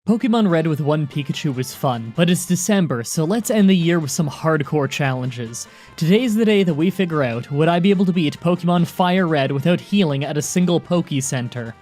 Pokemon Red with one Pikachu was fun, but it's December, so let's end the year with some hardcore challenges. Today's the day that we figure out, would I be able to beat Pokemon Fire Red without healing at a single Poke Center?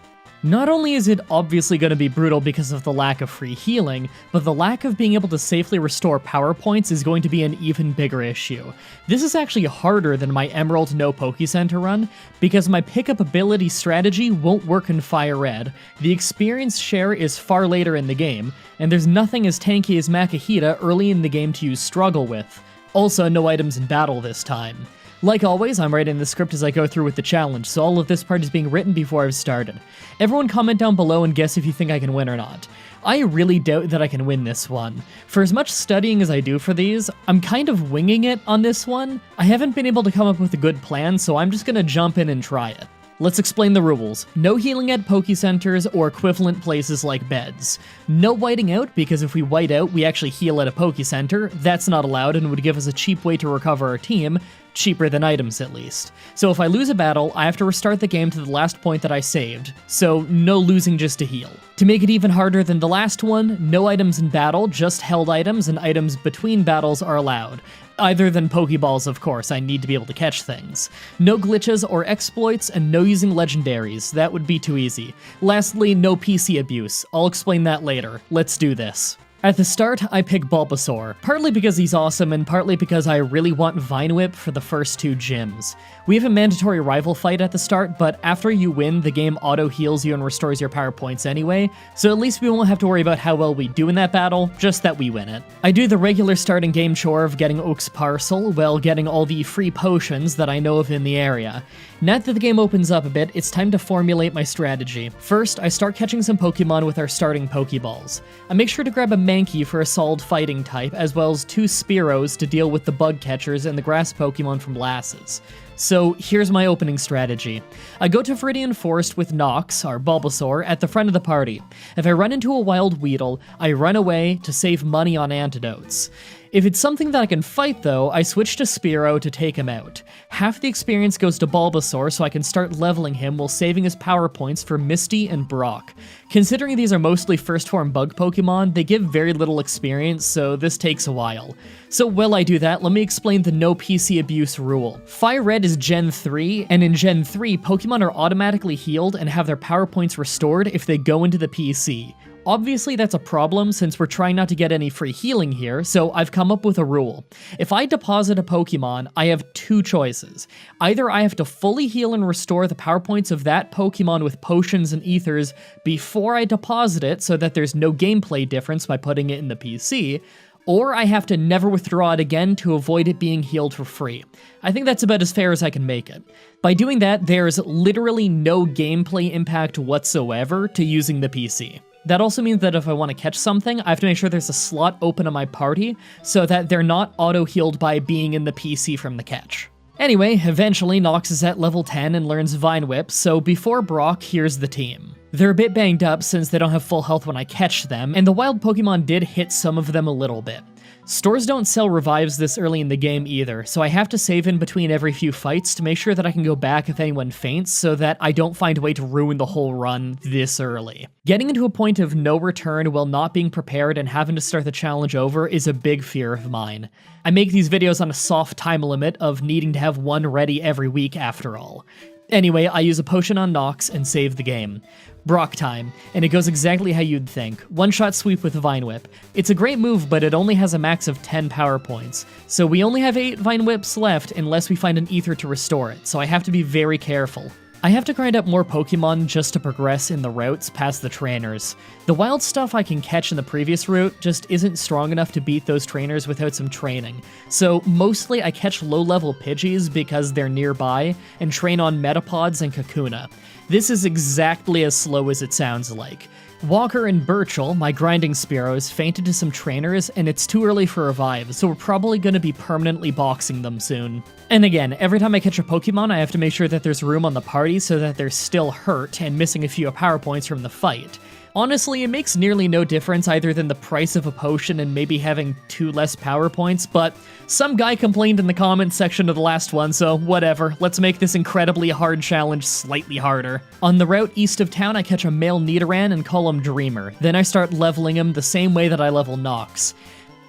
Not only is it obviously going to be brutal because of the lack of free healing, but the lack of being able to safely restore power points is going to be an even bigger issue. This is actually harder than my Emerald no Poke Center run, because my pickup ability strategy won't work in Fire Red, the experience share is far later in the game, and there's nothing as tanky as Makihita early in the game to use Struggle with. Also, no items in battle this time. Like always, I'm writing the script as I go through with the challenge, so all of this part is being written before I've started. Everyone comment down below and guess if you think I can win or not. I really doubt that I can win this one. For as much studying as I do for these, I'm kind of winging it on this one. I haven't been able to come up with a good plan, so I'm just gonna jump in and try it. Let's explain the rules. No healing at Poke Centers or equivalent places like beds. No whiting out, because if we white out, we actually heal at a Poke Center. That's not allowed and would give us a cheap way to recover our team. Cheaper than items, at least. So if I lose a battle, I have to restart the game to the last point that I saved. So no losing just to heal. To make it even harder than the last one, no items in battle, just held items, and items between battles are allowed. Other than Pokeballs, of course, I need to be able to catch things. No glitches or exploits, and no using legendaries, that would be too easy. Lastly, no PC abuse. I'll explain that later. Let's do this. At the start, I pick Bulbasaur, partly because he's awesome and partly because I really want Vine Whip for the first two gyms. We have a mandatory rival fight at the start, but after you win, the game auto-heals you and restores your power points anyway, so at least we won't have to worry about how well we do in that battle, just that we win it. I do the regular starting game chore of getting Oak's parcel while getting all the free potions that I know of in the area. Now that the game opens up a bit, it's time to formulate my strategy. First, I start catching some Pokemon with our starting Pokeballs. I make sure to grab a Mankey for a solid fighting type, as well as two Spearows to deal with the bug catchers and the grass Pokemon from Lasses. So here's my opening strategy. I go to Viridian Forest with Nox, our Bulbasaur, at the front of the party. If I run into a wild Weedle, I run away to save money on antidotes. If it's something that I can fight though, I switch to Spearow to take him out. Half the experience goes to Bulbasaur so I can start leveling him while saving his power points for Misty and Brock. Considering these are mostly first form bug Pokemon, they give very little experience, so this takes a while. So while I do that, let me explain the no PC abuse rule. Fire Red is Gen 3, and in Gen 3, Pokemon are automatically healed and have their power points restored if they go into the PC. Obviously that's a problem since we're trying not to get any free healing here, so I've come up with a rule. If I deposit a Pokemon, I have two choices. Either I have to fully heal and restore the power points of that Pokemon with potions and ethers before I deposit it so that there's no gameplay difference by putting it in the PC, or I have to never withdraw it again to avoid it being healed for free. I think that's about as fair as I can make it. By doing that, there's literally no gameplay impact whatsoever to using the PC. That also means that if I want to catch something, I have to make sure there's a slot open on my party so that they're not auto-healed by being in the PC from the catch. Anyway, eventually Nox is at level 10 and learns Vine Whip, so before Brock, here's the team. They're a bit banged up since they don't have full health when I catch them, and the wild Pokemon did hit some of them a little bit. Stores don't sell revives this early in the game either, so I have to save in between every few fights to make sure that I can go back if anyone faints so that I don't find a way to ruin the whole run this early. Getting into a point of no return while not being prepared and having to start the challenge over is a big fear of mine. I make these videos on a soft time limit of needing to have one ready every week after all. Anyway, I use a potion on Nox and save the game. Brock time, and it goes exactly how you'd think. One-shot sweep with Vine Whip. It's a great move, but it only has a max of 10 power points, so we only have 8 Vine Whips left unless we find an ether to restore it, so I have to be very careful. I have to grind up more Pokemon just to progress in the routes past the trainers. The wild stuff I can catch in the previous route just isn't strong enough to beat those trainers without some training, so mostly I catch low-level Pidgeys because they're nearby, and train on Metapods and Kakuna. This is exactly as slow as it sounds like. Walker and Burchell, my grinding Spearows, fainted to some trainers, and it's too early for revive, so we're probably going to be permanently boxing them soon. And again, every time I catch a Pokemon, I have to make sure that there's room on the party so that they're still hurt and missing a few power points from the fight. Honestly, it makes nearly no difference other than the price of a potion and maybe having 2 less power points, but some guy complained in the comments section of the last one, so whatever, let's make this incredibly hard challenge slightly harder. On the route east of town, I catch a male Nidoran and call him Dreamer. Then I start leveling him the same way that I level Nox.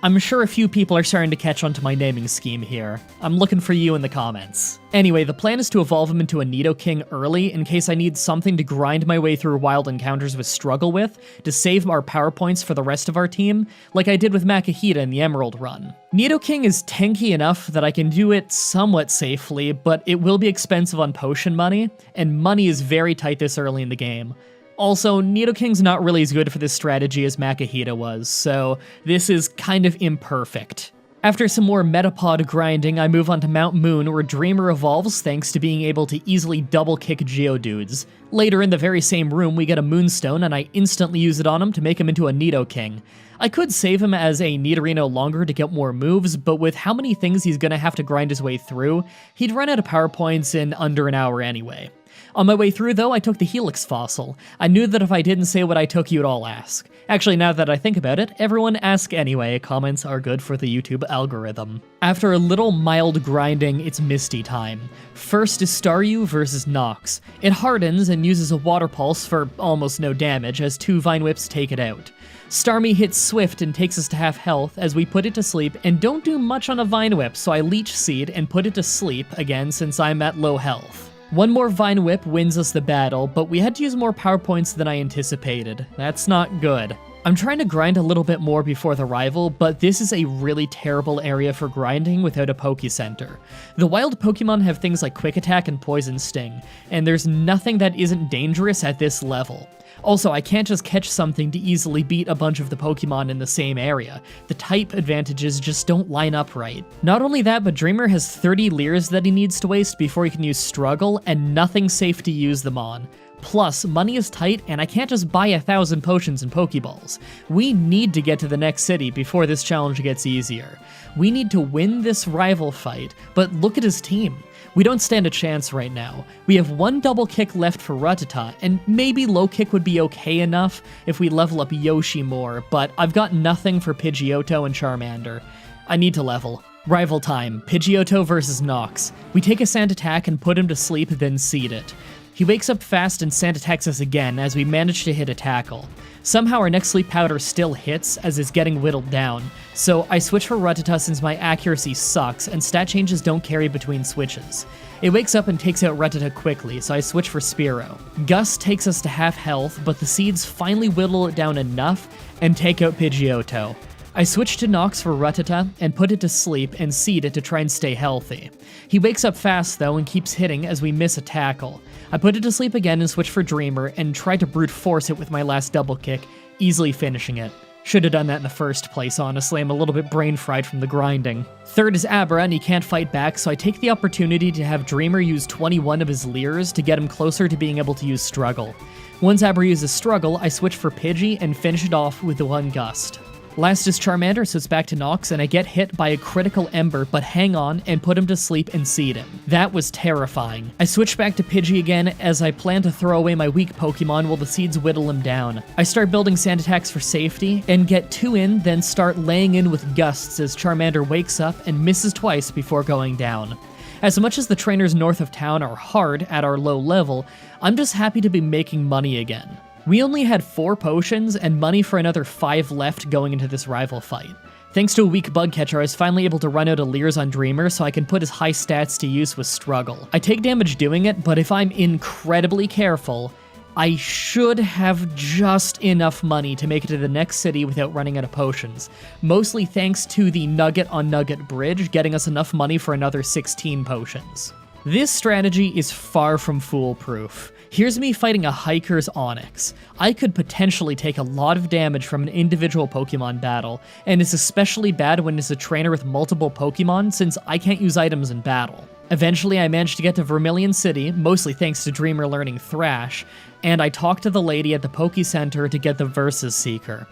I'm sure a few people are starting to catch on to my naming scheme here. I'm looking for you in the comments. Anyway, the plan is to evolve him into a Nidoking early in case I need something to grind my way through wild encounters with Struggle with, to save our power points for the rest of our team, like I did with Makahita in the Emerald run. Nidoking is tanky enough that I can do it somewhat safely, but it will be expensive on potion money, and money is very tight this early in the game. Also, Nidoking's not really as good for this strategy as Makahita was, so this is kind of imperfect. After some more Metapod grinding, I move on to Mount Moon, where Dreamer evolves thanks to being able to easily double-kick Geodudes. Later in the very same room, we get a Moonstone, and I instantly use it on him to make him into a Nidoking. I could save him as a Nidorino longer to get more moves, but with how many things he's gonna have to grind his way through, he'd run out of power points in under an hour anyway. On my way through, though, I took the Helix fossil. I knew that if I didn't say what I took, you'd all ask. Actually, now that I think about it, everyone ask anyway. Comments are good for the YouTube algorithm. After a little mild grinding, it's Misty time. First is Staryu versus Nox. It hardens and uses a Water Pulse for almost no damage, as 2 Vine Whips take it out. Starmie hits Swift and takes us to half health as we put it to sleep and don't do much on a Vine Whip, so I Leech Seed and put it to sleep again since I'm at low health. One more Vine Whip wins us the battle, but we had to use more power points than I anticipated. That's not good. I'm trying to grind a little bit more before the rival, but this is a really terrible area for grinding without a Poke Center. The wild Pokemon have things like Quick Attack and Poison Sting, and there's nothing that isn't dangerous at this level. Also, I can't just catch something to easily beat a bunch of the Pokemon in the same area. The type advantages just don't line up right. Not only that, but Dreamer has 30 Leers that he needs to waste before he can use Struggle, and nothing safe to use them on. Plus, money is tight, and I can't just buy 1,000 potions and Pokeballs. We need to get to the next city before this challenge gets easier. We need to win this rival fight, but look at his team. We don't stand a chance right now. We have 1 double kick left for Rattata, and maybe low kick would be okay enough if we level up Yoshi more, but I've got nothing for Pidgeotto and Charmander. I need to level. Rival time, Pidgeotto versus Nox. We take a Sand Attack and put him to sleep, then seed it. He wakes up fast and Sand Attacks us again as we manage to hit a tackle. Somehow our next sleep powder still hits as it's getting whittled down, so I switch for Rattata since my accuracy sucks and stat changes don't carry between switches. It wakes up and takes out Rattata quickly, so I switch for Spearow. Gust takes us to half health, but the seeds finally whittle it down enough and take out Pidgeotto. I switch to Nox for Rattata and put it to sleep and seed it to try and stay healthy. He wakes up fast though and keeps hitting as we miss a tackle. I put it to sleep again and switch for Dreamer and try to brute force it with my last double kick, easily finishing it. Should have done that in the first place, honestly. I'm a little bit brain fried from the grinding. Third is Abra, and he can't fight back, so I take the opportunity to have Dreamer use 21 of his Leers to get him closer to being able to use Struggle. Once Abra uses Struggle, I switch for Pidgey and finish it off with the 1 Gust. Last is Charmander, so it's back to Nox, and I get hit by a critical Ember, but hang on and put him to sleep and seed him. That was terrifying. I switch back to Pidgey again as I plan to throw away my weak Pokemon while the seeds whittle him down. I start building Sand Attacks for safety, and get 2 in, then start laying in with Gusts as Charmander wakes up and misses twice before going down. As much as the trainers north of town are hard at our low level, I'm just happy to be making money again. We only had 4 potions and money for another 5 left going into this rival fight. Thanks to a weak bug catcher, I was finally able to run out of Leers on Dreamer so I can put his high stats to use with Struggle. I take damage doing it, but if I'm incredibly careful, I should have just enough money to make it to the next city without running out of potions. Mostly thanks to the Nugget on Nugget Bridge getting us enough money for another 16 potions. This strategy is far from foolproof. Here's me fighting a Hiker's Onix. I could potentially take a lot of damage from an individual Pokemon battle, and it's especially bad when it's a trainer with multiple Pokemon since I can't use items in battle. Eventually I managed to get to Vermilion City, mostly thanks to Dreamer learning Thrash, and I talked to the lady at the Poke Center to get the Versus Seeker.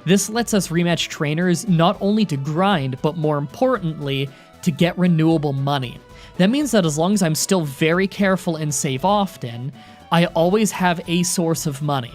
This lets us rematch trainers not only to grind, but more importantly, to get renewable money. That means that as long as I'm still very careful and save often, I always have a source of money.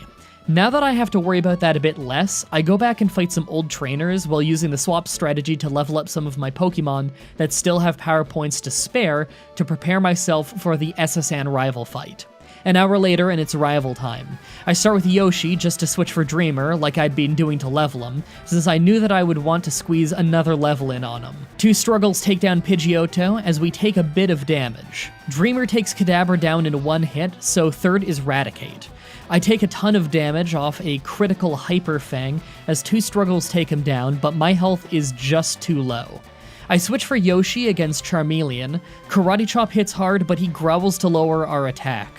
Now that I have to worry about that a bit less, I go back and fight some old trainers while using the swap strategy to level up some of my Pokemon that still have power points to spare to prepare myself for the SSN rival fight. An hour later and it's rival time. I start with Yoshi just to switch for Dreamer like I'd been doing to level him, since I knew that I would want to squeeze another level in on him. Two struggles take down Pidgeotto as we take a bit of damage. Dreamer takes Kadabra down in one hit, so third is Raticate. I take a ton of damage off a critical Hyper Fang as two struggles take him down, but my health is just too low. I switch for Yoshi against Charmeleon. Karate Chop hits hard, but he growls to lower our attack.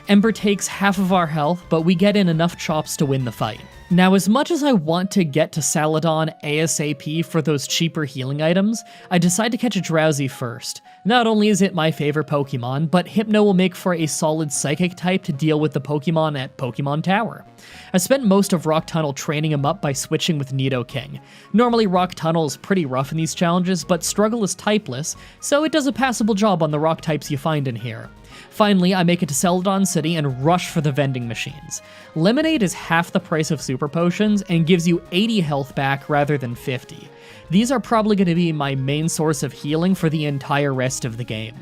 Ember takes half of our health, but we get in enough chops to win the fight. Now, as much as I want to get to Saladon ASAP for those cheaper healing items, I decide to catch a Drowsy first. Not only is it my favorite Pokemon, but Hypno will make for a solid Psychic type to deal with the Pokemon at Pokemon Tower. I spent most of Rock Tunnel training him up by switching with Nidoking. Normally Rock Tunnel is pretty rough in these challenges, but Struggle is typeless, so it does a passable job on the rock types you find in here. Finally, I make it to Celadon City and rush for the vending machines. Lemonade is half the price of Super Potions and gives you 80 health back rather than 50. These are probably going to be my main source of healing for the entire rest of the game.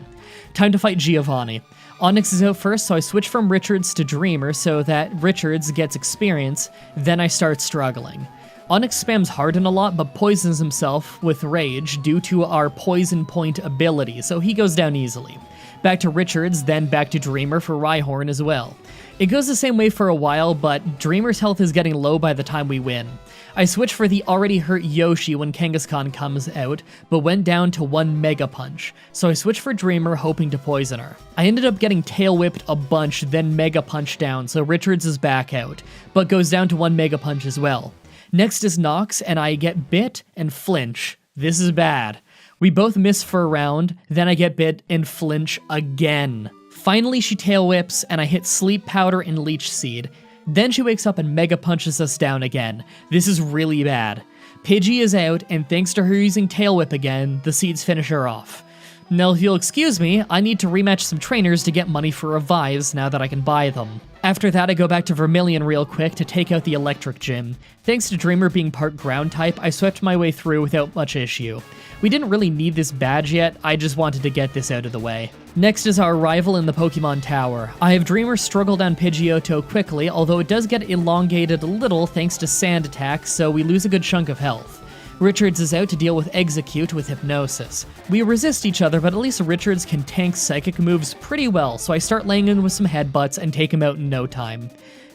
Time to fight Giovanni. Onyx is out first, so I switch from Richards to Dreamer so that Richards gets experience, then I start struggling. Onyx spams Harden a lot, but poisons himself with Rage due to our Poison Point ability, so he goes down easily. Back to Richards, then back to Dreamer for Rhyhorn as well. It goes the same way for a while, but Dreamer's health is getting low by the time we win. I switch for the already hurt Yoshi when Kangaskhan comes out, but went down to one Mega Punch, so I switch for Dreamer hoping to poison her. I ended up getting Tail Whipped a bunch, then Mega Punch down, so Richards is back out, but goes down to one Mega Punch as well. Next is Nox, and I get bit and flinch. This is bad. We both miss for a round, then I get bit and flinch again. Finally she tail whips, and I hit Sleep Powder and Leech Seed. Then she wakes up and Mega Punches us down again. This is really bad. Pidgey is out, and thanks to her using Tail Whip again, the seeds finish her off. Now if you'll excuse me, I need to rematch some trainers to get money for revives now that I can buy them. After that, I go back to Vermilion real quick to take out the Electric Gym. Thanks to Dreamer being part ground type, I swept my way through without much issue. We didn't really need this badge yet, I just wanted to get this out of the way. Next is our rival in the Pokemon Tower. I have Dreamer struggle down Pidgeotto quickly, although it does get elongated a little thanks to Sand Attack, so we lose a good chunk of health. Richards is out to deal with Execute with Hypnosis. We resist each other, but at least Richards can tank psychic moves pretty well, so I start laying in with some headbutts and take him out in no time.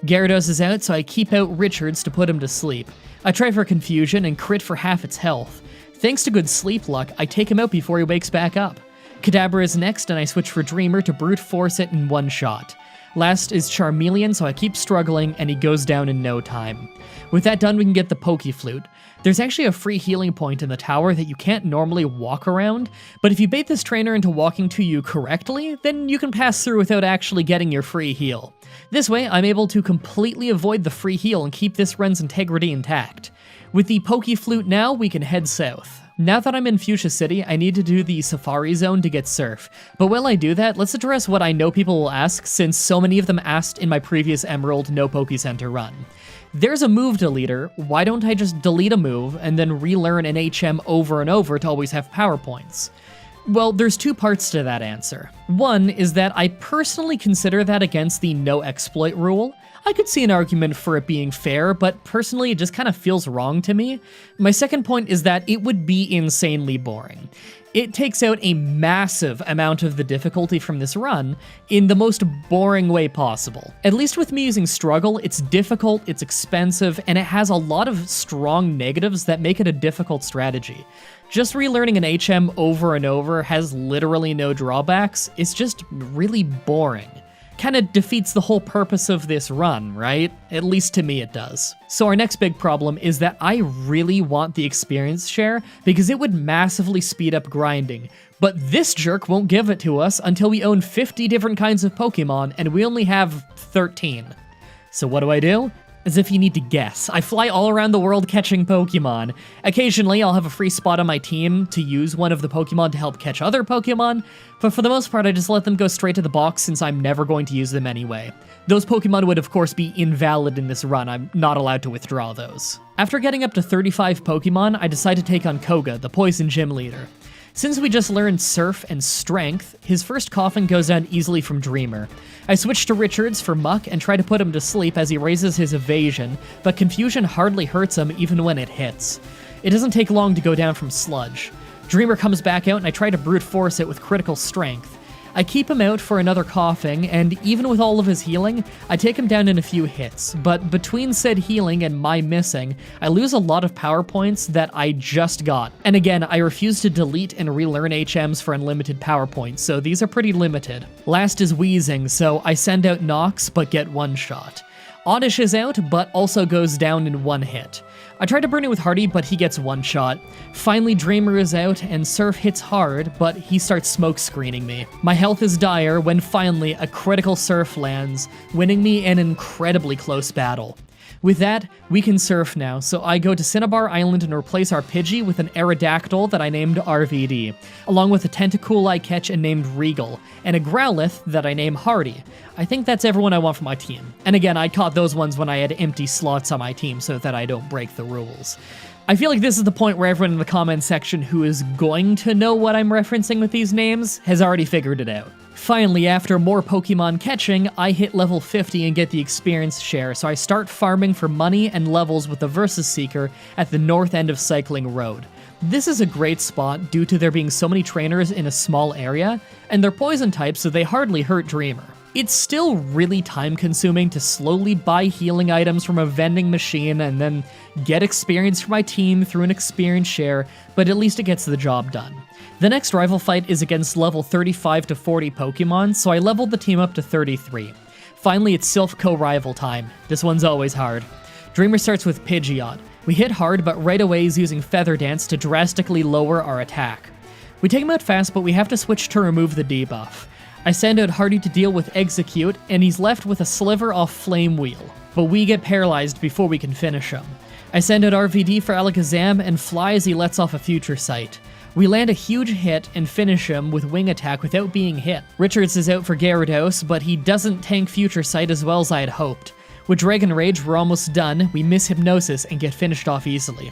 Gyarados is out, so I keep out Richards to put him to sleep. I try for Confusion and crit for half its health. Thanks to good sleep luck, I take him out before he wakes back up. Kadabra is next, and I switch for Dreamer to brute force it in one shot. Last is Charmeleon, so I keep struggling, and he goes down in no time. With that done, we can get the Pokeflute. There's actually a free healing point in the tower that you can't normally walk around, but if you bait this trainer into walking to you correctly, then you can pass through without actually getting your free heal. This way, I'm able to completely avoid the free heal and keep this run's integrity intact. With the Pokeflute now, we can head south. Now that I'm in Fuchsia City, I need to do the Safari Zone to get Surf. But while I do that, let's address what I know people will ask, since so many of them asked in my previous Emerald No Poke Center run. There's a move deleter, why don't I just delete a move and then relearn an HM over and over to always have power points? Well, there's two parts to that answer. One is that I personally consider that against the no exploit rule. I could see an argument for it being fair, but personally it just kind of feels wrong to me. My second point is that it would be insanely boring. It takes out a massive amount of the difficulty from this run in the most boring way possible. At least with me using Struggle, it's difficult, it's expensive, and it has a lot of strong negatives that make it a difficult strategy. Just relearning an HM over and over has literally no drawbacks, it's just really boring. Kinda defeats the whole purpose of this run, right? At least to me it does. So our next big problem is that I really want the experience share because it would massively speed up grinding, but this jerk won't give it to us until we own 50 different kinds of Pokemon and we only have 13. So what do? As if you need to guess, I fly all around the world catching Pokemon. Occasionally, I'll have a free spot on my team to use one of the Pokemon to help catch other Pokemon, but for the most part, I just let them go straight to the box since I'm never going to use them anyway. Those Pokemon would of course be invalid in this run, I'm not allowed to withdraw those. After getting up to 35 Pokemon, I decide to take on Koga, the Poison Gym Leader. Since we just learned Surf and Strength, his first coughing goes down easily from Dreamer. I switch to Richards for Muck and try to put him to sleep as he raises his evasion, but Confusion hardly hurts him even when it hits. It doesn't take long to go down from Sludge. Dreamer comes back out and I try to brute force it with Critical Strength. I keep him out for another coughing, and even with all of his healing, I take him down in a few hits, but between said healing and my missing, I lose a lot of power points that I just got. And again, I refuse to delete and relearn HMs for unlimited power points, so these are pretty limited. Last is Wheezing, so I send out Nox, but get one shot. Oddish is out, but also goes down in one hit. I try to burn it with Hardy, but he gets one shot. Finally, Dreamer is out, and Surf hits hard, but he starts smoke screening me. My health is dire when finally a critical Surf lands, winning me an incredibly close battle. With that, we can surf now, so I go to Cinnabar Island and replace our Pidgey with an Aerodactyl that I named RVD, along with a Tentacool I catch and named Regal, and a Growlithe that I name Hardy. I think that's everyone I want for my team. And again, I caught those ones when I had empty slots on my team so that I don't break the rules. I feel like this is the point where everyone in the comments section who is going to know what I'm referencing with these names has already figured it out. Finally, after more Pokemon catching, I hit level 50 and get the experience share, so I start farming for money and levels with the Versus Seeker at the north end of Cycling Road. This is a great spot due to there being so many trainers in a small area, and they're poison types so they hardly hurt Dreamer. It's still really time-consuming to slowly buy healing items from a vending machine and then get experience for my team through an experience share, but at least it gets the job done. The next rival fight is against level 35 to 40 Pokemon, so I leveled the team up to 33. Finally, it's Silph rival time. This one's always hard. Dreamer starts with Pidgeot. We hit hard, but right away he's using Feather Dance to drastically lower our attack. We take him out fast, but we have to switch to remove the debuff. I send out Hardy to deal with Execute, and he's left with a sliver off Flame Wheel, but we get paralyzed before we can finish him. I send out RVD for Alakazam and fly as he lets off a Future Sight. We land a huge hit and finish him with Wing Attack without being hit. Richards is out for Gyarados, but he doesn't tank Future Sight as well as I had hoped. With Dragon Rage, we're almost done, we miss Hypnosis and get finished off easily.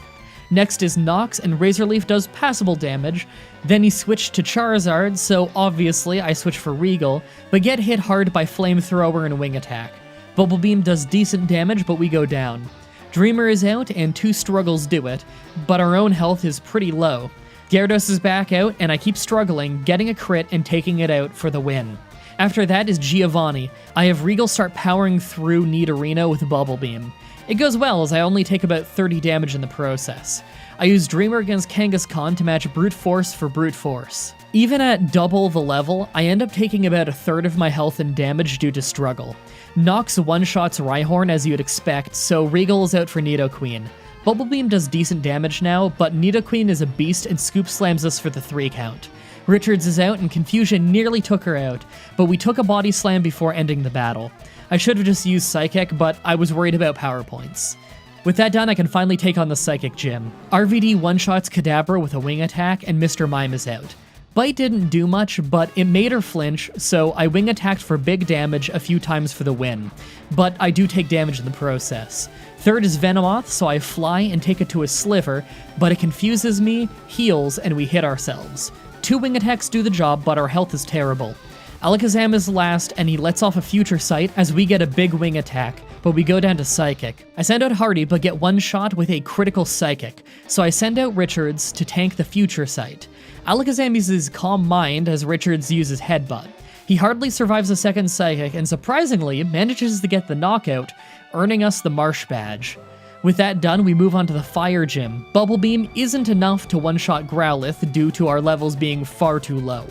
Next is Nox, and Razor Leaf does passable damage. Then he switched to Charizard, so obviously I switch for Regal, but get hit hard by Flamethrower and Wing Attack. Bubble Beam does decent damage, but we go down. Dreamer is out, and 2 struggles do it, but our own health is pretty low. Gyarados is back out, and I keep struggling, getting a crit and taking it out for the win. After that is Giovanni. I have Regal start powering through Nidorino with Bubble Beam. It goes well, as I only take about 30 damage in the process. I use Dreamer against Kangaskhan to match Brute Force for Brute Force. Even at double the level, I end up taking about a third of my health and damage due to struggle. Nox one-shots Rhyhorn as you'd expect, so Regal is out for Nidoqueen. Bubble Beam does decent damage now, but Nidoqueen is a beast and Scoop Slams us for the 3 count. Richards is out and Confusion nearly took her out, but we took a Body Slam before ending the battle. I should have just used Psychic, but I was worried about power points. With that done, I can finally take on the Psychic Gym. RVD one-shots Kadabra with a Wing Attack, and Mr. Mime is out. Bite didn't do much, but it made her flinch, so I Wing Attacked for big damage a few times for the win. But I do take damage in the process. Third is Venomoth, so I fly and take it to a Sliver, but it confuses me, heals, and we hit ourselves. 2 Wing Attacks do the job, but our health is terrible. Alakazam is last, and he lets off a Future Sight as we get a big Wing Attack, but we go down to Psychic. I send out Hardy, but get one shot with a critical Psychic, so I send out Richards to tank the Future Sight. Alakazam uses Calm Mind as Richards uses Headbutt. He hardly survives a second Psychic, and surprisingly manages to get the knockout, earning us the Marsh Badge. With that done, we move on to the Fire Gym. Bubble Beam isn't enough to one-shot Growlithe due to our levels being far too low.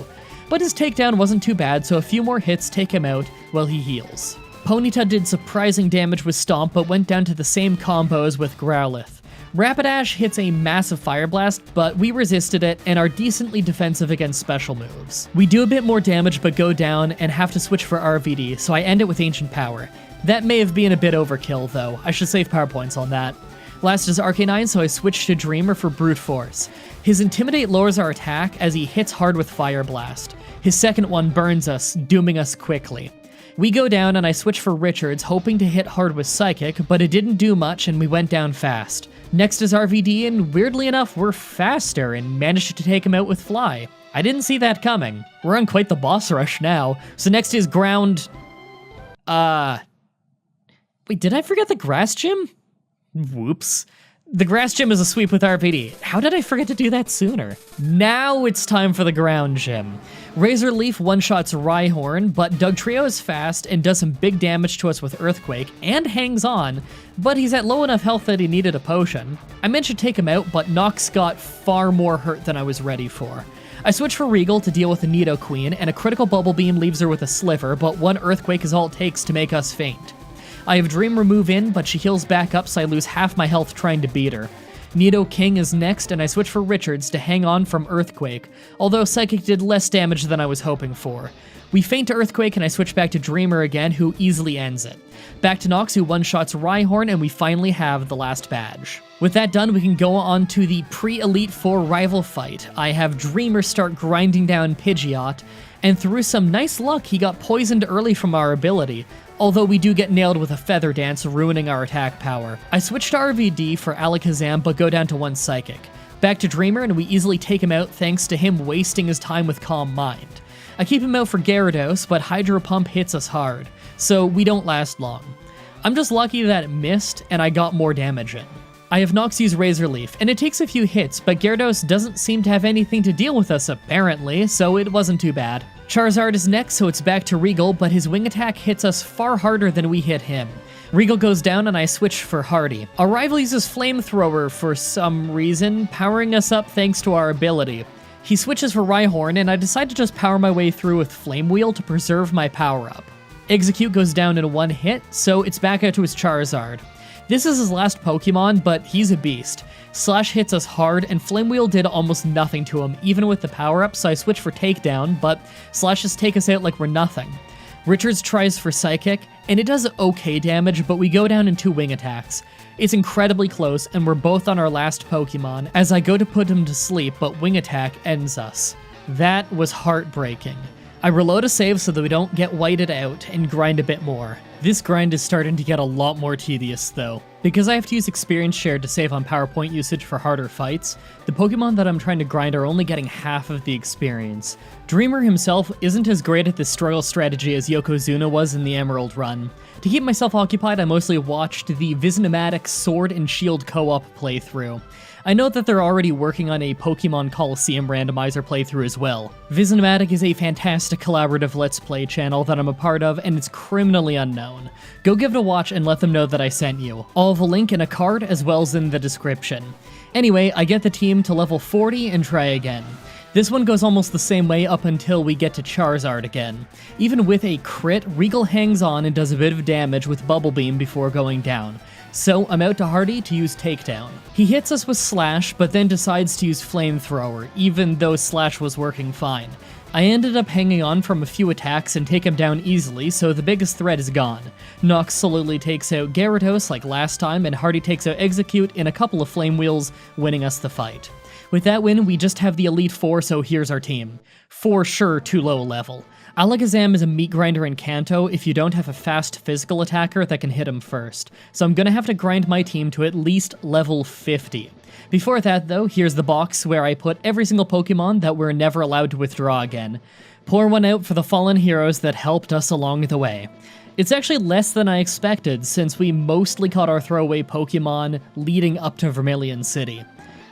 But his takedown wasn't too bad, so a few more hits take him out while he heals. Ponyta did surprising damage with Stomp, but went down to the same combos with Growlithe. Rapidash hits a massive Fire Blast, but we resisted it and are decently defensive against special moves. We do a bit more damage but go down and have to switch for RVD, so I end it with Ancient Power. That may have been a bit overkill, though. I should save power points on that. Last is Arcanine, so I switched to Dreamer for Brute Force. His Intimidate lowers our attack as he hits hard with Fire Blast. His second one burns us, dooming us quickly. We go down and I switch for Richards, hoping to hit hard with Psychic, but it didn't do much and we went down fast. Next is RVD, and weirdly enough, we're faster and managed to take him out with Fly. I didn't see that coming. We're on quite the boss rush now. So next is Ground... Wait, did I forget the Grass Gym? Whoops. The Grass Gym is a sweep with RVD. How did I forget to do that sooner? Now it's time for the Ground Gym. Razor Leaf one-shots Rhyhorn, but Dugtrio is fast and does some big damage to us with Earthquake, and hangs on, but he's at low enough health that he needed a potion. I meant to take him out, but Nox got far more hurt than I was ready for. I switch for Regal to deal with the Nidoqueen, and a critical Bubble Beam leaves her with a Sliver, but one Earthquake is all it takes to make us faint. I have Dreamer move in, but she heals back up, so I lose half my health trying to beat her. Nidoking is next, and I switch for Richards to hang on from Earthquake, although Psychic did less damage than I was hoping for. We feint to Earthquake, and I switch back to Dreamer again, who easily ends it. Back to Nox, who one-shots Rhyhorn, and we finally have the last badge. With that done, we can go on to the pre-Elite Four rival fight. I have Dreamer start grinding down Pidgeot, and through some nice luck, he got poisoned early from our ability, although we do get nailed with a Feather Dance, ruining our attack power. I switch to RVD for Alakazam, but go down to one Psychic. Back to Dreamer, and we easily take him out thanks to him wasting his time with Calm Mind. I keep him out for Gyarados, but Hydro Pump hits us hard, so we don't last long. I'm just lucky that it missed, and I got more damage in. I have Nox use Razor Leaf, and it takes a few hits, but Gyarados doesn't seem to have anything to deal with us apparently, so it wasn't too bad. Charizard is next, so it's back to Regal, but his wing attack hits us far harder than we hit him. Regal goes down and I switch for Hardy. Our rival uses Flamethrower for some reason, powering us up thanks to our ability. He switches for Rhyhorn, and I decide to just power my way through with Flame Wheel to preserve my power-up. Execute goes down in one hit, so it's back out to his Charizard. This is his last Pokemon, but he's a beast. Slash hits us hard, and Flame Wheel did almost nothing to him, even with the power-up, so I switch for Takedown, but Slashes take us out like we're nothing. Richards tries for Psychic, and it does okay damage, but we go down in 2 wing attacks. It's incredibly close, and we're both on our last Pokemon, as I go to put him to sleep, but wing attack ends us. That was heartbreaking. I reload a save so that we don't get whited out, and grind a bit more. This grind is starting to get a lot more tedious, though. Because I have to use Experience Share to save on PowerPoint usage for harder fights, the Pokemon that I'm trying to grind are only getting half of the experience. Dreamer himself isn't as great at this struggle strategy as Yokozuna was in the Emerald run. To keep myself occupied, I mostly watched the Visnomatic Sword and Shield co-op playthrough. I know that they're already working on a Pokemon Coliseum randomizer playthrough as well. Visnomatic is a fantastic collaborative Let's Play channel that I'm a part of, and it's criminally unknown. Go give it a watch and let them know that I sent you. I'll have a link in a card as well as in the description. Anyway, I get the team to level 40 and try again. This one goes almost the same way up until we get to Charizard again. Even with a crit, Regal hangs on and does a bit of damage with Bubble Beam before going down. So I'm out to Hardy to use Takedown. He hits us with Slash, but then decides to use Flamethrower, even though Slash was working fine. I ended up hanging on from a few attacks and take him down easily, so the biggest threat is gone. Nox slowly takes out Gyarados like last time, and Hardy takes out Execute in a couple of Flame Wheels, winning us the fight. With that win, we just have the Elite Four, so here's our team. For sure, too low level. Alakazam is a meat grinder in Kanto if you don't have a fast physical attacker that can hit him first, so I'm gonna have to grind my team to at least level 50. Before that though, here's the box where I put every single Pokemon that we're never allowed to withdraw again. Pour one out for the fallen heroes that helped us along the way. It's actually less than I expected since we mostly caught our throwaway Pokemon leading up to Vermilion City.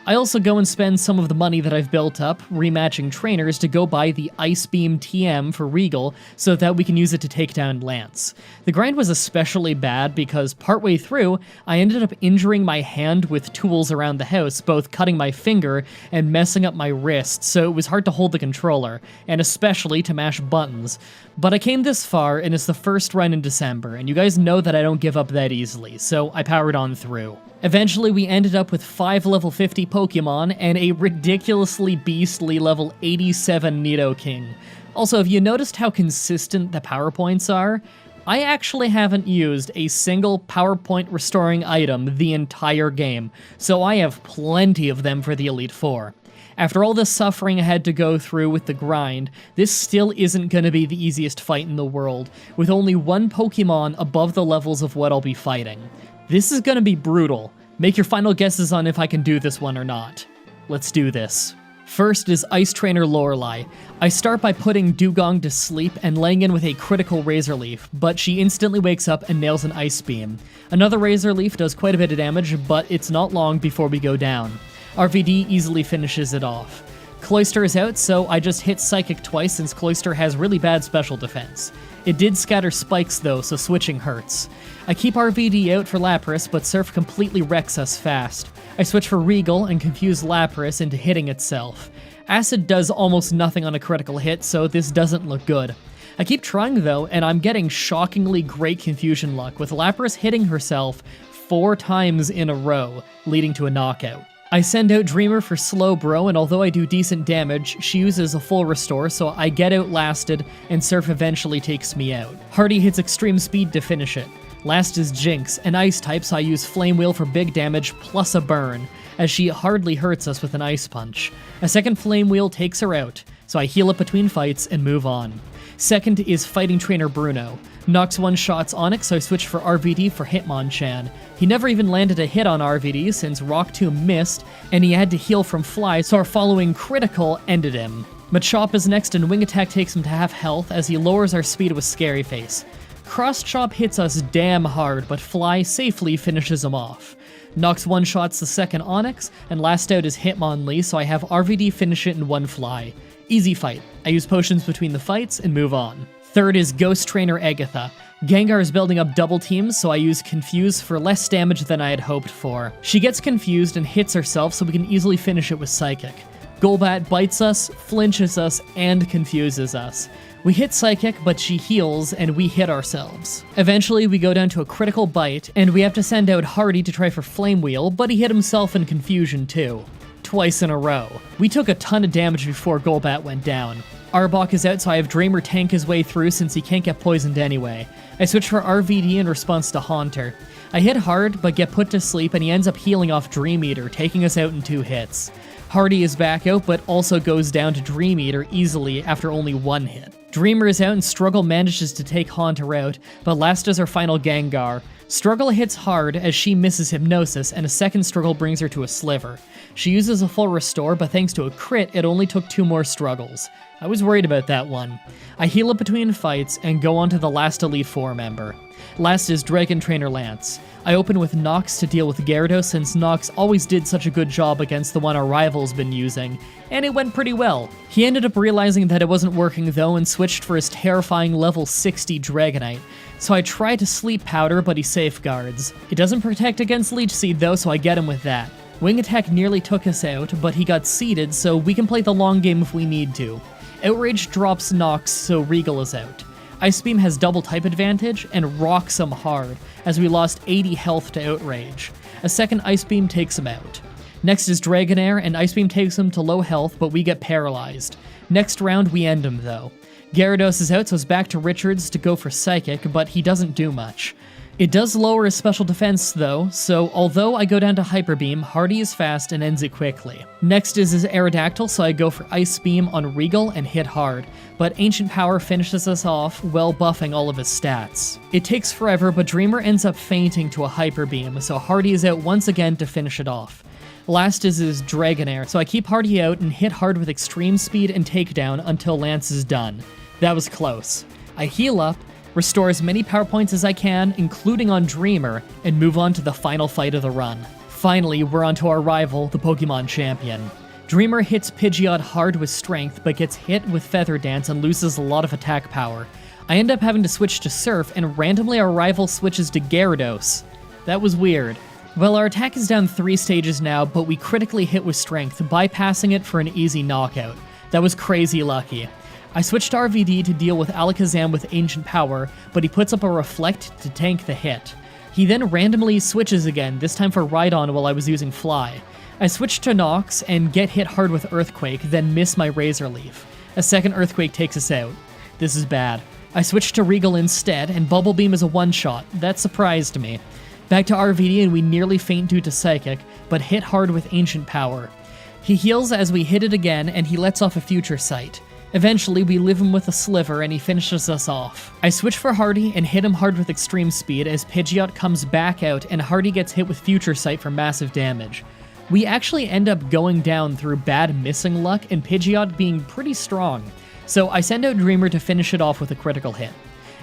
I also go and spend some of the money that I've built up rematching trainers to go buy the Ice Beam TM for Regal so that we can use it to take down Lance. The grind was especially bad because partway through, I ended up injuring my hand with tools around the house, both cutting my finger and messing up my wrist, so it was hard to hold the controller, and especially to mash buttons. But I came this far, and it's the first run in December, and you guys know that I don't give up that easily, so I powered on through. Eventually, we ended up with 5 level 50 Pokemon and a ridiculously beastly level 87 Nidoking. Also, have you noticed how consistent the power points are? I actually haven't used a single PowerPoint restoring item the entire game, so I have plenty of them for the Elite Four. After all the suffering I had to go through with the grind, this still isn't going to be the easiest fight in the world, with only one Pokemon above the levels of what I'll be fighting. This is going to be brutal. Make your final guesses on if I can do this one or not. Let's do this. First is Ice Trainer Lorelei. I start by putting Dugong to sleep and laying in with a critical Razor Leaf, but she instantly wakes up and nails an Ice Beam. Another Razor Leaf does quite a bit of damage, but it's not long before we go down. RVD easily finishes it off. Cloyster is out, so I just hit Psychic twice since Cloyster has really bad special defense. It did scatter spikes though, so switching hurts. I keep RVD out for Lapras, but Surf completely wrecks us fast. I switch for Regal and confuse Lapras into hitting itself. Acid does almost nothing on a critical hit, so this doesn't look good. I keep trying though, and I'm getting shockingly great confusion luck, with Lapras hitting herself 4 times in a row, leading to a knockout. I send out Dreamer for Slowbro, and although I do decent damage, she uses a full restore, so I get outlasted, and Surf eventually takes me out. Hardy hits Extreme Speed to finish it. Last is Jinx, an ice type, so I use Flame Wheel for big damage plus a burn, as she hardly hurts us with an Ice Punch. A second Flame Wheel takes her out, so I heal up between fights and move on. Second is Fighting Trainer Bruno. Nox one-shots Onix, so I switch for RVD for Hitmonchan. He never even landed a hit on RVD since Rock Tomb missed, and he had to heal from Fly, so our following critical ended him. Machop is next, and Wing Attack takes him to half health as he lowers our speed with Scary Face. Cross Chop hits us damn hard, but Fly safely finishes him off. Nox one-shots the second Onix, and last out is Hitmonlee, so I have RVD finish it in one fly. Easy fight. I use potions between the fights and move on. Third is Ghost Trainer Agatha. Gengar is building up double teams, so I use Confuse for less damage than I had hoped for. She gets confused and hits herself, so we can easily finish it with Psychic. Golbat bites us, flinches us, and confuses us. We hit Psychic, but she heals, and we hit ourselves. Eventually, we go down to a critical bite, and we have to send out Hardy to try for Flame Wheel, but he hit himself in confusion too. Twice in a row. We took a ton of damage before Golbat went down. Arbok is out, so I have Dreamer tank his way through since he can't get poisoned anyway. I switch for RVD in response to Haunter. I hit hard, but get put to sleep, and he ends up healing off Dream Eater, taking us out in 2 hits. Hardy is back out, but also goes down to Dream Eater easily after only 1 hit. Dreamer is out, and Struggle manages to take Haunter out, but last does her final Gengar. Struggle hits hard as she misses Hypnosis, and a second Struggle brings her to a Sliver. She uses a full restore, but thanks to a crit, it only took 2 more Struggles. I was worried about that one. I heal up between fights and go on to the last Elite Four member. Last is Dragon Trainer Lance. I open with Nox to deal with Gyarados since Nox always did such a good job against the one our rival's been using, and it went pretty well. He ended up realizing that it wasn't working though and switched for his terrifying level 60 Dragonite. So I try to Sleep Powder, but he safeguards. It doesn't protect against Leech Seed though, so I get him with that. Wing Attack nearly took us out, but he got seeded, so we can play the long game if we need to. Outrage drops Nox, so Regal is out. Ice Beam has double type advantage and rocks him hard, as we lost 80 health to Outrage. A second Ice Beam takes him out. Next is Dragonair, and Ice Beam takes him to low health, but we get paralyzed. Next round, we end him though. Gyarados is out, so it's back to Richards to go for Psychic, but he doesn't do much. It does lower his special defense though, so although I go down to Hyper Beam, Hardy is fast and ends it quickly. Next is his Aerodactyl, so I go for Ice Beam on Regal and hit hard, but Ancient Power finishes us off, well buffing all of his stats. It takes forever, but Dreamer ends up fainting to a Hyper Beam, so Hardy is out once again to finish it off. Last is his Dragonair, so I keep Hardy out and hit hard with Extreme Speed and Takedown until Lance is done. That was close. I heal up, restore as many power points as I can, including on Dreamer, and move on to the final fight of the run. Finally, we're onto our rival, the Pokemon Champion. Dreamer hits Pidgeot hard with Strength, but gets hit with Feather Dance and loses a lot of attack power. I end up having to switch to Surf, and randomly our rival switches to Gyarados. That was weird. Well, our attack is down 3 stages now, but we critically hit with Strength, bypassing it for an easy knockout. That was crazy lucky. I switched to RVD to deal with Alakazam with Ancient Power, but he puts up a Reflect to tank the hit. He then randomly switches again, this time for Rhydon while I was using Fly. I switch to Nox and get hit hard with Earthquake, then miss my Razor Leaf. A second Earthquake takes us out. This is bad. I switched to Regal instead, and Bubble Beam is a one-shot. That surprised me. Back to RVD, and we nearly faint due to Psychic, but hit hard with Ancient Power. He heals as we hit it again, and he lets off a Future Sight. Eventually, we leave him with a Sliver, and he finishes us off. I switch for Hardy and hit him hard with Extreme Speed as Pidgeot comes back out, and Hardy gets hit with Future Sight for massive damage. We actually end up going down through bad missing luck and Pidgeot being pretty strong, so I send out Dreamer to finish it off with a critical hit.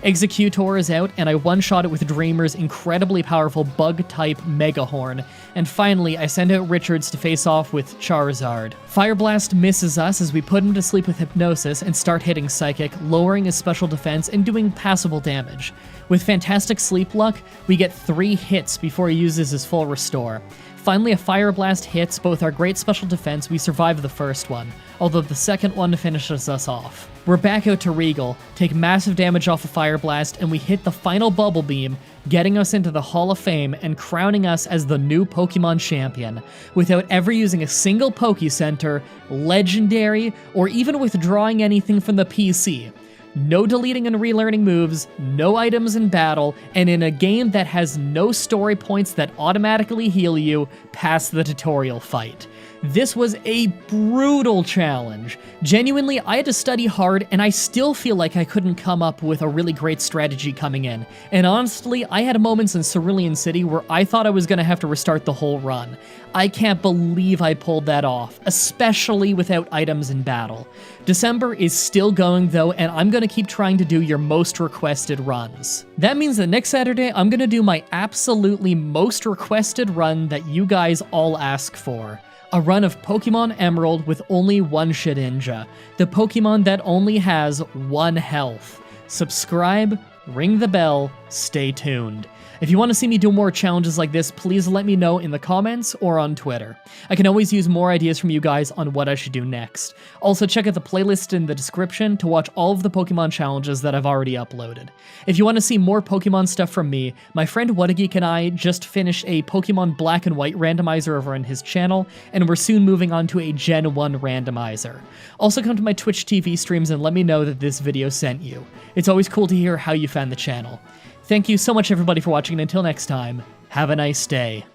Executor is out, and I one-shot it with Dreamer's incredibly powerful Bug-type Mega Horn, and finally I send out Richards to face off with Charizard. Fire Blast misses us as we put him to sleep with Hypnosis and start hitting Psychic, lowering his special defense and doing passable damage. With fantastic sleep luck, we get 3 hits before he uses his full restore. Finally, a Fire Blast hits both our great special defense, we survive the first one, although the second one finishes us off. We're back out to Regal, take massive damage off a Fire Blast, and we hit the final Bubble Beam, getting us into the Hall of Fame and crowning us as the new Pokemon champion, without ever using a single Poke Center, Legendary, or even withdrawing anything from the PC. No deleting and relearning moves, no items in battle, and in a game that has no story points that automatically heal you past the tutorial fight. This was a brutal challenge. Genuinely, I had to study hard, and I still feel like I couldn't come up with a really great strategy coming in. And honestly, I had moments in Cerulean City where I thought I was gonna have to restart the whole run. I can't believe I pulled that off, especially without items in battle. December is still going though, and I'm gonna keep trying to do your most requested runs. That means that next Saturday, I'm gonna do my absolutely most requested run that you guys all ask for. A run of Pokemon Emerald with only one Shedinja, the Pokemon that only has 1 health. Subscribe, ring the bell, stay tuned. If you want to see me do more challenges like this, please let me know in the comments or on Twitter. I can always use more ideas from you guys on what I should do next. Also, check out the playlist in the description to watch all of the Pokemon challenges that I've already uploaded. If you want to see more Pokemon stuff from me, my friend Whatageek and I just finished a Pokemon Black and White randomizer over on his channel, and we're soon moving on to a Gen 1 randomizer. Also come to my Twitch TV streams and let me know that this video sent you. It's always cool to hear how you found the channel. Thank you so much everybody for watching, and until next time, have a nice day.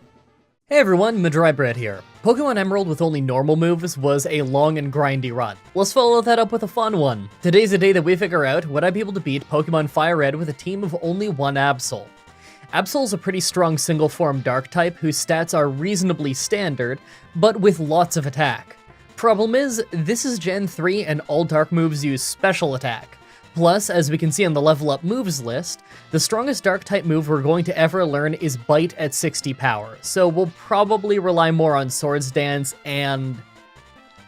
Hey everyone, Mah-Dry-Bread here. Pokemon Emerald with only normal moves was a long and grindy run. Let's follow that up with a fun one. Today's the day that we figure out would I be able to beat Pokemon Fire Red with a team of only one Absol. Absol's a pretty strong single form dark type whose stats are reasonably standard, but with lots of attack. Problem is, this is Gen 3 and all dark moves use special attack. Plus, as we can see on the level up moves list, the strongest dark type move we're going to ever learn is Bite at 60 power, so we'll probably rely more on Swords Dance and...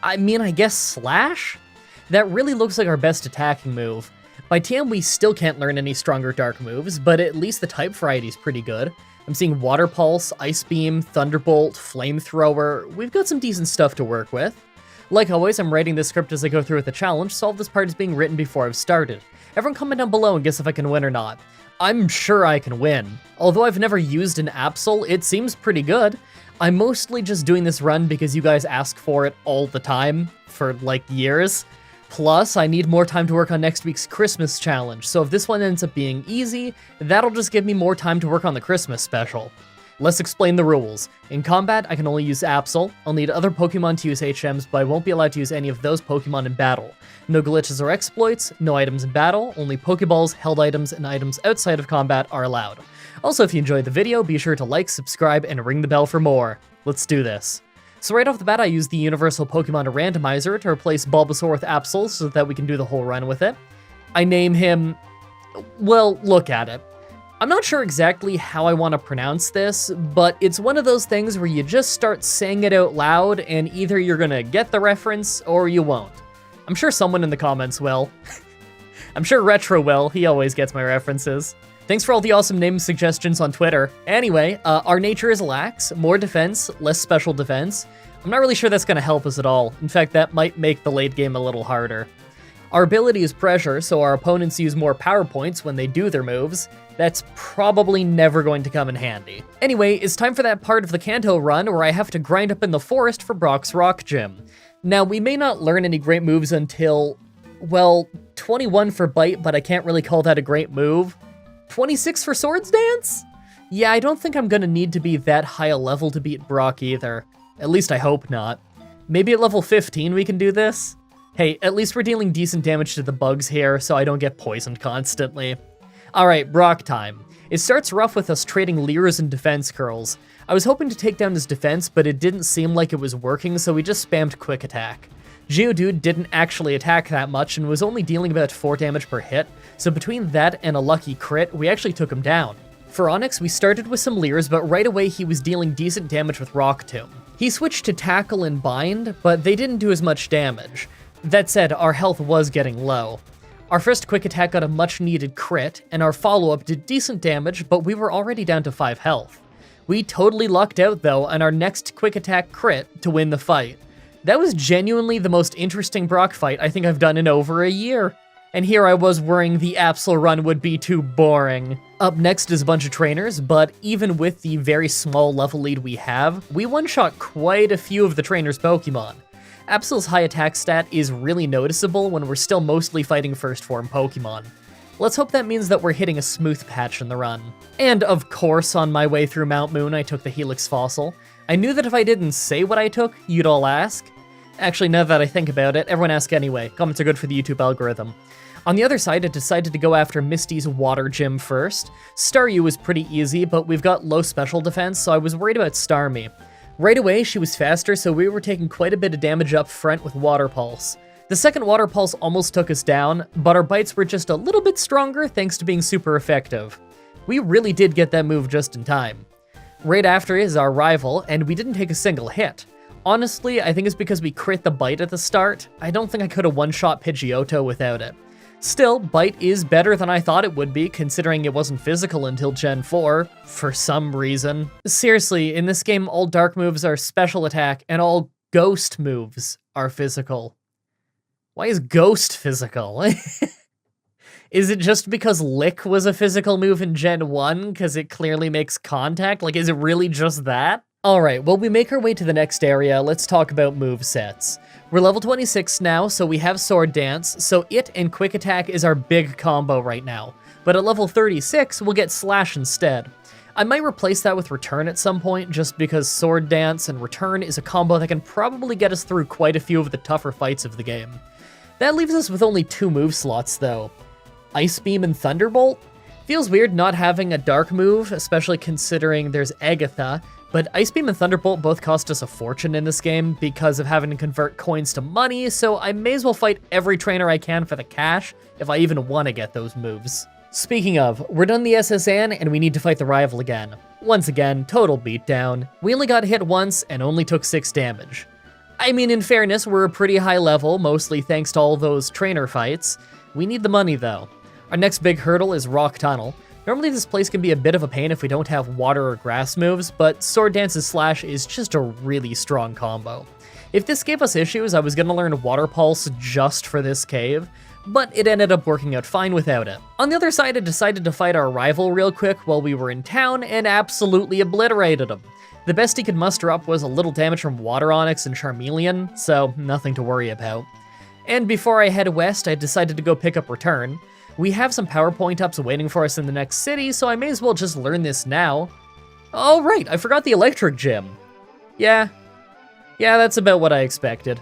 I guess Slash? That really looks like our best attacking move. By TM we still can't learn any stronger dark moves, but at least the type variety is pretty good. I'm seeing Water Pulse, Ice Beam, Thunderbolt, Flamethrower. We've got some decent stuff to work with. Like always, I'm writing this script as I go through with the challenge, so all this part is being written before I've started. Everyone comment down below and guess if I can win or not. I'm sure I can win. Although I've never used an Absol, it seems pretty good. I'm mostly just doing this run because you guys ask for it all the time, for like years. Plus, I need more time to work on next week's Christmas challenge, so if this one ends up being easy, that'll just give me more time to work on the Christmas special. Let's explain the rules. In combat, I can only use Absol. I'll need other Pokemon to use HMs, but I won't be allowed to use any of those Pokemon in battle. No glitches or exploits, no items in battle, only Pokeballs, held items, and items outside of combat are allowed. Also, if you enjoyed the video, be sure to like, subscribe, and ring the bell for more. Let's do this. So right off the bat, I used the Universal Pokemon Randomizer to replace Bulbasaur with Absol so that we can do the whole run with it. I name him... well, look at it. I'm not sure exactly how I want to pronounce this, but it's one of those things where you just start saying it out loud and either you're gonna get the reference or you won't. I'm sure someone in the comments will. I'm sure Retro will, he always gets my references. Thanks for all the awesome name suggestions on Twitter. Anyway, our nature is lax, more defense, less special defense. I'm not really sure that's gonna help us at all. In fact, that might make the late game a little harder. Our ability is pressure, so our opponents use more power points when they do their moves. That's probably never going to come in handy. Anyway, it's time for that part of the Kanto run where I have to grind up in the forest for Brock's Rock Gym. Now, we may not learn any great moves until, well, 21 for Bite, but I can't really call that a great move. 26 for Swords Dance? Yeah, I don't think I'm gonna need to be that high a level to beat Brock either. At least I hope not. Maybe at level 15 we can do this? Hey, at least we're dealing decent damage to the bugs here, so I don't get poisoned constantly. Alright, Brock time. It starts rough with us trading Leers and defense curls. I was hoping to take down his defense, but it didn't seem like it was working, so we just spammed quick attack. Geodude didn't actually attack that much and was only dealing about 4 damage per hit, so between that and a lucky crit, we actually took him down. For Onyx, we started with some Leers, but right away he was dealing decent damage with Rock Tomb. He switched to Tackle and Bind, but they didn't do as much damage. That said, our health was getting low. Our first quick attack got a much needed crit, and our follow-up did decent damage, but we were already down to 5 health. We totally lucked out though on our next quick attack crit to win the fight. That was genuinely the most interesting Brock fight I think I've done in over a year. And here I was worrying the Absol run would be too boring. Up next is a bunch of trainers, but even with the very small level lead we have, we one-shot quite a few of the trainers' Pokemon. Absol's high attack stat is really noticeable when we're still mostly fighting first form Pokemon. Let's hope that means that we're hitting a smooth patch in the run. And of course, on my way through Mount Moon, I took the Helix Fossil. I knew that if I didn't say what I took, you'd all ask. Actually, now that I think about it, everyone ask anyway. Comments are good for the YouTube algorithm. On the other side, I decided to go after Misty's Water Gym first. Staryu was pretty easy, but we've got low special defense, so I was worried about Starmie. Right away, she was faster, so we were taking quite a bit of damage up front with Water Pulse. The second Water Pulse almost took us down, but our bites were just a little bit stronger thanks to being super effective. We really did get that move just in time. Right after is our rival, and we didn't take a single hit. Honestly, I think it's because we crit the bite at the start. I don't think I could have one-shot Pidgeotto without it. Still, Bite is better than I thought it would be, considering it wasn't physical until Gen 4, for some reason. Seriously, in this game, all dark moves are special attack, and all ghost moves are physical. Why is Ghost physical? Is it just because Lick was a physical move in Gen 1, because it clearly makes contact? Like, is it really just that? Alright, well, we make our way to the next area, let's talk about movesets. We're level 26 now, so we have Sword Dance, so it and Quick Attack is our big combo right now. But at level 36, we'll get Slash instead. I might replace that with Return at some point, just because Sword Dance and Return is a combo that can probably get us through quite a few of the tougher fights of the game. That leaves us with only 2 move slots, though. Ice Beam and Thunderbolt? Feels weird not having a dark move, especially considering there's Agatha, but Ice Beam and Thunderbolt both cost us a fortune in this game because of having to convert coins to money, so I may as well fight every trainer I can for the cash, if I even want to get those moves. Speaking of, we're done the SSN and we need to fight the rival again. Once again, total beatdown. We only got hit once and only took 6 damage. I mean, in fairness, we're a pretty high level, mostly thanks to all those trainer fights. We need the money though. Our next big hurdle is Rock Tunnel. Normally this place can be a bit of a pain if we don't have water or grass moves, but Sword Dance's Slash is just a really strong combo. If this gave us issues, I was gonna learn Water Pulse just for this cave, but it ended up working out fine without it. On the other side, I decided to fight our rival real quick while we were in town and absolutely obliterated him. The best he could muster up was a little damage from Water Onyx and Charmeleon, so nothing to worry about. And before I head west, I decided to go pick up Return. We have some power point-ups waiting for us in the next city, so I may as well just learn this now. Oh right, I forgot the Electric Gym. Yeah, that's about what I expected.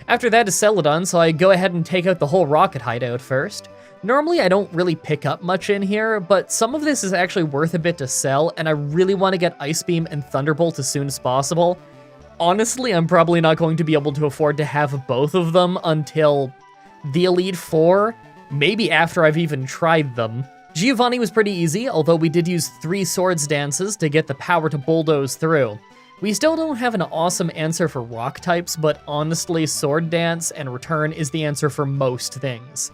After that is Celadon, so I go ahead and take out the whole Rocket hideout first. Normally I don't really pick up much in here, but some of this is actually worth a bit to sell, and I really want to get Ice Beam and Thunderbolt as soon as possible. Honestly, I'm probably not going to be able to afford to have both of them until the Elite Four, maybe after I've even tried them. Giovanni was pretty easy, although we did use 3 Swords Dances to get the power to bulldoze through. We still don't have an awesome answer for rock types, but honestly, Sword Dance and Return is the answer for most things.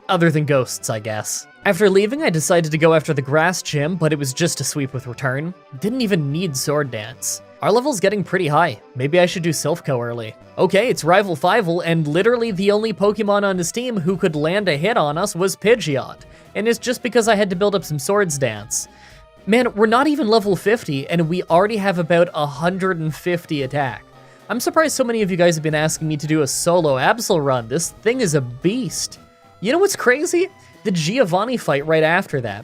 Other than ghosts, I guess. After leaving, I decided to go after the Grass Gym, but it was just a sweep with Return. Didn't even need Sword Dance. Our level's getting pretty high. Maybe I should do Silphco early. Okay, it's Rival Fivel, and literally the only Pokemon on his team who could land a hit on us was Pidgeot. And it's just because I had to build up some Swords Dance. Man, we're not even level 50, and we already have about 150 attack. I'm surprised so many of you guys have been asking me to do a solo Absol run. This thing is a beast. You know what's crazy? The Giovanni fight right after that.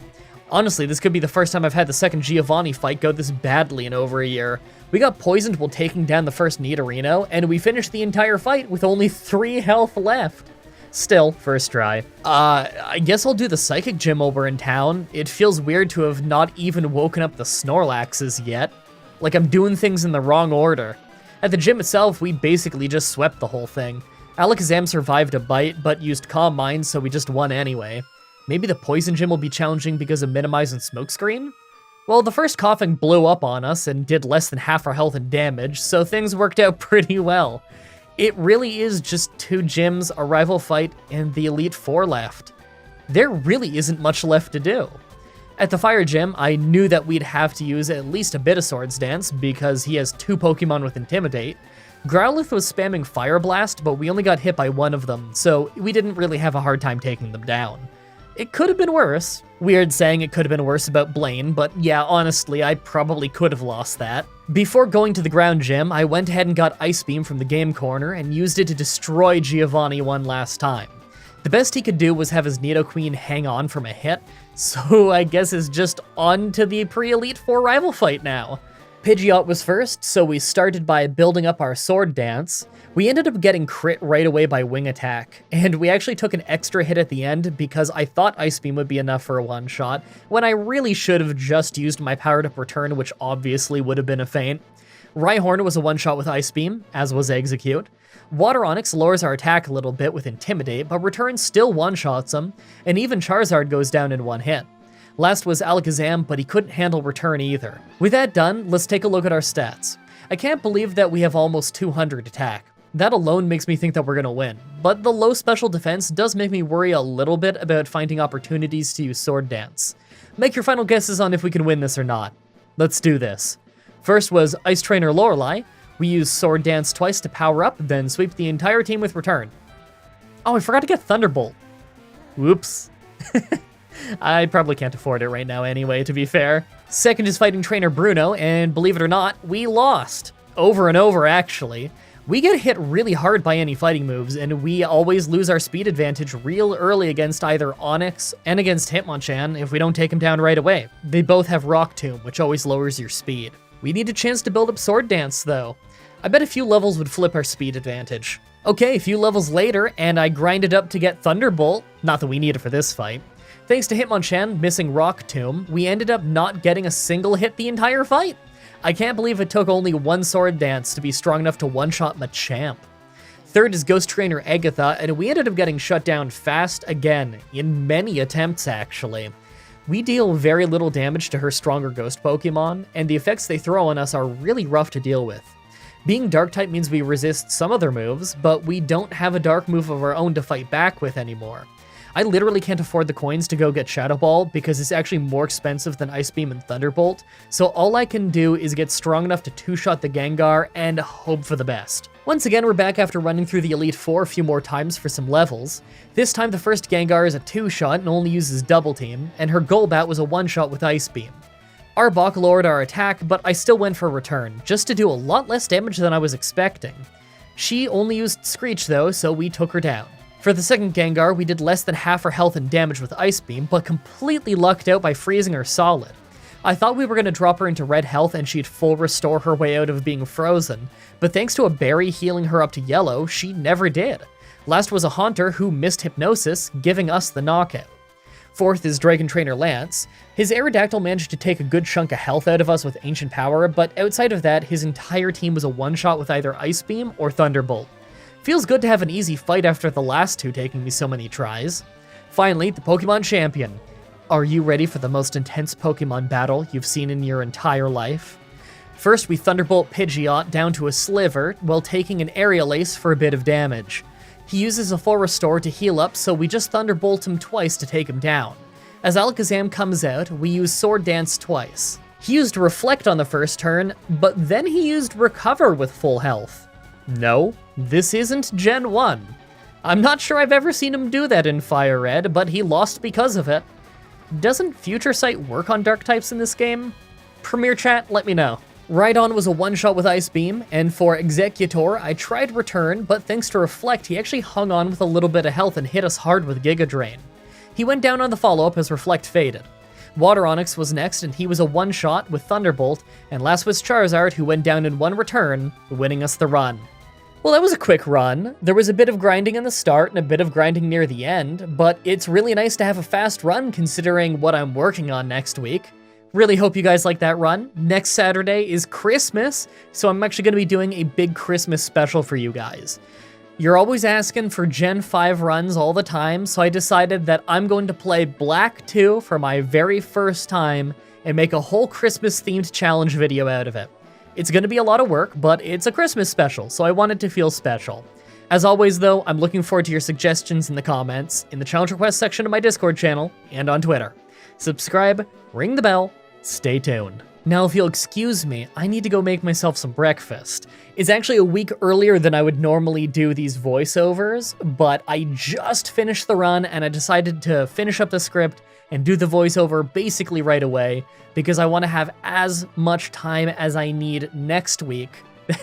Honestly, this could be the first time I've had the second Giovanni fight go this badly in over a year. We got poisoned while taking down the first Nidorino, and we finished the entire fight with only 3 health left. Still, first try. I guess I'll do the Psychic Gym while we're in town. It feels weird to have not even woken up the Snorlaxes yet. Like I'm doing things in the wrong order. At the gym itself, we basically just swept the whole thing. Alakazam survived a bite, but used Calm Mind, so we just won anyway. Maybe the Poison Gym will be challenging because of Minimize and Smokescreen? Well, the first Coughing blew up on us and did less than half our health and damage, so things worked out pretty well. It really is just 2 gyms, a rival fight, and the Elite Four left. There really isn't much left to do. At the Fire Gym, I knew that we'd have to use at least a bit of Swords Dance because he has 2 Pokemon with Intimidate. Growlithe was spamming Fire Blast, but we only got hit by 1 of them, so we didn't really have a hard time taking them down. It could have been worse. Weird saying it could have been worse about Blaine, but yeah, honestly, I probably could have lost that. Before going to the ground gym, I went ahead and got Ice Beam from the game corner and used it to destroy Giovanni one last time. The best he could do was have his Nidoqueen hang on from a hit, so I guess it's just on to the pre-Elite Four rival fight now. Pidgeot was first, so we started by building up our Sword Dance. We ended up getting crit right away by Wing Attack, and we actually took an extra hit at the end because I thought Ice Beam would be enough for a one-shot, when I really should have just used my Powered Up Return, which obviously would have been a feint. Rhyhorn was a one-shot with Ice Beam, as was Execute. Water Onix lowers our attack a little bit with Intimidate, but Return still one-shots him, and even Charizard goes down in one hit. Last was Alakazam, but he couldn't handle Return either. With that done, let's take a look at our stats. I can't believe that we have almost 200 attack. That alone makes me think that we're gonna win, but the low special defense does make me worry a little bit about finding opportunities to use Sword Dance. Make your final guesses on if we can win this or not. Let's do this. First was Ice Trainer Lorelei. We used Sword Dance twice to power up, then sweep the entire team with Return. Oh, I forgot to get Thunderbolt. Whoops. I probably can't afford it right now anyway, to be fair. Second is Fighting Trainer Bruno, and believe it or not, we lost. Over and over, actually. We get hit really hard by any fighting moves, and we always lose our speed advantage real early against either Onix and against Hitmonchan if we don't take him down right away. They both have Rock Tomb, which always lowers your speed. We need a chance to build up Sword Dance, though. I bet a few levels would flip our speed advantage. Okay, a few levels later, and I grinded up to get Thunderbolt. Not that we need it for this fight. Thanks to Hitmonchan missing Rock Tomb, we ended up not getting a single hit the entire fight. I can't believe it took only 1 Sword Dance to be strong enough to one-shot Machamp. Third is Ghost Trainer Agatha, and we ended up getting shut down fast again, in many attempts actually. We deal very little damage to her stronger Ghost Pokemon, and the effects they throw on us are really rough to deal with. Being Dark-type means we resist some of their moves, but we don't have a Dark move of our own to fight back with anymore. I literally can't afford the coins to go get Shadow Ball because it's actually more expensive than Ice Beam and Thunderbolt, so all I can do is get strong enough to two-shot the Gengar and hope for the best. Once again, we're back after running through the Elite Four a few more times for some levels. This time the first Gengar is a two-shot and only uses Double Team, and her Golbat was a one-shot with Ice Beam. Arbok lowered our attack, but I still went for Return, just to do a lot less damage than I was expecting. She only used Screech though, so we took her down. For the second Gengar, we did less than half her health and damage with Ice Beam, but completely lucked out by freezing her solid. I thought we were going to drop her into red health and she'd full restore her way out of being frozen, but thanks to a berry healing her up to yellow, she never did. Last was a Haunter who missed Hypnosis, giving us the knockout. Fourth is Dragon Trainer Lance. His Aerodactyl managed to take a good chunk of health out of us with Ancient Power, but outside of that, his entire team was a one-shot with either Ice Beam or Thunderbolt. Feels good to have an easy fight after the last two taking me so many tries. Finally, the Pokemon Champion. Are you ready for the most intense Pokemon battle you've seen in your entire life? First, we Thunderbolt Pidgeot down to a Sliver while taking an Aerial Ace for a bit of damage. He uses a full restore to heal up, so we just Thunderbolt him twice to take him down. As Alakazam comes out, we use Sword Dance twice. He used Reflect on the first turn, but then he used Recover with full health. No, this isn't Gen 1. I'm not sure I've ever seen him do that in Fire Red, but he lost because of it. Doesn't Future Sight work on Dark types in this game? Premier Chat, let me know. Rhydon was a one-shot with Ice Beam, and for Executor, I tried Return, but thanks to Reflect, he actually hung on with a little bit of health and hit us hard with Giga Drain. He went down on the follow-up as Reflect faded. Water Onyx was next, and he was a one-shot with Thunderbolt, and last was Charizard, who went down in one return, winning us the run. Well, that was a quick run. There was a bit of grinding in the start and a bit of grinding near the end, but it's really nice to have a fast run considering what I'm working on next week. Really hope you guys like that run. Next Saturday is Christmas, so I'm actually going to be doing a big Christmas special for you guys. You're always asking for Gen 5 runs all the time, so I decided that I'm going to play Black 2 for my very first time and make a whole Christmas-themed challenge video out of it. It's going to be a lot of work, but it's a Christmas special, so I want it to feel special. As always, though, I'm looking forward to your suggestions in the comments, in the challenge request section of my Discord channel, and on Twitter. Subscribe, ring the bell, stay tuned. Now, if you'll excuse me, I need to go make myself some breakfast. It's actually a week earlier than I would normally do these voiceovers, but I just finished the run and I decided to finish up the script and do the voiceover basically right away because I want to have as much time as I need next week.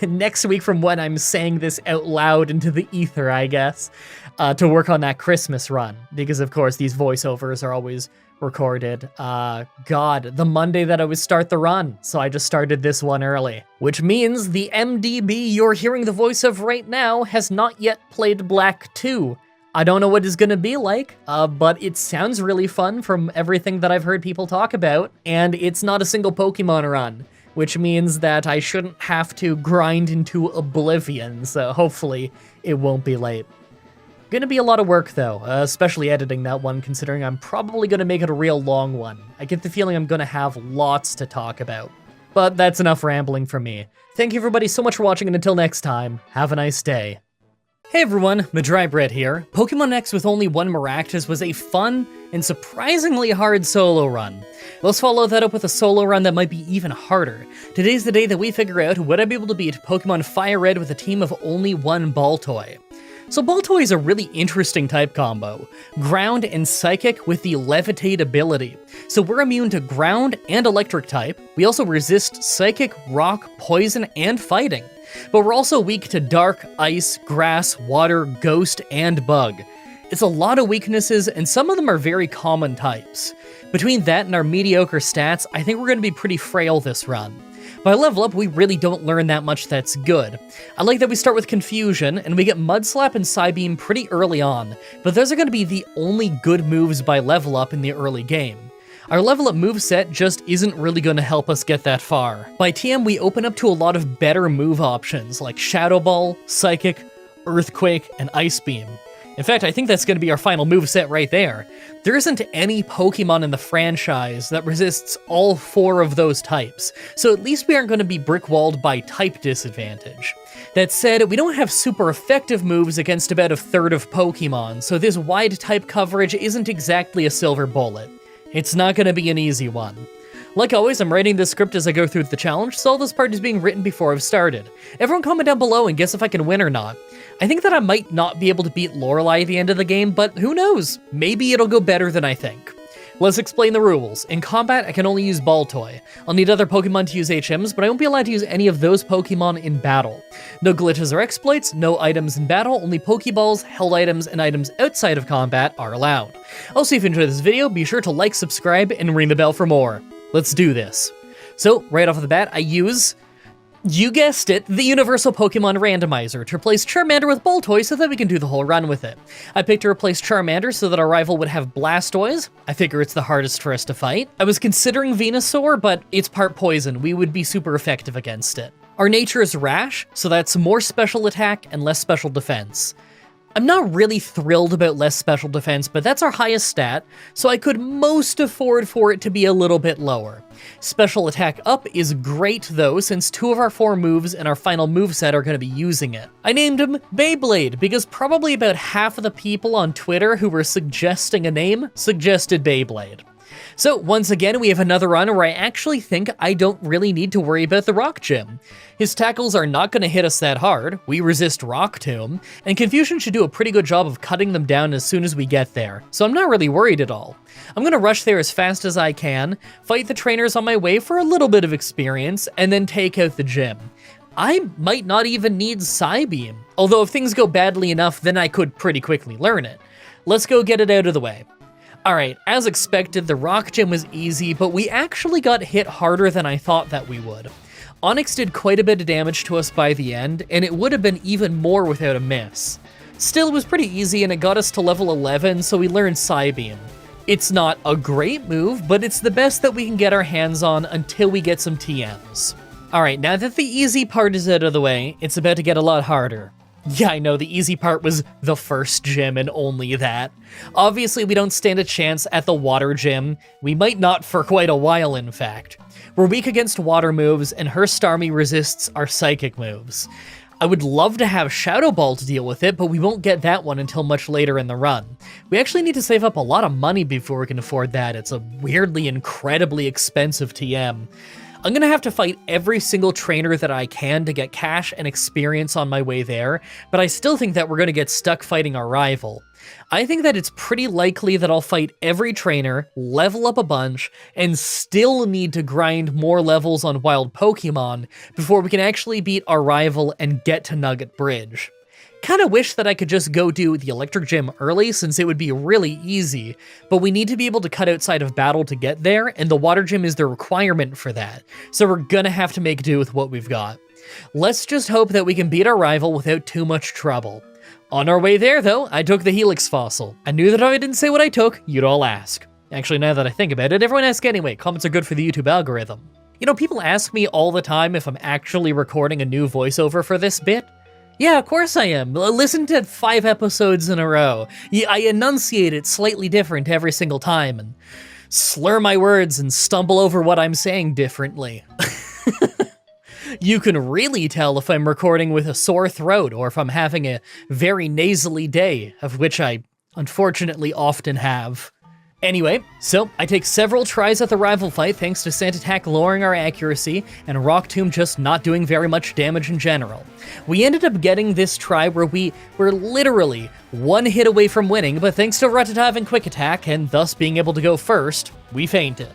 Next week from when I'm saying this out loud into the ether, I guess, to work on that Christmas run. Because, of course, these voiceovers are always recorded, the Monday that I would start the run, so I just started this one early. Which means the MDB you're hearing the voice of right now has not yet played Black 2. I don't know what it's gonna be like, but it sounds really fun from everything that I've heard people talk about, and it's not a single Pokemon run, which means that I shouldn't have to grind into oblivion, so hopefully it won't be late. Gonna be a lot of work though, especially editing that one, considering I'm probably gonna make it a real long one. I get the feeling I'm gonna have lots to talk about. But that's enough rambling from me. Thank you everybody so much for watching, and until next time, have a nice day. Hey everyone, Mah-Dry-Bread here. Pokemon X with only one Maractus was a fun and surprisingly hard solo run. Let's follow that up with a solo run that might be even harder. Today's the day that we figure out would I be able to beat Pokemon Fire Red with a team of only one Baltoy. So Baltoy is a really interesting type combo. Ground and Psychic with the Levitate ability. So we're immune to Ground and Electric type. We also resist Psychic, Rock, Poison, and Fighting. But we're also weak to Dark, Ice, Grass, Water, Ghost, and Bug. It's a lot of weaknesses, and some of them are very common types. Between that and our mediocre stats, I think we're going to be pretty frail this run. By level up, we really don't learn that much that's good. I like that we start with Confusion, and we get Mud Slap and Psybeam pretty early on, but those are going to be the only good moves by level up in the early game. Our level up moveset just isn't really going to help us get that far. By TM, we open up to a lot of better move options like Shadow Ball, Psychic, Earthquake, and Ice Beam. In fact, I think that's going to be our final moveset right there. There isn't any Pokemon in the franchise that resists all four of those types, so at least we aren't going to be brick-walled by type disadvantage. That said, we don't have super effective moves against about a third of Pokemon, so this wide type coverage isn't exactly a silver bullet. It's not going to be an easy one. Like always, I'm writing this script as I go through the challenge, so all this part is being written before I've started. Everyone comment down below and guess if I can win or not. I think that I might not be able to beat Lorelei at the end of the game, but who knows? Maybe it'll go better than I think. Let's explain the rules. In combat, I can only use Baltoy. I'll need other Pokemon to use HMs, but I won't be allowed to use any of those Pokemon in battle. No glitches or exploits, no items in battle, only Pokeballs, held items, and items outside of combat are allowed. Also, if you enjoyed this video, be sure to like, subscribe, and ring the bell for more. Let's do this. So, right off the bat, I use, you guessed it, the Universal Pokemon Randomizer to replace Charmander with Baltoy so that we can do the whole run with it. I picked to replace Charmander so that our rival would have Blastoise. I figure it's the hardest for us to fight. I was considering Venusaur, but it's part poison. We would be super effective against it. Our nature is Rash, so that's more special attack and less special defense. I'm not really thrilled about less special defense, but that's our highest stat, so I could most afford for it to be a little bit lower. Special attack up is great though, since 2 of our 4 moves in our final moveset are going to be using it. I named him Beyblade, because probably about half of the people on Twitter who were suggesting a name suggested Beyblade. So once again, we have another run where I actually think I don't really need to worry about the Rock Gym. His tackles are not going to hit us that hard, we resist Rock Tomb, and Confusion should do a pretty good job of cutting them down as soon as we get there, so I'm not really worried at all. I'm going to rush there as fast as I can, fight the trainers on my way for a little bit of experience, and then take out the gym. I might not even need Psybeam, although if things go badly enough, then I could pretty quickly learn it. Let's go get it out of the way. Alright, as expected, the Rock Gym was easy, but we actually got hit harder than I thought that we would. Onyx did quite a bit of damage to us by the end, and it would have been even more without a miss. Still, it was pretty easy and it got us to level 11, so we learned Psybeam. It's not a great move, but it's the best that we can get our hands on until we get some TMs. Alright, now that the easy part is out of the way, it's about to get a lot harder. Yeah, I know, the easy part was the first gym and only that. Obviously, we don't stand a chance at the water gym. We might not for quite a while, in fact. We're weak against water moves, and her Starmie resists our psychic moves. I would love to have Shadow Ball to deal with it, but we won't get that one until much later in the run. We actually need to save up a lot of money before we can afford that. It's a weirdly, incredibly expensive TM. I'm gonna have to fight every single trainer that I can to get cash and experience on my way there, but I still think that we're gonna get stuck fighting our rival. I think that it's pretty likely that I'll fight every trainer, level up a bunch, and still need to grind more levels on wild Pokemon before we can actually beat our rival and get to Nugget Bridge. Kinda wish that I could just go do the Electric Gym early since it would be really easy, but we need to be able to cut outside of battle to get there, and the Water Gym is the requirement for that, so we're gonna have to make do with what we've got. Let's just hope that we can beat our rival without too much trouble. On our way there, though, I took the Helix Fossil. I knew that if I didn't say what I took, you'd all ask. Actually, now that I think about it, everyone asks anyway. Comments are good for the YouTube algorithm. You know, people ask me all the time if I'm actually recording a new voiceover for this bit. Yeah, of course I am. Listen to 5 episodes in a row. I enunciate it slightly different every single time and slur my words and stumble over what I'm saying differently. You can really tell if I'm recording with a sore throat or if I'm having a very nasally day, of which I unfortunately often have. Anyway, so I take several tries at the rival fight thanks to Sand Attack lowering our accuracy and Rock Tomb just not doing very much damage in general. We ended up getting this try where we were literally one hit away from winning, but thanks to Rattata having Quick Attack and thus being able to go first, we fainted.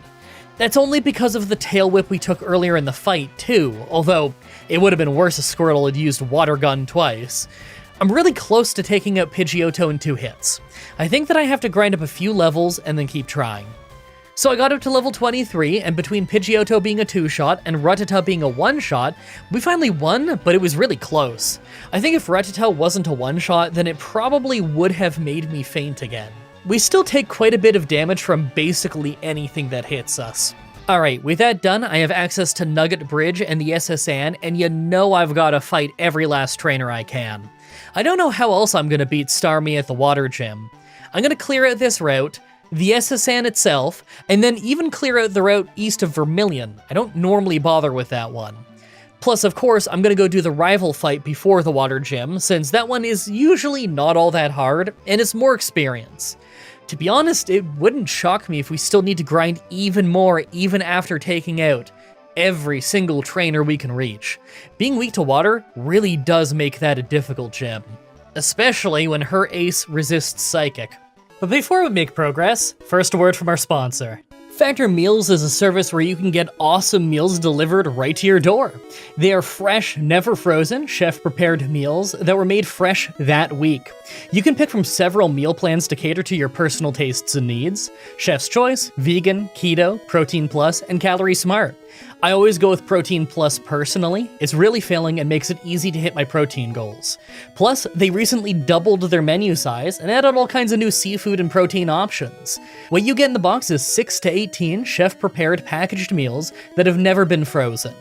That's only because of the Tail Whip we took earlier in the fight too, although it would have been worse if Squirtle had used Water Gun twice. I'm really close to taking out Pidgeotto in 2 hits. I think that I have to grind up a few levels and then keep trying. So I got up to level 23, and between Pidgeotto being a 2-shot and Rattata being a 1-shot, we finally won, but it was really close. I think if Rattata wasn't a 1-shot, then it probably would have made me faint again. We still take quite a bit of damage from basically anything that hits us. Alright, with that done, I have access to Nugget Bridge and the SSN, and you know I've got to fight every last trainer I can. I don't know how else I'm going to beat Starmie at the Water Gym. I'm going to clear out this route, the SSN itself, and then even clear out the route east of Vermilion. I don't normally bother with that one. Plus, of course, I'm going to go do the rival fight before the Water Gym, since that one is usually not all that hard, and it's more experience. To be honest, it wouldn't shock me if we still need to grind even more even after taking out every single trainer we can reach. Being weak to water really does make that a difficult gym, especially when her ace resists Psychic. But before we make progress, first a word from our sponsor. Factor Meals is a service where you can get awesome meals delivered right to your door. They are fresh, never frozen, chef-prepared meals that were made fresh that week. You can pick from several meal plans to cater to your personal tastes and needs. Chef's Choice, Vegan, Keto, Protein Plus, and Calorie Smart. I always go with Protein Plus personally. It's really filling and makes it easy to hit my protein goals. Plus, they recently doubled their menu size and added all kinds of new seafood and protein options. What you get in the box is 6 to 18 chef-prepared packaged meals that have never been frozen.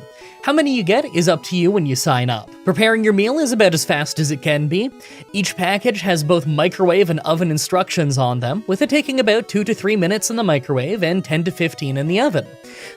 How many you get is up to you when you sign up. Preparing your meal is about as fast as it can be. Each package has both microwave and oven instructions on them, with it taking about 2 to 3 minutes in the microwave and 10 to 15 in the oven.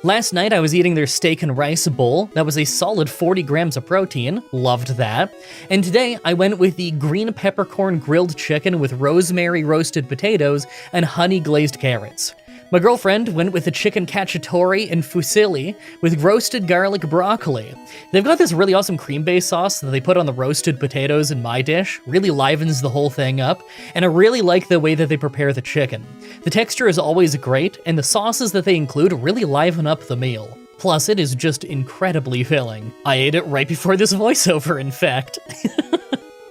Last night I was eating their steak and rice bowl. That was a solid 40 grams of protein. Loved that. And today I went with the green peppercorn grilled chicken with rosemary roasted potatoes and honey glazed carrots. My girlfriend went with a chicken cacciatore and fusilli with roasted garlic broccoli. They've got this really awesome cream-based sauce that they put on the roasted potatoes in my dish, really livens the whole thing up, and I really like the way that they prepare the chicken. The texture is always great, and the sauces that they include really liven up the meal. Plus, it is just incredibly filling. I ate it right before this voiceover, in fact.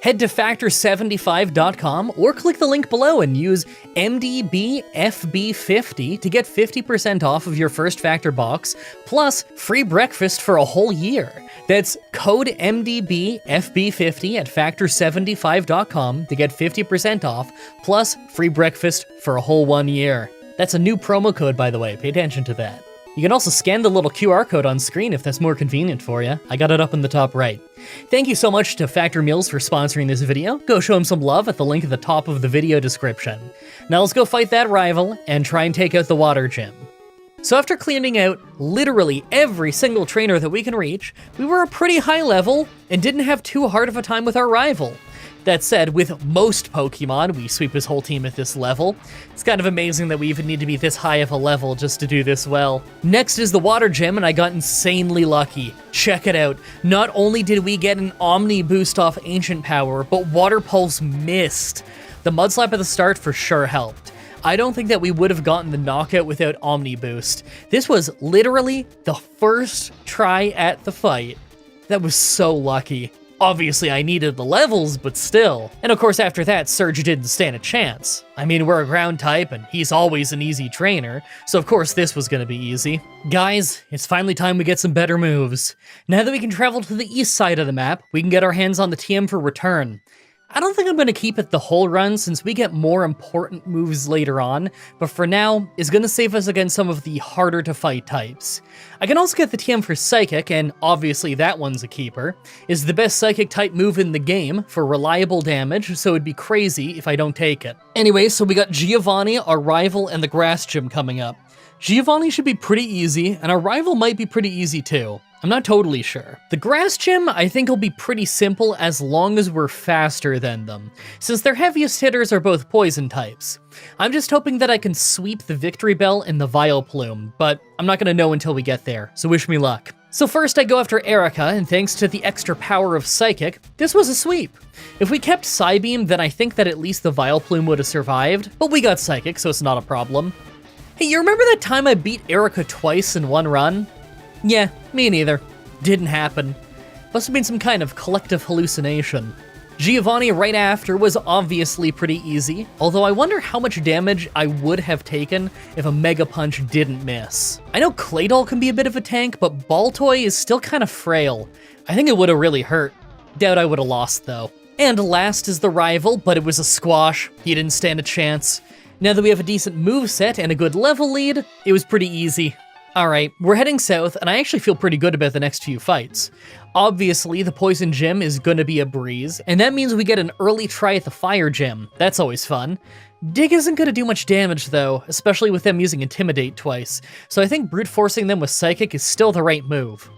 Head to factor75.com or click the link below and use MDBFB50 to get 50% off of your first Factor box, plus free breakfast for a whole year. That's code MDBFB50 at factor75.com to get 50% off, plus free breakfast for a whole 1 year. That's a new promo code, by the way, pay attention to that. You can also scan the little QR code on screen if that's more convenient for you. I got it up in the top right. Thank you so much to Factor Meals for sponsoring this video. Go show them some love at the link at the top of the video description. Now let's go fight that rival and try and take out the water gym. So after cleaning out literally every single trainer that we can reach, we were a pretty high level and didn't have too hard of a time with our rival. That said, with most Pokemon, we sweep his whole team at this level. It's kind of amazing that we even need to be this high of a level just to do this well. Next is the Water Gym, and I got insanely lucky. Check it out. Not only did we get an Omni boost off Ancient Power, but Water Pulse missed. The Mudslap at the start for sure helped. I don't think that we would have gotten the knockout without Omni boost. This was literally the first try at the fight. That was so lucky. Obviously, I needed the levels, but still. And of course, after that, Surge didn't stand a chance. I mean, we're a ground type, and he's always an easy trainer, so of course this was gonna be easy. Guys, it's finally time we get some better moves. Now that we can travel to the east side of the map, we can get our hands on the TM for Return. I don't think I'm going to keep it the whole run since we get more important moves later on, but for now, it's going to save us against some of the harder to fight types. I can also get the TM for Psychic, and obviously that one's a keeper. It's the best Psychic type move in the game for reliable damage, so it'd be crazy if I don't take it. Anyway, so we got Giovanni, our rival, and the Grass Gym coming up. Giovanni should be pretty easy, and our rival might be pretty easy too. I'm not totally sure. The Grass Gym, I think, will be pretty simple as long as we're faster than them, since their heaviest hitters are both poison types. I'm just hoping that I can sweep the Victory Bell and the Vileplume, but I'm not gonna know until we get there, so wish me luck. So first I go after Erica, and thanks to the extra power of Psychic, this was a sweep. If we kept Psybeam, then I think that at least the Vileplume would have survived, but we got Psychic, so it's not a problem. Hey, you remember that time I beat Erica twice in one run? Yeah, me neither. Didn't happen. Must have been some kind of collective hallucination. Giovanni right after was obviously pretty easy, although I wonder how much damage I would have taken if a Mega Punch didn't miss. I know Claydol can be a bit of a tank, but Baltoy is still kind of frail. I think it would have really hurt. Doubt I would have lost though. And last is the rival, but it was a squash. He didn't stand a chance. Now that we have a decent moveset and a good level lead, it was pretty easy. Alright, we're heading south, and I actually feel pretty good about the next few fights. Obviously, the Poison Gym is gonna be a breeze, and that means we get an early try at the Fire Gym. That's always fun. Dig isn't gonna do much damage though, especially with them using Intimidate twice, so I think brute forcing them with Psychic is still the right move.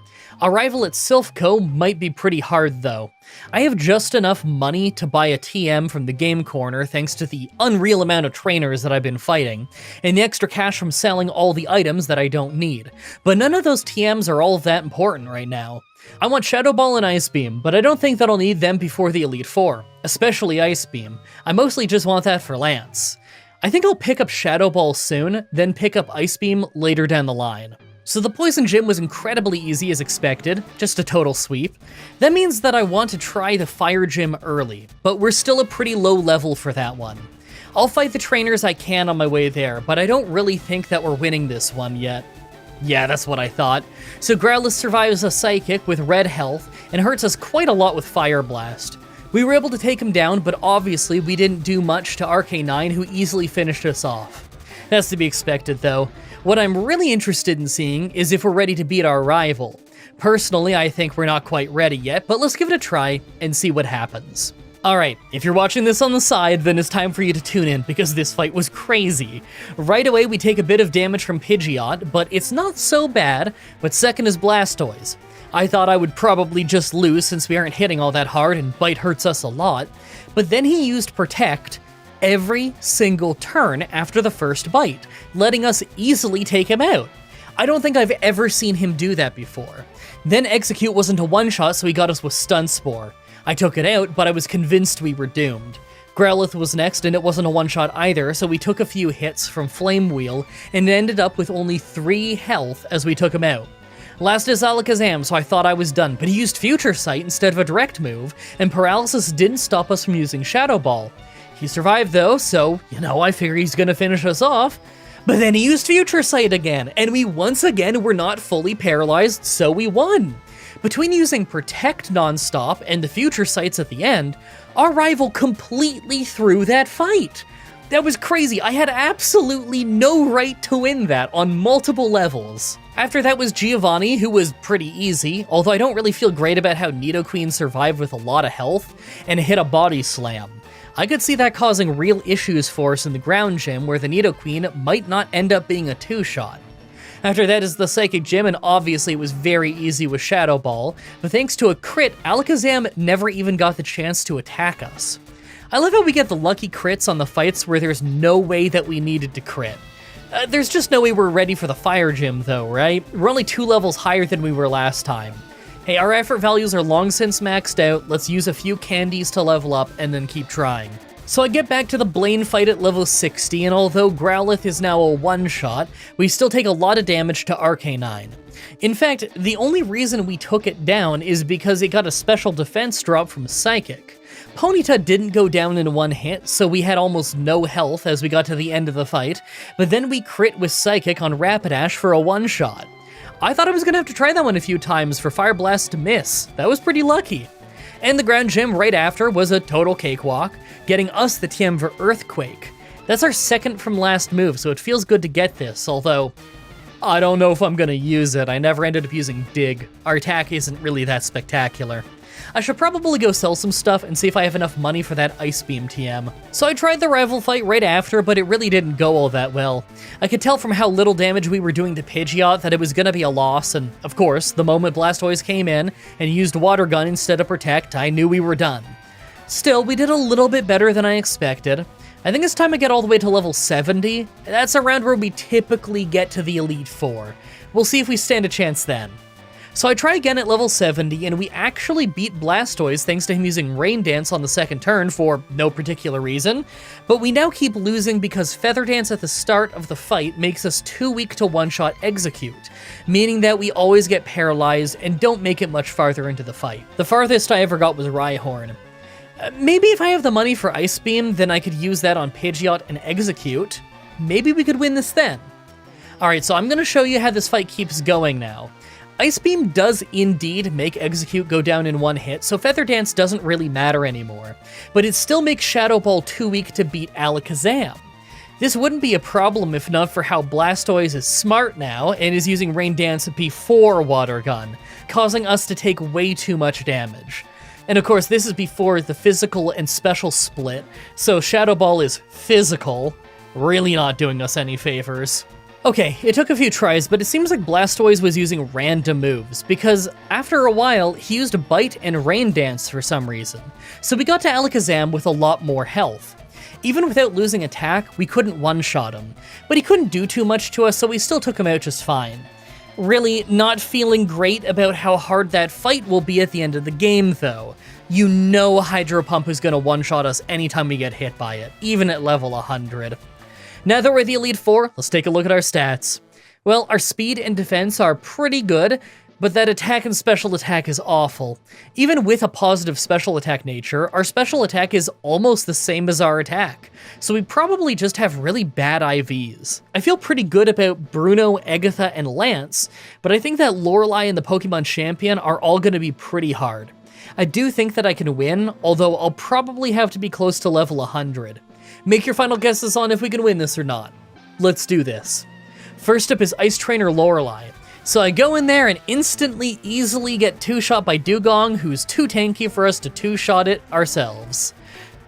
Our rival at Silphco might be pretty hard though. I have just enough money to buy a TM from the game corner thanks to the unreal amount of trainers that I've been fighting, and the extra cash from selling all the items that I don't need. But none of those TMs are all that important right now. I want Shadow Ball and Ice Beam, but I don't think that I'll need them before the Elite Four, especially Ice Beam. I mostly just want that for Lance. I think I'll pick up Shadow Ball soon, then pick up Ice Beam later down the line. So the Poison Gym was incredibly easy as expected, just a total sweep. That means that I want to try the Fire Gym early, but we're still a pretty low level for that one. I'll fight the trainers I can on my way there, but I don't really think that we're winning this one yet. Yeah, that's what I thought. So Growlithe survives a Psychic with red health and hurts us quite a lot with Fire Blast. We were able to take him down, but obviously we didn't do much to RK9, who easily finished us off. That's to be expected though. What I'm really interested in seeing is if we're ready to beat our rival. Personally, I think we're not quite ready yet, but let's give it a try and see what happens. Alright, if you're watching this on the side, then it's time for you to tune in, because this fight was crazy. Right away, we take a bit of damage from Pidgeot, but it's not so bad, but second is Blastoise. I thought I would probably just lose since we aren't hitting all that hard and Bite hurts us a lot, but then he used Protect, every single turn after the first bite, letting us easily take him out. I don't think I've ever seen him do that before. Then Execute wasn't a one-shot, so he got us with Stun Spore. I took it out, but I was convinced we were doomed. Growlithe was next, and it wasn't a one-shot either, so we took a few hits from Flame Wheel, and ended up with only 3 health as we took him out. Last is Alakazam, so I thought I was done, but he used Future Sight instead of a direct move, and Paralysis didn't stop us from using Shadow Ball. He survived though, so, I figure he's gonna finish us off. But then he used Future Sight again, and we once again were not fully paralyzed, so we won. Between using Protect nonstop and the Future Sights at the end, our rival completely threw that fight. That was crazy. I had absolutely no right to win that on multiple levels. After that was Giovanni, who was pretty easy, although I don't really feel great about how Nidoqueen survived with a lot of health and hit a Body Slam. I could see that causing real issues for us in the ground gym where the Nidoqueen might not end up being a 2-shot. After that is the Psychic Gym, and obviously it was very easy with Shadow Ball, but thanks to a crit, Alakazam never even got the chance to attack us. I love how we get the lucky crits on the fights where there's no way that we needed to crit. There's just no way we're ready for the Fire Gym though, right? We're only 2 levels higher than we were last time. Hey, our effort values are long since maxed out, let's use a few candies to level up and then keep trying. So I get back to the Blaine fight at level 60, and although Growlithe is now a one-shot, we still take a lot of damage to Arcanine. In fact, the only reason we took it down is because it got a special defense drop from Psychic. Ponyta didn't go down in one hit, so we had almost no health as we got to the end of the fight, but then we crit with Psychic on Rapidash for a one-shot. I thought I was gonna have to try that one a few times for Fire Blast to miss. That was pretty lucky. And the ground gym right after was a total cakewalk, getting us the TM for Earthquake. That's our second from last move, so it feels good to get this, although I don't know if I'm gonna use it. I never ended up using Dig. Our attack isn't really that spectacular. I should probably go sell some stuff and see if I have enough money for that Ice Beam TM. So I tried the rival fight right after, but it really didn't go all that well. I could tell from how little damage we were doing to Pidgeot that it was gonna be a loss, and of course, the moment Blastoise came in and used Water Gun instead of Protect, I knew we were done. Still, we did a little bit better than I expected. I think it's time I get all the way to level 70. That's around where we typically get to the Elite Four. We'll see if we stand a chance then. So I try again at level 70, and we actually beat Blastoise thanks to him using Rain Dance on the second turn for no particular reason, but we now keep losing because Feather Dance at the start of the fight makes us too weak to one-shot Execute, meaning that we always get paralyzed and don't make it much farther into the fight. The farthest I ever got was Rhyhorn. Maybe if I have the money for Ice Beam, then I could use that on Pidgeot and Execute. Maybe we could win this then. Alright, so I'm going to show you how this fight keeps going now. Ice Beam does indeed make Execute go down in one hit, so Feather Dance doesn't really matter anymore, but it still makes Shadow Ball too weak to beat Alakazam. This wouldn't be a problem if not for how Blastoise is smart now and is using Rain Dance before Water Gun, causing us to take way too much damage. And of course, this is before the physical and special split, so Shadow Ball is physical, really not doing us any favors. Okay, it took a few tries, but it seems like Blastoise was using random moves, because after a while, he used Bite and Rain Dance for some reason, so we got to Alakazam with a lot more health. Even without losing attack, we couldn't one-shot him, but he couldn't do too much to us, so we still took him out just fine. Really not feeling great about how hard that fight will be at the end of the game, though. You know Hydro Pump is going to one-shot us anytime we get hit by it, even at level 100. Now that we're the Elite Four, let's take a look at our stats. Well, our speed and defense are pretty good, but that attack and special attack is awful. Even with a positive special attack nature, our special attack is almost the same as our attack, so we probably just have really bad IVs. I feel pretty good about Bruno, Agatha, and Lance, but I think that Lorelei and the Pokemon Champion are all going to be pretty hard. I do think that I can win, although I'll probably have to be close to level 100. Make your final guesses on if we can win this or not. Let's do this. First up is Ice Trainer Lorelei. So I go in there and instantly, easily get two-shot by Dugong, who's too tanky for us to two-shot it ourselves.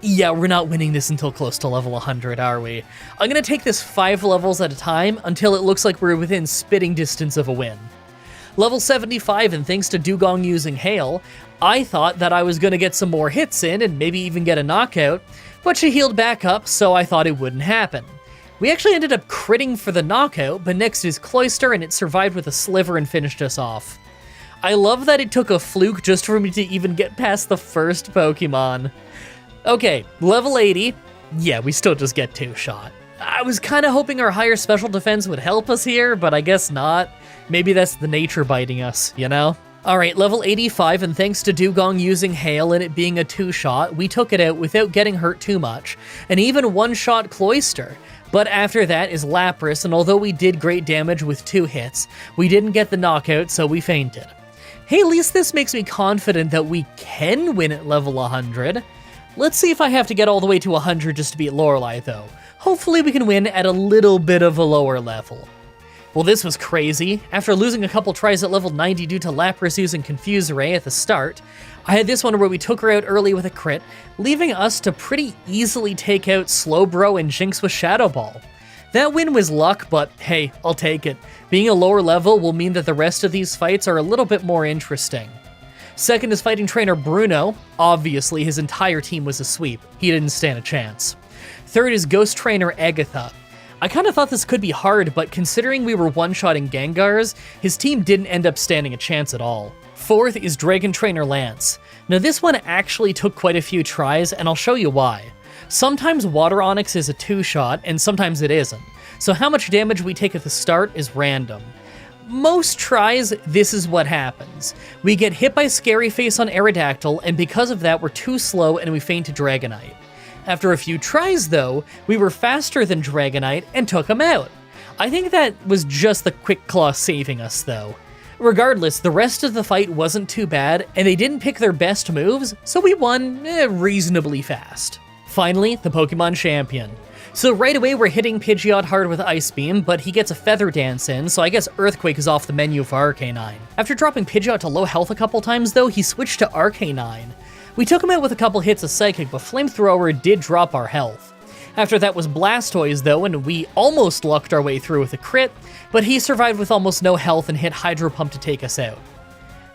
Yeah, we're not winning this until close to level 100, are we? I'm gonna take this 5 levels at a time until it looks like we're within spitting distance of a win. Level 75, and thanks to Dugong using Hail, I thought that I was gonna get some more hits in and maybe even get a knockout, but she healed back up, so I thought it wouldn't happen. We actually ended up critting for the knockout, but next is Cloyster, and it survived with a sliver and finished us off. I love that it took a fluke just for me to even get past the first Pokemon. Okay, level 80. Yeah, we still just get 2-shot. I was kind of hoping our higher special defense would help us here, but I guess not. Maybe that's the nature biting us, you know? Alright, level 85, and thanks to Dugong using Hail and it being a 2-shot, we took it out without getting hurt too much, and even one-shot Cloyster. But after that is Lapras, and although we did great damage with 2 hits, we didn't get the knockout, so we fainted. Hey, at least this makes me confident that we can win at level 100. Let's see if I have to get all the way to 100 just to beat Lorelei, though. Hopefully we can win at a little bit of a lower level. Well, this was crazy. After losing a couple tries at level 90 due to Lapras using Confuse Ray at the start, I had this one where we took her out early with a crit, leaving us to pretty easily take out Slowbro and Jinx with Shadow Ball. That win was luck, but hey, I'll take it. Being a lower level will mean that the rest of these fights are a little bit more interesting. Second is fighting trainer Bruno. Obviously, his entire team was a sweep. He didn't stand a chance. Third is ghost trainer Agatha. I kind of thought this could be hard, but considering we were one-shotting Gengars, his team didn't end up standing a chance at all. Fourth is dragon trainer Lance. Now this one actually took quite a few tries, and I'll show you why. Sometimes Water Onyx is a 2-shot, and sometimes it isn't, so how much damage we take at the start is random. Most tries, this is what happens. We get hit by Scary Face on Aerodactyl, and because of that we're too slow and we faint to Dragonite. After a few tries though, we were faster than Dragonite and took him out. I think that was just the Quick Claw saving us though. Regardless, the rest of the fight wasn't too bad, and they didn't pick their best moves, so we won reasonably fast. Finally, the Pokemon Champion. So right away we're hitting Pidgeot hard with Ice Beam, but he gets a Feather Dance in, so I guess Earthquake is off the menu for Arcanine. After dropping Pidgeot to low health a couple times though, he switched to Arcanine. We took him out with a couple hits of Psychic, but Flamethrower did drop our health. After that was Blastoise though, and we almost lucked our way through with a crit, but he survived with almost no health and hit Hydro Pump to take us out.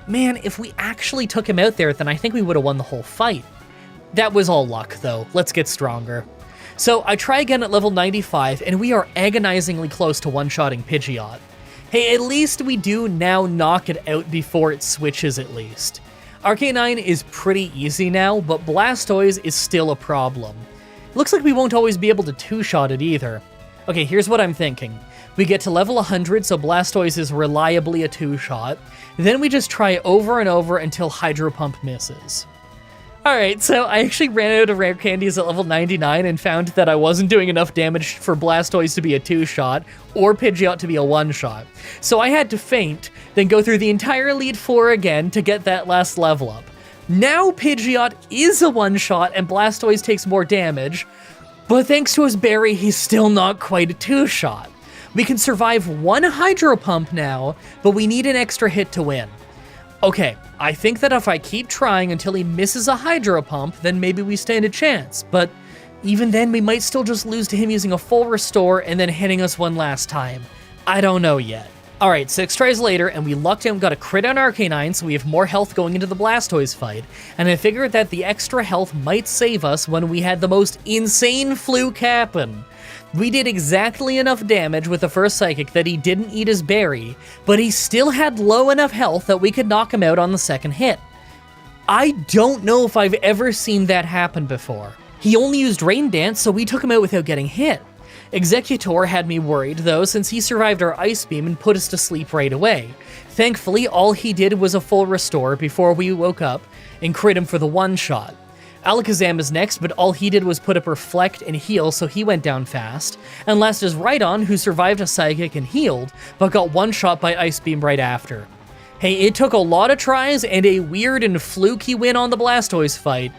Man, if we actually took him out there, then I think we would have won the whole fight. That was all luck though, let's get stronger. So I try again at level 95, and we are agonizingly close to one-shotting Pidgeot. Hey, at least we do now knock it out before it switches at least. Arcanine is pretty easy now, but Blastoise is still a problem. Looks like we won't always be able to 2-shot it either. Okay, here's what I'm thinking. We get to level 100, so Blastoise is reliably a 2-shot. Then we just try over and over until Hydro Pump misses. Alright, so I actually ran out of rare candies at level 99 and found that I wasn't doing enough damage for Blastoise to be a 2-shot, or Pidgeot to be a 1-shot. So I had to faint, then go through the entire Elite Four again to get that last level up. Now Pidgeot is a 1-shot and Blastoise takes more damage, but thanks to his berry, he's still not quite a 2-shot. We can survive one Hydro Pump now, but we need an extra hit to win. Okay, I think that if I keep trying until he misses a Hydro Pump, then maybe we stand a chance, but even then we might still just lose to him using a full restore and then hitting us one last time. I don't know yet. Alright, 6 tries later, and we lucked out and got a crit on Arcanine, so we have more health going into the Blastoise fight, and I figured that the extra health might save us when we had the most insane fluke happen. We did exactly enough damage with the first Psychic that he didn't eat his berry, but he still had low enough health that we could knock him out on the second hit. I don't know if I've ever seen that happen before. He only used Rain Dance, so we took him out without getting hit. Executor had me worried, though, since he survived our Ice Beam and put us to sleep right away. Thankfully, all he did was a full restore before we woke up and crit him for the 1-shot. Alakazam is next, but all he did was put up Reflect and Heal, so he went down fast. And last is Rhydon, who survived a Psychic and healed, but got 1-shot by Ice Beam right after. Hey, it took a lot of tries and a weird and fluky win on the Blastoise fight,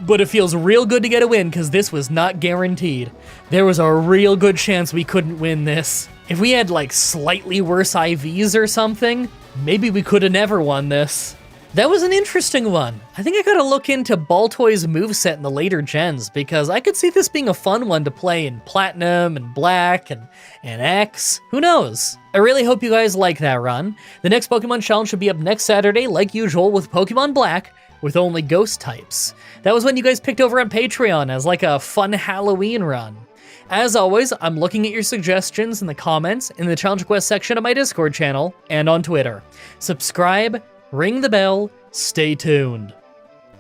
but it feels real good to get a win because this was not guaranteed. There was a real good chance we couldn't win this. If we had like slightly worse IVs or something, maybe we could have never won this. That was an interesting one. I think I gotta look into Baltoy's moveset in the later gens, because I could see this being a fun one to play in Platinum and Black and X. Who knows? I really hope you guys like that run. The next Pokemon Challenge should be up next Saturday, like usual, with Pokemon Black, with only ghost types. That was what you guys picked over on Patreon as like a fun Halloween run. As always, I'm looking at your suggestions in the comments in the challenge request section of my Discord channel and on Twitter. Subscribe, ring the bell, stay tuned.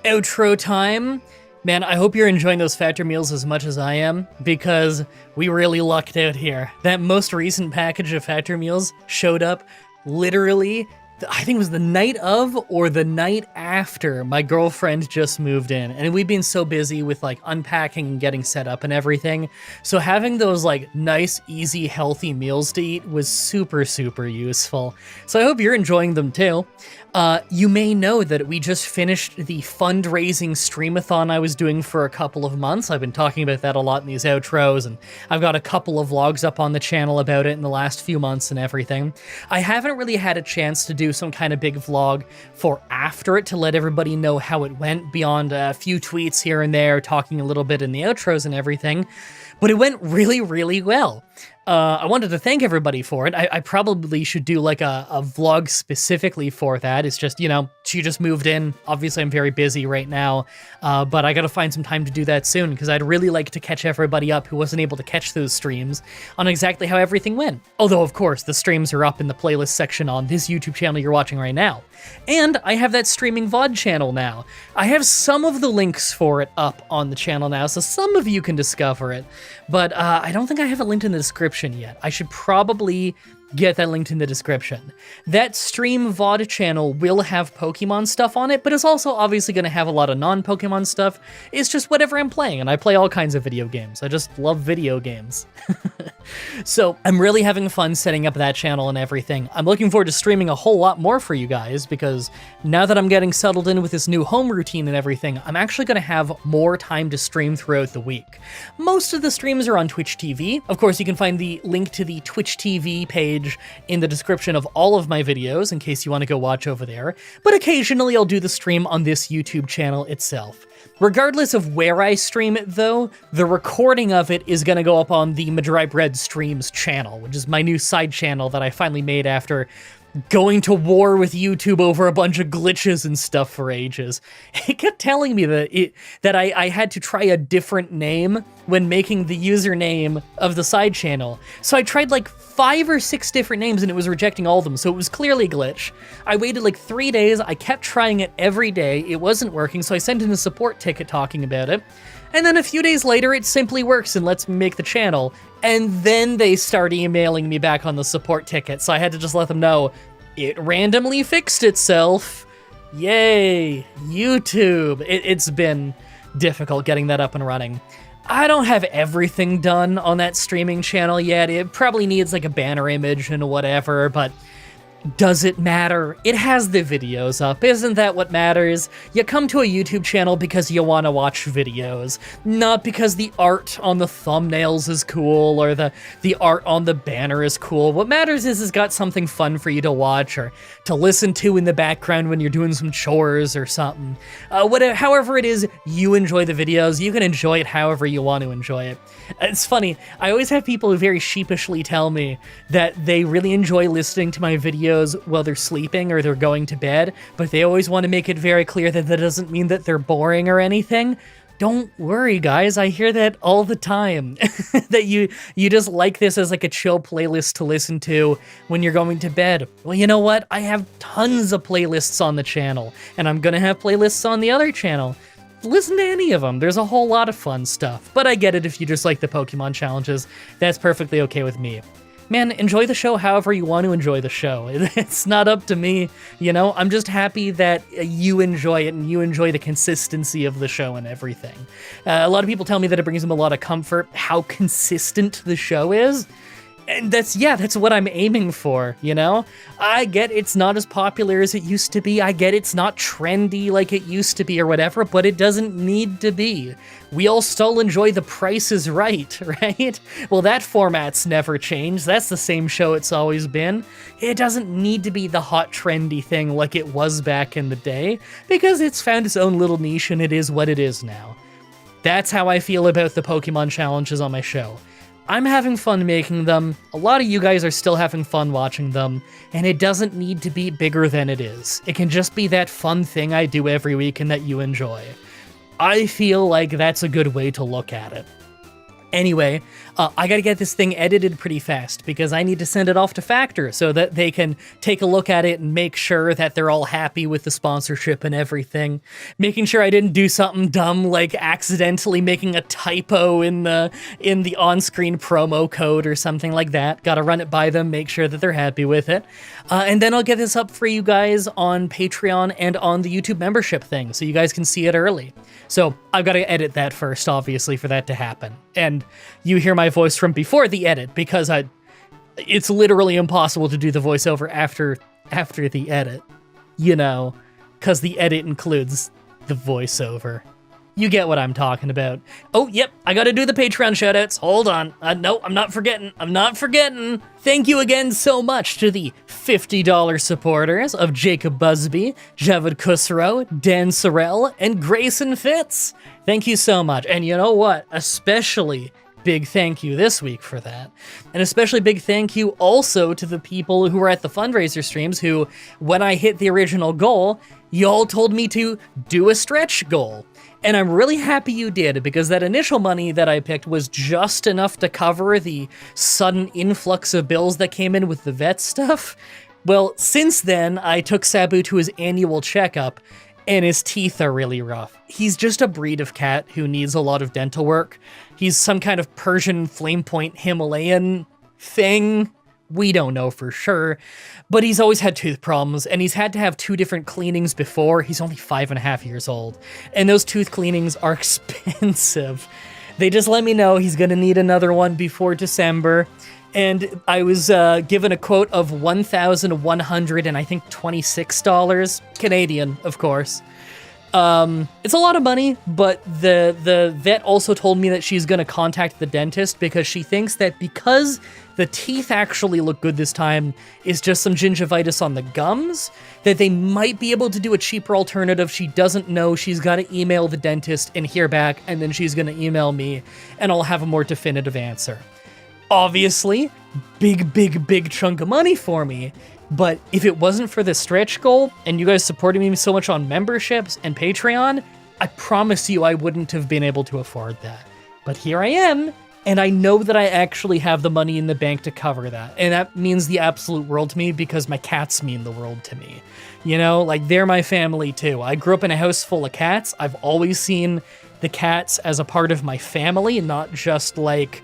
Outro time. Man, I hope you're enjoying those factor meals as much as I am, because we really lucked out here. That most recent package of factor meals showed up literally, I think it was the night of or the night after my girlfriend just moved in, and we've been so busy with like unpacking and getting set up and everything. So having those like nice, easy, healthy meals to eat was super, super useful. So I hope you're enjoying them too. You may know that we just finished the fundraising streamathon I was doing for a couple of months. I've been talking about that a lot in these outros, and I've got a couple of vlogs up on the channel about it in the last few months and everything. I haven't really had a chance to do some kind of big vlog for after it to let everybody know how it went beyond a few tweets here and there, talking a little bit in the outros and everything, but it went really, really well. I wanted to thank everybody for it. I probably should do like a vlog specifically for that. It's just, you know, she just moved in. Obviously, I'm very busy right now, but I gotta find some time to do that soon, because I'd really like to catch everybody up who wasn't able to catch those streams on exactly how everything went. Although, of course, the streams are up in the playlist section on this YouTube channel you're watching right now. And I have that streaming VOD channel now. I have some of the links for it up on the channel now, so some of you can discover it, but I don't think I have it linked in the description yet. I should probably get that linked in the description. That stream VOD channel will have Pokemon stuff on it, but it's also obviously going to have a lot of non-Pokemon stuff. It's just whatever I'm playing, and I play all kinds of video games. I just love video games. So I'm really having fun setting up that channel and everything. I'm looking forward to streaming a whole lot more for you guys, because now that I'm getting settled in with this new home routine and everything, I'm actually going to have more time to stream throughout the week. Most of the streams are on Twitch TV. Of course, you can find the link to the Twitch TV page in the description of all of my videos in case you want to go watch over there, but occasionally I'll do the stream on this YouTube channel itself. Regardless of where I stream it though, the recording of it is going to go up on the Mah-Dry-Bread Streams channel, which is my new side channel that I finally made after going to war with YouTube over a bunch of glitches and stuff for ages. It kept telling me that I had to try a different name when making the username of the side channel. So I tried like 5 or 6 different names and it was rejecting all of them, so it was clearly a glitch. I waited like 3 days, I kept trying it every day, it wasn't working, so I sent in a support ticket talking about it. And then a few days later, it simply works and lets me make the channel. And then they start emailing me back on the support ticket, so I had to just let them know, it randomly fixed itself. Yay, YouTube. It's been difficult getting that up and running. I don't have everything done on that streaming channel yet. It probably needs like a banner image and whatever, but does it matter? It has the videos up. Isn't that what matters? You come to a YouTube channel because you want to watch videos, not because the art on the thumbnails is cool or the art on the banner is cool. What matters is it's got something fun for you to watch or to listen to in the background when you're doing some chores or something. However it is you enjoy the videos, you can enjoy it however you want to enjoy it. It's funny, I always have people who very sheepishly tell me that they really enjoy listening to my videos while they're sleeping or they're going to bed, but they always want to make it very clear that that doesn't mean that they're boring or anything. Don't worry, guys, I hear that all the time, that you just like this as like a chill playlist to listen to when you're going to bed. Well, you know what? I have tons of playlists on the channel, and I'm gonna have playlists on the other channel. Listen to any of them. There's a whole lot of fun stuff, but I get it if you just like the Pokemon challenges. That's perfectly okay with me. Man, enjoy the show however you want to enjoy the show. It's not up to me, you know? I'm just happy that you enjoy it and you enjoy the consistency of the show and everything. A lot of people tell me that it brings them a lot of comfort how consistent the show is. And that's what I'm aiming for, you know? I get it's not as popular as it used to be. I get it's not trendy like it used to be or whatever, but it doesn't need to be. We all still enjoy The Price is Right, right? Well, that format's never changed. That's the same show it's always been. It doesn't need to be the hot, trendy thing like it was back in the day, because it's found its own little niche and it is what it is now. That's how I feel about the Pokemon challenges on my show. I'm having fun making them, a lot of you guys are still having fun watching them, and it doesn't need to be bigger than it is. It can just be that fun thing I do every week and that you enjoy. I feel like that's a good way to look at it. Anyway, I gotta get this thing edited pretty fast because I need to send it off to Factor so that they can take a look at it and make sure that they're all happy with the sponsorship and everything. Making sure I didn't do something dumb like accidentally making a typo in the on-screen promo code or something like that. Gotta run it by them, make sure that they're happy with it. And then I'll get this up for you guys on Patreon and on the YouTube membership thing so you guys can see it early. So I've got to edit that first, obviously, for that to happen. And you hear my voice from before the edit because it's literally impossible to do the voiceover after the edit, you know, because the edit includes the voiceover. You get what I'm talking about. Oh, yep, I gotta do the Patreon shoutouts. Hold on. No, I'm not forgetting. Thank you again so much to the $50 supporters of Jacob Busby, Javad Khusro, Dan Sorrell, and Grayson Fitz. Thank you so much. And you know what? Especially big thank you this week for that. And especially big thank you also to the people who were at the fundraiser streams who, when I hit the original goal, y'all told me to do a stretch goal. And I'm really happy you did, because that initial money that I picked was just enough to cover the sudden influx of bills that came in with the vet stuff. Well, since then, I took Sabu to his annual checkup, and his teeth are really rough. He's just a breed of cat who needs a lot of dental work. He's some kind of Persian flame point Himalayan thing. We don't know for sure, but he's always had tooth problems, and he's had to have 2 different cleanings before. He's only 5.5 years old, and those tooth cleanings are expensive. They just let me know he's gonna need another one before December, and I was given a quote of $1,100 and I think $26 Canadian, of course. It's a lot of money, but the vet also told me that she's gonna contact the dentist because she thinks that because the teeth actually look good this time is just some gingivitis on the gums, that they might be able to do a cheaper alternative. She doesn't know. She's got to email the dentist and hear back, and then she's going to email me, and I'll have a more definitive answer. Obviously, big chunk of money for me, but if it wasn't for the stretch goal, and you guys supporting me so much on memberships and Patreon, I promise you I wouldn't have been able to afford that. But here I am, and I know that I actually have the money in the bank to cover that. And that means the absolute world to me because my cats mean the world to me. You know, like, they're my family too. I grew up in a house full of cats. I've always seen the cats as a part of my family, not just like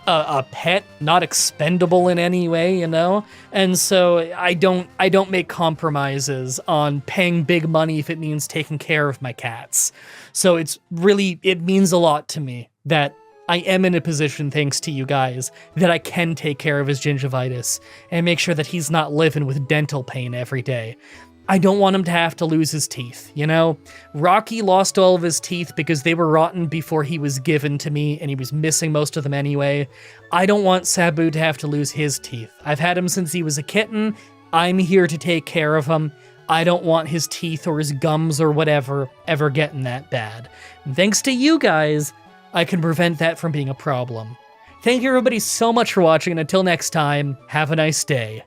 a pet, not expendable in any way, you know? And so I don't make compromises on paying big money if it means taking care of my cats. So it means a lot to me that I am in a position, thanks to you guys, that I can take care of his gingivitis and make sure that he's not living with dental pain every day. I don't want him to have to lose his teeth, you know? Rocky lost all of his teeth because they were rotten before he was given to me, and he was missing most of them anyway. I don't want Sabu to have to lose his teeth. I've had him since he was a kitten. I'm here to take care of him. I don't want his teeth or his gums or whatever ever getting that bad. And thanks to you guys, I can prevent that from being a problem. Thank you everybody so much for watching, and until next time, have a nice day.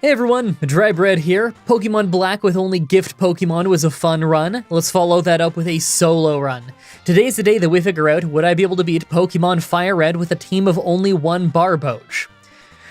Hey everyone, Mah-Dry-Bread here. Pokemon Black with only gift Pokemon was a fun run. Let's follow that up with a solo run. Today's the day that we figure out, would I be able to beat Pokemon Fire Red with a team of only 1 Barboach?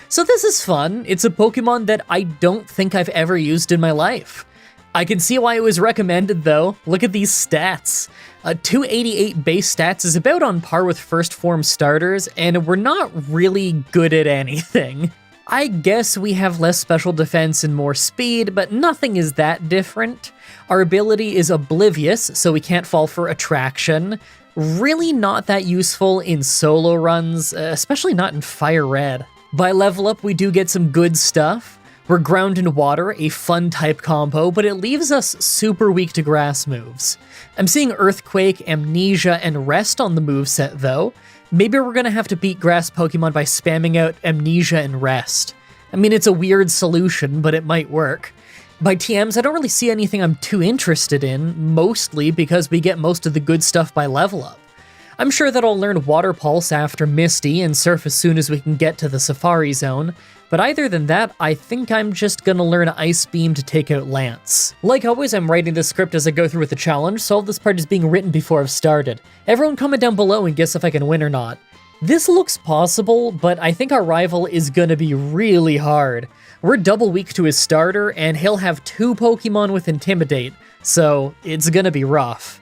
So this is fun. It's a Pokemon that I don't think I've ever used in my life. I can see why it was recommended though. Look at these stats. 288 base stats is about on par with first form starters, and we're not really good at anything. I guess we have less special defense and more speed, but nothing is that different. Our ability is Oblivious, so we can't fall for Attraction. Really not that useful in solo runs, especially not in Fire Red. By level up, we do get some good stuff. We're Ground and Water, a fun type combo, but it leaves us super weak to grass moves. I'm seeing Earthquake, Amnesia, and Rest on the moveset though. Maybe we're gonna have to beat grass Pokemon by spamming out Amnesia and Rest. I mean, it's a weird solution, but it might work. By TMs, I don't really see anything I'm too interested in, mostly because we get most of the good stuff by level up. I'm sure that I'll learn Water Pulse after Misty and Surf as soon as we can get to the Safari Zone, but either than that, I think I'm just gonna learn Ice Beam to take out Lance. Like always, I'm writing the script as I go through with the challenge, so all this part is being written before I've started. Everyone comment down below and guess if I can win or not. This looks possible, but I think our rival is gonna be really hard. We're double weak to his starter, and he'll have 2 Pokemon with Intimidate, so it's gonna be rough.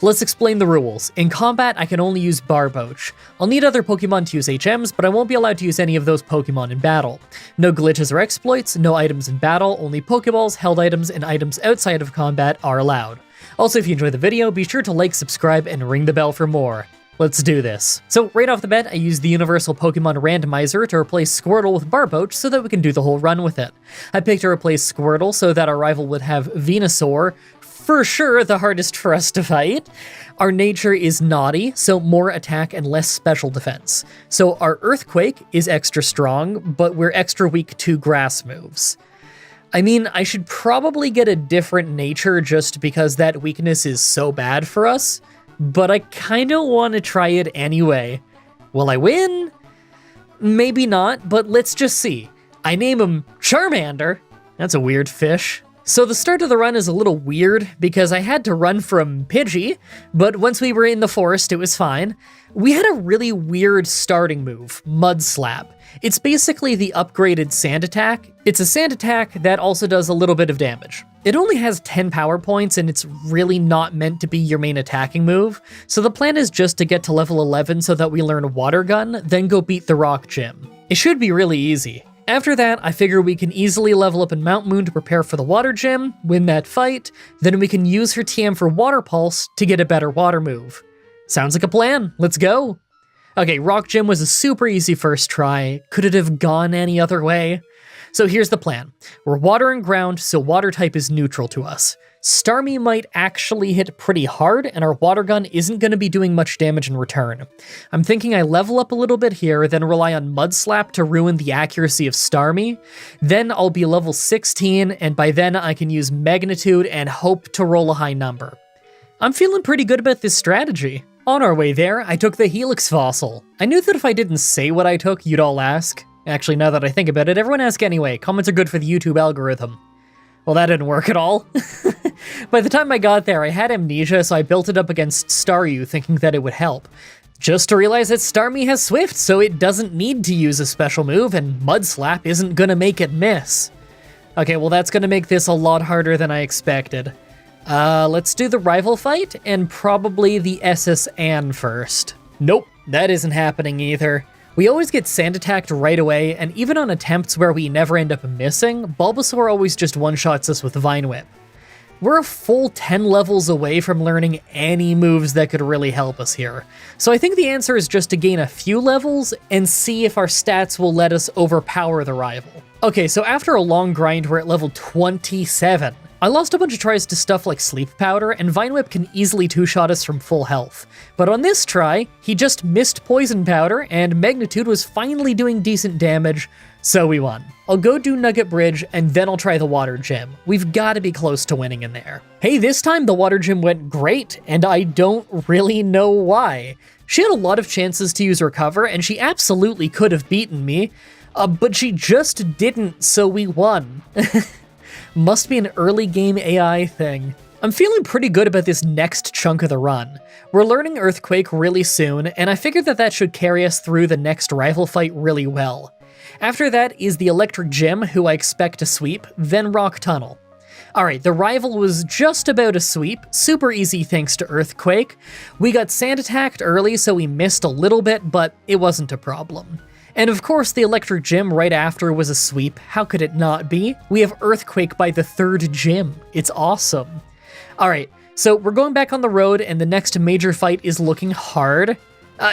Let's explain the rules. In combat, I can only use Barboach. I'll need other Pokemon to use HMs, but I won't be allowed to use any of those Pokemon in battle. No glitches or exploits, no items in battle, only Pokeballs, held items, and items outside of combat are allowed. Also, if you enjoyed the video, be sure to like, subscribe, and ring the bell for more. Let's do this. So right off the bat, I used the Universal Pokemon Randomizer to replace Squirtle with Barboach so that we can do the whole run with it. I picked to replace Squirtle so that our rival would have Venusaur, for sure the hardest for us to fight. Our nature is naughty, so more attack and less special defense. So our Earthquake is extra strong, but we're extra weak to grass moves. I mean, I should probably get a different nature just because that weakness is so bad for us, but I kinda wanna try it anyway. Will I win? Maybe not, but let's just see. I name him Charmander. That's a weird fish. So the start of the run is a little weird because I had to run from Pidgey, but once we were in the forest, it was fine. We had a really weird starting move, Mud Slap. It's basically the upgraded Sand Attack. It's a Sand Attack that also does a little bit of damage. It only has 10 power points and it's really not meant to be your main attacking move, so the plan is just to get to level 11 so that we learn Water Gun, then go beat the Rock Gym. It should be really easy. After that, I figure we can easily level up in Mount Moon to prepare for the Water Gym, win that fight, then we can use her TM for Water Pulse to get a better water move. Sounds like a plan, let's go! Okay, Rock Gym was a super easy first try. Could it have gone any other way? So here's the plan. We're water and ground, so water type is neutral to us. Starmie might actually hit pretty hard, and our water gun isn't going to be doing much damage in return. I'm thinking I level up a little bit here, then rely on Mud Slap to ruin the accuracy of Starmie. Then I'll be level 16, and by then I can use Magnitude and hope to roll a high number. I'm feeling pretty good about this strategy. On our way there, I took the Helix Fossil. I knew that if I didn't say what I took, you'd all ask. Actually, now that I think about it, everyone ask anyway. Comments are good for the YouTube algorithm. Well, that didn't work at all. By the time I got there, I had amnesia, so I built it up against Staryu, thinking that it would help. Just to realize that Starmie has Swift, so it doesn't need to use a special move, and Mud Slap isn't gonna make it miss. Okay, well that's gonna make this a lot harder than I expected. Let's do the rival fight, and probably the SS Ann first. Nope, that isn't happening either. We always get Sand Attacked right away, and even on attempts where we never end up missing, Bulbasaur always just one-shots us with Vine Whip. We're a full 10 levels away from learning any moves that could really help us here. So I think the answer is just to gain a few levels and see if our stats will let us overpower the rival. Okay, so after a long grind, we're at level 27. I lost a bunch of tries to stuff like Sleep Powder, and Vine Whip can easily two-shot us from full health. But on this try, he just missed Poison Powder, and Magnitude was finally doing decent damage, so we won. I'll go do Nugget Bridge, and then I'll try the Water Gym. We've got to be close to winning in there. Hey, this time the Water Gym went great, and I don't really know why. She had a lot of chances to use Recover, and she absolutely could have beaten me, but she just didn't, so we won. Must be an early game AI thing. I'm feeling pretty good about this next chunk of the run. We're learning Earthquake really soon, and I figured that should carry us through the next rival fight really well. After that is the Electric Gym, who I expect to sweep, then Rock Tunnel. Alright, the rival was just about a sweep, super easy thanks to Earthquake. We got Sand Attacked early, so we missed a little bit, but it wasn't a problem. And of course, the Electric Gym right after was a sweep. How could it not be? We have Earthquake by the third gym. It's awesome. Alright, so we're going back on the road, and the next major fight is looking hard.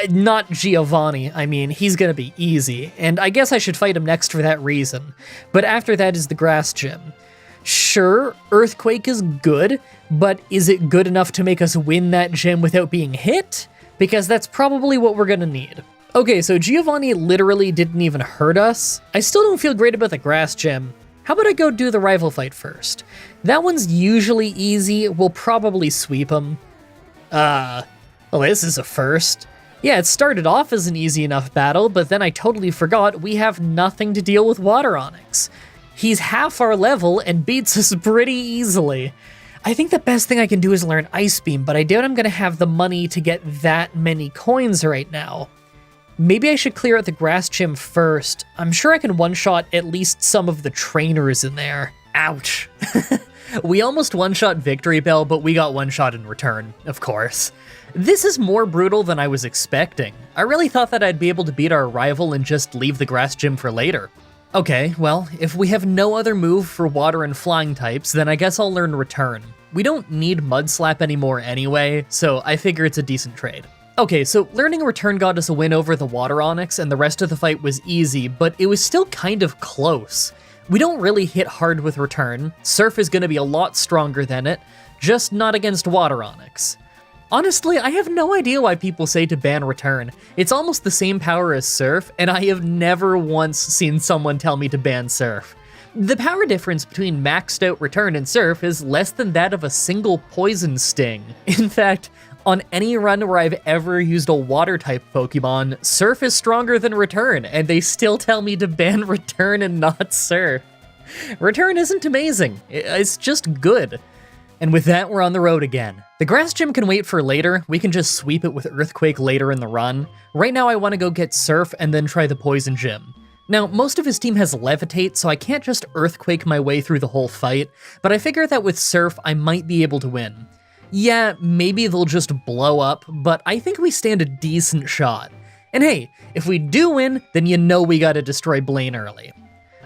Not Giovanni, I mean, he's gonna be easy, and I guess I should fight him next for that reason. But after that is the Grass Gym. Sure, Earthquake is good, but is it good enough to make us win that gym without being hit? Because that's probably what we're gonna need. Okay, so Giovanni literally didn't even hurt us. I still don't feel great about the Grass Gym. How about I go do the rival fight first? That one's usually easy, we'll probably sweep him. Well, this is a first. Yeah, it started off as an easy enough battle, but then I totally forgot we have nothing to deal with Water Onyx. He's half our level and beats us pretty easily. I think the best thing I can do is learn Ice Beam, but I doubt I'm gonna have the money to get that many coins right now. Maybe I should clear out the grass gym first. I'm sure I can one-shot at least some of the trainers in there. Ouch. We almost one-shot Victory Bell, but we got one-shot in return, of course. This is more brutal than I was expecting. I really thought that I'd be able to beat our rival and just leave the grass gym for later. Okay, well, if we have no other move for water and flying types, then I guess I'll learn Return. We don't need Mud Slap anymore anyway, so I figure it's a decent trade. Okay, so learning Return got us a win over the Water Onyx, and the rest of the fight was easy, but it was still kind of close. We don't really hit hard with Return. Surf is going to be a lot stronger than it, just not against Water Onyx. Honestly, I have no idea why people say to ban Return. It's almost the same power as Surf, and I have never once seen someone tell me to ban Surf. The power difference between maxed out Return and Surf is less than that of a single Poison Sting. In fact, on any run where I've ever used a Water-type Pokemon, Surf is stronger than Return, and they still tell me to ban Return and not Surf. Return isn't amazing, it's just good. And with that, we're on the road again. The grass gym can wait for later. We can just sweep it with Earthquake later in the run. Right now I want to go get Surf and then try the Poison Gym. Now, most of his team has Levitate, so I can't just Earthquake my way through the whole fight, but I figure that with Surf, I might be able to win. Yeah, maybe they'll just blow up, but I think we stand a decent shot. And hey, if we do win, then you know we gotta destroy Blaine early.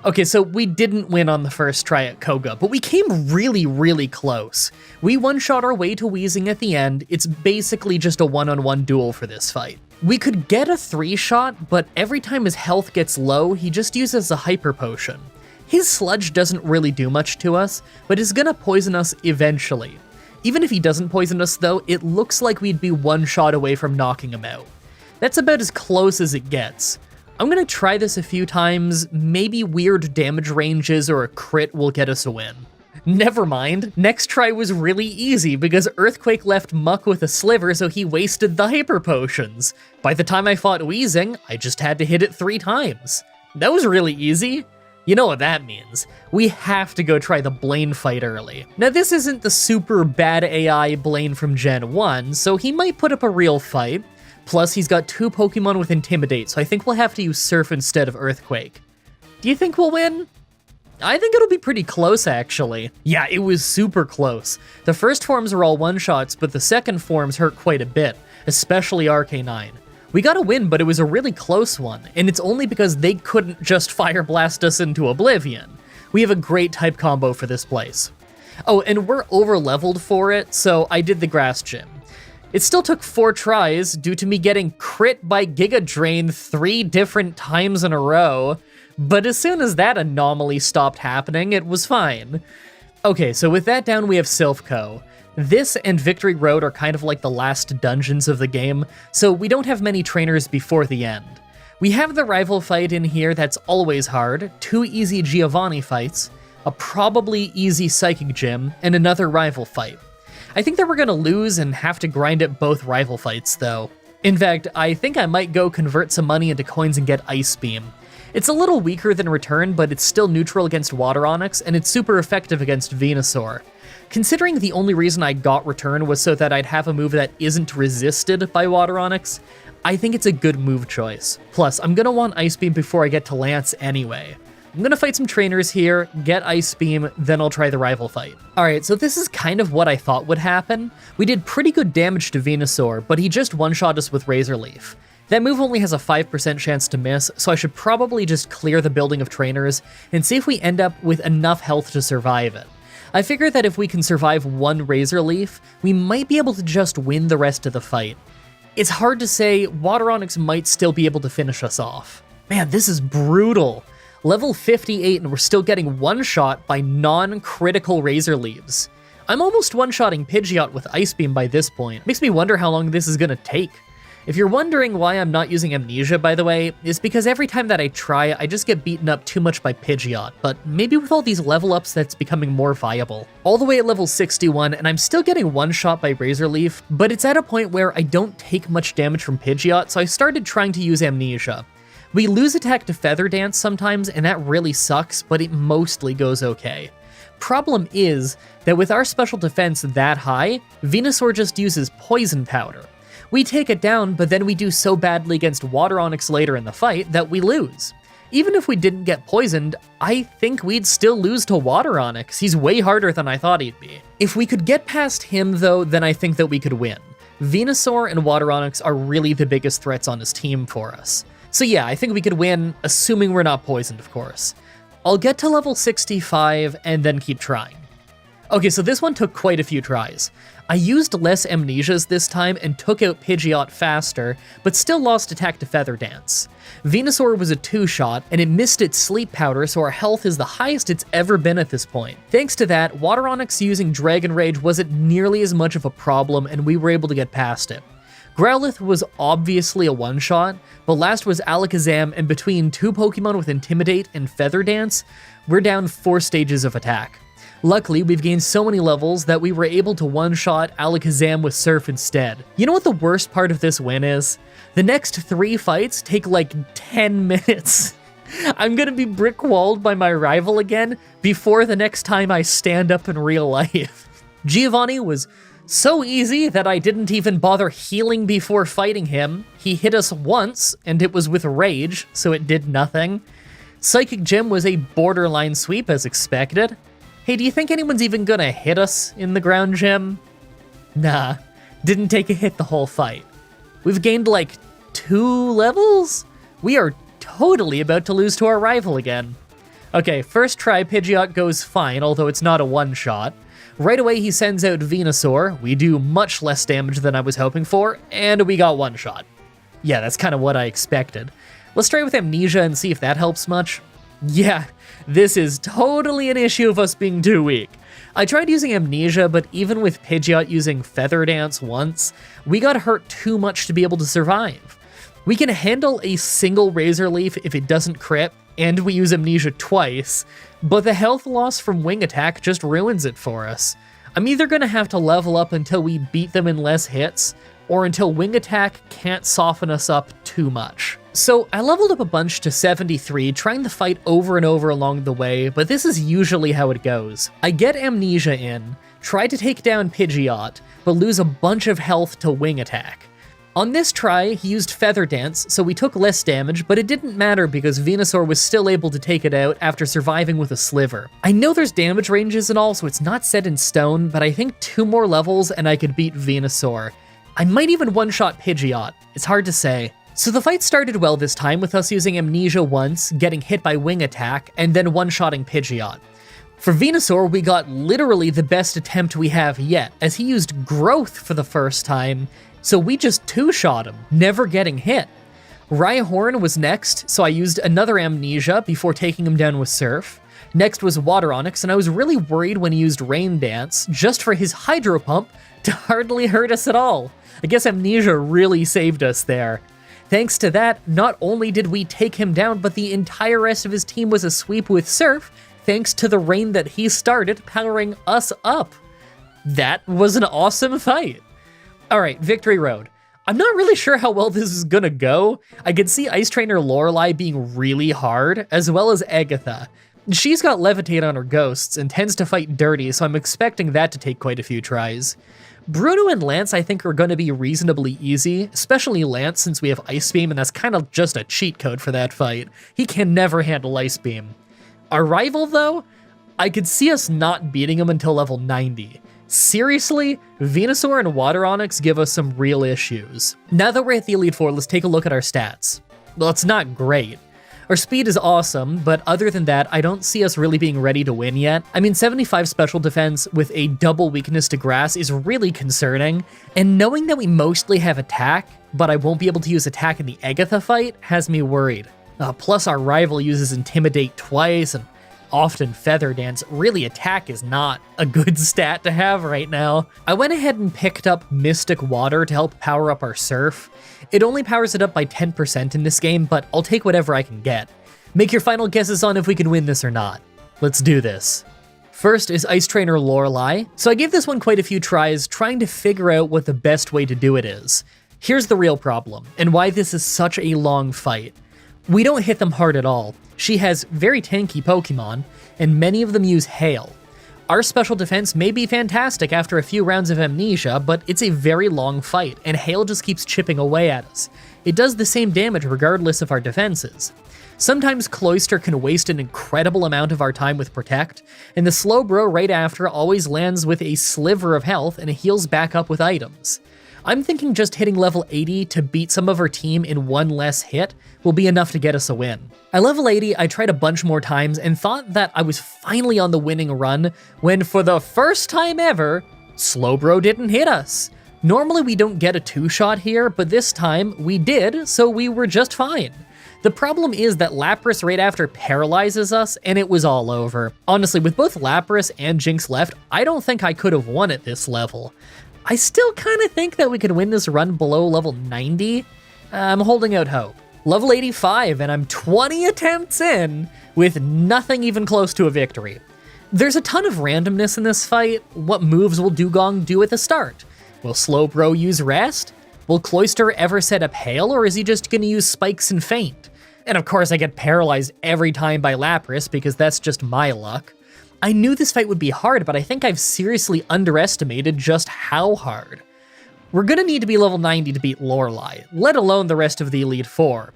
Okay, so we didn't win on the first try at Koga, but we came really, really close. We one-shot our way to Weezing at the end. It's basically just a one-on-one duel for this fight. We could get a 3-shot, but every time his health gets low, he just uses a Hyper Potion. His Sludge doesn't really do much to us, but is gonna poison us eventually. Even if he doesn't poison us though, it looks like we'd be one shot away from knocking him out. That's about as close as it gets. I'm gonna try this a few times, maybe weird damage ranges or a crit will get us a win. Never mind, next try was really easy because Earthquake left Muck with a sliver so he wasted the Hyper Potions. By the time I fought Weezing, I just had to hit it 3 times. That was really easy. You know what that means. We have to go try the Blaine fight early. Now this isn't the super bad AI Blaine from Gen 1, so he might put up a real fight. Plus he's got 2 Pokemon with Intimidate, so I think we'll have to use Surf instead of Earthquake. Do you think we'll win? I think it'll be pretty close actually. Yeah, it was super close. The first forms are all one-shots, but the second forms hurt quite a bit, especially RK9. We got a win, but it was a really close one, and it's only because they couldn't just Fire Blast us into oblivion. We have a great type combo for this place. Oh, and we're over-leveled for it, so I did the Grass Gym. It still took 4 tries due to me getting crit by Giga Drain 3 different times in a row, but as soon as that anomaly stopped happening, it was fine. Okay, so with that down, we have Silphco. This and Victory Road are kind of like the last dungeons of the game, so we don't have many trainers before the end. We have the rival fight in here that's always hard, 2 easy Giovanni fights, a probably easy Psychic Gym, and another rival fight. I think that we're gonna lose and have to grind at both rival fights though. In fact, I think I might go convert some money into coins and get Ice Beam. It's a little weaker than Return, but it's still neutral against Water Onyx, and it's super effective against Venusaur. Considering the only reason I got Return was so that I'd have a move that isn't resisted by Water Onyx, I think it's a good move choice. Plus, I'm gonna want Ice Beam before I get to Lance anyway. I'm gonna fight some trainers here, get Ice Beam, then I'll try the rival fight. Alright, so this is kind of what I thought would happen. We did pretty good damage to Venusaur, but he just one-shot us with Razor Leaf. That move only has a 5% chance to miss, so I should probably just clear the building of trainers and see if we end up with enough health to survive it. I figure that if we can survive 1 Razor Leaf, we might be able to just win the rest of the fight. It's hard to say, Water Onyx might still be able to finish us off. Man, this is brutal. Level 58 and we're still getting one-shot by non-critical Razor Leaves. I'm almost one-shotting Pidgeot with Ice Beam by this point. Makes me wonder how long this is gonna take. If you're wondering why I'm not using Amnesia, by the way, it's because every time that I try, I just get beaten up too much by Pidgeot, but maybe with all these level ups that's becoming more viable. All the way at level 61, and I'm still getting one-shot by Razor Leaf, but it's at a point where I don't take much damage from Pidgeot, so I started trying to use Amnesia. We lose attack to Feather Dance sometimes, and that really sucks, but it mostly goes okay. Problem is that with our special defense that high, Venusaur just uses Poison Powder. We take it down, but then we do so badly against Water Onix later in the fight that we lose. Even if we didn't get poisoned, I think we'd still lose to Water Onix. He's way harder than I thought he'd be. If we could get past him though, then I think that we could win. Venusaur and Water Onix are really the biggest threats on his team for us. So yeah, I think we could win, assuming we're not poisoned, of course. I'll get to level 65 and then keep trying. Okay, so this one took quite a few tries. I used less Amnesias this time and took out Pidgeot faster, but still lost attack to Feather Dance. Venusaur was a 2-shot, and it missed its Sleep Powder, so our health is the highest it's ever been at this point. Thanks to that, Water Onix using Dragon Rage wasn't nearly as much of a problem, and we were able to get past it. Growlithe was obviously a one-shot, but last was Alakazam, and between 2 Pokemon with Intimidate and Feather Dance, we're down 4 stages of attack. Luckily, we've gained so many levels that we were able to one-shot Alakazam with Surf instead. You know what the worst part of this win is? The next 3 fights take like 10 minutes. I'm gonna be brick-walled by my rival again before the next time I stand up in real life. Giovanni was so easy that I didn't even bother healing before fighting him. He hit us once, and it was with Rage, so it did nothing. Psychic Gym was a borderline sweep as expected. Hey, do you think anyone's even gonna hit us in the ground gym? Nah, didn't take a hit the whole fight. We've gained like 2 levels? We are totally about to lose to our rival again. Okay, first try Pidgeot goes fine, although it's not a one-shot. Right away he sends out Venusaur, we do much less damage than I was hoping for, and we got one shot. Yeah, that's kind of what I expected. Let's try with Amnesia and see if that helps much. Yeah, this is totally an issue of us being too weak. I tried using Amnesia, but even with Pidgeot using Feather Dance once, we got hurt too much to be able to survive. We can handle a single Razor Leaf if it doesn't crit, and we use Amnesia twice, but the health loss from Wing Attack just ruins it for us. I'm either gonna have to level up until we beat them in less hits, or until Wing Attack can't soften us up too much. So I leveled up a bunch to 73, trying to fight over and over along the way, but this is usually how it goes. I get Amnesia in, try to take down Pidgeot, but lose a bunch of health to Wing Attack. On this try, he used Feather Dance, so we took less damage, but it didn't matter because Venusaur was still able to take it out after surviving with a Sliver. I know there's damage ranges and all, so it's not set in stone, but I think 2 more levels and I could beat Venusaur. I might even one-shot Pidgeot, it's hard to say. So the fight started well this time with us using Amnesia once, getting hit by Wing Attack, and then one-shotting Pidgeot. For Venusaur, we got literally the best attempt we have yet, as he used Growth for the first time, so we just 2-shot him, never getting hit. Rhyhorn was next, so I used another Amnesia before taking him down with Surf. Next was Water Onix, and I was really worried when he used Rain Dance, just for his Hydro Pump to hardly hurt us at all. I guess Amnesia really saved us there. Thanks to that, not only did we take him down, but the entire rest of his team was a sweep with Surf, thanks to the rain that he started powering us up. That was an awesome fight. Alright, Victory Road. I'm not really sure how well this is gonna go. I could see Ice Trainer Lorelei being really hard, as well as Agatha. She's got Levitate on her ghosts and tends to fight dirty, so I'm expecting that to take quite a few tries. Bruno and Lance I think are going to be reasonably easy, especially Lance since we have Ice Beam and that's kind of just a cheat code for that fight. He can never handle Ice Beam. Our rival though, I could see us not beating him until level 90. Seriously, Venusaur and Water Onix give us some real issues. Now that we're at the Elite Four, let's take a look at our stats. Well, it's not great. Our speed is awesome, but other than that, I don't see us really being ready to win yet. I mean, 75 special defense with a double weakness to grass is really concerning, and knowing that we mostly have attack, but I won't be able to use attack in the Agatha fight, has me worried. Plus our rival uses Intimidate twice, and Often Feather Dance, really attack is not a good stat to have right now. I went ahead and picked up Mystic Water to help power up our Surf. It only powers it up by 10% in this game, but I'll take whatever I can get. Make your final guesses on if we can win this or not. Let's do this. First is Ice Trainer Lorelei. So I gave this one quite a few tries, trying to figure out what the best way to do it is. Here's the real problem, and why this is such a long fight. We don't hit them hard at all. She has very tanky Pokemon, and many of them use Hail. Our special defense may be fantastic after a few rounds of Amnesia, but it's a very long fight, and Hail just keeps chipping away at us. It does the same damage regardless of our defenses. Sometimes Cloyster can waste an incredible amount of our time with Protect, and the Slowbro right after always lands with a sliver of health and heals back up with items. I'm thinking just hitting level 80 to beat some of our team in one less hit will be enough to get us a win. At level 80, I tried a bunch more times and thought that I was finally on the winning run when, for the first time ever, Slowbro didn't hit us. Normally we don't get a 2-shot here, but this time we did, so we were just fine. The problem is that Lapras right after paralyzes us, and it was all over. Honestly, with both Lapras and Jinx left, I don't think I could have won at this level. I still kind of think that we could win this run below level 90. I'm holding out hope. Level 85, and I'm 20 attempts in with nothing even close to a victory. There's a ton of randomness in this fight. What moves will Dugong do at the start? Will Slowbro use Rest? Will Cloyster ever set up Hail, or is he just going to use Spikes and Feint? And of course I get paralyzed every time by Lapras because that's just my luck. I knew this fight would be hard, but I think I've seriously underestimated just how hard. We're gonna need to be level 90 to beat Lorelei, let alone the rest of the Elite Four.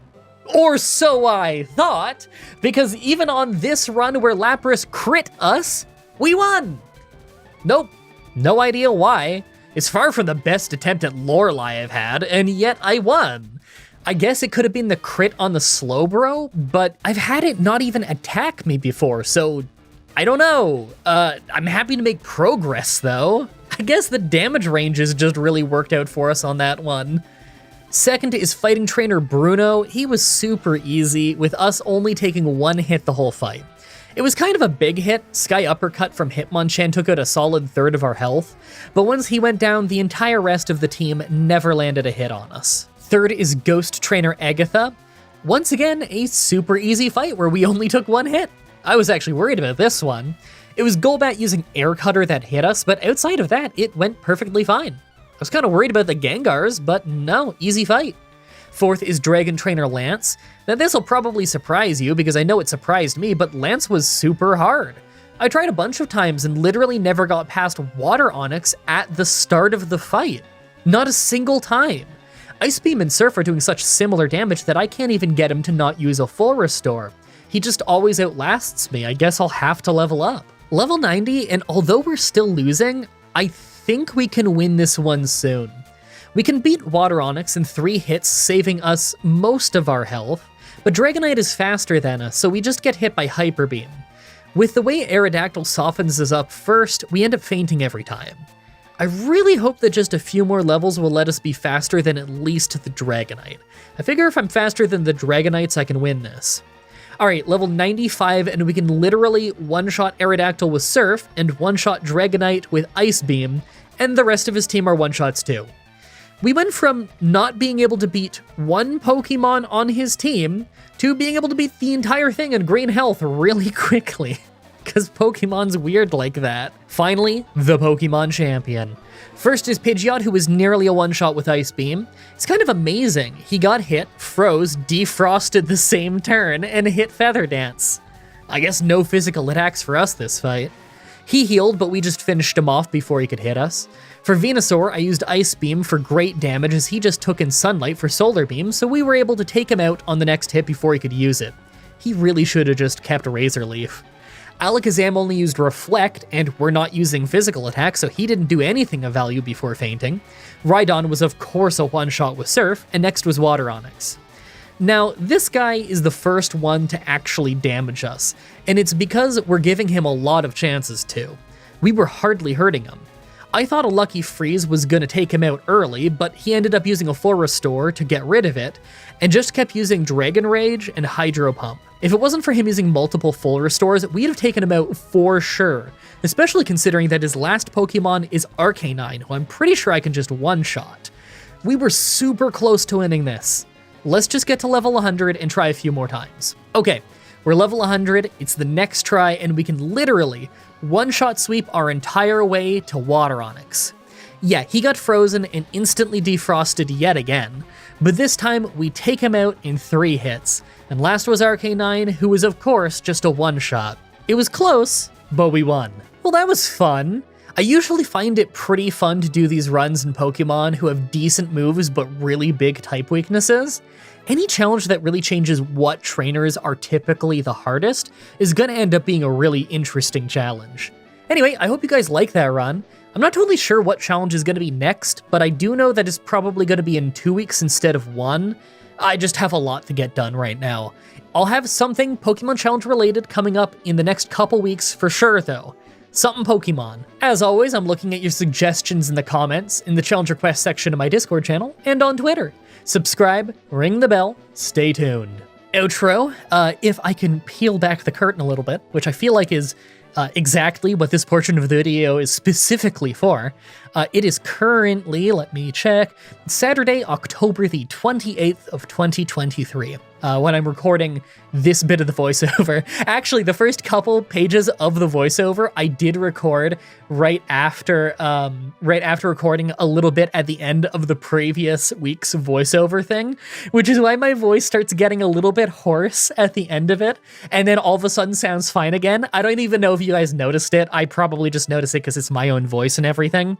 Or so I thought, because even on this run where Lapras crit us, we won! Nope, no idea why. It's far from the best attempt at Lorelei I've had, and yet I won. I guess it could have been the crit on the Slowbro, but I've had it not even attack me before, so I don't know. I'm happy to make progress though. I guess the damage ranges just really worked out for us on that one. Second is Fighting Trainer Bruno. He was super easy, with us only taking one hit the whole fight. It was kind of a big hit. Sky Uppercut from Hitmonchan took out a solid third of our health, but once he went down, the entire rest of the team never landed a hit on us. Third is Ghost Trainer Agatha. Once again, a super easy fight where we only took one hit. I was actually worried about this one. It was Golbat using Air Cutter that hit us, but outside of that, it went perfectly fine. I was kind of worried about the Gengars, but no, easy fight. Fourth is Dragon Trainer Lance. Now this will probably surprise you because I know it surprised me, but Lance was super hard. I tried a bunch of times and literally never got past Water Onyx at the start of the fight. Not a single time. Ice Beam and Surf are doing such similar damage that I can't even get him to not use a full restore. He just always outlasts me. I guess I'll have to level up. Level 90, and although we're still losing, I think we can win this one soon. We can beat Water Onyx in 3 hits, saving us most of our health, but Dragonite is faster than us, so we just get hit by Hyper Beam. With the way Aerodactyl softens us up first, we end up fainting every time. I really hope that just a few more levels will let us be faster than at least the Dragonite. I figure if I'm faster than the Dragonites, I can win this. Alright, level 95, and we can literally one-shot Aerodactyl with Surf, and one-shot Dragonite with Ice Beam, and the rest of his team are one-shots too. We went from not being able to beat one Pokemon on his team, to being able to beat the entire thing in green health really quickly. Because Pokemon's weird like that. Finally, the Pokemon champion. First is Pidgeot, who was nearly a one-shot with Ice Beam. It's kind of amazing. He got hit, froze, defrosted the same turn, and hit Feather Dance. I guess no physical attacks for us this fight. He healed, but we just finished him off before he could hit us. For Venusaur, I used Ice Beam for great damage as he just took in Sunlight for Solar Beam, so we were able to take him out on the next hit before he could use it. He really should have just kept Razor Leaf. Alakazam only used Reflect, and we're not using physical attack, so he didn't do anything of value before fainting. Rhydon was of course a one-shot with Surf, and next was Water Onyx. Now, this guy is the first one to actually damage us, and it's because we're giving him a lot of chances to. We were hardly hurting him. I thought a Lucky Freeze was gonna take him out early, but he ended up using a full restore to get rid of it, and just kept using Dragon Rage and Hydro Pump. If it wasn't for him using multiple full restores, we'd have taken him out for sure, especially considering that his last Pokemon is Arcanine, who I'm pretty sure I can just one-shot. We were super close to winning this. Let's just get to level 100 and try a few more times. Okay, we're level 100, it's the next try, and we can literally one-shot sweep our entire way to Water Onix. Yeah, he got frozen and instantly defrosted yet again, but this time we take him out in 3 hits, and last was Arcanine, who was of course just a one-shot. It was close, but we won. Well, that was fun. I usually find it pretty fun to do these runs in Pokemon who have decent moves but really big type weaknesses. Any challenge that really changes what trainers are typically the hardest is gonna end up being a really interesting challenge. Anyway, I hope you guys like that run. I'm not totally sure what challenge is gonna be next, but I do know that it's probably gonna be in 2 weeks instead of 1. I just have a lot to get done right now. I'll have something Pokemon challenge related coming up in the next couple weeks for sure though. Something Pokemon. As always, I'm looking at your suggestions in the comments, in the challenge request section of my Discord channel, and on Twitter. Subscribe, ring the bell, stay tuned. Outro, if I can peel back the curtain a little bit, which I feel like is exactly what this portion of the video is specifically for. It is currently, let me check, Saturday, October the 28th of 2023. When I'm recording this bit of the voiceover. Actually, the first couple pages of the voiceover I did record right after recording a little bit at the end of the previous week's voiceover thing, which is why my voice starts getting a little bit hoarse at the end of it, and then all of a sudden sounds fine again. I don't even know if you guys noticed it. I probably just noticed it because it's my own voice and everything.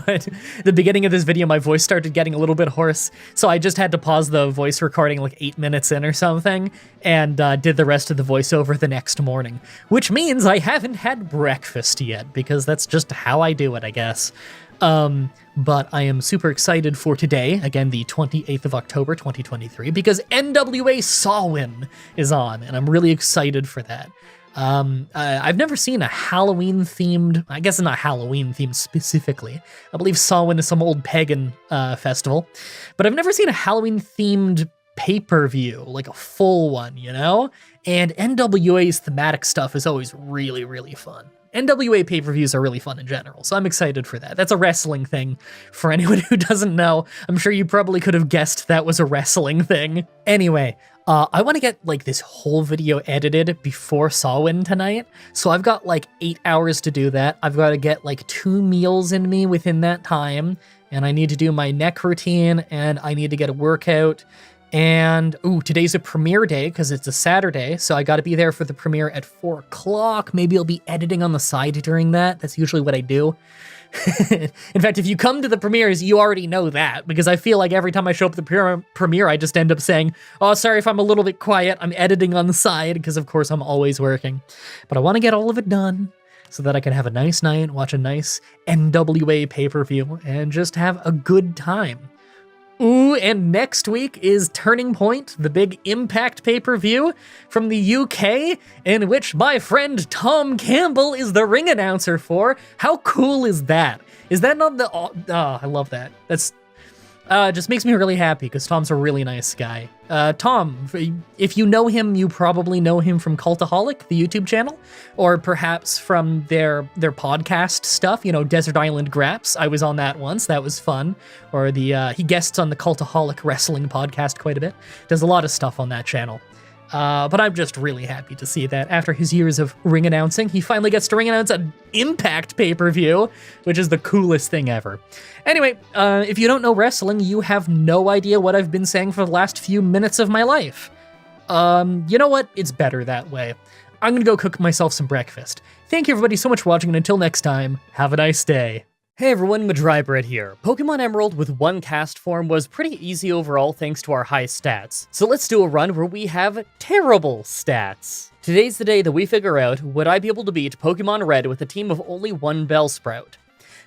But the beginning of this video, my voice started getting a little bit hoarse, so I just had to pause the voice recording like 8 minutes in or something, and did the rest of the voiceover the next morning. Which means I haven't had breakfast yet, because that's just how I do it, I guess. But I am super excited for today, again, the 28th of October, 2023, because NWA Sawin is on, and I'm really excited for that. I've never seen a Halloween-themed, I guess not Halloween-themed specifically. I believe Samhain is some old pagan festival, but I've never seen a Halloween-themed pay-per-view, like a full one, you know? And NWA's thematic stuff is always really, really fun. NWA pay-per-views are really fun in general, so I'm excited for that. That's a wrestling thing. For anyone who doesn't know, I'm sure you probably could have guessed that was a wrestling thing. Anyway, I want to get like this whole video edited before Samhain tonight, so I've got like 8 hours to do that. I've got to get like 2 meals in me within that time, and I need to do my neck routine, and I need to get a workout. And, ooh, today's a premiere day because it's a Saturday, so I gotta be there for the premiere at 4 o'clock. Maybe I'll be editing on the side during that. That's usually what I do. In fact, if you come to the premieres, you already know that, because I feel like every time I show up at the premiere, I just end up saying, oh, sorry if I'm a little bit quiet, I'm editing on the side, because of course I'm always working. But I want to get all of it done so that I can have a nice night, watch a nice NWA pay-per-view, and just have a good time. Ooh, and next week is Turning Point, the big Impact pay-per-view from the UK, in which my friend Tom Campbell is the ring announcer for. How cool is that? Is that not the... Oh, I love that. That's... just makes me really happy, because Tom's a really nice guy. Tom, if you know him, you probably know him from Cultaholic, the YouTube channel, or perhaps from their podcast stuff, you know, Desert Island Graps. I was on that once, that was fun. Or he guests on the Cultaholic Wrestling podcast quite a bit. Does a lot of stuff on that channel. But I'm just really happy to see that after his years of ring announcing, he finally gets to ring announce an Impact pay-per-view, which is the coolest thing ever. Anyway, if you don't know wrestling, you have no idea what I've been saying for the last few minutes of my life. You know what? It's better that way. I'm gonna go cook myself some breakfast. Thank you everybody so much for watching, and until next time, have a nice day. Hey everyone, Mah-Dry-Bread here. Pokemon Emerald with 1 cast form was pretty easy overall thanks to our high stats. So let's do a run where we have terrible stats. Today's the day that we figure out, would I be able to beat Pokemon Red with a team of only 1 Bellsprout?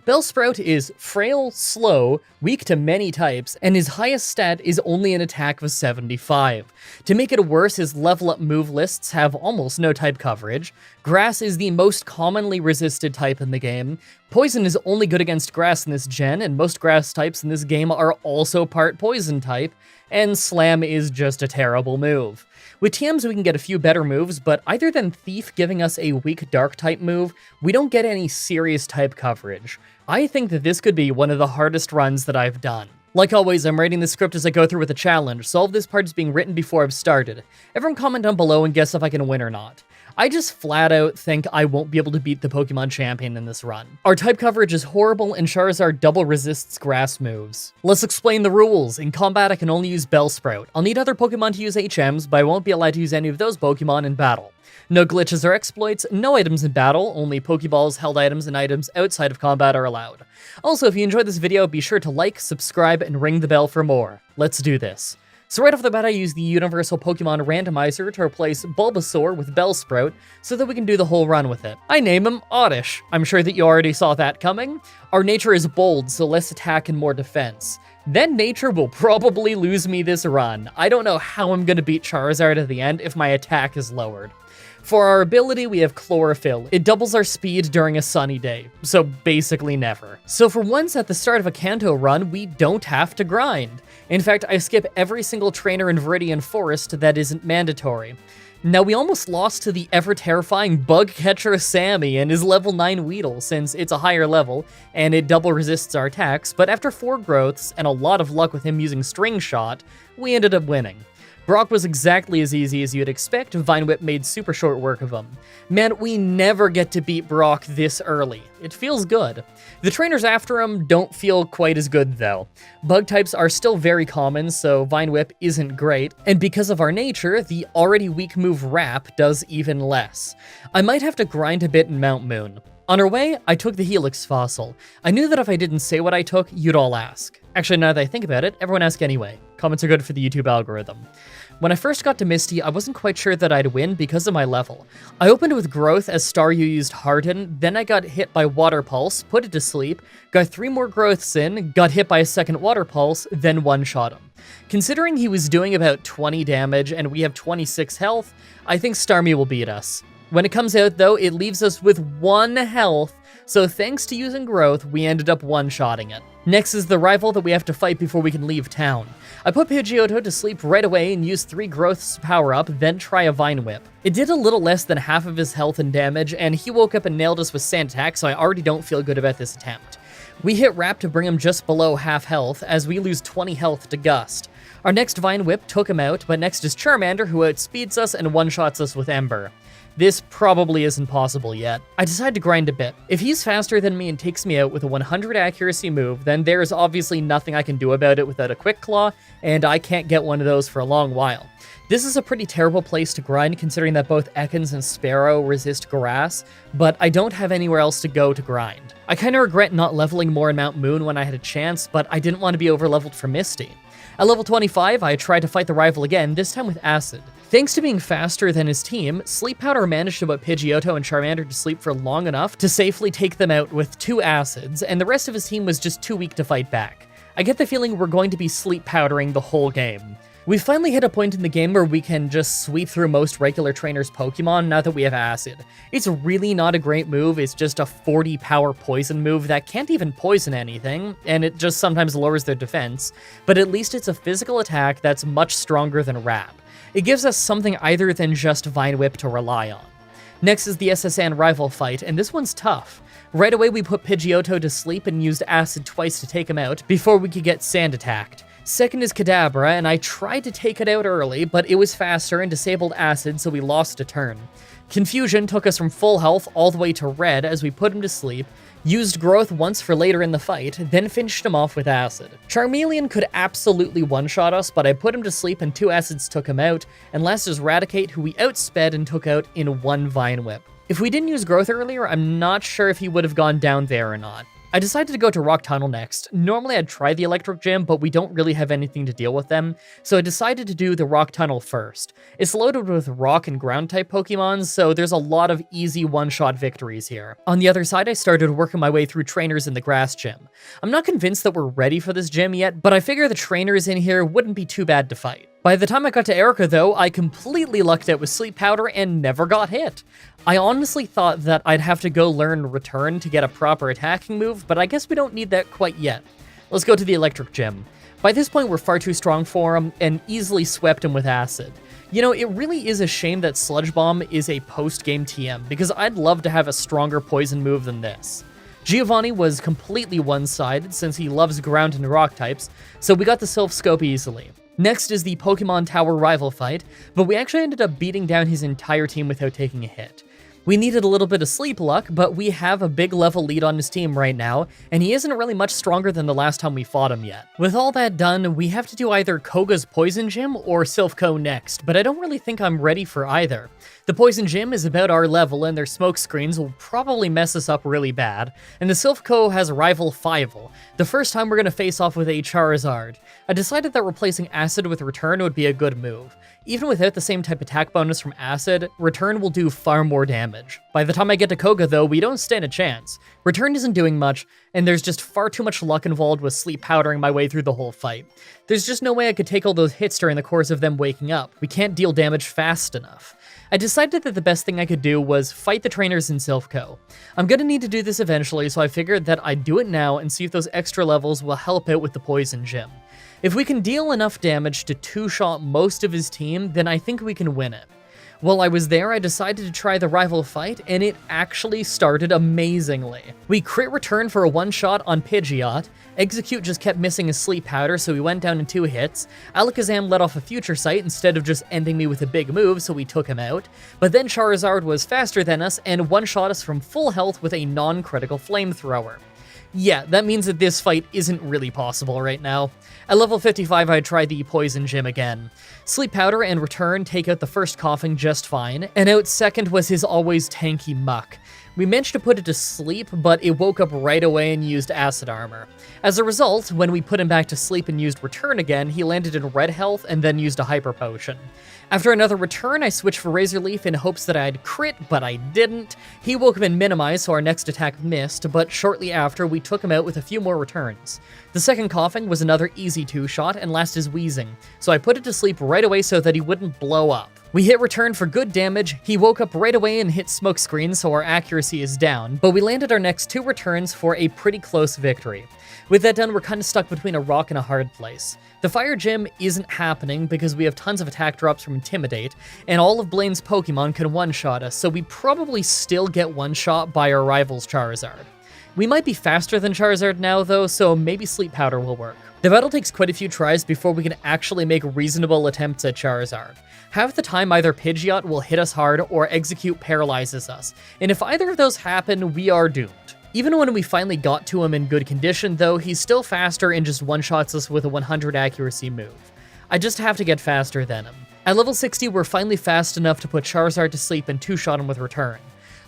Bellsprout is frail, slow, weak to many types, and his highest stat is only an attack of 75. To make it worse, his level up move lists have almost no type coverage. Grass is the most commonly resisted type in the game. Poison is only good against grass in this gen, and most grass types in this game are also part poison type, and Slam is just a terrible move. With TMs we can get a few better moves, but other than Thief giving us a weak dark type move, we don't get any serious type coverage. I think that this could be one of the hardest runs that I've done. Like always, I'm writing the script as I go through with the challenge, so all of this part is being written before I've started. Everyone comment down below and guess if I can win or not. I just flat out think I won't be able to beat the Pokemon champion in this run. Our type coverage is horrible and Charizard double resists grass moves. Let's explain the rules. In combat, I can only use Bellsprout. I'll need other Pokemon to use HMs, but I won't be allowed to use any of those Pokemon in battle. No glitches or exploits, no items in battle, only Pokeballs, held items, and items outside of combat are allowed. Also, if you enjoyed this video, be sure to like, subscribe, and ring the bell for more. Let's do this. So right off the bat, I use the Universal Pokemon Randomizer to replace Bulbasaur with Bellsprout so that we can do the whole run with it. I name him Oddish. I'm sure that you already saw that coming. Our nature is bold, so less attack and more defense. Then nature will probably lose me this run. I don't know how I'm gonna beat Charizard at the end if my attack is lowered. For our ability, we have Chlorophyll. It doubles our speed during a sunny day, so basically never. So for once at the start of a Kanto run, we don't have to grind. In fact, I skip every single trainer in Viridian Forest that isn't mandatory. Now, we almost lost to the ever-terrifying bug catcher Sammy and his level 9 Weedle, since it's a higher level, and it double resists our attacks, but after 4 growths, and a lot of luck with him using String Shot, we ended up winning. Brock was exactly as easy as you'd expect. Vine Whip made super short work of him. Man, we never get to beat Brock this early. It feels good. The trainers after him don't feel quite as good though. Bug types are still very common, so Vine Whip isn't great, and because of our nature, the already weak move Wrap does even less. I might have to grind a bit in Mount Moon. On our way, I took the Helix Fossil. I knew that if I didn't say what I took, you'd all ask. Actually, now that I think about it, everyone ask anyway. Comments are good for the YouTube algorithm. When I first got to Misty, I wasn't quite sure that I'd win because of my level. I opened with Growth as Staryu used Harden, then I got hit by Water Pulse, put it to sleep, got 3 more Growths in, got hit by a second Water Pulse, then one-shot him. Considering he was doing about 20 damage and we have 26 health, I think Starmie will beat us. When it comes out though, it leaves us with 1 health, so thanks to using Growth, we ended up one-shotting it. Next is the rival that we have to fight before we can leave town. I put Pidgeotto to sleep right away and used 3 Growths to power up, then try a Vine Whip. It did a little less than half of his health and damage, and he woke up and nailed us with Sand Attack, so I already don't feel good about this attempt. We hit Wrap to bring him just below half health, as we lose 20 health to Gust. Our next Vine Whip took him out, but next is Charmander, who outspeeds us and one-shots us with Ember. This probably isn't possible yet. I decide to grind a bit. If he's faster than me and takes me out with a 100 accuracy move, then there is obviously nothing I can do about it without a Quick Claw, and I can't get one of those for a long while. This is a pretty terrible place to grind considering that both Ekans and Sparrow resist grass, but I don't have anywhere else to go to grind. I kinda regret not leveling more in Mount Moon when I had a chance, but I didn't want to be overleveled for Misty. At level 25, I tried to fight the rival again, this time with Acid. Thanks to being faster than his team, Sleep Powder managed to put Pidgeotto and Charmander to sleep for long enough to safely take them out with 2 acids, and the rest of his team was just too weak to fight back. I get the feeling we're going to be sleep powdering the whole game. We finally hit a point in the game where we can just sweep through most regular trainers' Pokemon now that we have Acid. It's really not a great move, it's just a 40 power poison move that can't even poison anything, and it just sometimes lowers their defense, but at least it's a physical attack that's much stronger than Wrap. It gives us something other than just Vine Whip to rely on. Next is the SSN rival fight, and this one's tough. Right away we put Pidgeotto to sleep and used Acid twice to take him out before we could get Sand Attacked. Second is Kadabra, and I tried to take it out early, but it was faster and disabled Acid, so we lost a turn. Confusion took us from full health all the way to red as we put him to sleep, used Growth once for later in the fight, then finished him off with Acid. Charmeleon could absolutely one-shot us, but I put him to sleep and 2 Acids took him out, and last is Raticate, who we outsped and took out in 1 Vine Whip. If we didn't use Growth earlier, I'm not sure if he would have gone down there or not. I decided to go to Rock Tunnel next. Normally I'd try the Electric Gym, but we don't really have anything to deal with them, so I decided to do the Rock Tunnel first. It's loaded with Rock and Ground type Pokemon, so there's a lot of easy one-shot victories here. On the other side, I started working my way through trainers in the Grass Gym. I'm not convinced that we're ready for this gym yet, but I figure the trainers in here wouldn't be too bad to fight. By the time I got to Erica though, I completely lucked out with Sleep Powder and never got hit. I honestly thought that I'd have to go learn Return to get a proper attacking move, but I guess we don't need that quite yet. Let's go to the Electric Gym. By this point, we're far too strong for him and easily swept him with Acid. You know, it really is a shame that Sludge Bomb is a post-game TM, because I'd love to have a stronger poison move than this. Giovanni was completely one-sided since he loves ground and rock types, so we got the Sylph Scope easily. Next is the Pokemon Tower rival fight, but we actually ended up beating down his entire team without taking a hit. We needed a little bit of sleep luck, but we have a big level lead on his team right now, and he isn't really much stronger than the last time we fought him yet. With all that done, we have to do either Koga's Poison Gym or Silph next, but I don't really think I'm ready for either. The Poison Gym is about our level, and their smoke screens will probably mess us up really bad, and the Silph has Rival Fivel, the first time we're going to face off with a Charizard. I decided that replacing Acid with Return would be a good move. Even without the same type attack bonus from Acid, Return will do far more damage. By the time I get to Koga though, we don't stand a chance. Return isn't doing much, and there's just far too much luck involved with sleep powdering my way through the whole fight. There's just no way I could take all those hits during the course of them waking up. We can't deal damage fast enough. I decided that the best thing I could do was fight the trainers in Silph. I'm gonna need to do this eventually, so I figured that I'd do it now and see if those extra levels will help out with the Poison Gym. If we can deal enough damage to two-shot most of his team, then I think we can win it. While I was there, I decided to try the rival fight, and it actually started amazingly. We crit Return for a one-shot on Pidgeot, Execute just kept missing his Sleep Powder, so we went down in 2 hits, Alakazam let off a Future Sight instead of just ending me with a big move, so we took him out, but then Charizard was faster than us and one-shot us from full health with a non-critical Flamethrower. Yeah, that means that this fight isn't really possible right now. At level 55, I tried the Poison Gym again. Sleep Powder and Return take out the first Coughing just fine, and out second was his always tanky Muck. We managed to put it to sleep, but it woke up right away and used Acid Armor. As a result, when we put him back to sleep and used Return again, he landed in red health and then used a Hyper Potion. After another Return, I switched for Razor Leaf in hopes that I'd crit, but I didn't. He woke up in Minimize, so our next attack missed, but shortly after, we took him out with a few more returns. The second Coughing was another easy 2-shot, and last is Wheezing, so I put it to sleep right away so that he wouldn't blow up. We hit Return for good damage, he woke up right away and hit Smokescreen, so our accuracy is down, but we landed our next 2 returns for a pretty close victory. With that done, we're kind of stuck between a rock and a hard place. The Fire Gym isn't happening because we have tons of attack drops from Intimidate, and all of Blaine's Pokemon can one-shot us, so we probably still get one-shot by our rival's Charizard. We might be faster than Charizard now though, so maybe Sleep Powder will work. The battle takes quite a few tries before we can actually make reasonable attempts at Charizard. Half the time either Pidgeot will hit us hard or Execute paralyzes us, and if either of those happen, we are doomed. Even when we finally got to him in good condition though, he's still faster and just one-shots us with a 100 accuracy move. I just have to get faster than him. At level 60, we're finally fast enough to put Charizard to sleep and 2-shot him with Return.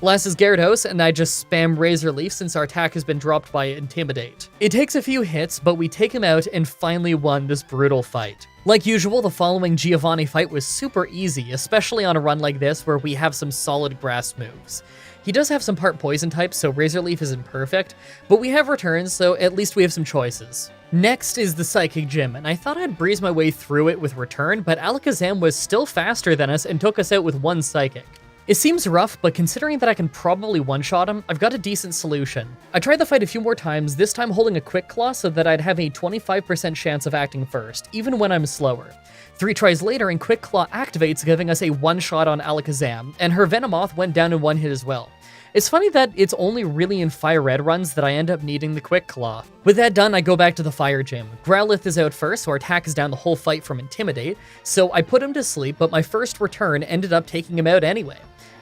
Last is Gyarados, and I just spam Razor Leaf since our attack has been dropped by Intimidate. It takes a few hits, but we take him out and finally won this brutal fight. Like usual, the following Giovanni fight was super easy, especially on a run like this where we have some solid grass moves. He does have some part poison types, so Razor Leaf isn't perfect, but we have returns, so at least we have some choices. Next is the Psychic Gym, and I thought I'd breeze my way through it with Return, but Alakazam was still faster than us and took us out with 1 Psychic. It seems rough, but considering that I can probably one-shot him, I've got a decent solution. I tried the fight a few more times, this time holding a Quick Claw so that I'd have a 25% chance of acting first, even when I'm slower. 3 tries later and Quick Claw activates, giving us a one-shot on Alakazam, and her Venomoth went down in 1 hit as well. It's funny that it's only really in Fire Red runs that I end up needing the Quick Claw. With that done, I go back to the Fire Gym. Growlithe is out first, so our attack is down the whole fight from Intimidate, so I put him to sleep, but my first return ended up taking him out anyway.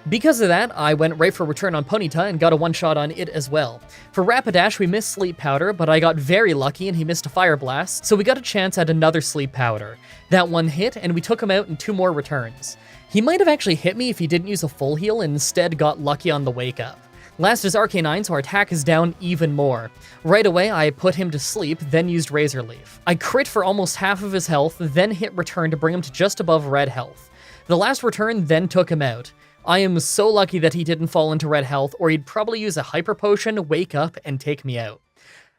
Because of that, I went right for Return on Ponyta and got a one-shot on it as well. For Rapidash, we missed Sleep Powder, but I got very lucky and he missed a Fire Blast, so we got a chance at another Sleep Powder. That one hit, and we took him out in 2 more returns. He might have actually hit me if he didn't use a full heal and instead got lucky on the wake up. Last is Arcanine, so our attack is down even more. Right away, I put him to sleep, then used Razor Leaf. I crit for almost half of his health, then hit Return to bring him to just above red health. The last return then took him out. I am so lucky that he didn't fall into red health, or he'd probably use a Hyper Potion, wake up, and take me out.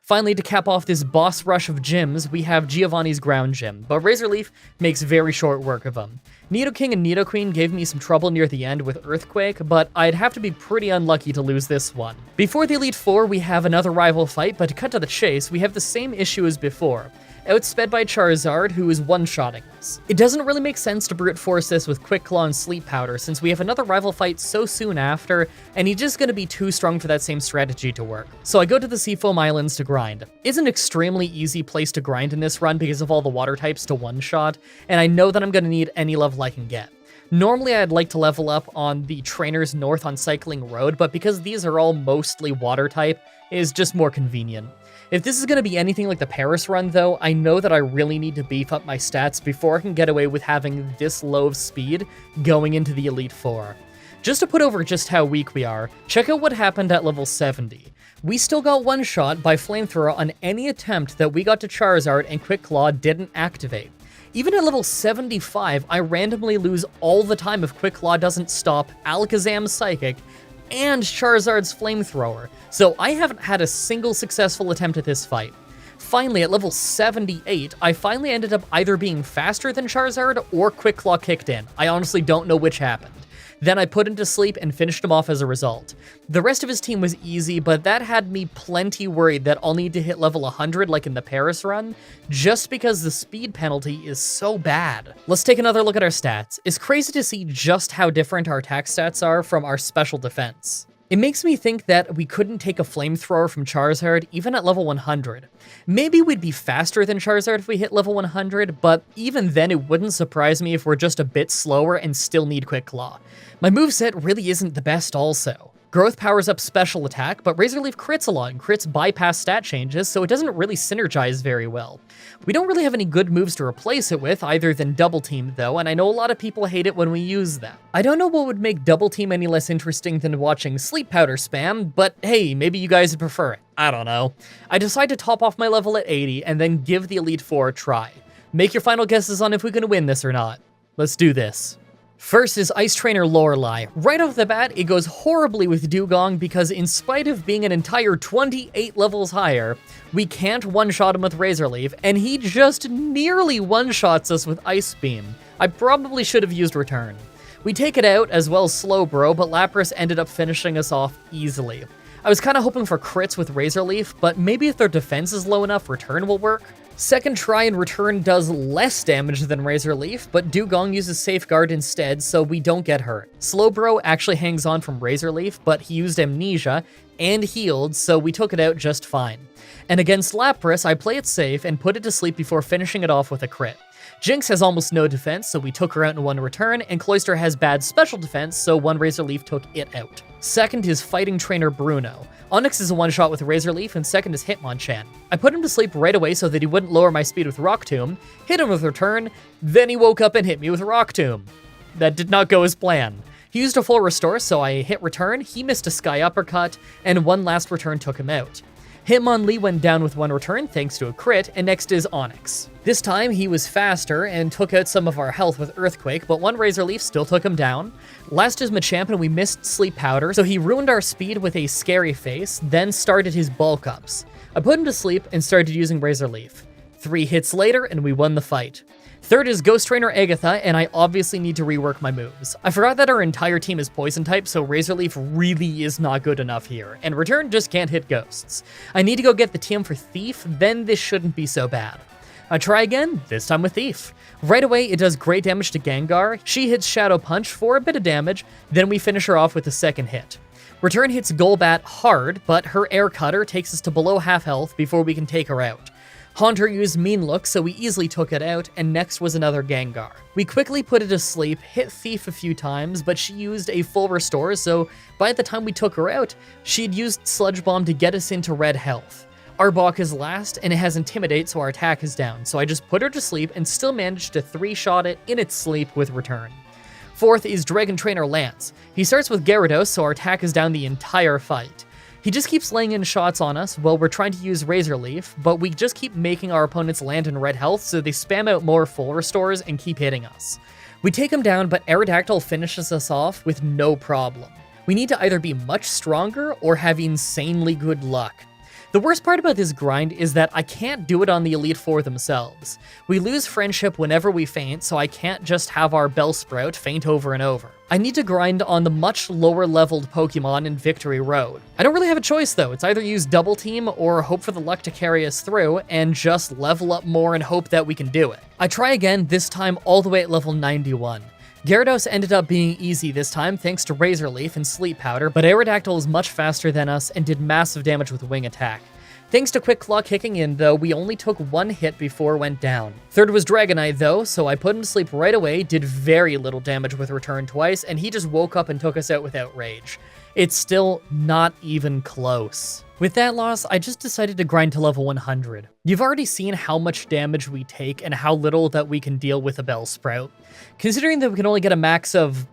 Finally, to cap off this boss rush of gyms, we have Giovanni's ground gym, but Razorleaf makes very short work of him. Nidoking and Nidoqueen gave me some trouble near the end with Earthquake, but I'd have to be pretty unlucky to lose this one. Before the Elite Four, we have another rival fight, but to cut to the chase, we have the same issue as before. Outsped by Charizard, who is one-shotting us. It doesn't really make sense to brute force this with Quick Claw and Sleep Powder, since we have another rival fight so soon after, and he's just gonna be too strong for that same strategy to work. So I go to the Seafoam Islands to grind. It's an extremely easy place to grind in this run because of all the water types to one-shot, and I know that I'm gonna need any level I can get. Normally, I'd like to level up on the Trainers North on Cycling Road, but because these are all mostly water type, it is just more convenient. If this is going to be anything like the Paris run, though, I know that I really need to beef up my stats before I can get away with having this low of speed going into the Elite Four. Just to put over just how weak we are, check out what happened at level 70. We still got one shot by Flamethrower on any attempt that we got to Charizard and Quick Claw didn't activate. Even at level 75, I randomly lose all the time if Quick Claw doesn't stop Alakazam's Psychic and Charizard's Flamethrower, so I haven't had a single successful attempt at this fight. Finally, at level 78, I finally ended up either being faster than Charizard or Quick Claw kicked in. I honestly don't know which happened. Then I put him to sleep and finished him off as a result. The rest of his team was easy, but that had me plenty worried that I'll need to hit level 100 like in the Paris run, just because the speed penalty is so bad. Let's take another look at our stats. It's crazy to see just how different our attack stats are from our special defense. It makes me think that we couldn't take a Flamethrower from Charizard even at level 100. Maybe we'd be faster than Charizard if we hit level 100, but even then it wouldn't surprise me if we're just a bit slower and still need Quick Claw. My moveset really isn't the best also. Growth powers up special attack, but Razorleaf crits a lot, and crits bypass stat changes, so it doesn't really synergize very well. We don't really have any good moves to replace it with, other than Double Team though, and I know a lot of people hate it when we use them. I don't know what would make Double Team any less interesting than watching Sleep Powder spam, but hey, maybe you guys would prefer it. I don't know. I decide to top off my level at 80, and then give the Elite Four a try. Make your final guesses on if we can win this or not. Let's do this. First is Ice Trainer Lorelei. Right off the bat, it goes horribly with Dugong because in spite of being an entire 28 levels higher, we can't one-shot him with Razorleaf, and he just nearly one-shots us with Ice Beam. I probably should have used Return. We take it out, as well as Slowbro, but Lapras ended up finishing us off easily. I was kind of hoping for crits with Razorleaf, but maybe if their defense is low enough, Return will work. Second try and Return does less damage than Razorleaf, but Dugong uses Safeguard instead, so we don't get hurt. Slowbro actually hangs on from Razorleaf, but he used Amnesia and healed, so we took it out just fine. And against Lapras, I play it safe and put it to sleep before finishing it off with a crit. Jinx has almost no defense, so we took her out in one Return, and Cloyster has bad special defense, so one Razorleaf took it out. Second is Fighting Trainer Bruno. Onyx is a one-shot with Razorleaf, and second is Hitmonchan. I put him to sleep right away so that he wouldn't lower my speed with Rock Tomb, hit him with Return, then he woke up and hit me with Rock Tomb. That did not go as planned. He used a full restore, so I hit Return, he missed a Sky Uppercut, and one last Return took him out. Hitmonlee went down with one Return thanks to a crit, and next is Onyx. This time he was faster and took out some of our health with Earthquake, but one Razorleaf still took him down. Last is Machamp, and we missed Sleep Powder, so he ruined our speed with a Scary Face, then started his bulk ups. I put him to sleep and started using Razorleaf. 3 hits later, and we won the fight. Third is Ghost Trainer Agatha, and I obviously need to rework my moves. I forgot that our entire team is Poison type, so Razorleaf really is not good enough here, and Return just can't hit Ghosts. I need to go get the TM for Thief, then this shouldn't be so bad. I try again, this time with Thief. Right away, it does great damage to Gengar, she hits Shadow Punch for a bit of damage, then we finish her off with a second hit. Return hits Golbat hard, but her Air Cutter takes us to below half health before we can take her out. Haunter used Mean Look, so we easily took it out, and next was another Gengar. We quickly put it to sleep, hit Thief a few times, but she used a full restore, so by the time we took her out, she'd used Sludge Bomb to get us into red health. Arbok is last, and it has Intimidate, so our attack is down, so I just put her to sleep and still managed to 3-shot it in its sleep with Return. Fourth is Dragon Trainer Lance. He starts with Gyarados, so our attack is down the entire fight. He just keeps laying in shots on us while we're trying to use Razorleaf, but we just keep making our opponents land in red health, so they spam out more full restores and keep hitting us. We take him down, but Aerodactyl finishes us off with no problem. We need to either be much stronger or have insanely good luck. The worst part about this grind is that I can't do it on the Elite Four themselves. We lose friendship whenever we faint, so I can't just have our Bellsprout faint over and over. I need to grind on the much lower leveled Pokemon in Victory Road. I don't really have a choice though, it's either use Double Team or hope for the luck to carry us through and just level up more and hope that we can do it. I try again, this time all the way at level 91. Gyarados ended up being easy this time thanks to Razor Leaf and Sleep Powder, but Aerodactyl is much faster than us and did massive damage with Wing Attack. Thanks to Quick Claw kicking in though, we only took one hit before it went down. Third was Dragonite though, so I put him to sleep right away, did very little damage with Return twice, and he just woke up and took us out without Rage. It's still not even close. With that loss, I just decided to grind to level 100. You've already seen how much damage we take and how little that we can deal with a Bellsprout. Considering that we can only get a max of,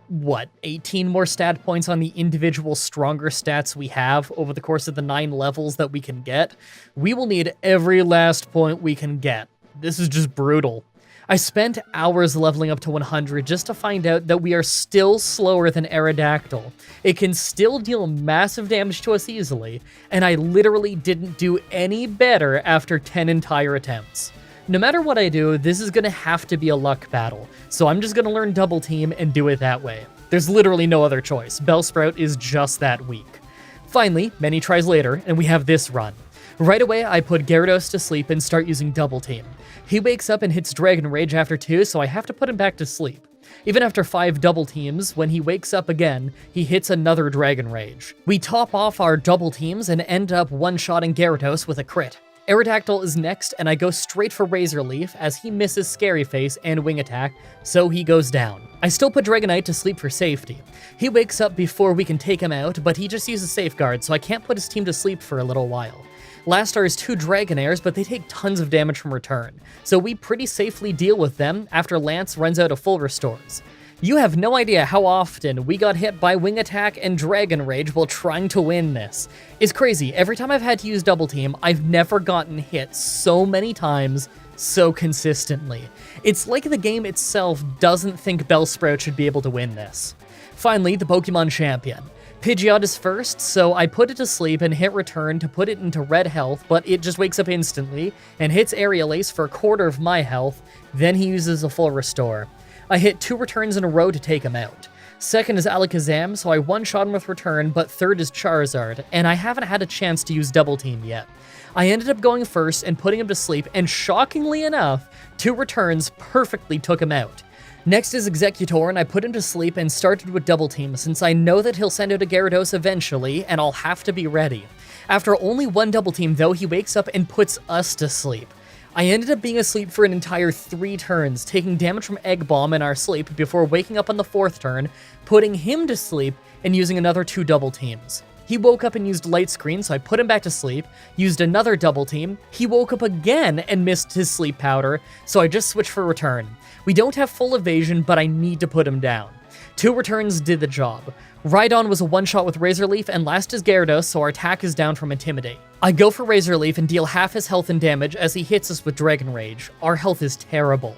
18 more stat points on the individual stronger stats we have over the course of the 9 levels that we can get, we will need every last point we can get. This is just brutal. I spent hours leveling up to 100 just to find out that we are still slower than Aerodactyl. It can still deal massive damage to us easily, and I literally didn't do any better after 10 entire attempts. No matter what I do, this is gonna have to be a luck battle, so I'm just gonna learn Double Team and do it that way. There's literally no other choice. Bellsprout is just that weak. Finally, many tries later, and we have this run. Right away, I put Gyarados to sleep and start using Double Team. He wakes up and hits Dragon Rage after 2, so I have to put him back to sleep. Even after 5 Double Teams, when he wakes up again, he hits another Dragon Rage. We top off our Double Teams and end up one-shotting Gyarados with a crit. Aerodactyl is next, and I go straight for Razor Leaf as he misses Scary Face and Wing Attack, so he goes down. I still put Dragonite to sleep for safety. He wakes up before we can take him out, but he just uses Safeguard, so I can't put his team to sleep for a little while. Last are his 2 Dragonairs, but they take tons of damage from return, so we pretty safely deal with them after Lance runs out of full restores. You have no idea how often we got hit by Wing Attack and Dragon Rage while trying to win this. It's crazy, every time I've had to use Double Team, I've never gotten hit so many times, so consistently. It's like the game itself doesn't think Bellsprout should be able to win this. Finally, the Pokemon Champion. Pidgeot is first, so I put it to sleep and hit Return to put it into red health, but it just wakes up instantly and hits Aerial Ace for a quarter of my health, then he uses a full restore. I hit 2 returns in a row to take him out. Second is Alakazam, so I one-shot him with Return, but third is Charizard, and I haven't had a chance to use Double Team yet. I ended up going first and putting him to sleep, and shockingly enough, 2 returns perfectly took him out. Next is Executor, and I put him to sleep and started with Double Team since I know that he'll send out a Gyarados eventually, and I'll have to be ready. After only 1 Double Team though, he wakes up and puts us to sleep. I ended up being asleep for an entire 3 turns, taking damage from Egg Bomb in our sleep before waking up on the 4th turn, putting him to sleep, and using another 2 Double Teams. He woke up and used Light Screen, so I put him back to sleep, used another Double Team, he woke up again and missed his Sleep Powder, so I just switched for Return. We don't have full evasion, but I need to put him down. 2 returns did the job. Rhydon was a one-shot with Razor Leaf, and last is Gyarados, so our attack is down from Intimidate. I go for Razor Leaf and deal half his health and damage as he hits us with Dragon Rage. Our health is terrible.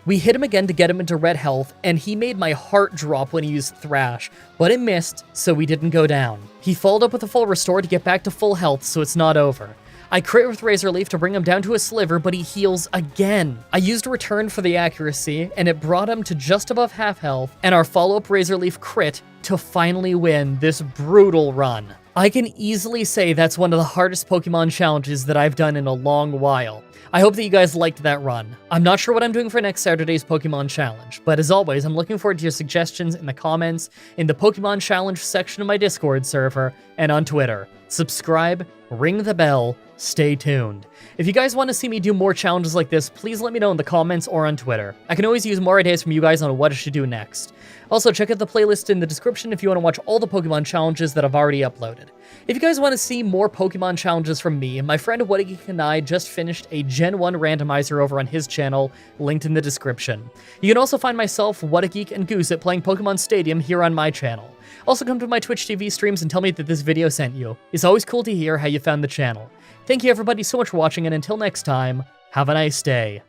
We hit him again to get him into red health, and he made my heart drop when he used Thrash, but it missed, so we didn't go down. He followed up with a full restore to get back to full health, so it's not over. I crit with Razor Leaf to bring him down to a sliver, but he heals again. I used a Return for the accuracy, and it brought him to just above half health, and our follow-up Razor Leaf crit to finally win this brutal run. I can easily say that's one of the hardest Pokemon challenges that I've done in a long while. I hope that you guys liked that run. I'm not sure what I'm doing for next Saturday's Pokemon Challenge, but as always, I'm looking forward to your suggestions in the comments, in the Pokemon Challenge section of my Discord server, and on Twitter. Subscribe, ring the bell, stay tuned. If you guys want to see me do more challenges like this, please let me know in the comments or on Twitter. I can always use more ideas from you guys on what I should do next. Also, check out the playlist in the description if you want to watch all the Pokemon challenges that I've already uploaded. If you guys want to see more Pokemon challenges from me, my friend Whatageek and I just finished a Gen 1 randomizer over on his channel, linked in the description. You can also find myself, Whatageek, and Goose playing Pokemon Stadium here on my channel. Also come to my Twitch TV streams and tell me that this video sent you. It's always cool to hear how you found the channel. Thank you everybody so much for watching, and until next time, have a nice day.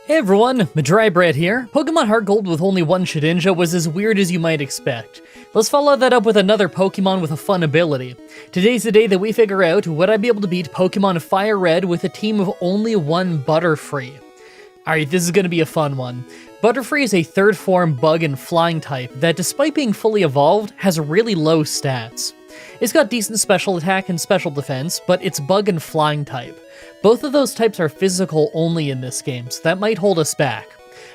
Hey everyone, Mah-Dry-Bread here. Pokemon Heart Gold with only one Shedinja was as weird as you might expect. Let's follow that up with another Pokemon with a fun ability. Today's the day that we figure out would I be able to beat Pokemon Fire Red with a team of only one Butterfree. Alright, this is going to be a fun one. Butterfree is a third form bug and flying type that, despite being fully evolved, has really low stats. It's got decent special attack and special defense, but it's bug and flying type. Both of those types are physical only in this game, so that might hold us back.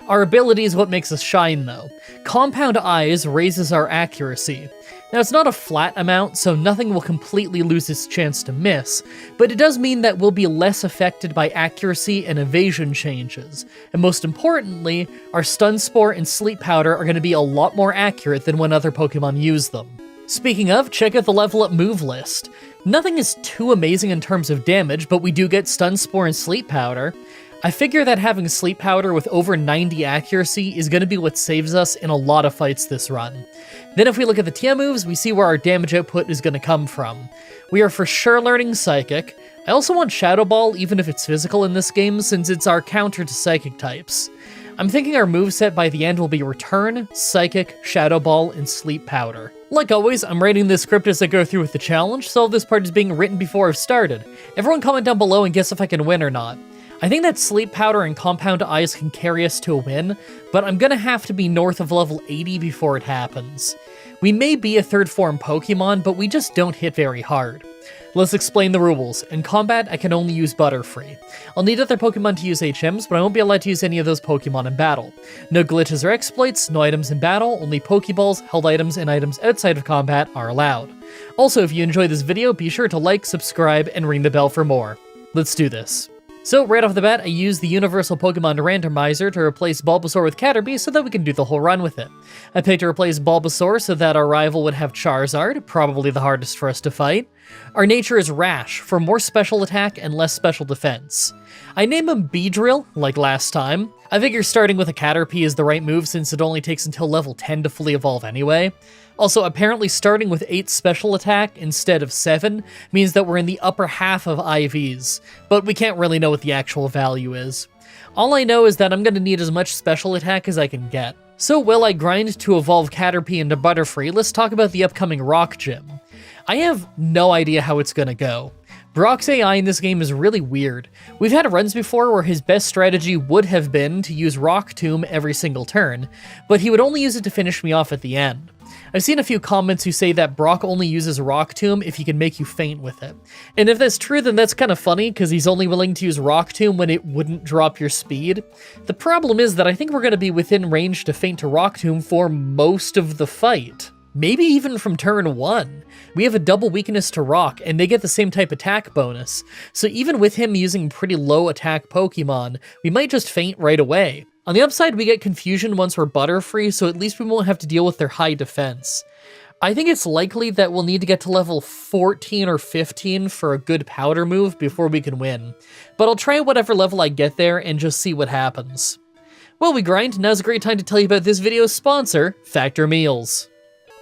Our ability is what makes us shine though. Compound Eyes raises our accuracy. Now it's not a flat amount, so nothing will completely lose its chance to miss, but it does mean that we'll be less affected by accuracy and evasion changes. And most importantly, our Stun Spore and Sleep Powder are going to be a lot more accurate than when other Pokemon use them. Speaking of, check out the level up move list. Nothing is too amazing in terms of damage, but we do get Stun Spore and Sleep Powder. I figure that having Sleep Powder with over 90 accuracy is going to be what saves us in a lot of fights this run. Then if we look at the TM moves, we see where our damage output is going to come from. We are for sure learning Psychic. I also want Shadow Ball even if it's physical in this game, since it's our counter to Psychic types. I'm thinking our moveset by the end will be Return, Psychic, Shadow Ball, and Sleep Powder. Like always, I'm writing this script as I go through with the challenge, so this part is being written before I've started. Everyone comment down below and guess if I can win or not. I think that Sleep Powder and Compound Eyes can carry us to a win, but I'm gonna have to be north of level 80 before it happens. We may be a third form Pokemon, but we just don't hit very hard. Let's explain the rules. In combat, I can only use Butterfree. I'll need other Pokemon to use HMs, but I won't be allowed to use any of those Pokemon in battle. No glitches or exploits, no items in battle, only Pokeballs, held items, and items outside of combat are allowed. Also, if you enjoyed this video, be sure to like, subscribe, and ring the bell for more. Let's do this. So right off the bat, I used the Universal Pokemon Randomizer to replace Bulbasaur with Caterpie so that we can do the whole run with it. I picked to replace Bulbasaur so that our rival would have Charizard, probably the hardest for us to fight. Our nature is Rash, for more special attack and less special defense. I name him Beedrill, like last time. I figure starting with a Caterpie is the right move since it only takes until level 10 to fully evolve anyway. Also, apparently starting with 8 special attack instead of 7 means that we're in the upper half of IVs, but we can't really know what the actual value is. All I know is that I'm going to need as much special attack as I can get. So while I grind to evolve Caterpie into Butterfree, let's talk about the upcoming Rock Gym. I have no idea how it's going to go. Brock's AI in this game is really weird. We've had runs before where his best strategy would have been to use Rock Tomb every single turn, but he would only use it to finish me off at the end. I've seen a few comments who say that Brock only uses Rock Tomb if he can make you faint with it. And if that's true, then that's kind of funny, because he's only willing to use Rock Tomb when it wouldn't drop your speed. The problem is that I think we're going to be within range to faint to Rock Tomb for most of the fight. Maybe even from turn 1. We have a double weakness to Rock, and they get the same type attack bonus, so even with him using pretty low attack Pokemon, we might just faint right away. On the upside, we get Confusion once we're Butterfree, so at least we won't have to deal with their high defense. I think it's likely that we'll need to get to level 14 or 15 for a good powder move before we can win, but I'll try whatever level I get there and just see what happens. While we grind, now's a great time to tell you about this video's sponsor, Factor Meals.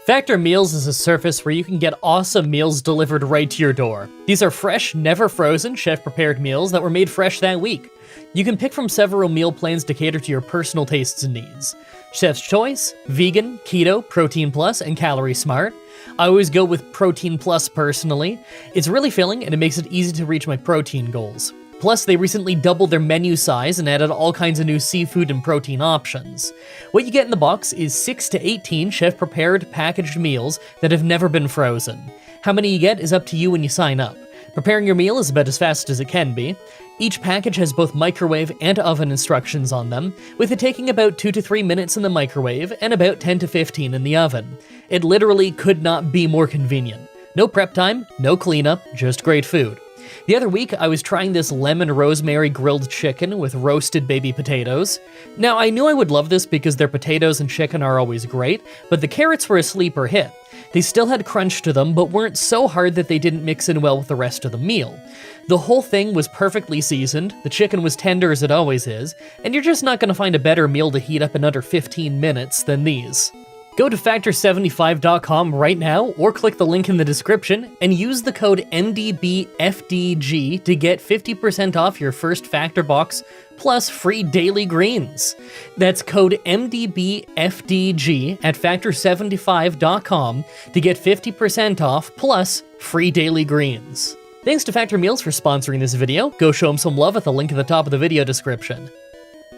Factor Meals is a service where you can get awesome meals delivered right to your door. These are fresh, never frozen, chef-prepared meals that were made fresh that week. You can pick from several meal plans to cater to your personal tastes and needs. Chef's Choice, Vegan, Keto, Protein Plus, and Calorie Smart. I always go with Protein Plus personally. It's really filling and it makes it easy to reach my protein goals. Plus, they recently doubled their menu size and added all kinds of new seafood and protein options. What you get in the box is 6 to 18 chef-prepared, packaged meals that have never been frozen. How many you get is up to you when you sign up. Preparing your meal is about as fast as it can be. Each package has both microwave and oven instructions on them, with it taking about 2 to 3 minutes in the microwave and about 10 to 15 in the oven. It literally could not be more convenient. No prep time, no cleanup, just great food. The other week, I was trying this lemon rosemary grilled chicken with roasted baby potatoes. Now, I knew I would love this because their potatoes and chicken are always great, but the carrots were a sleeper hit. They still had crunch to them, but weren't so hard that they didn't mix in well with the rest of the meal. The whole thing was perfectly seasoned, the chicken was tender as it always is, and you're just not going to find a better meal to heat up in under 15 minutes than these. Go to factor75.com right now or click the link in the description and use the code MDBFDG to get 50% off your first Factor box plus free daily greens. That's code MDBFDG at factor75.com to get 50% off plus free daily greens. Thanks to Factor Meals for sponsoring this video. Go show them some love at the link at the top of the video description.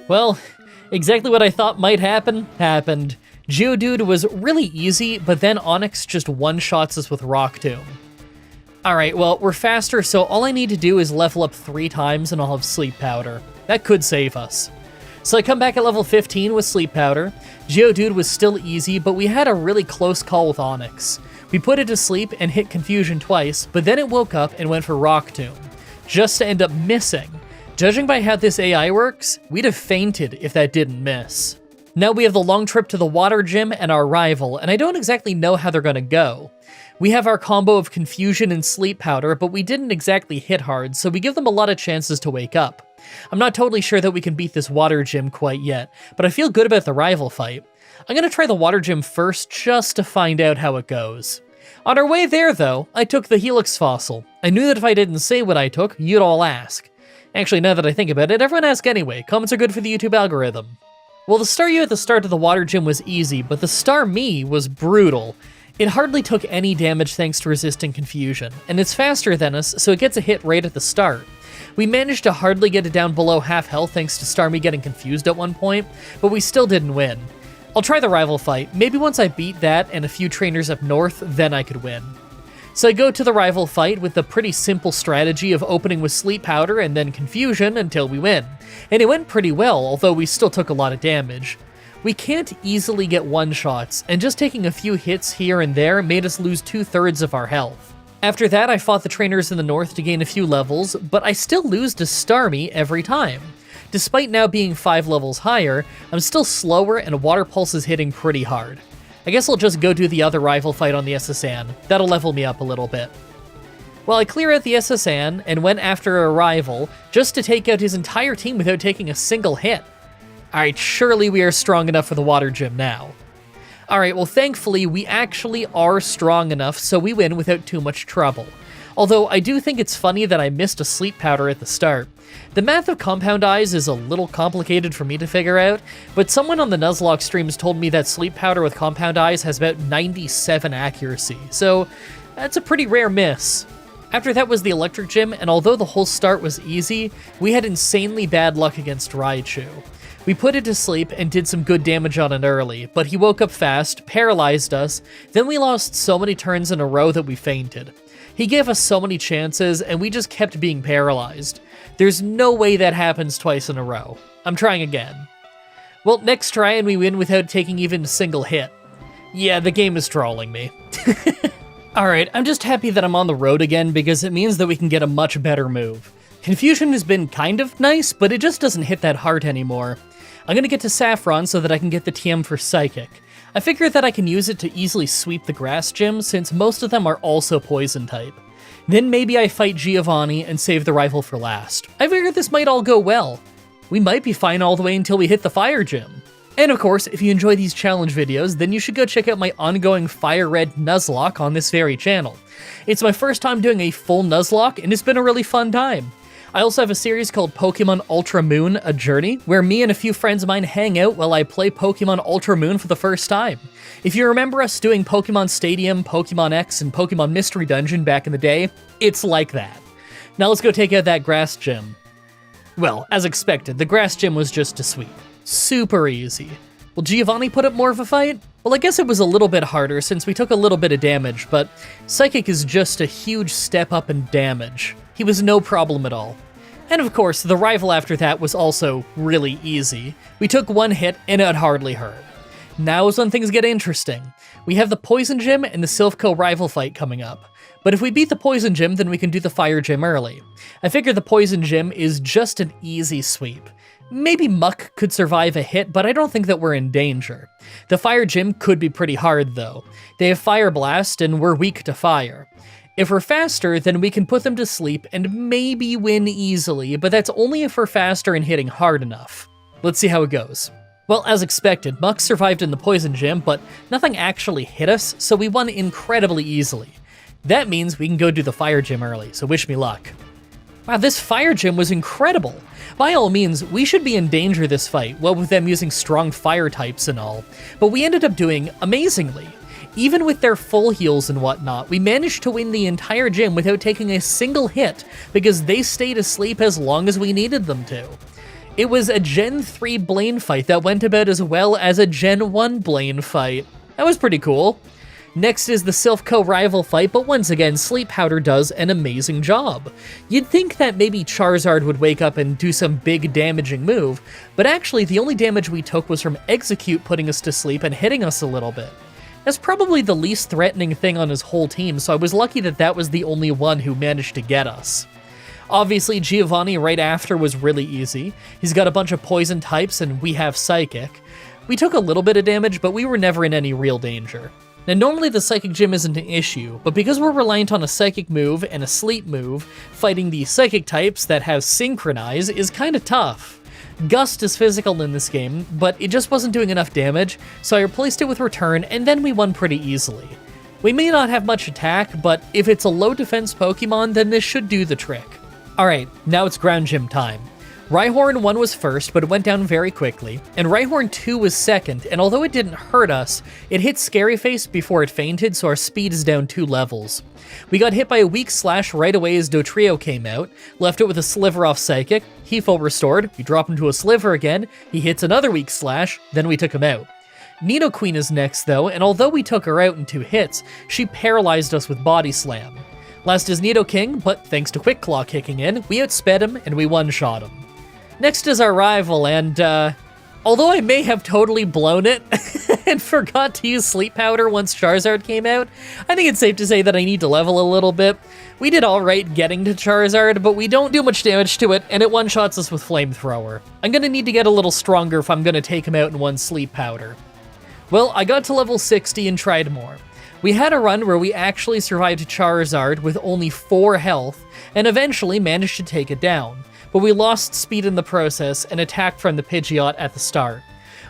Well, exactly what I thought might happen, happened. Geodude was really easy, but then Onix just one-shots us with Rock Tomb. Alright, well, we're faster, so all I need to do is level up 3 times and I'll have Sleep Powder. That could save us. So I come back at level 15 with Sleep Powder. Geodude was still easy, but we had a really close call with Onix. We put it to sleep and hit Confusion twice, but then it woke up and went for Rock Tomb, just to end up missing. Judging by how this AI works, we'd have fainted if that didn't miss. Now we have the long trip to the water gym and our rival, and I don't exactly know how they're gonna go. We have our combo of Confusion and Sleep Powder, but we didn't exactly hit hard, so we give them a lot of chances to wake up. I'm not totally sure that we can beat this water gym quite yet, but I feel good about the rival fight. I'm gonna try the water gym first just to find out how it goes. On our way there though, I took the Helix Fossil. I knew that if I didn't say what I took, you'd all ask. Actually, now that I think about it, everyone asks anyway. Comments are good for the YouTube algorithm. Well, the Star You at the start of the water gym was easy, but the Star Me was brutal. It hardly took any damage thanks to resisting Confusion, and it's faster than us, so it gets a hit right at the start. We managed to hardly get it down below half health thanks to Star Me getting confused at one point, but we still didn't win. I'll try the rival fight. Maybe once I beat that and a few trainers up north, then I could win. So I go to the rival fight with the pretty simple strategy of opening with Sleep Powder and then Confusion until we win. And it went pretty well, although we still took a lot of damage. We can't easily get one-shots, and just taking a few hits here and there made us lose 2/3 of our health. After that, I fought the trainers in the north to gain a few levels, but I still lose to Starmie every time. Despite now being 5 levels higher, I'm still slower and Water Pulse is hitting pretty hard. I guess I'll just go do the other rival fight on the SSN. That'll level me up a little bit. Well, I clear out the SSN and went after a rival just to take out his entire team without taking a single hit. Alright, surely we are strong enough for the water gym now. Alright, well thankfully we actually are strong enough so we win without too much trouble. Although I do think it's funny that I missed a Sleep Powder at the start. The math of Compound Eyes is a little complicated for me to figure out, but someone on the Nuzlocke streams told me that Sleep Powder with Compound Eyes has about 97 accuracy, so that's a pretty rare miss. After that was the Electric Gym, and although the whole start was easy, we had insanely bad luck against Raichu. We put it to sleep and did some good damage on it early, but he woke up fast, paralyzed us, then we lost so many turns in a row that we fainted. He gave us so many chances, and we just kept being paralyzed. There's no way that happens twice in a row. I'm trying again. Well, next try and we win without taking even a single hit. Yeah, the game is trolling me. Alright, I'm just happy that I'm on the road again because it means that we can get a much better move. Confusion has been kind of nice, but it just doesn't hit that hard anymore. I'm gonna get to Saffron so that I can get the TM for Psychic. I figure that I can use it to easily sweep the grass gym since most of them are also poison type. Then maybe I fight Giovanni and save the rival for last. I figure this might all go well. We might be fine all the way until we hit the fire gym. And of course, if you enjoy these challenge videos, then you should go check out my ongoing Fire Red Nuzlocke on this very channel. It's my first time doing a full Nuzlocke, and it's been a really fun time. I also have a series called Pokemon Ultra Moon, A Journey, where me and a few friends of mine hang out while I play Pokemon Ultra Moon for the first time. If you remember us doing Pokemon Stadium, Pokemon X, and Pokemon Mystery Dungeon back in the day, it's like that. Now let's go take out that grass gym. Well, as expected, the grass gym was just a sweep. Super easy. Will Giovanni put up more of a fight? Well, I guess it was a little bit harder since we took a little bit of damage, but Psychic is just a huge step up in damage. He was no problem at all. And of course, the rival after that was also really easy. We took one hit and it hardly hurt. Now is when things get interesting. We have the Poison Gym and the Silphco rival fight coming up. But if we beat the Poison Gym, then we can do the Fire Gym early. I figure the Poison Gym is just an easy sweep. Maybe Muck could survive a hit, but I don't think that we're in danger. The Fire Gym could be pretty hard though. They have Fire Blast and we're weak to fire. If we're faster, then we can put them to sleep and maybe win easily, but that's only if we're faster and hitting hard enough. Let's see how it goes. Well, as expected, Muk survived in the poison gym, but nothing actually hit us, so we won incredibly easily. That means we can go do the fire gym early, so wish me luck. Wow, this fire gym was incredible. By all means, we should be in danger this fight, what with them using strong fire types and all, but we ended up doing amazingly. Even with their full heals and whatnot, we managed to win the entire gym without taking a single hit, because they stayed asleep as long as we needed them to. It was a Gen 3 Blaine fight that went about as well as a Gen 1 Blaine fight. That was pretty cool. Next is the Silph rival fight, but once again, Sleep Powder does an amazing job. You'd think that maybe Charizard would wake up and do some big damaging move, but actually the only damage we took was from Execute putting us to sleep and hitting us a little bit. That's probably the least threatening thing on his whole team, so I was lucky that that was the only one who managed to get us. Obviously, Giovanni right after was really easy. He's got a bunch of poison types, and we have Psychic. We took a little bit of damage, but we were never in any real danger. Now, normally the Psychic Gym isn't an issue, but because we're reliant on a Psychic move and a Sleep move, fighting the Psychic types that have Synchronize is kinda tough. Gust is physical in this game, but it just wasn't doing enough damage, so I replaced it with Return, and then we won pretty easily. We may not have much attack, but if it's a low defense Pokemon, then this should do the trick. Alright, now it's Ground Gym time. Rhyhorn 1 was first, but it went down very quickly, and Rhyhorn 2 was second, and although it didn't hurt us, it hit Scary Face before it fainted, so our speed is down 2 levels. We got hit by a weak slash right away as Dotrio came out, left it with a Sliver off Psychic, he full restored, we drop him to a Sliver again, he hits another weak slash, then we took him out. Nidoqueen is next though, and although we took her out in 2 hits, she paralyzed us with Body Slam. Last is Nidoking, but thanks to Quick Claw kicking in, we outsped him and we one-shot him. Next is our rival, and although I may have totally blown it and forgot to use Sleep Powder once Charizard came out, I think it's safe to say that I need to level a little bit. We did alright getting to Charizard, but we don't do much damage to it, and it one-shots us with Flamethrower. I'm gonna need to get a little stronger if I'm gonna take him out in one Sleep Powder. Well, I got to level 60 and tried more. We had a run where we actually survived Charizard with only 4 health, and eventually managed to take it down, but we lost speed in the process and attack from the Pidgeot at the start.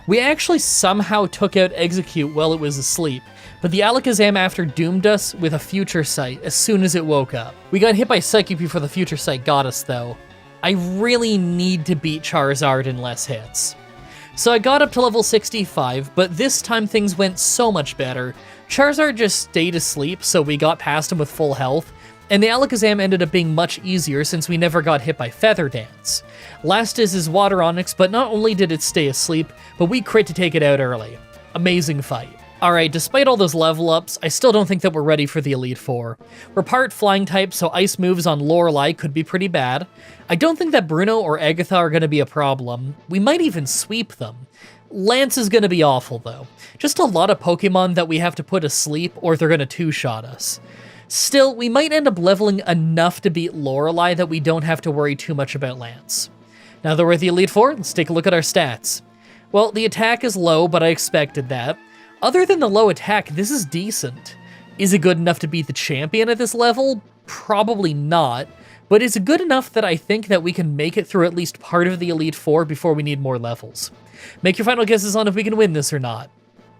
We actually somehow took out Execute while it was asleep, but the Alakazam after doomed us with a Future Sight as soon as it woke up. We got hit by Psychic before the Future Sight got us though. I really need to beat Charizard in less hits. So I got up to level 65, but this time things went so much better. Charizard just stayed asleep, so we got past him with full health, and the Alakazam ended up being much easier since we never got hit by Feather Dance. Last is his Water Onix, but not only did it stay asleep, but we crit to take it out early. Amazing fight. Alright, despite all those level ups, I still don't think that we're ready for the Elite Four. We're part Flying type, so Ice moves on Lorelei could be pretty bad. I don't think that Bruno or Agatha are going to be a problem. We might even sweep them. Lance is going to be awful though. Just a lot of Pokemon that we have to put asleep or they're going to two-shot us. Still, we might end up leveling enough to beat Lorelei that we don't have to worry too much about Lance. Now that we're at the Elite Four, let's take a look at our stats. Well, the attack is low, but I expected that. Other than the low attack, this is decent. Is it good enough to beat the champion at this level? Probably not, but it's good enough that I think that we can make it through at least part of the Elite Four before we need more levels. Make your final guesses on if we can win this or not.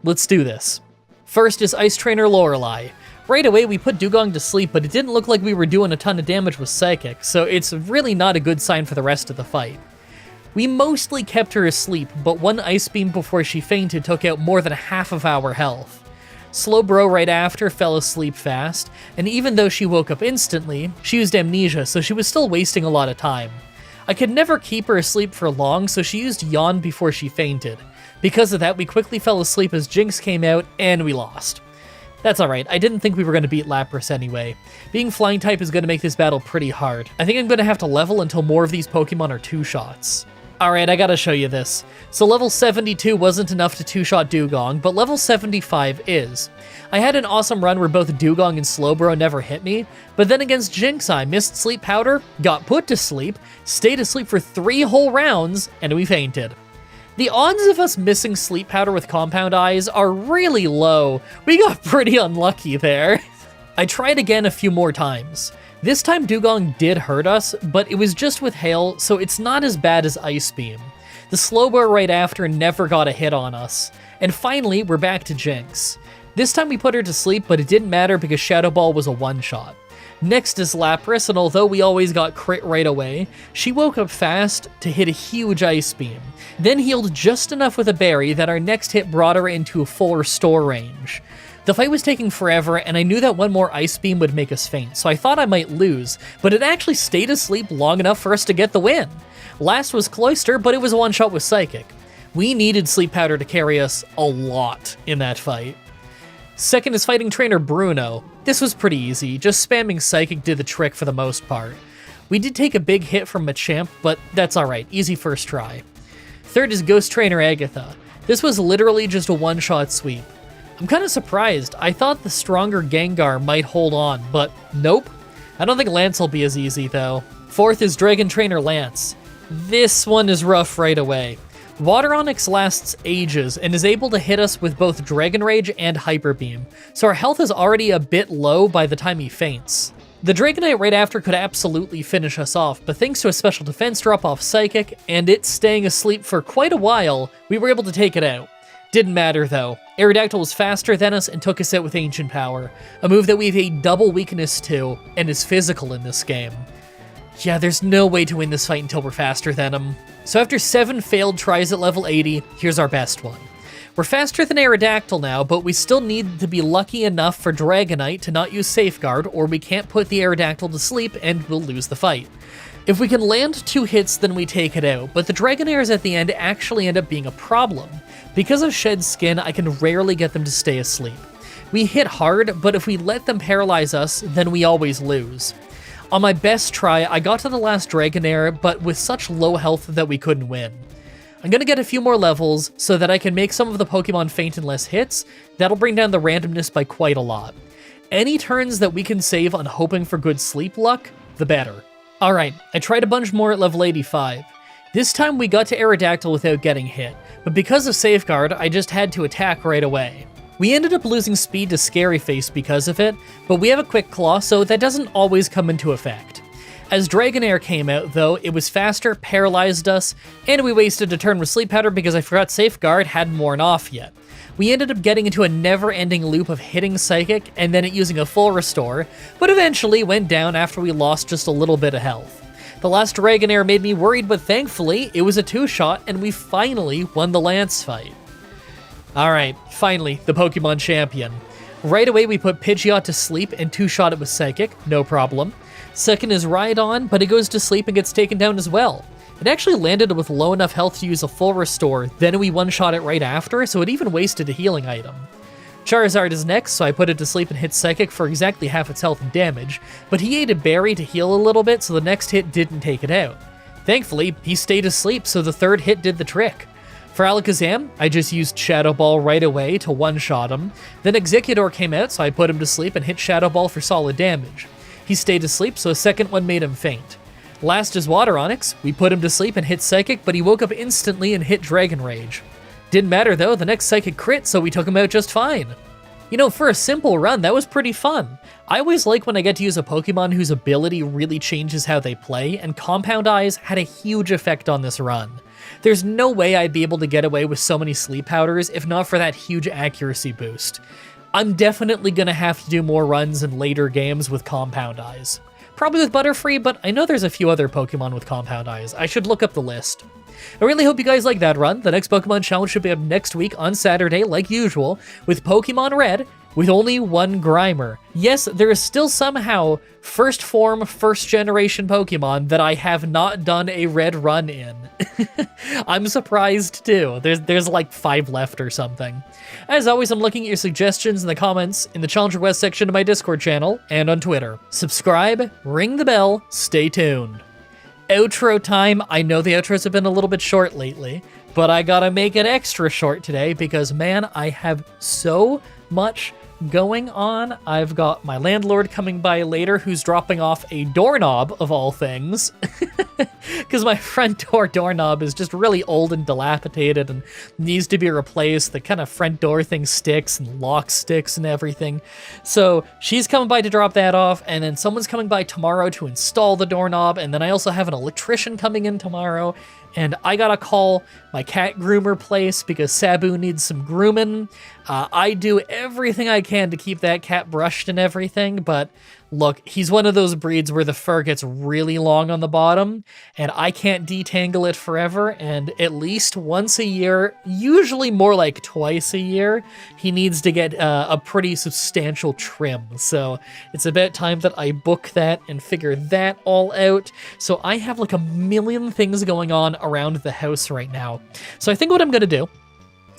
Let's do this. First is Ice Trainer Lorelei. Right away, we put Dugong to sleep, but it didn't look like we were doing a ton of damage with Psychic, so it's really not a good sign for the rest of the fight. We mostly kept her asleep, but one Ice Beam before she fainted took out more than half of our health. Slowbro right after fell asleep fast, and even though she woke up instantly, she used Amnesia, so she was still wasting a lot of time. I could never keep her asleep for long, so she used Yawn before she fainted. Because of that, we quickly fell asleep as Jinx came out, and we lost. That's alright, I didn't think we were going to beat Lapras anyway. Being Flying type is going to make this battle pretty hard. I think I'm going to have to level until more of these Pokemon are two-shots. Alright, I gotta show you this. So level 72 wasn't enough to two-shot Dugong, but level 75 is. I had an awesome run where both Dugong and Slowbro never hit me, but then against Jinx I missed Sleep Powder, got put to sleep, stayed asleep for 3 whole rounds, and we fainted. The odds of us missing Sleep Powder with Compound Eyes are really low. We got pretty unlucky there. I tried again a few more times. This time Dugong did hurt us, but it was just with Hail, so it's not as bad as Ice Beam. The Slowbro right after never got a hit on us. And finally, we're back to Jinx. This time we put her to sleep, but it didn't matter because Shadow Ball was a one-shot. Next is Lapras, and although we always got crit right away, she woke up fast to hit a huge Ice Beam, then healed just enough with a berry that our next hit brought her into a full restore range. The fight was taking forever, and I knew that one more Ice Beam would make us faint, so I thought I might lose, but it actually stayed asleep long enough for us to get the win. Last was Cloyster, but it was a one-shot with Psychic. We needed Sleep Powder to carry us a lot in that fight. Second is fighting trainer Bruno. This was pretty easy, just spamming Psychic did the trick for the most part. We did take a big hit from Machamp, but that's alright, easy first try. Third is Ghost Trainer Agatha. This was literally just a one-shot sweep. I'm kinda surprised, I thought the stronger Gengar might hold on, but nope. I don't think Lance will be as easy though. Fourth is Dragon Trainer Lance. This one is rough right away. Water Onix lasts ages and is able to hit us with both Dragon Rage and Hyper Beam, so our health is already a bit low by the time he faints. The Dragonite right after could absolutely finish us off, but thanks to a special defense drop off Psychic, and it staying asleep for quite a while, we were able to take it out. Didn't matter though. Aerodactyl was faster than us and took us out with Ancient Power, a move that we have a double weakness to, and is physical in this game. Yeah, there's no way to win this fight until we're faster than him. So after 7 failed tries at level 80, here's our best one. We're faster than Aerodactyl now, but we still need to be lucky enough for Dragonite to not use Safeguard, or we can't put the Aerodactyl to sleep and we'll lose the fight. If we can land 2 hits, then we take it out, but the Dragonairs at the end actually end up being a problem. Because of Shed Skin, I can rarely get them to stay asleep. We hit hard, but if we let them paralyze us, then we always lose. On my best try, I got to the last Dragonair, but with such low health that we couldn't win. I'm gonna get a few more levels so that I can make some of the Pokemon faint in less hits. That'll bring down the randomness by quite a lot. Any turns that we can save on hoping for good sleep luck, the better. Alright, I tried a bunch more at level 85. This time we got to Aerodactyl without getting hit, but because of Safeguard, I just had to attack right away. We ended up losing speed to Scary Face because of it, but we have a Quick Claw, so that doesn't always come into effect. As Dragonair came out, though, it was faster, paralyzed us, and we wasted a turn with Sleep Powder because I forgot Safeguard hadn't worn off yet. We ended up getting into a never-ending loop of hitting Psychic and then it using a full restore, but eventually went down after we lost just a little bit of health. The last Dragonair made me worried, but thankfully, it was a 2-shot and we finally won the Lance fight. Alright, finally, the Pokemon champion. Right away we put Pidgeot to sleep and 2-shot it with Psychic, no problem. Second is Rhydon, but it goes to sleep and gets taken down as well. It actually landed with low enough health to use a full restore, then we one-shot it right after, so it even wasted a healing item. Charizard is next, so I put it to sleep and hit Psychic for exactly half its health and damage, but he ate a berry to heal a little bit, so the next hit didn't take it out. Thankfully, he stayed asleep, so the third hit did the trick. For Alakazam, I just used Shadow Ball right away to one-shot him, then Exeggutor came out, so I put him to sleep and hit Shadow Ball for solid damage. He stayed asleep, so a second one made him faint. Last is Water Onix. We put him to sleep and hit Psychic, but he woke up instantly and hit Dragon Rage. Didn't matter though, the next Psychic crit, so we took him out just fine. You know, for a simple run, that was pretty fun. I always like when I get to use a Pokemon whose ability really changes how they play, and Compound Eyes had a huge effect on this run. There's no way I'd be able to get away with so many Sleep Powders if not for that huge accuracy boost. I'm definitely gonna have to do more runs in later games with Compound Eyes. Probably with Butterfree, but I know there's a few other Pokemon with Compound Eyes. I should look up the list. I really hope you guys like that run. The next Pokemon Challenge should be up next week on Saturday, like usual, with Pokemon Red, with only one Grimer. Yes, there is still somehow first form, first generation Pokemon that I have not done a red run in. I'm surprised too. There's like 5 left or something. As always, I'm looking at your suggestions in the comments in the challenge request section of my Discord channel and on Twitter. Subscribe, ring the bell, stay tuned. Outro time. I know the outros have been a little bit short lately, but I gotta make it extra short today because man, I have so much going on. I've got my landlord coming by later who's dropping off a doorknob of all things. Because my front door doorknob is just really old and dilapidated and needs to be replaced. The kind of front door thing sticks and lock sticks and everything. So she's coming by to drop that off, and then someone's coming by tomorrow to install the doorknob, and then I also have an electrician coming in tomorrow. And I gotta call my cat groomer place because Sabu needs some grooming. I do everything I can to keep that cat brushed and everything, but look, he's one of those breeds where the fur gets really long on the bottom, and I can't detangle it forever, and at least once a year, usually more like twice a year, he needs to get a pretty substantial trim. So it's about time that I book that and figure that all out. So I have like a million things going on around the house right now. So I think what I'm gonna do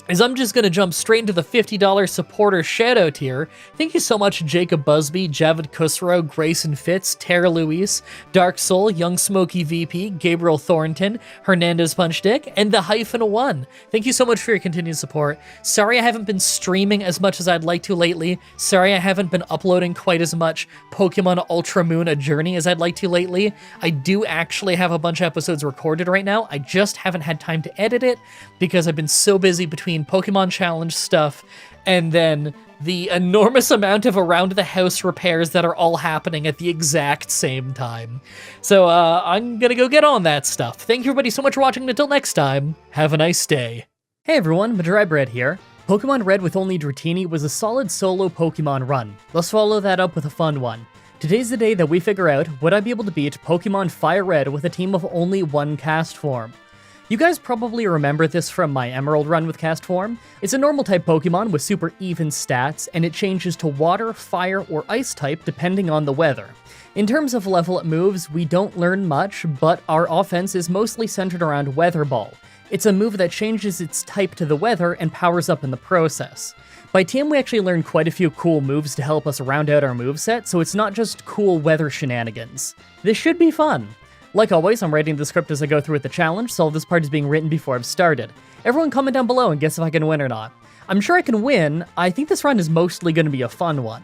is I'm just going to jump straight into the $50 supporter shoutout tier. Thank you so much, Jacob Busby, Javid Kusro, Grayson Fitz, Tara Luis, Dark Soul, Young Smoky VP, Gabriel Thornton, Hernandez Punchdick, and the -1. Thank you so much for your continued support. Sorry I haven't been streaming as much as I'd like to lately. Sorry I haven't been uploading quite as much Pokemon Ultra Moon A Journey as I'd like to lately. I do actually have a bunch of episodes recorded right now. I just haven't had time to edit it because I've been so busy between Pokemon Challenge stuff and then the enormous amount of around the house repairs that are all happening at the exact same time. So I'm gonna go get on that stuff. Thank you everybody so much for watching. Until next time, have a nice day. Hey everyone, Mah-Dry-Bread here. Pokemon Red with only Dratini was a solid solo Pokemon run. Let's follow that up with a fun one. Today's the day that we figure out would I be able to beat Pokemon Fire Red with a team of only one cast form. You guys probably remember this from my Emerald run with Cast Form. It's a normal type Pokemon with super even stats, and it changes to Water, Fire, or Ice type depending on the weather. In terms of level up moves, we don't learn much, but our offense is mostly centered around Weather Ball. It's a move that changes its type to the weather and powers up in the process. By team, we actually learned quite a few cool moves to help us round out our moveset, so it's not just cool weather shenanigans. This should be fun. Like always, I'm writing the script as I go through with the challenge, so this part is being written before I've started. Everyone comment down below and guess if I can win or not. I'm sure I can win. I think this run is mostly going to be a fun one.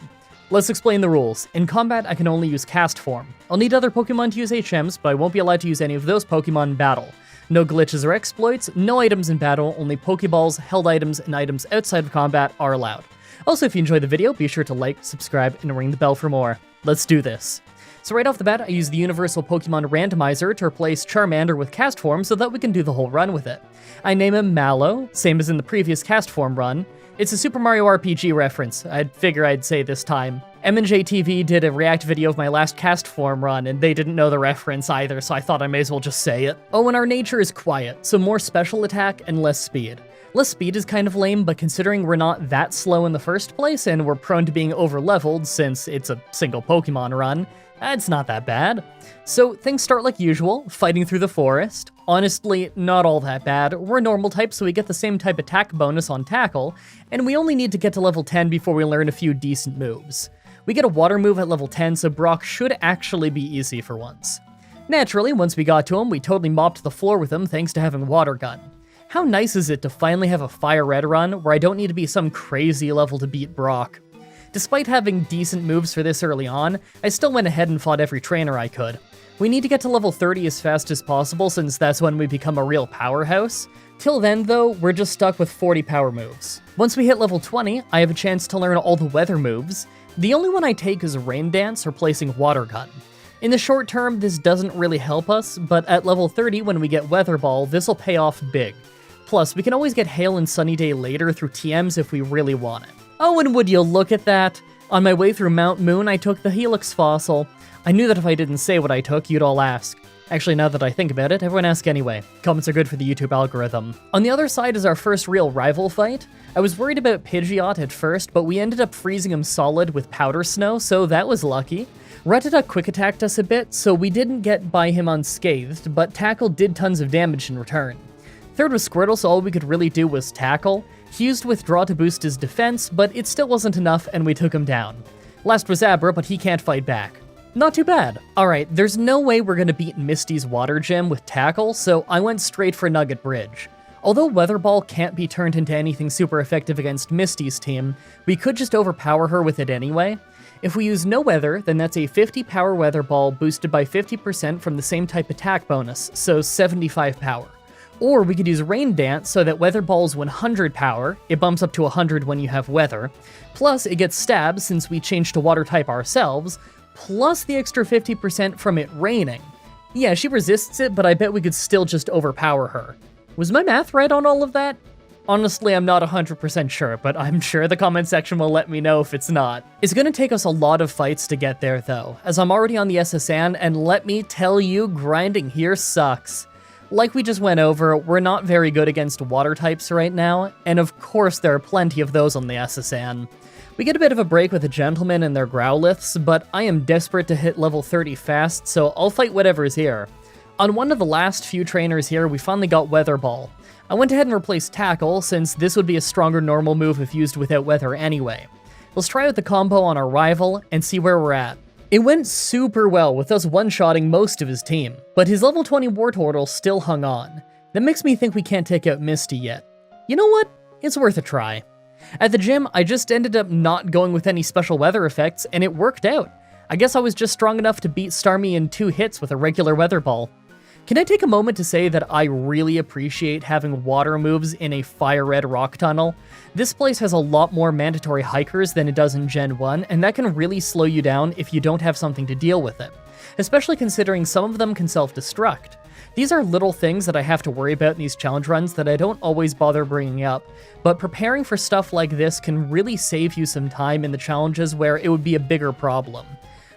Let's explain the rules. In combat, I can only use Cast Form. I'll need other Pokemon to use HMs, but I won't be allowed to use any of those Pokemon in battle. No glitches or exploits, no items in battle, only Pokeballs, held items, and items outside of combat are allowed. Also, if you enjoyed the video, be sure to like, subscribe, and ring the bell for more. Let's do this. So right off the bat, I use the Universal Pokemon Randomizer to replace Charmander with Cast Form so that we can do the whole run with it. I name him Mallow, same as in the previous Cast Form run. It's a Super Mario RPG reference, I'd figure I'd say this time. M&J TV did a react video of my last Cast Form run, and they didn't know the reference either, so I thought I may as well just say it. Oh, and our nature is quiet, so more special attack and less speed. Less speed is kind of lame, but considering we're not that slow in the first place, and we're prone to being over-leveled since it's a single Pokemon run, it's not that bad. So things start like usual, fighting through the forest. Honestly, not all that bad. We're normal type, so we get the same type attack bonus on Tackle, and we only need to get to level 10 before we learn a few decent moves. We get a water move at level 10, so Brock should actually be easy for once. Naturally, once we got to him, we totally mopped the floor with him thanks to having Water Gun. How nice is it to finally have a Fire Red run where I don't need to be some crazy level to beat Brock? Despite having decent moves for this early on, I still went ahead and fought every trainer I could. We need to get to level 30 as fast as possible since that's when we become a real powerhouse. Till then though, we're just stuck with 40 power moves. Once we hit level 20, I have a chance to learn all the weather moves. The only one I take is Rain Dance, replacing Water Gun. In the short term, this doesn't really help us, but at level 30 when we get Weather Ball, this'll pay off big. Plus, we can always get Hail and Sunny Day later through TMs if we really want it. Oh, and would you look at that? On my way through Mount Moon, I took the Helix Fossil. I knew that if I didn't say what I took, you'd all ask. Actually, now that I think about it, everyone ask anyway. Comments are good for the YouTube algorithm. On the other side is our first real rival fight. I was worried about Pidgeot at first, but we ended up freezing him solid with Powder Snow, so that was lucky. Rattata quick attacked us a bit, so we didn't get by him unscathed, but Tackle did tons of damage in return. Third was Squirtle, so all we could really do was Tackle. He used Withdraw to boost his defense, but it still wasn't enough and we took him down. Last was Abra, but he can't fight back. Not too bad. Alright, there's no way we're gonna beat Misty's Water Gym with Tackle, so I went straight for Nugget Bridge. Although Weather Ball can't be turned into anything super effective against Misty's team, we could just overpower her with it anyway. If we use no weather, then that's a 50 power Weather Ball boosted by 50% from the same type attack bonus, so 75 power. Or we could use Rain Dance so that Weather Ball's 100 power, it bumps up to 100 when you have weather, plus it gets stab since we changed to water type ourselves, plus the extra 50% from it raining. Yeah, she resists it, but I bet we could still just overpower her. Was my math right on all of that? Honestly, I'm not 100% sure, but I'm sure the comment section will let me know if it's not. It's gonna take us a lot of fights to get there though, as I'm already on the SSN, and let me tell you, grinding here sucks. Like we just went over, we're not very good against water types right now, and of course there are plenty of those on the SSN. We get a bit of a break with the gentlemen and their Growliths, but I am desperate to hit level 30 fast, so I'll fight whatever's here. On one of the last few trainers here, we finally got Weather Ball. I went ahead and replaced Tackle, since this would be a stronger normal move if used without weather anyway. Let's try out the combo on our rival and see where we're at. It went super well with us one-shotting most of his team, but his level 20 Wartortle still hung on. That makes me think we can't take out Misty yet. You know what? It's worth a try. At the gym, I just ended up not going with any special weather effects, and it worked out. I guess I was just strong enough to beat Starmie in 2 hits with a regular Weather Ball. Can I take a moment to say that I really appreciate having water moves in a Fire Red rock tunnel? This place has a lot more mandatory hikers than it does in Gen 1, and that can really slow you down if you don't have something to deal with it, especially considering some of them can self-destruct. These are little things that I have to worry about in these challenge runs that I don't always bother bringing up, but preparing for stuff like this can really save you some time in the challenges where it would be a bigger problem.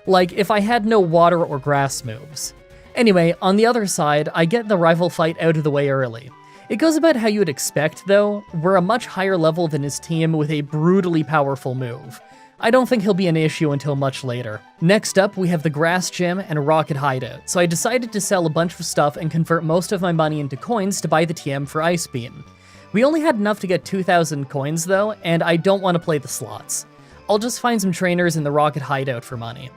Like if I had no water or grass moves. Anyway, on the other side, I get the rival fight out of the way early. It goes about how you would expect, though. We're a much higher level than his team with a brutally powerful move. I don't think he'll be an issue until much later. Next up, we have the Grass Gym and a Rocket Hideout, so I decided to sell a bunch of stuff and convert most of my money into coins to buy the TM for Ice Beam. We only had enough to get 2,000 coins though, and I don't want to play the slots. I'll just find some trainers in the Rocket Hideout for money.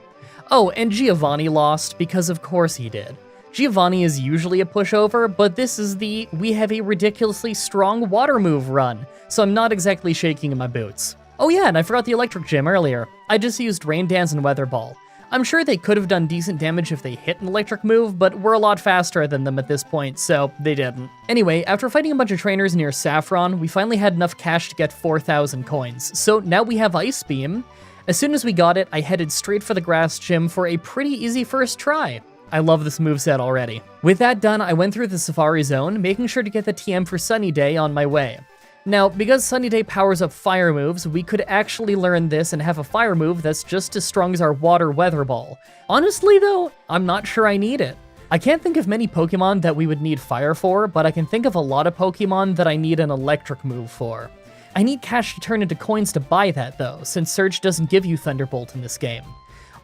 Oh, and Giovanni lost, because of course he did. Giovanni is usually a pushover, but this is the we have a ridiculously strong water move run, so I'm not exactly shaking in my boots. Oh yeah, and I forgot the Electric Gym earlier. I just used Rain Dance and Weather Ball. I'm sure they could have done decent damage if they hit an electric move, but we're a lot faster than them at this point, so they didn't. Anyway, after fighting a bunch of trainers near Saffron, we finally had enough cash to get 4,000 coins, so now we have Ice Beam. As soon as we got it, I headed straight for the Grass Gym for a pretty easy first try. I love this moveset already. With that done, I went through the Safari Zone, making sure to get the TM for Sunny Day on my way. Now, because Sunny Day powers up fire moves, we could actually learn this and have a fire move that's just as strong as our Water Weather Ball. Honestly though, I'm not sure I need it. I can't think of many Pokemon that we would need fire for, but I can think of a lot of Pokemon that I need an electric move for. I need cash to turn into coins to buy that though, since Surge doesn't give you Thunderbolt in this game.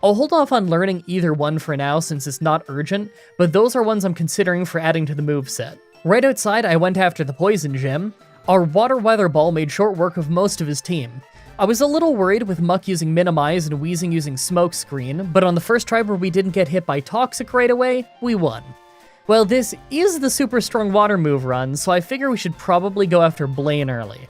I'll hold off on learning either one for now since it's not urgent, but those are ones I'm considering for adding to the moveset. Right outside, I went after the Poison Gym. Our Water Weather Ball made short work of most of his team. I was a little worried with Muck using Minimize and Weezing using Smoke Screen, but on the first try where we didn't get hit by Toxic right away, we won. Well, this is the super strong water move run, so I figure we should probably go after Blaine early.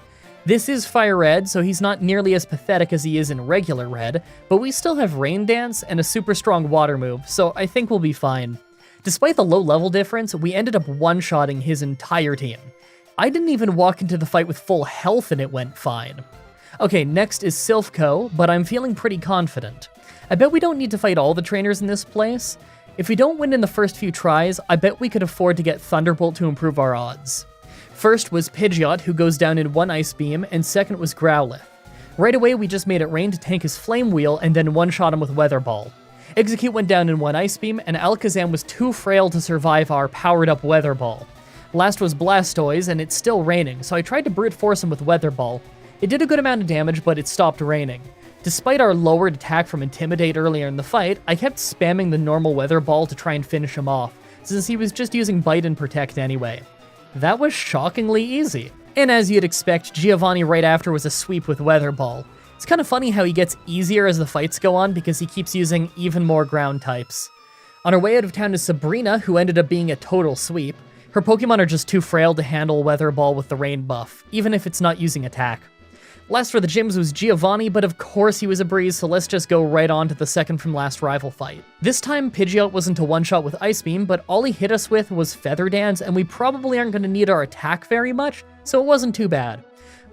This is Fire Red, so he's not nearly as pathetic as he is in regular Red, but we still have Rain Dance and a super strong water move, so I think we'll be fine. Despite the low level difference, we ended up one-shotting his entire team. I didn't even walk into the fight with full health and it went fine. Okay, next is Silphco, but I'm feeling pretty confident. I bet we don't need to fight all the trainers in this place. If we don't win in the first few tries, I bet we could afford to get Thunderbolt to improve our odds. First was Pidgeot, who goes down in one Ice Beam, and second was Growlithe. Right away, we just made it rain to tank his Flame Wheel and then one-shot him with Weather Ball. Execute went down in one Ice Beam, and Alakazam was too frail to survive our powered-up Weather Ball. Last was Blastoise, and it's still raining, so I tried to brute force him with Weather Ball. It did a good amount of damage, but it stopped raining. Despite our lowered attack from Intimidate earlier in the fight, I kept spamming the normal Weather Ball to try and finish him off, since he was just using Bite and Protect anyway. That was shockingly easy. And as you'd expect, Giovanni right after was a sweep with Weather Ball. It's kind of funny how he gets easier as the fights go on because he keeps using even more ground types. On our way out of town is Sabrina, who ended up being a total sweep. Her Pokemon are just too frail to handle Weather Ball with the Rain buff, even if it's not using attack. Last for the gyms was Giovanni, but of course he was a breeze, so let's just go right on to the second from last rival fight. This time, Pidgeot wasn't a one-shot with Ice Beam, but all he hit us with was Feather Dance, and we probably aren't going to need our attack very much, so it wasn't too bad.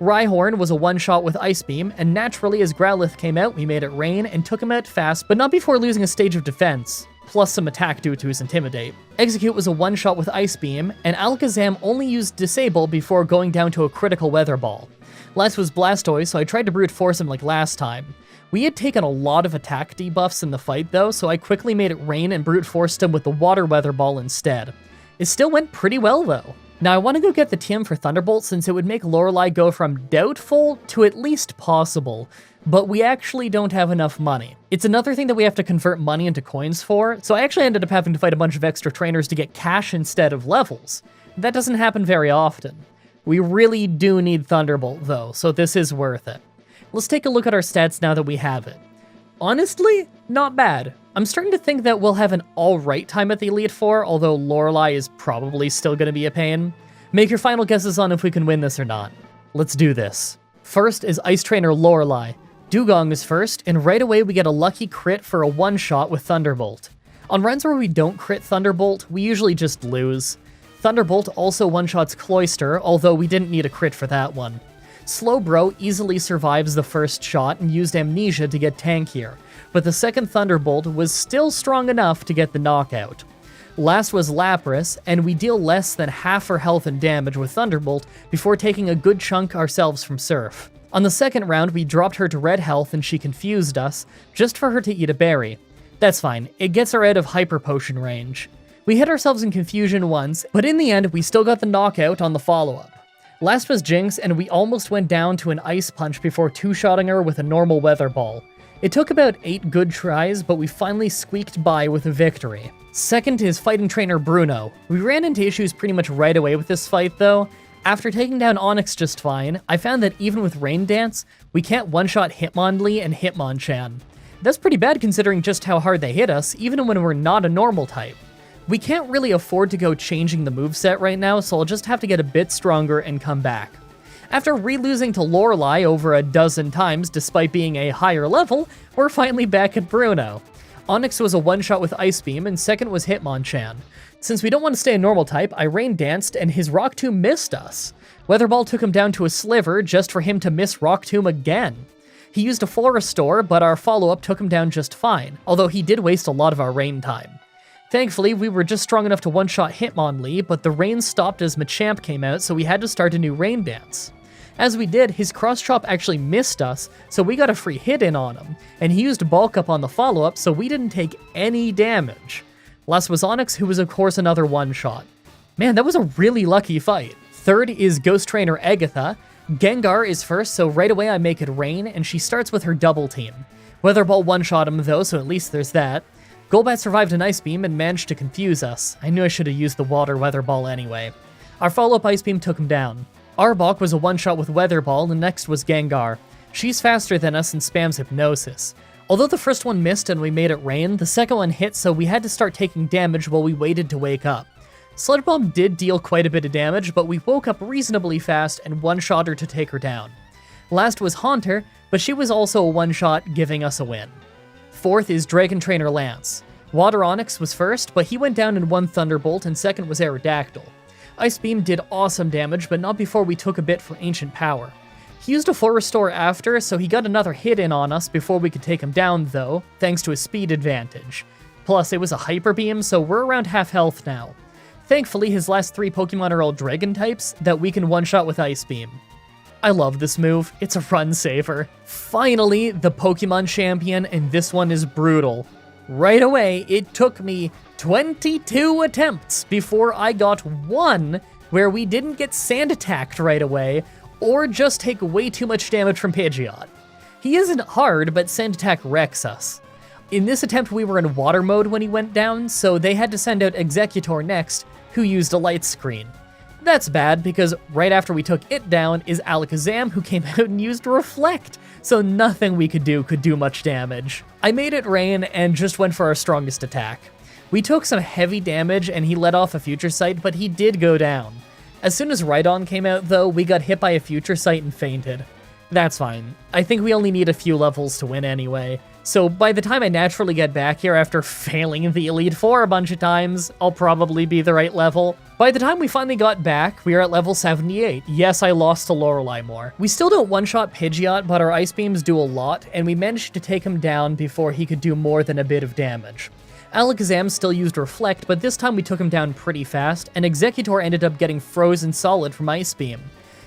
Rhyhorn was a one-shot with Ice Beam, and naturally as Growlithe came out, we made it rain and took him out fast, but not before losing a stage of defense, plus some attack due to his Intimidate. Execute was a one-shot with Ice Beam, and Alakazam only used Disable before going down to a critical Weather Ball. Last was Blastoise, so I tried to brute force him like last time. We had taken a lot of attack debuffs in the fight though, so I quickly made it rain and brute forced him with the Water Weather Ball instead. It still went pretty well though. Now I want to go get the TM for Thunderbolt since it would make Lorelei go from doubtful to at least possible, but we actually don't have enough money. It's another thing that we have to convert money into coins for, so I actually ended up having to fight a bunch of extra trainers to get cash instead of levels. That doesn't happen very often. We really do need Thunderbolt though, so this is worth it. Let's take a look at our stats now that we have it. Honestly, not bad. I'm starting to think that we'll have an alright time at the Elite Four, although Lorelei is probably still going to be a pain. Make your final guesses on if we can win this or not. Let's do this. First is Ice Trainer Lorelei. Dugong is first, and right away we get a lucky crit for a one-shot with Thunderbolt. On runs where we don't crit Thunderbolt, we usually just lose. Thunderbolt also one-shots Cloyster, although we didn't need a crit for that one. Slowbro easily survives the first shot and used Amnesia to get tankier, but the second Thunderbolt was still strong enough to get the knockout. Last was Lapras, and we deal less than half her health and damage with Thunderbolt before taking a good chunk ourselves from Surf. On the second round, we dropped her to red health and she confused us, just for her to eat a berry. That's fine, it gets her out of Hyper Potion range. We hit ourselves in confusion once, but in the end, we still got the knockout on the follow-up. Last was Jinx, and we almost went down to an Ice Punch before two-shotting her with a normal Weather Ball. It took about 8 good tries, but we finally squeaked by with a victory. Second is Fighting Trainer Bruno. We ran into issues pretty much right away with this fight, though. After taking down Onix just fine, I found that even with Rain Dance, we can't one-shot Hitmonlee and Hitmonchan. That's pretty bad considering just how hard they hit us, even when we're not a normal type. We can't really afford to go changing the moveset right now, so I'll just have to get a bit stronger and come back. After re-losing to Lorelei over a dozen times despite being a higher level, we're finally back at Bruno. Onix was a one-shot with Ice Beam, and second was Hitmonchan. Since we don't want to stay a normal type, I Rain Danced, and his Rock Tomb missed us. Weather Ball took him down to a sliver just for him to miss Rock Tomb again. He used a full restore, but our follow-up took him down just fine, although he did waste a lot of our rain time. Thankfully, we were just strong enough to one-shot Hitmonlee, but the rain stopped as Machamp came out, so we had to start a new Rain Dance. As we did, his Cross Chop actually missed us, so we got a free hit in on him, and he used Bulk Up on the follow-up, so we didn't take any damage. Last was Onix, who was of course another one-shot. Man, that was a really lucky fight. Third is Ghost Trainer Agatha. Gengar is first, so right away I make it rain, and she starts with her double team. Weather Ball one-shot him though, so at least there's that. Golbat survived an Ice Beam and managed to confuse us. I knew I should have used the Water Weather Ball anyway. Our follow-up Ice Beam took him down. Arbok was a one-shot with Weather Ball, and next was Gengar. She's faster than us and spams Hypnosis. Although the first one missed and we made it rain, the second one hit, so we had to start taking damage while we waited to wake up. Sludge Bomb did deal quite a bit of damage, but we woke up reasonably fast and one-shot her to take her down. Last was Haunter, but she was also a one-shot, giving us a win. Fourth is Dragon Trainer Lance. Water Onix was first, but he went down in one Thunderbolt, and second was Aerodactyl. Ice Beam did awesome damage, but not before we took a bit for Ancient Power. He used a full restore after, so he got another hit in on us before we could take him down though, thanks to his speed advantage. Plus, it was a Hyper Beam, so we're around half health now. Thankfully, his last 3 Pokemon are all Dragon types that we can one-shot with Ice Beam. I love this move, it's a run saver. Finally, the Pokemon champion, and this one is brutal. Right away, it took me 22 attempts before I got one where we didn't get sand attacked right away, or just take way too much damage from Pidgeot. He isn't hard, but sand attack wrecks us. In this attempt, we were in water mode when he went down, so they had to send out Exeggutor next, who used a light screen. That's bad, because right after we took it down is Alakazam, who came out and used Reflect, so nothing we could do much damage. I made it rain and just went for our strongest attack. We took some heavy damage and he let off a Future Sight, but he did go down. As soon as Rhydon came out though, we got hit by a Future Sight and fainted. That's fine. I think we only need a few levels to win anyway. So by the time I naturally get back here after failing the Elite Four a bunch of times, I'll probably be the right level. By the time we finally got back, we were at level 78. Yes, I lost to Lorelei more. We still don't one-shot Pidgeot, but our Ice Beams do a lot, and we managed to take him down before he could do more than a bit of damage. Alakazam still used Reflect, but this time we took him down pretty fast, and Exeggutor ended up getting frozen solid from Ice Beam.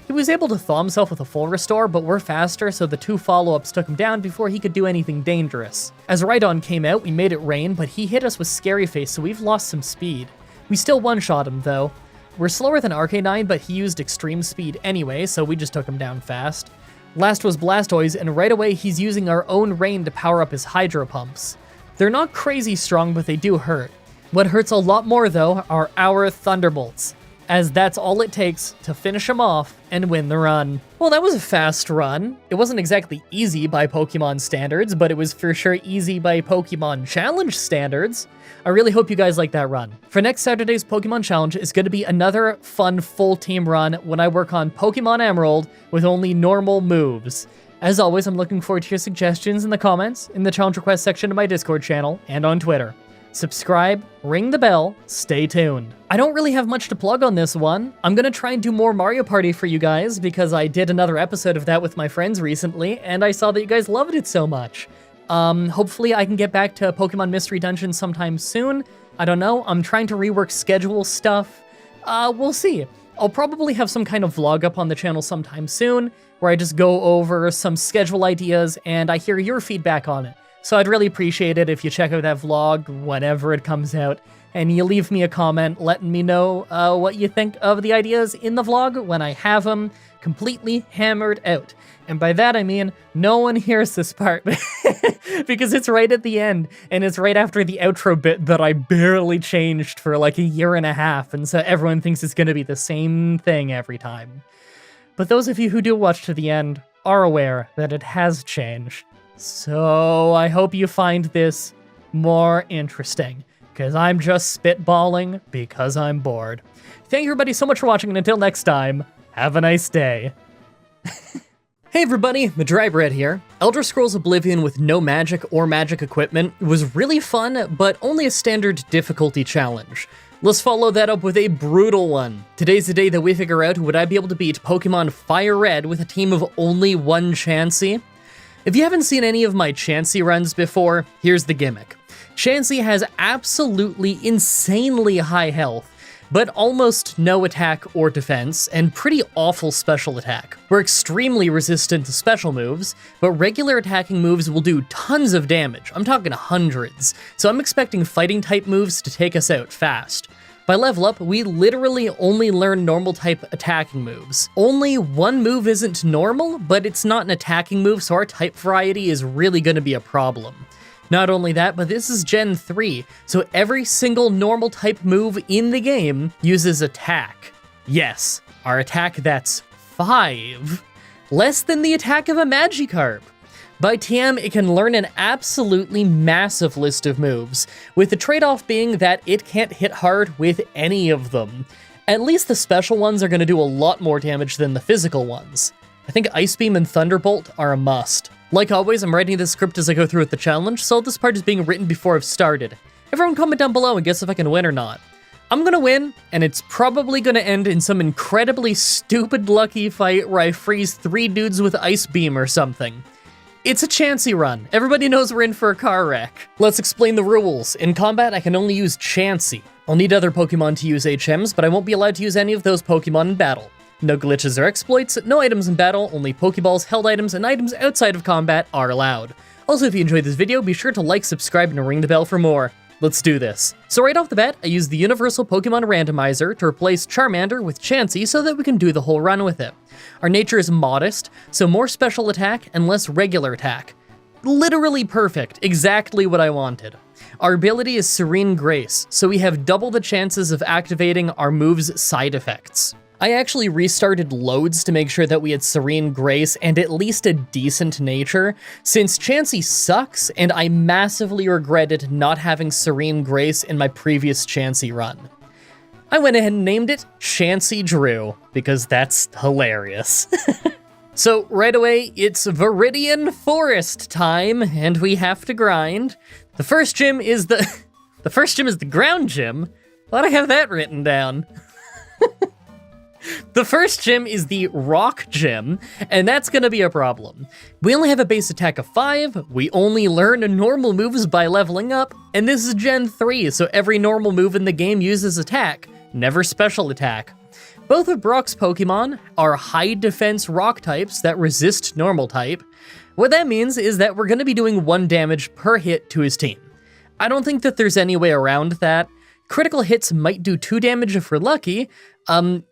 He was able to thaw himself with a full restore, but we're faster, so the 2 follow-ups took him down before he could do anything dangerous. As Rhydon came out, we made it rain, but he hit us with Scary Face, so we've lost some speed. We still one-shot him, though. We're slower than Arcanine, but he used extreme speed anyway, so we just took him down fast. Last was Blastoise, and right away he's using our own rain to power up his Hydro Pumps. They're not crazy strong, but they do hurt. What hurts a lot more, though, are our Thunderbolts, as that's all it takes to finish him off and win the run. Well, that was a fast run. It wasn't exactly easy by Pokemon standards, but it was for sure easy by Pokemon Challenge standards. I really hope you guys like that run. For next Saturday's Pokemon Challenge is going to be another fun full team run when I work on Pokemon Emerald with only normal moves. As always, I'm looking forward to your suggestions in the comments, in the challenge request section of my Discord channel, and on Twitter. Subscribe, ring the bell, stay tuned. I don't really have much to plug on this one. I'm gonna try and do more Mario Party for you guys because I did another episode of that with my friends recently, and I saw that you guys loved it so much. Hopefully I can get back to Pokemon Mystery Dungeon sometime soon. I don't know, I'm trying to rework schedule stuff. We'll see. I'll probably have some kind of vlog up on the channel sometime soon, where I just go over some schedule ideas and I hear your feedback on it. So I'd really appreciate it if you check out that vlog whenever it comes out, and you leave me a comment letting me know what you think of the ideas in the vlog when I have them completely hammered out. And by that I mean no one hears this part, because it's right at the end, and it's right after the outro bit that I barely changed for like a year and a half, and so everyone thinks it's gonna be the same thing every time. But those of you who do watch to the end are aware that it has changed. So I hope you find this more interesting, because I'm just spitballing because I'm bored. Thank you everybody so much for watching, and until next time, have a nice day. Hey everybody, Mah-Dry-Bread here. Elder Scrolls Oblivion with no magic or magic equipment was really fun, but only a standard difficulty challenge. Let's follow that up with a brutal one. Today's the day that we figure out would I be able to beat Pokemon Fire Red with a team of only one Chansey? If you haven't seen any of my Chansey runs before, here's the gimmick. Chansey has absolutely insanely high health, but almost no attack or defense, and pretty awful special attack. We're extremely resistant to special moves, but regular attacking moves will do tons of damage. I'm talking hundreds, so I'm expecting fighting type moves to take us out fast. By level up, we literally only learn normal type attacking moves. Only one move isn't normal, but it's not an attacking move, so our type variety is really going to be a problem. Not only that, but this is Gen 3, so every single normal type move in the game uses attack. Yes, our attack that's 5. Less than the attack of a Magikarp. By TM, it can learn an absolutely massive list of moves, with the trade-off being that it can't hit hard with any of them. At least the special ones are going to do a lot more damage than the physical ones. I think Ice Beam and Thunderbolt are a must. Like always, I'm writing the script as I go through with the challenge, so this part is being written before I've started. Everyone comment down below and guess if I can win or not. I'm gonna win, and it's probably gonna end in some incredibly stupid lucky fight where I freeze 3 dudes with Ice Beam or something. It's a Chansey run. Everybody knows we're in for a car wreck. Let's explain the rules. In combat, I can only use Chansey. I'll need other Pokemon to use HMs, but I won't be allowed to use any of those Pokemon in battle. No glitches or exploits, no items in battle, only Pokeballs, held items, and items outside of combat are allowed. Also, if you enjoyed this video, be sure to like, subscribe, and ring the bell for more. Let's do this. So right off the bat, I use the Universal Pokemon Randomizer to replace Charmander with Chansey so that we can do the whole run with it. Our nature is modest, so more special attack and less regular attack. Literally perfect, exactly what I wanted. Our ability is Serene Grace, so we have double the chances of activating our move's side effects. I actually restarted loads to make sure that we had Serene Grace and at least a decent nature, since Chansey sucks and I massively regretted not having Serene Grace in my previous Chansey run. I went ahead and named it Chansey Drew, because that's hilarious. So right away, it's Viridian Forest time, and we have to grind. The first gym is the ground gym. Why'd I have that written down? The first gym is the rock gym, and that's gonna be a problem. We only have a base attack of 5, we only learn normal moves by leveling up, and this is Gen 3, so every normal move in the game uses attack, never special attack. Both of Brock's Pokemon are high defense rock types that resist normal type. What that means is that we're gonna be doing 1 damage per hit to his team. I don't think that there's any way around that. Critical hits might do 2 damage if we're lucky.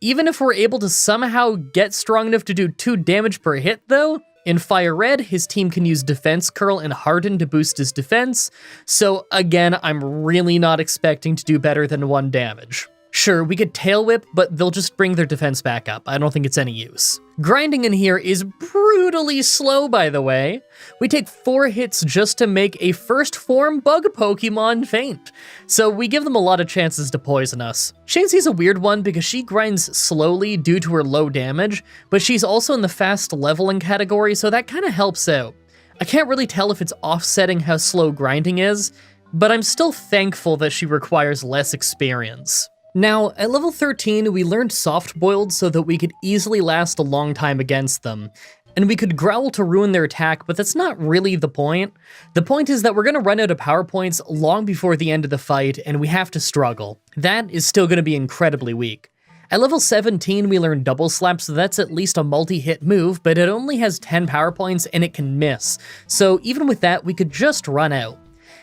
Even if we're able to somehow get strong enough to do 2 damage per hit though, in Fire Red, his team can use Defense Curl and Harden to boost his defense, so again, I'm really not expecting to do better than 1 damage. Sure, we could Tail Whip, but they'll just bring their defense back up. I don't think it's any use. Grinding in here is brutally slow, by the way. We take 4 hits just to make a first form bug Pokemon faint, so we give them a lot of chances to poison us. Chansey's a weird one because she grinds slowly due to her low damage, but she's also in the fast leveling category, so that kind of helps out. I can't really tell if it's offsetting how slow grinding is, but I'm still thankful that she requires less experience. Now, at level 13, we learned Soft-Boiled so that we could easily last a long time against them, and we could Growl to ruin their attack, but that's not really the point. The point is that we're gonna run out of power points long before the end of the fight, and we have to struggle. That is still gonna be incredibly weak. At level 17, we learned Double Slap, so that's at least a multi-hit move, but it only has 10 power points and it can miss, so even with that, we could just run out.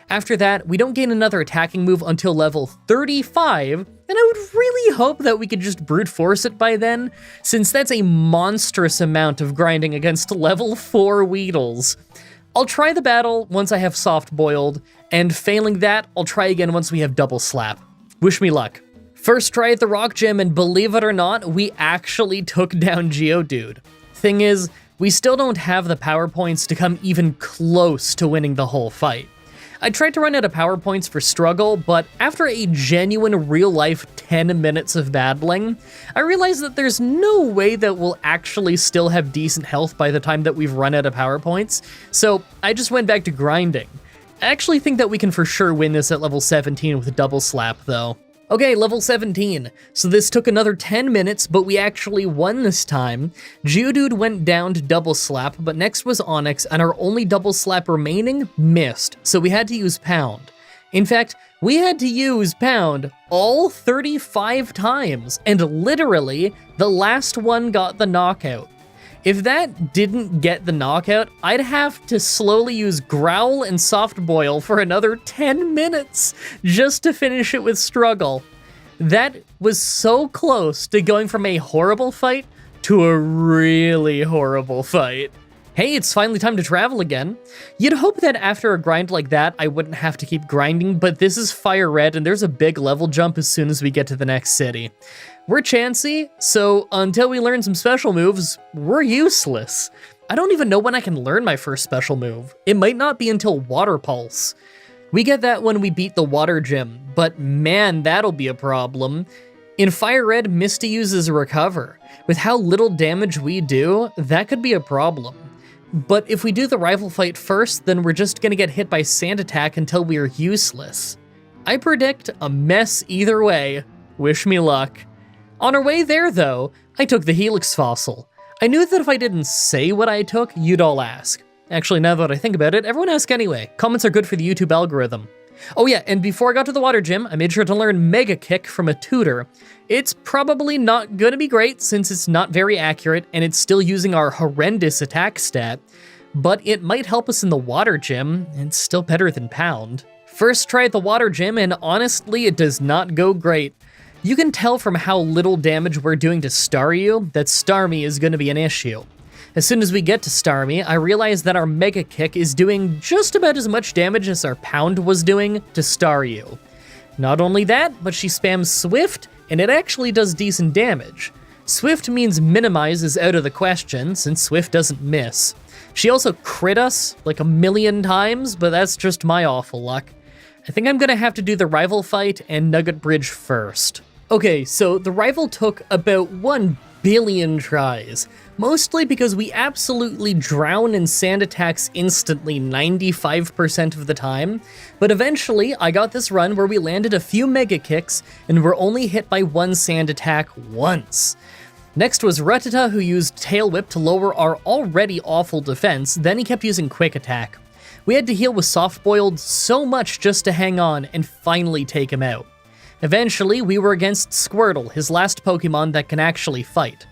After that, we don't gain another attacking move until level 35, and I would really hope that we could just brute force it by then, since that's a monstrous amount of grinding against level 4 Weedles. I'll try the battle once I have Soft-Boiled, and failing that, I'll try again once we have Double Slap. Wish me luck. First try at the Rock Gym, and believe it or not, we actually took down Geodude. Thing is, we still don't have the power points to come even close to winning the whole fight. I tried to run out of power points for Struggle, but after a genuine real-life 10 minutes of battling, I realized that there's no way that we'll actually still have decent health by the time that we've run out of power points, so I just went back to grinding. I actually think that we can for sure win this at level 17 with a Double Slap, though. Okay, level 17. So this took another 10 minutes, but we actually won this time. Geodude went down to Double Slap, but next was Onix, and our only Double Slap remaining missed, so we had to use Pound. In fact, we had to use Pound all 35 times, and literally, the last one got the knockout. If that didn't get the knockout, I'd have to slowly use Growl and Soft Boil for another 10 minutes just to finish it with Struggle. That was so close to going from a horrible fight to a really horrible fight. Hey, it's finally time to travel again. You'd hope that after a grind like that, I wouldn't have to keep grinding, but this is Fire Red and there's a big level jump as soon as we get to the next city. We're Chansey, so until we learn some special moves, we're useless. I don't even know when I can learn my first special move. It might not be until Water Pulse. We get that when we beat the Water Gym, but man, that'll be a problem. In Fire Red, Misty uses Recover. With how little damage we do, that could be a problem. But if we do the rival fight first, then we're just gonna get hit by Sand Attack until we are useless. I predict a mess either way. Wish me luck. On our way there, though, I took the Helix Fossil. I knew that if I didn't say what I took, you'd all ask. Actually, now that I think about it, everyone ask anyway. Comments are good for the YouTube algorithm. Oh yeah, and before I got to the Water Gym, I made sure to learn Mega Kick from a tutor. It's probably not gonna be great since it's not very accurate and it's still using our horrendous attack stat, but it might help us in the Water Gym, and it's still better than Pound. First try at the Water Gym, and honestly, it does not go great. You can tell from how little damage we're doing to Staryu that Starmie is going to be an issue. As soon as we get to Starmie, I realize that our Mega Kick is doing just about as much damage as our Pound was doing to Staryu. Not only that, but she spams Swift, and it actually does decent damage. Swift means minimize is out of the question, since Swift doesn't miss. She also crit us like 1,000,000 times, but that's just my awful luck. I think I'm gonna have to do the rival fight and Nugget Bridge first. Okay, so the rival took about 1 billion tries, mostly because we absolutely drown in sand attacks instantly 95% of the time, but eventually I got this run where we landed a few mega kicks and were only hit by 1 sand attack once. Next was Rattata, who used Tail Whip to lower our already awful defense, then he kept using Quick Attack. We had to heal with Soft Boiled so much just to hang on and finally take him out. Eventually, we were against Squirtle, his last Pokemon that can actually fight.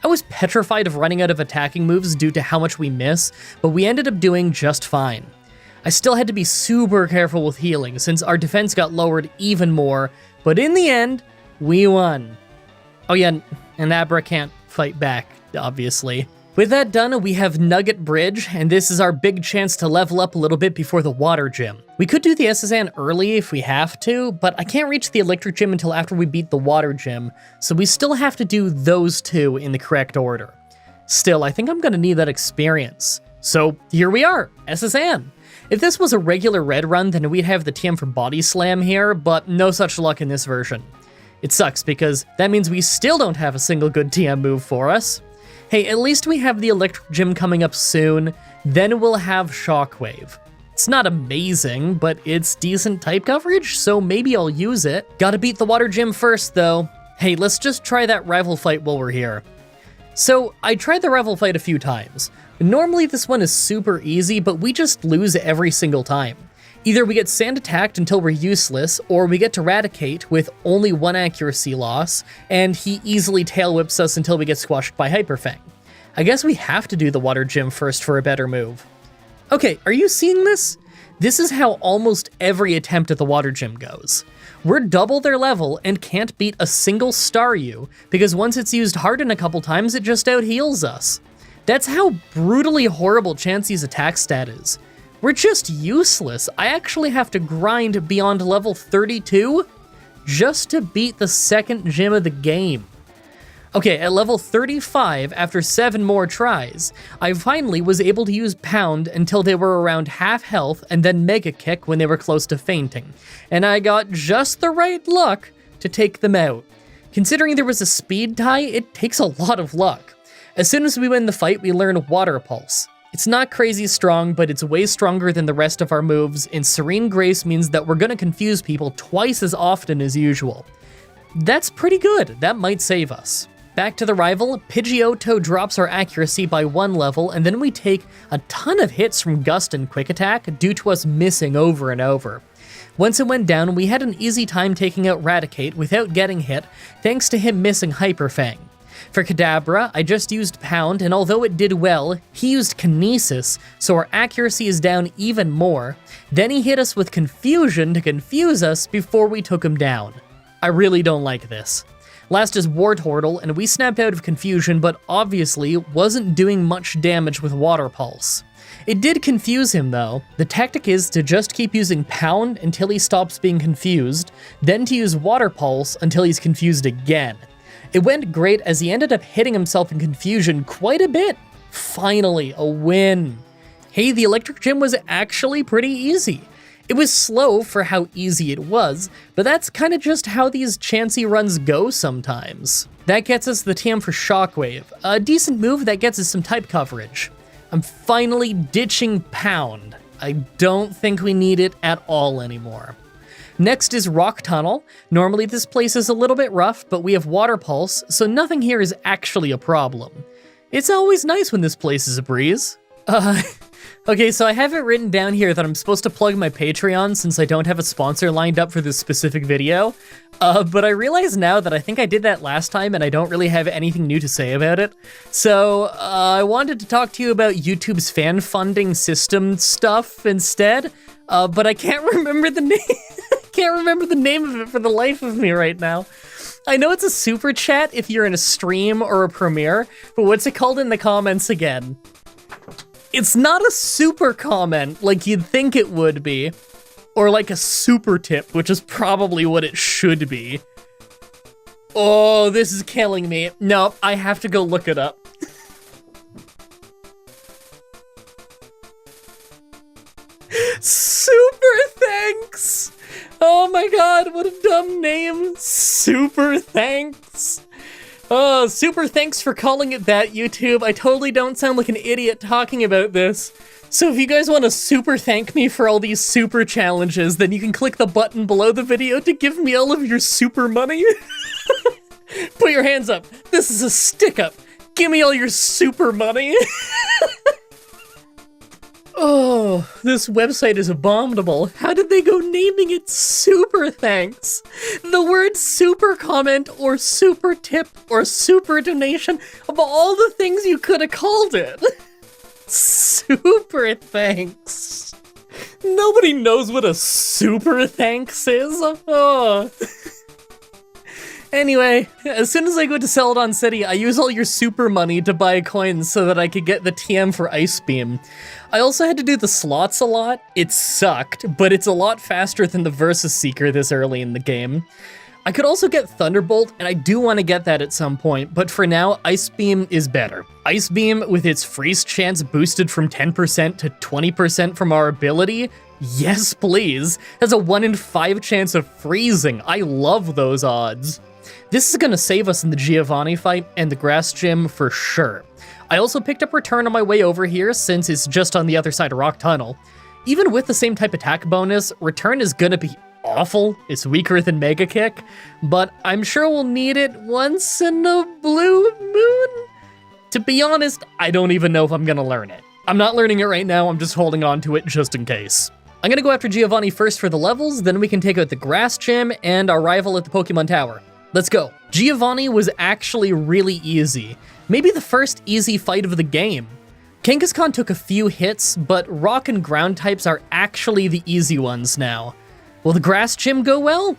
I was petrified of running out of attacking moves due to how much we miss, but we ended up doing just fine. I still had to be super careful with healing since our defense got lowered even more, but in the end, we won. Oh yeah, and Abra can't fight back, obviously. With that done, we have Nugget Bridge, and this is our big chance to level up a little bit before the Water Gym. We could do the S.S.N. early if we have to, but I can't reach the Electric Gym until after we beat the Water Gym, so we still have to do those two in the correct order. Still, I think I'm gonna need that experience. So here we are, S.S.N. If this was a regular red run, then we'd have the TM for Body Slam here, but no such luck in this version. It sucks because that means we still don't have a single good TM move for us. Hey, at least we have the Electric Gym coming up soon, then we'll have Shockwave. It's not amazing, but it's decent type coverage, so maybe I'll use it. Gotta beat the Water Gym first, though. Hey, let's just try that rival fight while we're here. So, I tried the rival fight a few times. Normally this one is super easy, but we just lose every single time. Either we get sand attacked until we're useless, or we get to Raticate with only 1 accuracy loss, and he easily tail whips us until we get squashed by Hyper Fang. I guess we have to do the Water Gym first for a better move. Okay, are you seeing this? This is how almost every attempt at the Water Gym goes. We're double their level and can't beat a single Staryu, because once it's used Harden a couple times, it just out-heals us. That's how brutally horrible Chansey's attack stat is. We're just useless. I actually have to grind beyond level 32 just to beat the second gym of the game. Okay, at level 35, after 7 more tries, I finally was able to use Pound until they were around half health and then Mega Kick when they were close to fainting. And I got just the right luck to take them out. Considering there was a speed tie, it takes a lot of luck. As soon as we win the fight, we learn Water Pulse. It's not crazy strong, but it's way stronger than the rest of our moves, and Serene Grace means that we're gonna confuse people twice as often as usual. That's pretty good, that might save us. Back to the rival, Pidgeotto drops our accuracy by 1 level, and then we take a ton of hits from Gust and Quick Attack due to us missing over and over. Once it went down, we had an easy time taking out Raticate without getting hit, thanks to him missing Hyper Fang. For Kadabra, I just used Pound, and although it did well, he used Kinesis, so our accuracy is down even more. Then he hit us with Confusion to confuse us before we took him down. I really don't like this. Last is Wartortle, and we snapped out of Confusion, but obviously wasn't doing much damage with Water Pulse. It did confuse him though. The tactic is to just keep using Pound until he stops being confused, then to use Water Pulse until he's confused again. It went great as he ended up hitting himself in confusion quite a bit. Finally, a win. Hey, the Electric Gym was actually pretty easy. It was slow for how easy it was, but that's kind of just how these Chansey runs go sometimes. That gets us the TM for Shockwave, a decent move that gets us some type coverage. I'm finally ditching Pound. I don't think we need it at all anymore. Next is Rock Tunnel. Normally this place is a little bit rough, but we have Water Pulse, so nothing here is actually a problem. It's always nice when this place is a breeze. Okay, so I have it written down here that I'm supposed to plug my Patreon since I don't have a sponsor lined up for this specific video, but I realize now that I think I did that last time and I don't really have anything new to say about it. So I wanted to talk to you about YouTube's fan funding system stuff instead, but I can't remember the name. Can't remember the name of it for the life of me right now. I know it's a super chat if you're in a stream or a premiere, but what's it called in the comments again? It's not a super comment like you'd think it would be, or like a super tip, which is probably what it should be. Oh, this is killing me. No, I have to go look it up. Super thanks! Oh my god, what a dumb name. Super thanks. Oh, super thanks for calling it that, YouTube. I totally don't sound like an idiot talking about this. So if you guys want to super thank me for all these super challenges, then you can click the button below the video to give me all of your super money. Put your hands up. This is a stick up. Give me all your super money. Oh, this website is abominable. How did they go naming it super thanks? The word super comment or super tip or super donation, of all the things you could have called it. Super thanks. Nobody knows what a super thanks is. Oh. Anyway, as soon as I go to Celadon City, I use all your super money to buy coins so that I could get the TM for Ice Beam. I also had to do the slots a lot. It sucked, but it's a lot faster than the Versus Seeker this early in the game. I could also get Thunderbolt, and I do want to get that at some point, but for now, Ice Beam is better. Ice Beam, with its freeze chance boosted from 10% to 20% from our ability, yes please, has a 1 in 5 chance of freezing. I love those odds. This is gonna save us in the Giovanni fight and the grass gym for sure. I also picked up Return on my way over here since it's just on the other side of Rock Tunnel. Even with the same type attack bonus, Return is gonna be awful. It's weaker than Mega Kick, but I'm sure we'll need it once in a blue moon. To be honest, I don't even know if I'm gonna learn it. I'm not learning it right now, I'm just holding on to it just in case. I'm gonna go after Giovanni first for the levels, then we can take out the grass gym and our rival at the Pokemon Tower. Let's go. Giovanni was actually really easy. Maybe the first easy fight of the game. Kangaskhan took a few hits, but rock and ground types are actually the easy ones now. Will the grass gym go well?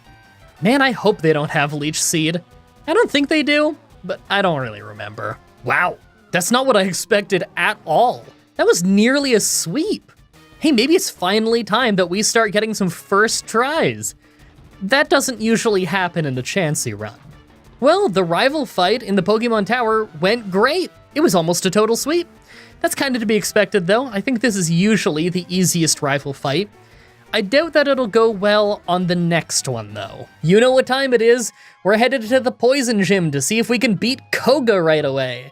Man, I hope they don't have Leech Seed. I don't think they do, but I don't really remember. Wow, that's not what I expected at all. That was nearly a sweep. Hey, maybe it's finally time that we start getting some first tries. That doesn't usually happen in the Chansey run. Well, the rival fight in the Pokemon Tower went great. It was almost a total sweep. That's kind of to be expected though. I think this is usually the easiest rival fight. I doubt that it'll go well on the next one though. You know what time it is. We're headed to the Poison Gym to see if we can beat Koga right away.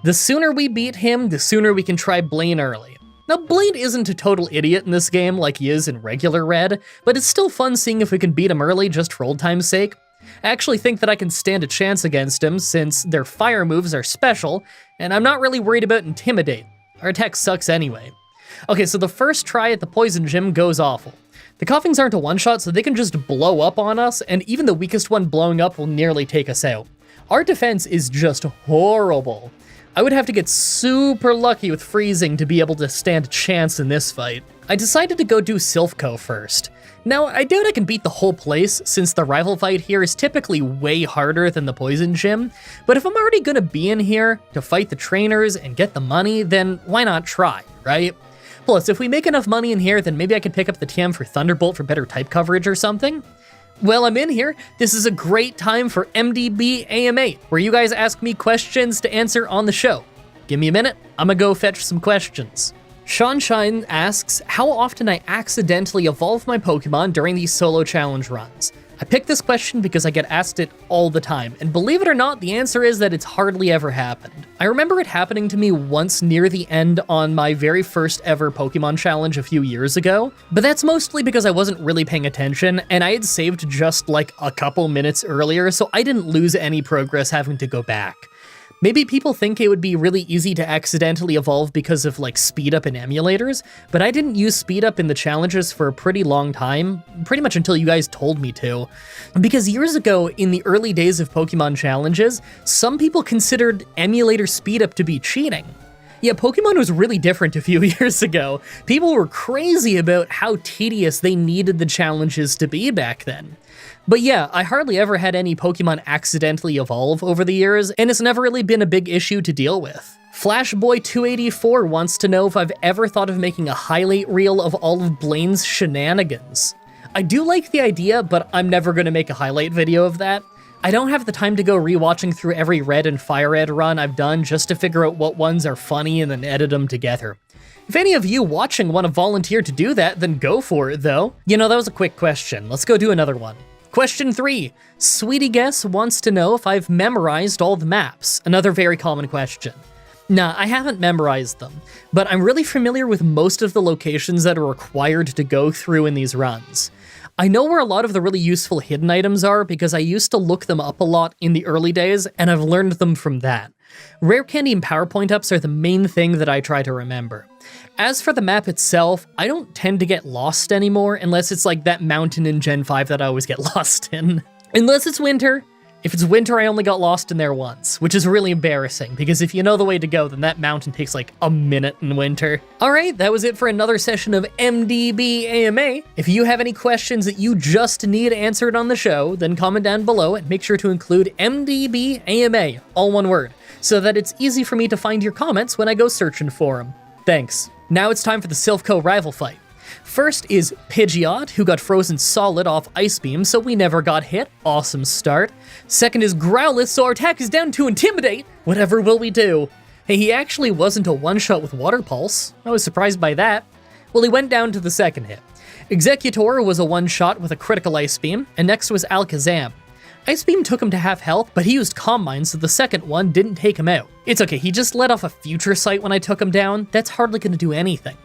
The sooner we beat him, the sooner we can try Blaine early. Now, Blaine isn't a total idiot in this game like he is in regular Red, but it's still fun seeing if we can beat him early just for old time's sake. I actually think that I can stand a chance against him since their fire moves are special, and I'm not really worried about Intimidate. Our attack sucks anyway. Okay, so the first try at the Poison Gym goes awful. The Coughings aren't a one-shot, so they can just blow up on us, and even the weakest one blowing up will nearly take us out. Our defense is just horrible. I would have to get super lucky with freezing to be able to stand a chance in this fight. I decided to go do Silphco first. Now, I doubt I can beat the whole place since the rival fight here is typically way harder than the Poison Gym, but if I'm already gonna be in here to fight the trainers and get the money, then why not try, right? Plus, if we make enough money in here, then maybe I can pick up the TM for Thunderbolt for better type coverage or something. Well, I'm in here. This is a great time for MDB AM8, where you guys ask me questions to answer on the show. Give me a minute, I'm gonna go fetch some questions. Sean Shine asks how often I accidentally evolve my Pokemon during these solo challenge runs. I picked this question because I get asked it all the time, and believe it or not, the answer is that it's hardly ever happened. I remember it happening to me once near the end on my very first ever Pokemon challenge a few years ago, but that's mostly because I wasn't really paying attention, and I had saved just like a couple minutes earlier, so I didn't lose any progress having to go back. Maybe people think it would be really easy to accidentally evolve because of like speed up in emulators, but I didn't use speed up in the challenges for a pretty long time, pretty much until you guys told me to. Because years ago, in the early days of Pokemon challenges, some people considered emulator speed up to be cheating. Yeah, Pokemon was really different a few years ago. People were crazy about how tedious they needed the challenges to be back then. But yeah, I hardly ever had any Pokemon accidentally evolve over the years, and it's never really been a big issue to deal with. Flashboy284 wants to know if I've ever thought of making a highlight reel of all of Blaine's shenanigans. I do like the idea, but I'm never gonna make a highlight video of that. I don't have the time to go rewatching through every Red and Fire Red run I've done just to figure out what ones are funny and then edit them together. If any of you watching want to volunteer to do that, then go for it though. You know, that was a quick question. Let's go do another one. Question 3. Sweetie Guess wants to know if I've memorized all the maps. Another very common question. Nah, I haven't memorized them, but I'm really familiar with most of the locations that are required to go through in these runs. I know where a lot of the really useful hidden items are because I used to look them up a lot in the early days, and I've learned them from that. Rare Candy and PowerPoint ups are the main thing that I try to remember. As for the map itself, I don't tend to get lost anymore unless it's like that mountain in Gen 5 that I always get lost in. Unless it's winter. If it's winter, I only got lost in there once, which is really embarrassing, because if you know the way to go, then that mountain takes like a minute in winter. Alright, that was it for another session of MDB AMA. If you have any questions that you just need answered on the show, then comment down below and make sure to include MDB AMA, all one word, so that it's easy for me to find your comments when I go searching for them. Thanks. Now it's time for the Silph rival fight. First is Pidgeot, who got frozen solid off Ice Beam, so we never got hit. Awesome start. Second is Growlithe, so our attack is down to Intimidate. Whatever will we do? Hey, he actually wasn't a one-shot with Water Pulse. I was surprised by that. Well, he went down to the second hit. Executor was a one-shot with a critical Ice Beam, and next was Alakazam. Ice Beam took him to half health, but he used Calm Mind, so the second one didn't take him out. It's okay, he just let off a Future Sight when I took him down. That's hardly gonna do anything.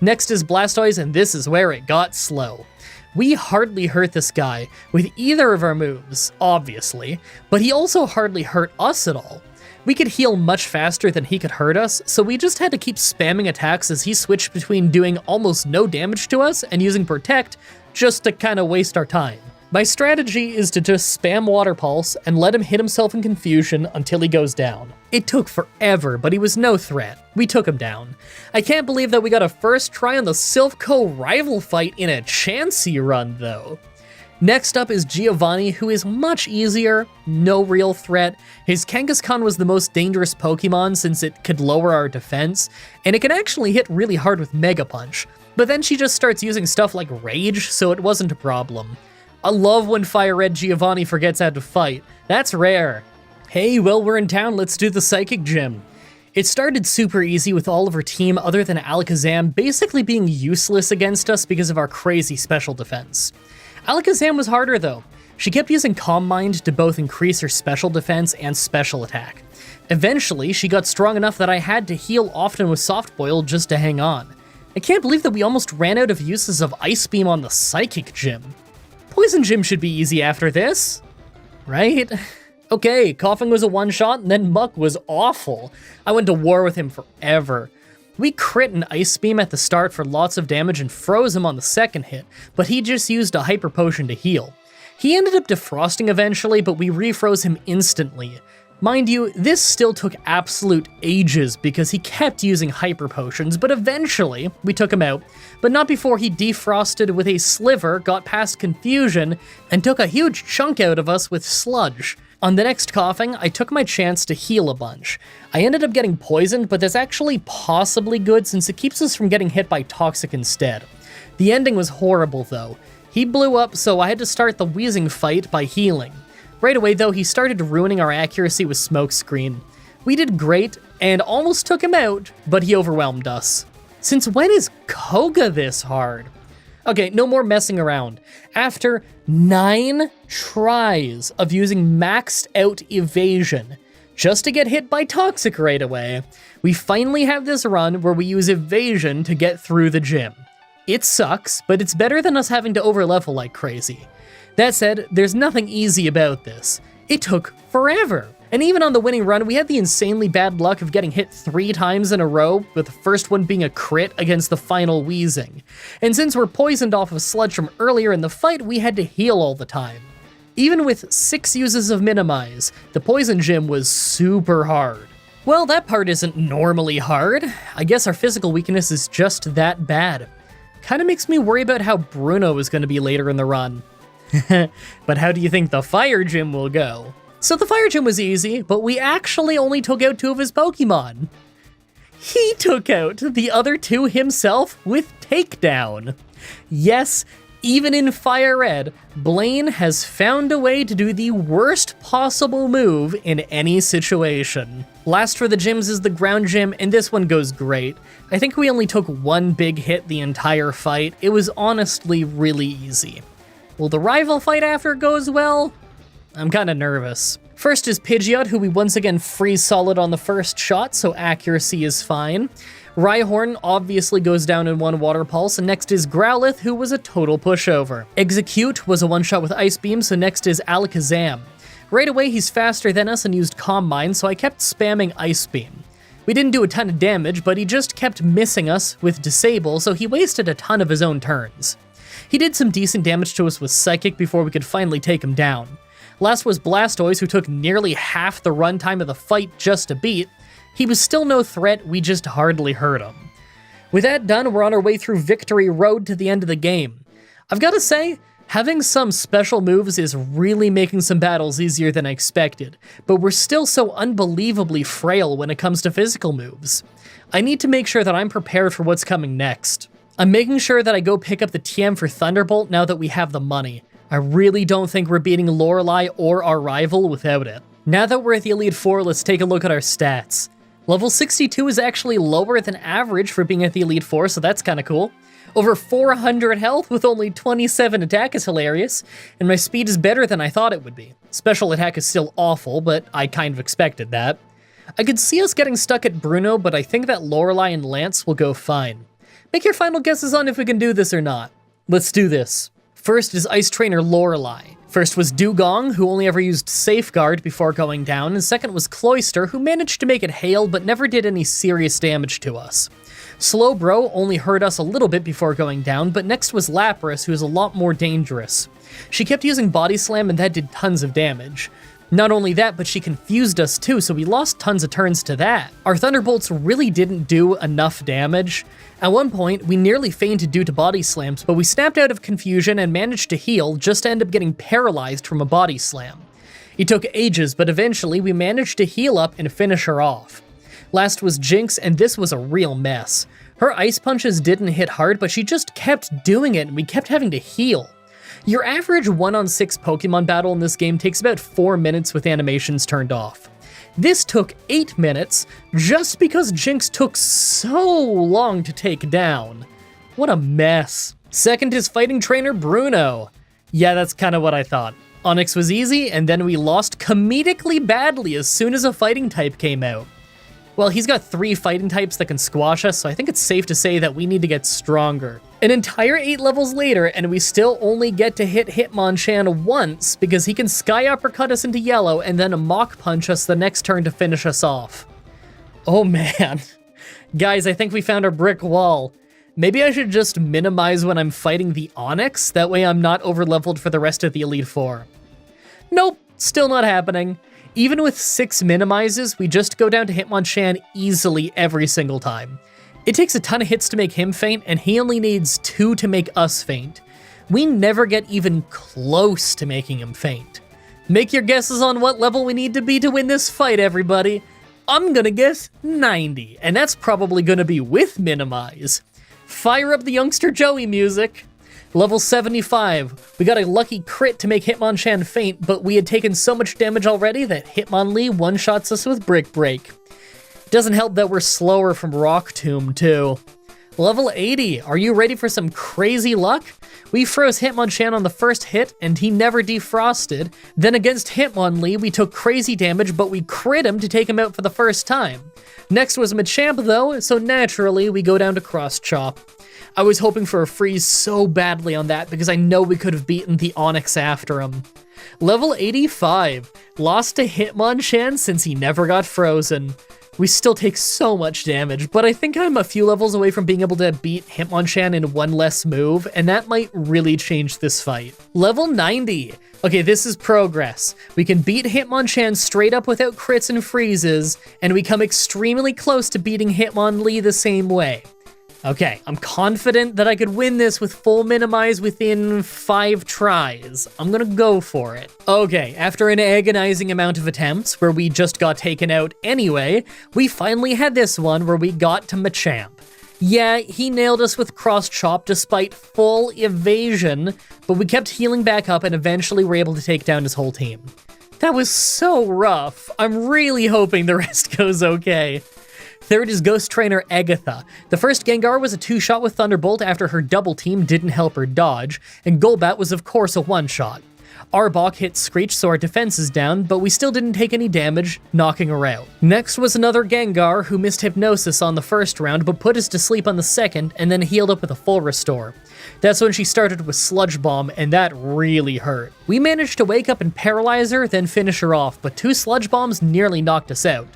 Next is Blastoise, and this is where it got slow. We hardly hurt this guy with either of our moves, obviously, but he also hardly hurt us at all. We could heal much faster than he could hurt us, so we just had to keep spamming attacks as he switched between doing almost no damage to us and using Protect just to kind of waste our time. My strategy is to just spam Water Pulse and let him hit himself in confusion until he goes down. It took forever, but he was no threat. We took him down. I can't believe that we got a first try on the Silph rival fight in a Chansey run, though. Next up is Giovanni, who is much easier, no real threat. His Kangaskhan was the most dangerous Pokemon since it could lower our defense, and it can actually hit really hard with Mega Punch. But then she just starts using stuff like Rage, so it wasn't a problem. I love when Fire Red Giovanni forgets how to fight. That's rare. Hey, well, we're in town, let's do the Psychic Gym. It started super easy with all of her team other than Alakazam basically being useless against us because of our crazy special defense. Alakazam was harder though. She kept using Calm Mind to both increase her special defense and special attack. Eventually, she got strong enough that I had to heal often with Soft Boil just to hang on. I can't believe that we almost ran out of uses of Ice Beam on the Psychic Gym. Poison Gym should be easy after this, right? Okay, Coughing was a one-shot, and then Muck was awful. I went to war with him forever. We crit an Ice Beam at the start for lots of damage and froze him on the second hit, but he just used a Hyper Potion to heal. He ended up defrosting eventually, but we refroze him instantly. Mind you, this still took absolute ages because he kept using Hyper Potions, but eventually we took him out, but not before he defrosted with a Sliver, got past Confusion, and took a huge chunk out of us with Sludge. On the next Coughing, I took my chance to heal a bunch. I ended up getting poisoned, but that's actually possibly good since it keeps us from getting hit by Toxic instead. The ending was horrible though. He blew up, so I had to start the Wheezing fight by healing. Right away though, he started ruining our accuracy with Smokescreen. We did great, and almost took him out, but he overwhelmed us. Since when is Koga this hard? Okay, no more messing around. After 9 tries of using maxed out evasion, just to get hit by Toxic right away, we finally have this run where we use evasion to get through the gym. It sucks, but it's better than us having to overlevel like crazy. That said, there's nothing easy about this. It took forever. And even on the winning run, we had the insanely bad luck of getting hit 3 times in a row, with the first one being a crit against the final Wheezing. And since we're poisoned off of Sludge from earlier in the fight, we had to heal all the time. Even with 6 uses of Minimize, the Poison Gym was super hard. Well, that part isn't normally hard. I guess our physical weakness is just that bad. Kinda makes me worry about how Bruno is gonna be later in the run. But how do you think the Fire Gym will go? So the Fire Gym was easy, but we actually only took out 2 of his Pokemon. He took out the other 2 himself with Takedown. Yes, Even in Fire Red, Blaine has found a way to do the worst possible move in any situation. Last for the gyms is the ground gym, and this one goes great. I think we only took one big hit the entire fight. It was honestly really easy. Will the rival fight after goes well? I'm kinda nervous. First is Pidgeot, who we once again freeze solid on the first shot, so accuracy is fine. Rhyhorn obviously goes down in one Water Pulse, and next is Growlithe, who was a total pushover. Execute was a one-shot with Ice Beam, so next is Alakazam. Right away, he's faster than us and used Calm Mind, so I kept spamming Ice Beam. We didn't do a ton of damage, but he just kept missing us with Disable, so he wasted a ton of his own turns. He did some decent damage to us with Psychic before we could finally take him down. Last was Blastoise, who took nearly half the runtime of the fight just to beat. He was still no threat, we just hardly hurt him. With that done, we're on our way through Victory Road to the end of the game. I've gotta say, having some special moves is really making some battles easier than I expected, but we're still so unbelievably frail when it comes to physical moves. I need to make sure that I'm prepared for what's coming next. I'm making sure that I go pick up the TM for Thunderbolt now that we have the money. I really don't think we're beating Lorelei or our rival without it. Now that we're at the Elite Four, let's take a look at our stats. Level 62 is actually lower than average for being at the Elite Four, so that's kinda cool. Over 400 health with only 27 attack is hilarious, and my speed is better than I thought it would be. Special attack is still awful, but I kind of expected that. I could see us getting stuck at Bruno, but I think that Lorelei and Lance will go fine. Make your final guesses on if we can do this or not. Let's do this. First is Ice Trainer Lorelei. First was Dugong, who only ever used Safeguard before going down, and second was Cloyster, who managed to make it hail but never did any serious damage to us. Slowbro only hurt us a little bit before going down, but next was Lapras, who is a lot more dangerous. She kept using Body Slam and that did tons of damage. Not only that, but she confused us too, so we lost tons of turns to that. Our Thunderbolts really didn't do enough damage. At one point, we nearly fainted due to Body Slams, but we snapped out of confusion and managed to heal just to end up getting paralyzed from a Body Slam. It took ages, but eventually we managed to heal up and finish her off. Last was Jinx, and this was a real mess. Her Ice Punches didn't hit hard, but she just kept doing it and we kept having to heal. Your average 1-on-6 Pokemon battle in this game takes about 4 minutes with animations turned off. This took 8 minutes just because Jinx took so long to take down. What a mess. Second is Fighting Trainer Bruno. Yeah, that's kind of what I thought. Onix was easy, and then we lost comedically badly as soon as a fighting type came out. Well, he's got 3 fighting types that can squash us, so I think it's safe to say that we need to get stronger. An entire 8 levels later, and we still only get to hit Hitmonchan once because he can Sky Uppercut us into yellow and then Mach Punch us the next turn to finish us off. Oh man. Guys, I think we found our brick wall. Maybe I should just minimize when I'm fighting the Onix, that way I'm not overleveled for the rest of the Elite Four. Nope, still not happening. Even with 6 minimizes, we just go down to Hitmonchan easily every single time. It takes a ton of hits to make him faint, and he only needs 2 to make us faint. We never get even close to making him faint. Make your guesses on what level we need to be to win this fight, everybody. I'm gonna guess 90, and that's probably gonna be with minimize. Fire up the Youngster Joey music. Level 75, we got a lucky crit to make Hitmonchan faint, but we had taken so much damage already that Hitmonlee one-shots us with Brick Break. Doesn't help that we're slower from Rock Tomb too. Level 80, are you ready for some crazy luck? We froze Hitmonchan on the first hit, and he never defrosted. Then against Hitmonlee, we took crazy damage, but we crit him to take him out for the first time. Next was Machamp though, so naturally we go down to Cross Chop. I was hoping for a freeze so badly on that because I know we could have beaten the Onix after him. Level 85, lost to Hitmonchan since he never got frozen. We still take so much damage, but I think I'm a few levels away from being able to beat Hitmonchan in one less move, and that might really change this fight. Level 90. Okay, this is progress. We can beat Hitmonchan straight up without crits and freezes, and we come extremely close to beating Hitmonlee the same way. Okay, I'm confident that I could win this with full minimize within 5 tries. I'm gonna go for it. Okay, after an agonizing amount of attempts where we just got taken out anyway, we finally had this one where we got to Machamp. Yeah, he nailed us with Cross Chop despite full evasion, but we kept healing back up and eventually were able to take down his whole team. That was so rough. I'm really hoping the rest goes okay. Third is Ghost Trainer Agatha. The first Gengar was a 2-shot with Thunderbolt after her double team didn't help her dodge, and Golbat was of course a 1-shot. Arbok hit Screech so our defense is down, but we still didn't take any damage, knocking her out. Next was another Gengar who missed Hypnosis on the first round but put us to sleep on the second and then healed up with a full restore. That's when she started with Sludge Bomb, and that really hurt. We managed to wake up and paralyze her, then finish her off, but 2 Sludge Bombs nearly knocked us out.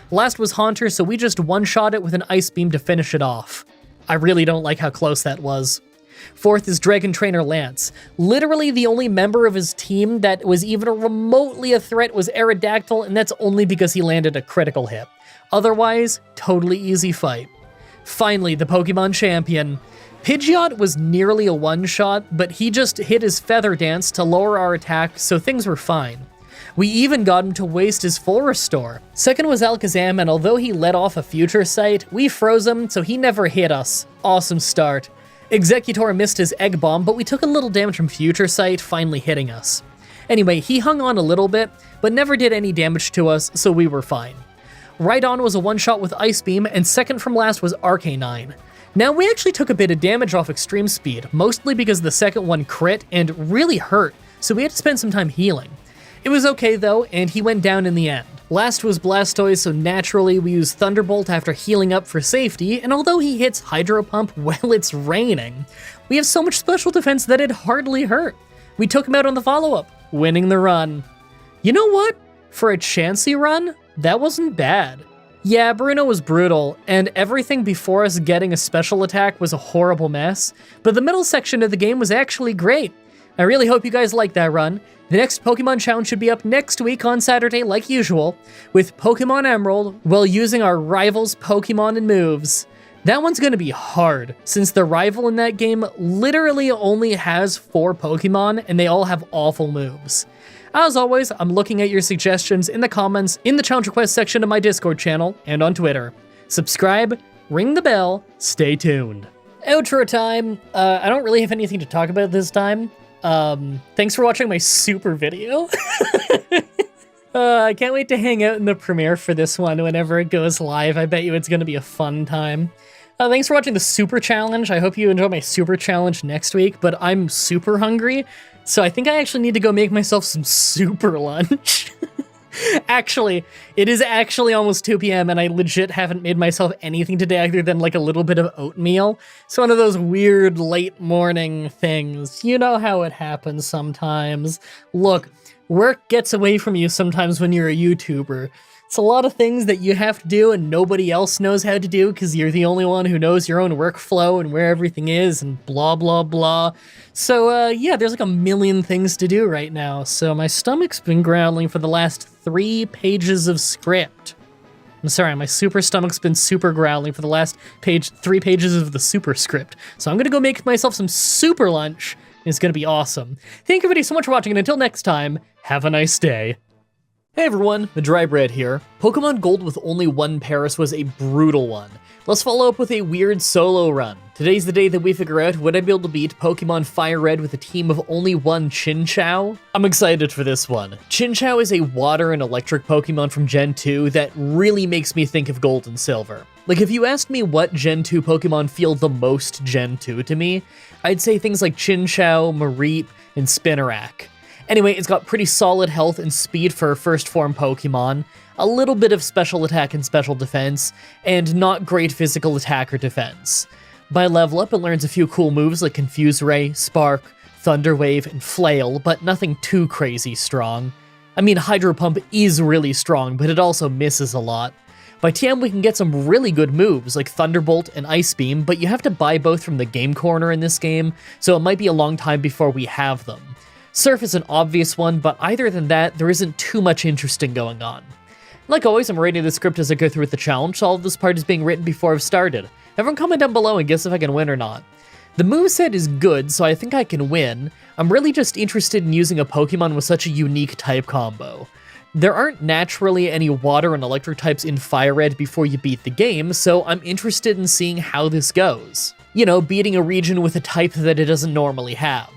Last was Haunter, so we just one-shot it with an Ice Beam to finish it off. I really don't like how close that was. Fourth is Dragon Trainer Lance. Literally the only member of his team that was even remotely a threat was Aerodactyl, and that's only because he landed a critical hit. Otherwise, totally easy fight. Finally, the Pokemon champion. Pidgeot was nearly a one-shot, but he just hit his Feather Dance to lower our attack, so things were fine. We even got him to waste his full restore. Second was Alakazam, and although he let off a Future Sight, we froze him, so he never hit us. Awesome start. Executor missed his Egg Bomb, but we took a little damage from Future Sight, finally hitting us. Anyway, he hung on a little bit, but never did any damage to us, so we were fine. Rhydon was a one-shot with Ice Beam, and second from last was Arcanine. Now, we actually took a bit of damage off Extreme Speed, mostly because the second one crit and really hurt, so we had to spend some time healing. It was okay though, and he went down in the end. Last was Blastoise, so naturally we used Thunderbolt after healing up for safety, and although he hits Hydro Pump while it's raining, we have so much special defense that it hardly hurt. We took him out on the follow-up, winning the run. You know what? For a Chansey run, that wasn't bad. Yeah, Bruno was brutal, and everything before us getting a special attack was a horrible mess, but the middle section of the game was actually great. I really hope you guys like that run. The next Pokemon Challenge should be up next week on Saturday like usual, with Pokemon Emerald while using our rival's Pokemon and moves. That one's gonna be hard, since the rival in that game literally only has 4 Pokemon and they all have awful moves. As always, I'm looking at your suggestions in the comments, in the challenge request section of my Discord channel, and on Twitter. Subscribe, ring the bell, stay tuned. Outro time. I don't really have anything to talk about this time. Thanks for watching my super video. I can't wait to hang out in the premiere for this one whenever it goes live. I bet you it's gonna be a fun time. Thanks for watching the super challenge. I hope you enjoy my super challenge next week, but I'm super hungry, so I think I actually need to go make myself some super lunch. Actually, it is actually almost 2 p.m. and I legit haven't made myself anything today other than like a little bit of oatmeal. It's one of those weird late morning things. You know how it happens sometimes. Look, work gets away from you sometimes when you're a YouTuber. It's a lot of things that you have to do and nobody else knows how to do because you're the only one who knows your own workflow and where everything is and blah, blah, blah. So, yeah, there's like a million things to do right now. So my stomach's been growling for the last 3 pages of script. I'm sorry, my super stomach's been super growling for the last 3 pages of the super script. So I'm gonna go make myself some super lunch. It's gonna be awesome. Thank you everybody so much for watching, and until next time, have a nice day. Hey everyone, Mah-Dry-Bread here. Pokemon Gold with only 1 Paris was a brutal one. Let's follow up with a weird solo run. Today's the day that we figure out would I be able to beat Pokemon Fire Red with a team of only 1 Chinchou? I'm excited for this one. Chinchou is a water and electric Pokemon from Gen 2 that really makes me think of Gold and Silver. Like, if you asked me what Gen 2 Pokemon feel the most Gen 2 to me, I'd say things like Chinchou, Mareep, and Spinarak. Anyway, it's got pretty solid health and speed for a first form Pokemon, a little bit of special attack and special defense, and not great physical attack or defense. By level up, it learns a few cool moves like Confuse Ray, Spark, Thunder Wave, and Flail, but nothing too crazy strong. I mean, Hydro Pump is really strong, but it also misses a lot. By TM, we can get some really good moves like Thunderbolt and Ice Beam, but you have to buy both from the Game Corner in this game, so it might be a long time before we have them. Surf is an obvious one, but other than that, there isn't too much interesting going on. Like always, I'm writing the script as I go through with the challenge, so all of this part is being written before I've started. Everyone comment down below and guess if I can win or not. The moveset is good, so I think I can win. I'm really just interested in using a Pokemon with such a unique type combo. There aren't naturally any water and electric types in Fire Red before you beat the game, so I'm interested in seeing how this goes. You know, beating a region with a type that it doesn't normally have.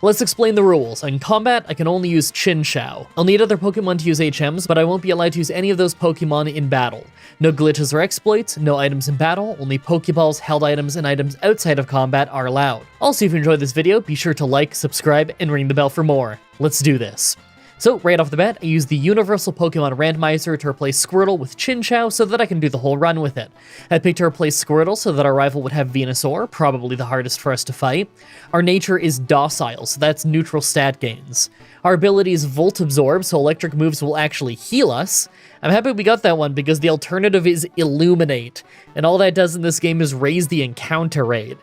Let's explain the rules. In combat, I can only use Chinchou. I'll need other Pokemon to use HMs, but I won't be allowed to use any of those Pokemon in battle. No glitches or exploits, no items in battle, only Pokeballs, held items, and items outside of combat are allowed. Also, if you enjoyed this video, be sure to like, subscribe, and ring the bell for more. Let's do this. So, right off the bat, I used the Universal Pokemon Randomizer to replace Squirtle with Chinchou so that I can do the whole run with it. I picked to replace Squirtle so that our rival would have Venusaur, probably the hardest for us to fight. Our nature is Docile, so that's neutral stat gains. Our ability is Volt Absorb, so electric moves will actually heal us. I'm happy we got that one because the alternative is Illuminate, and all that does in this game is raise the encounter rate.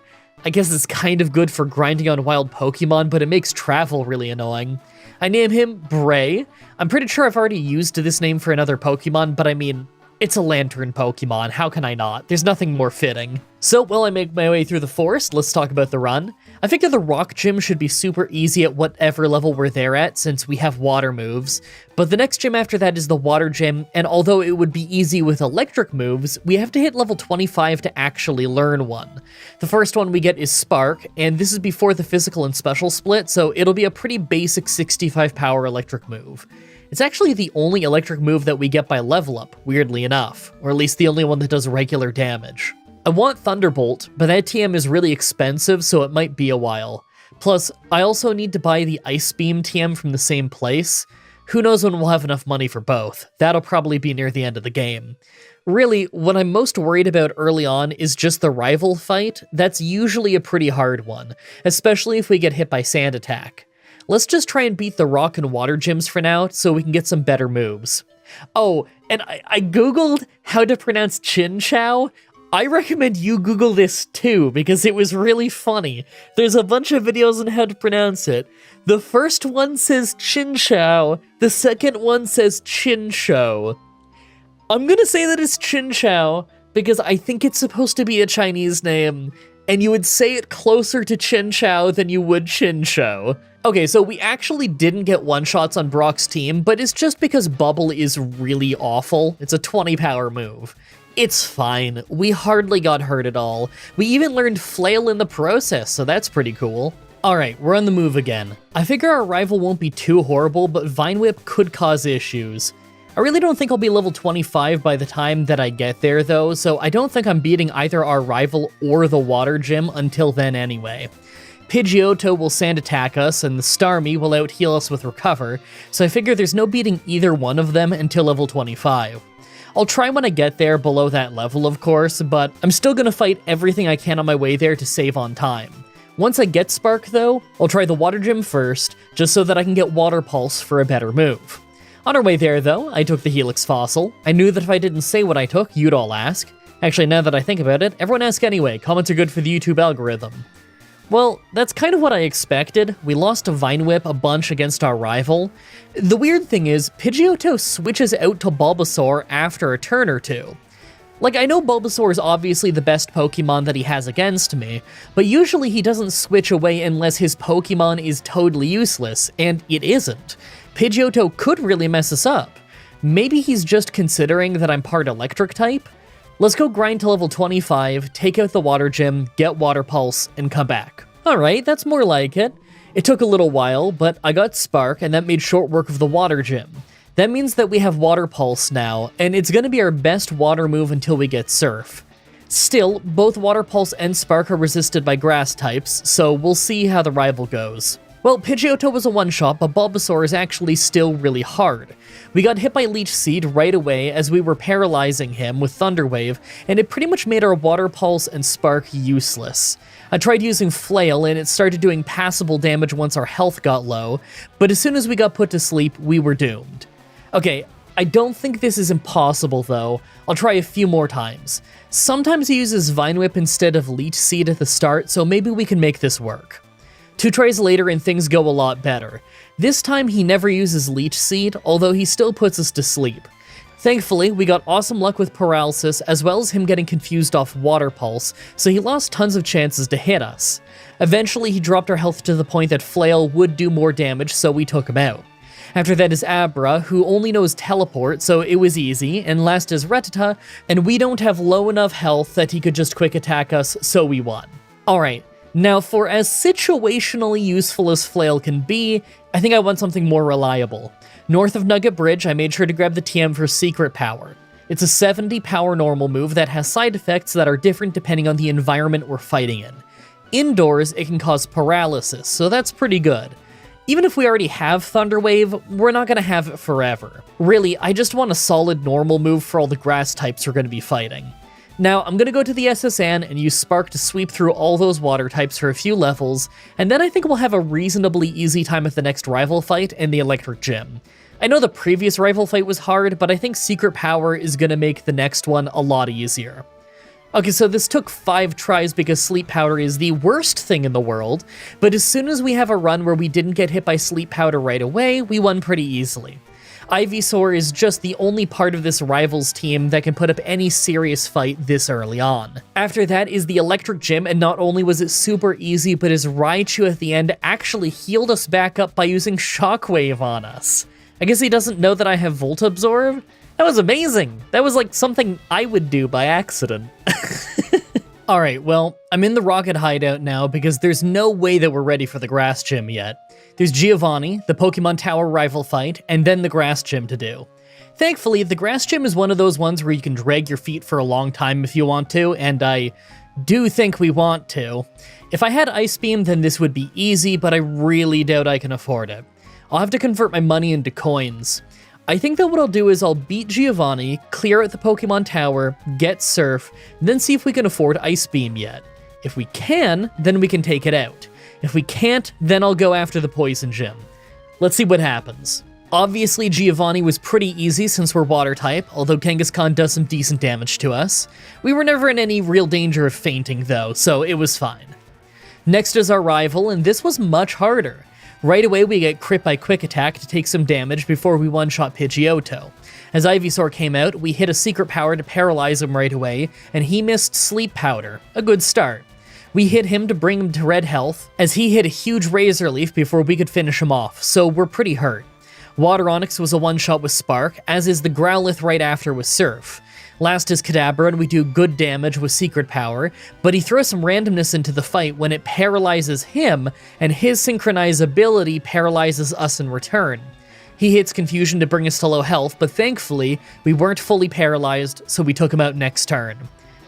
I guess it's kind of good for grinding on wild Pokemon, but it makes travel really annoying. I name him Bray. I'm pretty sure I've already used this name for another Pokemon, but I mean, it's a Lantern Pokemon, how can I not? There's nothing more fitting. So, while I make my way through the forest, let's talk about the run. I figure the Rock Gym should be super easy at whatever level we're there at, since we have water moves. But the next gym after that is the Water Gym, and although it would be easy with electric moves, we have to hit level 25 to actually learn one. The first one we get is Spark, and this is before the physical and special split, so it'll be a pretty basic 65 power electric move. It's actually the only electric move that we get by level up, weirdly enough, or at least the only one that does regular damage. I want Thunderbolt, but that TM is really expensive, so it might be a while. Plus, I also need to buy the Ice Beam TM from the same place. Who knows when we'll have enough money for both. That'll probably be near the end of the game. Really, what I'm most worried about early on is just the rival fight. That's usually a pretty hard one, especially if we get hit by Sand Attack. Let's just try and beat the Rock and Water gyms for now, so we can get some better moves. Oh, and I googled how to pronounce Chinchou. I recommend you Google this too, because it was really funny. There's a bunch of videos on how to pronounce it. The first one says Chinchou, the second one says Chinchou. I'm gonna say that it's Chinchou, because I think it's supposed to be a Chinese name, and you would say it closer to Chinchou than you would Chinchou. Okay, so we actually didn't get one-shots on Brock's team, but it's just because Bubble is really awful. It's a 20 power move. It's fine. We hardly got hurt at all. We even learned Flail in the process, so that's pretty cool. Alright, we're on the move again. I figure our rival won't be too horrible, but Vine Whip could cause issues. I really don't think I'll be level 25 by the time that I get there though, so I don't think I'm beating either our rival or the Water Gym until then anyway. Pidgeotto will Sand Attack us, and the Starmie will out-heal us with Recover, so I figure there's no beating either one of them until level 25. I'll try when I get there below that level, of course, but I'm still gonna fight everything I can on my way there to save on time. Once I get Spark, though, I'll try the Water Gym first, just so that I can get Water Pulse for a better move. On our way there, though, I took the Helix Fossil. I knew that if I didn't say what I took, you'd all ask. Actually, now that I think about it, everyone ask anyway. Comments are good for the YouTube algorithm. Well, that's kind of what I expected. We lost to Vine Whip a bunch against our rival. The weird thing is, Pidgeotto switches out to Bulbasaur after a turn or two. Like, I know Bulbasaur is obviously the best Pokemon that he has against me, but usually he doesn't switch away unless his Pokemon is totally useless, and it isn't. Pidgeotto could really mess us up. Maybe he's just considering that I'm part Electric type? Let's go grind to level 25, take out the Water Gym, get Water Pulse, and come back. Alright, that's more like it. It took a little while, but I got Spark, and that made short work of the Water Gym. That means that we have Water Pulse now, and it's gonna be our best water move until we get Surf. Still, both Water Pulse and Spark are resisted by Grass types, so we'll see how the rival goes. Well, Pidgeotto was a one-shot, but Bulbasaur is actually still really hard. We got hit by Leech Seed right away as we were paralyzing him with Thunder Wave, and it pretty much made our Water Pulse and Spark useless. I tried using Flail, and it started doing passable damage once our health got low, but as soon as we got put to sleep, we were doomed. Okay, I don't think this is impossible though. I'll try a few more times. Sometimes he uses Vine Whip instead of Leech Seed at the start, so maybe we can make this work. 2 tries later and things go a lot better. This time he never uses Leech Seed, although he still puts us to sleep. Thankfully, we got awesome luck with Paralysis, as well as him getting confused off Water Pulse, so he lost tons of chances to hit us. Eventually, he dropped our health to the point that Flail would do more damage, so we took him out. After that is Abra, who only knows teleport, so it was easy, and last is Rattata, and we don't have low enough health that he could just quick attack us, so we won. Alright, now for as situationally useful as Flail can be, I think I want something more reliable. North of Nugget Bridge, I made sure to grab the TM for Secret Power. It's a 70 power normal move that has side effects that are different depending on the environment we're fighting in. Indoors, it can cause paralysis, so that's pretty good. Even if we already have Thunder Wave, we're not going to have it forever. Really, I just want a solid normal move for all the grass types we're going to be fighting. Now, I'm going to go to the SSN and use Spark to sweep through all those water types for a few levels, and then I think we'll have a reasonably easy time at the next rival fight in the Electric Gym. I know the previous rival fight was hard, but I think Secret Power is going to make the next one a lot easier. Okay, so this took 5 tries because Sleep Powder is the worst thing in the world, but as soon as we have a run where we didn't get hit by Sleep Powder right away, we won pretty easily. Ivysaur is just the only part of this Rivals team that can put up any serious fight this early on. After that is the Electric Gym, and not only was it super easy, but his Raichu at the end actually healed us back up by using Shockwave on us. I guess he doesn't know that I have Volt Absorb? That was amazing! That was like something I would do by accident. Alright, well, I'm in the Rocket Hideout now because there's no way that we're ready for the Grass Gym yet. There's Giovanni, the Pokemon Tower rival fight, and then the Grass Gym to do. Thankfully, the Grass Gym is one of those ones where you can drag your feet for a long time if you want to, and I do think we want to. If I had Ice Beam, then this would be easy, but I really doubt I can afford it. I'll have to convert my money into coins. I think that what I'll do is I'll beat Giovanni, clear out the Pokemon Tower, get Surf, then see if we can afford Ice Beam yet. If we can, then we can take it out. If we can't, then I'll go after the Poison Gym. Let's see what happens. Obviously, Giovanni was pretty easy since we're Water type, although Kangaskhan does some decent damage to us. We were never in any real danger of fainting though, so it was fine. Next is our rival, and this was much harder. Right away, we get crit by Quick Attack to take some damage before we one-shot Pidgeotto. As Ivysaur came out, we hit a Secret Power to paralyze him right away, and he missed Sleep Powder. A good start. We hit him to bring him to red health, as he hit a huge Razor Leaf before we could finish him off, so we're pretty hurt. Water Onix was a one-shot with Spark, as is the Growlithe right after with Surf. Last is Kadabra, and we do good damage with Secret Power, but he throws some randomness into the fight when it paralyzes him, and his Synchronize ability paralyzes us in return. He hits Confusion to bring us to low health, but thankfully, we weren't fully paralyzed, so we took him out next turn.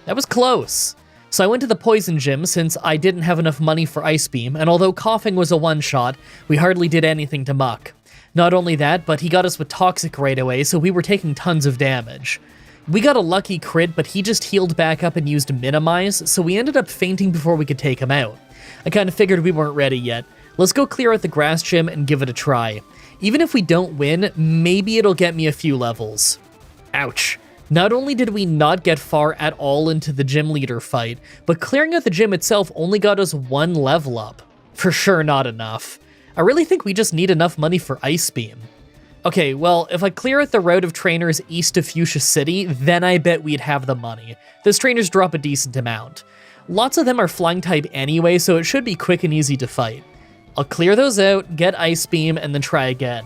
That was close. So I went to the Poison Gym since I didn't have enough money for Ice Beam, and although Coughing was a one-shot, we hardly did anything to Muck. Not only that, but he got us with Toxic right away, so we were taking tons of damage. We got a lucky crit, but he just healed back up and used Minimize, so we ended up fainting before we could take him out. I kinda figured we weren't ready yet. Let's go clear out the Grass Gym and give it a try. Even if we don't win, maybe it'll get me a few levels. Ouch. Not only did we not get far at all into the gym leader fight, but clearing out the gym itself only got us 1 level up. For sure not enough. I really think we just need enough money for Ice Beam. Okay, well, if I clear out the route of trainers east of Fuchsia City, then I bet we'd have the money. Those trainers drop a decent amount. Lots of them are flying type anyway, so it should be quick and easy to fight. I'll clear those out, get Ice Beam, and then try again.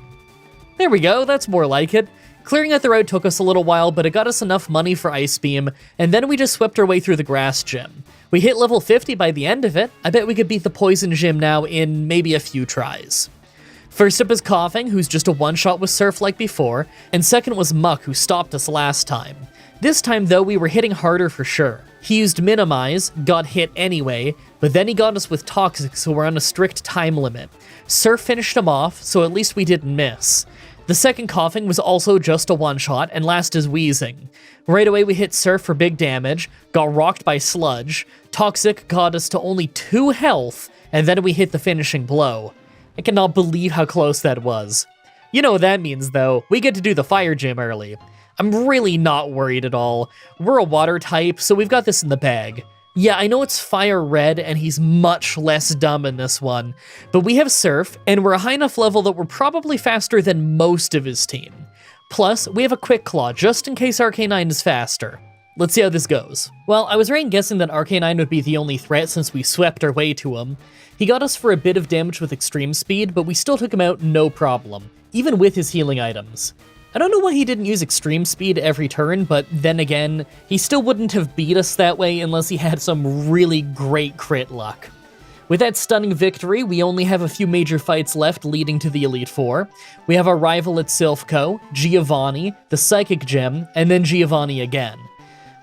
There we go, that's more like it. Clearing out the route took us a little while, but it got us enough money for Ice Beam, and then we just swept our way through the Grass Gym. We hit level 50 by the end of it. I bet we could beat the Poison Gym now in maybe a few tries. First up is Coughing, who's just a one-shot with Surf like before, and second was Muck, who stopped us last time. This time, though, we were hitting harder for sure. He used Minimize, got hit anyway, but then he got us with Toxic, so we're on a strict time limit. Surf finished him off, so at least we didn't miss. The second Coughing was also just a one-shot, and last is Wheezing. Right away we hit Surf for big damage, got rocked by Sludge, Toxic got us to only 2 health, and then we hit the finishing blow. I cannot believe how close that was. You know what that means though, we get to do the Fire Gym early. I'm really not worried at all. We're a Water type, so we've got this in the bag. Yeah, I know it's Fire Red, and he's much less dumb in this one, but we have Surf, and we're a high enough level that we're probably faster than most of his team. Plus, we have a Quick Claw, just in case Arcanine is faster. let's see how this goes. Well, I was right in guessing that Arcanine would be the only threat since we swept our way to him. He got us for a bit of damage with extreme speed, but we still took him out no problem, even with his healing items. I don't know why he didn't use extreme speed every turn, but then again, he still wouldn't have beat us that way unless he had some really great crit luck. With that stunning victory, we only have a few major fights left leading to the Elite Four. We have our rival at Silphco, Giovanni, the Psychic Gym, and then Giovanni again.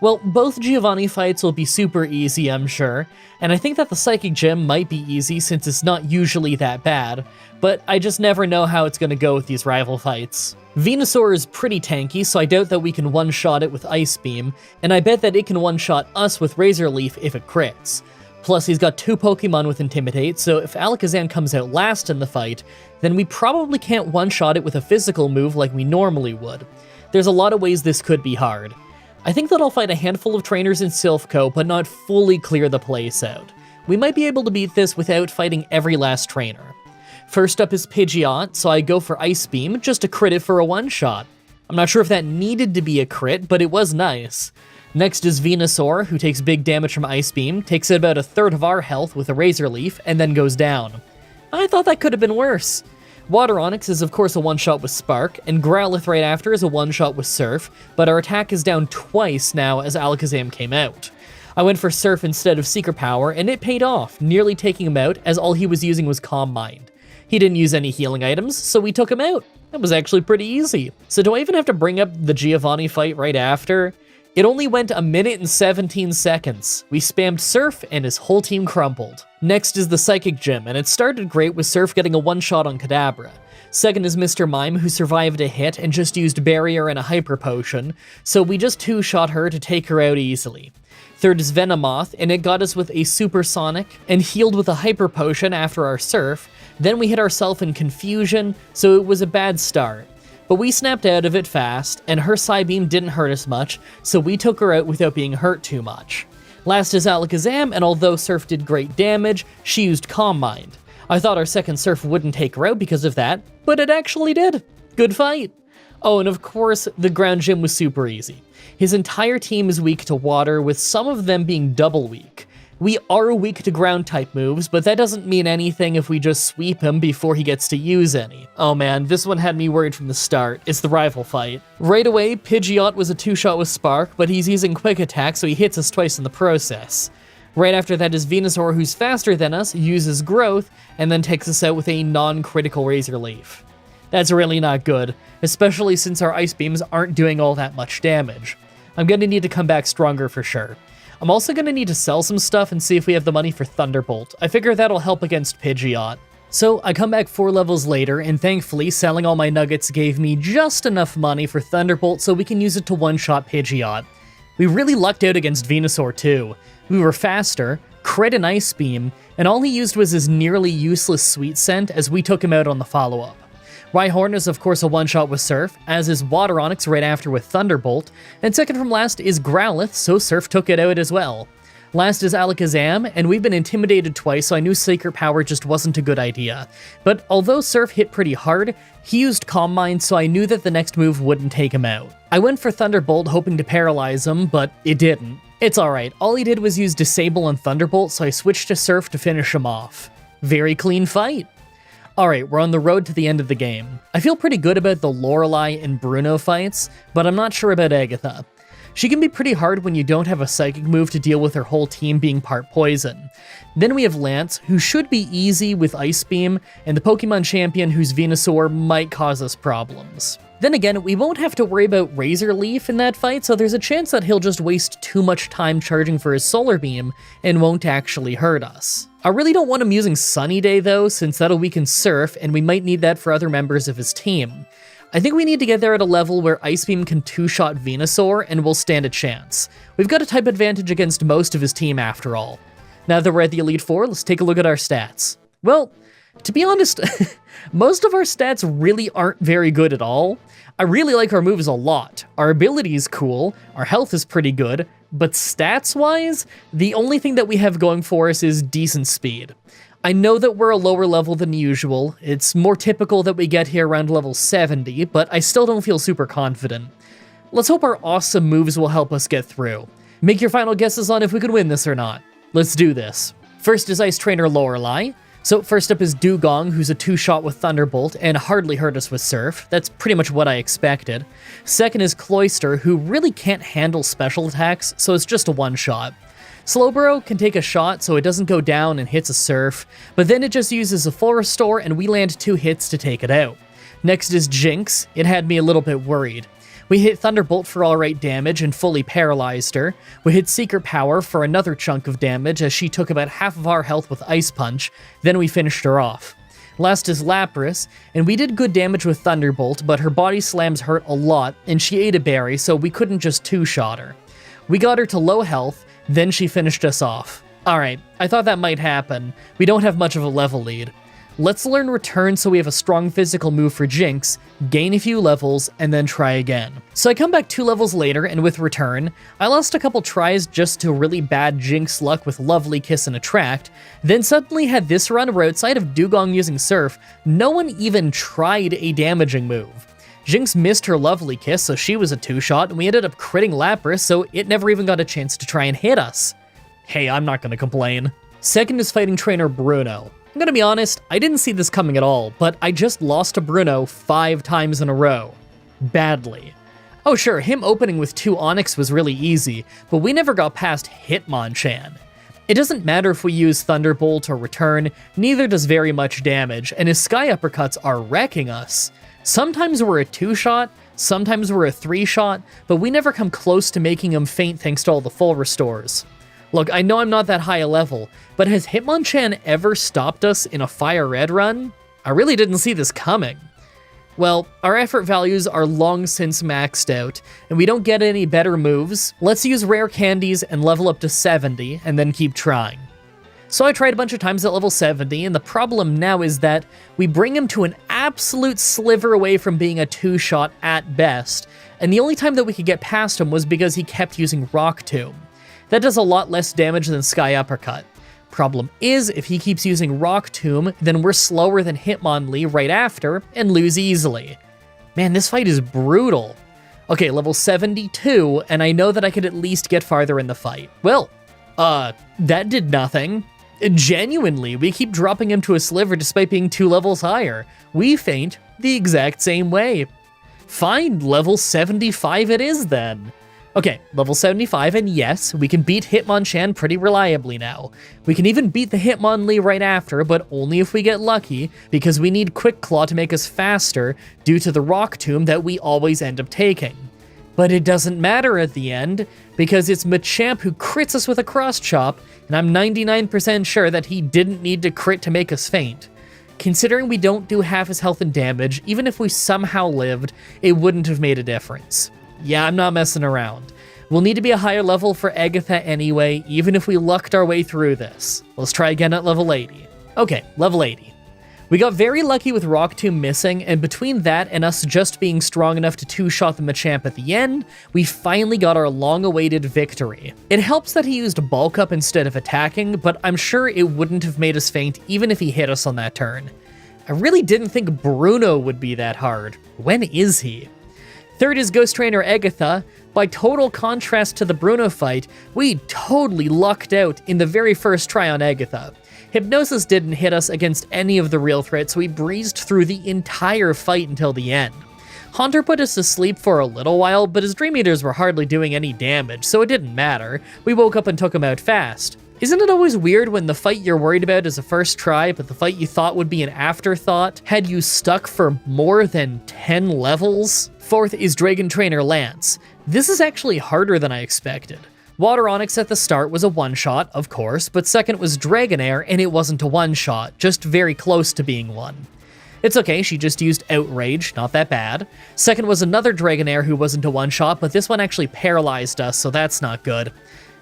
Well, both Giovanni fights will be super easy, I'm sure, and I think that the Psychic Gym might be easy since it's not usually that bad, but I just never know how it's going to go with these rival fights. Venusaur is pretty tanky, so I doubt that we can one-shot it with Ice Beam, and I bet that it can one-shot us with Razor Leaf if it crits. Plus, he's got 2 Pokemon with Intimidate, so if Alakazam comes out last in the fight, then we probably can't one-shot it with a physical move like we normally would. There's a lot of ways this could be hard. I think that I'll fight a handful of trainers in Silphco, but not fully clear the place out. We might be able to beat this without fighting every last trainer. First up is Pidgeot, so I go for Ice Beam, just to crit it for a one-shot. I'm not sure if that needed to be a crit, but it was nice. Next is Venusaur, who takes big damage from Ice Beam, takes about a third of our health with a Razor Leaf, and then goes down. I thought that could have been worse. Water Onix is of course a one-shot with Spark, and Growlithe right after is a one-shot with Surf, but our attack is down twice now as Alakazam came out. I went for Surf instead of Secret Power, and it paid off, nearly taking him out as all he was using was Calm Mind. He didn't use any healing items, so we took him out. That was actually pretty easy. So do I even have to bring up the Giovanni fight right after? It only went 1 minute and 17 seconds. We spammed Surf and his whole team crumpled. Next is the Psychic Gym, and it started great with Surf getting a one-shot on Kadabra. Second is Mr. Mime, who survived a hit and just used Barrier and a Hyper Potion, so we just two-shot her to take her out easily. Third is Venomoth, and it got us with a Supersonic and healed with a Hyper Potion after our Surf. Then we hit ourselves in Confusion, so it was a bad start. But we snapped out of it fast, and her Psybeam didn't hurt us much, so we took her out without being hurt too much. Last is Alakazam, and although Surf did great damage, she used Calm Mind. I thought our second Surf wouldn't take her out because of that, but it actually did. Good fight. Oh, and of course, the ground gym was super easy. His entire team is weak to water, with some of them being double weak. We are weak to ground-type moves, but that doesn't mean anything if we just sweep him before he gets to use any. Oh man, this one had me worried from the start. It's the rival fight. Right away, Pidgeot was a two-shot with Spark, but he's using Quick Attack, so he hits us twice in the process. Right after that is Venusaur, who's faster than us, uses Growth, and then takes us out with a non-critical Razor Leaf. That's really not good, especially since our Ice Beams aren't doing all that much damage. I'm gonna need to come back stronger for sure. I'm also gonna need to sell some stuff and see if we have the money for Thunderbolt. I figure that'll help against Pidgeot. So I come back 4 levels later, and thankfully selling all my nuggets gave me just enough money for Thunderbolt so we can use it to one-shot Pidgeot. We really lucked out against Venusaur too. We were faster, crit an Ice Beam, and all he used was his nearly useless Sweet Scent as we took him out on the follow-up. Rhyhorn is of course a one-shot with Surf, as is Water Onix right after with Thunderbolt, and second from last is Growlithe, so Surf took it out as well. Last is Alakazam, and we've been intimidated twice, so I knew Secret Power just wasn't a good idea. But although Surf hit pretty hard, he used Calm Mind, so I knew that the next move wouldn't take him out. I went for Thunderbolt hoping to paralyze him, but it didn't. It's alright, all he did was use Disable on Thunderbolt, so I switched to Surf to finish him off. Very clean fight. Alright, we're on the road to the end of the game. I feel pretty good about the Lorelei and Bruno fights, but I'm not sure about Agatha. She can be pretty hard when you don't have a psychic move to deal with her whole team being part poison. Then we have Lance, who should be easy with Ice Beam, and the Pokemon Champion whose Venusaur might cause us problems. Then again, we won't have to worry about Razor Leaf in that fight, so there's a chance that he'll just waste too much time charging for his Solar Beam and won't actually hurt us. I really don't want him using Sunny Day though, since that'll weaken Surf, and we might need that for other members of his team. I think we need to get there at a level where Ice Beam can two-shot Venusaur and we'll stand a chance. We've got a type advantage against most of his team after all. Now that we're at the Elite Four, let's take a look at our stats. Well, to be honest, most of our stats really aren't very good at all. I really like our moves a lot. Our ability is cool, our health is pretty good, but stats-wise, the only thing that we have going for us is decent speed. I know that we're a lower level than usual, it's more typical that we get here around level 70, but I still don't feel super confident. Let's hope our awesome moves will help us get through. Make your final guesses on if we could win this or not. Let's do this. First is Ice Trainer Lorelei. So first up is Dugong, who's a 2-shot with Thunderbolt and hardly hurt us with Surf. That's pretty much what I expected. Second is Cloyster, who really can't handle special attacks, so it's just a 1-shot. Slowbro can take a shot so it doesn't go down and hits a Surf, but then it just uses a full restore and we land 2 hits to take it out. Next is Jinx. It had me a little bit worried. We hit Thunderbolt for alright damage and fully paralyzed her. We hit Secret Power for another chunk of damage as she took about half of our health with Ice Punch, then we finished her off. Last is Lapras, and we did good damage with Thunderbolt, but her body slams hurt a lot, and she ate a berry, so we couldn't just 2-shot her. We got her to low health, then she finished us off. Alright, I thought that might happen. We don't have much of a level lead. Let's learn Return so we have a strong physical move for Jinx, gain a few levels, and then try again. So I come back 2 levels later, and with Return, I lost a couple tries just to really bad Jinx luck with Lovely Kiss and Attract, then suddenly had this run where outside of Dugong using Surf, no one even tried a damaging move. Jinx missed her Lovely Kiss, so she was a 2-shot, and we ended up critting Lapras, so it never even got a chance to try and hit us. Hey, I'm not gonna complain. Second is Fighting Trainer Bruno. I'm gonna be honest, I didn't see this coming at all, but I just lost to Bruno 5 times in a row. Badly. Oh sure, him opening with 2 Onyx was really easy, but we never got past Hitmonchan. It doesn't matter if we use Thunderbolt or Return, neither does very much damage, and his Sky Uppercuts are wrecking us. Sometimes we're a 2-shot, sometimes we're a 3-shot, but we never come close to making him faint thanks to all the full restores. Look, I know I'm not that high a level, but has Hitmonchan ever stopped us in a Fire Red run? I really didn't see this coming. Well, our effort values are long since maxed out, and we don't get any better moves. Let's use rare candies and level up to 70, and then keep trying. So I tried a bunch of times at level 70, and the problem now is that we bring him to an absolute sliver away from being a 2-shot at best, and the only time that we could get past him was because he kept using Rock Tomb. That does a lot less damage than Sky Uppercut. Problem is, if he keeps using Rock Tomb, then we're slower than Hitmonlee right after, and lose easily. Man, this fight is brutal. Okay, level 72, and I know that I could at least get farther in the fight. Well, that did nothing. Genuinely, we keep dropping him to a sliver despite being 2 levels higher. We faint the exact same way. Fine, level 75 it is then. Okay, level 75, and yes, we can beat Hitmonchan pretty reliably now. We can even beat the Hitmonlee right after, but only if we get lucky, because we need Quick Claw to make us faster due to the Rock Tomb that we always end up taking. But it doesn't matter at the end, because it's Machamp who crits us with a Cross Chop, and I'm 99% sure that he didn't need to crit to make us faint. Considering we don't do half his health and damage, even if we somehow lived, it wouldn't have made a difference. Yeah, I'm not messing around. We'll need to be a higher level for Agatha anyway, even if we lucked our way through this. Let's try again at level 80. Okay, level 80. We got very lucky with Rock Tomb missing, and between that and us just being strong enough to 2-shot the Machamp at the end, we finally got our long-awaited victory. It helps that he used Bulk Up instead of attacking, but I'm sure it wouldn't have made us faint even if he hit us on that turn. I really didn't think Bruno would be that hard. When is he? Third is Ghost Trainer Agatha. By total contrast to the Bruno fight, we totally lucked out in the very first try on Agatha. Hypnosis didn't hit us against any of the real threats, so we breezed through the entire fight until the end. Haunter put us to sleep for a little while, but his Dream Eaters were hardly doing any damage, so it didn't matter. We woke up and took him out fast. Isn't it always weird when the fight you're worried about is a first try, but the fight you thought would be an afterthought had you stuck for more than 10 levels? Fourth is Dragon Trainer Lance. This is actually harder than I expected. Water Onyx at the start was a 1-shot, of course, but second was Dragonair, and it wasn't a 1-shot, just very close to being one. It's okay, she just used Outrage, not that bad. Second was another Dragonair who wasn't a 1-shot, but this one actually paralyzed us, so that's not good.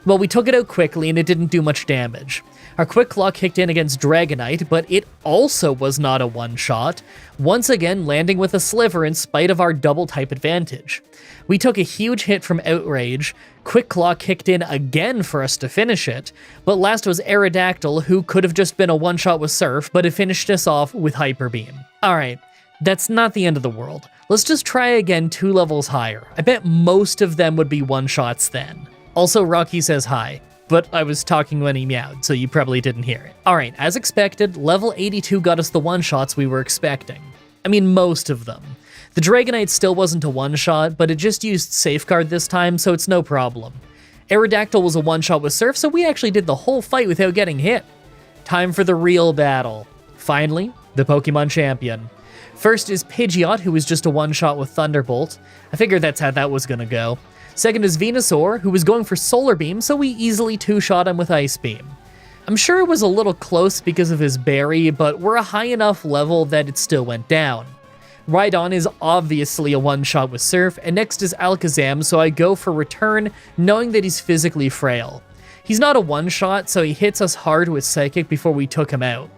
Well, we took it out quickly, and it didn't do much damage. Our Quick Claw kicked in against Dragonite, but it also was not a 1-shot, once again landing with a sliver in spite of our double type advantage. We took a huge hit from Outrage, Quick Claw kicked in again for us to finish it, but last was Aerodactyl, who could have just been a 1-shot with Surf, but it finished us off with Hyper Beam. Alright, that's not the end of the world. Let's just try again 2 levels higher. I bet most of them would be one-shots then. Also, Rocky says hi, but I was talking when he meowed, so you probably didn't hear it. Alright, as expected, level 82 got us the one-shots we were expecting. I mean, most of them. The Dragonite still wasn't a one-shot, but it just used Safeguard this time, so it's no problem. Aerodactyl was a one-shot with Surf, so we actually did the whole fight without getting hit. Time for the real battle. Finally, the Pokemon champion. First is Pidgeot, who was just a one-shot with Thunderbolt. I figured that's how that was gonna go. Second is Venusaur, who was going for Solar Beam, so we easily two-shot him with Ice Beam. I'm sure it was a little close because of his berry, but we're a high enough level that it still went down. Rhydon is obviously a one-shot with Surf, and next is Alakazam, so I go for Return, knowing that he's physically frail. He's not a one-shot, so he hits us hard with Psychic before we took him out.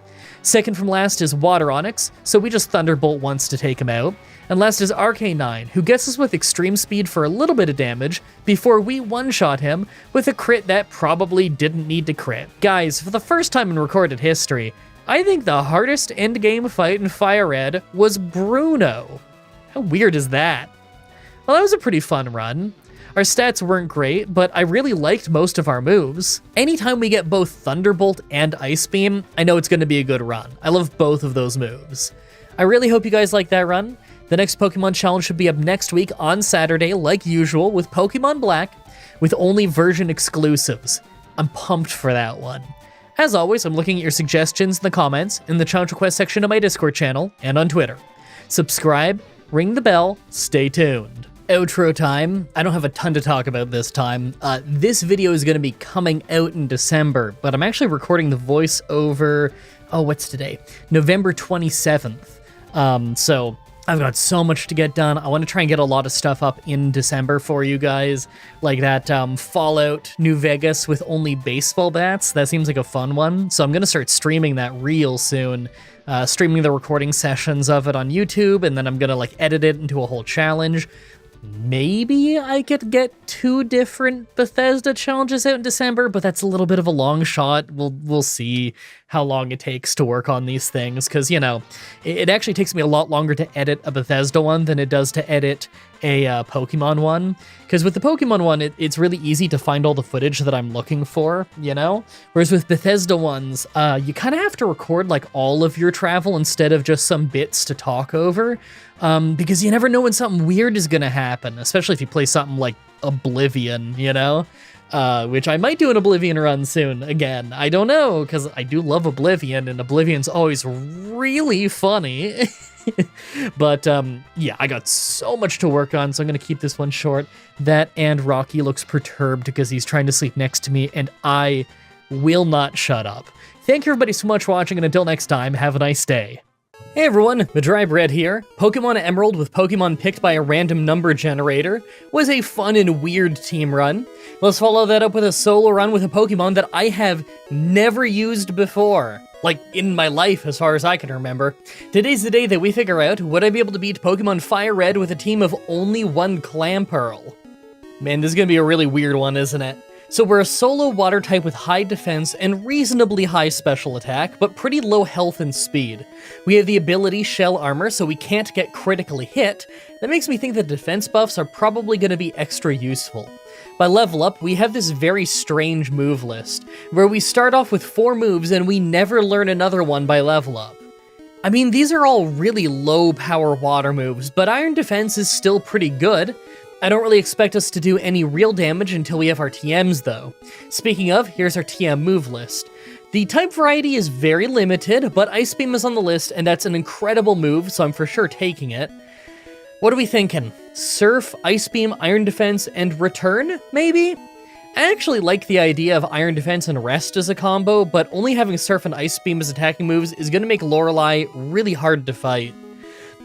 Second from last is Water Onix, so we just Thunderbolt once to take him out. And last is Arcanine, who gets us with Extreme Speed for a little bit of damage before we one-shot him with a crit that probably didn't need to crit. Guys, for the first time in recorded history, I think the hardest endgame fight in Fire Red was Bruno. How weird is that? Well, that was a pretty fun run. Our stats weren't great, but I really liked most of our moves. Anytime we get both Thunderbolt and Ice Beam, I know it's going to be a good run. I love both of those moves. I really hope you guys like that run. The next Pokemon challenge should be up next week on Saturday, like usual, with Pokemon Black, with only version exclusives. I'm pumped for that one. As always, I'm looking at your suggestions in the comments, in the challenge request section of my Discord channel, and on Twitter. Subscribe, ring the bell, stay tuned. Outro time. I don't have a ton to talk about this time. This video is going to be coming out in December, but I'm actually recording the voice over, what's today? November 27th. So I've got so much to get done. I want to try and get a lot of stuff up in December for you guys, like that Fallout New Vegas with only baseball bats. That seems like a fun one. So I'm going to start streaming that real soon. Streaming the recording sessions of it on YouTube, and then I'm going to edit it into a whole challenge. Maybe I could get 2 different Bethesda challenges out in December, but that's a little bit of a long shot. We'll see how long it takes to work on these things, because, you know, it actually takes me a lot longer to edit a Bethesda one than it does to edit a Pokemon one, because with the Pokemon one, it's really easy to find all the footage that I'm looking for, you know? Whereas with Bethesda ones, you kind of have to record, all of your travel instead of just some bits to talk over, because you never know when something weird is gonna happen, especially if you play something like Oblivion, you know? Which I might do an Oblivion run soon, again. I don't know, because I do love Oblivion, and Oblivion's always really funny. But, yeah, I got so much to work on, so I'm going to keep this one short. That and Rocky looks perturbed because he's trying to sleep next to me, and I will not shut up. Thank you everybody so much for watching, and until next time, have a nice day. Hey everyone, Mah-Dry-Bread here. Pokemon Emerald with Pokemon picked by a random number generator was a fun and weird team run. Let's follow that up with a solo run with a Pokemon that I have never used before. In my life, as far as I can remember. Today's the day that we figure out, would I be able to beat Pokemon Fire Red with a team of only 1 Clamperl? Man, this is gonna be a really weird one, isn't it? So we're a solo water type with high defense and reasonably high special attack, but pretty low health and speed. We have the ability Shell Armor, so we can't get critically hit. That makes me think that defense buffs are probably going to be extra useful. By level up, we have this very strange move list, where we start off with 4 moves and we never learn another one by level up. I mean, these are all really low power water moves, but Iron Defense is still pretty good. I don't really expect us to do any real damage until we have our TMs though. Speaking of, here's our TM move list. The type variety is very limited, but Ice Beam is on the list and that's an incredible move, so I'm for sure taking it. What are we thinking? Surf, Ice Beam, Iron Defense, and Return, maybe? I actually like the idea of Iron Defense and Rest as a combo, but only having Surf and Ice Beam as attacking moves is going to make Lorelei really hard to fight.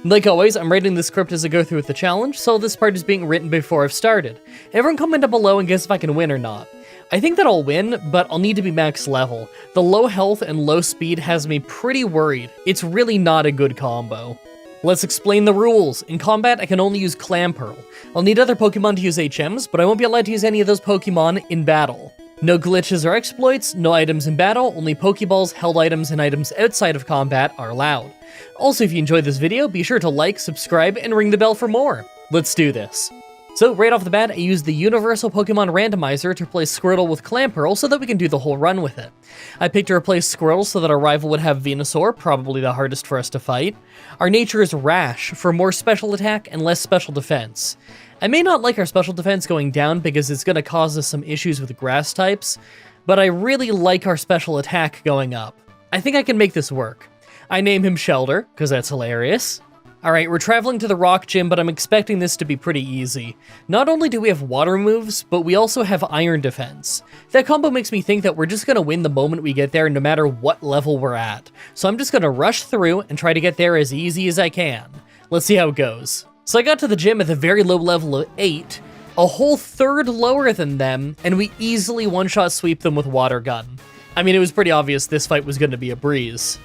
Like always, I'm writing the script as I go through with the challenge, so this part is being written before I've started. Everyone comment down below and guess if I can win or not. I think that I'll win, but I'll need to be max level. The low health and low speed has me pretty worried. It's really not a good combo. Let's explain the rules. In combat, I can only use Clamperl. I'll need other Pokemon to use HMs, but I won't be allowed to use any of those Pokemon in battle. No glitches or exploits, no items in battle, only Pokeballs, held items, and items outside of combat are allowed. Also, if you enjoyed this video, be sure to like, subscribe, and ring the bell for more. Let's do this. So right off the bat, I used the Universal Pokemon Randomizer to replace Squirtle with Clamperl so that we can do the whole run with it. I picked to replace Squirtle so that our rival would have Venusaur, probably the hardest for us to fight. Our nature is Rash, for more special attack and less special defense. I may not like our special defense going down because it's going to cause us some issues with grass types, but I really like our special attack going up. I think I can make this work. I name him Shelter, because that's hilarious. Alright, we're traveling to the Rock Gym, but I'm expecting this to be pretty easy. Not only do we have water moves, but we also have iron defense. That combo makes me think that we're just gonna win the moment we get there, no matter what level we're at. So I'm just gonna rush through and try to get there as easy as I can. Let's see how it goes. So I got to the gym at the very low level of 8, a whole third lower than them, and we easily one-shot sweep them with Water Gun. I mean, it was pretty obvious this fight was gonna be a breeze.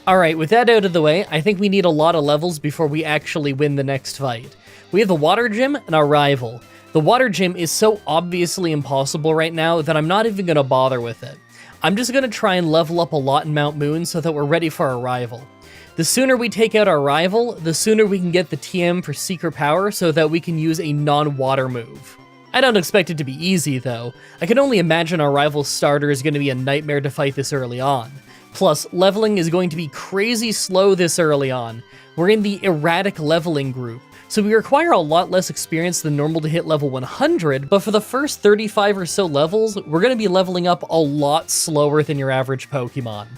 Alright, with that out of the way, I think we need a lot of levels before we actually win the next fight. We have the Water Gym and our rival. The Water Gym is so obviously impossible right now that I'm not even going to bother with it. I'm just going to try and level up a lot in Mount Moon so that we're ready for our rival. The sooner we take out our rival, the sooner we can get the TM for Secret Power so that we can use a non-water move. I don't expect it to be easy though. I can only imagine our rival's starter is going to be a nightmare to fight this early on. Plus, leveling is going to be crazy slow this early on. We're in the erratic leveling group, so we require a lot less experience than normal to hit level 100, but for the first 35 or so levels, we're going to be leveling up a lot slower than your average Pokemon.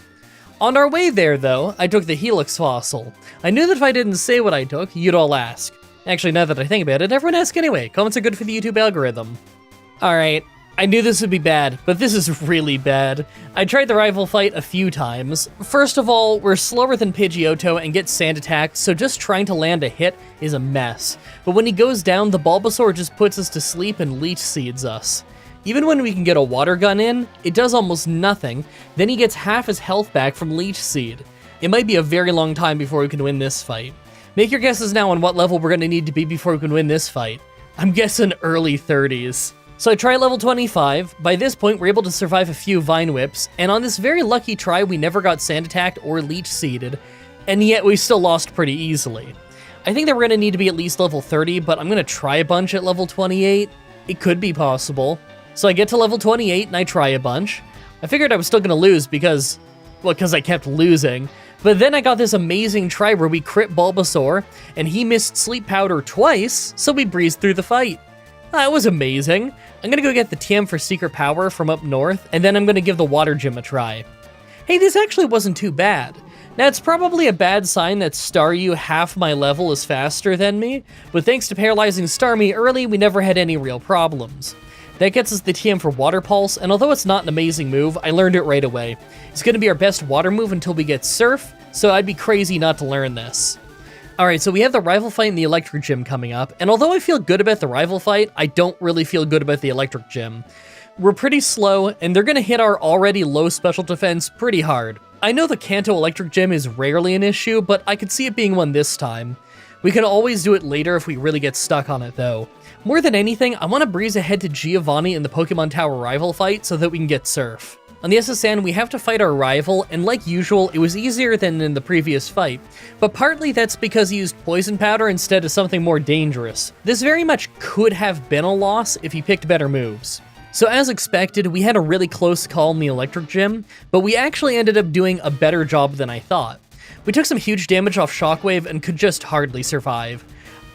On our way there, though, I took the Helix Fossil. I knew that if I didn't say what I took, you'd all ask. Actually, now that I think about it, everyone asks anyway. Comments are good for the YouTube algorithm. Alright. I knew this would be bad, but this is really bad. I tried the rival fight a few times. First of all, we're slower than Pidgeotto and get sand attacked, so just trying to land a hit is a mess. But when he goes down, the Bulbasaur just puts us to sleep and Leech Seeds us. Even when we can get a Water Gun in, it does almost nothing, then he gets half his health back from Leech Seed. It might be a very long time before we can win this fight. Make your guesses now on what level we're going to need to be before we can win this fight. I'm guessing early 30s. So I try level 25, by this point we're able to survive a few Vine Whips, and on this very lucky try we never got Sand Attacked or Leech Seeded, and yet we still lost pretty easily. I think that we're going to need to be at least level 30, but I'm going to try a bunch at level 28. It could be possible. So I get to level 28 and I try a bunch. I figured I was still going to lose because I kept losing. But then I got this amazing try where we crit Bulbasaur, and he missed Sleep Powder twice, so we breezed through the fight. That was amazing. I'm gonna go get the TM for Secret Power from up north, and then I'm gonna give the Water Gym a try. Hey, this actually wasn't too bad. Now, it's probably a bad sign that Staryu half my level is faster than me, but thanks to paralyzing Starmie early, we never had any real problems. That gets us the TM for Water Pulse, and although it's not an amazing move, I learned it right away. It's gonna be our best water move until we get Surf, so I'd be crazy not to learn this. Alright, so we have the rival fight in the Electric Gym coming up, and although I feel good about the rival fight, I don't really feel good about the Electric Gym. We're pretty slow, and they're gonna hit our already low special defense pretty hard. I know the Kanto Electric Gym is rarely an issue, but I could see it being one this time. We can always do it later if we really get stuck on it though. More than anything, I want to breeze ahead to Giovanni in the Pokemon Tower rival fight so that we can get Surf. On the SSN, we have to fight our rival, and like usual, it was easier than in the previous fight, but partly that's because he used Poison Powder instead of something more dangerous. This very much could have been a loss if he picked better moves. So as expected, we had a really close call in the Electric Gym, but we actually ended up doing a better job than I thought. We took some huge damage off Shockwave and could just hardly survive.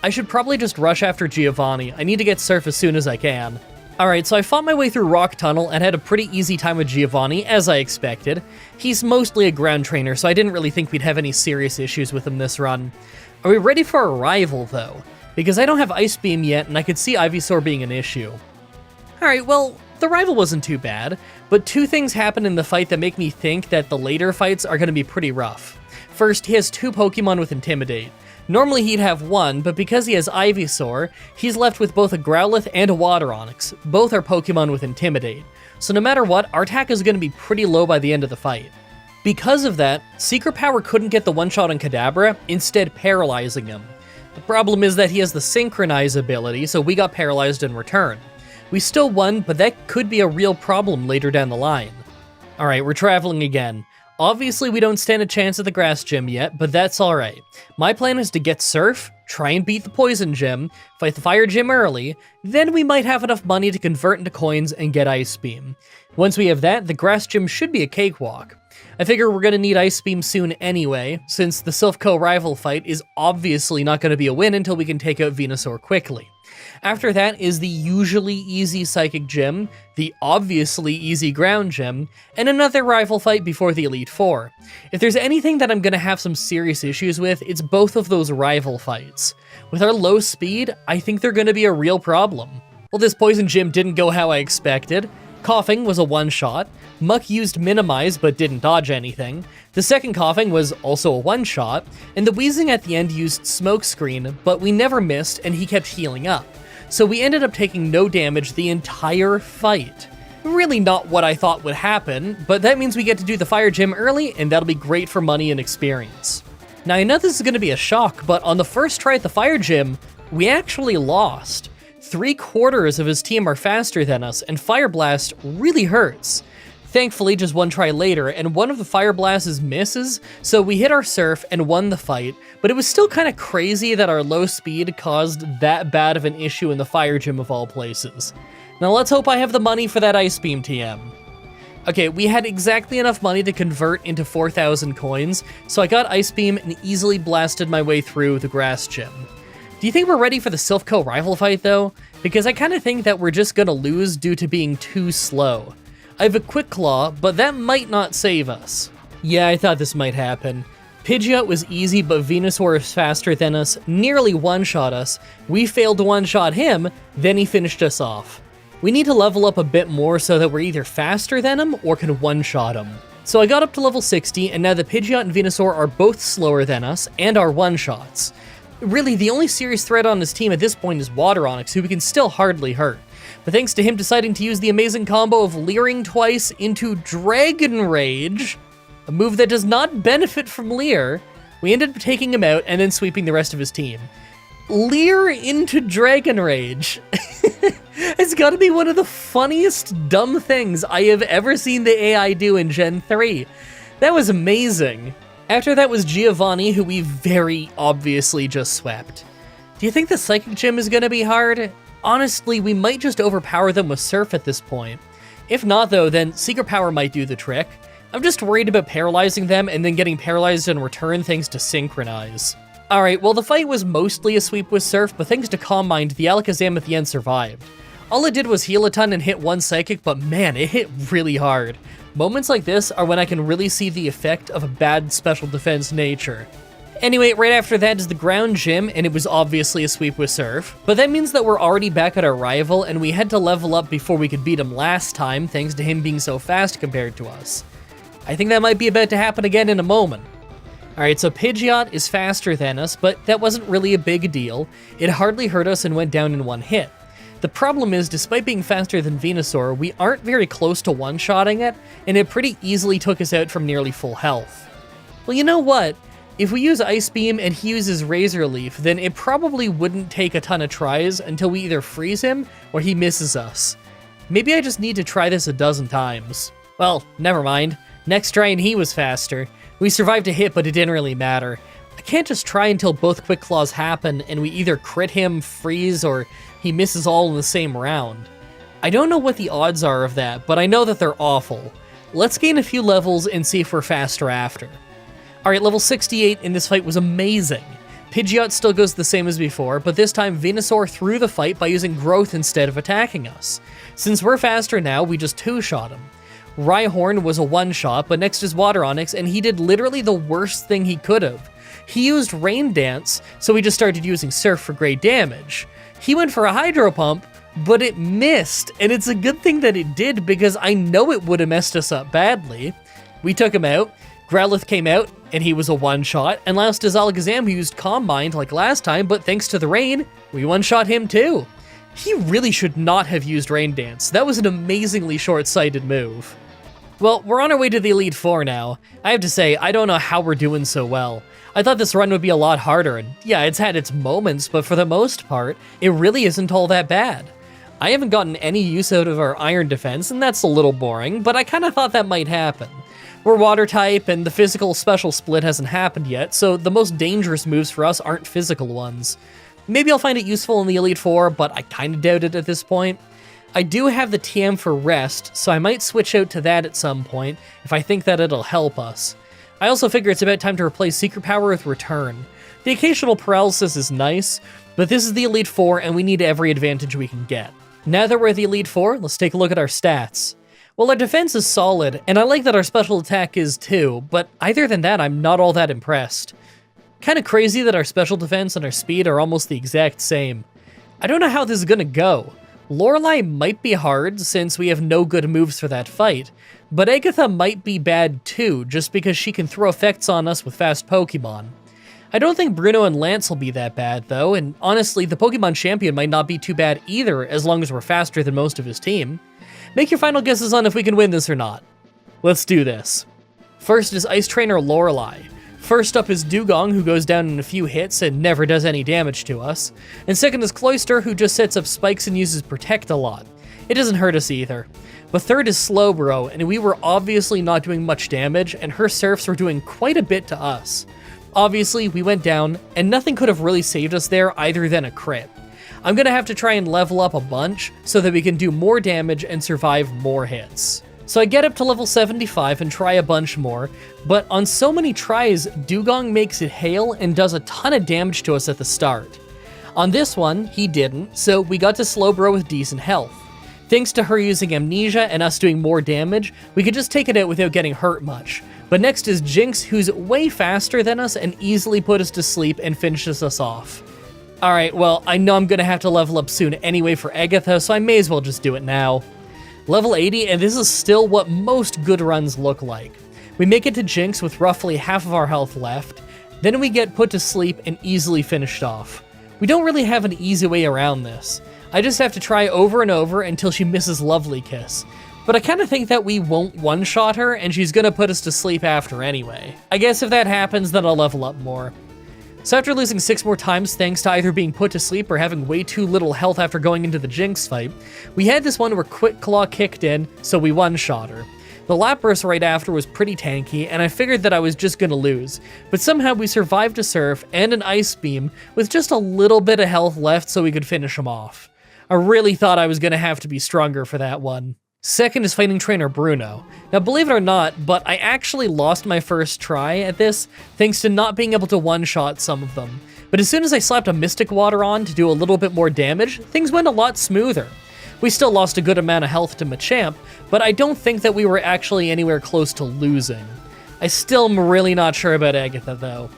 I should probably just rush after Giovanni. I need to get Surf as soon as I can. Alright, so I fought my way through Rock Tunnel and had a pretty easy time with Giovanni, as I expected. He's mostly a ground trainer, so I didn't really think we'd have any serious issues with him this run. Are we ready for a rival, though? Because I don't have Ice Beam yet, and I could see Ivysaur being an issue. Alright, well, the rival wasn't too bad, but two things happened in the fight that make me think that the later fights are going to be pretty rough. First, he has two Pokemon with Intimidate. Normally he'd have one, but because he has Ivysaur, he's left with both a Growlithe and a Water Onix. Both are Pokemon with Intimidate. So no matter what, our attack is going to be pretty low by the end of the fight. Because of that, Secret Power couldn't get the one-shot on Kadabra, instead paralyzing him. The problem is that he has the Synchronize ability, so we got paralyzed in return. We still won, but that could be a real problem later down the line. Alright, we're traveling again. Obviously, we don't stand a chance at the grass gym yet, but that's alright. My plan is to get Surf, try and beat the poison gym, fight the fire gym early, then we might have enough money to convert into coins and get Ice Beam. Once we have that, the grass gym should be a cakewalk. I figure we're gonna need Ice Beam soon anyway, since the Silphco rival fight is obviously not gonna be a win until we can take out Venusaur quickly. After that is the usually easy Psychic Gym, the obviously easy Ground Gym, and another rival fight before the Elite Four. If there's anything that I'm gonna have some serious issues with, it's both of those rival fights. With our low speed, I think they're gonna be a real problem. Well, this Poison Gym didn't go how I expected. Coughing was a one-shot, Muck used Minimize but didn't dodge anything, the second Coughing was also a one-shot, and the Wheezing at the end used Smokescreen, but we never missed and he kept healing up. So we ended up taking no damage the entire fight. Really not what I thought would happen, but that means we get to do the Fire Gym early, and that'll be great for money and experience. Now I know this is going to be a shock, but on the first try at the Fire Gym, we actually lost. 3/4 of his team are faster than us, and Fire Blast really hurts. Thankfully, just one try later, and one of the Fire Blasts misses, so we hit our Surf and won the fight, but it was still kind of crazy that our low speed caused that bad of an issue in the Fire Gym of all places. Now let's hope I have the money for that Ice Beam TM. Okay, we had exactly enough money to convert into 4,000 coins, so I got Ice Beam and easily blasted my way through the Grass Gym. Do you think we're ready for the Silphco rival fight though? Because I kind of think that we're just gonna lose due to being too slow. I have a Quick Claw, but that might not save us. Yeah, I thought this might happen. Pidgeot was easy, but Venusaur is faster than us, nearly one-shot us. We failed to one-shot him, then he finished us off. We need to level up a bit more so that we're either faster than him or can one-shot him. So I got up to level 60, and now the Pidgeot and Venusaur are both slower than us, and are one-shots. Really, the only serious threat on his team at this point is Water Onix, who we can still hardly hurt. But thanks to him deciding to use the amazing combo of Leering twice into Dragon Rage, a move that does not benefit from Leer, we ended up taking him out and then sweeping the rest of his team. Leer into Dragon Rage. It's gotta be one of the funniest dumb things I have ever seen the AI do in Gen 3. That was amazing. After that was Giovanni, who we very obviously just swept. Do you think the Psychic Gym is gonna be hard? Honestly, we might just overpower them with Surf at this point. If not though, then Secret Power might do the trick. I'm just worried about paralyzing them and then getting paralyzed in return thanks to Synchronize. Alright, well the fight was mostly a sweep with Surf, but thanks to Calm Mind, the Alakazam at the end survived. All it did was heal a ton and hit one Psychic, but man, it hit really hard. Moments like this are when I can really see the effect of a bad special defense nature. Anyway, right after that is the Ground Gym, and it was obviously a sweep with Surf. But that means that we're already back at our rival, and we had to level up before we could beat him last time, thanks to him being so fast compared to us. I think that might be about to happen again in a moment. Alright, so Pidgeot is faster than us, but that wasn't really a big deal. It hardly hurt us and went down in one hit. The problem is, despite being faster than Venusaur, we aren't very close to one-shotting it, and it pretty easily took us out from nearly full health. Well, you know what? If we use Ice Beam and he uses Razor Leaf, then it probably wouldn't take a ton of tries until we either freeze him or he misses us. Maybe I just need to try this a dozen times. Well, never mind. Next try and he was faster. We survived a hit, but it didn't really matter. I can't just try until both Quick Claws happen and we either crit him, freeze, or he misses all in the same round. I don't know what the odds are of that, but I know that they're awful. Let's gain a few levels and see if we're faster after. Alright, level 68 in this fight was amazing. Pidgeot still goes the same as before, but this time Venusaur threw the fight by using Growth instead of attacking us. Since we're faster now, we just two-shot him. Rhyhorn was a one-shot, but next is Water Onix, and he did literally the worst thing he could have. He used Rain Dance, so we just started using Surf for great damage. He went for a Hydro Pump, but it missed, and it's a good thing that it did because I know it would have messed us up badly. We took him out, Growlithe came out, and he was a one-shot, and last is Alakazam, who used Calm Mind like last time, but thanks to the rain, we one-shot him too. He really should not have used Rain Dance. That was an amazingly short-sighted move. Well, we're on our way to the Elite Four now. I have to say, I don't know how we're doing so well. I thought this run would be a lot harder, and yeah, it's had its moments, but for the most part, it really isn't all that bad. I haven't gotten any use out of our iron defense, and that's a little boring, but I kinda thought that might happen. We're water type, and the physical special split hasn't happened yet, so the most dangerous moves for us aren't physical ones. Maybe I'll find it useful in the Elite Four, but I kinda doubt it at this point. I do have the TM for rest, so I might switch out to that at some point, if I think that it'll help us. I also figure it's about time to replace Secret Power with Return. The occasional paralysis is nice, but this is the Elite Four, and we need every advantage we can get. Now that we're at the Elite Four, let's take a look at our stats. Well, our defense is solid, and I like that our special attack is too, but other than that, I'm not all that impressed. Kinda crazy that our special defense and our speed are almost the exact same. I don't know how this is gonna go. Lorelei might be hard, since we have no good moves for that fight, but Agatha might be bad too, just because she can throw effects on us with fast Pokemon. I don't think Bruno and Lance will be that bad though, and honestly, the Pokemon champion might not be too bad either, as long as we're faster than most of his team. Make your final guesses on if we can win this or not. Let's do this. First is Ice Trainer Lorelei. First up is Dugong, who goes down in a few hits and never does any damage to us. And second is Cloyster, who just sets up spikes and uses Protect a lot. It doesn't hurt us either. But third is Slowbro, and we were obviously not doing much damage, and her Surfs were doing quite a bit to us. Obviously, we went down, and nothing could have really saved us there other than a crit. I'm gonna have to try and level up a bunch so that we can do more damage and survive more hits. So I get up to level 75 and try a bunch more, but on so many tries, Dugong makes it hail and does a ton of damage to us at the start. On this one, he didn't, so we got to Slowbro with decent health. Thanks to her using Amnesia and us doing more damage, we could just take it out without getting hurt much. But next is Jinx, who's way faster than us and easily put us to sleep and finishes us off. Alright, well, I know I'm gonna have to level up soon anyway for Agatha, so I may as well just do it now. Level 80, and this is still what most good runs look like. We make it to Jinx with roughly half of our health left, then we get put to sleep and easily finished off. We don't really have an easy way around this. I just have to try over and over until she misses Lovely Kiss. But I kinda think that we won't one-shot her, and she's gonna put us to sleep after anyway. I guess if that happens, then I'll level up more. So after losing 6 more times thanks to either being put to sleep or having way too little health after going into the Jinx fight, we had this one where Quick Claw kicked in, so we one-shot her. The Lapras right after was pretty tanky, and I figured that I was just gonna lose, but somehow we survived a Surf and an Ice Beam with just a little bit of health left so we could finish him off. I really thought I was gonna have to be stronger for that one. Second is Fighting Trainer Bruno. Now believe it or not, but I actually lost my first try at this thanks to not being able to one-shot some of them. But as soon as I slapped a Mystic Water on to do a little bit more damage, things went a lot smoother. We still lost a good amount of health to Machamp, but I don't think that we were actually anywhere close to losing. I still am really not sure about Agatha though.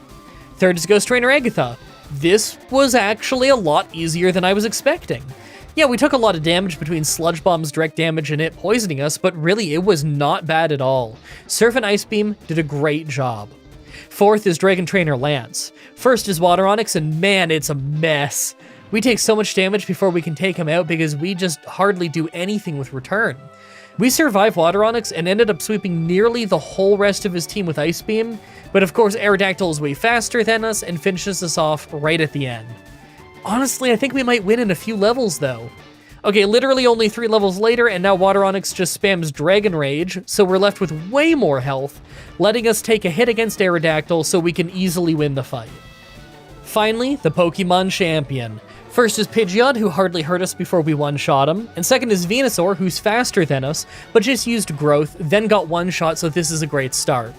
Third is Ghost Trainer Agatha. This was actually a lot easier than I was expecting. Yeah, we took a lot of damage between Sludge Bomb's direct damage and it poisoning us, but really it was not bad at all. Surf and Ice Beam did a great job. Fourth is Dragon Trainer Lance. First is Water Onix, and man, it's a mess. We take so much damage before we can take him out because we just hardly do anything with Return. We survived Water Onix and ended up sweeping nearly the whole rest of his team with Ice Beam, but of course Aerodactyl is way faster than us and finishes us off right at the end. Honestly, I think we might win in a few levels, though. Okay, literally only 3 levels later, and now Water Onix just spams Dragon Rage, so we're left with way more health, letting us take a hit against Aerodactyl so we can easily win the fight. Finally, the Pokemon Champion. First is Pidgeot, who hardly hurt us before we one-shot him, and second is Venusaur, who's faster than us, but just used Growth, then got one-shot, so this is a great start.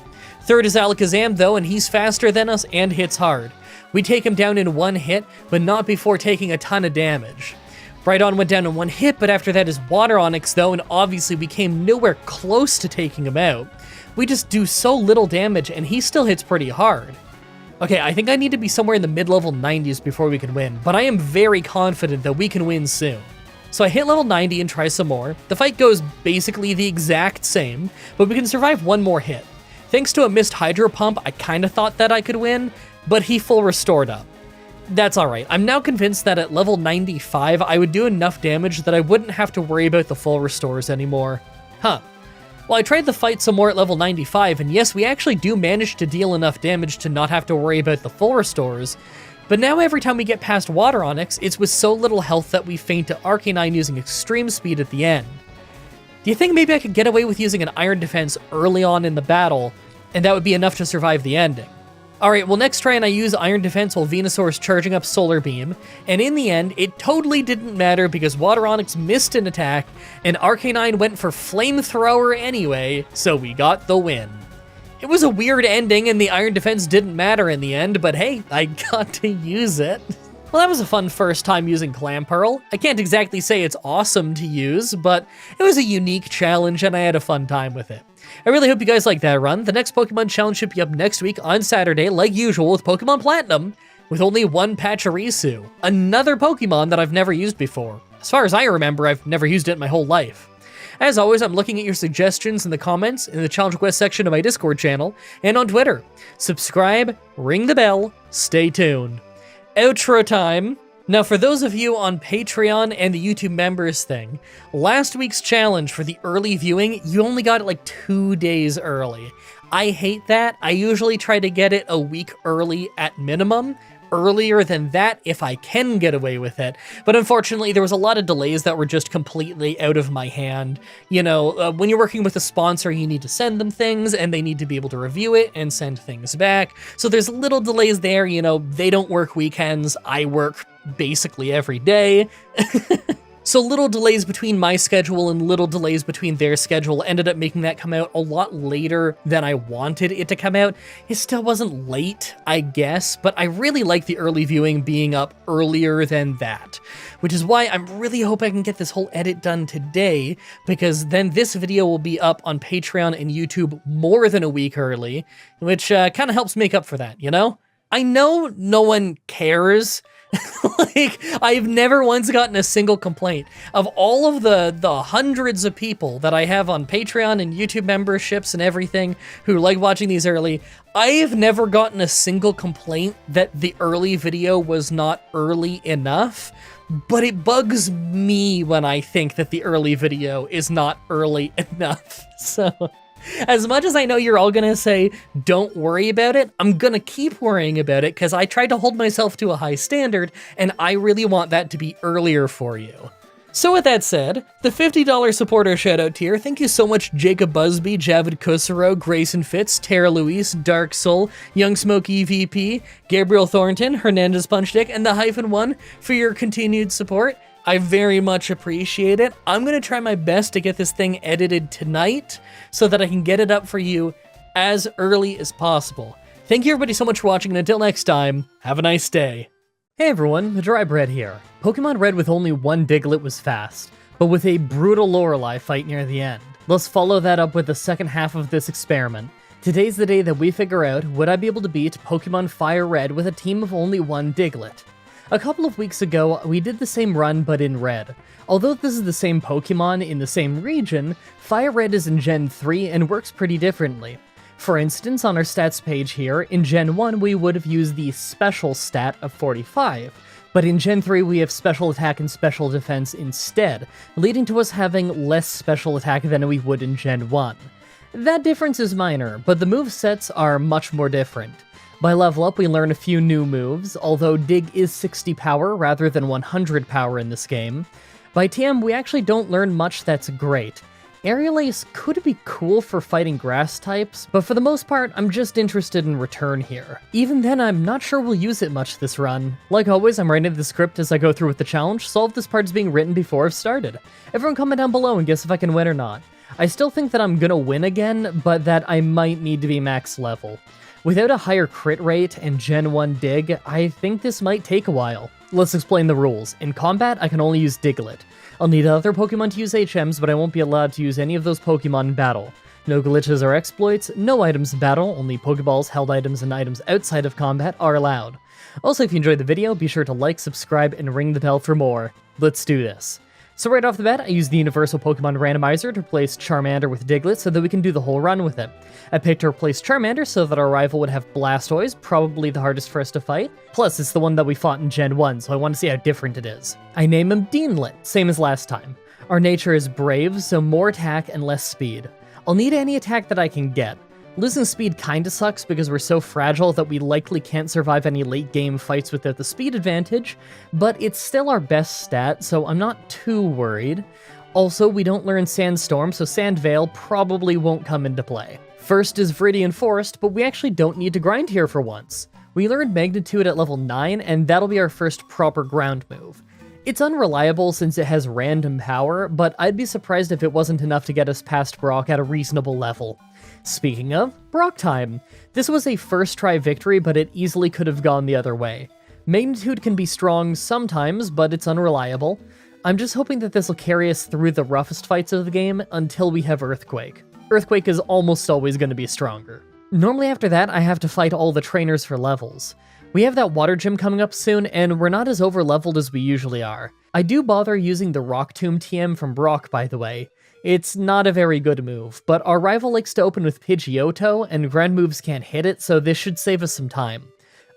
Third is Alakazam, though, and he's faster than us and hits hard. We take him down in 1 hit, but not before taking a ton of damage. Brydon went down in 1 hit, but after that is Water Onix though, and obviously we came nowhere close to taking him out. We just do so little damage, and he still hits pretty hard. Okay, I think I need to be somewhere in the mid-level 90s before we can win, but I am very confident that we can win soon. So I hit level 90 and try some more. The fight goes basically the exact same, but we can survive 1 more hit. Thanks to a missed Hydro Pump, I kinda thought that I could win, but he full restored up. That's alright. I'm now convinced that at level 95, I would do enough damage that I wouldn't have to worry about the full restores anymore. Huh. Well, I tried the fight some more at level 95, and yes, we actually do manage to deal enough damage to not have to worry about the full restores, But now every time we get past Water Onyx, it's with so little health that we faint to Arcanine using extreme speed at the end. Do you think maybe I could get away with using an Iron Defense early on in the battle, and that would be enough to survive the ending? Alright, well next try and I use Iron Defense while Venusaur's charging up Solar Beam, and in the end, it totally didn't matter because Water Onyx missed an attack, and Arcanine went for Flamethrower anyway, so we got the win. It was a weird ending and the Iron Defense didn't matter in the end, but hey, I got to use it. Well, that was a fun first time using Clamperl. I can't exactly say it's awesome to use, but it was a unique challenge and I had a fun time with it. I really hope you guys like that run. The next Pokemon challenge should be up next week on Saturday, like usual, with Pokemon Platinum, with only one Pachirisu, another Pokemon that I've never used before. As far as I remember, I've never used it in my whole life. As always, I'm looking at your suggestions in the comments, in the challenge request section of my Discord channel, and on Twitter. Subscribe, ring the bell, stay tuned. Outro time. Now, for those of you on Patreon and the YouTube members thing, last week's challenge for the early viewing, you only got it like 2 days early. I hate that. I usually try to get it a week early at minimum. Earlier than that if I can get away with it, but unfortunately there was a lot of delays that were just completely out of my hand. You know, when you're working with a sponsor, you need to send them things and they need to be able to review it and send things back. So there's little delays there, you know, they don't work weekends, I work basically every day. So little delays between my schedule and little delays between their schedule ended up making that come out a lot later than I wanted it to come out. It still wasn't late, I guess, but I really like the early viewing being up earlier than that, which is why I'm really hoping I can get this whole edit done today, because then this video will be up on Patreon and YouTube more than a week early, which kind of helps make up for that, you know? I know no one cares. Like, I've never once gotten a single complaint. Of all of the hundreds of people that I have on Patreon and YouTube memberships and everything who like watching these early, I have never gotten a single complaint that the early video was not early enough. But it bugs me when I think that the early video is not early enough. So, as much as I know you're all gonna say, don't worry about it, I'm gonna keep worrying about it because I tried to hold myself to a high standard and I really want that to be earlier for you. So with that said, the $50 supporter shoutout tier, thank you so much Jacob Busby, Javid Kusaro, Grayson Fitz, Tara Luis, Dark Soul, Young Smoke EVP, Gabriel Thornton, Hernandez Punchdick, and the -1 for your continued support. I very much appreciate it. I'm going to try my best to get this thing edited tonight so that I can get it up for you as early as possible. Thank you everybody so much for watching, and until next time, have a nice day. Hey everyone, Mah-Dry-Bread here. Pokemon Red with only one Diglett was fast, but with a brutal Lorelei fight near the end. Let's follow that up with the second half of this experiment. Today's the day that we figure out, would I be able to beat Pokemon Fire Red with a team of only one Diglett? A couple of weeks ago, we did the same run but in Red. Although this is the same Pokemon in the same region, Fire Red is in Gen 3 and works pretty differently. For instance, on our stats page here, in Gen 1 we would have used the special stat of 45, but in Gen 3 we have special attack and special defense instead, leading to us having less special attack than we would in Gen 1. That difference is minor, but the movesets are much more different. By level up, we learn a few new moves, although Dig is 60 power rather than 100 power in this game. By TM, we actually don't learn much that's great. Aerial Ace could be cool for fighting grass types, but for the most part, I'm just interested in Return here. Even then, I'm not sure we'll use it much this run. Like always, I'm writing the script as I go through with the challenge, so all of this part is being written before I've started. Everyone comment down below and guess if I can win or not. I still think that I'm gonna win again, but that I might need to be max level. Without a higher crit rate and Gen 1 Dig, I think this might take a while. Let's explain the rules. In combat, I can only use Diglett. I'll need other Pokemon to use HMs, but I won't be allowed to use any of those Pokemon in battle. No glitches or exploits, no items in battle, only Pokeballs, held items, and items outside of combat are allowed. Also, if you enjoyed the video, be sure to like, subscribe, and ring the bell for more. Let's do this. So right off the bat, I used the Universal Pokemon Randomizer to replace Charmander with Diglett so that we can do the whole run with it. I picked to replace Charmander so that our rival would have Blastoise, probably the hardest for us to fight. Plus, it's the one that we fought in Gen 1, so I want to see how different it is. I name him Deanlet, same as last time. Our nature is Brave, so more attack and less speed. I'll need any attack that I can get. Losing speed kinda sucks because we're so fragile that we likely can't survive any late game fights without the speed advantage, but it's still our best stat, so I'm not too worried. Also, we don't learn Sandstorm, so Sand Veil probably won't come into play. First is Viridian Forest, but we actually don't need to grind here for once. We learned Magnitude at level 9, and that'll be our first proper ground move. It's unreliable since it has random power, but I'd be surprised if it wasn't enough to get us past Brock at a reasonable level. Speaking of, Brock time! This was a first try victory, but it easily could have gone the other way. Magnitude can be strong sometimes, but it's unreliable. I'm just hoping that this will carry us through the roughest fights of the game until we have Earthquake. Earthquake is almost always going to be stronger. Normally after that, I have to fight all the trainers for levels. We have that water gym coming up soon, and we're not as over-leveled as we usually are. I do bother using the Rock Tomb TM from Brock, by the way. It's not a very good move, but our rival likes to open with Pidgeotto, and ground moves can't hit it, so this should save us some time.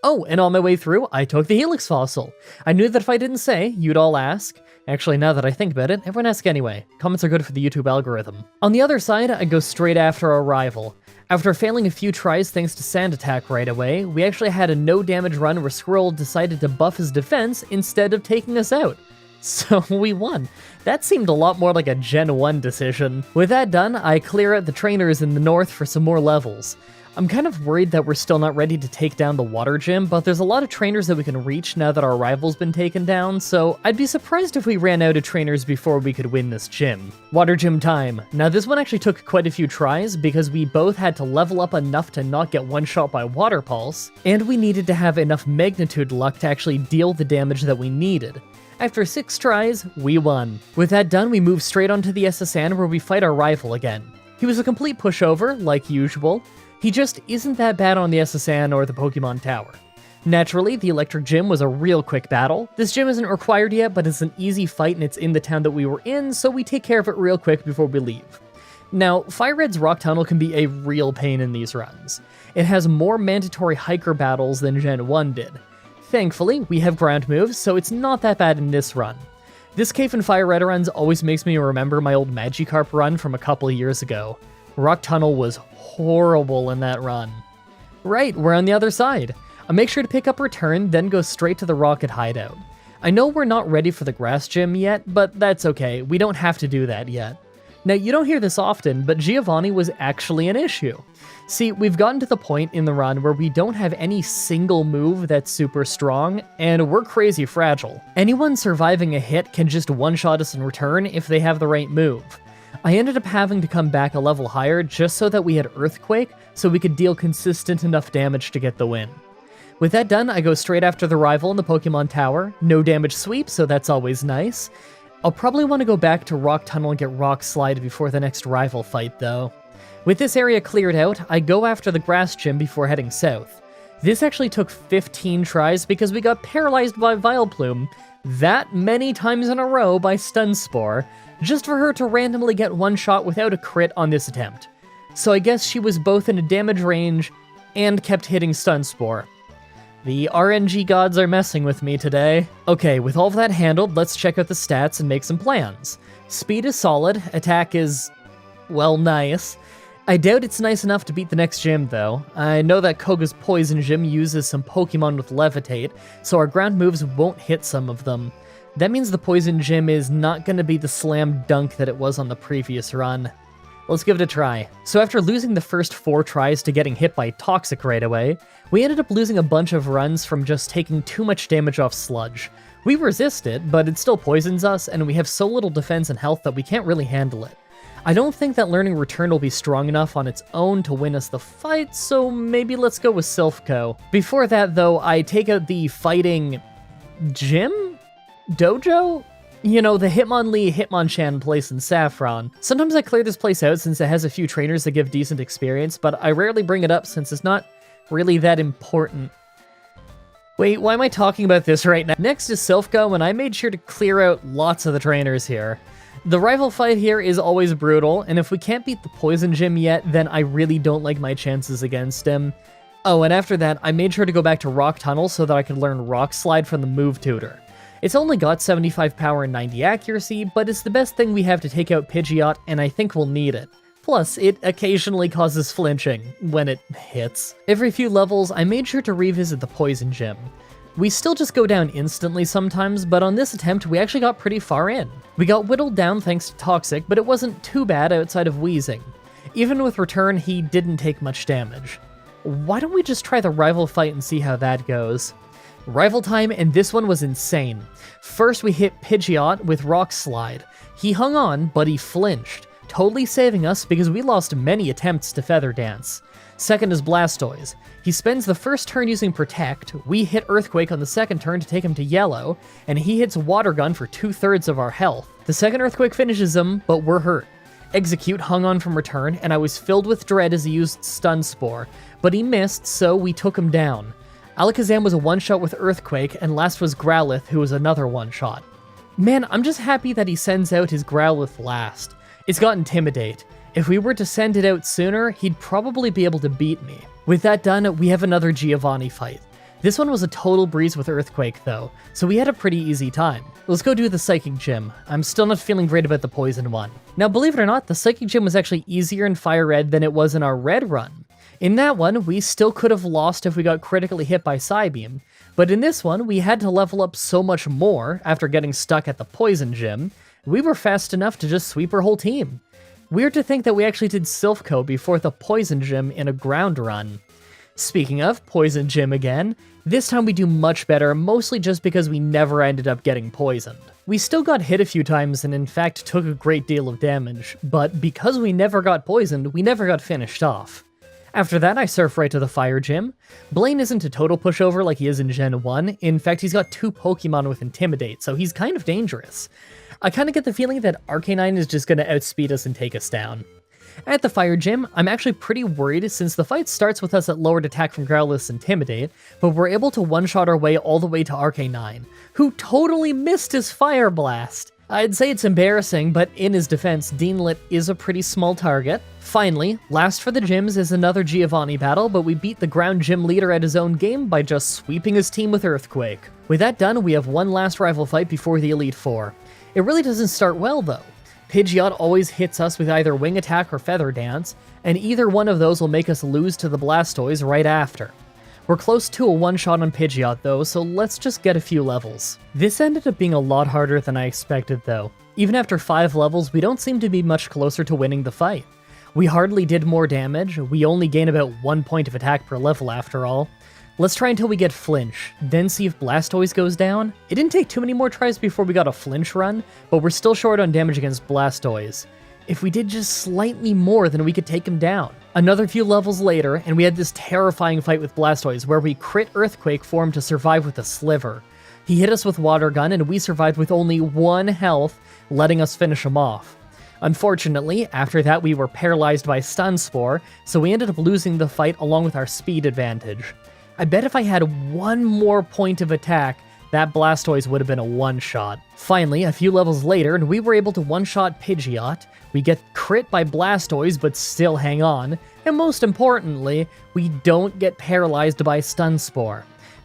Oh, and on my way through, I took the Helix Fossil. I knew that if I didn't say, you'd all ask. Actually, now that I think about it, everyone asks anyway. Comments are good for the YouTube algorithm. On the other side, I go straight after our rival. After failing a few tries thanks to Sand Attack right away, we actually had a no damage run where Squirrel decided to buff his defense instead of taking us out. So we won. That seemed a lot more like a Gen 1 decision. With that done, I clear out the trainers in the north for some more levels. I'm kind of worried that we're still not ready to take down the water gym, but there's a lot of trainers that we can reach now that our rival's been taken down, so I'd be surprised if we ran out of trainers before we could win this gym. Water gym time. Now this one actually took quite a few tries because we both had to level up enough to not get one-shot by Water Pulse, and we needed to have enough Magnitude luck to actually deal the damage that we needed. After 6 tries, we won. With that done, we move straight onto the SSN where we fight our rival again. He was a complete pushover, like usual. He just isn't that bad on the SSN or the Pokemon Tower. Naturally, the Electric Gym was a real quick battle. This gym isn't required yet, but it's an easy fight and it's in the town that we were in, so we take care of it real quick before we leave. Now, Fire Red's Rock Tunnel can be a real pain in these runs. It has more mandatory hiker battles than Gen 1 did. Thankfully, we have ground moves, so it's not that bad in this run. This Cave and Fire Red runs always makes me remember my old Magikarp run from a couple of years ago. Rock Tunnel was horrible in that run. Right, we're on the other side. I'll make sure to pick up Return, then go straight to the Rocket Hideout. I know we're not ready for the Grass Gym yet, but that's okay, we don't have to do that yet. Now, you don't hear this often, but Giovanni was actually an issue. See, we've gotten to the point in the run where we don't have any single move that's super strong, and we're crazy fragile. Anyone surviving a hit can just one-shot us in return if they have the right move. I ended up having to come back a level higher just so that we had Earthquake, so we could deal consistent enough damage to get the win. With that done, I go straight after the rival in the Pokemon Tower. No damage sweep, so that's always nice. I'll probably want to go back to Rock Tunnel and get Rock Slide before the next rival fight, though. With this area cleared out, I go after the Grass Gym before heading south. This actually took 15 tries because we got paralyzed by Vileplume that many times in a row by Stun Spore, just for her to randomly get one shot without a crit on this attempt. So I guess she was both in a damage range and kept hitting Stun Spore. The RNG gods are messing with me today. Okay, with all of that handled, let's check out the stats and make some plans. Speed is solid, attack is, well, nice. I doubt it's nice enough to beat the next gym, though. I know that Koga's Poison Gym uses some Pokemon with Levitate, so our ground moves won't hit some of them. That means the Poison Gym is not going to be the slam dunk that it was on the previous run. Let's give it a try. So after losing the first 4 tries to getting hit by Toxic right away, we ended up losing a bunch of runs from just taking too much damage off Sludge. We resist it, but it still poisons us, and we have so little defense and health that we can't really handle it. I don't think that learning Return will be strong enough on its own to win us the fight, so maybe let's go with Silphco. Before that, though, I take out the fighting gym? Dojo? You know, the Hitmonlee Hitmonchan place in Saffron. Sometimes I clear this place out since it has a few trainers that give decent experience, but I rarely bring it up since it's not really that important. Wait, why am I talking about this right now? Next is Silphco, and I made sure to clear out lots of the trainers here. The rival fight here is always brutal, and if we can't beat the Poison Gym yet, then I really don't like my chances against him. Oh, and after that, I made sure to go back to Rock Tunnel so that I could learn Rock Slide from the Move Tutor. It's only got 75 power and 90 accuracy, but it's the best thing we have to take out Pidgeot, and I think we'll need it. Plus, it occasionally causes flinching when it hits. Every few levels, I made sure to revisit the poison gym. We still just go down instantly sometimes, but on this attempt, we actually got pretty far in. We got whittled down thanks to Toxic, but it wasn't too bad outside of wheezing. Even with Return, he didn't take much damage. Why don't we just try the rival fight and see how that goes? Rival time, and this one was insane. First, we hit Pidgeot with Rock Slide. He hung on, but he flinched, totally saving us because we lost many attempts to Feather Dance. Second is Blastoise. He spends the first turn using Protect, we hit Earthquake on the second turn to take him to yellow, and he hits Water Gun for 2/3 of our health. The second Earthquake finishes him, but we're hurt. Execute hung on from Return, and I was filled with dread as he used Stun Spore, but he missed, so we took him down. Alakazam was a one-shot with Earthquake, and last was Growlithe, who was another one-shot. Man, I'm just happy that he sends out his Growlithe last. It's got Intimidate. If we were to send it out sooner, he'd probably be able to beat me. With that done, we have another Giovanni fight. This one was a total breeze with Earthquake though, so we had a pretty easy time. Let's go do the Psychic Gym. I'm still not feeling great about the Poison one. Now believe it or not, the Psychic Gym was actually easier in Fire Red than it was in our Red run. In that one, we still could have lost if we got critically hit by Psybeam, but in this one, we had to level up so much more after getting stuck at the Poison Gym, we were fast enough to just sweep our whole team. Weird to think that we actually did Silphco before the Poison Gym in a ground run. Speaking of Poison Gym again, this time we do much better, mostly just because we never ended up getting poisoned. We still got hit a few times and in fact took a great deal of damage, but because we never got poisoned, we never got finished off. After that, I surf right to the Fire Gym. Blaine isn't a total pushover like he is in Gen 1, in fact he's got 2 Pokemon with Intimidate, so he's kind of dangerous. I kind of get the feeling that Arcanine is just going to outspeed us and take us down. At the Fire Gym, I'm actually pretty worried since the fight starts with us at lowered attack from Growlithe's Intimidate, but we're able to one-shot our way all the way to Arcanine, who totally missed his Fire Blast. I'd say it's embarrassing, but in his defense, Deanlit is a pretty small target. Finally, last for the gyms is another Giovanni battle, but we beat the ground gym leader at his own game by just sweeping his team with Earthquake. With that done, we have one last rival fight before the Elite Four. It really doesn't start well though. Pidgeot always hits us with either Wing Attack or Feather Dance, and either one of those will make us lose to the Blastoise right after. We're close to a one-shot on Pidgeot though, so let's just get a few levels. This ended up being a lot harder than I expected though. Even after 5 levels, we don't seem to be much closer to winning the fight. We hardly did more damage, we only gain about 1 point of attack per level after all. Let's try until we get Flinch, then see if Blastoise goes down. It didn't take too many more tries before we got a Flinch run, but we're still short on damage against Blastoise. If we did just slightly more, then we could take him down. Another few levels later, and we had this terrifying fight with Blastoise where we crit Earthquake for him to survive with a Sliver. He hit us with Water Gun and we survived with only 1 health, letting us finish him off. Unfortunately, after that we were paralyzed by Stun Spore, so we ended up losing the fight along with our speed advantage. I bet if I had 1 more point of attack, that Blastoise would have been a one-shot. Finally, a few levels later, we were able to one-shot Pidgeot, we get crit by Blastoise but still hang on, and most importantly, we don't get paralyzed by Stun Spore.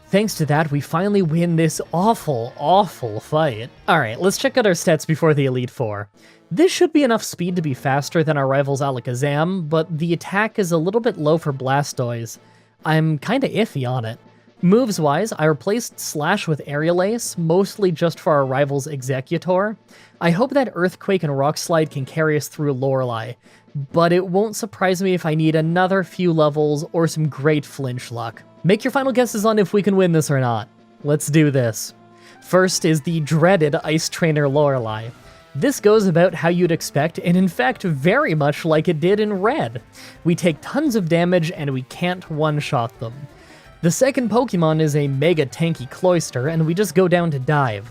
Thanks to that, we finally win this awful, awful fight. Alright, let's check out our stats before the Elite Four. This should be enough speed to be faster than our rival's Alakazam, but the attack is a little bit low for Blastoise. I'm kinda iffy on it. Moves-wise, I replaced Slash with Aerial Ace, mostly just for our rival's Executor. I hope that Earthquake and Rock Slide can carry us through Lorelei, but it won't surprise me if I need another few levels or some great flinch luck. Make your final guesses on if we can win this or not. Let's do this. First is the dreaded Ice Trainer Lorelei. This goes about how you'd expect, and in fact very much like it did in Red. We take tons of damage and we can't one-shot them. The second Pokemon is a mega tanky Cloyster, and we just go down to Dive.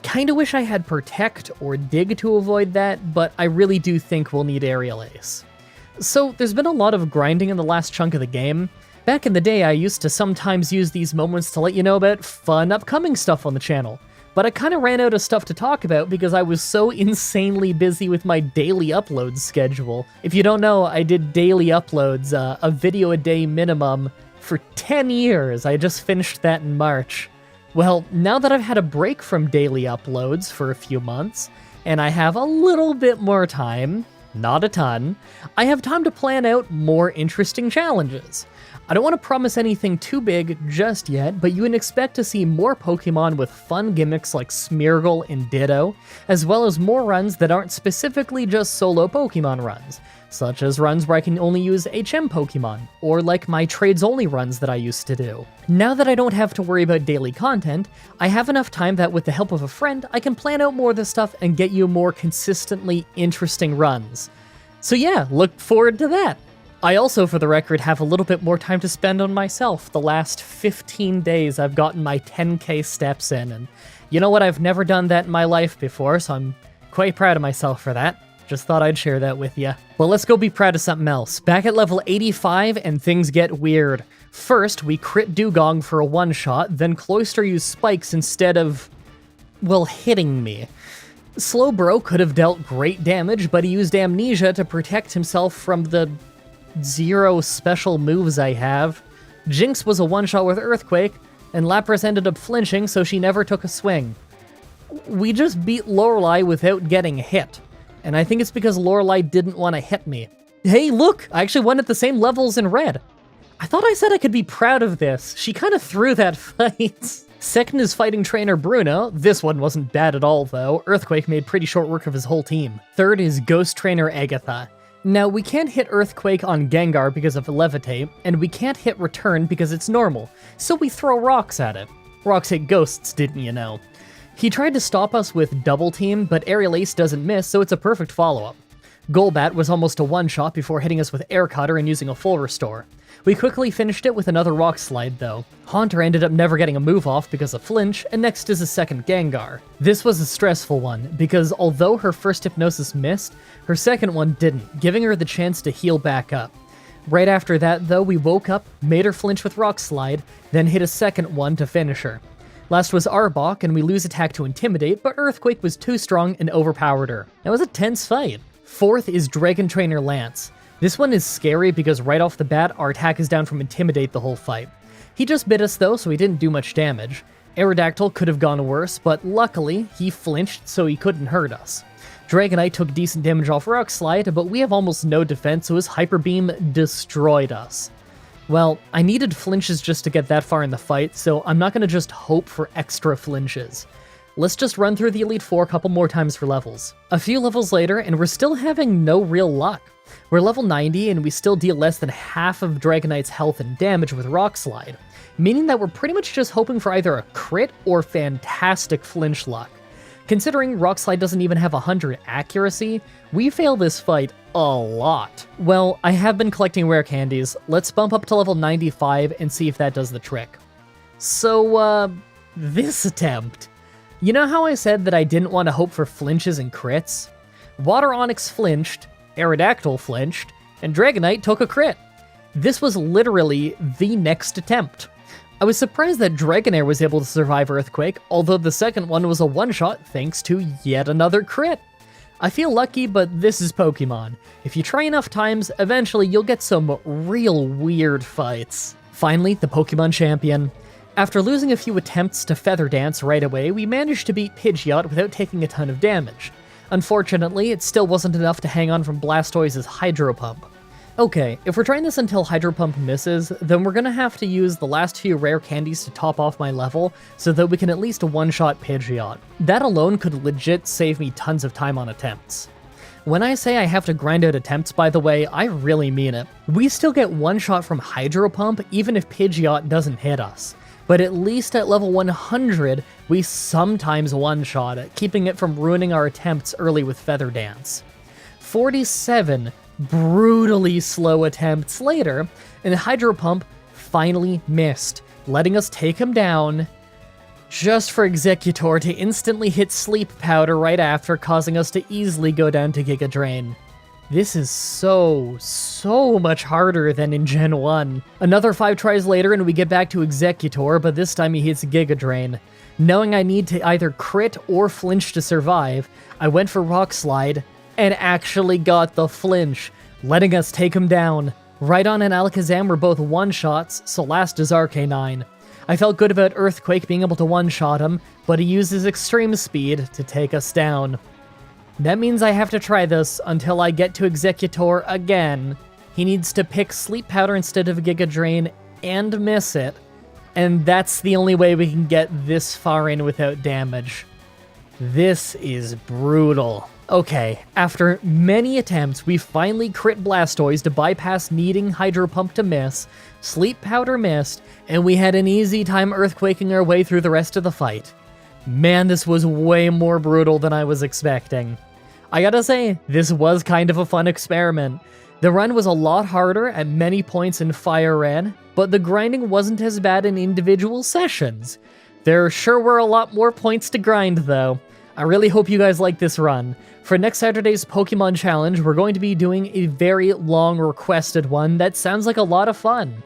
Kinda wish I had Protect or Dig to avoid that, but I really do think we'll need Aerial Ace. So there's been a lot of grinding in the last chunk of the game. Back in the day I used to sometimes use these moments to let you know about fun upcoming stuff on the channel. But I kind of ran out of stuff to talk about because I was so insanely busy with my daily upload schedule. If you don't know, I did daily uploads, a video a day minimum, for 10 years. I just finished that in March. Well, now that I've had a break from daily uploads for a few months, and I have a little bit more time, not a ton, I have time to plan out more interesting challenges. I don't want to promise anything too big just yet, but you can expect to see more Pokemon with fun gimmicks like Smeargle and Ditto, as well as more runs that aren't specifically just solo Pokemon runs, such as runs where I can only use HM Pokemon, or like my trades-only runs that I used to do. Now that I don't have to worry about daily content, I have enough time that with the help of a friend, I can plan out more of this stuff and get you more consistently interesting runs. So yeah, look forward to that! I also, for the record, have a little bit more time to spend on myself. The last 15 days I've gotten my 10k steps in, and you know what, I've never done that in my life before, so I'm quite proud of myself for that. Just thought I'd share that with you. Well, let's go be proud of something else. Back at level 85, and things get weird. First, we crit Dugong for a one-shot, then Cloyster used spikes instead of, well, hitting me. Slowbro could have dealt great damage, but he used Amnesia to protect himself from the 0 special moves I have. Jinx was a one-shot with Earthquake, and Lapras ended up flinching, so she never took a swing. We just beat Lorelei without getting hit, and I think it's because Lorelei didn't want to hit me. Hey, look! I actually went at the same levels in red. I thought I said I could be proud of this. She kind of threw that fight. Second is fighting trainer Bruno. This one wasn't bad at all, though. Earthquake made pretty short work of his whole team. Third is ghost trainer Agatha. Now, we can't hit Earthquake on Gengar because of Levitate, and we can't hit Return because it's normal, so we throw rocks at it. Rocks hit ghosts, didn't you know? He tried to stop us with Double Team, but Aerial Ace doesn't miss, so it's a perfect follow-up. Golbat was almost a one-shot before hitting us with Air Cutter and using a full restore. We quickly finished it with another Rock Slide, though. Haunter ended up never getting a move off because of Flinch, and next is a second Gengar. This was a stressful one, because although her first Hypnosis missed, her second one didn't, giving her the chance to heal back up. Right after that, though, we woke up, made her flinch with Rock Slide, then hit a second one to finish her. Last was Arbok, and we lose attack to Intimidate, but Earthquake was too strong and overpowered her. That was a tense fight. Fourth is Dragon Trainer Lance. This one is scary because right off the bat, our attack is down from Intimidate the whole fight. He just bit us though, so he didn't do much damage. Aerodactyl could have gone worse, but luckily, he flinched so he couldn't hurt us. Dragonite took decent damage off Rock Slide, but we have almost no defense, so his Hyper Beam destroyed us. Well, I needed flinches just to get that far in the fight, so I'm not gonna just hope for extra flinches. Let's just run through the Elite Four a couple more times for levels. A few levels later, and we're still having no real luck. We're level 90, and we still deal less than half of Dragonite's health and damage with Rock Slide, meaning that we're pretty much just hoping for either a crit or fantastic flinch luck. Considering Rock Slide doesn't even have 100 accuracy, we fail this fight a lot. Well, I have been collecting rare candies. Let's bump up to level 95 and see if that does the trick. So, this attempt. You know how I said that I didn't want to hope for flinches and crits? Water Onix flinched, Aerodactyl flinched, and Dragonite took a crit. This was literally the next attempt. I was surprised that Dragonair was able to survive Earthquake, although the second one was a one-shot thanks to yet another crit. I feel lucky, but this is Pokemon. If you try enough times, eventually you'll get some real weird fights. Finally, the Pokemon champion. After losing a few attempts to Feather Dance right away, we managed to beat Pidgeot without taking a ton of damage. Unfortunately, it still wasn't enough to hang on from Blastoise's Hydro Pump. Okay, if we're trying this until Hydro Pump misses, then we're gonna have to use the last few rare candies to top off my level, so that we can at least one-shot Pidgeot. That alone could legit save me tons of time on attempts. When I say I have to grind out attempts, by the way, I really mean it. We still get one shot from Hydro Pump even if Pidgeot doesn't hit us. But at least at level 100, we sometimes one-shot it, keeping it from ruining our attempts early with Feather Dance. 47 brutally slow attempts later, and Hydro Pump finally missed, letting us take him down, just for Exeggutor to instantly hit Sleep Powder right after, causing us to easily go down to Giga Drain. This is so much harder than in Gen 1. Another 5 tries later and we get back to Exeggutor, but this time he hits Giga Drain. Knowing I need to either crit or flinch to survive, I went for Rock Slide, and actually got the flinch, letting us take him down. Rhydon and Alakazam were both one-shots, so last is Arcanine. I felt good about Earthquake being able to one-shot him, but he used his extreme speed to take us down. That means I have to try this until I get to Executor again. He needs to pick Sleep Powder instead of Giga Drain and miss it. And that's the only way we can get this far in without damage. This is brutal. Okay, after many attempts, we finally crit Blastoise to bypass needing Hydro Pump to miss, Sleep Powder missed, and we had an easy time earthquaking our way through the rest of the fight. Man, this was way more brutal than I was expecting. I gotta say, this was kind of a fun experiment. The run was a lot harder at many points in Fire Red, but the grinding wasn't as bad in individual sessions. There sure were a lot more points to grind though. I really hope you guys like this run. For next Saturday's Pokemon Challenge, we're going to be doing a very long requested one that sounds like a lot of fun.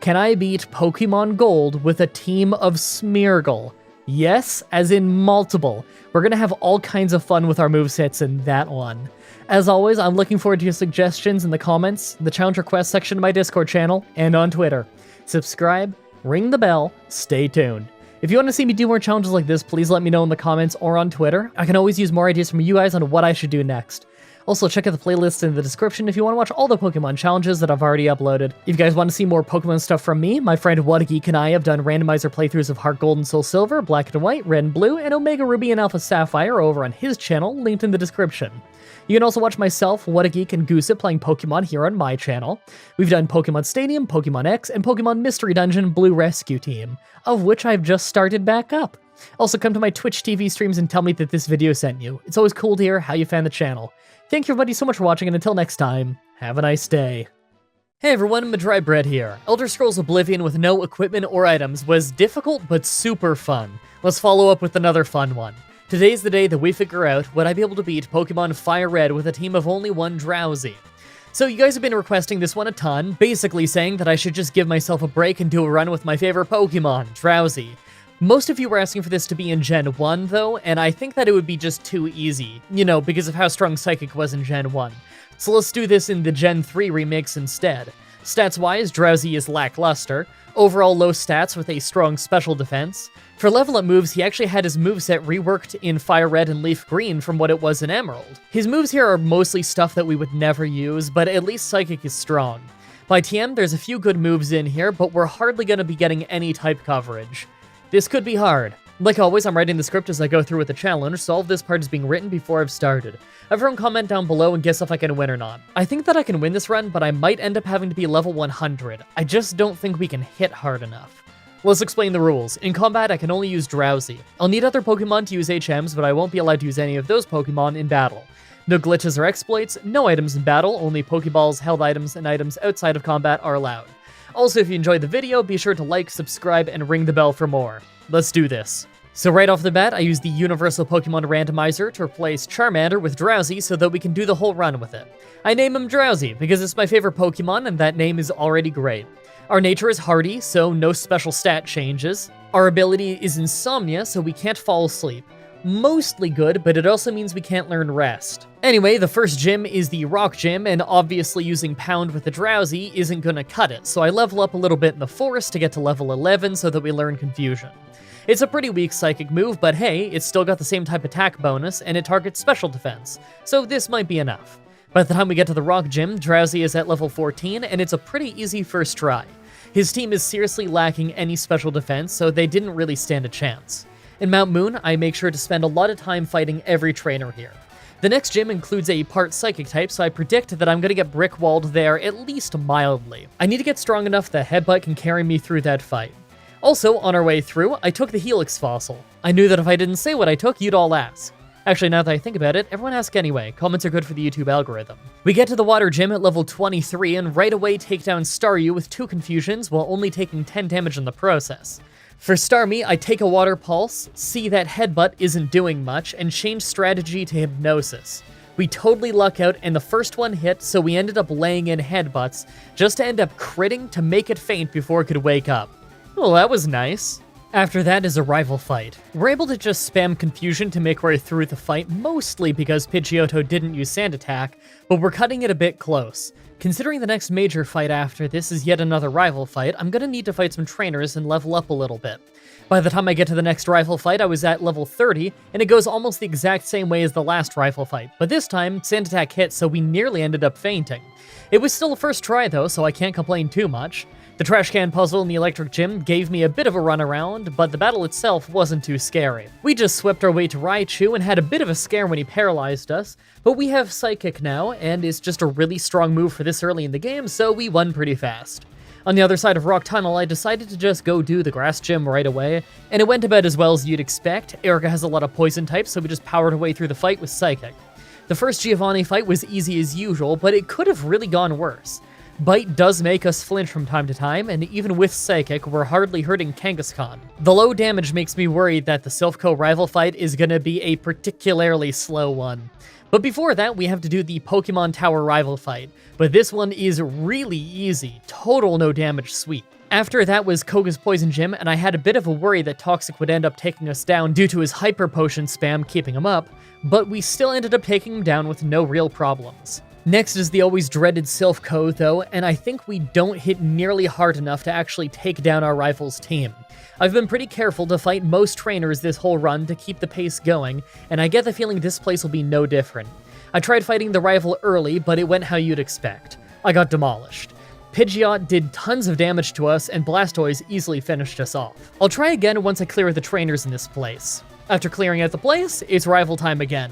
Can I beat Pokemon Gold with a team of Smeargle? Yes, as in multiple. We're gonna have all kinds of fun with our movesets in that one. As always, I'm looking forward to your suggestions in the comments, the challenge request section of my Discord channel, and on Twitter. Subscribe, ring the bell, stay tuned. If you want to see me do more challenges like this, please let me know in the comments or on Twitter. I can always use more ideas from you guys on what I should do next. Also, check out the playlist in the description if you want to watch all the Pokemon challenges that I've already uploaded. If you guys want to see more Pokemon stuff from me, my friend What a Geek and I have done randomizer playthroughs of Heart Gold and Soul Silver, Black and White, Red and Blue, and Omega Ruby and Alpha Sapphire over on his channel, linked in the description. You can also watch myself, What a Geek, and Goosip playing Pokemon here on my channel. We've done Pokemon Stadium, Pokemon X, and Pokemon Mystery Dungeon Blue Rescue Team, of which I've just started back up. Also, come to my Twitch TV streams and tell me that this video sent you. It's always cool to hear how you found the channel. Thank you everybody so much for watching, and until next time, have a nice day. Hey everyone, Mah-Dry-Bread here. Elder Scrolls Oblivion with no equipment or items was difficult but super fun. Let's follow up with another fun one. Today's the day that we figure out would I be able to beat Pokemon Fire Red with a team of only one Drowsy. So you guys have been requesting this one a ton, basically saying that I should just give myself a break and do a run with my favorite Pokemon, Drowsy. Most of you were asking for this to be in Gen 1 though, and I think that it would be just too easy, you know, because of how strong Psychic was in Gen 1. So let's do this in the Gen 3 remix instead. Stats-wise, Drowsy is lackluster, overall low stats with a strong special defense. For level-up moves, he actually had his moveset reworked in Fire Red and Leaf Green from what it was in Emerald. His moves here are mostly stuff that we would never use, but at least Psychic is strong. By TM, there's a few good moves in here, but we're hardly going to be getting any type coverage. This could be hard. Like always, I'm writing the script as I go through with the challenge, so all of this part is being written before I've started. Everyone comment down below and guess if I can win or not. I think that I can win this run, but I might end up having to be level 100. I just don't think we can hit hard enough. Let's explain the rules. In combat, I can only use Drowsy. I'll need other Pokemon to use HMs, but I won't be allowed to use any of those Pokemon in battle. No glitches or exploits, no items in battle, only Pokeballs, held items, and items outside of combat are allowed. Also, if you enjoyed the video, be sure to like, subscribe, and ring the bell for more. Let's do this. So right off the bat, I use the Universal Pokemon Randomizer to replace Charmander with Drowsy so that we can do the whole run with it. I name him Drowsy because it's my favorite Pokemon and that name is already great. Our nature is hardy, so no special stat changes. Our ability is insomnia, so we can't fall asleep. Mostly good, but it also means we can't learn rest. Anyway, the first gym is the Rock Gym, and obviously using Pound with the Drowsy isn't gonna cut it, so I level up a little bit in the Forest to get to level 11 so that we learn Confusion. It's a pretty weak Psychic move, but hey, it's still got the same type attack bonus, and it targets special defense, so this might be enough. By the time we get to the Rock Gym, Drowsy is at level 14, and it's a pretty easy first try. His team is seriously lacking any special defense, so they didn't really stand a chance. In Mount Moon, I make sure to spend a lot of time fighting every trainer here. The next gym includes a part Psychic type, so I predict that I'm gonna get brick-walled there at least mildly. I need to get strong enough that Headbutt can carry me through that fight. Also, on our way through, I took the Helix Fossil. I knew that if I didn't say what I took, you'd all ask. Actually, now that I think about it, everyone ask anyway. Comments are good for the YouTube algorithm. We get to the Water Gym at level 23 and right away take down Staryu with 2 Confusions while only taking 10 damage in the process. For Starmie, I take a Water Pulse, see that Headbutt isn't doing much, and change strategy to Hypnosis. We totally luck out and the first one hit, so we ended up laying in Headbutts just to end up critting to make it faint before it could wake up. Well, that was nice. After that is a rival fight. We're able to just spam confusion to make our way through the fight, mostly because Pidgeotto didn't use Sand Attack, but we're cutting it a bit close. Considering the next major fight after this is yet another rival fight, I'm gonna need to fight some trainers and level up a little bit. By the time I get to the next rival fight, I was at level 30, and it goes almost the exact same way as the last rival fight, but this time, Sand Attack hit, so we nearly ended up fainting. It was still a first try though, so I can't complain too much. The trash can puzzle in the electric gym gave me a bit of a runaround, but the battle itself wasn't too scary. We just swept our way to Raichu and had a bit of a scare when he paralyzed us, but we have Psychic now, and it's just a really strong move for this early in the game, so we won pretty fast. On the other side of Rock Tunnel, I decided to just go do the grass gym right away, and it went about as well as you'd expect. Erica has a lot of poison types, so we just powered our way through the fight with Psychic. The first Giovanni fight was easy as usual, but it could have really gone worse. Bite does make us flinch from time to time, and even with Psychic, we're hardly hurting Kangaskhan. The low damage makes me worried that the Silph rival fight is gonna be a particularly slow one. But before that, we have to do the Pokemon Tower rival fight, but this one is really easy, total no damage sweep. After that was Koga's Poison Gym, and I had a bit of a worry that Toxic would end up taking us down due to his Hyper Potion spam keeping him up, but we still ended up taking him down with no real problems. Next is the always dreaded Silph though, and I think we don't hit nearly hard enough to actually take down our rival's team. I've been pretty careful to fight most trainers this whole run to keep the pace going, and I get the feeling this place will be no different. I tried fighting the rival early, but it went how you'd expect. I got demolished. Pidgeot did tons of damage to us, and Blastoise easily finished us off. I'll try again once I clear the trainers in this place. After clearing out the place, it's rival time again.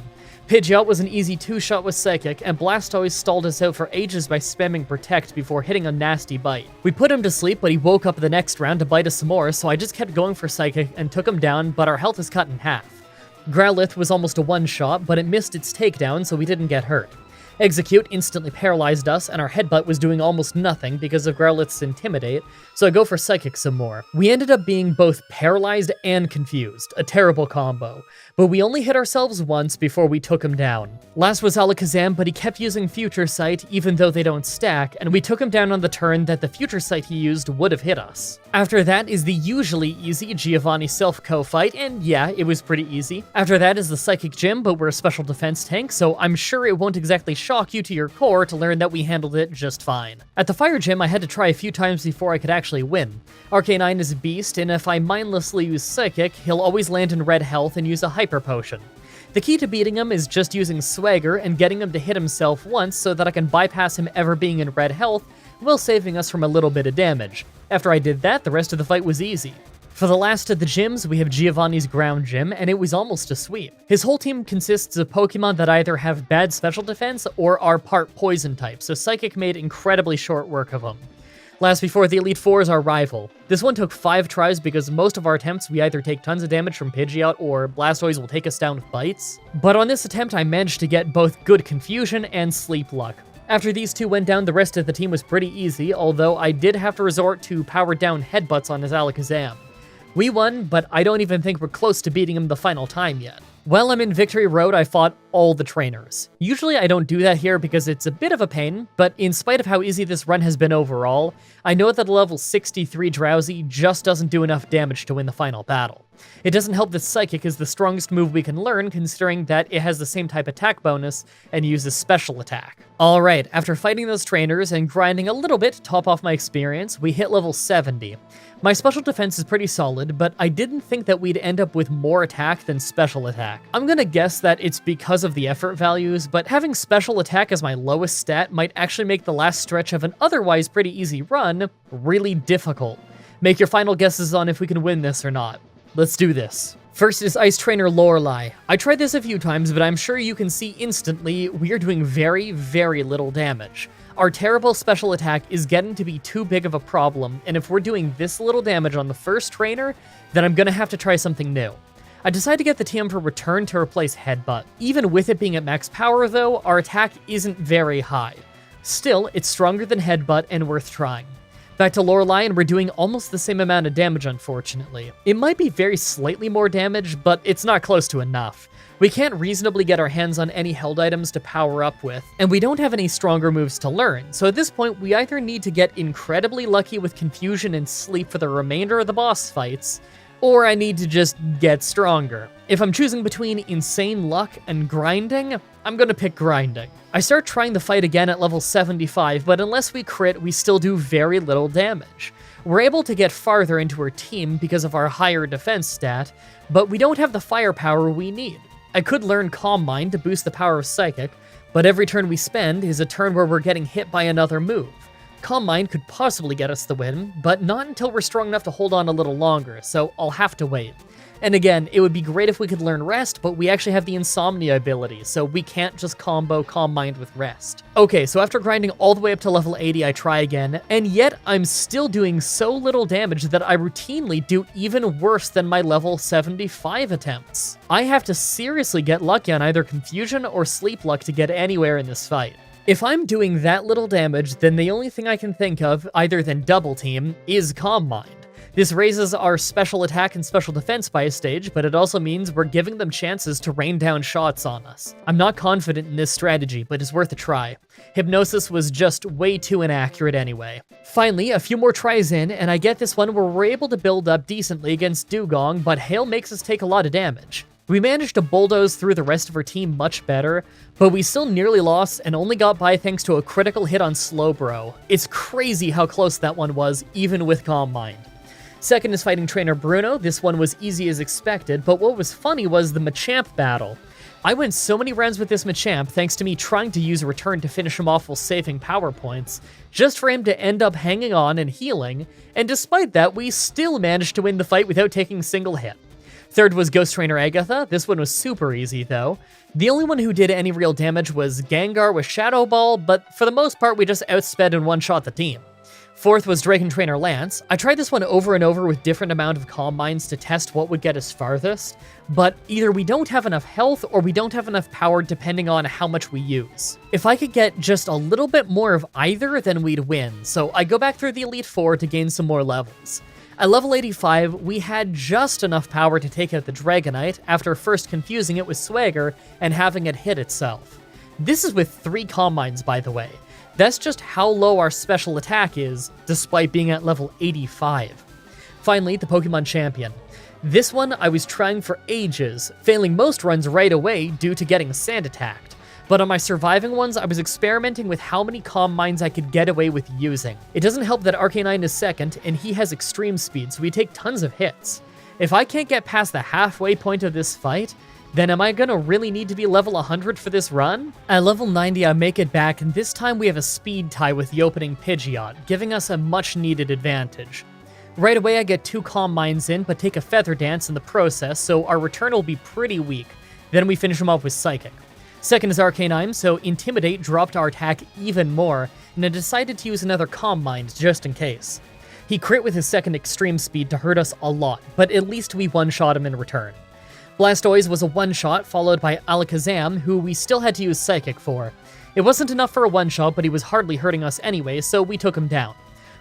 Pidgeot was an easy 2-shot with Psychic, and Blastoise stalled us out for ages by spamming Protect before hitting a nasty bite. We put him to sleep, but he woke up the next round to bite us some more, so I just kept going for Psychic and took him down, but our health is cut in half. Growlithe was almost a 1-shot, but it missed its takedown, so we didn't get hurt. Execute instantly paralyzed us, and our Headbutt was doing almost nothing because of Growlithe's Intimidate, so I go for Psychic some more. We ended up being both paralyzed and confused, a terrible combo, but we only hit ourselves once before we took him down. Last was Alakazam, but he kept using Future Sight even though they don't stack, and we took him down on the turn that the Future Sight he used would have hit us. After that is the usually easy Giovanni Silph fight, and yeah, it was pretty easy. After that is the Psychic Gym, but we're a special defense tank, so I'm sure it won't exactly shock you to your core to learn that we handled it just fine. At the Fire Gym, I had to try a few times before I could actually win. Arcanine is a beast, and if I mindlessly use Psychic, he'll always land in red health and use a Hyper Potion. The key to beating him is just using Swagger and getting him to hit himself once so that I can bypass him ever being in red health, while saving us from a little bit of damage. After I did that, the rest of the fight was easy. For the last of the gyms, we have Giovanni's Ground Gym, and it was almost a sweep. His whole team consists of Pokemon that either have bad special defense or are part poison type, so Psychic made incredibly short work of him. Last before the Elite Four is our rival. This one took 5 tries because most of our attempts we either take tons of damage from Pidgeot or Blastoise will take us down with bites. But on this attempt I managed to get both good confusion and sleep luck. After these two went down, the rest of the team was pretty easy, although I did have to resort to powered down headbutts on his Alakazam. We won, but I don't even think we're close to beating him the final time yet. While I'm in Victory Road, I fought all the trainers. Usually I don't do that here because it's a bit of a pain, but in spite of how easy this run has been overall, I know that a level 63 Drowsy just doesn't do enough damage to win the final battle. It doesn't help that Psychic is the strongest move we can learn, considering that it has the same type attack bonus and uses special attack. Alright, after fighting those trainers and grinding a little bit to top off my experience, we hit level 70. My special defense is pretty solid, but I didn't think that we'd end up with more attack than special attack. I'm gonna guess that it's because of the effort values, but having special attack as my lowest stat might actually make the last stretch of an otherwise pretty easy run really difficult. Make your final guesses on if we can win this or not. Let's do this. First is Ice Trainer Lorelei. I tried this a few times, but I'm sure you can see instantly we're doing very, very little damage. Our terrible special attack is getting to be too big of a problem, and if we're doing this little damage on the first trainer, then I'm gonna have to try something new. I decided to get the TM for Return to replace Headbutt. Even with it being at max power though, our attack isn't very high. Still, it's stronger than Headbutt and worth trying. Back to Lorelei, and we're doing almost the same amount of damage, unfortunately. It might be very slightly more damage, but it's not close to enough. We can't reasonably get our hands on any held items to power up with, and we don't have any stronger moves to learn, so at this point we either need to get incredibly lucky with Confusion and Sleep for the remainder of the boss fights, or I need to just get stronger. If I'm choosing between insane luck and grinding, I'm gonna pick grinding. I start trying the fight again at level 75, but unless we crit, we still do very little damage. We're able to get farther into our team because of our higher defense stat, but we don't have the firepower we need. I could learn Calm Mind to boost the power of Psychic, but every turn we spend is a turn where we're getting hit by another move. Calm Mind could possibly get us the win, but not until we're strong enough to hold on a little longer, so I'll have to wait. And again, it would be great if we could learn Rest, but we actually have the Insomnia ability, so we can't just combo Calm Mind with Rest. Okay, so after grinding all the way up to level 80, I try again, and yet I'm still doing so little damage that I routinely do even worse than my level 75 attempts. I have to seriously get lucky on either Confusion or Sleep Luck to get anywhere in this fight. If I'm doing that little damage, then the only thing I can think of, other than Double Team, is Calm Mind. This raises our special attack and special defense by a stage, but it also means we're giving them chances to rain down shots on us. I'm not confident in this strategy, but it's worth a try. Hypnosis was just way too inaccurate anyway. Finally, a few more tries in, and I get this one where we're able to build up decently against Dugong, but Hail makes us take a lot of damage. We managed to bulldoze through the rest of our team much better, but we still nearly lost and only got by thanks to a critical hit on Slowbro. It's crazy how close that one was, even with Calm Mind. Second is fighting Trainer Bruno. This one was easy as expected, but what was funny was the Machamp battle. I went so many rounds with this Machamp thanks to me trying to use a return to finish him off while saving power points, just for him to end up hanging on and healing, and despite that, we still managed to win the fight without taking a single hit. Third was Ghost Trainer Agatha. This one was super easy though. The only one who did any real damage was Gengar with Shadow Ball, but for the most part we just outsped and one-shot the team. Fourth was Dragon Trainer Lance. I tried this one over and over with different amount of Calm Minds to test what would get us farthest, but either we don't have enough health or we don't have enough power depending on how much we use. If I could get just a little bit more of either, then we'd win, so I go back through the Elite Four to gain some more levels. At level 85, we had just enough power to take out the Dragonite after first confusing it with Swagger and having it hit itself. This is with 3 Calm Minds, by the way. That's just how low our special attack is, despite being at level 85. Finally, the Pokemon Champion. This one I was trying for ages, failing most runs right away due to getting sand attacked. But on my surviving ones, I was experimenting with how many Calm Minds I could get away with using. It doesn't help that Arcanine is second, and he has extreme speed, so we take tons of hits. If I can't get past the halfway point of this fight, then am I gonna really need to be level 100 for this run? At level 90, I make it back, and this time we have a speed tie with the opening Pidgeot, giving us a much needed advantage. Right away, I get 2 Calm Minds in, but take a Feather Dance in the process, so our return will be pretty weak. Then we finish him off with Psychic. Second is Arcanine, so Intimidate dropped our attack even more, and I decided to use another Calm Mind just in case. He crit with his second Extreme Speed to hurt us a lot, but at least we one-shot him in return. Blastoise was a one-shot, followed by Alakazam, who we still had to use Psychic for. It wasn't enough for a one-shot, but he was hardly hurting us anyway, so we took him down.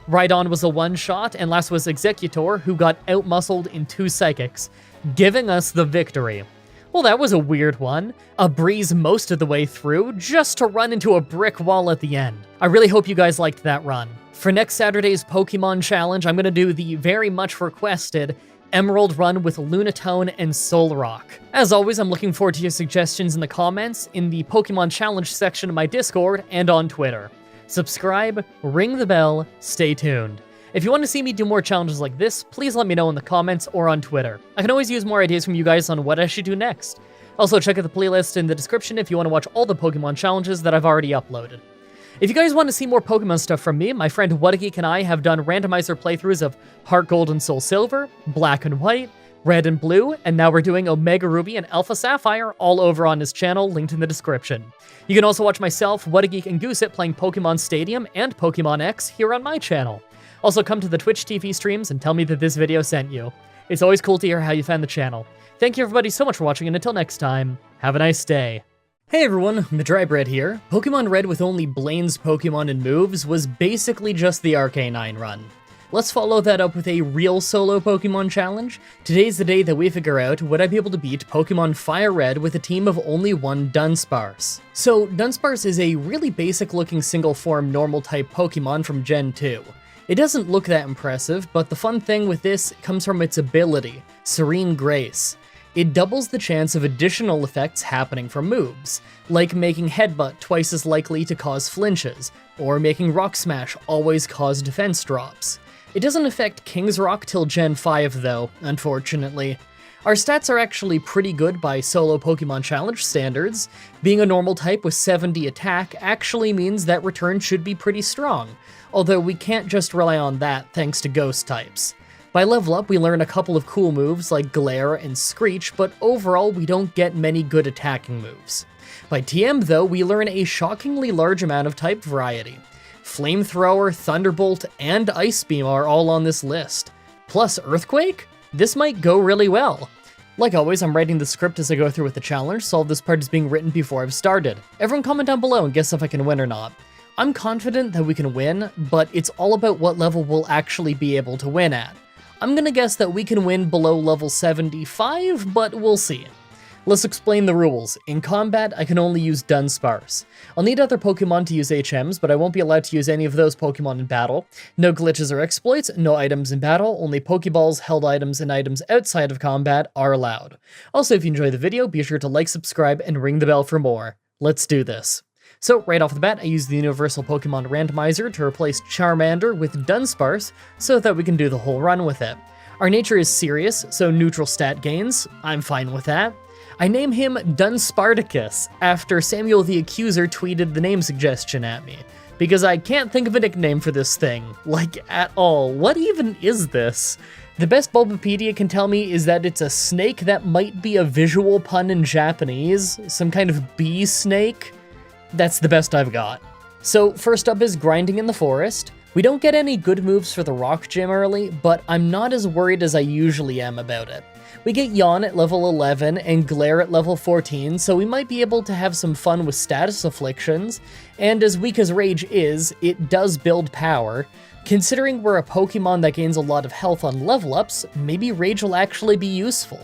Rhydon was a one-shot, and last was Exeggutor, who got out-muscled in 2 Psychics, giving us the victory. Well, that was a weird one. A breeze most of the way through, just to run into a brick wall at the end. I really hope you guys liked that run. For next Saturday's Pokemon Challenge, I'm going to do the very much requested Emerald run with Lunatone and Solrock. As always, I'm looking forward to your suggestions in the comments, in the Pokemon Challenge section of my Discord, and on Twitter. Subscribe, ring the bell, stay tuned. If you want to see me do more challenges like this, please let me know in the comments or on Twitter. I can always use more ideas from you guys on what I should do next. Also, check out the playlist in the description if you want to watch all the Pokemon challenges that I've already uploaded. If you guys want to see more Pokemon stuff from me, my friend Whatageek and I have done randomizer playthroughs of Heart Gold and Soul Silver, Black and White, Red and Blue, and now we're doing Omega Ruby and Alpha Sapphire all over on his channel, linked in the description. You can also watch myself, Whatageek, and Gooset playing Pokemon Stadium and Pokemon X here on my channel. Also, come to the Twitch TV streams and tell me that this video sent you. It's always cool to hear how you found the channel. Thank you everybody so much for watching, and until next time, have a nice day. Hey everyone, Mah-Dry-Bread here. Pokemon Red with only Blaine's Pokemon and moves was basically just the Arcanine run. Let's follow that up with a real solo Pokemon challenge. Today's the day that we figure out would I be able to beat Pokemon Fire Red with a team of only one Dunsparce. So Dunsparce is a really basic looking single form normal type Pokemon from Gen 2. It doesn't look that impressive, but the fun thing with this comes from its ability, Serene Grace. It doubles the chance of additional effects happening from moves, like making Headbutt twice as likely to cause flinches, or making Rock Smash always cause defense drops. It doesn't affect King's Rock till Gen 5 though, unfortunately. Our stats are actually pretty good by solo Pokemon Challenge standards. Being a normal type with 70 attack actually means that return should be pretty strong, although we can't just rely on that thanks to ghost types. By level up, we learn a couple of cool moves like Glare and Screech, but overall we don't get many good attacking moves. By TM though, we learn a shockingly large amount of type variety. Flamethrower, Thunderbolt, and Ice Beam are all on this list. Plus Earthquake? This might go really well. Like always, I'm writing the script as I go through with the challenge, so all this part is being written before I've started. Everyone comment down below and guess if I can win or not. I'm confident that we can win, but it's all about what level we'll actually be able to win at. I'm gonna guess that we can win below level 75, but we'll see. Let's explain the rules. In combat, I can only use Dunsparce. I'll need other Pokemon to use HMs, but I won't be allowed to use any of those Pokemon in battle. No glitches or exploits, no items in battle, only Pokeballs, held items, and items outside of combat are allowed. Also, if you enjoy the video, be sure to like, subscribe, and ring the bell for more. Let's do this. So, right off the bat, I use the Universal Pokemon Randomizer to replace Charmander with Dunsparce so that we can do the whole run with it. Our nature is serious, so neutral stat gains. I'm fine with that. I name him Dunspartacus after Samuel the Accuser tweeted the name suggestion at me, because I can't think of a nickname for this thing, like at all. What even is this? The best Bulbapedia can tell me is that it's a snake that might be a visual pun in Japanese, some kind of bee snake. That's the best I've got. So first up is Grinding in the Forest. We don't get any good moves for the Rock Gym early, but I'm not as worried as I usually am about it. We get Yawn at level 11 and Glare at level 14, so we might be able to have some fun with status afflictions, and as weak as Rage is, it does build power. Considering we're a Pokemon that gains a lot of health on level ups, maybe Rage will actually be useful.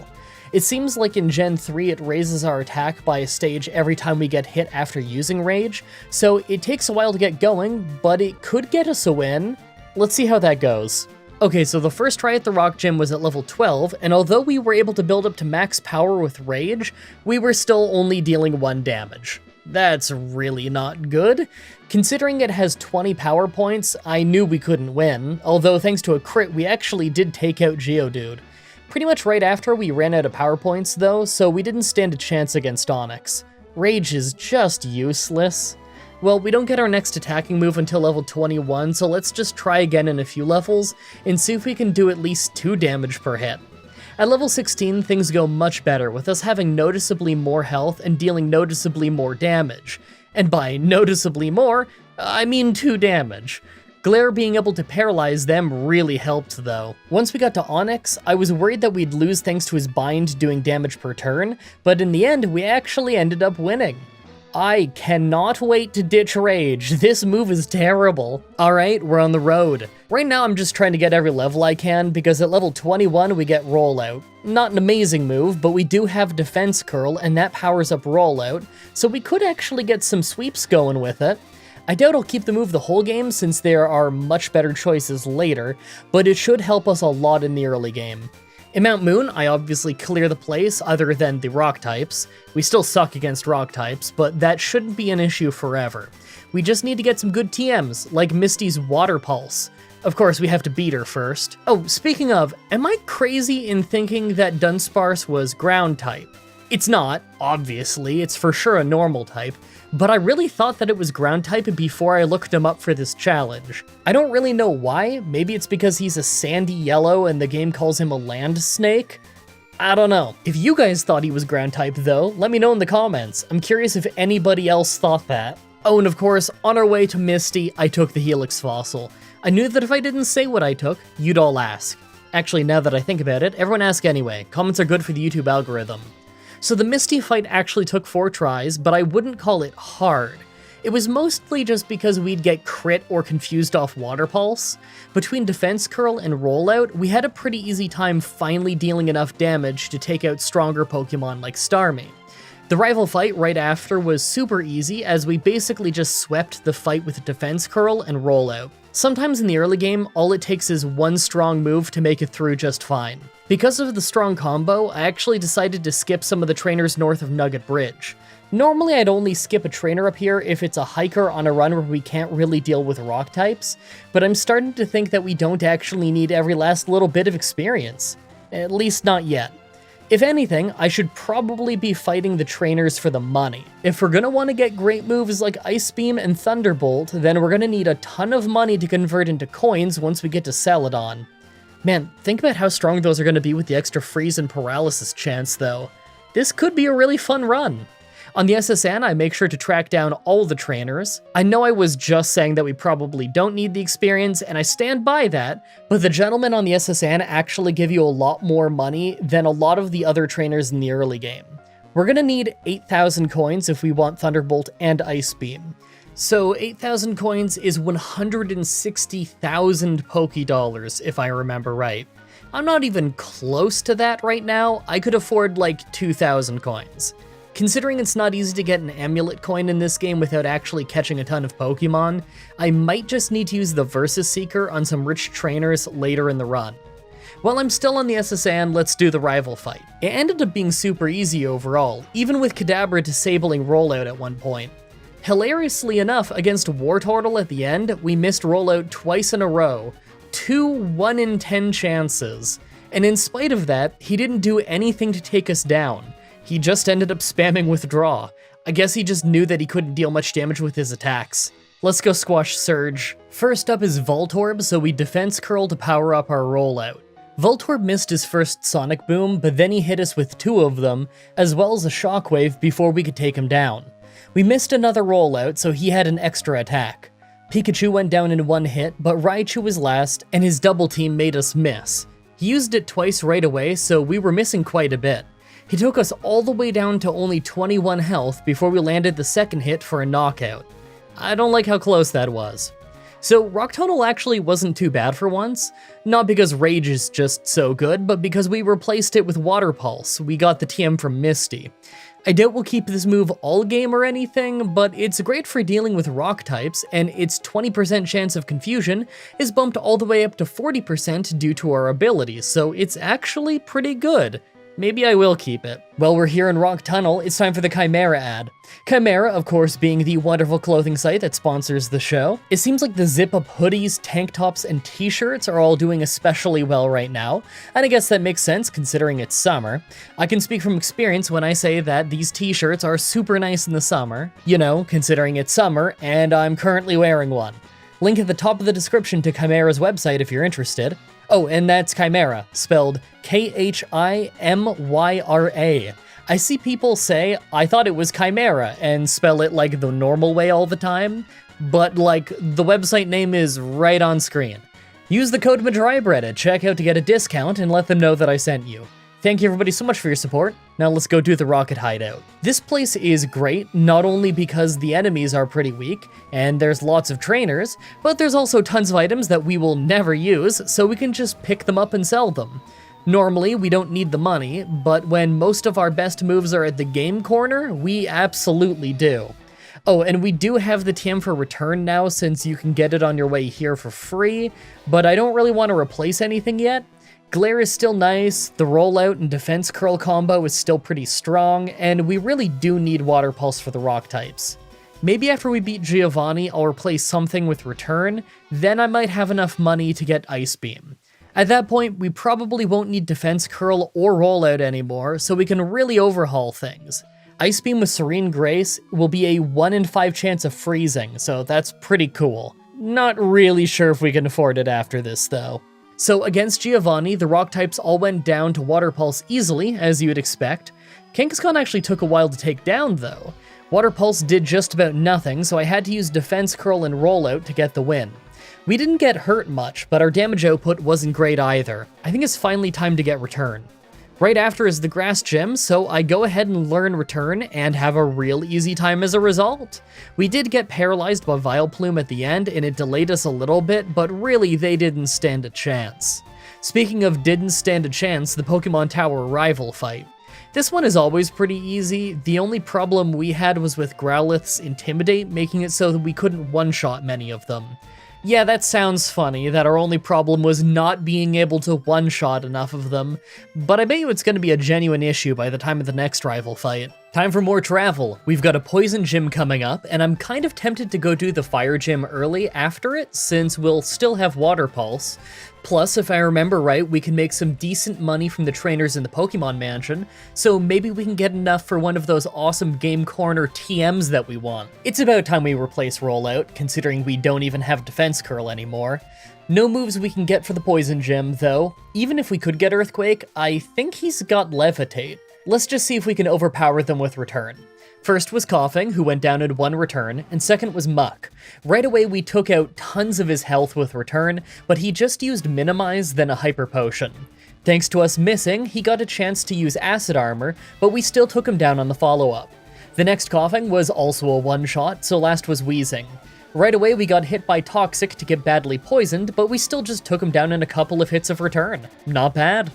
It seems like in Gen 3 it raises our attack by a stage every time we get hit after using Rage, so it takes a while to get going, but it could get us a win. Let's see how that goes. Okay, so the first try at the Rock Gym was at level 12, and although we were able to build up to max power with Rage, we were still only dealing 1 damage. That's really not good. Considering it has 20 power points, I knew we couldn't win, although thanks to a crit we actually did take out Geodude. Pretty much right after we ran out of power points though, so we didn't stand a chance against Onix. Rage is just useless. Well, we don't get our next attacking move until level 21, so let's just try again in a few levels and see if we can do at least 2 damage per hit. At level 16, things go much better, with us having noticeably more health and dealing noticeably more damage. And by noticeably more, I mean 2 damage. Glare being able to paralyze them really helped though. Once we got to Onix, I was worried that we'd lose thanks to his bind doing damage per turn, but in the end, we actually ended up winning. I cannot wait to ditch Rage. This move is terrible. Alright, we're on the road. Right now I'm just trying to get every level I can, because at level 21 we get Rollout. Not an amazing move, but we do have Defense Curl, and that powers up Rollout, so we could actually get some sweeps going with it. I doubt I'll keep the move the whole game since there are much better choices later, but it should help us a lot in the early game. In Mount Moon, I obviously clear the place other than the rock types. We still suck against rock types, but that shouldn't be an issue forever. We just need to get some good TMs, like Misty's Water Pulse. Of course, we have to beat her first. Oh, speaking of, am I crazy in thinking that Dunsparce was ground type? It's not, obviously, it's for sure a normal type, but I really thought that it was ground type before I looked him up for this challenge. I don't really know why, maybe it's because he's a sandy yellow and the game calls him a land snake? I don't know. If you guys thought he was ground type though, let me know in the comments. I'm curious if anybody else thought that. Oh, and of course, on our way to Misty, I took the Helix Fossil. I knew that if I didn't say what I took, you'd all ask. Actually, now that I think about it, everyone ask anyway. Comments are good for the YouTube algorithm. So the Misty fight actually took 4 tries, but I wouldn't call it hard. It was mostly just because we'd get crit or confused off Water Pulse. Between Defense Curl and Rollout, we had a pretty easy time finally dealing enough damage to take out stronger Pokemon like Starmie. The rival fight right after was super easy, as we basically just swept the fight with Defense Curl and Rollout. Sometimes in the early game, all it takes is one strong move to make it through just fine. Because of the strong combo, I actually decided to skip some of the trainers north of Nugget Bridge. Normally I'd only skip a trainer up here if it's a hiker on a run where we can't really deal with rock types, but I'm starting to think that we don't actually need every last little bit of experience. At least not yet. If anything, I should probably be fighting the trainers for the money. If we're gonna want to get great moves like Ice Beam and Thunderbolt, then we're gonna need a ton of money to convert into coins once we get to Celadon. Man, think about how strong those are gonna be with the extra freeze and paralysis chance though. This could be a really fun run. On the SSN, I make sure to track down all the trainers. I know I was just saying that we probably don't need the experience, and I stand by that, but the gentlemen on the SSN actually give you a lot more money than a lot of the other trainers in the early game. We're gonna need 8,000 coins if we want Thunderbolt and Ice Beam. So 8,000 coins is 160,000 Poké-Dollars, if I remember right. I'm not even close to that right now. I could afford like 2,000 coins. Considering it's not easy to get an amulet coin in this game without actually catching a ton of Pokemon, I might just need to use the Versus Seeker on some rich trainers later in the run. While I'm still on the SSN, let's do the rival fight. It ended up being super easy overall, even with Kadabra disabling Rollout at one point. Hilariously enough, against Wartortle at the end, we missed Rollout twice in a row, 2 1 in 10 chances, and in spite of that, he didn't do anything to take us down. He just ended up spamming Withdraw. I guess he just knew that he couldn't deal much damage with his attacks. Let's go squash Surge. First up is Voltorb, so we Defense Curl to power up our Rollout. Voltorb missed his first Sonic Boom, but then he hit us with 2 of them, as well as a Shockwave before we could take him down. We missed another Rollout, so he had an extra attack. Pikachu went down in 1 hit, but Raichu was last, and his double team made us miss. He used it twice right away, so we were missing quite a bit. He took us all the way down to only 21 health before we landed the second hit for a knockout. I don't like how close that was. So Rock Tunnel actually wasn't too bad for once, not because Rage is just so good, but because we replaced it with Water Pulse. We got the TM from Misty. I doubt we'll keep this move all game or anything, but it's great for dealing with rock types, and its 20% chance of confusion is bumped all the way up to 40% due to our abilities, so it's actually pretty good. Maybe I will keep it. While we're here in Rock Tunnel, it's time for the Chimera ad. Chimera, of course, being the wonderful clothing site that sponsors the show. It seems like the zip-up hoodies, tank tops, and t-shirts are all doing especially well right now, and I guess that makes sense considering it's summer. I can speak from experience when I say that these t-shirts are super nice in the summer, you know, considering it's summer, and I'm currently wearing one. Link at the top of the description to Chimera's website if you're interested. Oh, and that's Chimera, spelled K-H-I-M-Y-R-A. I see people say, I thought it was Chimera, and spell it like the normal way all the time, but like, the website name is right on screen. Use the code Mah-Dry-Bread at checkout to get a discount and let them know that I sent you. Thank you everybody so much for your support. Now let's go do the Rocket Hideout. This place is great, not only because the enemies are pretty weak, and there's lots of trainers, but there's also tons of items that we will never use, so we can just pick them up and sell them. Normally, we don't need the money, but when most of our best moves are at the game corner, we absolutely do. Oh, and we do have the TM for return now since you can get it on your way here for free, but I don't really want to replace anything yet. Glare is still nice, the Rollout and Defense Curl combo is still pretty strong, and we really do need Water Pulse for the rock types. Maybe after we beat Giovanni, I'll replace something with Return, then I might have enough money to get Ice Beam. At that point, we probably won't need Defense Curl or Rollout anymore, so we can really overhaul things. Ice Beam with Serene Grace will be a 1 in 5 chance of freezing, so that's pretty cool. Not really sure if we can afford it after this, though. So against Giovanni, the rock types all went down to Water Pulse easily, as you would expect. Kangaskhan actually took a while to take down, though. Water Pulse did just about nothing, so I had to use Defense Curl and Rollout to get the win. We didn't get hurt much, but our damage output wasn't great either. I think it's finally time to get Return. Right after is the Grass Gym, so I go ahead and learn Return and have a real easy time as a result. We did get paralyzed by Vileplume at the end and it delayed us a little bit, but really they didn't stand a chance. Speaking of didn't stand a chance, the Pokemon Tower rival fight. This one is always pretty easy. The only problem we had was with Growlithe's Intimidate, making it so that we couldn't one-shot many of them. Yeah, that sounds funny, that our only problem was not being able to one-shot enough of them, but I bet you it's gonna be a genuine issue by the time of the next rival fight. Time for more travel. We've got a poison gym coming up, and I'm kind of tempted to go do the fire gym early after it, since we'll still have water pulse. Plus, if I remember right, we can make some decent money from the trainers in the Pokemon Mansion, so maybe we can get enough for one of those awesome Game Corner TMs that we want. It's about time we replace Rollout, considering we don't even have Defense Curl anymore. No moves we can get for the Poison Gym, though. Even if we could get Earthquake, I think he's got Levitate. Let's just see if we can overpower them with Return. First was Coughing, who went down in one Return, and second was Muck. Right away we took out tons of his health with Return, but he just used Minimize, then a Hyper Potion. Thanks to us missing, he got a chance to use Acid Armor, but we still took him down on the follow-up. The next Coughing was also a one-shot, so last was Wheezing. Right away we got hit by Toxic to get badly poisoned, but we still just took him down in a couple of hits of Return. Not bad.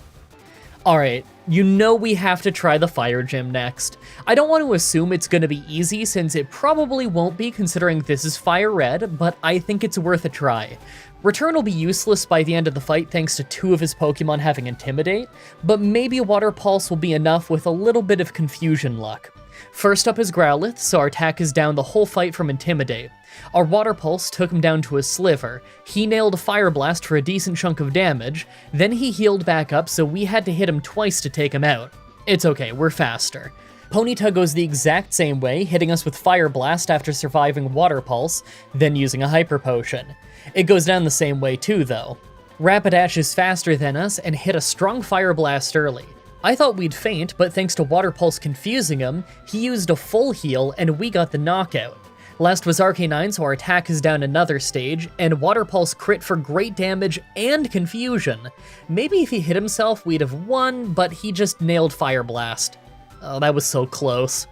Alright, you know we have to try the Fire Gym next. I don't want to assume it's going to be easy since it probably won't be considering this is Fire Red, but I think it's worth a try. Return will be useless by the end of the fight thanks to two of his Pokemon having Intimidate, but maybe Water Pulse will be enough with a little bit of confusion luck. First up is Growlithe, so our attack is down the whole fight from Intimidate. Our Water Pulse took him down to a Sliver. He nailed a Fire Blast for a decent chunk of damage, then he healed back up so we had to hit him twice to take him out. It's okay, we're faster. Ponyta goes the exact same way, hitting us with Fire Blast after surviving Water Pulse, then using a Hyper Potion. It goes down the same way too though. Rapidash is faster than us and hit a strong Fire Blast early. I thought we'd faint, but thanks to Water Pulse confusing him, he used a full heal and we got the knockout. Last was Arcanine, so our attack is down another stage, and Water Pulse crit for great damage and confusion. Maybe if he hit himself, we'd have won, but he just nailed Fire Blast. Oh, that was so close.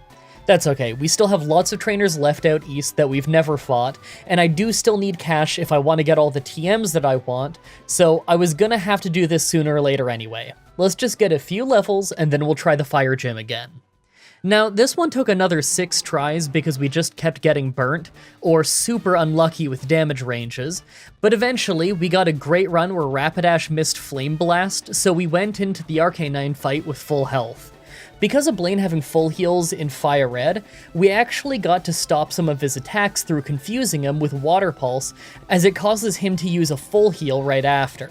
That's okay, we still have lots of trainers left out east that we've never fought, and I do still need cash if I want to get all the TMs that I want, so I was gonna have to do this sooner or later anyway. Let's just get a few levels, and then we'll try the Fire Gym again. Now, this one took another 6 tries because we just kept getting burnt, or super unlucky with damage ranges, but eventually we got a great run where Rapidash missed Flame Blast, so we went into the Arcanine fight with full health. Because of Blaine having full heals in Fire Red, we actually got to stop some of his attacks through confusing him with Water Pulse, as it causes him to use a full heal right after.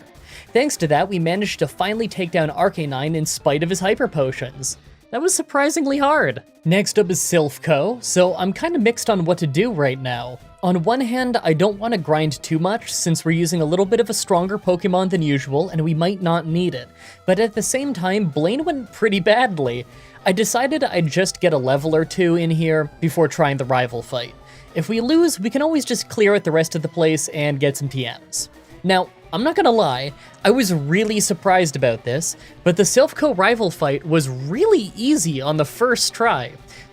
Thanks to that, we managed to finally take down Arcanine in spite of his Hyper Potions. That was surprisingly hard. Next up is Silphco, so I'm kinda mixed on what to do right now. On one hand, I don't want to grind too much since we're using a little bit of a stronger Pokemon than usual and we might not need it, but at the same time, Blaine went pretty badly. I decided I'd just get a level or two in here before trying the rival fight. If we lose, we can always just clear out the rest of the place and get some TMs. Now, I'm not gonna lie, I was really surprised about this, but the Silphco rival fight was really easy on the first try.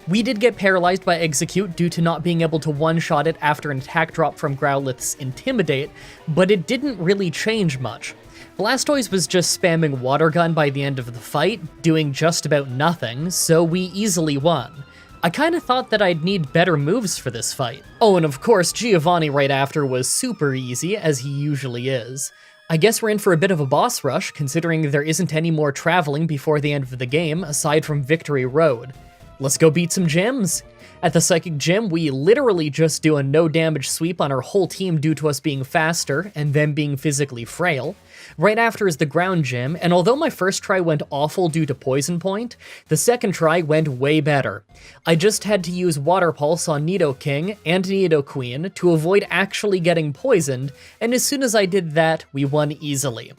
We did get paralyzed by Execute due to not being able to one-shot it after an attack drop from Growlithe's Intimidate, but it didn't really change much. Blastoise was just spamming Water Gun by the end of the fight, doing just about nothing, so we easily won. I kinda thought that I'd need better moves for this fight. Oh, and of course, Giovanni right after was super easy, as he usually is. I guess we're in for a bit of a boss rush, considering there isn't any more traveling before the end of the game, aside from Victory Road. Let's go beat some gyms! At the Psychic Gym, we literally just do a no damage sweep on our whole team due to us being faster, and them being physically frail. Right after is the Ground Gym, and although my first try went awful due to Poison Point, the second try went way better. I just had to use Water Pulse on Nidoking and Nidoqueen to avoid actually getting poisoned, and as soon as I did that, we won easily.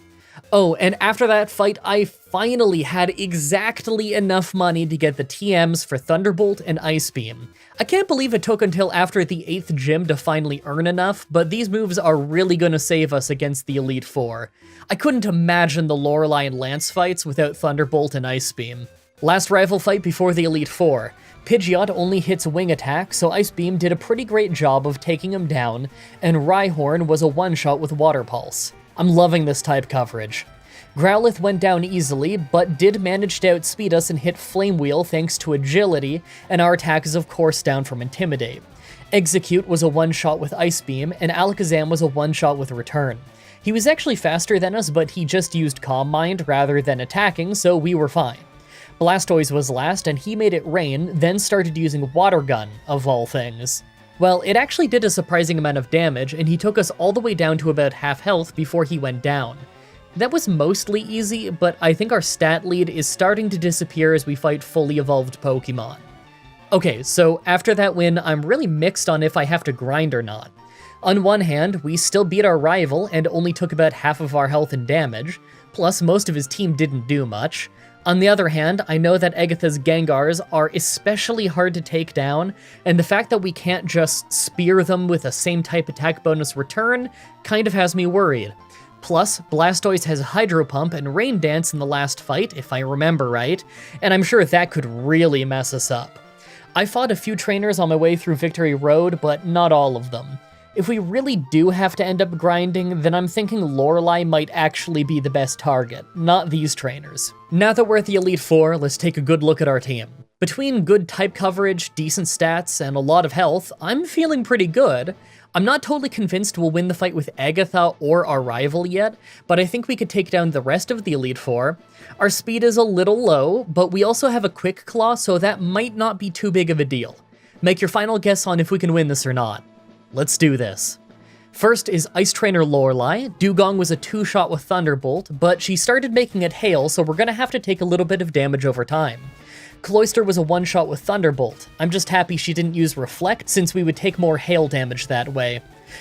Oh, and after that fight, I finally had exactly enough money to get the TMs for Thunderbolt and Ice Beam. I can't believe it took until after the 8th gym to finally earn enough, but these moves are really gonna save us against the Elite Four. I couldn't imagine the Lorelei and Lance fights without Thunderbolt and Ice Beam. Last rival fight before the Elite Four. Pidgeot only hits Wing Attack, so Ice Beam did a pretty great job of taking him down, and Rhyhorn was a one-shot with Water Pulse. I'm loving this type coverage. Growlithe went down easily, but did manage to outspeed us and hit Flame Wheel thanks to agility, and our attack is of course down from Intimidate. Execute was a one-shot with Ice Beam, and Alakazam was a one-shot with Return. He was actually faster than us, but he just used Calm Mind rather than attacking, so we were fine. Blastoise was last, and he made it rain, then started using Water Gun, of all things. Well, it actually did a surprising amount of damage, and he took us all the way down to about half health before he went down. That was mostly easy, but I think our stat lead is starting to disappear as we fight fully evolved Pokemon. Okay, so after that win, I'm really mixed on if I have to grind or not. On one hand, we still beat our rival and only took about half of our health and damage, plus most of his team didn't do much. On the other hand, I know that Agatha's Gengars are especially hard to take down, and the fact that we can't just spear them with the same type attack bonus Return kind of has me worried. Plus, Blastoise has Hydro Pump and Rain Dance in the last fight, if I remember right, and I'm sure that could really mess us up. I fought a few trainers on my way through Victory Road, but not all of them. If we really do have to end up grinding, then I'm thinking Lorelei might actually be the best target, not these trainers. Now that we're at the Elite Four, let's take a good look at our team. Between good type coverage, decent stats, and a lot of health, I'm feeling pretty good. I'm not totally convinced we'll win the fight with Agatha or our rival yet, but I think we could take down the rest of the Elite Four. Our speed is a little low, but we also have a Quick Claw, so that might not be too big of a deal. Make your final guess on if we can win this or not. Let's do this. First is Ice Trainer Lorelei. Dugong was a two-shot with Thunderbolt, but she started making it hail, so we're gonna have to take a little bit of damage over time. Cloyster was a one-shot with Thunderbolt. I'm just happy she didn't use Reflect, since we would take more hail damage that way.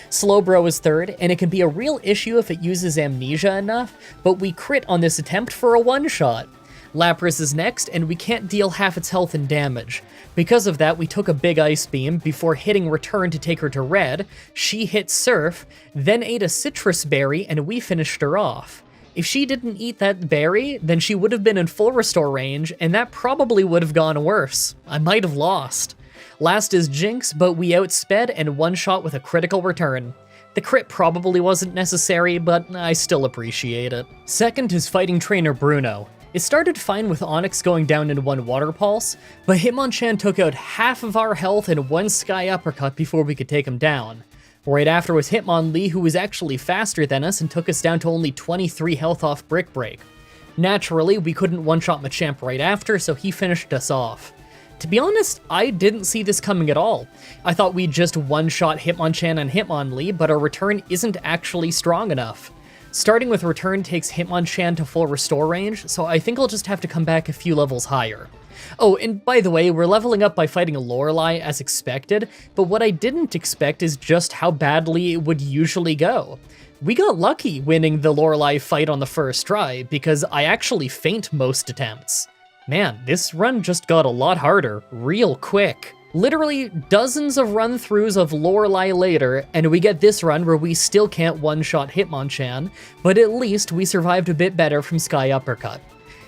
Slowbro is third, and it can be a real issue if it uses Amnesia enough, but we crit on this attempt for a one-shot. Lapras is next, and we can't deal half its health and damage. Because of that, we took a big Ice Beam before hitting Return to take her to red. She hit Surf, then ate a Citrus Berry, and we finished her off. If she didn't eat that berry, then she would have been in full restore range, and that probably would have gone worse. I might have lost. Last is Jinx, but we outsped and one-shot with a critical return. The crit probably wasn't necessary, but I still appreciate it. Second is Fighting Trainer Bruno. It started fine with Onix going down in one Water Pulse, but Hitmonchan took out half of our health in one Sky Uppercut before we could take him down. Right after was Hitmonlee, who was actually faster than us and took us down to only 23 health off Brick Break. Naturally, we couldn't one-shot Machamp right after, so he finished us off. To be honest, I didn't see this coming at all. I thought we'd just one-shot Hitmonchan and Hitmonlee, but our return isn't actually strong enough. Starting with Return takes Hitmonchan to full restore range, so I think I'll just have to come back a few levels higher. Oh, and by the way, we're leveling up by fighting a Lorelei as expected, but what I didn't expect is just how badly it would usually go. We got lucky winning the Lorelei fight on the first try, because I actually feint most attempts. Man, this run just got a lot harder, real quick. Literally dozens of run-throughs of Lorelei later, and we get this run where we still can't one-shot Hitmonchan, but at least we survived a bit better from Sky Uppercut.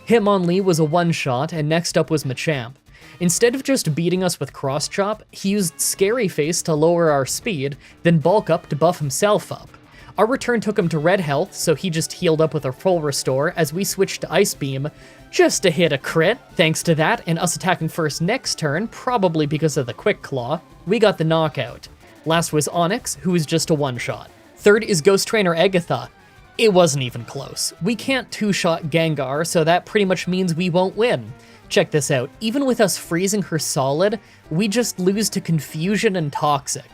Hitmonlee was a one-shot, and next up was Machamp. Instead of just beating us with Cross Chop, he used Scary Face to lower our speed, then Bulk Up to buff himself up. Our return took him to red health, so he just healed up with a full restore as we switched to Ice Beam, just to hit a crit. Thanks to that, and us attacking first next turn, probably because of the Quick Claw, we got the knockout. Last was Onix, who was just a one-shot. Third is Ghost Trainer Agatha. It wasn't even close. We can't two-shot Gengar, so that pretty much means we won't win. Check this out, even with us freezing her solid, we just lose to Confusion and Toxic.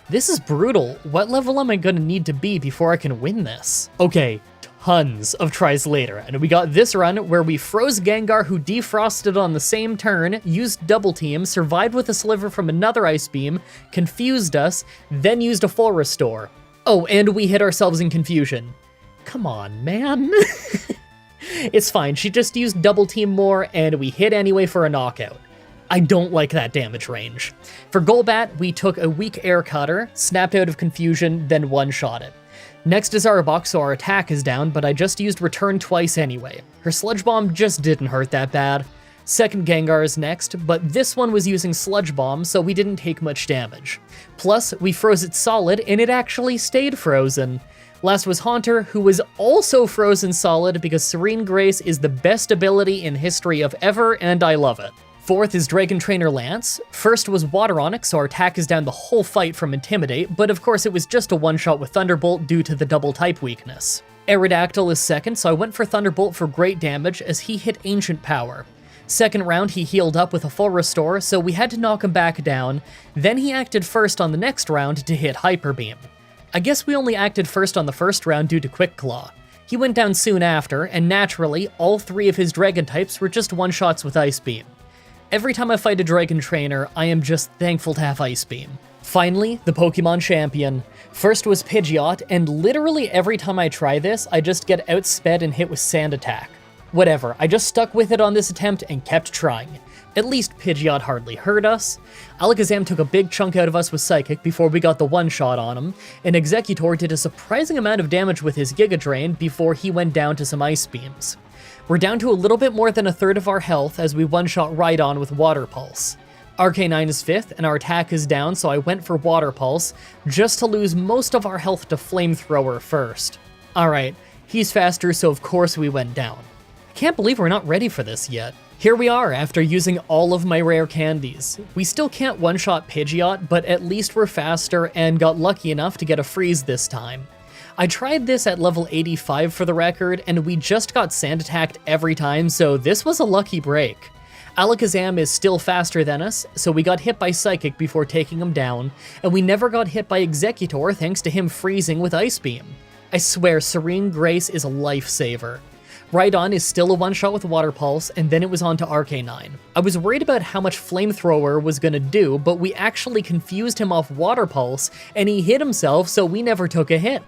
This is brutal. What level am I gonna need to be before I can win this? Okay, tons of tries later, and we got this run where we froze Gengar, who defrosted on the same turn, used Double Team, survived with a Sliver from another Ice Beam, confused us, then used a full restore. Oh, and we hit ourselves in Confusion. Come on, man. It's fine, she just used Double Team more, and we hit anyway for a knockout. I don't like that damage range. For Golbat, we took a weak Air Cutter, snapped out of Confusion, then one-shot it. Next is Arbok, so our attack is down, but I just used Return twice anyway. Her Sludge Bomb just didn't hurt that bad. Second Gengar is next, but this one was using Sludge Bomb, so we didn't take much damage. Plus, we froze it solid, and it actually stayed frozen. Last was Haunter, who was also frozen solid because Serene Grace is the best ability in history of ever, and I love it. Fourth is Dragon Trainer Lance. First was Water Onyx, so our attack is down the whole fight from Intimidate, but of course it was just a one-shot with Thunderbolt due to the double type weakness. Aerodactyl is second, so I went for Thunderbolt for great damage as he hit Ancient Power. Second round, he healed up with a full restore, so we had to knock him back down. Then he acted first on the next round to hit Hyper Beam. I guess we only acted first on the first round due to Quick Claw. He went down soon after, and naturally, all three of his Dragon types were just one-shots with Ice Beam. Every time I fight a Dragon Trainer, I am just thankful to have Ice Beam. Finally, the Pokemon Champion. First was Pidgeot, and literally every time I try this, I just get outsped and hit with Sand Attack. Whatever, I just stuck with it on this attempt and kept trying. At least Pidgeot hardly hurt us. Alakazam took a big chunk out of us with Psychic before we got the one-shot on him, and Exeggutor did a surprising amount of damage with his Giga Drain before he went down to some Ice Beams. We're down to a little bit more than a third of our health as we one-shot Rhydon with Water Pulse. Arcanine is fifth, and our attack is down, so I went for Water Pulse, just to lose most of our health to Flamethrower first. Alright, he's faster, so of course we went down. I can't believe we're not ready for this yet. Here we are after using all of my rare candies. We still can't one-shot Pidgeot, but at least we're faster and got lucky enough to get a freeze this time. I tried this at level 85 for the record, and we just got Sand Attacked every time, so this was a lucky break. Alakazam is still faster than us, so we got hit by Psychic before taking him down, and we never got hit by Exeggutor thanks to him freezing with Ice Beam. I swear, Serene Grace is a lifesaver. Rhydon is still a one-shot with Water Pulse, and then it was on to Arcanine. I was worried about how much Flamethrower was gonna do, but we actually confused him off Water Pulse, and he hit himself, so we never took a hit.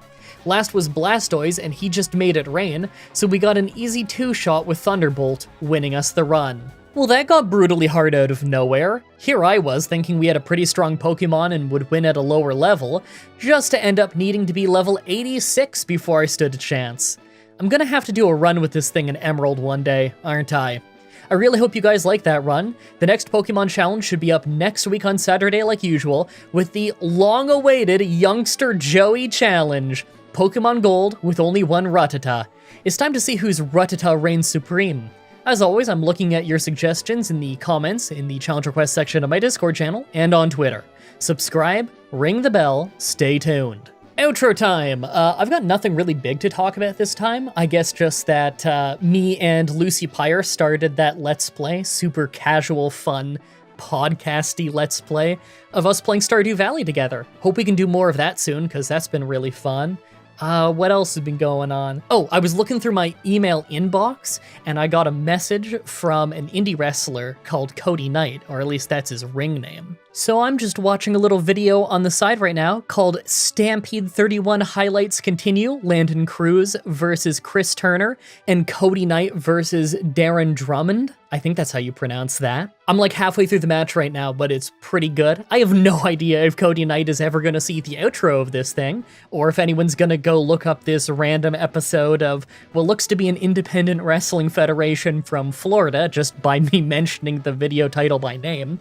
Last was Blastoise, and he just made it rain, so we got an easy two-shot with Thunderbolt, winning us the run. Well, that got brutally hard out of nowhere. Here I was, thinking we had a pretty strong Pokemon and would win at a lower level, just to end up needing to be level 86 before I stood a chance. I'm gonna have to do a run with this thing in Emerald one day, aren't I? I really hope you guys like that run. The next Pokemon Challenge should be up next week on Saturday like usual, with the long-awaited Youngster Joey Challenge. Pokemon Gold with only one Rattata. It's time to see whose Rattata reigns supreme. As always, I'm looking at your suggestions in the comments in the challenge request section of my Discord channel and on Twitter. Subscribe, ring the bell, stay tuned. Outro time! I've got nothing really big to talk about this time. I guess just that me and Lucy Pyre started that Let's Play, super casual, fun, podcasty Let's Play of us playing Stardew Valley together. Hope we can do more of that soon, because that's been really fun. What else has been going on? Oh, I was looking through my email inbox, and I got a message from an indie wrestler called Cody Knight, or at least that's his ring name. So I'm just watching a little video on the side right now called Stampede 31 Highlights Continue, Landon Cruz versus Chris Turner, and Cody Knight versus Darren Drummond. I think that's how you pronounce that. I'm like halfway through the match right now, but it's pretty good. I have no idea if Cody Knight is ever gonna see the outro of this thing, or if anyone's gonna go look up this random episode of what looks to be an independent wrestling federation from Florida just by me mentioning the video title by name.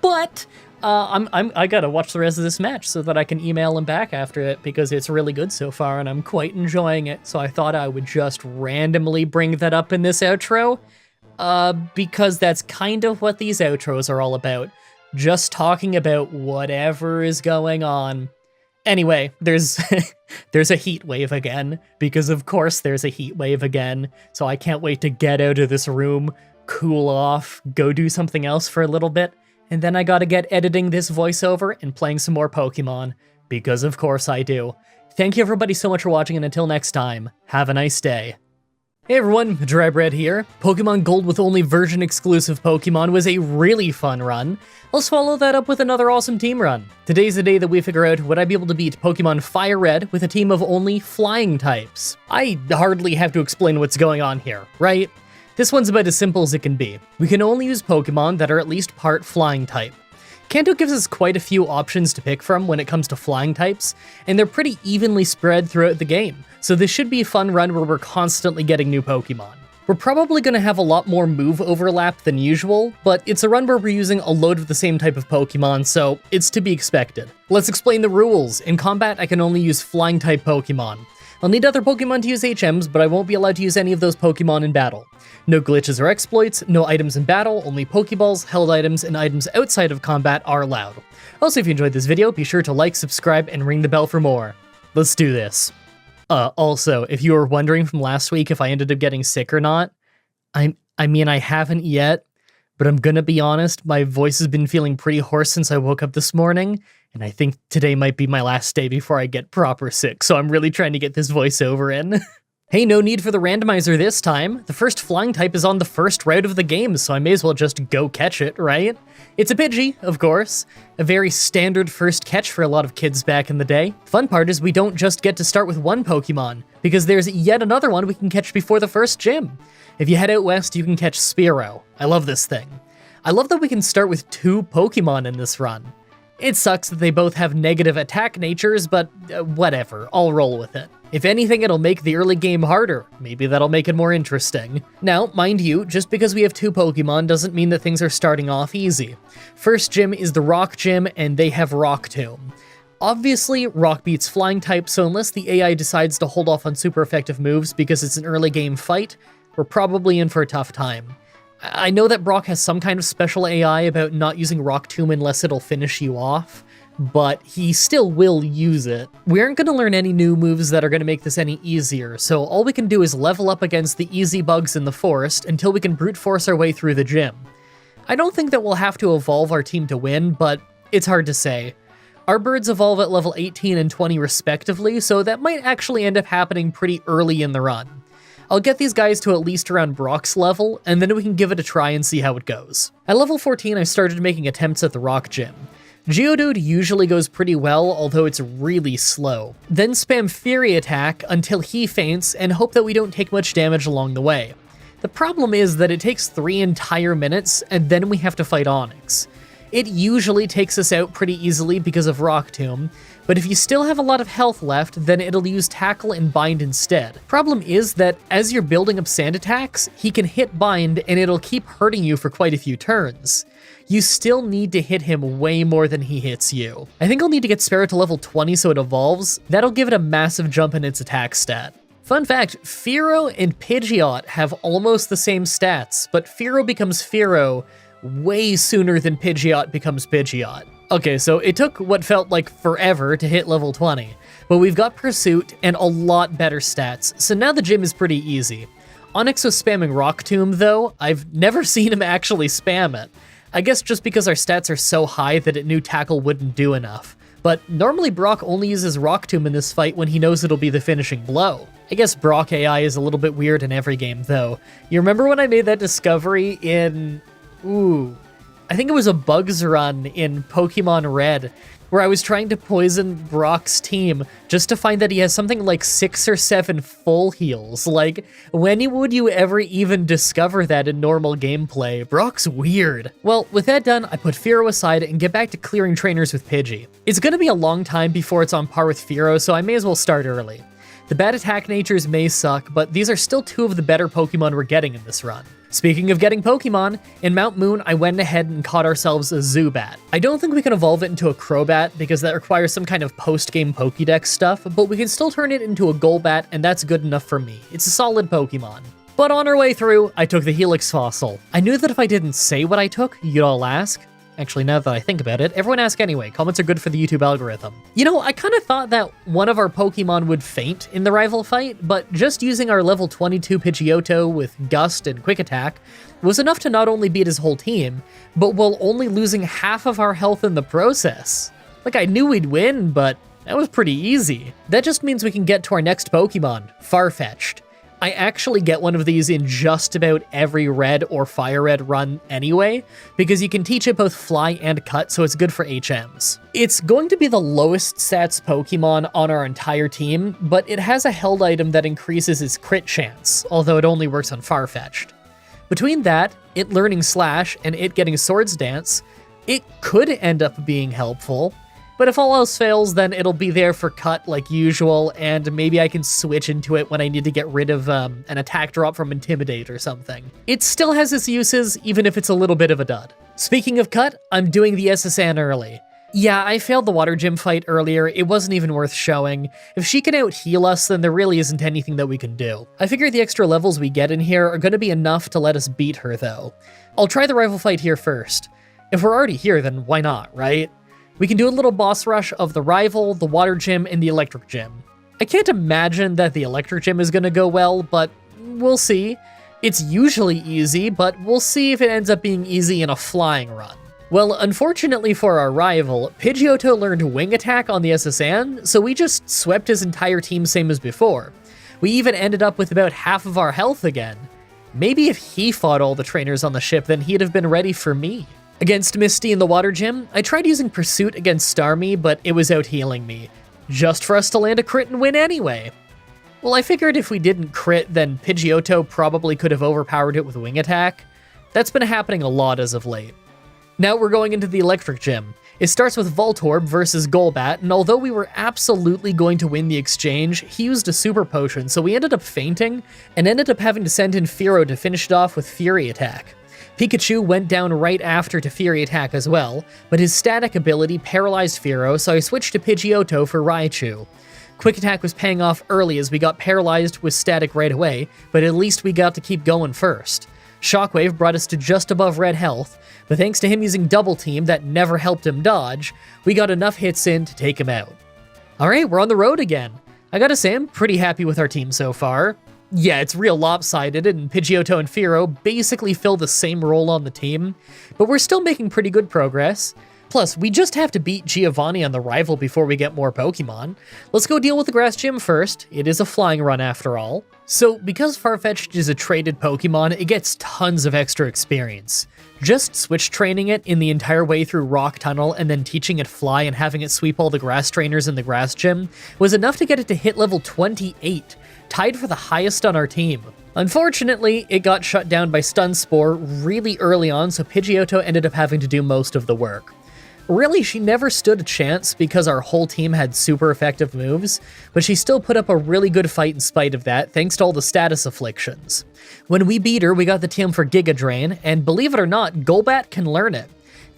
But I gotta watch the rest of this match so that I can email him back after it because it's really good so far and I'm quite enjoying it. So I thought I would just randomly bring that up in this outro. Because that's kind of what these outros are all about. Just talking about whatever is going on. Anyway, there's there's a heat wave again, because of course there's a heat wave again, so I can't wait to get out of this room, cool off, go do something else for a little bit, and then I gotta get editing this voiceover and playing some more Pokemon, because of course I do. Thank you everybody so much for watching, and until next time, have a nice day. Hey everyone, Mah-Dry-Bread here. Pokemon Gold with only version-exclusive Pokemon was a really fun run. Let's follow that up with another awesome team run. Today's the day that we figure out would I be able to beat Pokemon Fire Red with a team of only flying types. I hardly have to explain what's going on here, right? This one's about as simple as it can be. We can only use Pokemon that are at least part flying type. Kanto gives us quite a few options to pick from when it comes to flying types, and they're pretty evenly spread throughout the game, so this should be a fun run where we're constantly getting new Pokemon. We're probably going to have a lot more move overlap than usual, but it's a run where we're using a load of the same type of Pokemon, so it's to be expected. Let's explain the rules. In combat, I can only use flying type Pokemon. I'll need other Pokemon to use HMs, but I won't be allowed to use any of those Pokemon in battle. No glitches or exploits, no items in battle, only Pokeballs, held items, and items outside of combat are allowed. Also, if you enjoyed this video, be sure to like, subscribe, and ring the bell for more. Let's do this. Also, if you were wondering from last week if I ended up getting sick or not, I mean, I haven't yet, but I'm gonna be honest, my voice has been feeling pretty hoarse since I woke up this morning, and I think today might be my last day before I get proper sick, so I'm really trying to get this voiceover in. Hey, no need for the randomizer this time. The first flying type is on the first route of the game, so I may as well just go catch it, right? It's a Pidgey, of course. A very standard first catch for a lot of kids back in the day. Fun part is we don't just get to start with one Pokemon, because there's yet another one we can catch before the first gym. If you head out west, you can catch Spearow. I love this thing. I love that we can start with 2 Pokemon in this run. It sucks that they both have negative attack natures, but whatever, I'll roll with it. If anything, it'll make the early game harder. Maybe that'll make it more interesting. Now, mind you, just because we have 2 Pokemon doesn't mean that things are starting off easy. First gym is the Rock Gym, and they have Rock Tomb. Obviously, Rock beats Flying type, so unless the AI decides to hold off on super effective moves because it's an early game fight, we're probably in for a tough time. I know that Brock has some kind of special AI about not using Rock Tomb unless it'll finish you off, but he still will use it. We aren't going to learn any new moves that are going to make this any easier, so all we can do is level up against the easy bugs in the forest until we can brute force our way through the gym. I don't think that we'll have to evolve our team to win, but it's hard to say. Our birds evolve at level 18 and 20 respectively, so that might actually end up happening pretty early in the run. I'll get these guys to at least around Brock's level, and then we can give it a try and see how it goes. At level 14, I started making attempts at the Rock Gym. Geodude usually goes pretty well, although it's really slow. Then spam Fury Attack until he faints and hope that we don't take much damage along the way. The problem is that it takes 3 entire minutes, and then we have to fight Onix. It usually takes us out pretty easily because of Rock Tomb, but if you still have a lot of health left, then it'll use Tackle and Bind instead. Problem is that as you're building up sand attacks, he can hit Bind and it'll keep hurting you for quite a few turns. You still need to hit him way more than he hits you. I think I'll need to get Spearow to level 20 so it evolves. That'll give it a massive jump in its attack stat. Fun fact, Fearow and Pidgeot have almost the same stats, but Fearow becomes Fearow way sooner than Pidgeot becomes Pidgeot. Okay, so it took what felt like forever to hit level 20, but we've got Pursuit and a lot better stats, so now the gym is pretty easy. Onix was spamming Rock Tomb though. I've never seen him actually spam it. I guess just because our stats are so high that it knew Tackle wouldn't do enough. But normally Brock only uses Rock Tomb in this fight when he knows it'll be the finishing blow. I guess Brock AI is a little bit weird in every game though. You remember when I made that discovery in... I think it was a Bugs run in Pokemon Red, where I was trying to poison Brock's team just to find that he has something like 6 or 7 full heals. Like, when would you ever even discover that in normal gameplay? Brock's weird. Well, with that done, I put Fearow aside and get back to clearing trainers with Pidgey. It's gonna be a long time before it's on par with Fearow, so I may as well start early. The bad attack natures may suck, but these are still 2 of the better Pokemon we're getting in this run. Speaking of getting Pokemon, in Mount Moon, I went ahead and caught ourselves a Zubat. I don't think we can evolve it into a Crobat because that requires some kind of post-game Pokédex stuff, but we can still turn it into a Golbat, and that's good enough for me. It's a solid Pokemon. But on our way through, I took the Helix Fossil. I knew that if I didn't say what I took, you'd all ask. Actually, now that I think about it, everyone ask anyway. Comments are good for the YouTube algorithm. You know, I kind of thought that one of our Pokemon would faint in the rival fight, but just using our level 22 Pidgeotto with Gust and Quick Attack was enough to not only beat his whole team, but while only losing half of our health in the process. Like, I knew we'd win, but that was pretty easy. That just means we can get to our next Pokemon, Farfetch'd. I actually get one of these in just about every Red or Fire Red run anyway, because you can teach it both Fly and Cut, so it's good for HMs. It's going to be the lowest stats Pokemon on our entire team, but it has a held item that increases its crit chance, although it only works on Farfetch'd. Between that, it learning Slash, and it getting Swords Dance, it could end up being helpful. But if all else fails, then it'll be there for Cut like usual, and maybe I can switch into it when I need to get rid of an attack drop from Intimidate or something. It still has its uses, even if it's a little bit of a dud. Speaking of Cut, I'm doing the SSN early. Yeah, I failed the water gym fight earlier, it wasn't even worth showing. If she can out-heal us, then there really isn't anything that we can do. I figure the extra levels we get in here are gonna be enough to let us beat her though. I'll try the rival fight here first. If we're already here, then why not, right? We can do a little boss rush of the rival, the water gym, and the electric gym. I can't imagine that the electric gym is gonna go well, but we'll see. It's usually easy, but we'll see if it ends up being easy in a flying run. Well, unfortunately for our rival, Pidgeotto learned Wing Attack on the SSN, so we just swept his entire team same as before. We even ended up with about half of our health again. Maybe if he fought all the trainers on the ship, then he'd have been ready for me. Against Misty in the water gym, I tried using Pursuit against Starmie, but it was out healing me, just for us to land a crit and win anyway. Well, I figured if we didn't crit, then Pidgeotto probably could have overpowered it with Wing Attack. That's been happening a lot as of late. Now we're going into the electric gym. It starts with Voltorb versus Golbat, and although we were absolutely going to win the exchange, he used a super potion, so we ended up fainting, and ended up having to send in Fearow to finish it off with Fury Attack. Pikachu went down right after to Fury Attack as well, but his static ability paralyzed Fearow, so I switched to Pidgeotto for Raichu. Quick Attack was paying off early as we got paralyzed with static right away, but at least we got to keep going first. Shockwave brought us to just above red health, but thanks to him using Double Team that never helped him dodge, we got enough hits in to take him out. Alright, we're on the road again. I gotta say, I'm pretty happy with our team so far. Yeah, it's real lopsided, and Pidgeotto and Fearow basically fill the same role on the team, but we're still making pretty good progress. Plus, we just have to beat Giovanni on the rival before we get more Pokemon. Let's go deal with the grass gym first. It is a flying run after all. So, because Farfetch'd is a traded Pokemon, it gets tons of extra experience. Just switch training it in the entire way through Rock Tunnel and then teaching it Fly and having it sweep all the grass trainers in the grass gym was enough to get it to hit level 28, tied for the highest on our team. Unfortunately, it got shut down by Stun Spore really early on, so Pidgeotto ended up having to do most of the work. Really, she never stood a chance because our whole team had super effective moves, but she still put up a really good fight in spite of that, thanks to all the status afflictions. When we beat her, we got the TM for Giga Drain, and believe it or not, Golbat can learn it.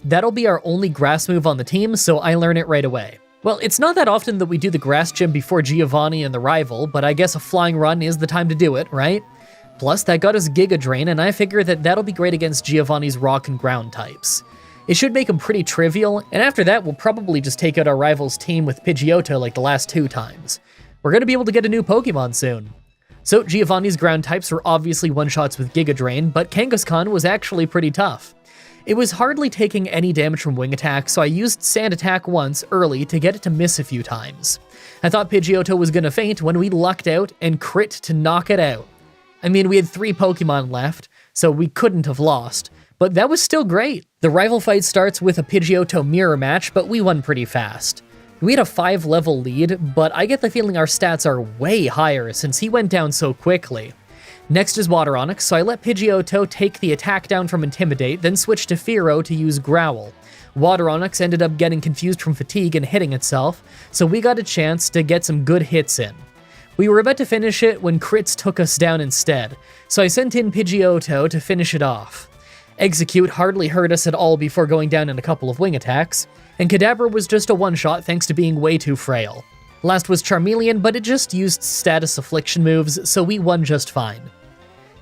That'll be our only grass move on the team, so I learn it right away. Well, it's not that often that we do the grass gym before Giovanni and the rival, but I guess a flying run is the time to do it, right? Plus, that got us Giga Drain, and I figure that that'll be great against Giovanni's rock and ground types. It should make him pretty trivial, and after that, we'll probably just take out our rival's team with Pidgeotto like the last 2 times. We're gonna be able to get a new Pokemon soon. So Giovanni's ground types were obviously one-shots with Giga Drain, but Kangaskhan was actually pretty tough. It was hardly taking any damage from Wing Attack, so I used Sand Attack once early to get it to miss a few times. I thought Pidgeotto was gonna faint when we lucked out and crit to knock it out. I mean, we had 3 Pokemon left, so we couldn't have lost, but that was still great. The rival fight starts with a Pidgeotto mirror match, but we won pretty fast. We had a 5-level lead, but I get the feeling our stats are way higher since he went down so quickly. Next is Water Onix, so I let Pidgeotto take the attack down from Intimidate, then switch to Fearow to use Growl. Water Onix ended up getting confused from fatigue and hitting itself, so we got a chance to get some good hits in. We were about to finish it when crits took us down instead, so I sent in Pidgeotto to finish it off. Execute hardly hurt us at all before going down in a couple of wing attacks, and Kadabra was just a one-shot thanks to being way too frail. Last was Charmeleon, but it just used status affliction moves, so we won just fine.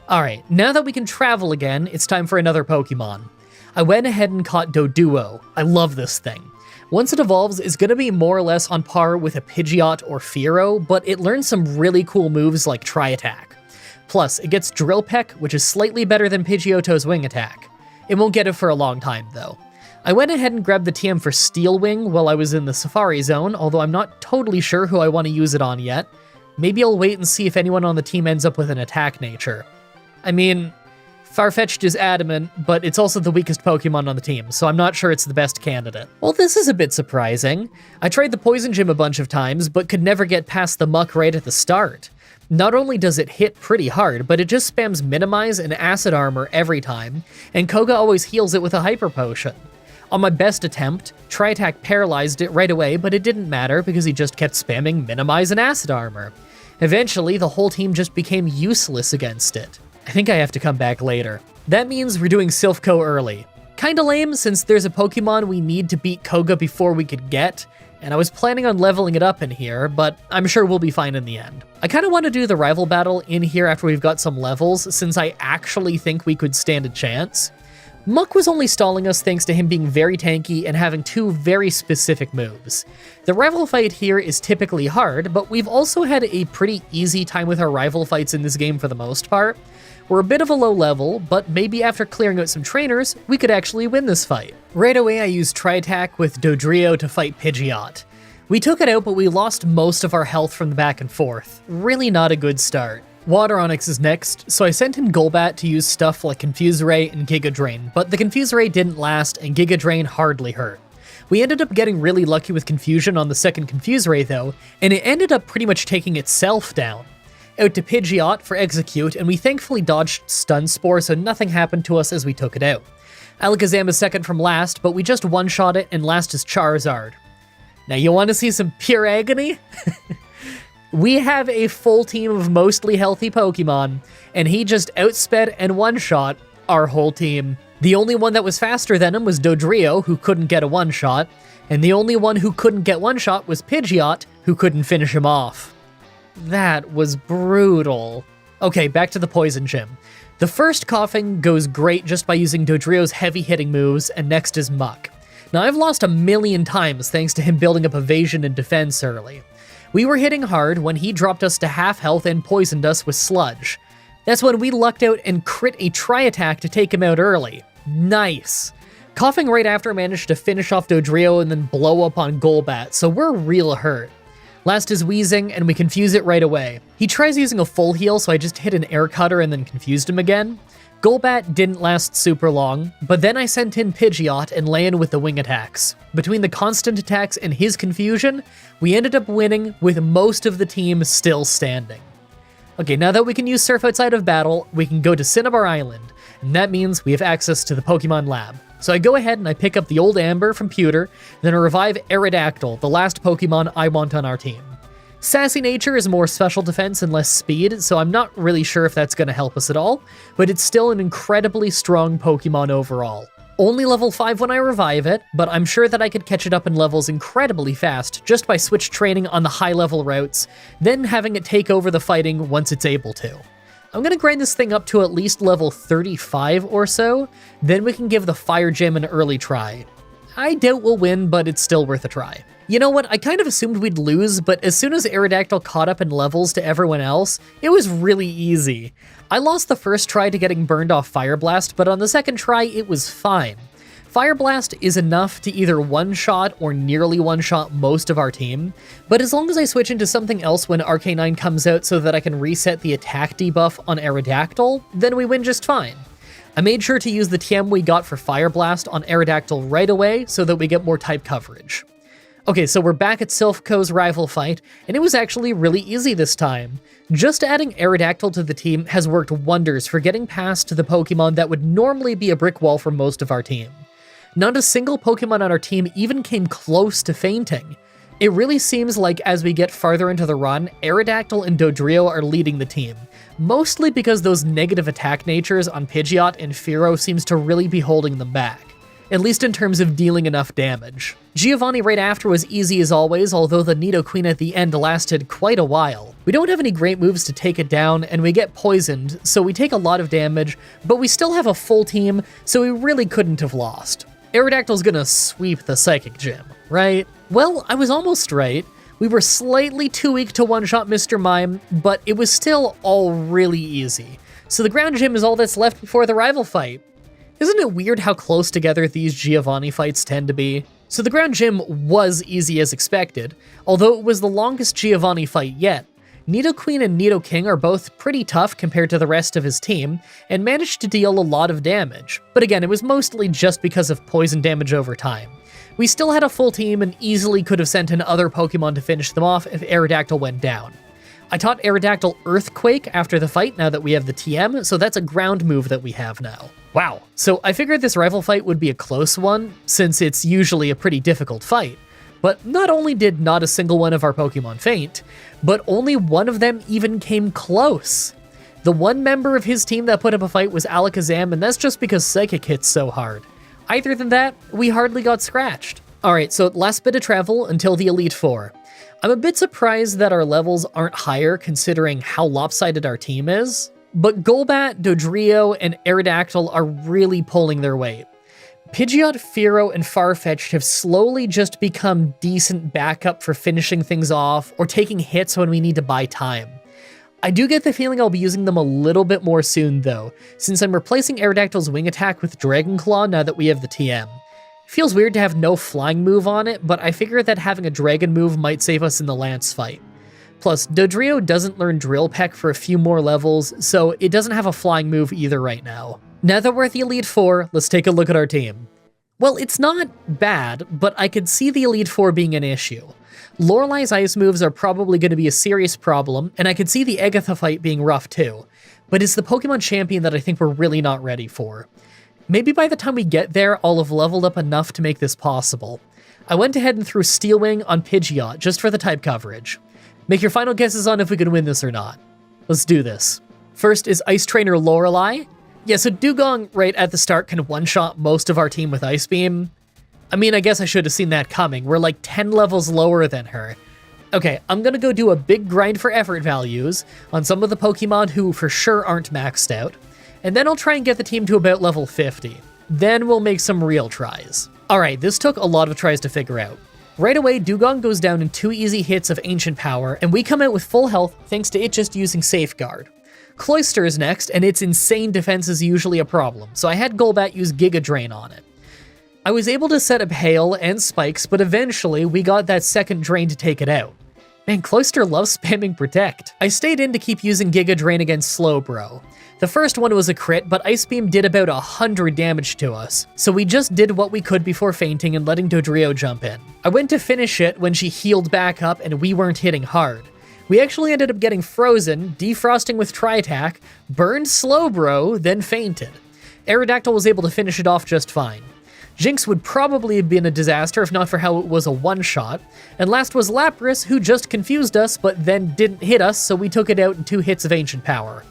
Alright, now that we can travel again, it's time for another Pokemon. I went ahead and caught Doduo. I love this thing. Once it evolves, it's gonna be more or less on par with a Pidgeot or Fearow, but it learns some really cool moves like Tri-Attack. Plus, it gets Drill Peck, which is slightly better than Pidgeotto's Wing Attack. It won't get it for a long time, though. I went ahead and grabbed the TM for Steel Wing while I was in the Safari Zone, although I'm not totally sure who I want to use it on yet. Maybe I'll wait and see if anyone on the team ends up with an attack nature. I mean, Farfetch'd is adamant, but it's also the weakest Pokemon on the team, so I'm not sure it's the best candidate. Well, this is a bit surprising. I tried the Poison Gym a bunch of times, but could never get past the muck right at the start. Not only does it hit pretty hard, but it just spams Minimize and Acid Armor every time, and Koga always heals it with a Hyper Potion. On my best attempt, Tri-Attack paralyzed it right away, but it didn't matter because he just kept spamming Minimize and Acid Armor. Eventually, the whole team just became useless against it. I think I have to come back later. That means we're doing Silph Co early. Kinda lame since there's a Pokemon we need to beat Koga before we could get, and I was planning on leveling it up in here, but I'm sure we'll be fine in the end. I kinda want to do the rival battle in here after we've got some levels, since I actually think we could stand a chance. Muck was only stalling us thanks to him being very tanky and having 2 very specific moves. The rival fight here is typically hard, but we've also had a pretty easy time with our rival fights in this game for the most part. We're a bit of a low level, but maybe after clearing out some trainers, we could actually win this fight. Right away I used Tri-Attack with Dodrio to fight Pidgeot. We took it out, but we lost most of our health from the back and forth. Really not a good start. Water Onix is next, so I sent in Golbat to use stuff like Confuse Ray and Giga Drain, but the Confuse Ray didn't last and Giga Drain hardly hurt. We ended up getting really lucky with Confusion on the second Confuse Ray though, and it ended up pretty much taking itself down. Out to Pidgeot for Execute, and we thankfully dodged Stun Spore so nothing happened to us as we took it out. Alakazam is second from last, but we just one-shot it and last is Charizard. Now you want to see some pure agony? We have a full team of mostly healthy Pokemon, and he just outsped and one-shot our whole team. The only one that was faster than him was Dodrio, who couldn't get a one-shot, and the only one who couldn't get one-shot was Pidgeot, who couldn't finish him off. That was brutal. Okay, back to the Poison Gym. The first coughing goes great just by using Dodrio's heavy-hitting moves, and next is Muck. Now, I've lost a million times thanks to him building up evasion and defense early. We were hitting hard when he dropped us to half health and poisoned us with Sludge. That's when we lucked out and crit a Tri-Attack to take him out early. Nice. Coughing right after managed to finish off Dodrio and then blow up on Golbat, so we're real hurt. Last is Wheezing, and we confuse it right away. He tries using a full heal, so I just hit an air cutter and then confused him again. Golbat didn't last super long, but then I sent in Pidgeot and Lan with the wing attacks. Between the constant attacks and his confusion, we ended up winning with most of the team still standing. Okay, now that we can use Surf outside of battle, we can go to Cinnabar Island, and that means we have access to the Pokemon Lab. So I go ahead and I pick up the old Amber from Pewter, then I revive Aerodactyl, the last Pokemon I want on our team. Sassy Nature is more special defense and less speed, so I'm not really sure if that's going to help us at all, but it's still an incredibly strong Pokemon overall. Only level 5 when I revive it, but I'm sure that I could catch it up in levels incredibly fast just by switch training on the high level routes, then having it take over the fighting once it's able to. I'm going to grind this thing up to at least level 35 or so, then we can give the Fire Gym an early try. I doubt we'll win, but it's still worth a try. You know what, I kind of assumed we'd lose, but as soon as Aerodactyl caught up in levels to everyone else, it was really easy. I lost the first try to getting burned off Fire Blast, but on the second try, it was fine. Fire Blast is enough to either one-shot or nearly one-shot most of our team, but as long as I switch into something else when Arcanine comes out so that I can reset the attack debuff on Aerodactyl, then we win just fine. I made sure to use the TM we got for Fire Blast on Aerodactyl right away so that we get more type coverage. Okay, so we're back at Silphco's rival fight, and it was actually really easy this time. Just adding Aerodactyl to the team has worked wonders for getting past the Pokemon that would normally be a brick wall for most of our team. Not a single Pokemon on our team even came close to fainting. It really seems like as we get farther into the run, Aerodactyl and Dodrio are leading the team, mostly because those negative attack natures on Pidgeot and Fearow seems to really be holding them back, at least in terms of dealing enough damage. Giovanni right after was easy as always, although the Nidoqueen at the end lasted quite a while. We don't have any great moves to take it down, and we get poisoned, so we take a lot of damage, but we still have a full team, so we really couldn't have lost. Aerodactyl's gonna sweep the Psychic Gym, right? Well, I was almost right. We were slightly too weak to one-shot Mr. Mime, but it was still all really easy. So the Ground Gym is all that's left before the rival fight. Isn't it weird how close together these Giovanni fights tend to be? So the Ground Gym was easy as expected, although it was the longest Giovanni fight yet. Nidoqueen and Nidoking are both pretty tough compared to the rest of his team, and managed to deal a lot of damage. But again, it was mostly just because of poison damage over time. We still had a full team and easily could have sent in other Pokemon to finish them off if Aerodactyl went down. I taught Aerodactyl Earthquake after the fight now that we have the TM, so that's a ground move that we have now. Wow. So I figured this rival fight would be a close one, since it's usually a pretty difficult fight. But not only did not a single one of our Pokemon faint, but only one of them even came close. The one member of his team that put up a fight was Alakazam, and that's just because Psychic hits so hard. Either than that, we hardly got scratched. Alright, so last bit of travel until the Elite Four. I'm a bit surprised that our levels aren't higher considering how lopsided our team is, but Golbat, Dodrio, and Aerodactyl are really pulling their weight. Pidgeot, Fearow, and Farfetch'd have slowly just become decent backup for finishing things off or taking hits when we need to buy time. I do get the feeling I'll be using them a little bit more soon though, since I'm replacing Aerodactyl's wing attack with Dragon Claw now that we have the TM. Feels weird to have no flying move on it, but I figure that having a dragon move might save us in the Lance fight. Plus, Dodrio doesn't learn Drill Peck for a few more levels, so it doesn't have a flying move either right now. Now that we're at the Elite Four, let's take a look at our team. Well, it's not bad, but I could see the Elite Four being an issue. Lorelei's ice moves are probably going to be a serious problem, and I could see the Agatha fight being rough too, but it's the Pokemon Champion that I think we're really not ready for. Maybe by the time we get there, I'll have leveled up enough to make this possible. I went ahead and threw Steel Wing on Pidgeot just for the type coverage. Make your final guesses on if we can win this or not. Let's do this. First is Ice Trainer Lorelei. Yeah, so Dugong right at the start can one-shot most of our team with Ice Beam. I mean, I guess I should have seen that coming. We're like 10 levels lower than her. Okay, I'm gonna go do a big grind for effort values on some of the Pokemon who for sure aren't maxed out, and then I'll try and get the team to about level 50. Then we'll make some real tries. Alright, this took a lot of tries to figure out. Right away, Dugong goes down in 2 easy hits of Ancient Power, and we come out with full health thanks to it just using Safeguard. Cloyster is next, and its insane defense is usually a problem, so I had Golbat use Giga Drain on it. I was able to set up Hail and Spikes, but eventually we got that second Drain to take it out. Man, Cloyster loves spamming Protect. I stayed in to keep using Giga Drain against Slowbro. The first one was a crit, but Ice Beam did about 100 damage to us, so we just did what we could before fainting and letting Dodrio jump in. I went to finish it when she healed back up and we weren't hitting hard. We actually ended up getting frozen, defrosting with Tri-Attack, burned Slowbro, then fainted. Aerodactyl was able to finish it off just fine. Jinx would probably have been a disaster if not for how it was a one-shot, and last was Lapras, who just confused us but then didn't hit us, so we took it out in 2 hits of Ancient Power.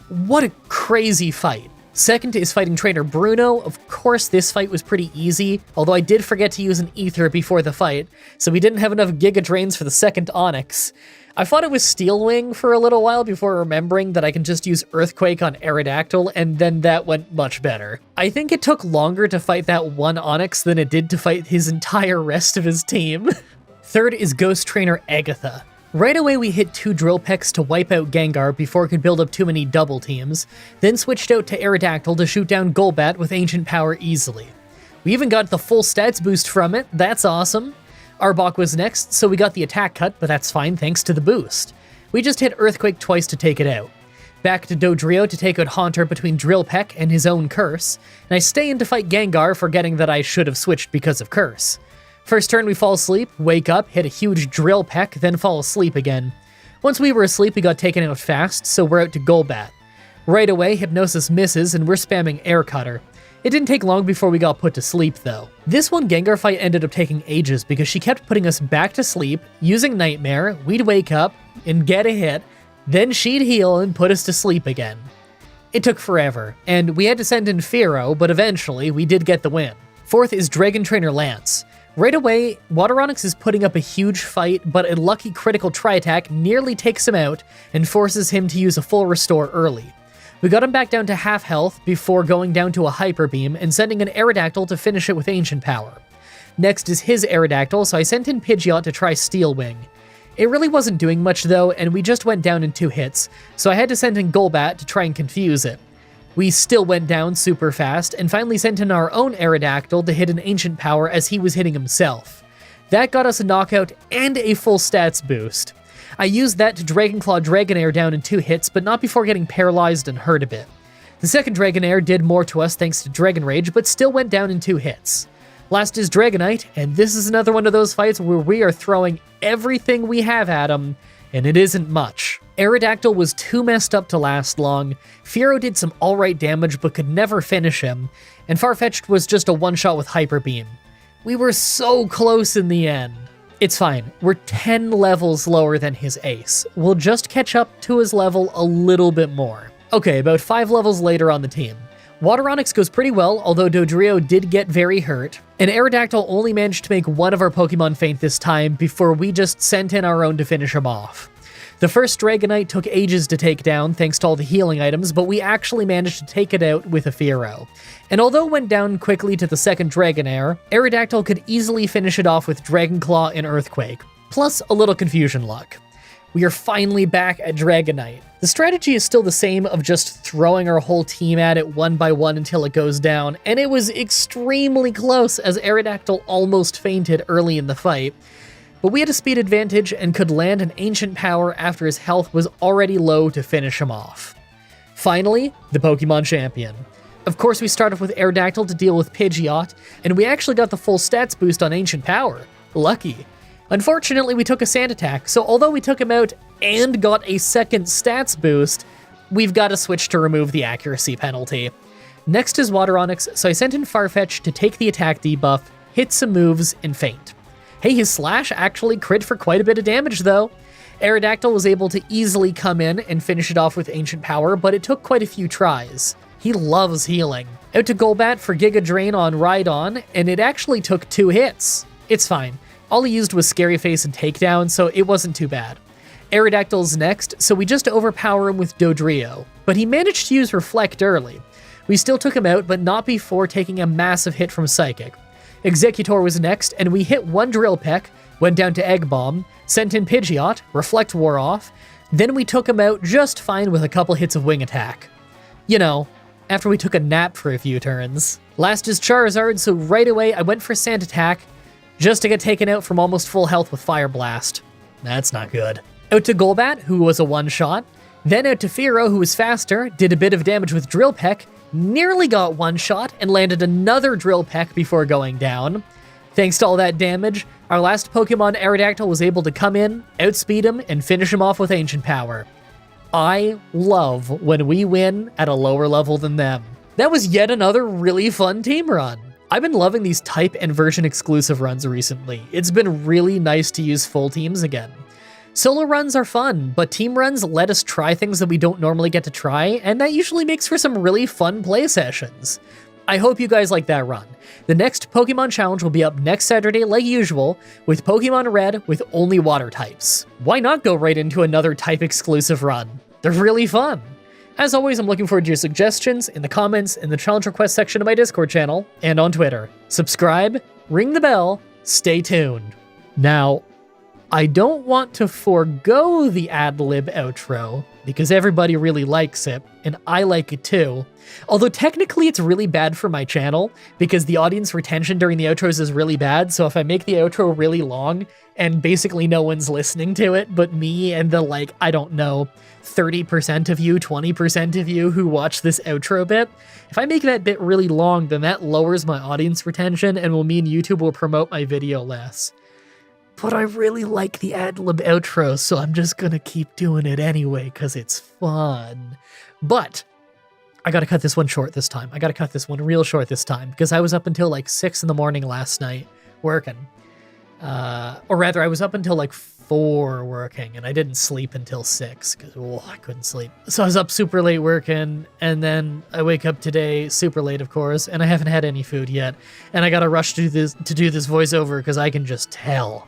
What a crazy fight. Second is fighting Trainer Bruno. Of course, this fight was pretty easy, although I did forget to use an Ether before the fight, so we didn't have enough Giga Drains for the second Onix. I thought it was Steel Wing for a little while before remembering that I can just use Earthquake on Aerodactyl, and then that went much better. I think it took longer to fight that one Onix than it did to fight his entire rest of his team. Third is Ghost Trainer Agatha. Right away we hit 2 Drill Pecks to wipe out Gengar before it could build up too many double teams, then switched out to Aerodactyl to shoot down Golbat with Ancient Power easily. We even got the full stats boost from it, that's awesome. Arbok was next, so we got the attack cut, but that's fine thanks to the boost. We just hit Earthquake twice to take it out. Back to Dodrio to take out Haunter between Drill Peck and his own Curse, and I stay in to fight Gengar, forgetting that I should have switched because of Curse. First turn we fall asleep, wake up, hit a huge Drill Peck, then fall asleep again. Once we were asleep we got taken out fast, so we're out to Golbat. Right away, Hypnosis misses and we're spamming Air Cutter. It didn't take long before we got put to sleep though. This one Gengar fight ended up taking ages because she kept putting us back to sleep, using Nightmare, we'd wake up and get a hit, then she'd heal and put us to sleep again. It took forever, and we had to send in Fearow, but eventually we did get the win. Fourth is Dragon Trainer Lance. Right away, Water Onix is putting up a huge fight, but a lucky critical Tri-Attack nearly takes him out and forces him to use a full restore early. We got him back down to half health before going down to a Hyper Beam and sending an Aerodactyl to finish it with Ancient Power. Next is his Aerodactyl, so I sent in Pidgeot to try Steel Wing. It really wasn't doing much though, and we just went down in 2 hits, so I had to send in Golbat to try and confuse it. We still went down super fast, and finally sent in our own Aerodactyl to hit an Ancient Power as he was hitting himself. That got us a knockout and a full stats boost. I used that to Dragonclaw Dragonair down in 2 hits, but not before getting paralyzed and hurt a bit. The second Dragonair did more to us thanks to Dragon Rage, but still went down in 2 hits. Last is Dragonite, and this is another one of those fights where we are throwing everything we have at him, and it isn't much. Aerodactyl was too messed up to last long, Fearow did some alright damage but could never finish him, and Farfetch'd was just a one-shot with Hyper Beam. We were so close in the end. It's fine, we're 10 levels lower than his ace. We'll just catch up to his level a little bit more. Okay, about 5 levels later on the team. Water Onix goes pretty well, although Dodrio did get very hurt, and Aerodactyl only managed to make one of our Pokemon faint this time before we just sent in our own to finish him off. The first Dragonite took ages to take down thanks to all the healing items, but we actually managed to take it out with a Fearow. And although it went down quickly to the second Dragonair, Aerodactyl could easily finish it off with Dragonclaw and Earthquake, plus a little confusion luck. We are finally back at Dragonite. The strategy is still the same of just throwing our whole team at it one by one until it goes down, and it was extremely close as Aerodactyl almost fainted early in the fight. But we had a speed advantage and could land an Ancient Power after his health was already low to finish him off. Finally, the Pokemon Champion. Of course, we start off with Aerodactyl to deal with Pidgeot, and we actually got the full stats boost on Ancient Power. Lucky. Unfortunately, we took a Sand Attack, so although we took him out and got a second stats boost, we've got to switch to remove the accuracy penalty. Next is Water Onix, so I sent in Farfetch to take the attack debuff, hit some moves, and faint. Hey, his Slash actually crit for quite a bit of damage, though. Aerodactyl was able to easily come in and finish it off with Ancient Power, but it took quite a few tries. He loves healing. Out to Golbat for Giga Drain on Rhydon, and it actually took 2 hits. It's fine. All he used was Scary Face and Takedown, so it wasn't too bad. Aerodactyl's next, so we just overpower him with Dodrio, but he managed to use Reflect early. We still took him out, but not before taking a massive hit from Psychic. Executor was next, and we hit one Drill Peck, went down to Egg Bomb, sent in Pidgeot, Reflect wore off, then we took him out just fine with a couple hits of Wing Attack. You know, after we took a nap for a few turns. Last is Charizard, so right away I went for Sand Attack, just to get taken out from almost full health with Fire Blast. That's not good. Out to Golbat, who was a one-shot, then out to Fearow, who was faster, did a bit of damage with Drill Peck, nearly got one shot, and landed another Drill Peck before going down. Thanks to all that damage, our last Pokemon, Aerodactyl, was able to come in, outspeed him, and finish him off with Ancient Power. I love when we win at a lower level than them. That was yet another really fun team run. I've been loving these type and version exclusive runs recently. It's been really nice to use full teams again. Solo runs are fun, but team runs let us try things that we don't normally get to try, and that usually makes for some really fun play sessions. I hope you guys like that run. The next Pokemon Challenge will be up next Saturday like usual, with Pokemon Red with only water types. Why not go right into another type exclusive run? They're really fun. As always, I'm looking forward to your suggestions in the comments, in the challenge request section of my Discord channel, and on Twitter. Subscribe, ring the bell, stay tuned. Now, I don't want to forego the ad-lib outro, because everybody really likes it, and I like it too. Although technically it's really bad for my channel, because the audience retention during the outros is really bad, so if I make the outro really long, and basically no one's listening to it but me and the, like, I don't know, 30% of you, 20% of you who watch this outro bit, if I make that bit really long, then that lowers my audience retention and will mean YouTube will promote my video less. But I really like the ad-lib outro, so I'm just gonna keep doing it anyway, because it's fun. But I gotta cut this one short this time. I gotta cut this one real short this time, because I was up until like 6 in the morning last night working. Or rather, I was up until like 4 working, and I didn't sleep until 6, because I couldn't sleep. So I was up super late working, and then I wake up today super late, of course, and I haven't had any food yet. And I gotta rush to do this voiceover, because I can just tell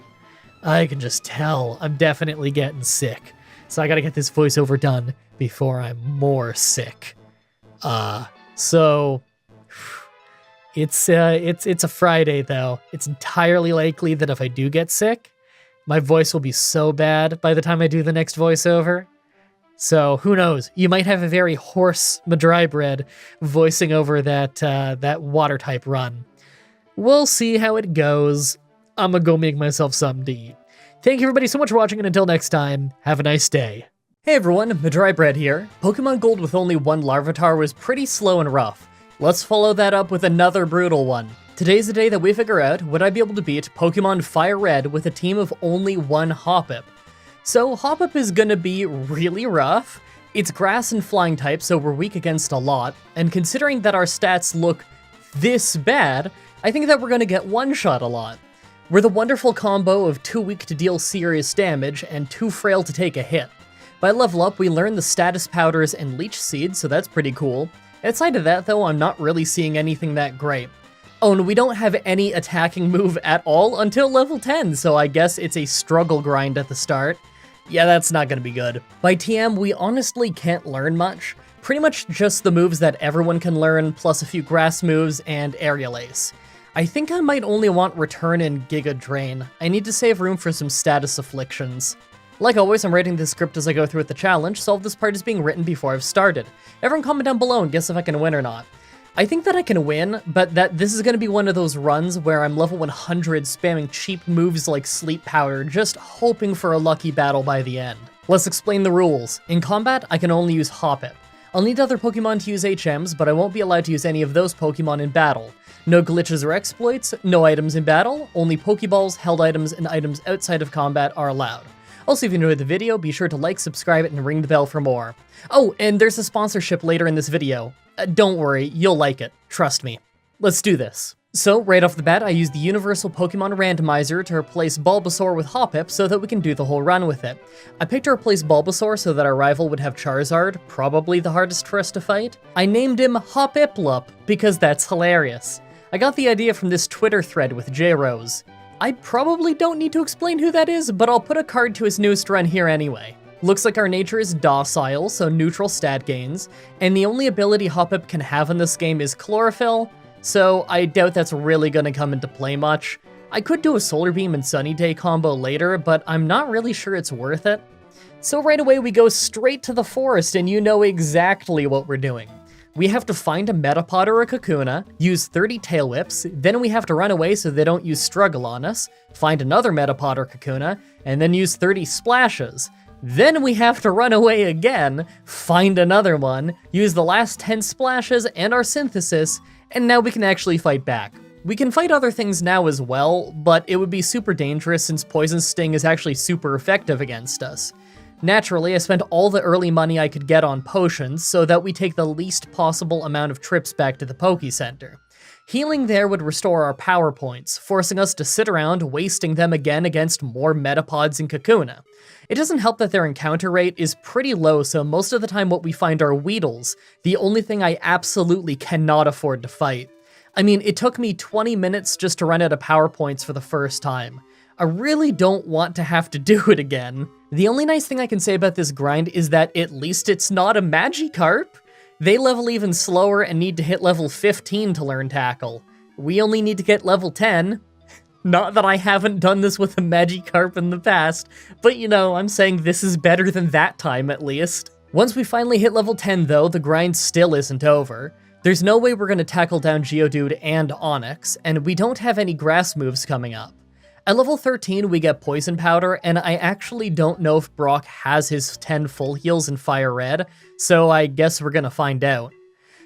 I'm definitely getting sick. So I gotta get this voiceover done before I'm more sick. So it's a Friday though. It's entirely likely that if I do get sick, my voice will be so bad by the time I do the next voiceover. So who knows? You might have a very hoarse Mah-Dry-Bread voicing over that water type run. We'll see how it goes. I'm gonna go make myself something to eat. Thank you everybody so much for watching, and until next time, have a nice day. Hey everyone, Mah-Dry-Bread here. Pokemon Gold with only one Larvitar was pretty slow and rough. Let's follow that up with another brutal one. Today's the day that we figure out would I be able to beat Pokemon Fire Red with a team of only one Hoppip. So Hoppip is gonna be really rough. It's grass and flying type, so we're weak against a lot, and considering that our stats look this bad, I think that we're gonna get one-shot a lot. We're the wonderful combo of too weak to deal serious damage and too frail to take a hit. By level up, we learn the status powders and leech seed, so that's pretty cool. Outside of that though, I'm not really seeing anything that great. Oh, and we don't have any attacking move at all until level 10, so I guess it's a struggle grind at the start. Yeah, that's not gonna be good. By TM, we honestly can't learn much. Pretty much just the moves that everyone can learn, plus a few grass moves and aerial ace. I think I might only want Return and Giga Drain. I need to save room for some status afflictions. Like always, I'm writing this script as I go through with the challenge, so all of this part is being written before I've started. Everyone comment down below and guess if I can win or not. I think that I can win, but that this is going to be one of those runs where I'm level 100 spamming cheap moves like Sleep Powder, just hoping for a lucky battle by the end. Let's explain the rules. In combat, I can only use Hoppip. I'll need other Pokemon to use HMs, but I won't be allowed to use any of those Pokemon in battle. No glitches or exploits, no items in battle, only Pokeballs, held items, and items outside of combat are allowed. Also, if you enjoyed the video, be sure to like, subscribe, and ring the bell for more. Oh, and there's a sponsorship later in this video. Don't worry, you'll like it. Trust me. Let's do this. So, right off the bat, I used the Universal Pokemon Randomizer to replace Bulbasaur with Hoppip so that we can do the whole run with it. I picked to replace Bulbasaur so that our rival would have Charizard, probably the hardest for us to fight. I named him Hoppiplup because that's hilarious. I got the idea from this Twitter thread with J-Rose. I probably don't need to explain who that is, but I'll put a card to his newest run here anyway. Looks like our nature is docile, so neutral stat gains, and the only ability Hoppip can have in this game is Chlorophyll, so I doubt that's really gonna come into play much. I could do a Solar Beam and Sunny Day combo later, but I'm not really sure it's worth it. So right away we go straight to the forest, and you know exactly what we're doing. We have to find a Metapod or a Kakuna, use 30 Tail Whips, then we have to run away so they don't use Struggle on us, find another Metapod or Kakuna, and then use 30 Splashes. Then we have to run away again, find another one, use the last 10 splashes and our synthesis, and now we can actually fight back. We can fight other things now as well, but it would be super dangerous since Poison Sting is actually super effective against us. Naturally, I spent all the early money I could get on potions so that we take the least possible amount of trips back to the Poke Center. Healing there would restore our power points, forcing us to sit around wasting them again against more Metapods and Kakuna. It doesn't help that their encounter rate is pretty low, so most of the time what we find are Weedles, the only thing I absolutely cannot afford to fight. I mean, it took me 20 minutes just to run out of power points for the first time. I really don't want to have to do it again. The only nice thing I can say about this grind is that at least it's not a Magikarp. They level even slower and need to hit level 15 to learn Tackle. We only need to get level 10. Not that I haven't done this with a Magikarp in the past, but you know, I'm saying this is better than that time at least. Once we finally hit level 10 though, the grind still isn't over. There's no way we're gonna tackle down Geodude and Onix, and we don't have any grass moves coming up. At level 13, we get Poison Powder, and I actually don't know if Brock has his 10 full heals in Fire Red, so I guess we're gonna find out.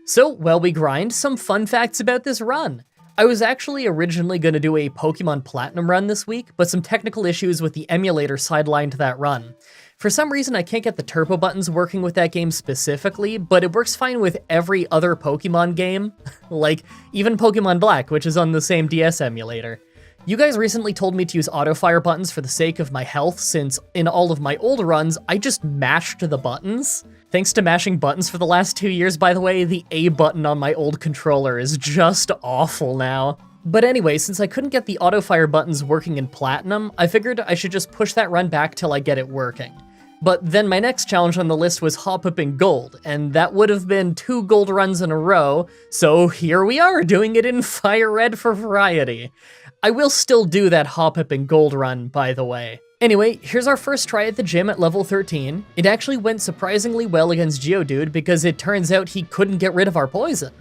So, while we grind, some fun facts about this run. I was actually originally gonna do a Pokemon Platinum run this week, but some technical issues with the emulator sidelined that run. For some reason, I can't get the turbo buttons working with that game specifically, but it works fine with every other Pokemon game, like even Pokemon Black, which is on the same DS emulator. You guys recently told me to use auto fire buttons for the sake of my health, since in all of my old runs, I just mashed the buttons. Thanks to mashing buttons for the last 2 years, by the way, the A button on my old controller is just awful now. But anyway, since I couldn't get the auto fire buttons working in Platinum, I figured I should just push that run back till I get it working. But then my next challenge on the list was Hoppip in Gold, and that would have been 2 gold runs in a row, so here we are doing it in Fire Red for variety. I will still do that Hoppip in Gold run, by the way. Anyway, here's our first try at the gym at level 13. It actually went surprisingly well against Geodude because it turns out he couldn't get rid of our poison.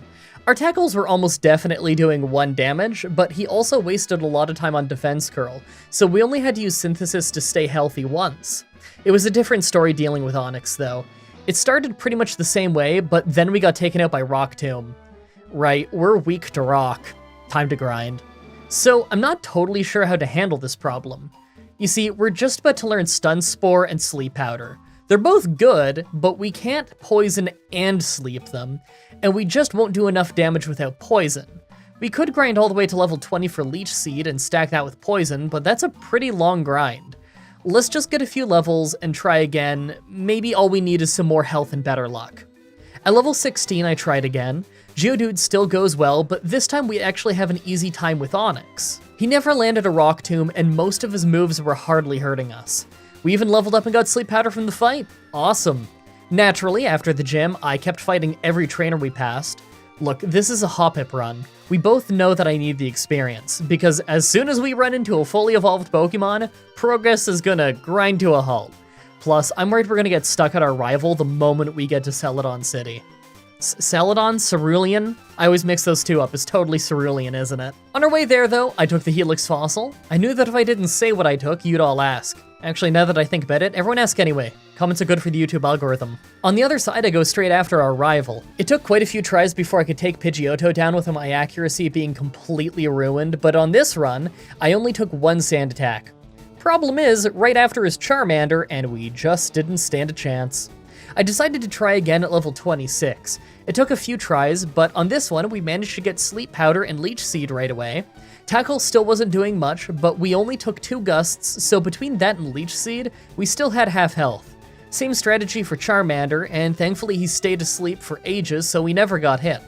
Our tackles were almost definitely doing 1 damage, but he also wasted a lot of time on Defense Curl, so we only had to use Synthesis to stay healthy once. It was a different story dealing with Onix, though. It started pretty much the same way, but then we got taken out by Rock Tomb. Right, we're weak to rock. Time to grind. So, I'm not totally sure how to handle this problem. You see, we're just about to learn Stun Spore and Sleep Powder. They're both good, but we can't poison and sleep them, and we just won't do enough damage without poison. We could grind all the way to level 20 for Leech Seed and stack that with poison, but that's a pretty long grind. Let's just get a few levels and try again. Maybe all we need is some more health and better luck. At level 16 I tried again. Geodude still goes well, but this time we actually have an easy time with Onix. He never landed a Rock Tomb, and most of his moves were hardly hurting us. We even leveled up and got Sleep Powder from the fight. Awesome. Naturally, after the gym, I kept fighting every trainer we passed. Look, this is a Hoppip run. We both know that I need the experience, because as soon as we run into a fully evolved Pokemon, progress is gonna grind to a halt. Plus, I'm worried we're gonna get stuck at our rival the moment we get to Celadon City. Celadon? Cerulean? I always mix those two up. It's totally Cerulean, isn't it? On our way there, though, I took the Helix Fossil. I knew that if I didn't say what I took, you'd all ask. Actually, now that I think about it, everyone ask anyway. Comments are good for the YouTube algorithm. On the other side, I go straight after our rival. It took quite a few tries before I could take Pidgeotto down with my accuracy being completely ruined, but on this run, I only took one sand attack. Problem is, right after is Charmander, and we just didn't stand a chance. I decided to try again at level 26. It took a few tries, but on this one, we managed to get Sleep Powder and Leech Seed right away. Tackle still wasn't doing much, but we only took 2 gusts, so between that and Leech Seed, we still had half health. Same strategy for Charmander, and thankfully he stayed asleep for ages, so we never got hit.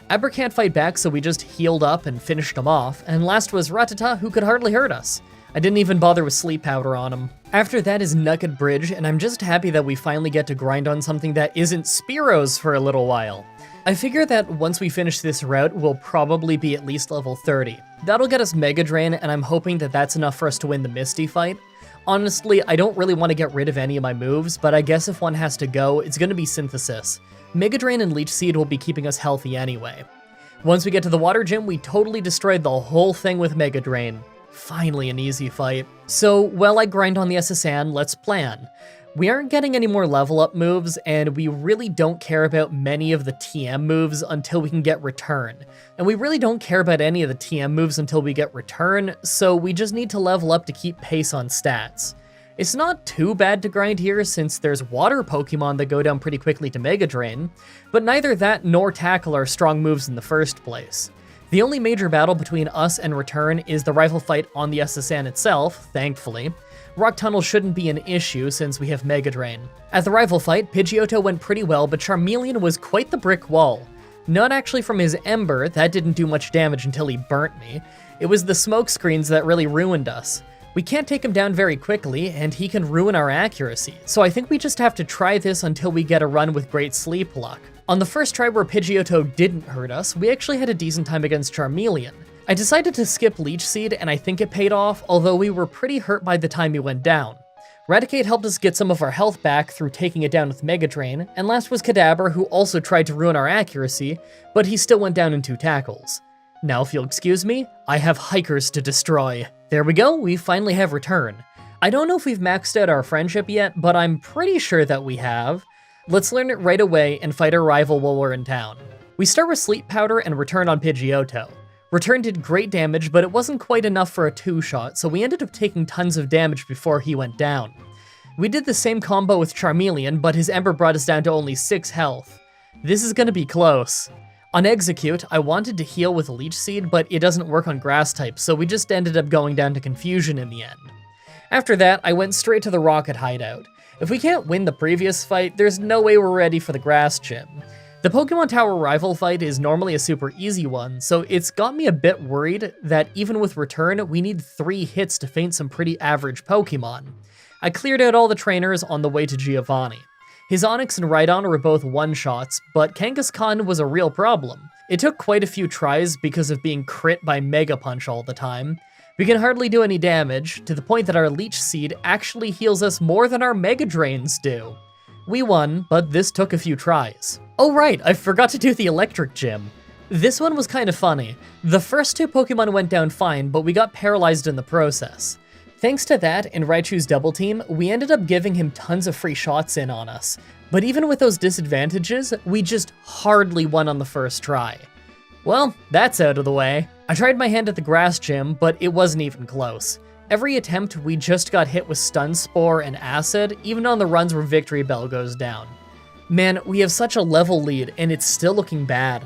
Aber can't fight back, so we just healed up and finished him off, and last was Rattata, who could hardly hurt us. I didn't even bother with Sleep Powder on him. After that is Nugget Bridge, and I'm just happy that we finally get to grind on something that isn't Spearows for a little while. I figure that once we finish this route, we'll probably be at least level 30. That'll get us Mega Drain, and I'm hoping that that's enough for us to win the Misty fight. Honestly, I don't really want to get rid of any of my moves, but I guess if one has to go, it's going to be Synthesis. Mega Drain and Leech Seed will be keeping us healthy anyway. Once we get to the Water Gym, we totally destroyed the whole thing with Mega Drain. Finally an easy fight. So, while I grind on the SSN, let's plan. We aren't getting any more level up moves, and we really don't care about many of the TM moves until we can get Return. And we really don't care about any of the TM moves until we get Return, so we just need to level up to keep pace on stats. It's not too bad to grind here since there's water Pokemon that go down pretty quickly to Mega Drain, but neither that nor Tackle are strong moves in the first place. The only major battle between us and Return is the rival fight on the SSN itself, thankfully. Rock Tunnel shouldn't be an issue since we have Mega Drain. At the rival fight, Pidgeotto went pretty well, but Charmeleon was quite the brick wall. Not actually from his Ember, that didn't do much damage until he burnt me. It was the smoke screens that really ruined us. We can't take him down very quickly, and he can ruin our accuracy, so I think we just have to try this until we get a run with Great Sleep luck. On the first try where Pidgeotto didn't hurt us, we actually had a decent time against Charmeleon. I decided to skip Leech Seed, and I think it paid off, although we were pretty hurt by the time he went down. Raticate helped us get some of our health back through taking it down with Mega Drain, and last was Kadabra, who also tried to ruin our accuracy, but he still went down in 2 tackles. Now if you'll excuse me, I have Hikers to destroy. There we go, we finally have Return. I don't know if we've maxed out our friendship yet, but I'm pretty sure that we have. Let's learn it right away and fight our rival while we're in town. We start with Sleep Powder and Return on Pidgeotto. Return did great damage, but it wasn't quite enough for a 2-shot, so we ended up taking tons of damage before he went down. We did the same combo with Charmeleon, but his Ember brought us down to only 6 health. This is gonna be close. On Execute, I wanted to heal with Leech Seed, but it doesn't work on Grass type, so we just ended up going down to Confusion in the end. After that, I went straight to the Rocket Hideout. If we can't win the previous fight, there's no way we're ready for the Grass Gym. The Pokemon Tower rival fight is normally a super easy one, so it's got me a bit worried that even with Return, we need 3 hits to faint some pretty average Pokemon. I cleared out all the trainers on the way to Giovanni. His Onix and Rhydon were both one-shots, but Kangaskhan was a real problem. It took quite a few tries because of being crit by Mega Punch all the time. We can hardly do any damage, to the point that our Leech Seed actually heals us more than our Mega Drains do. We won, but this took a few tries. Oh right, I forgot to do the Electric Gym. This one was kind of funny. The first 2 Pokemon went down fine, but we got paralyzed in the process. Thanks to that and Raichu's double team, we ended up giving him tons of free shots in on us. But even with those disadvantages, we just hardly won on the first try. Well, that's out of the way. I tried my hand at the Grass Gym, but it wasn't even close. Every attempt, we just got hit with Stun Spore and Acid, even on the runs where Victory Bell goes down. Man, we have such a level lead, and it's still looking bad.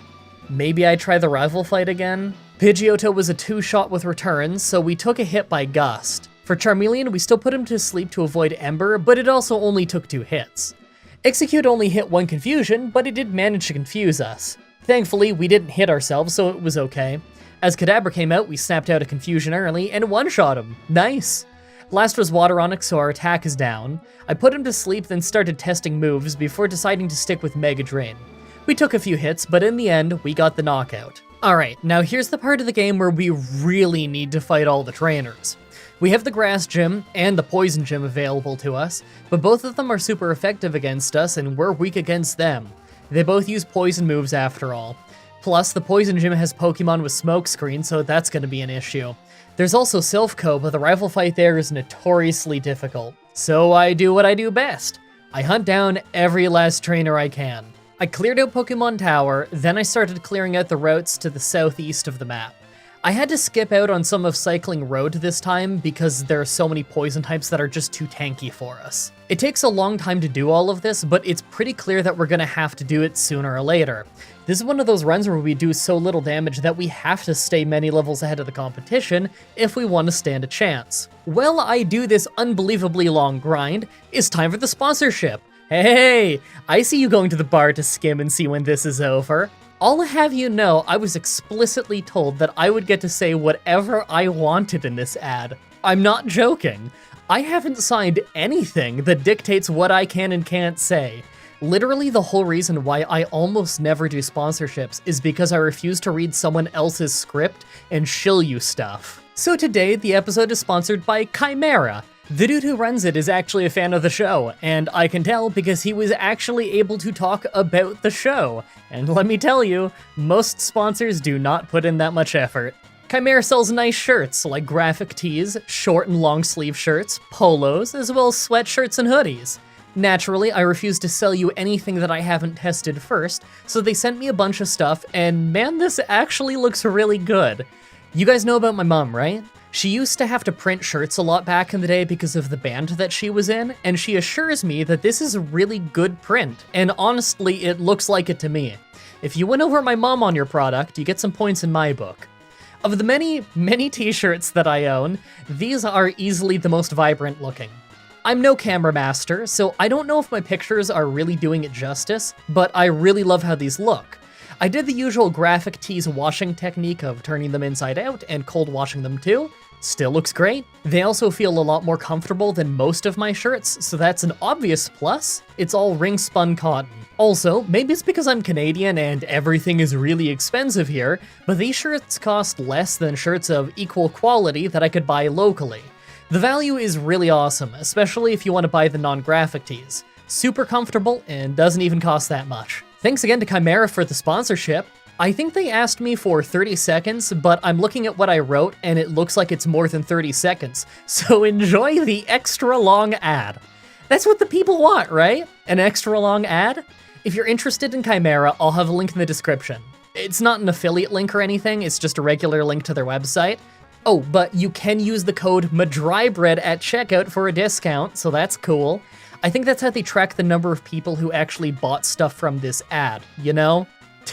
Maybe I try the rival fight again? Pidgeotto was a 2-shot with returns, so we took a hit by Gust. For Charmeleon, we still put him to sleep to avoid Ember, but it also only took 2 hits. Execute only hit one confusion, but it did manage to confuse us. Thankfully, we didn't hit ourselves, so it was okay. As Kadabra came out, we snapped out a confusion early and one-shot him. Nice! Last was Water Onyx, so our attack is down. I put him to sleep, then started testing moves before deciding to stick with Mega Drain. We took a few hits, but in the end, we got the knockout. Alright, now here's the part of the game where we really need to fight all the trainers. We have the Grass Gym and the Poison Gym available to us, but both of them are super effective against us and we're weak against them. They both use poison moves after all. Plus, the Poison Gym has Pokemon with Smokescreen, so that's gonna be an issue. There's also Silphco, but the rival fight there is notoriously difficult. So I do what I do best. I hunt down every last trainer I can. I cleared out Pokemon Tower, then I started clearing out the routes to the southeast of the map. I had to skip out on some of Cycling Road this time because there are so many poison types that are just too tanky for us. It takes a long time to do all of this, but it's pretty clear that we're gonna have to do it sooner or later. This is one of those runs where we do so little damage that we have to stay many levels ahead of the competition if we want to stand a chance. While I do this unbelievably long grind, it's time for the sponsorship. Hey, I see you going to the bar to skim and see when this is over. I'll have you know, I was explicitly told that I would get to say whatever I wanted in this ad. I'm not joking. I haven't signed anything that dictates what I can and can't say. Literally the whole reason why I almost never do sponsorships is because I refuse to read someone else's script and shill you stuff. So today, the episode is sponsored by Chimera. The dude who runs it is actually a fan of the show, and I can tell because he was actually able to talk about the show. And let me tell you, most sponsors do not put in that much effort. Chimera sells nice shirts like graphic tees, short and long sleeve shirts, polos, as well as sweatshirts and hoodies. Naturally, I refuse to sell you anything that I haven't tested first, so they sent me a bunch of stuff, and man, this actually looks really good. You guys know about my mom, right? She used to have to print shirts a lot back in the day because of the band that she was in, and she assures me that this is a really good print, and honestly, it looks like it to me. If you win over my mom on your product, you get some points in my book. Of the many t-shirts that I own, these are easily the most vibrant looking. I'm no camera master, so I don't know if my pictures are really doing it justice, but I really love how these look. I did the usual graphic tees washing technique of turning them inside out and cold washing them too. Still looks great. They also feel a lot more comfortable than most of my shirts, so that's an obvious plus. It's all ring spun cotton. Also, maybe it's because I'm Canadian and everything is really expensive here, but these shirts cost less than shirts of equal quality that I could buy locally. The value is really awesome, especially if you want to buy the non-graphic tees. Super comfortable and doesn't even cost that much. Thanks again to Chimera for the sponsorship. I think they asked me for 30 seconds, but I'm looking at what I wrote and it looks like it's more than 30 seconds, so enjoy the extra long ad. That's what the people want, right? An extra long ad? If you're interested in Chimera, I'll have a link in the description. It's not an affiliate link or anything, it's just a regular link to their website. Oh, but you can use the code Mah-Dry-Bread at checkout for a discount, so that's cool. I think that's how they track the number of people who actually bought stuff from this ad, you know?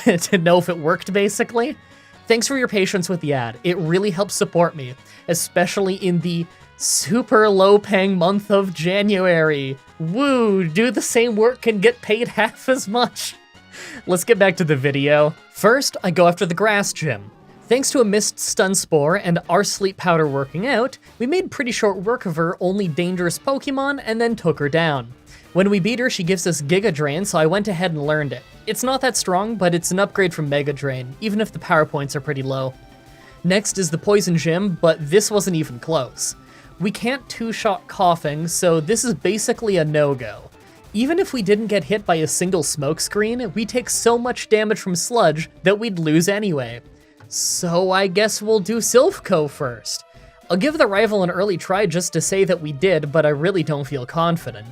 To know if it worked, basically. Thanks for your patience with the ad. It really helps support me, especially in the super low-paying month of January. Woo, do the same work and get paid half as much. Let's get back to the video. First, I go after the Grass Gym. Thanks to a Mist Stun Spore and our Sleep Powder working out, we made pretty short work of her only dangerous Pokemon and then took her down. When we beat her, she gives us Giga Drain, so I went ahead and learned it. It's not that strong, but it's an upgrade from Mega Drain, even if the power points are pretty low. Next is the Poison Gym, but this wasn't even close. We can't two-shot Coughing, so this is basically a no-go. Even if we didn't get hit by a single Smokescreen, we take so much damage from Sludge that we'd lose anyway. So I guess we'll do Silphco first. I'll give the rival an early try just to say that we did, but I really don't feel confident.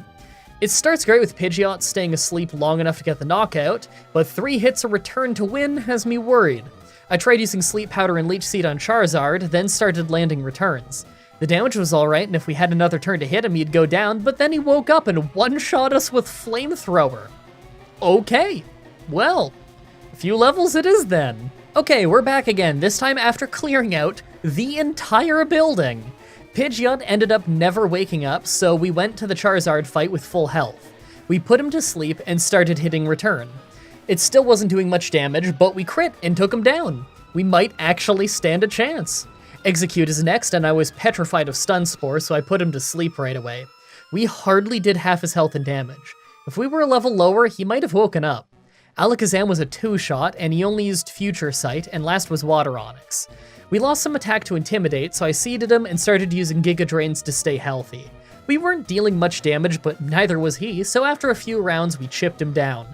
It starts great with Pidgeot staying asleep long enough to get the knockout, but 3 hits a return to win has me worried. I tried using Sleep Powder and Leech Seed on Charizard, then started landing returns. The damage was alright, and if we had another turn to hit him, he'd go down, but then he woke up and one-shot us with Flamethrower. Okay, well, a few levels it is then. Okay, we're back again, this time after clearing out the entire building. Pidgeot ended up never waking up, so we went to the Charizard fight with full health. We put him to sleep and started hitting return. It still wasn't doing much damage, but we crit and took him down. We might actually stand a chance. Execute is next, and I was petrified of stun spore, so I put him to sleep right away. We hardly did half his health and damage. If we were a level lower, he might have woken up. Alakazam was a 2-shot, and he only used Future Sight, and last was Water Onyx. We lost some attack to Intimidate, so I seeded him and started using Giga Drains to stay healthy. We weren't dealing much damage, but neither was he, so after a few rounds, we chipped him down.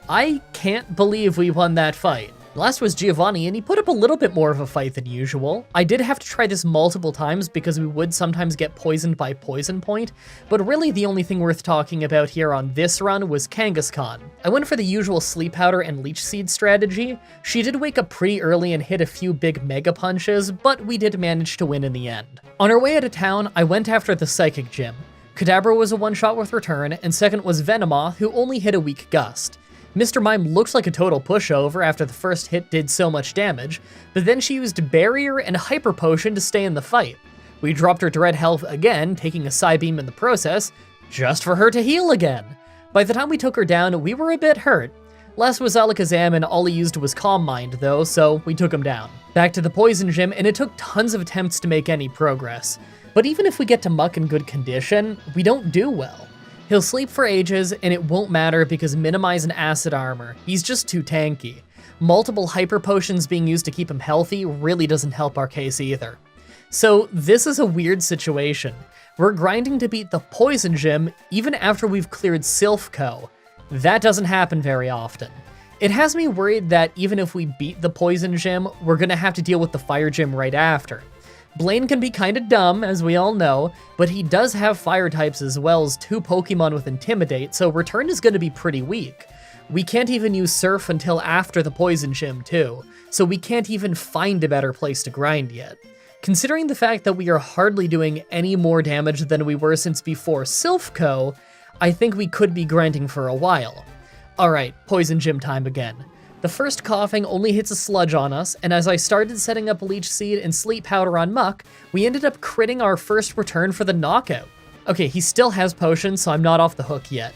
I can't believe we won that fight. Last was Giovanni, and he put up a little bit more of a fight than usual. I did have to try this multiple times because we would sometimes get poisoned by Poison Point, but really the only thing worth talking about here on this run was Kangaskhan. I went for the usual Sleep Powder and Leech Seed strategy. She did wake up pretty early and hit a few big Mega Punches, but we did manage to win in the end. On our way out of town, I went after the Psychic Gym. Kadabra was a one-shot with return, and second was Venomoth, who only hit a weak gust. Mr. Mime looked like a total pushover after the first hit did so much damage, but then she used Barrier and Hyper Potion to stay in the fight. We dropped her to red health again, taking a Psybeam in the process, just for her to heal again. By the time we took her down, we were a bit hurt. Last was Alakazam, and all he used was Calm Mind though, so we took him down. Back to the Poison Gym, and it took tons of attempts to make any progress. But even if we get to Muck in good condition, we don't do well. He'll sleep for ages, and it won't matter because Minimize and Acid Armor. He's just too tanky. Multiple Hyper Potions being used to keep him healthy really doesn't help our case either. So this is a weird situation. We're grinding to beat the Poison Gym even after we've cleared Silphco. That doesn't happen very often. It has me worried that even if we beat the Poison Gym, we're gonna have to deal with the Fire Gym right after. Blaine can be kinda dumb, as we all know, but he does have fire types as well as 2 Pokemon with Intimidate, so Return is gonna be pretty weak. We can't even use Surf until after the Poison Gym too, so we can't even find a better place to grind yet. Considering the fact that we are hardly doing any more damage than we were since before Silphco, I think we could be grinding for a while. Alright, Poison Gym time again. The first coughing only hits a sludge on us, and as I started setting up Leech Seed and Sleep Powder on Muck, we ended up critting our first return for the knockout. Okay, he still has potions, so I'm not off the hook yet.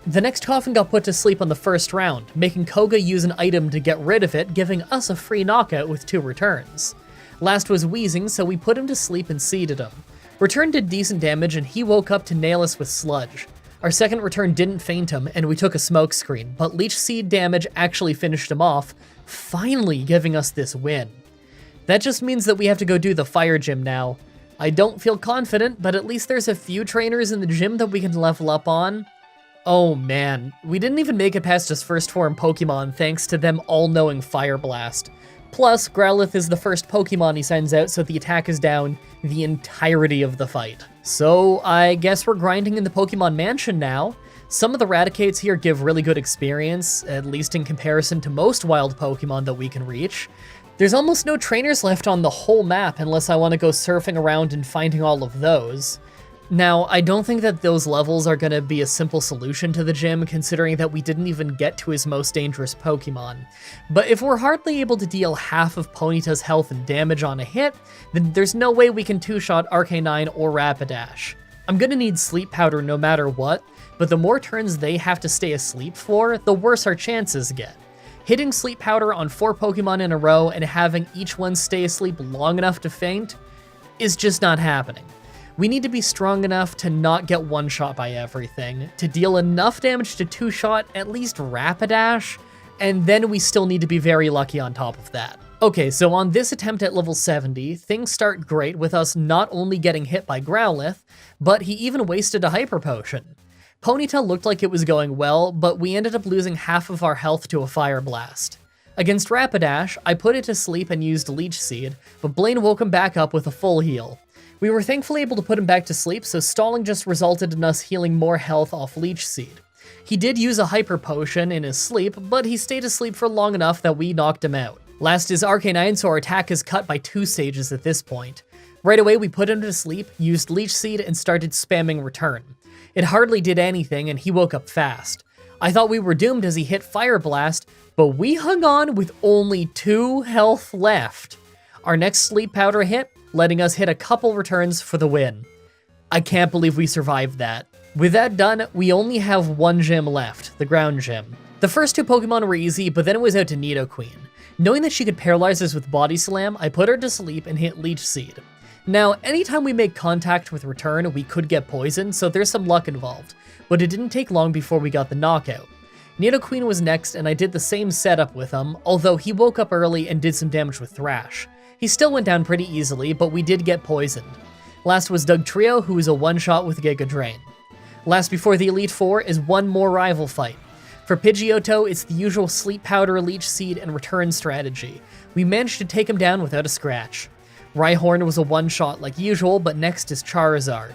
The next coughing got put to sleep on the first round, making Koga use an item to get rid of it, giving us a free knockout with 2 returns. Last was Wheezing, so we put him to sleep and seeded him. Return did decent damage, and he woke up to nail us with Sludge. Our second return didn't faint him, and we took a smoke screen, but Leech Seed damage actually finished him off, finally giving us this win. That just means that we have to go do the Fire Gym now. I don't feel confident, but at least there's a few trainers in the gym that we can level up on. Oh man, we didn't even make it past his first form Pokemon thanks to them all knowing Fire Blast. Plus, Growlithe is the first Pokemon he sends out, so the attack is down the entirety of the fight. So I guess we're grinding in the Pokemon Mansion now. Some of the Raticates here give really good experience, at least in comparison to most wild Pokemon that we can reach. There's almost no trainers left on the whole map unless I want to go surfing around and finding all of those. Now, I don't think that those levels are going to be a simple solution to the gym, considering that we didn't even get to his most dangerous Pokemon. But if we're hardly able to deal half of Ponyta's health and damage on a hit, then there's no way we can 2-shot Arcanine or Rapidash. I'm going to need Sleep Powder no matter what, but the more turns they have to stay asleep for, the worse our chances get. Hitting Sleep Powder on 4 Pokemon in a row and having each one stay asleep long enough to faint is just not happening. We need to be strong enough to not get one-shot by everything, to deal enough damage to 2-shot at least Rapidash, and then we still need to be very lucky on top of that. Okay, so on this attempt at level 70, things start great with us not only getting hit by Growlithe, but he even wasted a Hyper Potion. Ponyta looked like it was going well, but we ended up losing half of our health to a Fire Blast. Against Rapidash, I put it to sleep and used Leech Seed, but Blaine woke him back up with a full heal. We were thankfully able to put him back to sleep, so stalling just resulted in us healing more health off Leech Seed. He did use a Hyper Potion in his sleep, but he stayed asleep for long enough that we knocked him out. Last is Arcanine, so our attack is cut by 2 stages at this point. Right away, we put him to sleep, used Leech Seed, and started spamming Return. It hardly did anything, and he woke up fast. I thought we were doomed as he hit Fire Blast, but we hung on with only 2 health left. Our next Sleep Powder hit, letting us hit a couple returns for the win. I can't believe we survived that. With that done, we only have one gym left, the ground gym. The first two Pokemon were easy, but then it was out to Nidoqueen. Knowing that she could paralyze us with Body Slam, I put her to sleep and hit Leech Seed. Now, anytime we make contact with Return, we could get poisoned, so there's some luck involved, but it didn't take long before we got the knockout. Nidoqueen was next, and I did the same setup with him, although he woke up early and did some damage with Thrash. He still went down pretty easily, but we did get poisoned. Last was Dugtrio, who was a one-shot with Giga Drain. Last before the Elite Four is one more rival fight. For Pidgeotto, it's the usual Sleep Powder, Leech Seed, and Return strategy. We managed to take him down without a scratch. Rhyhorn was a one-shot like usual, but next is Charizard.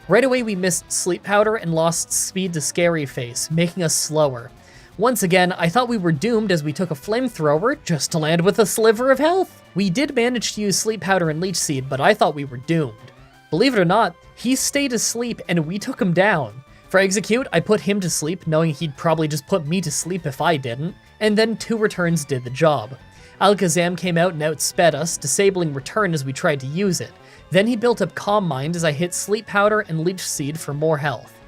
Right away we missed Sleep Powder and lost speed to Scary Face, making us slower. Once again, I thought we were doomed as we took a Flamethrower just to land with a sliver of health. We did manage to use Sleep Powder and Leech Seed, but I thought we were doomed. Believe it or not, he stayed asleep and we took him down. For Execute, I put him to sleep, knowing he'd probably just put me to sleep if I didn't, and then two Returns did the job. Alakazam came out and outsped us, disabling Return as we tried to use it. Then he built up Calm Mind as I hit Sleep Powder and Leech Seed for more health.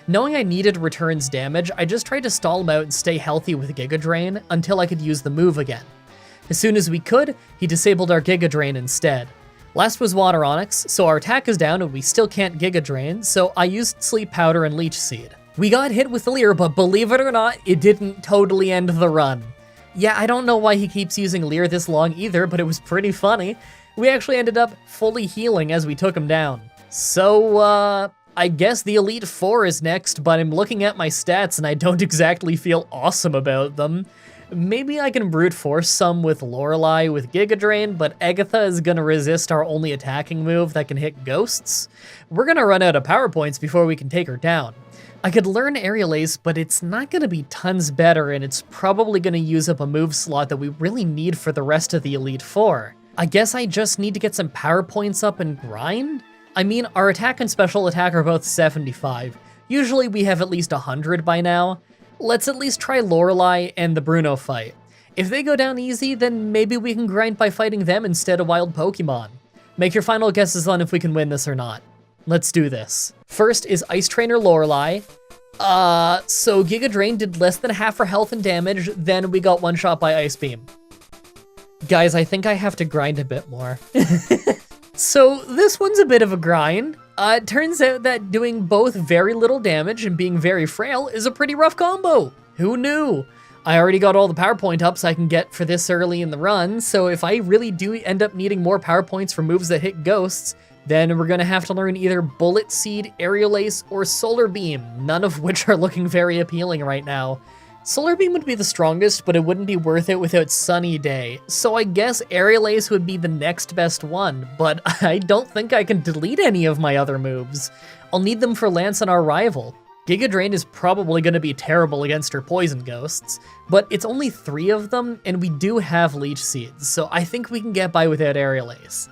Knowing I needed Return's damage, I just tried to stall him out and stay healthy with Giga Drain until I could use the move again. As soon as we could, he disabled our Giga Drain instead. Last was Water Onix, so our attack is down and we still can't Giga Drain, so I used Sleep Powder and Leech Seed. We got hit with Leer, but believe it or not, it didn't totally end the run. Yeah, I don't know why he keeps using Leer this long either, but it was pretty funny. We actually ended up fully healing as we took him down. So, I guess the Elite Four is next, but I'm looking at my stats and I don't exactly feel awesome about them. Maybe I can brute force some with Lorelei with Giga Drain, but Agatha is gonna resist our only attacking move that can hit ghosts. We're gonna run out of power points before we can take her down. I could learn Aerial Ace, but it's not gonna be tons better, and it's probably gonna use up a move slot that we really need for the rest of the Elite Four. I guess I just need to get some power points up and grind? I mean, our attack and special attack are both 75. Usually we have at least 100 by now. Let's at least try Lorelei and the Bruno fight. If they go down easy, then maybe we can grind by fighting them instead of wild Pokemon. Make your final guesses on if we can win this or not. Let's do this. First is Ice Trainer Lorelei. So Giga Drain did less than half her health and damage, then we got one shot by Ice Beam. Guys, I think I have to grind a bit more. So this one's a bit of a grind. It turns out that doing both very little damage and being very frail is a pretty rough combo. Who knew? I already got all the power point ups I can get for this early in the run, so if I really do end up needing more power points for moves that hit ghosts, then we're gonna have to learn either Bullet Seed, Aerial Ace, or Solar Beam, none of which are looking very appealing right now. Solar Beam would be the strongest, but it wouldn't be worth it without Sunny Day, so I guess Aerial Ace would be the next best one, but I don't think I can delete any of my other moves. I'll need them for Lance and our rival. Giga Drain is probably going to be terrible against her poison ghosts, but it's only 3 of them, and we do have Leech Seeds, so I think we can get by without Aerial Ace.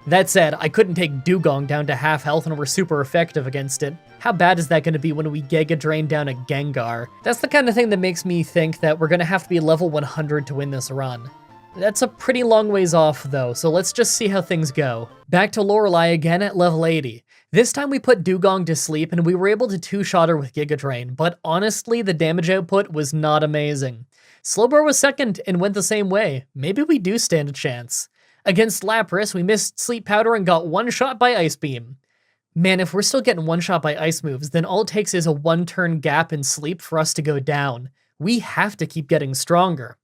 That said, I couldn't take Dugong down to half health and we're super effective against it. How bad is that going to be when we Giga Drain down a Gengar? That's the kind of thing that makes me think that we're going to have to be level 100 to win this run. That's a pretty long ways off though, so let's just see how things go. Back to Lorelei again at level 80. This time we put Dugong to sleep and we were able to two-shot her with Giga Drain, but honestly the damage output was not amazing. Slowbro was second and went the same way. Maybe we do stand a chance. Against Lapras, we missed Sleep Powder and got one shot by Ice Beam. Man, if we're still getting one shot by ice moves, then all it takes is a 1-turn gap in sleep for us to go down. We have to keep getting stronger.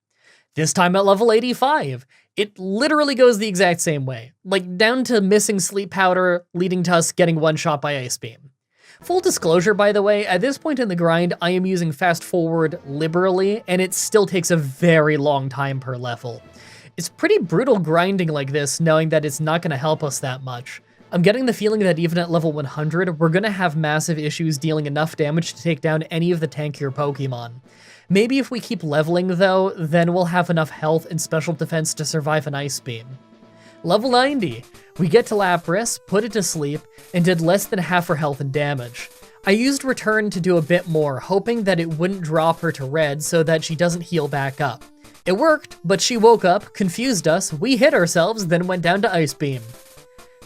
This time at level 85, it literally goes the exact same way. Like, down to missing Sleep Powder, leading to us getting one shot by Ice Beam. Full disclosure, by the way, at this point in the grind, I am using Fast Forward liberally, and it still takes a very long time per level. It's pretty brutal grinding like this, knowing that it's not going to help us that much. I'm getting the feeling that even at level 100, we're going to have massive issues dealing enough damage to take down any of the tankier Pokemon. Maybe if we keep leveling though, then we'll have enough health and special defense to survive an Ice Beam. Level 90. We get to Lapras, put it to sleep, and did less than half her health and damage. I used Return to do a bit more, hoping that it wouldn't drop her to red so that she doesn't heal back up. It worked, but she woke up, confused us, we hit ourselves, then went down to Ice Beam.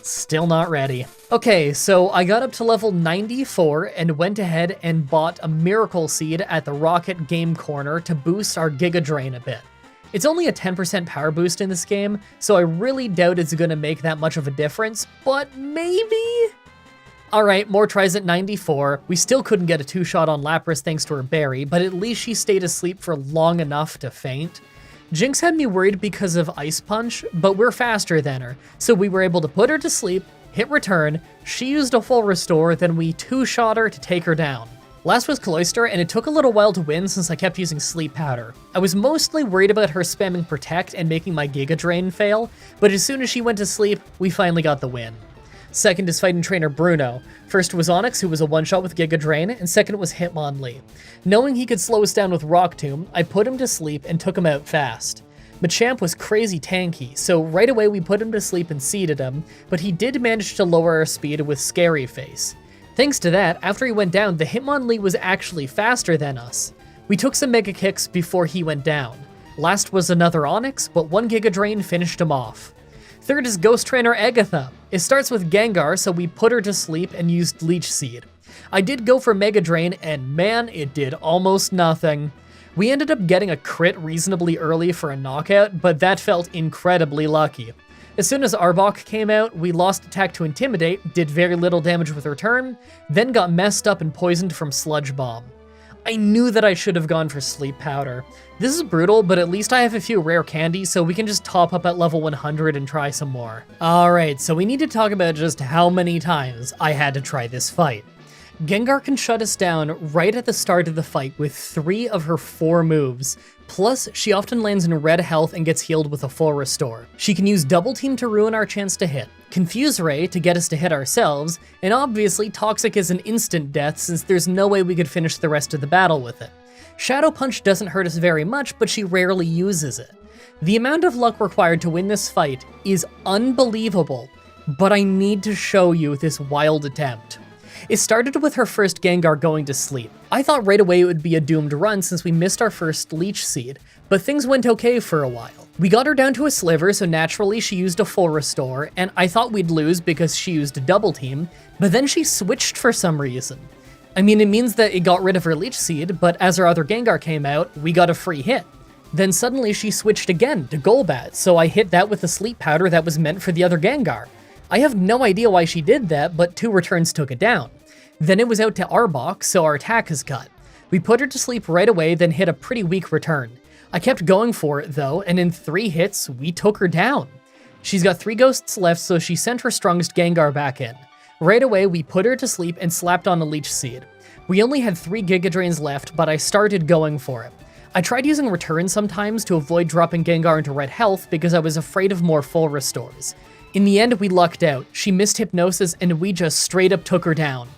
Still not ready. Okay, so I got up to level 94 and went ahead and bought a Miracle Seed at the Rocket Game Corner to boost our Giga Drain a bit. It's only a 10% power boost in this game, so I really doubt it's gonna make that much of a difference, but maybe? Alright, more tries at 94. We still couldn't get a 2-shot on Lapras thanks to her berry, but at least she stayed asleep for long enough to faint. Jinx had me worried because of Ice Punch, but we're faster than her, so we were able to put her to sleep, hit return, she used a full restore, then we 2-shot her to take her down. Last was Cloyster, and it took a little while to win since I kept using Sleep Powder. I was mostly worried about her spamming Protect and making my Giga Drain fail, but as soon as she went to sleep, we finally got the win. Second is Fighting Trainer Bruno. First was Onyx, who was a one-shot with Giga Drain, and second was Hitmonlee. Knowing he could slow us down with Rock Tomb, I put him to sleep and took him out fast. Machamp was crazy tanky, so right away we put him to sleep and seeded him, but he did manage to lower our speed with Scary Face. Thanks to that, after he went down, the Hitmonlee was actually faster than us. We took some Mega Kicks before he went down. Last was another Onyx, but one Giga Drain finished him off. Third is Ghost Trainer Agatha. It starts with Gengar, so we put her to sleep and used Leech Seed. I did go for Mega Drain, and man, it did almost nothing. We ended up getting a crit reasonably early for a knockout, but that felt incredibly lucky. As soon as Arbok came out, we lost attack to Intimidate, did very little damage with return, then got messed up and poisoned from Sludge Bomb. I knew that I should have gone for Sleep Powder. This is brutal, but at least I have a few rare candies, so we can just top up at level 100 and try some more. Alright, so we need to talk about just how many times I had to try this fight. Gengar can shut us down right at the start of the fight with 3 of her 4 moves. Plus, she often lands in red health and gets healed with a full restore. She can use Double Team to ruin our chance to hit, Confuse Ray to get us to hit ourselves, and obviously Toxic is an instant death since there's no way we could finish the rest of the battle with it. Shadow Punch doesn't hurt us very much, but she rarely uses it. The amount of luck required to win this fight is unbelievable, but I need to show you this wild attempt. It started with her first Gengar going to sleep. I thought right away it would be a doomed run since we missed our first Leech Seed, but things went okay for a while. We got her down to a sliver, so naturally she used a full restore, and I thought we'd lose because she used a Double Team, but then she switched for some reason. I mean, it means that it got rid of her Leech Seed, but as our other Gengar came out, we got a free hit. Then suddenly she switched again to Golbat, so I hit that with a Sleep Powder that was meant for the other Gengar. I have no idea why she did that, but 2 returns took it down. Then it was out to Arbok, so our attack is cut. We put her to sleep right away, then hit a pretty weak return. I kept going for it though, and in 3 hits, we took her down. She's got 3 ghosts left, so she sent her strongest Gengar back in. Right away, we put her to sleep and slapped on a Leech Seed. We only had 3 Giga Drains left, but I started going for it. I tried using Return sometimes to avoid dropping Gengar into red health because I was afraid of more full restores. In the end, we lucked out. She missed Hypnosis and we just straight up took her down.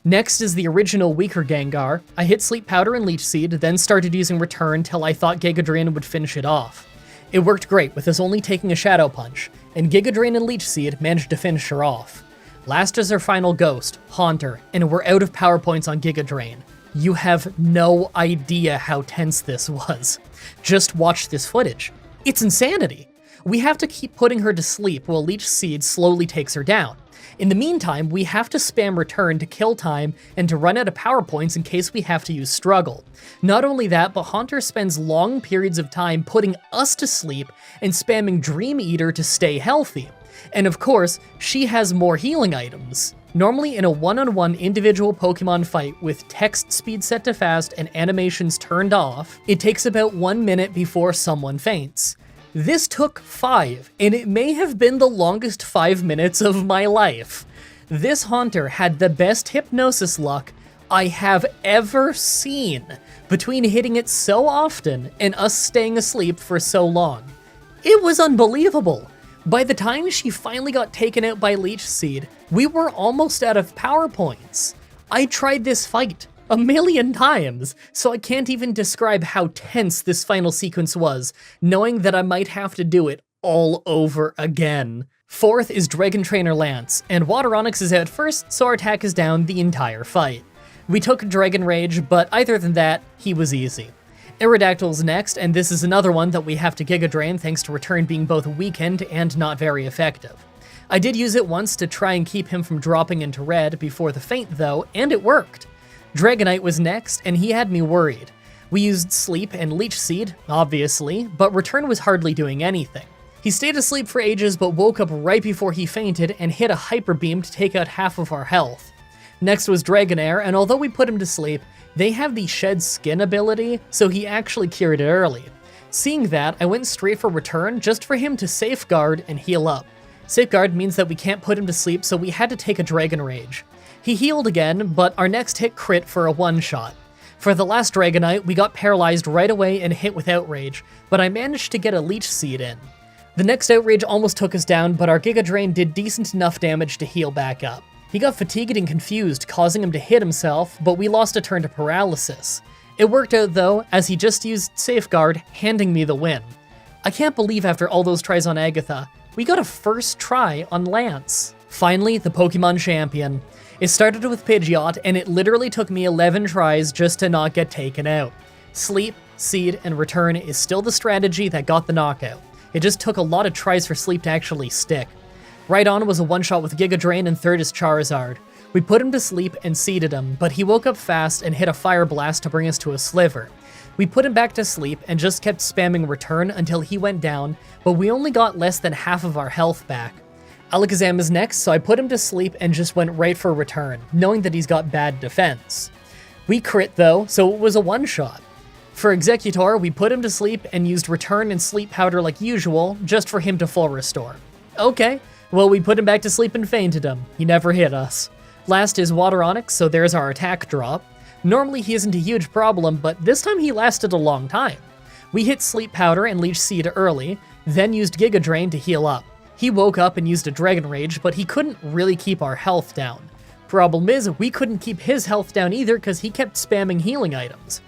Next is the original weaker Gengar. I hit Sleep Powder and Leech Seed, then started using Return till I thought Giga Drain would finish it off. It worked great with us only taking a Shadow Punch, and Giga Drain and Leech Seed managed to finish her off. Last is our final ghost, Haunter, and we're out of power points on Giga Drain. You have no idea how tense this was. Just watch this footage. It's insanity. We have to keep putting her to sleep while Leech Seed slowly takes her down. In the meantime, we have to spam Return to kill time and to run out of power points in case we have to use Struggle. Not only that, but Haunter spends long periods of time putting us to sleep and spamming Dream Eater to stay healthy. And of course, she has more healing items. Normally in a one-on-one individual Pokemon fight with text speed set to fast and animations turned off, it takes about 1 minute before someone faints. This took 5, and it may have been the longest 5 minutes of my life. This Haunter had the best hypnosis luck I have ever seen between hitting it so often and us staying asleep for so long. It was unbelievable. By the time she finally got taken out by Leech Seed, we were almost out of power points. I tried this fight a million times, so I can't even describe how tense this final sequence was, knowing that I might have to do it all over again. Fourth is Dragon Trainer Lance, and Water Onyx is out first, so our attack is down the entire fight. We took Dragon Rage, but other than that, he was easy. Aerodactyl's next, and this is another one that we have to Giga Drain thanks to Return being both weakened and not very effective. I did use it once to try and keep him from dropping into red before the feint though, and it worked. Dragonite was next, and he had me worried. We used Sleep and Leech Seed, obviously, but Return was hardly doing anything. He stayed asleep for ages but woke up right before he fainted and hit a Hyper Beam to take out half of our health. Next was Dragonair, and although we put him to sleep, they have the Shed Skin ability, so he actually cured it early. Seeing that, I went straight for Return just for him to Safeguard and heal up. Safeguard means that we can't put him to sleep, so we had to take a Dragon Rage. He healed again, but our next hit crit for a one-shot. For the last Dragonite, we got paralyzed right away and hit with Outrage, but I managed to get a Leech Seed in. The next Outrage almost took us down, but our Giga Drain did decent enough damage to heal back up. He got fatigued and confused, causing him to hit himself, but we lost a turn to Paralysis. It worked out though, as he just used Safeguard, handing me the win. I can't believe after all those tries on Agatha, we got a first try on Lance. Finally, the Pokemon Champion. It started with Pidgeot, and it literally took me 11 tries just to not get taken out. Sleep, Seed, and Return is still the strategy that got the knockout. It just took a lot of tries for Sleep to actually stick. Right on was a one-shot with Giga Drain, and third is Charizard. We put him to sleep and seeded him, but he woke up fast and hit a Fire Blast to bring us to a Sliver. We put him back to sleep and just kept spamming Return until he went down, but we only got less than half of our health back. Alakazam is next, so I put him to sleep and just went right for Return, knowing that he's got bad defense. We crit though, so it was a one-shot. For Executor, we put him to sleep and used Return and Sleep Powder like usual, just for him to full restore. Okay, well we put him back to sleep and fainted him. He never hit us. Last is Water Onix, so there's our attack drop. Normally he isn't a huge problem, but this time he lasted a long time. We hit Sleep Powder and Leech Seed early, then used Giga Drain to heal up. He woke up and used a Dragon Rage, but he couldn't really keep our health down. Problem is, we couldn't keep his health down either because he kept spamming healing items.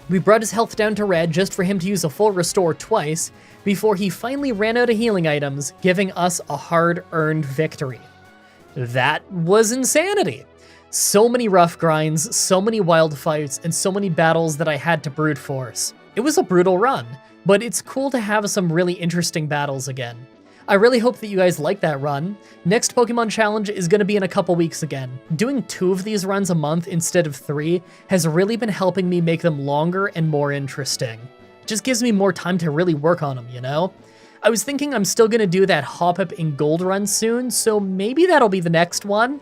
We brought his health down to red just for him to use a full restore twice, before he finally ran out of healing items, giving us a hard-earned victory. That was insanity! So many rough grinds, so many wild fights, and so many battles that I had to brute force. It was a brutal run, but it's cool to have some really interesting battles again. I really hope that you guys like that run. Next Pokemon Challenge is going to be in a couple weeks again. Doing 2 of these runs a month instead of 3 has really been helping me make them longer and more interesting. It just gives me more time to really work on them, you know? I was thinking I'm still going to do that Hoppip in Gold run soon, so maybe that'll be the next one.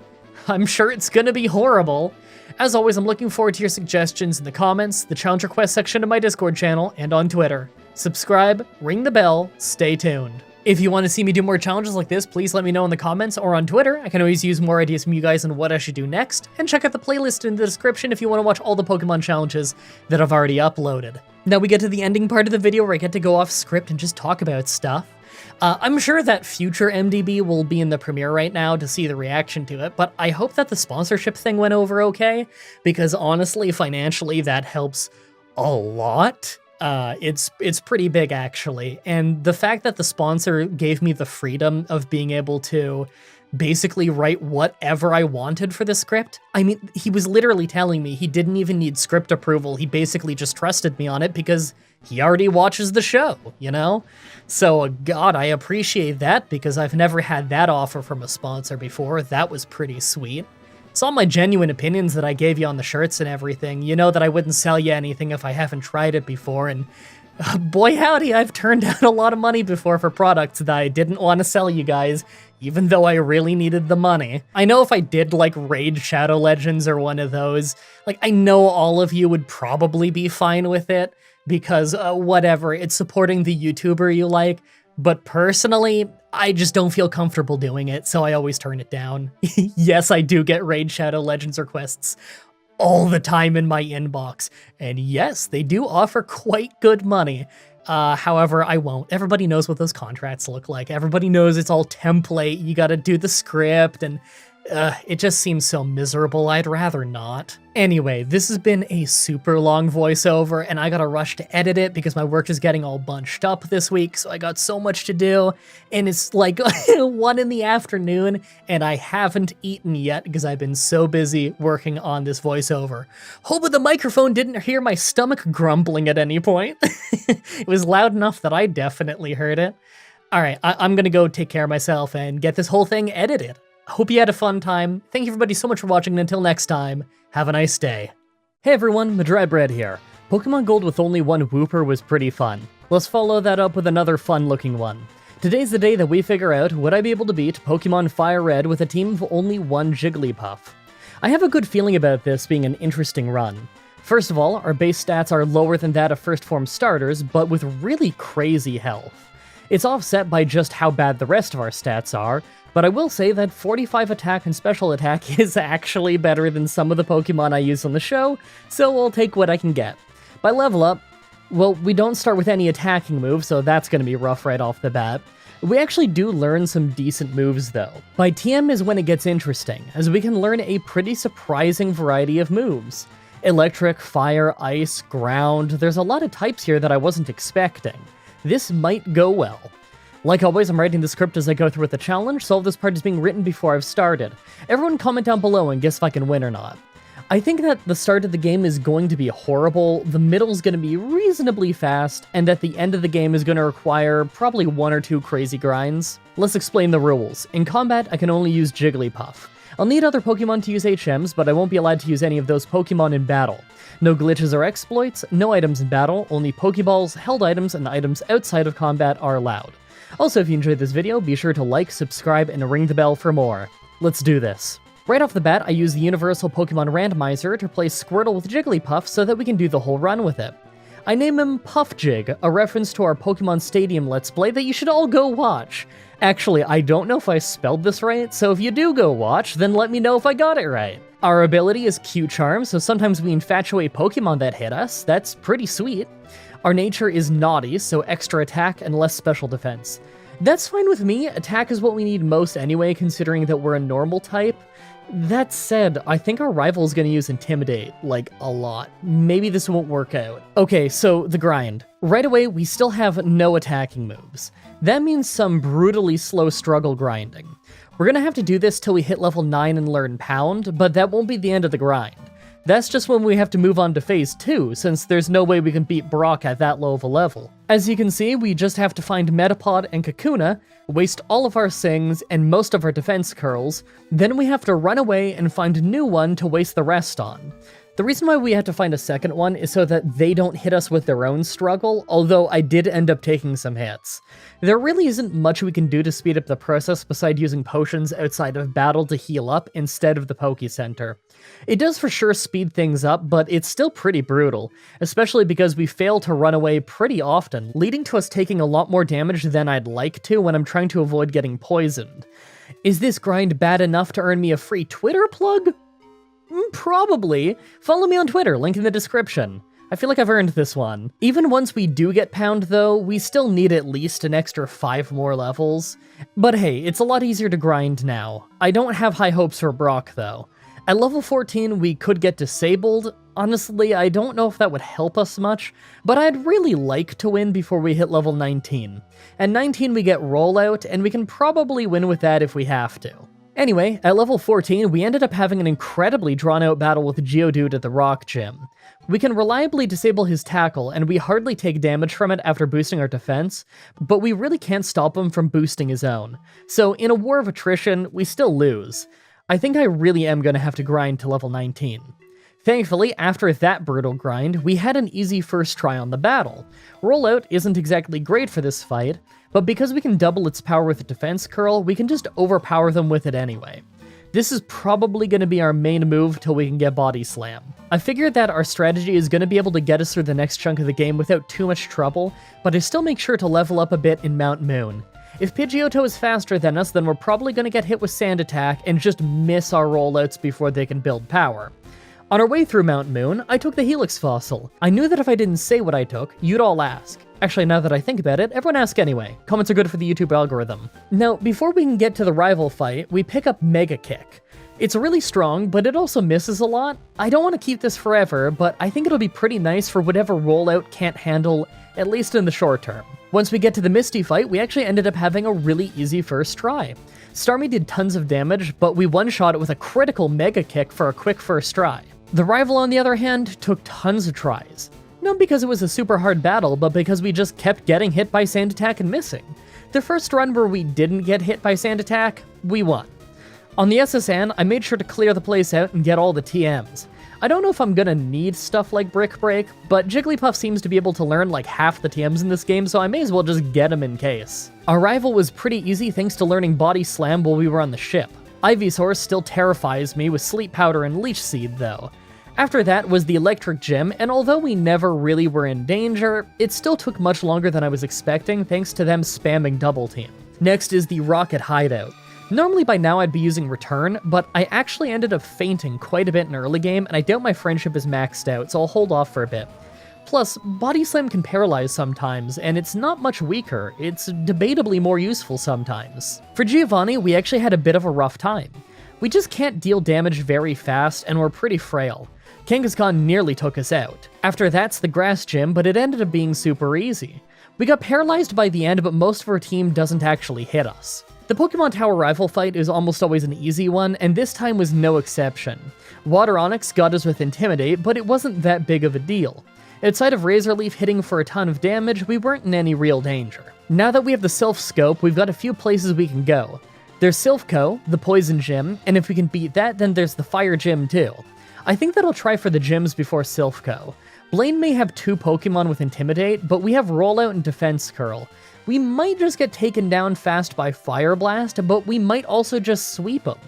I'm sure it's gonna be horrible. As always, I'm looking forward to your suggestions in the comments, the challenge request section of my Discord channel, and on Twitter. Subscribe, ring the bell, stay tuned. If you want to see me do more challenges like this, please let me know in the comments or on Twitter. I can always use more ideas from you guys on what I should do next, and check out the playlist in the description if you want to watch all the Pokemon challenges that I've already uploaded. Now we get to the ending part of the video where I get to go off script and just talk about stuff. I'm sure that future MDB will be in the premiere right now to see the reaction to it, but I hope that the sponsorship thing went over okay, because honestly, financially, that helps a lot. It's pretty big, actually, and the fact that the sponsor gave me the freedom of being able to basically write whatever I wanted for the script. I mean, he was literally telling me he didn't even need script approval, he basically just trusted me on it because he already watches the show, you know? So, God, I appreciate that because I've never had that offer from a sponsor before. That was pretty sweet. It's all my genuine opinions that I gave you on the shirts and everything. You know that I wouldn't sell you anything if I haven't tried it before, and boy howdy, I've turned down a lot of money before for products that I didn't want to sell you guys, even though I really needed the money. I know if I did like Raid Shadow Legends or one of those, like I know all of you would probably be fine with it, because whatever, it's supporting the YouTuber you like, but personally, I just don't feel comfortable doing it, so I always turn it down. Yes, I do get Raid Shadow Legends requests all the time in my inbox, and yes, they do offer quite good money. However, I won't. Everybody knows what those contracts look like. Everybody knows it's all template, you gotta do the script, and it just seems so miserable, I'd rather not. Anyway, this has been a super long voiceover, and I gotta rush to edit it because my work is getting all bunched up this week, so I got so much to do, and it's like 1 in the afternoon, and I haven't eaten yet because I've been so busy working on this voiceover. Hope the microphone didn't hear my stomach grumbling at any point. It was loud enough that I definitely heard it. Alright, I'm gonna go take care of myself and get this whole thing edited. Hope you had a fun time. Thank you everybody so much for watching, and until next time, have a nice day. Hey everyone, Mah-Dry-Bread here. Pokemon Gold with only one Wooper was pretty fun. Let's follow that up with another fun-looking one. Today's the day that we figure out, would I be able to beat Pokemon Fire Red with a team of only one Jigglypuff? I have a good feeling about this being an interesting run. First of all, our base stats are lower than that of first form starters, but with really crazy health. It's offset by just how bad the rest of our stats are, but I will say that 45 attack and special attack is actually better than some of the Pokemon I use on the show, so I'll take what I can get. By level up, well, we don't start with any attacking moves, so that's going to be rough right off the bat. We actually do learn some decent moves though. By TM is when it gets interesting, as we can learn a pretty surprising variety of moves. Electric, fire, ice, ground, there's a lot of types here that I wasn't expecting. This might go well. Like always, I'm writing the script as I go through with the challenge, so all this part is being written before I've started. Everyone comment down below and guess if I can win or not. I think that the start of the game is going to be horrible, the middle's going to be reasonably fast, and that the end of the game is going to require probably 1 or 2 crazy grinds. Let's explain the rules. In combat, I can only use Jigglypuff. I'll need other Pokemon to use HMs, but I won't be allowed to use any of those Pokemon in battle. No glitches or exploits, no items in battle, only Pokeballs, held items, and items outside of combat are allowed. Also, if you enjoyed this video, be sure to like, subscribe, and ring the bell for more. Let's do this. Right off the bat, I use the Universal Pokemon Randomizer to place Squirtle with Jigglypuff so that we can do the whole run with it. I name him Puff Jig, a reference to our Pokemon Stadium Let's Play that you should all go watch. Actually, I don't know if I spelled this right, so if you do go watch, then let me know if I got it right. Our ability is Q-Charm, so sometimes we infatuate Pokemon that hit us. That's pretty sweet. Our nature is Naughty, so extra attack and less special defense. That's fine with me. Attack is what we need most anyway, considering that we're a normal type. That said, I think our rival is going to use Intimidate, like, a lot. Maybe this won't work out. Okay, so the grind. Right away, we still have no attacking moves. That means some brutally slow struggle grinding. We're going to have to do this till we hit level 9 and learn Pound, but that won't be the end of the grind. That's just when we have to move on to phase 2, since there's no way we can beat Brock at that low of a level. As you can see, we just have to find Metapod and Kakuna, waste all of our Sings and most of our defense curls, then we have to run away and find a new one to waste the rest on. The reason why we had to find a second one is so that they don't hit us with their own struggle, although I did end up taking some hits. There really isn't much we can do to speed up the process beside using potions outside of battle to heal up instead of the Poke Center. It does for sure speed things up, but it's still pretty brutal, especially because we fail to run away pretty often, leading to us taking a lot more damage than I'd like to when I'm trying to avoid getting poisoned. Is this grind bad enough to earn me a free Twitter plug? Probably. Follow me on Twitter, link in the description. I feel like I've earned this one. Even once we do get Pound though, we still need at least an extra 5 more levels. But hey, it's a lot easier to grind now. I don't have high hopes for Brock though. At level 14, we could get Disabled. Honestly, I don't know if that would help us much, but I'd really like to win before we hit level 19. At 19, we get Rollout, and we can probably win with that if we have to. Anyway, at level 14, we ended up having an incredibly drawn-out battle with Geodude at the Rock Gym. We can reliably disable his tackle, and we hardly take damage from it after boosting our defense, but we really can't stop him from boosting his own. So in a war of attrition, we still lose. I think I really am going to have to grind to level 19. Thankfully, after that brutal grind, we had an easy first try on the battle. Rollout isn't exactly great for this fight, but because we can double its power with a defense curl, we can just overpower them with it anyway. This is probably going to be our main move till we can get Body Slam. I figured that our strategy is going to be able to get us through the next chunk of the game without too much trouble, but I still make sure to level up a bit in Mount Moon. If Pidgeotto is faster than us, then we're probably going to get hit with Sand Attack and just miss our rollouts before they can build power. On our way through Mount Moon, I took the Helix Fossil. I knew that if I didn't say what I took, you'd all ask. Actually, now that I think about it, everyone ask anyway. Comments are good for the YouTube algorithm. Now, before we can get to the rival fight, we pick up Mega Kick. It's really strong, but it also misses a lot. I don't want to keep this forever, but I think it'll be pretty nice for whatever rollout can't handle, at least in the short term. Once we get to the Misty fight, we actually ended up having a really easy first try. Starmie did tons of damage, but we one-shot it with a critical Mega Kick for a quick first try. The rival, on the other hand, took tons of tries. Not because it was a super hard battle, but because we just kept getting hit by Sand Attack and missing. The first run where we didn't get hit by Sand Attack, we won. On the SSN, I made sure to clear the place out and get all the TMs. I don't know if I'm gonna need stuff like Brick Break, but Jigglypuff seems to be able to learn like half the TMs in this game, so I may as well just get him in case. Our rival was pretty easy thanks to learning Body Slam while we were on the ship. Ivysaur still terrifies me with Sleep Powder and Leech Seed though. After that was the Electric Gym, and although we never really were in danger, it still took much longer than I was expecting thanks to them spamming Double Team. Next is the Rocket Hideout. Normally by now I'd be using Return, but I actually ended up fainting quite a bit in early game, and I doubt my friendship is maxed out, so I'll hold off for a bit. Plus, Body Slam can paralyze sometimes, and it's not much weaker, it's debatably more useful sometimes. For Giovanni, we actually had a bit of a rough time. We just can't deal damage very fast, and we're pretty frail. Kangaskhan nearly took us out. After that's the Grass Gym, but it ended up being super easy. We got paralyzed by the end, but most of our team doesn't actually hit us. The Pokemon Tower rival fight is almost always an easy one, and this time was no exception. Water Onix got us with Intimidate, but it wasn't that big of a deal. Outside of Razor Leaf hitting for a ton of damage, we weren't in any real danger. Now that we have the Sylph Scope, we've got a few places we can go. There's Sylphco, the Poison Gym, and if we can beat that, then there's the Fire Gym too. I think that I'll try for the gyms before Sylphco. Blaine may have 2 Pokemon with Intimidate, but we have Rollout and Defense Curl. We might just get taken down fast by Fire Blast, but we might also just sweep them.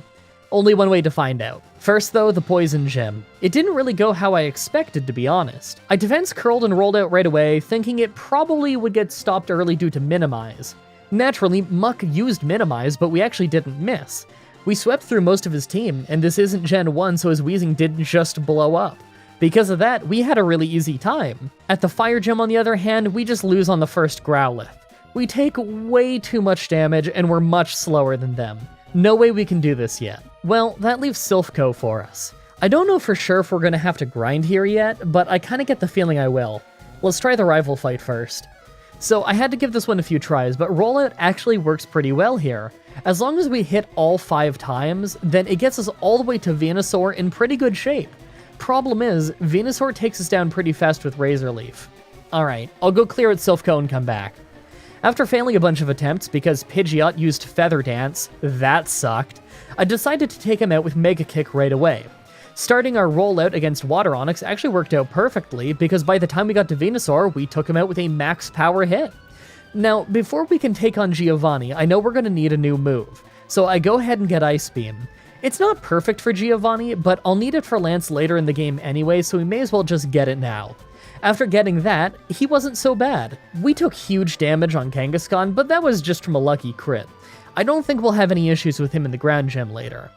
Only one way to find out. First though, the Poison Gym. It didn't really go how I expected, to be honest. I Defense Curled and rolled out right away, thinking it probably would get stopped early due to Minimize. Naturally, Muck used Minimize, but we actually didn't miss. We swept through most of his team, and this isn't Gen 1, so his Weezing didn't just blow up. Because of that, we had a really easy time. At the Fire Gym, on the other hand, we just lose on the first Growlithe. We take way too much damage, and we're much slower than them. No way we can do this yet. Well, that leaves Sylphco for us. I don't know for sure if we're gonna have to grind here yet, but I kinda get the feeling I will. Let's try the rival fight first. So I had to give this one a few tries, but Rollout actually works pretty well here. As long as we hit all 5 times, then it gets us all the way to Venusaur in pretty good shape. Problem is, Venusaur takes us down pretty fast with Razor Leaf. Alright, I'll go clear at Sylphco and come back. After failing a bunch of attempts because Pidgeot used Feather Dance, that sucked, I decided to take him out with Mega Kick right away. Starting our rollout against Water Onix actually worked out perfectly because by the time we got to Venusaur, we took him out with a max power hit. Now, before we can take on Giovanni, I know we're going to need a new move, so I go ahead and get Ice Beam. It's not perfect for Giovanni, but I'll need it for Lance later in the game anyway, so we may as well just get it now. After getting that, he wasn't so bad. We took huge damage on Kangaskhan, but that was just from a lucky crit. I don't think we'll have any issues with him in the Ground Gym later.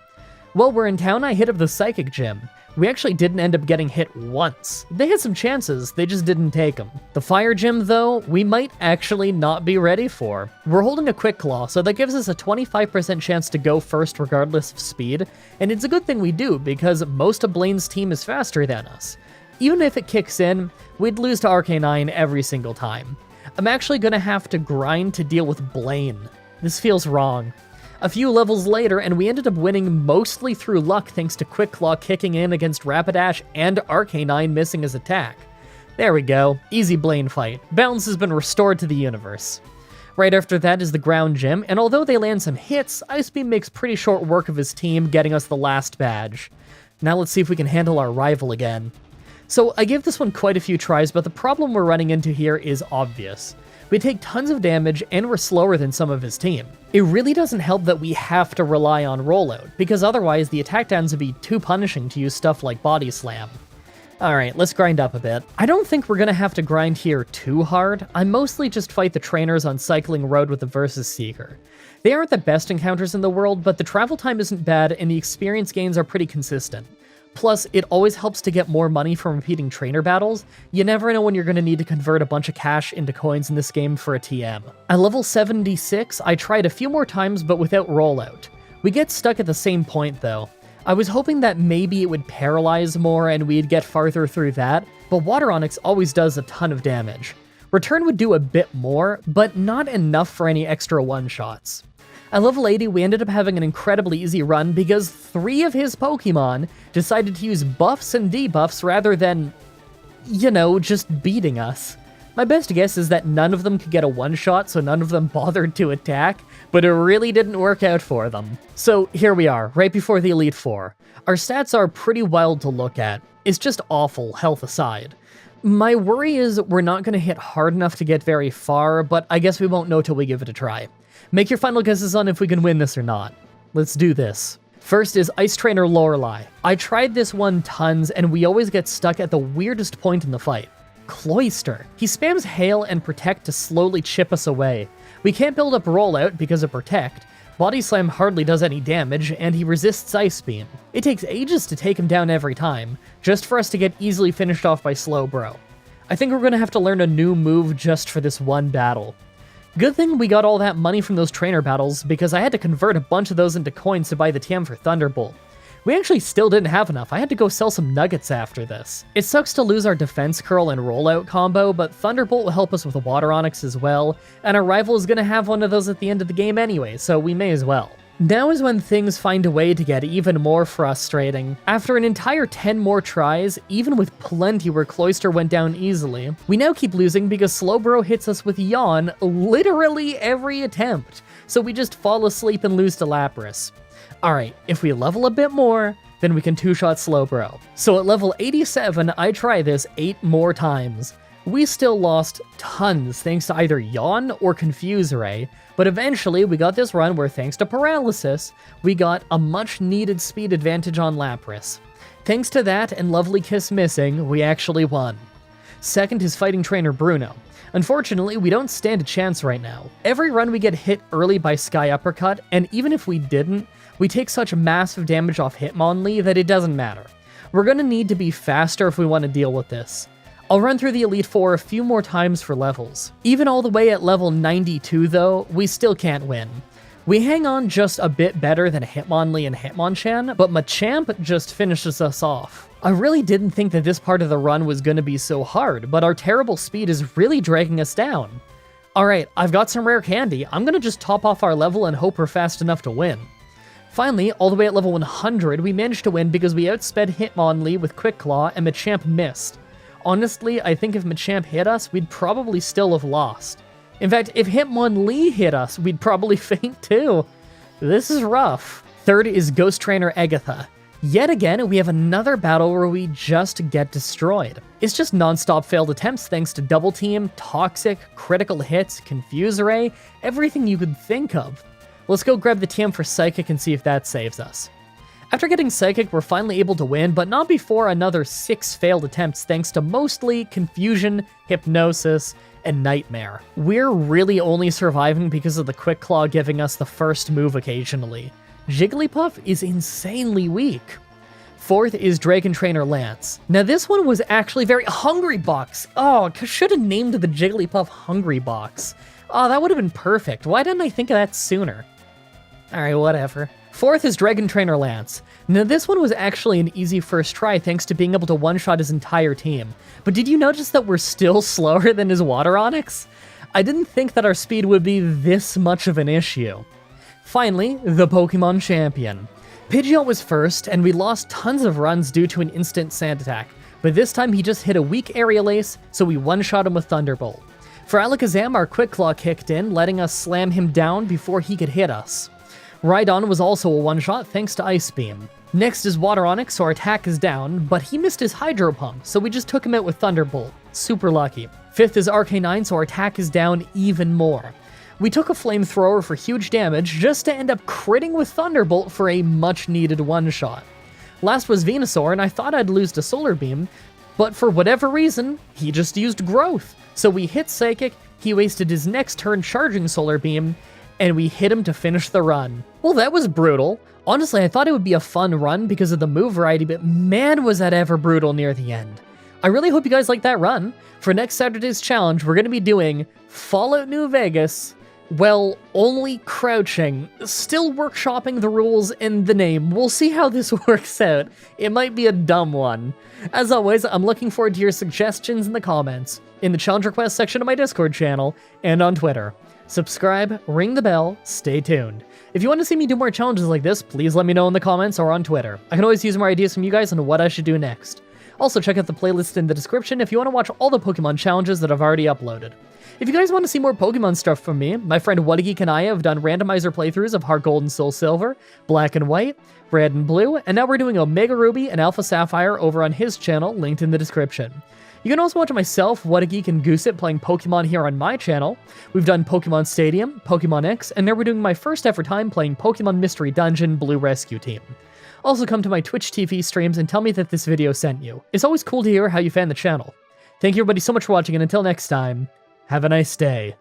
While we're in town, I hit up the Psychic Gym. We actually didn't end up getting hit once. They had some chances, they just didn't take them. The Fire Gym, though, we might actually not be ready for. We're holding a Quick Claw, so that gives us a 25% chance to go first regardless of speed, and it's a good thing we do, because most of Blaine's team is faster than us. Even if it kicks in, we'd lose to Arcanine every single time. I'm actually gonna have to grind to deal with Blaine. This feels wrong. A few levels later, and we ended up winning mostly through luck thanks to Quick Claw kicking in against Rapidash and Arcanine missing his attack. There we go, easy Blaine fight. Balance has been restored to the universe. Right after that is the Ground Gym, and although they land some hits, Ice Beam makes pretty short work of his team, getting us the last badge. Now let's see if we can handle our rival again. So I gave this one quite a few tries, but the problem we're running into here is obvious. We take tons of damage, and we're slower than some of his team. It really doesn't help that we have to rely on Rollout, because otherwise the attack downs would be too punishing to use stuff like Body Slam. Alright, let's grind up a bit. I don't think we're gonna have to grind here too hard. I mostly just fight the trainers on Cycling Road with the Versus Seeker. They aren't the best encounters in the world, but the travel time isn't bad, and the experience gains are pretty consistent. Plus, it always helps to get more money from repeating trainer battles. You never know when you're going to need to convert a bunch of cash into coins in this game for a TM. At level 76, I tried a few more times but without rollout. We get stuck at the same point though. I was hoping that maybe it would paralyze more and we'd get farther through that, but Water Onix always does a ton of damage. Return would do a bit more, but not enough for any extra one-shots. At level 80, we ended up having an incredibly easy run because 3 of his Pokemon decided to use buffs and debuffs rather than, you know, just beating us. My best guess is that none of them could get a one-shot, so none of them bothered to attack, but it really didn't work out for them. So here we are, right before the Elite Four. Our stats are pretty wild to look at. It's just awful, health aside. My worry is we're not going to hit hard enough to get very far, but I guess we won't know till we give it a try. Make your final guesses on if we can win this or not. Let's do this. First is Ice Trainer Lorelei. I tried this one tons, and we always get stuck at the weirdest point in the fight. Cloyster. He spams Hail and Protect to slowly chip us away. We can't build up Rollout because of Protect. Body Slam hardly does any damage, and he resists Ice Beam. It takes ages to take him down every time, just for us to get easily finished off by Slowbro. I think we're going to have to learn a new move just for this one battle. Good thing we got all that money from those trainer battles, because I had to convert a bunch of those into coins to buy the TM for Thunderbolt. We actually still didn't have enough. I had to go sell some nuggets after this. It sucks to lose our Defense Curl and Rollout combo, but Thunderbolt will help us with a Water Onyx as well, and our rival is going to have one of those at the end of the game anyway, so we may as well. Now is when things find a way to get even more frustrating. After an entire 10 more tries, even with plenty where Cloyster went down easily, we now keep losing because Slowbro hits us with Yawn literally every attempt, so we just fall asleep and lose to Lapras. Alright, if we level a bit more, then we can two-shot Slowbro. So at level 87, I try this 8 more times. We still lost tons thanks to either Yawn or Confuse Ray, but eventually we got this run where thanks to Paralysis, we got a much needed speed advantage on Lapras. Thanks to that and Lovely Kiss missing, we actually won. Second is Fighting Trainer Bruno. Unfortunately, we don't stand a chance right now. Every run we get hit early by Sky Uppercut, and even if we didn't, we take such massive damage off Hitmonlee that it doesn't matter. We're gonna need to be faster if we want to deal with this. I'll run through the Elite Four a few more times for levels. Even all the way at level 92 though, we still can't win. We hang on just a bit better than Hitmonlee and Hitmonchan, but Machamp just finishes us off. I really didn't think that this part of the run was going to be so hard, but our terrible speed is really dragging us down. Alright, I've got some rare candy. I'm gonna just top off our level and hope we're fast enough to win. Finally, all the way at level 100, we managed to win because we outsped Hitmonlee with Quick Claw and Machamp missed. Honestly, I think if Machamp hit us, we'd probably still have lost. In fact, if Hitmonlee hit us, we'd probably faint too. This is rough. Third is Ghost Trainer Agatha. Yet again, we have another battle where we just get destroyed. It's just non-stop failed attempts thanks to Double Team, Toxic, Critical Hits, Confuse Ray, everything you could think of. Let's go grab the TM for Psychic and see if that saves us. After getting Psychic, we're finally able to win, but not before another 6 failed attempts thanks to mostly Confusion, Hypnosis, and Nightmare. We're really only surviving because of the Quick Claw giving us the first move occasionally. Jigglypuff is insanely weak. Fourth is Dragon Trainer Lance. Now this one was actually very Hungry Box. Oh, should have named the Jigglypuff Hungry Box. Oh, that would have been perfect. Why didn't I think of that sooner? Alright, whatever. Fourth is Dragon Trainer Lance. Now this one was actually an easy first try thanks to being able to one-shot his entire team. But did you notice that we're still slower than his Water Onyx? I didn't think that our speed would be this much of an issue. Finally, the Pokemon Champion. Pidgeot was first, and we lost tons of runs due to an instant sand attack, but this time he just hit a weak Aerial Ace, so we one-shot him with Thunderbolt. For Alakazam, our Quick Claw kicked in, letting us slam him down before he could hit us. Rhydon was also a one-shot thanks to Ice Beam. Next is Water Onyx, so our attack is down, but he missed his Hydro Pump, so we just took him out with Thunderbolt. Super lucky. Fifth is Arcanine, so our attack is down even more. We took a Flamethrower for huge damage just to end up critting with Thunderbolt for a much-needed one-shot. Last was Venusaur, and I thought I'd lose to Solar Beam, but for whatever reason, he just used Growth. So we hit Psychic, he wasted his next turn charging Solar Beam, and we hit him to finish the run. Well, that was brutal. Honestly, I thought it would be a fun run because of the move variety, but man was that ever brutal near the end. I really hope you guys like that run. For next Saturday's challenge, we're going to be doing Fallout New Vegas, well, only crouching, still workshopping the rules and the name. We'll see how this works out. It might be a dumb one. As always, I'm looking forward to your suggestions in the comments, in the challenge request section of my Discord channel, and on Twitter. Subscribe, ring the bell, stay tuned. If you want to see me do more challenges like this, please let me know in the comments or on Twitter. I can always use more ideas from you guys on what I should do next. Also, check out the playlist in the description if you want to watch all the Pokemon challenges that I've already uploaded. If you guys want to see more Pokemon stuff from me, my friend Whatageek and I have done randomizer playthroughs of Heart Gold and Soul Silver, Black and White, Red and Blue, and now we're doing Omega Ruby and Alpha Sapphire over on his channel, linked in the description. You can also watch myself, Whatageek, and Goosit playing Pokemon here on my channel. We've done Pokemon Stadium, Pokemon X, and now we're doing my first ever time playing Pokemon Mystery Dungeon Blue Rescue Team. Also come to my Twitch TV streams and tell me that this video sent you. It's always cool to hear how you fan the channel. Thank you everybody so much for watching, and until next time, have a nice day.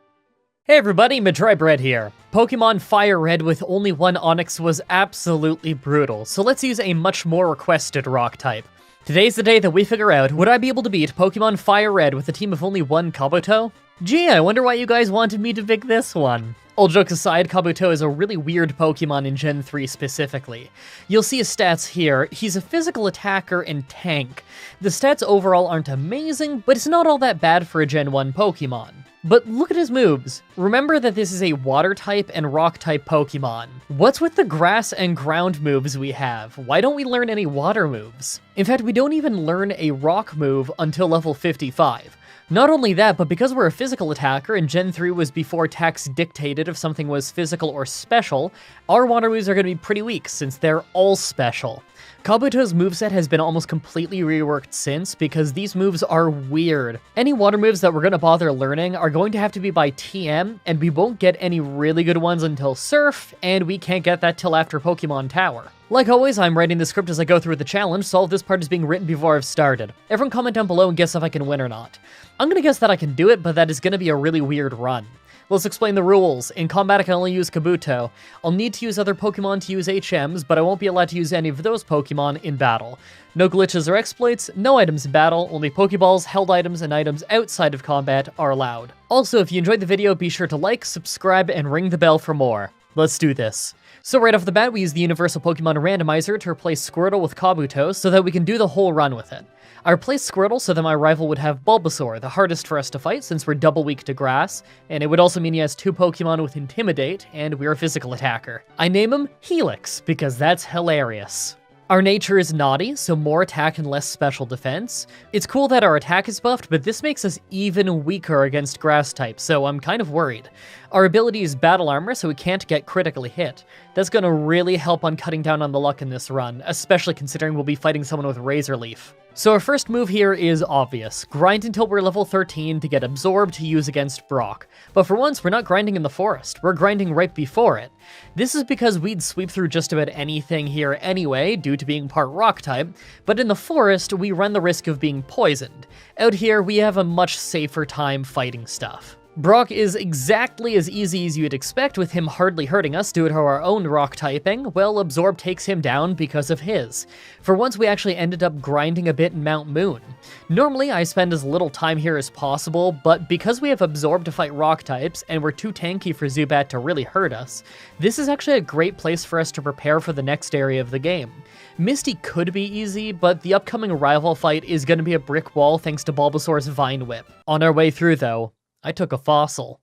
Hey everybody, Mah-Dry-Bread here. Pokemon Fire Red with only one Onix was absolutely brutal, so let's use a much more requested rock type. Today's the day that we figure out, would I be able to beat Pokemon Fire Red with a team of only one Kabuto? Gee, I wonder why you guys wanted me to pick this one. All jokes aside, Kabuto is a really weird Pokemon in Gen 3 specifically. You'll see his stats here. He's a physical attacker and tank. The stats overall aren't amazing, but it's not all that bad for a Gen 1 Pokemon. But look at his moves. Remember that this is a water type and rock type Pokemon. What's with the grass and ground moves we have? Why don't we learn any water moves? In fact, we don't even learn a rock move until level 55. Not only that, but because we're a physical attacker and Gen 3 was before tax dictated if something was physical or special, our water moves are going to be pretty weak since they're all special. Kabuto's moveset has been almost completely reworked since because these moves are weird. Any water moves that we're going to bother learning are going to have to be by TM, and we won't get any really good ones until Surf, and we can't get that till after Pokemon Tower. Like always, I'm writing the script as I go through the challenge, so all of this part is being written before I've started. Everyone comment down below and guess if I can win or not. I'm gonna guess that I can do it, but that is gonna be a really weird run. Let's explain the rules. In combat, I can only use Kabuto. I'll need to use other Pokemon to use HMs, but I won't be allowed to use any of those Pokemon in battle. No glitches or exploits, no items in battle, only Pokeballs, held items, and items outside of combat are allowed. Also, if you enjoyed the video, be sure to like, subscribe, and ring the bell for more. Let's do this. So right off the bat, we use the Universal Pokemon Randomizer to replace Squirtle with Kabuto so that we can do the whole run with it. I replaced Squirtle so that my rival would have Bulbasaur, the hardest for us to fight since we're double weak to grass, and it would also mean he has two Pokemon with Intimidate, and we're a physical attacker. I name him Helix, because that's hilarious. Our nature is naughty, so more attack and less special defense. It's cool that our attack is buffed, but this makes us even weaker against grass types, so I'm kind of worried. Our ability is Battle Armor, so we can't get critically hit. That's gonna really help on cutting down on the luck in this run, especially considering we'll be fighting someone with Razor Leaf. So our first move here is obvious. Grind until we're level 13 to get Absorb to use against Brock. But for once, we're not grinding in the forest, we're grinding right before it. This is because we'd sweep through just about anything here anyway, due to being part rock type, but in the forest, we run the risk of being poisoned. Out here, we have a much safer time fighting stuff. Brock is exactly as easy as you'd expect with him hardly hurting us due to our own rock typing, well, Absorb takes him down because of his. For once, we actually ended up grinding a bit in Mount Moon. Normally, I spend as little time here as possible, but because we have Absorb to fight rock types, and we're too tanky for Zubat to really hurt us, this is actually a great place for us to prepare for the next area of the game. Misty could be easy, but the upcoming rival fight is going to be a brick wall thanks to Bulbasaur's Vine Whip. On our way through, though, I took a fossil.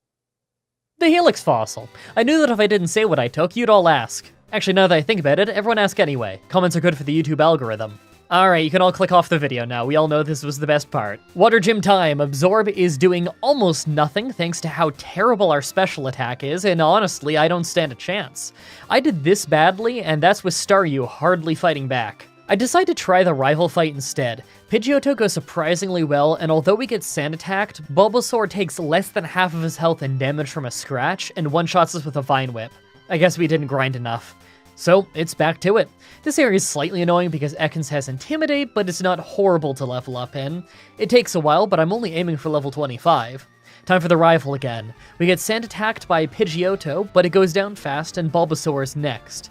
The Helix fossil. I knew that if I didn't say what I took, you'd all ask. Actually, now that I think about it, everyone ask anyway. Comments are good for the YouTube algorithm. Alright, you can all click off the video now. We all know this was the best part. Water Gym time. Absorb is doing almost nothing thanks to how terrible our special attack is, and honestly, I don't stand a chance. I did this badly, and that's with Staryu hardly fighting back. I decide to try the rival fight instead. Pidgeotto goes surprisingly well, and although we get sand attacked, Bulbasaur takes less than half of his health and damage from a scratch, and one-shots us with a Vine Whip. I guess we didn't grind enough. So, it's back to it. This area is slightly annoying because Ekans has Intimidate, but it's not horrible to level up in. It takes a while, but I'm only aiming for level 25. Time for the rival again. We get sand attacked by Pidgeotto, but it goes down fast, and Bulbasaur's next.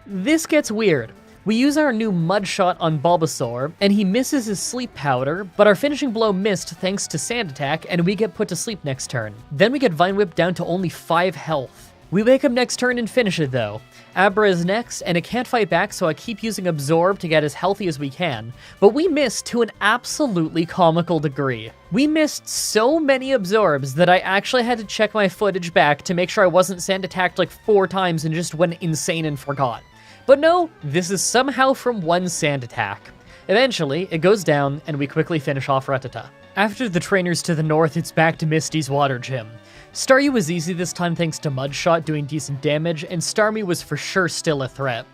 This gets weird. We use our new Mud Shot on Bulbasaur, and he misses his Sleep Powder, but our finishing blow missed thanks to Sand Attack, and we get put to sleep next turn. Then we get Vine Whip down to only 5 health. We wake up next turn and finish it though. Abra is next, and it can't fight back, so I keep using Absorb to get as healthy as we can, but we missed to an absolutely comical degree. We missed so many Absorbs that I actually had to check my footage back to make sure I wasn't Sand Attacked like 4 times and just went insane and forgot. But no, this is somehow from one sand attack. Eventually, it goes down, and we quickly finish off Rattata. After the trainers to the north, it's back to Misty's water gym. Staryu was easy this time thanks to Mudshot doing decent damage, and Starmie was for sure still a threat.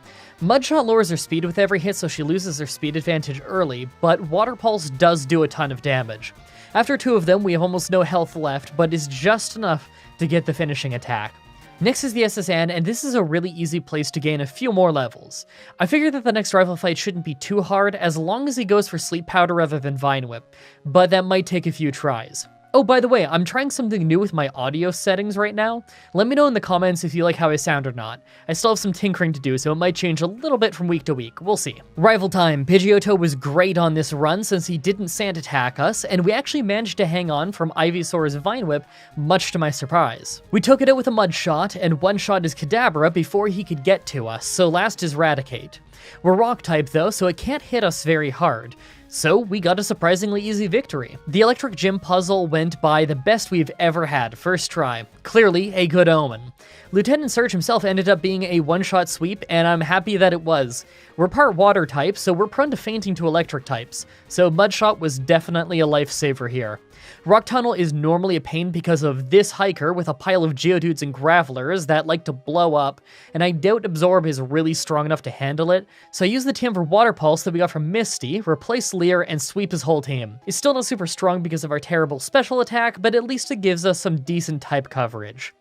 Mudshot lowers her speed with every hit, so she loses her speed advantage early, but Water Pulse does do a ton of damage. After 2 of them, we have almost no health left, but is just enough to get the finishing attack. Next is the SSN, and this is a really easy place to gain a few more levels. I figured that the next rival fight shouldn't be too hard, as long as he goes for Sleep Powder rather than Vine Whip, but that might take a few tries. Oh, by the way, I'm trying something new with my audio settings right now. Let me know in the comments if you like how I sound or not. I still have some tinkering to do, so it might change a little bit from week to week. We'll see. Rival time. Pidgeotto was great on this run since he didn't sand attack us, and we actually managed to hang on from Ivysaur's Vine Whip, much to my surprise. We took it out with a Mud Shot, and one-shot his Kadabra before he could get to us, so last is Raticate. We're rock type though, so it can't hit us very hard. So we got a surprisingly easy victory. The Electric Gym puzzle went by the best we've ever had, first try. Clearly a good omen. Lieutenant Surge himself ended up being a one-shot sweep, and I'm happy that it was. We're part water type, so we're prone to fainting to electric types, so Mudshot was definitely a lifesaver here. Rock Tunnel is normally a pain because of this hiker with a pile of Geodudes and Gravelers that like to blow up, and I doubt Absorb is really strong enough to handle it, so I used the TM for Water Pulse that we got from Misty, replace Leer, and sweep his whole team. It's still not super strong because of our terrible special attack, but at least it gives us some decent type coverage.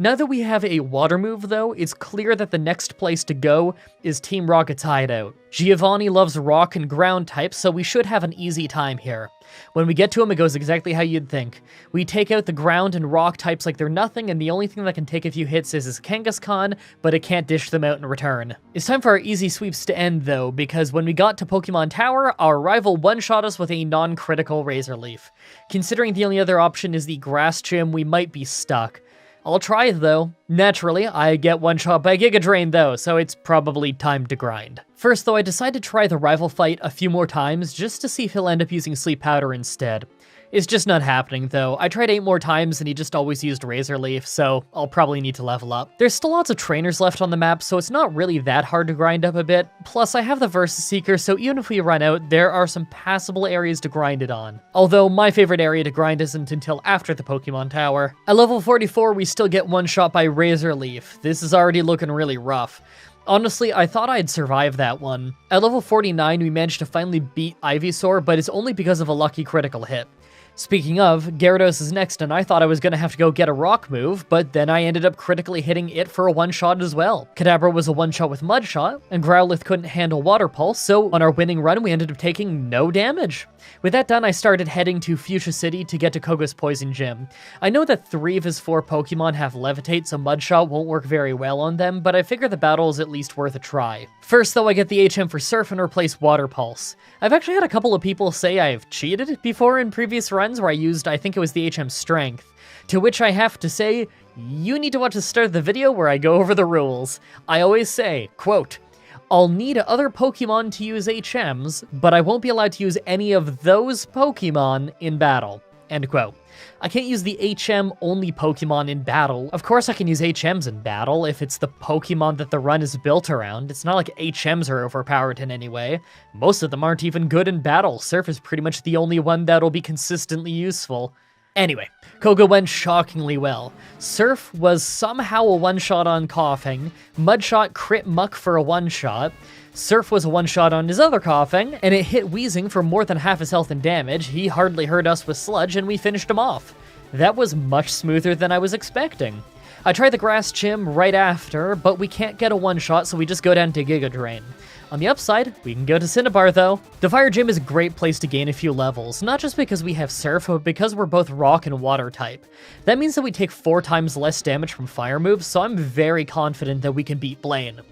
Now that we have a water move though, it's clear that the next place to go is Team Rocket's hideout. Giovanni loves rock and ground types, so we should have an easy time here. When we get to him, it goes exactly how you'd think. We take out the ground and rock types like they're nothing, and the only thing that can take a few hits is his Kangaskhan, but it can't dish them out in return. It's time for our easy sweeps to end though, because when we got to Pokemon Tower, our rival one-shot us with a non-critical Razor Leaf. Considering the only other option is the Grass Gym, we might be stuck. I'll try though. Naturally, I get one shot by Giga Drain though, so it's probably time to grind. First though, I decided to try the rival fight a few more times just to see if he'll end up using Sleep Powder instead. It's just not happening though. I tried 8 more times and he just always used Razor Leaf, so I'll probably need to level up. There's still lots of trainers left on the map, so it's not really that hard to grind up a bit. Plus, I have the Versus Seeker, so even if we run out, there are some passable areas to grind it on. Although my favorite area to grind isn't until after the Pokemon Tower. At level 44, we still get one shot by Razor Leaf. This is already looking really rough. Honestly, I thought I'd survive that one. At level 49, we managed to finally beat Ivysaur, but it's only because of a lucky critical hit. Speaking of, Gyarados is next, and I thought I was going to have to go get a rock move, but then I ended up critically hitting it for a one-shot as well. Kadabra was a one-shot with Mudshot, and Growlithe couldn't handle Water Pulse, so on our winning run, we ended up taking no damage. With that done, I started heading to Fuchsia City to get to Koga's Poison Gym. I know that 3 of his 4 Pokemon have Levitate, so Mudshot won't work very well on them, but I figure the battle is at least worth a try. First, though, I get the HM for Surf and replace Water Pulse. I've actually had a couple of people say I've cheated before in previous runs where I used, I think it was the HM Strength, to which I have to say, you need to watch the start of the video where I go over the rules. I always say, quote, I'll need other Pokemon to use HMs, but I won't be allowed to use any of those Pokemon in battle. End quote. I can't use the HM-only Pokemon in battle. Of course I can use HMs in battle if it's the Pokemon that the run is built around. It's not like HMs are overpowered in any way. Most of them aren't even good in battle. Surf is pretty much the only one that'll be consistently useful. Anyway, Koga went shockingly well. Surf was somehow a one-shot on Coughing, Mudshot crit Muck for a one-shot, Surf was a one-shot on his other Coughing, and it hit Wheezing for more than half his health and damage. He hardly hurt us with Sludge, and we finished him off. That was much smoother than I was expecting. I tried the Grass Gym right after, but we can't get a one-shot, so we just go down to Giga Drain. On the upside, we can go to Cinnabar though. The Fire Gym is a great place to gain a few levels, not just because we have Surf, but because we're both Rock and Water type. That means that we take 4 times less damage from fire moves, so I'm very confident that we can beat Blaine.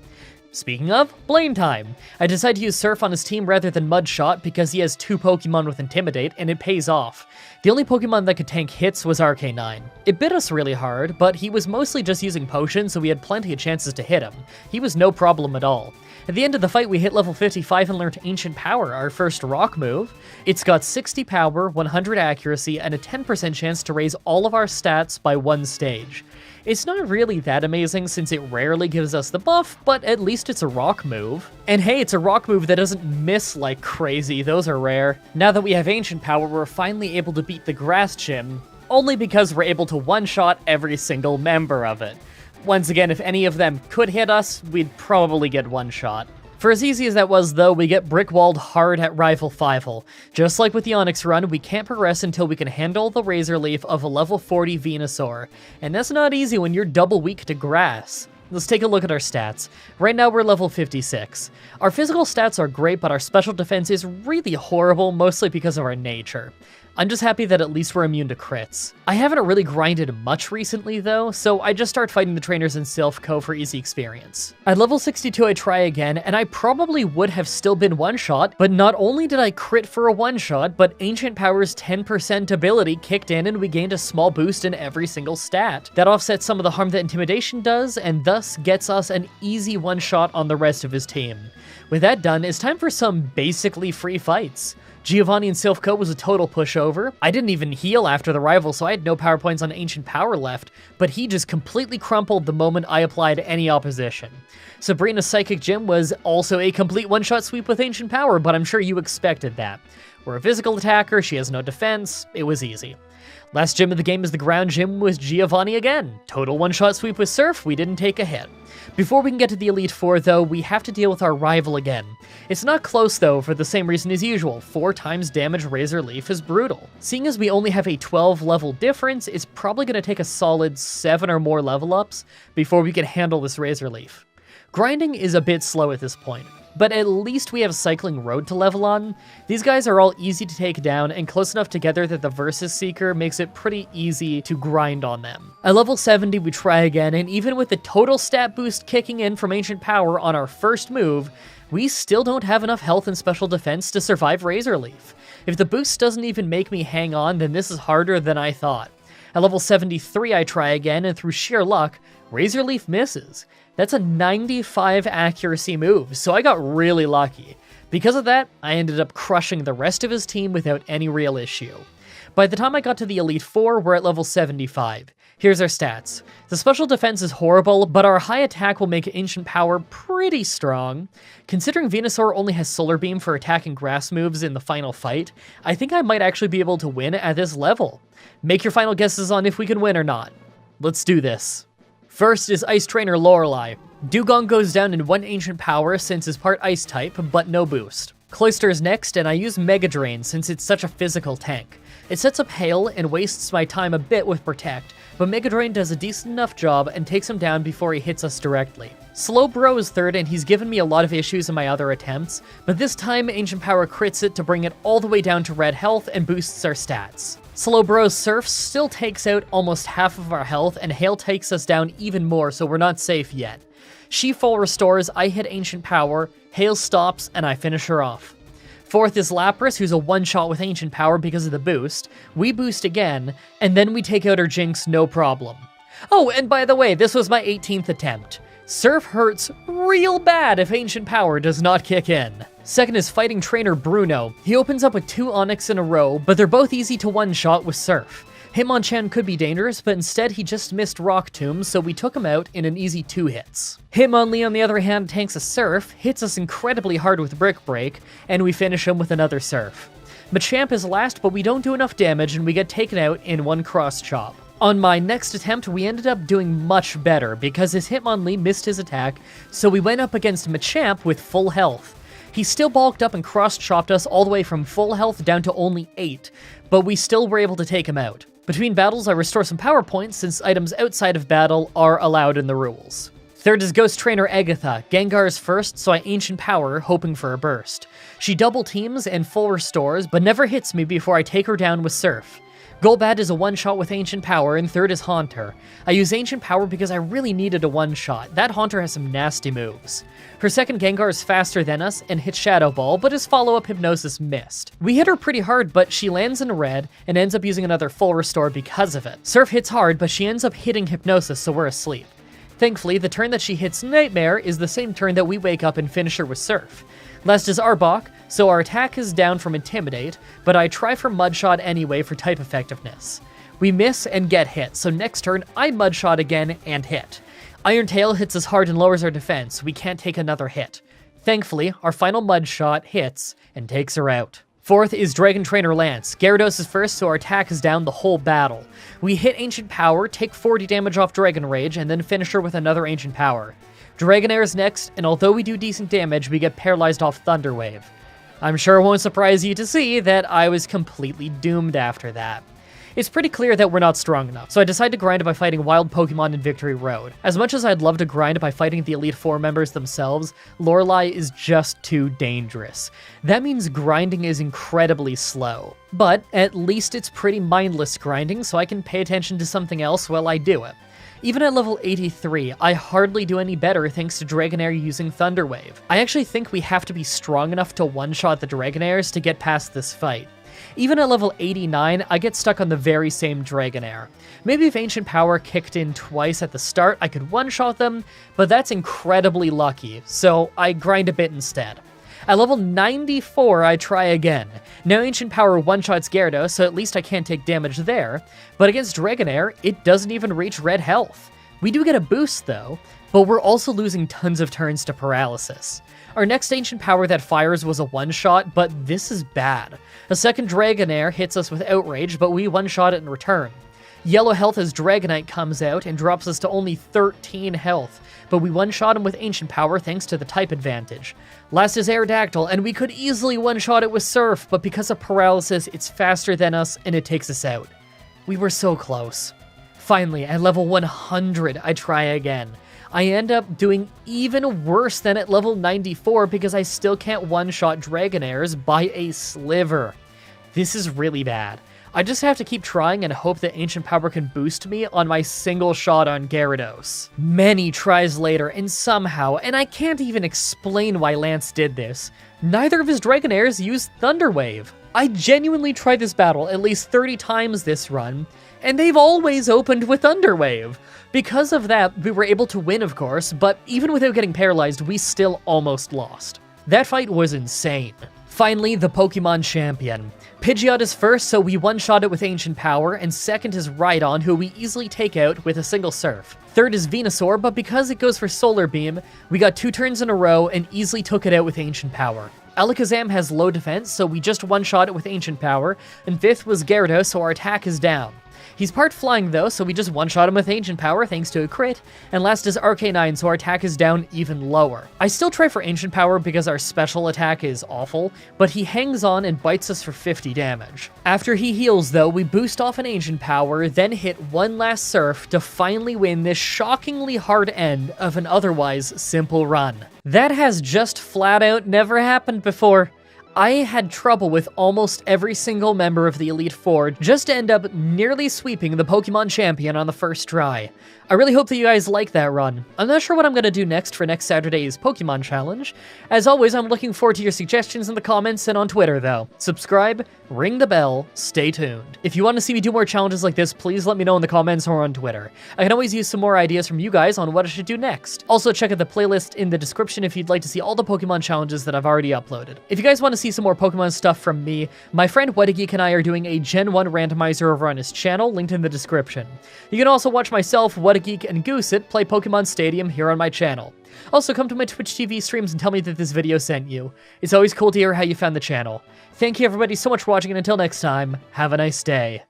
Speaking of, Blaine time! I decided to use Surf on his team rather than Mudshot because he has 2 Pokemon with Intimidate, and it pays off. The only Pokemon that could tank hits was Arcanine. It bit us really hard, but he was mostly just using Potion, so we had plenty of chances to hit him. He was no problem at all. At the end of the fight, we hit level 55 and learned Ancient Power, our first rock move. It's got 60 power, 100 accuracy, and a 10% chance to raise all of our stats by 1 stage. It's not really that amazing since it rarely gives us the buff, but at least it's a rock move. And hey, it's a rock move that doesn't miss like crazy, those are rare. Now that we have Ancient Power, we're finally able to beat the Grass Gym, only because we're able to one-shot every single member of it. Once again, if any of them could hit us, we'd probably get one shot. For as easy as that was, though, we get brickwalled hard at Rival Fievel. Just like with the Onyx run, we can't progress until we can handle the Razor Leaf of a level 40 Venusaur, and that's not easy when you're double weak to grass. Let's take a look at our stats. Right now we're level 56. Our physical stats are great, but our special defense is really horrible, mostly because of our nature. I'm just happy that at least we're immune to crits. I haven't really grinded much recently though, so I just start fighting the trainers in Sylph Co for easy experience. At level 62 I try again, and I probably would have still been one-shot, but not only did I crit for a one-shot, but Ancient Power's 10% ability kicked in and we gained a small boost in every single stat. That offsets some of the harm that Intimidation does, and thus gets us an easy one-shot on the rest of his team. With that done, it's time for some basically free fights. Giovanni and Sylph Co was a total pushover. I didn't even heal after the rival, so I had no power points on Ancient Power left, but he just completely crumpled the moment I applied any opposition. Sabrina's Psychic Gym was also a complete one-shot sweep with Ancient Power, but I'm sure you expected that. We're a physical attacker, she has no defense, it was easy. Last gym of the game is the ground gym with Giovanni again. Total one-shot sweep with Surf, we didn't take a hit. Before we can get to the Elite Four though, we have to deal with our rival again. It's not close though, for the same reason as usual, 4 times damage Razor Leaf is brutal. Seeing as we only have a 12 level difference, it's probably going to take a solid 7 or more level ups before we can handle this Razor Leaf. Grinding is a bit slow at this point, but at least we have Cycling Road to level on. These guys are all easy to take down and close enough together that the Versus Seeker makes it pretty easy to grind on them. At level 70 we try again, and even with the total stat boost kicking in from Ancient Power on our first move, we still don't have enough health and special defense to survive Razor Leaf. If the boost doesn't even make me hang on, then this is harder than I thought. At level 73 I try again, and through sheer luck, Razor Leaf misses. That's a 95 accuracy move, so I got really lucky. Because of that, I ended up crushing the rest of his team without any real issue. By the time I got to the Elite Four, we're at level 75. Here's our stats. The special defense is horrible, but our high attack will make Ancient Power pretty strong. Considering Venusaur only has Solar Beam for attacking grass moves in the final fight, I think I might actually be able to win at this level. Make your final guesses on if we can win or not. Let's do this. First is Ice Trainer Lorelei. Dugong goes down in 1 Ancient Power since it's part Ice type, but no boost. Cloyster is next, and I use Mega Drain since it's such a physical tank. It sets up Hail and wastes my time a bit with Protect, but Mega Drain does a decent enough job and takes him down before he hits us directly. Slowbro is third, and he's given me a lot of issues in my other attempts, but this time Ancient Power crits it to bring it all the way down to red health and boosts our stats. Slowbro's Surf still takes out almost half of our health, and Hail takes us down even more, so we're not safe yet. She full restores, I hit Ancient Power, Hail stops, and I finish her off. Fourth is Lapras, who's a one-shot with Ancient Power because of the boost. We boost again, and then we take out her Jinx no problem. Oh, and by the way, this was my 18th attempt. Surf hurts real bad if Ancient Power does not kick in. Second is Fighting Trainer Bruno. He opens up with 2 Onyx in a row, but they're both easy to one-shot with Surf. Hitmonchan could be dangerous, but instead he just missed Rock Tomb, so we took him out in an easy 2 hits. Hitmonlee, on the other hand, tanks a Surf, hits us incredibly hard with Brick Break, and we finish him with another Surf. Machamp is last, but we don't do enough damage and we get taken out in 1 Cross Chop. On my next attempt, we ended up doing much better because his Hitmonlee missed his attack, so we went up against Machamp with full health. He still bulked up and cross-chopped us all the way from full health down to only 8, but we still were able to take him out. Between battles, I restore some power points since items outside of battle are allowed in the rules. Third is Ghost Trainer Agatha. Gengar is first, so I Ancient Power, hoping for a burst. She double teams and full restores, but never hits me before I take her down with Surf. Golbat is a one-shot with Ancient Power, and third is Haunter. I use Ancient Power because I really needed a one-shot. That Haunter has some nasty moves. Her second Gengar is faster than us and hits Shadow Ball, but his follow-up Hypnosis missed. We hit her pretty hard, but she lands in red and ends up using another full restore because of it. Surf hits hard, but she ends up hitting Hypnosis, so we're asleep. Thankfully, the turn that she hits Nightmare is the same turn that we wake up and finish her with Surf. Last is Arbok, so our attack is down from Intimidate, but I try for Mudshot anyway for type effectiveness. We miss and get hit, so next turn I Mudshot again and hit. Iron Tail hits us hard and lowers our defense, we can't take another hit. Thankfully, our final Mudshot hits and takes her out. Fourth is Dragon Trainer Lance. Gyarados is first, so our attack is down the whole battle. We hit Ancient Power, take 40 damage off Dragon Rage, and then finish her with another Ancient Power. Dragonair is next, and although we do decent damage, we get paralyzed off Thunder Wave. I'm sure it won't surprise you to see that I was completely doomed after that. It's pretty clear that we're not strong enough, so I decided to grind by fighting wild Pokemon in Victory Road. As much as I'd love to grind by fighting the Elite Four members themselves, Lorelei is just too dangerous. That means grinding is incredibly slow, but at least it's pretty mindless grinding, so I can pay attention to something else while I do it. Even at level 83, I hardly do any better thanks to Dragonair using Thunder Wave. I actually think we have to be strong enough to one-shot the Dragonairs to get past this fight. Even at level 89, I get stuck on the very same Dragonair. Maybe if Ancient Power kicked in twice at the start, I could one-shot them, but that's incredibly lucky, so I grind a bit instead. At level 94, I try again. Now Ancient Power one-shots Gyarados, so at least I can't take damage there, but against Dragonair, it doesn't even reach red health. We do get a boost though, but we're also losing tons of turns to paralysis. Our next Ancient Power that fires was a one-shot, but this is bad. A second Dragonair hits us with Outrage, but we one-shot it in return. Yellow health as Dragonite comes out and drops us to only 13 health, but we one-shot him with Ancient Power thanks to the type advantage. Last is Aerodactyl, and we could easily one-shot it with Surf, but because of paralysis, it's faster than us and it takes us out. We were so close. Finally, at level 100, I try again. I end up doing even worse than at level 94 because I still can't one-shot Dragonairs by a sliver. This is really bad. I just have to keep trying and hope that Ancient Power can boost me on my single shot on Gyarados. Many tries later, and somehow, and I can't even explain why Lance did this, neither of his Dragonairs used Thunder Wave. I genuinely tried this battle at least 30 times this run, and they've always opened with Thunder Wave. Because of that, we were able to win, of course, but even without getting paralyzed, we still almost lost. That fight was insane. Finally, the Pokemon Champion. Pidgeot is first, so we one-shot it with Ancient Power, and second is Rhydon, who we easily take out with a single Surf. Third is Venusaur, but because it goes for Solar Beam, we got 2 turns in a row and easily took it out with Ancient Power. Alakazam has low defense, so we just one-shot it with Ancient Power, and fifth was Gyarados, so our attack is down. He's part flying though, so we just one-shot him with Ancient Power thanks to a crit, and last is Arcanine, so our attack is down even lower. I still try for Ancient Power because our special attack is awful, but he hangs on and bites us for 50 damage. After he heals though, we boost off an Ancient Power, then hit one last Surf to finally win this shockingly hard end of an otherwise simple run. That has just flat out never happened before. I had trouble with almost every single member of the Elite Four just to end up nearly sweeping the Pokemon Champion on the first try. I really hope that you guys like that run. I'm not sure what I'm going to do next for next Saturday's Pokemon Challenge. As always, I'm looking forward to your suggestions in the comments and on Twitter, though. Subscribe, ring the bell, stay tuned. If you want to see me do more challenges like this, please let me know in the comments or on Twitter. I can always use some more ideas from you guys on what I should do next. Also, check out the playlist in the description if you'd like to see all the Pokemon challenges that I've already uploaded. If you guys want to see some more Pokemon stuff from me, my friend Whatageek and I are doing a Gen 1 randomizer over on his channel, linked in the description. You can also watch myself, Whatageek, and Gooseit play Pokemon Stadium here on my channel. Also, come to my Twitch TV streams and tell me that this video sent you. It's always cool to hear how you found the channel. Thank you everybody so much for watching, and until next time, have a nice day.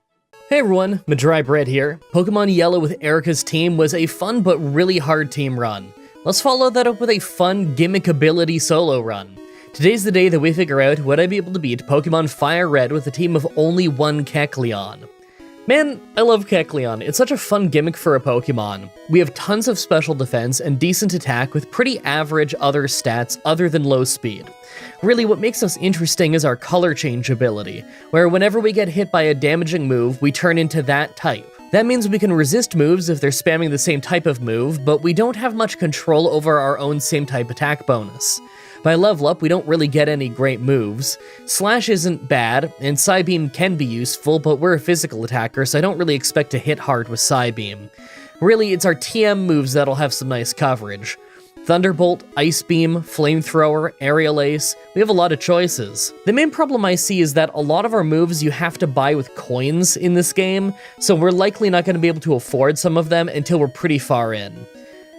Hey everyone, Mah-Dry-Bread here. Pokemon Yellow with Erica's team was a fun but really hard team run. Let's follow that up with a fun gimmick ability solo run. Today's the day that we figure out would I be able to beat Pokemon Fire Red with a team of only one Kecleon. Man, I love Kecleon. It's such a fun gimmick for a Pokemon. We have tons of special defense and decent attack with pretty average other stats other than low speed. Really, what makes us interesting is our color change ability, where whenever we get hit by a damaging move, we turn into that type. That means we can resist moves if they're spamming the same type of move, but we don't have much control over our own same type attack bonus. By level up, we don't really get any great moves. Slash isn't bad, and Psybeam can be useful, but we're a physical attacker, so I don't really expect to hit hard with Psybeam. Really, it's our TM moves that'll have some nice coverage. Thunderbolt, Ice Beam, Flamethrower, Aerial Ace, we have a lot of choices. The main problem I see is that a lot of our moves you have to buy with coins in this game, so we're likely not going to be able to afford some of them until we're pretty far in.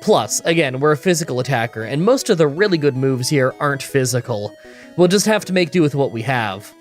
Plus, again, we're a physical attacker, and most of the really good moves here aren't physical. We'll just have to make do with what we have.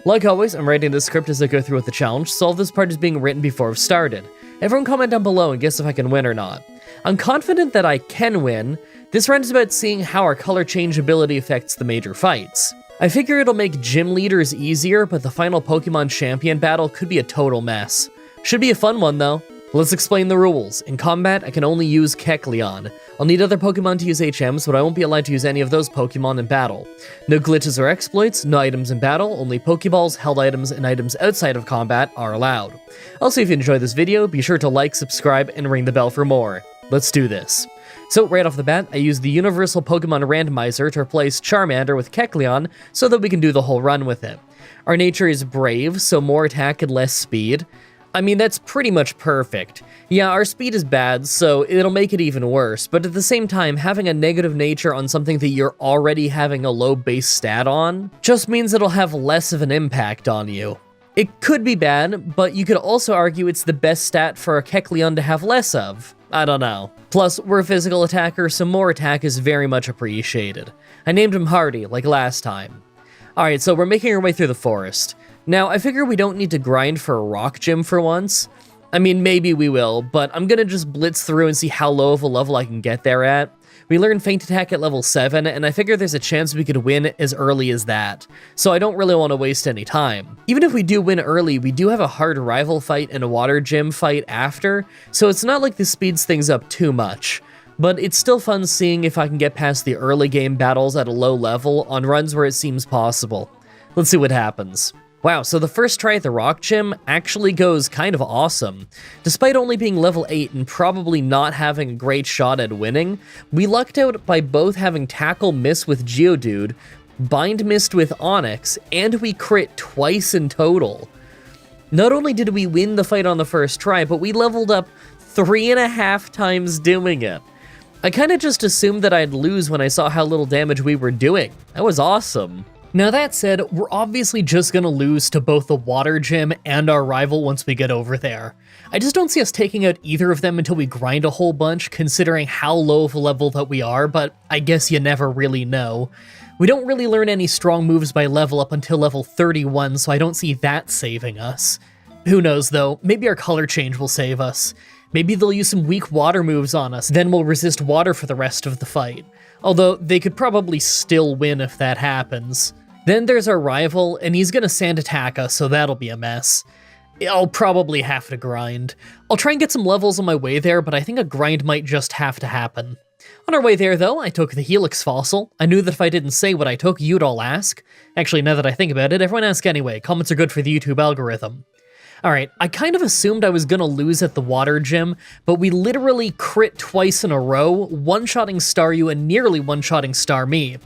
Like always, I'm writing the script as I go through with the challenge, so all this part is being written before I've started. Everyone comment down below and guess if I can win or not. I'm confident that I can win. This round is about seeing how our color change ability affects the major fights. I figure it'll make gym leaders easier, but the final Pokemon champion battle could be a total mess. Should be a fun one though. Let's explain the rules. In combat, I can only use Kecleon. I'll need other Pokemon to use HMs, but I won't be allowed to use any of those Pokemon in battle. No glitches or exploits, no items in battle, only Pokeballs, held items, and items outside of combat are allowed. Also, if you enjoyed this video, be sure to like, subscribe, and ring the bell for more. Let's do this. So right off the bat, I used the Universal Pokemon Randomizer to replace Charmander with Kecleon so that we can do the whole run with it. Our nature is Brave, so more attack and less speed. I mean, that's pretty much perfect. Yeah, our speed is bad, so it'll make it even worse, but at the same time, having a negative nature on something that you're already having a low base stat on just means it'll have less of an impact on you. It could be bad, but you could also argue it's the best stat for a Kecleon to have less of. I don't know. Plus, we're a physical attacker, so more attack is very much appreciated. I named him Hardy, like last time. Alright, so we're making our way through the forest. Now, I figure we don't need to grind for a rock gym for once. I mean, maybe we will, but I'm gonna just blitz through and see how low of a level I can get there at. We learned Feint Attack at level 7, and I figure there's a chance we could win as early as that, so I don't really want to waste any time. Even if we do win early, we do have a hard rival fight and a water gym fight after, so it's not like this speeds things up too much. But it's still fun seeing if I can get past the early game battles at a low level on runs where it seems possible. Let's see what happens. Wow, so the first try at the rock gym actually goes kind of awesome. Despite only being level 8 and probably not having a great shot at winning, we lucked out by both having Tackle miss with Geodude, Bind missed with Onix, and we crit twice in total. Not only did we win the fight on the first try, but we leveled up 3.5 times doing it. I kinda just assumed that I'd lose when I saw how little damage we were doing. That was awesome. Now that said, we're obviously just gonna lose to both the water gym and our rival once we get over there. I just don't see us taking out either of them until we grind a whole bunch, considering how low of a level that we are, but I guess you never really know. We don't really learn any strong moves by level up until level 31, so I don't see that saving us. Who knows though, maybe our color change will save us. Maybe they'll use some weak water moves on us, then we'll resist water for the rest of the fight. Although, they could probably still win if that happens. Then there's our rival, and he's gonna sand attack us, so that'll be a mess. I'll probably have to grind. I'll try and get some levels on my way there, but I think a grind might just have to happen. On our way there, though, I took the Helix Fossil. I knew that if I didn't say what I took, you'd all ask. Actually, now that I think about it, everyone ask anyway. Comments are good for the YouTube algorithm. Alright, I kind of assumed I was gonna lose at the water gym, but we literally crit twice in a row, one-shotting Staryu and nearly one-shotting Starmie.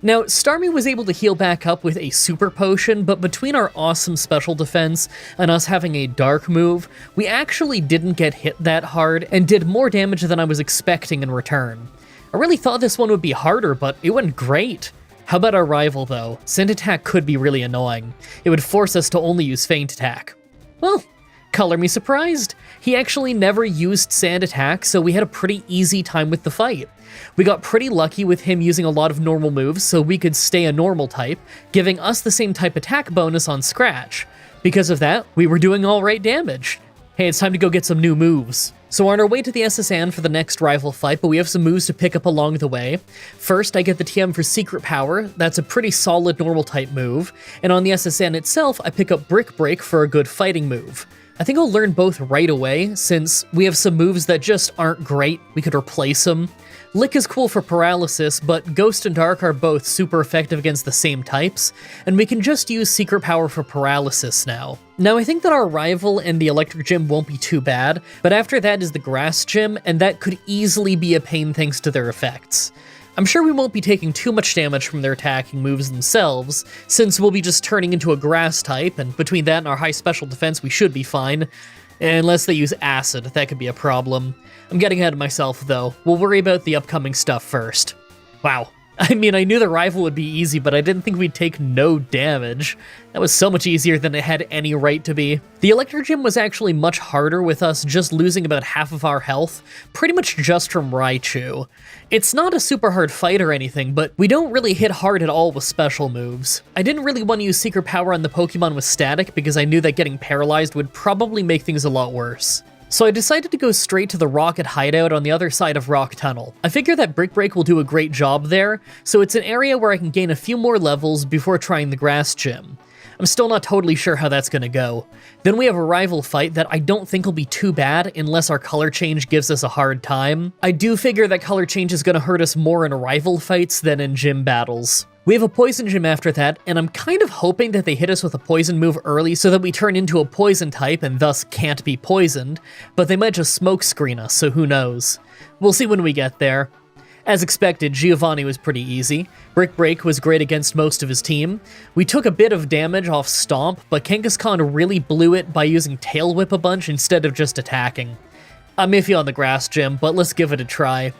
Now, Starmie was able to heal back up with a super potion, but between our awesome special defense and us having a dark move, we actually didn't get hit that hard and did more damage than I was expecting in return. I really thought this one would be harder, but it went great. How about our rival though? Sand Attack could be really annoying. It would force us to only use Feint Attack. Well, color me surprised. He actually never used Sand Attack, so we had a pretty easy time with the fight. We got pretty lucky with him using a lot of normal moves, so we could stay a normal type, giving us the same type attack bonus on Scratch. Because of that, we were doing alright damage. Hey, it's time to go get some new moves. So we're on our way to the SSN for the next rival fight, but we have some moves to pick up along the way. First, I get the TM for Secret Power. That's a pretty solid normal type move. And on the SSN itself, I pick up Brick Break for a good fighting move. I think I'll learn both right away, since we have some moves that just aren't great. We could replace them. Lick is cool for paralysis, but Ghost and Dark are both super effective against the same types, and we can just use Secret Power for paralysis now. Now, I think that our rival and the Electric Gym won't be too bad, but after that is the Grass Gym, and that could easily be a pain thanks to their effects. I'm sure we won't be taking too much damage from their attacking moves themselves, since we'll be just turning into a grass type, and between that and our high special defense we should be fine. Unless they use acid, that could be a problem. I'm getting ahead of myself, though. We'll worry about the upcoming stuff first. Wow. I mean, I knew the rival would be easy, but I didn't think we'd take no damage. That was so much easier than it had any right to be. The Electro Gym was actually much harder, with us just losing about half of our health, pretty much just from Raichu. It's not a super hard fight or anything, but we don't really hit hard at all with special moves. I didn't really want to use Secret Power on the Pokemon with Static because I knew that getting paralyzed would probably make things a lot worse. So I decided to go straight to the Rocket Hideout on the other side of Rock Tunnel. I figure that Brick Break will do a great job there, so it's an area where I can gain a few more levels before trying the Grass Gym. I'm still not totally sure how that's gonna go. Then we have a rival fight that I don't think will be too bad unless our color change gives us a hard time. I do figure that color change is gonna hurt us more in rival fights than in gym battles. We have a Poison Gym after that, and I'm kind of hoping that they hit us with a Poison move early so that we turn into a Poison type and thus can't be poisoned, but they might just smoke screen us, so who knows. We'll see when we get there. As expected, Giovanni was pretty easy. Brick Break was great against most of his team. We took a bit of damage off Stomp, but Kangaskhan really blew it by using Tail Whip a bunch instead of just attacking. I'm iffy on the Grass Gym, but let's give it a try.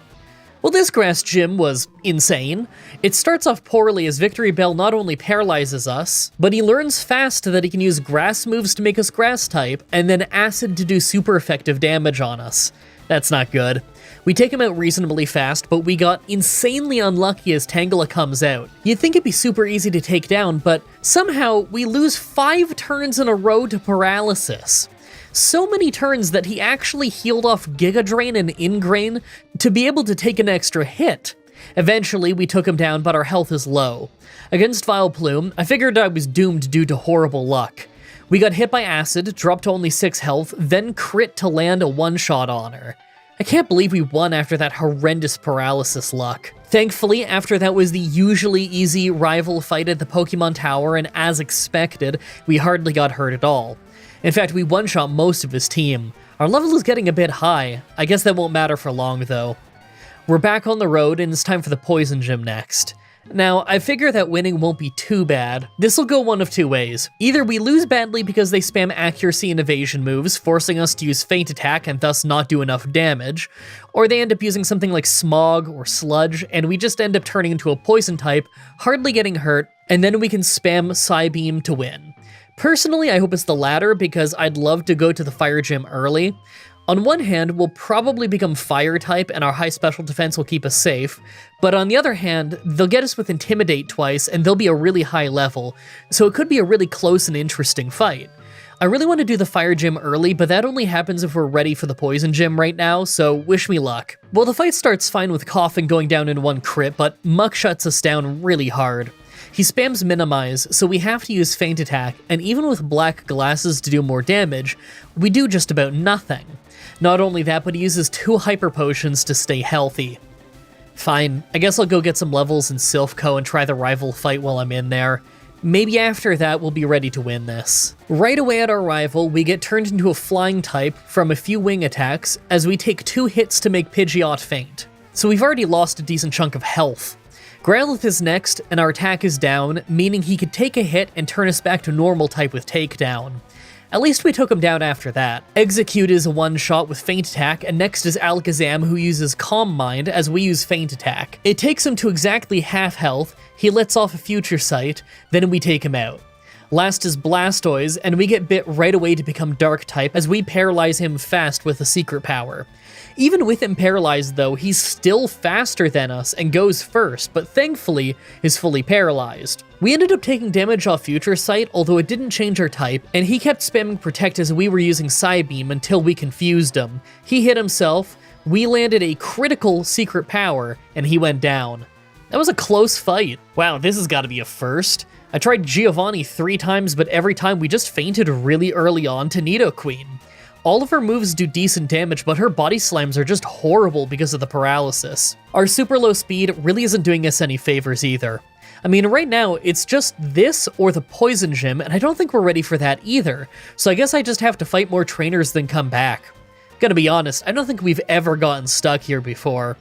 Well, this Grass Gym was insane. It starts off poorly as Victory Bell not only paralyzes us, but he learns fast that he can use grass moves to make us grass type, and then Acid to do super effective damage on us. That's not good. We take him out reasonably fast, but we got insanely unlucky as Tangela comes out. You'd think it'd be super easy to take down, but somehow we lose 5 turns in a row to paralysis. So many turns that he actually healed off Giga Drain and Ingrain to be able to take an extra hit. Eventually, we took him down, but our health is low. Against Vileplume, I figured I was doomed due to horrible luck. We got hit by Acid, dropped to only 6 health, then crit to land a one-shot on her. I can't believe we won after that horrendous paralysis luck. Thankfully, after that was the usually easy rival fight at the Pokemon Tower, and as expected, we hardly got hurt at all. In fact, we one-shot most of his team. Our level is getting a bit high. I guess that won't matter for long, though. We're back on the road, and it's time for the Poison Gym next. Now, I figure that winning won't be too bad. This'll go one of two ways. Either we lose badly because they spam accuracy and evasion moves, forcing us to use Feint Attack and thus not do enough damage, or they end up using something like Smog or Sludge, and we just end up turning into a Poison type, hardly getting hurt, and then we can spam Psybeam to win. Personally, I hope it's the latter because I'd love to go to the Fire Gym early. On one hand, we'll probably become Fire type and our high special defense will keep us safe, but on the other hand, they'll get us with Intimidate twice and they'll be a really high level, so it could be a really close and interesting fight. I really want to do the Fire Gym early, but that only happens if we're ready for the Poison Gym right now, so wish me luck. Well, the fight starts fine with Koffing going down in one crit, but Muck shuts us down really hard. He spams Minimize, so we have to use Feint Attack, and even with Black Glasses to do more damage, we do just about nothing. Not only that, but he uses 2 Hyper Potions to stay healthy. Fine, I guess I'll go get some levels in Silphco and try the rival fight while I'm in there. Maybe after that we'll be ready to win this. Right away at our rival, we get turned into a Flying type from a few Wing attacks, as we take 2 hits to make Pidgeot faint. So we've already lost a decent chunk of health. Growlithe is next, and our attack is down, meaning he could take a hit and turn us back to normal type with Takedown. At least we took him down after that. Execute is a one-shot with Feint Attack, and next is Alakazam, who uses Calm Mind as we use Feint Attack. It takes him to exactly half health, he lets off a Future Sight, then we take him out. Last is Blastoise, and we get bit right away to become Dark type as we paralyze him fast with a Secret Power. Even with him paralyzed though, he's still faster than us and goes first, but thankfully is fully paralyzed. We ended up taking damage off Future Sight, although it didn't change our type, and he kept spamming Protect as we were using Psybeam until we confused him. He hit himself, we landed a critical Secret Power, and he went down. That was a close fight. Wow, this has got to be a first. I tried Giovanni 3 times, but every time we just fainted really early on to Nidoqueen. All of her moves do decent damage, but her body slams are just horrible because of the paralysis. Our super low speed really isn't doing us any favors either. I mean, right now, it's just this or the Poison Gym, and I don't think we're ready for that either, so I guess I just have to fight more trainers than come back. Gotta be honest, I don't think we've ever gotten stuck here before.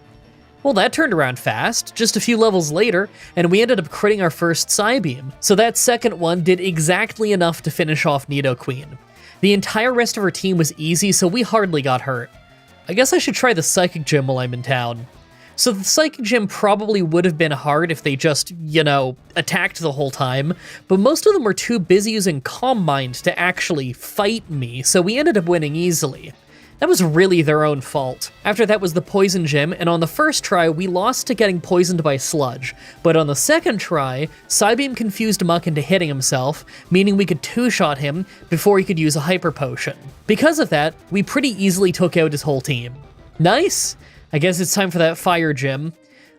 Well, that turned around fast, just a few levels later, and we ended up critting our first Psybeam, so that second one did exactly enough to finish off Nidoqueen. The entire rest of our team was easy, so we hardly got hurt. I guess I should try the Psychic Gym while I'm in town. So the Psychic Gym probably would have been hard if they just, attacked the whole time, but most of them were too busy using Calm Mind to actually fight me, so we ended up winning easily. That was really their own fault. After that was the Poison Gym, and on the first try, we lost to getting poisoned by Sludge, but on the second try, Psybeam confused Muck into hitting himself, meaning we could two-shot him before he could use a Hyper Potion. Because of that, we pretty easily took out his whole team. Nice! I guess it's time for that Fire Gym.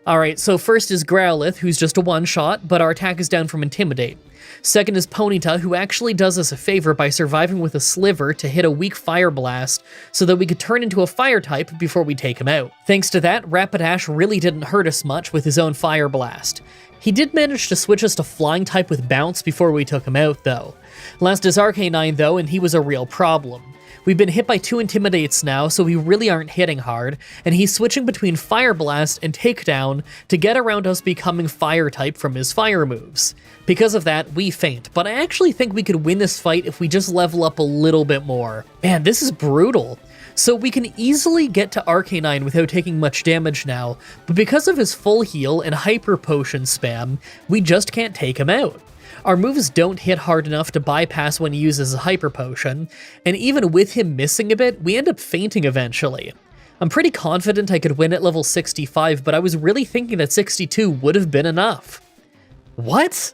Alright, so first is Growlithe, who's just a one-shot, but our attack is down from Intimidate. Second is Ponyta, who actually does us a favor by surviving with a Sliver to hit a weak Fire Blast, so that we could turn into a Fire type before we take him out. Thanks to that, Rapidash really didn't hurt us much with his own Fire Blast. He did manage to switch us to Flying type with Bounce before we took him out, though. Last is Arcanine, though, and he was a real problem. We've been hit by 2 Intimidates now, so we really aren't hitting hard, and he's switching between Fire Blast and Takedown to get around us becoming Fire type from his Fire moves. Because of that, we faint, but I actually think we could win this fight if we just level up a little bit more. Man, this is brutal. So we can easily get to Arcanine without taking much damage now, but because of his full heal and Hyper Potion spam, we just can't take him out. Our moves don't hit hard enough to bypass when he uses a Hyper Potion, and even with him missing a bit, we end up fainting eventually. I'm pretty confident I could win at level 65, but I was really thinking that 62 would have been enough. What?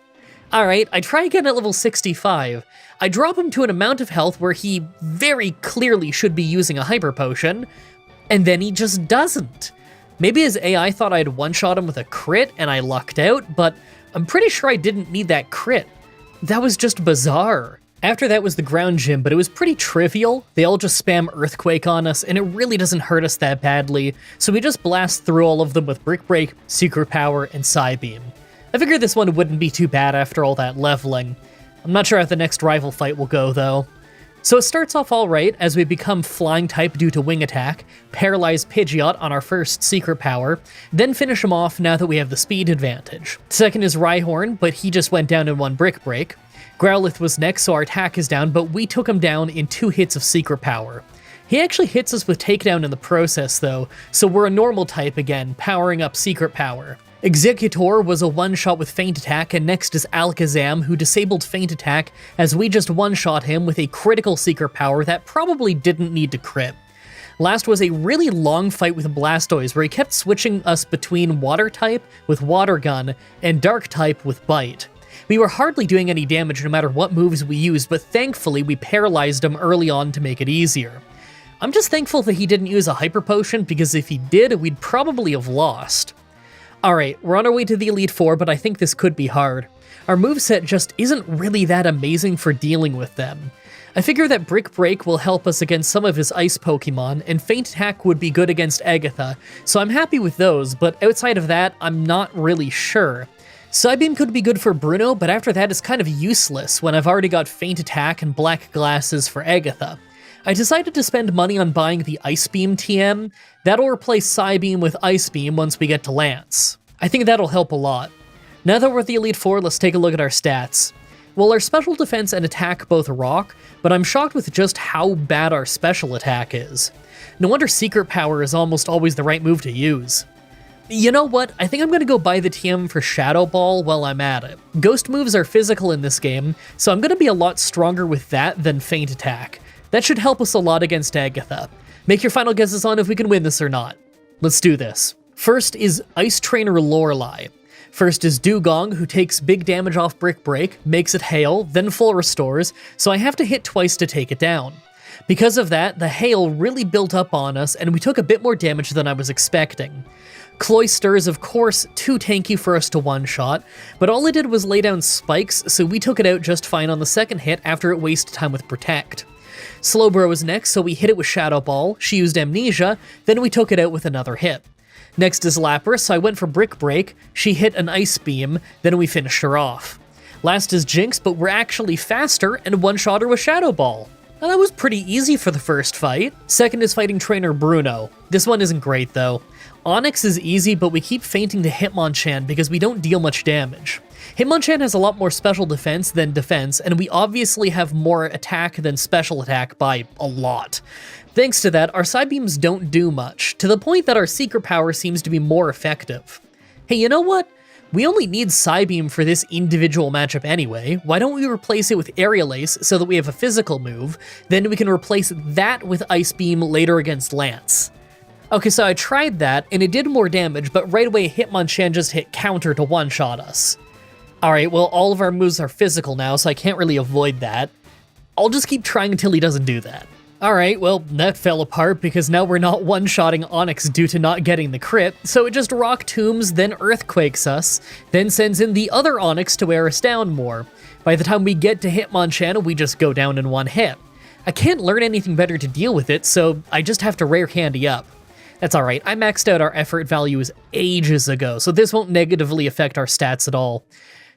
Alright, I try again at level 65. I drop him to an amount of health where he very clearly should be using a Hyper Potion, and then he just doesn't. Maybe his AI thought I'd one-shot him with a crit and I lucked out, but I'm pretty sure I didn't need that crit. That was just bizarre. After that was the Ground Gym, but it was pretty trivial. They all just spam Earthquake on us, and it really doesn't hurt us that badly, so we just blast through all of them with Brick Break, Secret Power, and Psybeam. I figured this one wouldn't be too bad after all that leveling. I'm not sure how the next rival fight will go, though. So it starts off alright as we become Flying type due to Wing Attack, paralyze Pidgeot on our first Secret Power, then finish him off now that we have the speed advantage. Second is Rhyhorn, but he just went down in 1 Brick Break. Growlithe was next, so our attack is down, but we took him down in 2 hits of Secret Power. He actually hits us with Takedown in the process though, so we're a normal type again, powering up Secret Power. Executor was a one-shot with Feint Attack, and next is Alakazam, who disabled Feint Attack as we just one-shot him with a critical Secret Power that probably didn't need to crit. Last was a really long fight with Blastoise, where he kept switching us between Water type with Water Gun and Dark type with Bite. We were hardly doing any damage no matter what moves we used, but thankfully we paralyzed him early on to make it easier. I'm just thankful that he didn't use a Hyper Potion, because if he did, we'd probably have lost. Alright, we're on our way to the Elite Four, but I think this could be hard. Our moveset just isn't really that amazing for dealing with them. I figure that Brick Break will help us against some of his Ice Pokemon, and Feint Attack would be good against Agatha, so I'm happy with those, but outside of that, I'm not really sure. Psybeam could be good for Bruno, but after that it's kind of useless when I've already got Feint Attack and Black Glasses for Agatha. I decided to spend money on buying the Ice Beam TM. That'll replace Psybeam with Ice Beam once we get to Lance. I think that'll help a lot. Now that we're at the Elite Four, let's take a look at our stats. Well, our special defense and attack both rock, but I'm shocked with just how bad our special attack is. No wonder Secret Power is almost always the right move to use. You know what? I think I'm going to go buy the TM for Shadow Ball while I'm at it. Ghost moves are physical in this game, so I'm going to be a lot stronger with that than Feint Attack. That should help us a lot against Agatha. Make your final guesses on if we can win this or not. Let's do this. First is Ice Trainer Lorelei. First is Dugong, who takes big damage off Brick Break, makes it Hail, then full restores, so I have to hit twice to take it down. Because of that, the Hail really built up on us, and we took a bit more damage than I was expecting. Cloyster is of course too tanky for us to one-shot, but all it did was lay down spikes, so we took it out just fine on the second hit after it wasted time with Protect. Slowbro was next, so we hit it with Shadow Ball, she used Amnesia, then we took it out with another hit. Next is Lapras, so I went for Brick Break, she hit an Ice Beam, then we finished her off. Last is Jinx, but we're actually faster and one-shot her with Shadow Ball. Now that was pretty easy for the first fight. Second is fighting Trainer Bruno. This one isn't great though. Onyx is easy, but we keep fainting to Hitmonchan because we don't deal much damage. Hitmonchan has a lot more special defense than defense, and we obviously have more attack than special attack by a lot. Thanks to that, our side beams don't do much, to the point that our secret power seems to be more effective. Hey, you know what? We only need Psybeam for this individual matchup anyway. Why don't we replace it with Aerial Ace so that we have a physical move, then we can replace that with Ice Beam later against Lance. Okay, so I tried that, and it did more damage, but right away Hitmonchan just hit counter to one-shot us. Alright, well all of our moves are physical now, so I can't really avoid that. I'll just keep trying until he doesn't do that. Alright, well, that fell apart because now we're not one-shotting Onix due to not getting the crit, so it just Rock Tombs, then Earthquakes us, then sends in the other Onix to wear us down more. By the time we get to Hitmonchan, we just go down in one hit. I can't learn anything better to deal with it, so I just have to Rare Candy up. That's alright, I maxed out our effort values ages ago, so this won't negatively affect our stats at all.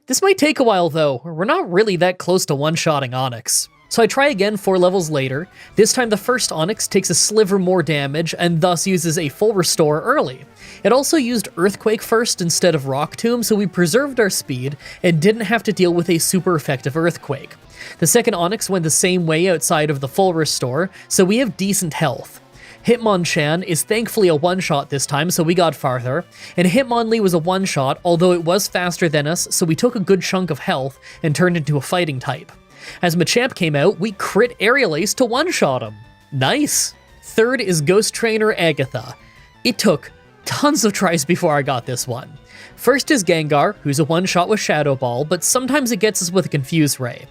This might take a while though, we're not really that close to one-shotting Onix. So I try again 4 levels later. This time the first Onix takes a sliver more damage and thus uses a full restore early. It also used Earthquake first instead of Rock Tomb, so we preserved our speed and didn't have to deal with a super effective Earthquake. The second Onix went the same way outside of the full restore, so we have decent health. Hitmonchan is thankfully a one-shot this time, so we got farther, and Hitmonlee was a one-shot, although it was faster than us, so we took a good chunk of health and turned into a fighting type. As Machamp came out, we crit Aerial Ace to one-shot him. Nice! Third is Ghost Trainer Agatha. It took tons of tries before I got this one. First is Gengar, who's a one-shot with Shadow Ball, but sometimes it gets us with a Confuse Ray.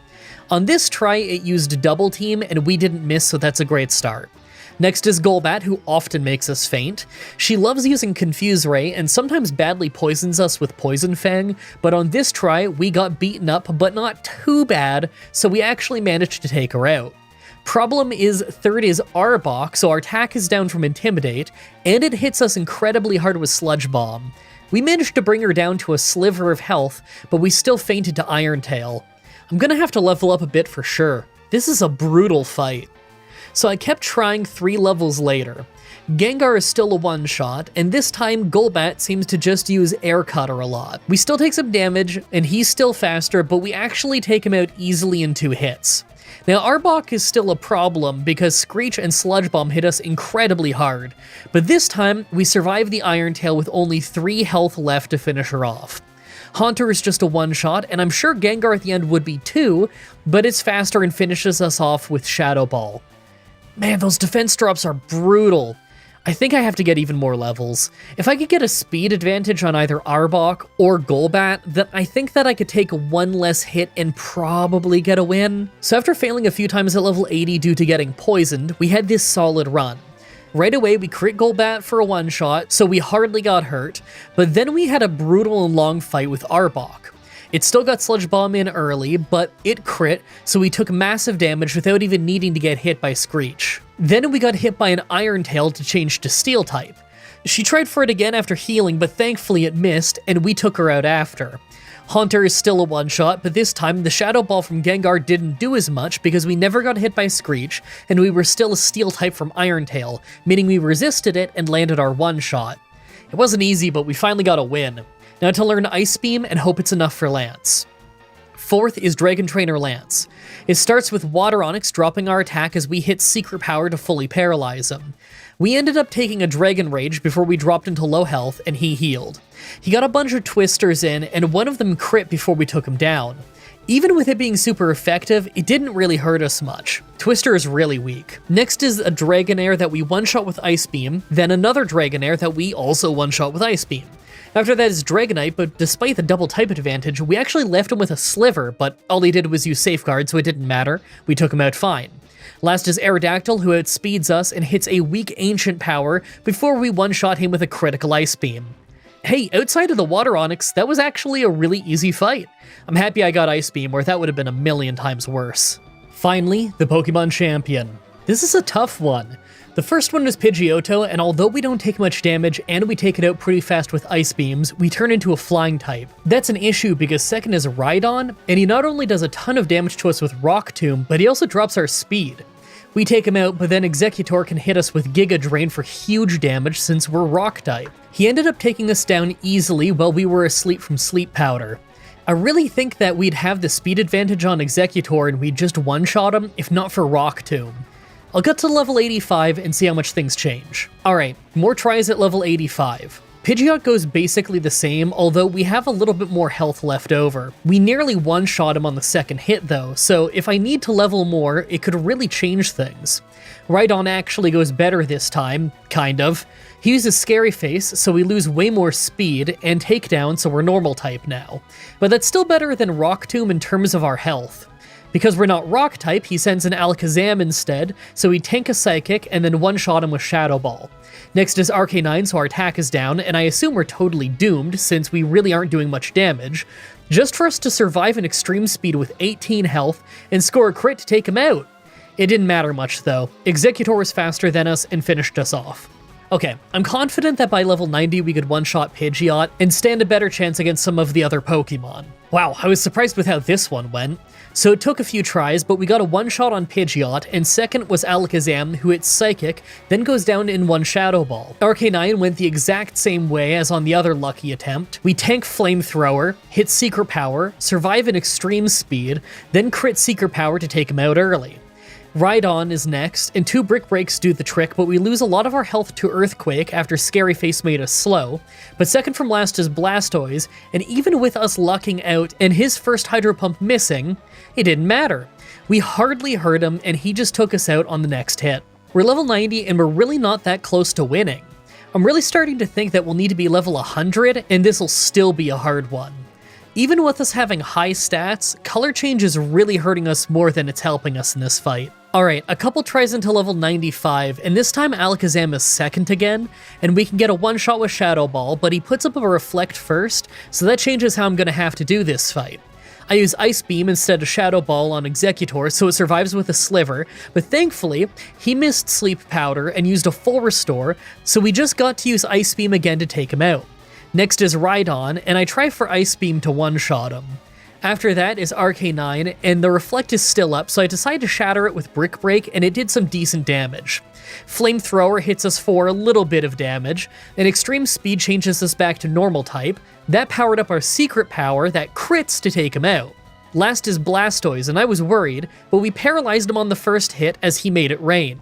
On this try, it used Double Team, and we didn't miss, so that's a great start. Next is Golbat, who often makes us faint. She loves using Confuse Ray and sometimes badly poisons us with Poison Fang, but on this try, we got beaten up, but not too bad, so we actually managed to take her out. Problem is, third is Arbok, so our attack is down from Intimidate, and it hits us incredibly hard with Sludge Bomb. We managed to bring her down to a sliver of health, but we still fainted to Iron Tail. I'm gonna have to level up a bit for sure. This is a brutal fight. So I kept trying 3 levels later. Gengar is still a one-shot, and this time Golbat seems to just use Air Cutter a lot. We still take some damage, and he's still faster, but we actually take him out easily in 2 hits. Now Arbok is still a problem because Screech and Sludge Bomb hit us incredibly hard, but this time we survive the Iron Tail with only 3 health left to finish her off. Haunter is just a one-shot, and I'm sure Gengar at the end would be too, but it's faster and finishes us off with Shadow Ball. Man, those defense drops are brutal. I think I have to get even more levels. If I could get a speed advantage on either Arbok or Golbat, then I think that I could take 1 less hit and probably get a win. So after failing a few times at level 80 due to getting poisoned, we had this solid run. Right away, we crit Golbat for a one-shot, so we hardly got hurt, but then we had a brutal and long fight with Arbok. It still got Sludge Bomb in early, but it crit, so we took massive damage without even needing to get hit by Screech. Then we got hit by an Iron Tail to change to Steel type. She tried for it again after healing, but thankfully it missed, and we took her out after. Haunter is still a one-shot, but this time the Shadow Ball from Gengar didn't do as much because we never got hit by Screech, and we were still a Steel type from Iron Tail, meaning we resisted it and landed our one-shot. It wasn't easy, but we finally got a win. Now to learn Ice Beam and hope it's enough for Lance. Fourth is Dragon Trainer Lance. It starts with Water Onix dropping our attack as we hit Secret Power to fully paralyze him. We ended up taking a Dragon Rage before we dropped into low health and he healed. He got a bunch of Twisters in and one of them crit before we took him down. Even with it being super effective, it didn't really hurt us much. Twister is really weak. Next is a Dragonair that we one-shot with Ice Beam, then another Dragonair that we also one-shot with Ice Beam. After that is Dragonite, but despite the double type advantage, we actually left him with a Sliver, but all he did was use Safeguard, so it didn't matter. We took him out fine. Last is Aerodactyl, who outspeeds us and hits a weak Ancient Power before we one-shot him with a critical Ice Beam. Hey, outside of the Water Onix, that was actually a really easy fight. I'm happy I got Ice Beam, or that would have been a million times worse. Finally, the Pokemon Champion. This is a tough one. The first one was Pidgeotto, and although we don't take much damage and we take it out pretty fast with Ice Beams, we turn into a Flying type. That's an issue because second is Rhydon, and he not only does a ton of damage to us with Rock Tomb, but he also drops our speed. We take him out, but then Exeggutor can hit us with Giga Drain for huge damage since we're Rock type. He ended up taking us down easily while we were asleep from Sleep Powder. I really think that we'd have the speed advantage on Executor and we'd just one-shot him if not for Rock Tomb. I'll get to level 85 and see how much things change. Alright, more tries at level 85. Pidgeot goes basically the same, although we have a little bit more health left over. We nearly one-shot him on the second hit though, so if I need to level more, it could really change things. Rhydon actually goes better this time, kind of. He uses Scary Face, so we lose way more speed, and Takedown, so we're normal type now. But that's still better than Rock Tomb in terms of our health. Because we're not rock type, he sends an Alakazam instead, so we tank a Psychic and then one-shot him with Shadow Ball. Next is Arcanine, so our attack is down, and I assume we're totally doomed since we really aren't doing much damage, just for us to survive an Extreme Speed with 18 health and score a crit to take him out. It didn't matter much though. Executor was faster than us and finished us off. Okay, I'm confident that by level 90 we could one-shot Pidgeot and stand a better chance against some of the other Pokemon. Wow, I was surprised with how this one went. So it took a few tries, but we got a one-shot on Pidgeot, and second was Alakazam, who hits Psychic, then goes down in one Shadow Ball. Arcanine went the exact same way as on the other lucky attempt. We tank Flamethrower, hit Secret Power, survive an Extreme Speed, then crit Secret Power to take him out early. Rhydon is next, and 2 Brick Breaks do the trick, but we lose a lot of our health to Earthquake after Scary Face made us slow. But second from last is Blastoise, and even with us lucking out and his first Hydro Pump missing, it didn't matter. We hardly hurt him, and he just took us out on the next hit. We're level 90, and we're really not that close to winning. I'm really starting to think that we'll need to be level 100, and this'll still be a hard one. Even with us having high stats, color change is really hurting us more than it's helping us in this fight. Alright, a couple tries into level 95, and this time Alakazam is second again, and we can get a one-shot with Shadow Ball, but he puts up a Reflect first, so that changes how I'm gonna have to do this fight. I use Ice Beam instead of Shadow Ball on Executor, so it survives with a Sliver, but thankfully, he missed Sleep Powder and used a full Restore, so we just got to use Ice Beam again to take him out. Next is Rhydon, and I try for Ice Beam to one-shot him. After that is Arcanine, and the Reflect is still up, so I decide to shatter it with Brick Break, and it did some decent damage. Flamethrower hits us for a little bit of damage, and Extreme Speed changes us back to normal type. That powered up our Secret Power that crits to take him out. Last is Blastoise, and I was worried, but we paralyzed him on the first hit as he made it rain.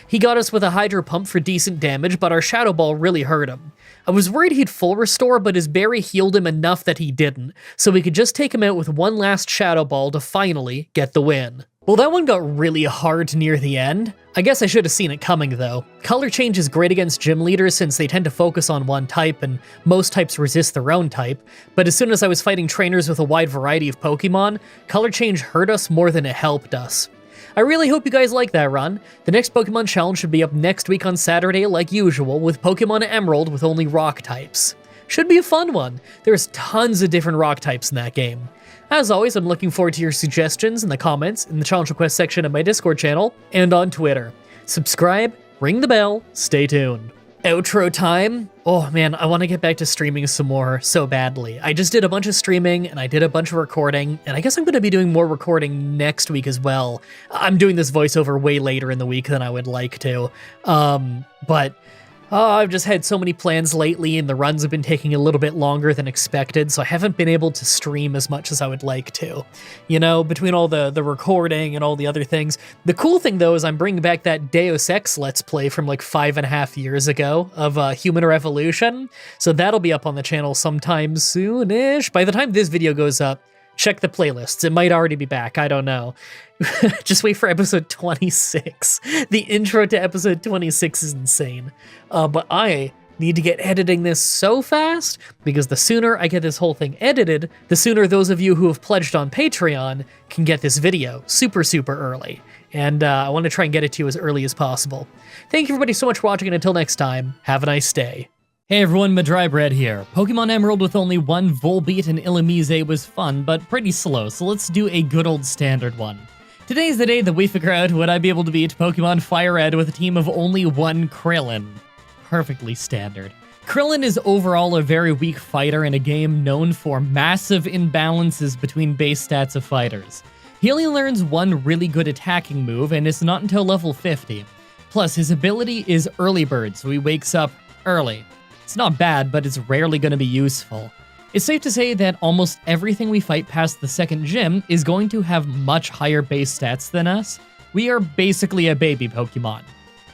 He got us with a Hydro Pump for decent damage, but our Shadow Ball really hurt him. I was worried he'd full restore, but his berry healed him enough that he didn't, so we could just take him out with one last Shadow Ball to finally get the win. Well, that one got really hard near the end. I guess I should have seen it coming though. Color change is great against gym leaders since they tend to focus on one type and most types resist their own type, but as soon as I was fighting trainers with a wide variety of Pokemon, color change hurt us more than it helped us. I really hope you guys like that run. The next Pokemon Challenge should be up next week on Saturday like usual with Pokemon Emerald with only rock types. Should be a fun one. There's tons of different rock types in that game. As always, I'm looking forward to your suggestions in the comments, in the challenge request section of my Discord channel, and on Twitter. Subscribe, ring the bell, stay tuned. Outro time? Oh man, I want to get back to streaming some more so badly. I just did a bunch of streaming and I did a bunch of recording, and I guess I'm going to be doing more recording next week as well. I'm doing this voiceover way later in the week than I would like to. But I've just had so many plans lately and the runs have been taking a little bit longer than expected, so I haven't been able to stream as much as I would like to. You know, between all the recording and all the other things. The cool thing though is I'm bringing back that Deus Ex Let's Play from like 5.5 years ago of Human Revolution, so that'll be up on the channel sometime soonish. By the time this video goes up, check the playlists. It might already be back, I don't know. Just wait for episode 26. The intro to episode 26 is insane. But I need to get editing this so fast, because the sooner I get this whole thing edited, the sooner those of you who have pledged on Patreon can get this video super early. And I want to try and get it to you as early as possible. Thank you everybody so much for watching, and until next time, have a nice day. Hey everyone, Mah-Dry-Bread here. Pokemon Emerald with only one Volbeat and Illumise was fun, but pretty slow, so let's do a good old standard one. Today's the day that we figure out would I be able to beat Pokemon Fire Red with a team of only one Krillin. Perfectly standard. Krillin is overall a very weak fighter in a game known for massive imbalances between base stats of fighters. He only learns one really good attacking move, and it's not until level 50. Plus, his ability is Early Bird, so he wakes up early. It's not bad, but it's rarely going to be useful. It's safe to say that almost everything we fight past the second gym is going to have much higher base stats than us. We are basically a baby Pokemon.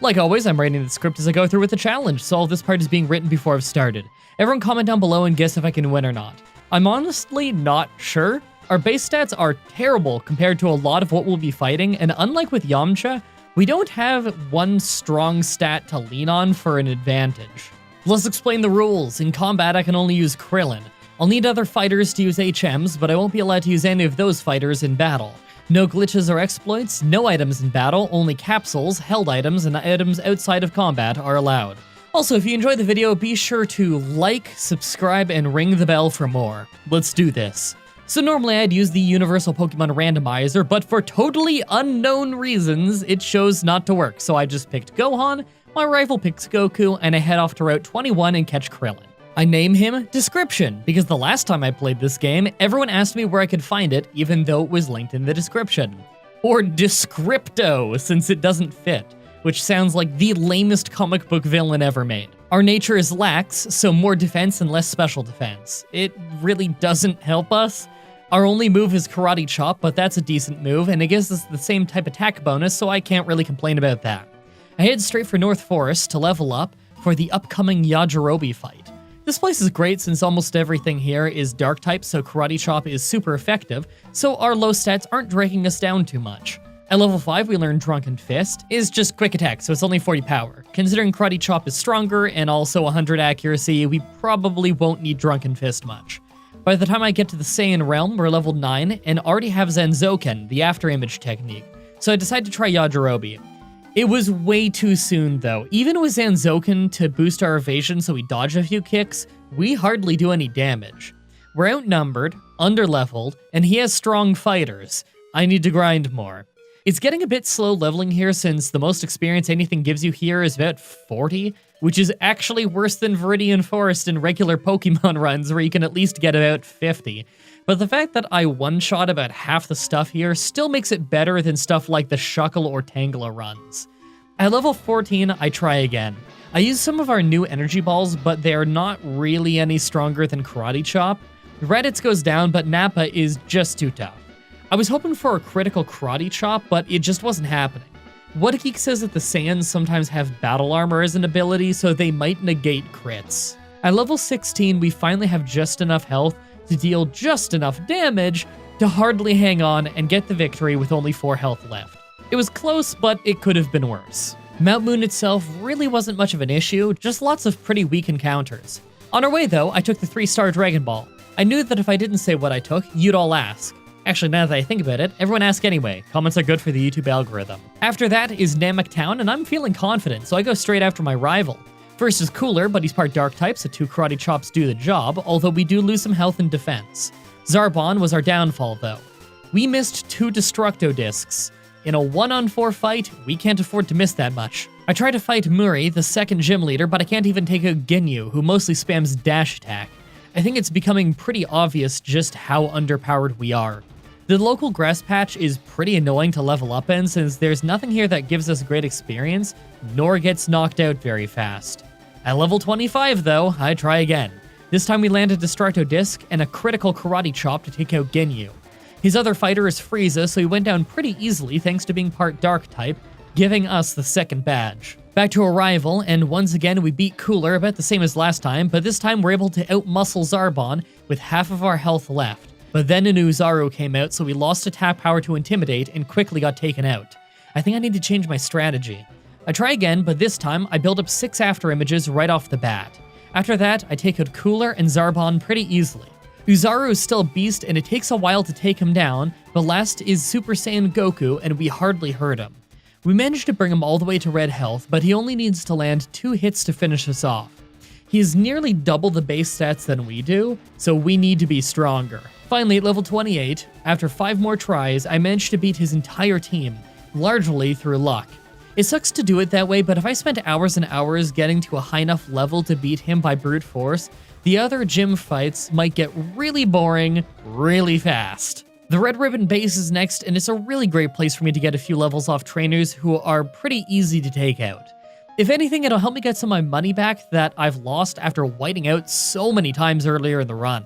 Like always, I'm writing the script as I go through with the challenge, so all this part is being written before I've started. Everyone comment down below and guess if I can win or not. I'm honestly not sure. Our base stats are terrible compared to a lot of what we'll be fighting, and unlike with Yamcha, we don't have one strong stat to lean on for an advantage. Let's explain the rules. In combat, I can only use Krillin. I'll need other fighters to use HMs, but I won't be allowed to use any of those fighters in battle. No glitches or exploits, no items in battle, only capsules, held items, and items outside of combat are allowed. Also, if you enjoyed the video, be sure to like, subscribe, and ring the bell for more. Let's do this. So normally I'd use the Universal Pokemon Randomizer, but for totally unknown reasons, it chose not to work, so I just picked Gohan, my rival picks Goku, and I head off to Route 21 and catch Krillin. I name him Description, because the last time I played this game, everyone asked me where I could find it, even though it was linked in the description. Or Descripto, since it doesn't fit, which sounds like the lamest comic book villain ever made. Our nature is lax, so more defense and less special defense. It really doesn't help us. Our only move is Karate Chop, but that's a decent move, and it gives us the same type attack bonus, so I can't really complain about that. I head straight for North Forest to level up for the upcoming Yajirobe fight. This place is great since almost everything here is dark type, so Karate Chop is super effective, so our low stats aren't dragging us down too much. At level 5, we learn Drunken Fist is just quick attack, so it's only 40 power. Considering Karate Chop is stronger and also 100 accuracy, we probably won't need Drunken Fist much. By the time I get to the Saiyan realm, we're level 9 and already have Zenzoken, the afterimage technique, so I decide to try Yajirobe. It was way too soon though. Even with Zenzoken to boost our evasion so we dodge a few kicks, we hardly do any damage. We're outnumbered, underleveled, and he has strong fighters. I need to grind more. It's getting a bit slow leveling here since the most experience anything gives you here is about 40, which is actually worse than Viridian Forest in regular Pokemon runs where you can at least get about 50. But the fact that I one-shot about half the stuff here still makes it better than stuff like the Shuckle or Tangela runs. At level 14, I try again. I use some of our new energy balls, but they're not really any stronger than Karate Chop. Raditz goes down, but Nappa is just too tough. I was hoping for a critical Karate Chop, but it just wasn't happening. Whatageek says that the Saiyans sometimes have battle armor as an ability, so they might negate crits. At level 16, we finally have just enough health to deal just enough damage to hardly hang on and get the victory with only 4 health left. It was close, but it could have been worse. Mount Moon itself really wasn't much of an issue, just lots of pretty weak encounters. On our way though, I took the 3-star Dragon Ball. I knew that if I didn't say what I took, you'd all ask. Actually, now that I think about it, everyone ask anyway. Comments are good for the YouTube algorithm. After that is Namek Town, and I'm feeling confident, so I go straight after my rival. First is Cooler, but he's part dark type, so 2 Karate Chops do the job, although we do lose some health and defense. Zarbon was our downfall though. We missed 2 Destructo Discs. In a 1-on-4 fight, we can't afford to miss that much. I try to fight Muri, the second gym leader, but I can't even take out Ginyu, who mostly spams dash attack. I think it's becoming pretty obvious just how underpowered we are. The local grass patch is pretty annoying to level up in since there's nothing here that gives us great experience, nor gets knocked out very fast. At level 25 though, I try again. This time we land a Destructo Disc and a critical Karate Chop to take out Ginyu. His other fighter is Frieza, so he went down pretty easily thanks to being part dark type, giving us the second badge. Back to Arrival, and once again we beat Cooler about the same as last time, but this time we're able to outmuscle Zarbon with half of our health left. But then a new Zaru came out, so we lost attack power to Intimidate and quickly got taken out. I think I need to change my strategy. I try again, but this time I build up 6 after images right off the bat. After that, I take out Cooler and Zarbon pretty easily. Uzaru is still a beast and it takes a while to take him down, but last is Super Saiyan Goku and we hardly hurt him. We managed to bring him all the way to red health, but he only needs to land 2 hits to finish us off. He is nearly double the base stats than we do, so we need to be stronger. Finally, at level 28, after 5 more tries, I managed to beat his entire team, largely through luck. It sucks to do it that way, but if I spent hours and hours getting to a high enough level to beat him by brute force, the other gym fights might get really boring really fast. The Red Ribbon base is next, and it's a really great place for me to get a few levels off trainers who are pretty easy to take out. If anything, it'll help me get some of my money back that I've lost after whiting out so many times earlier in the run.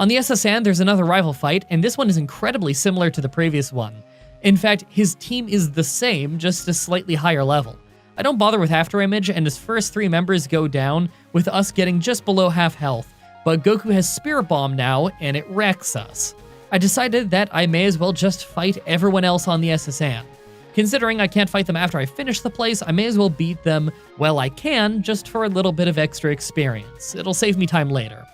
On the SSN, there's another rival fight, and this one is incredibly similar to the previous one. In fact, his team is the same, just a slightly higher level. I don't bother with Afterimage, and his first 3 members go down, with us getting just below half health, but Goku has Spirit Bomb now, and it wrecks us. I decided that I may as well just fight everyone else on the SSN. Considering I can't fight them after I finish the place, I may as well beat them while I can, just for a little bit of extra experience. It'll save me time later.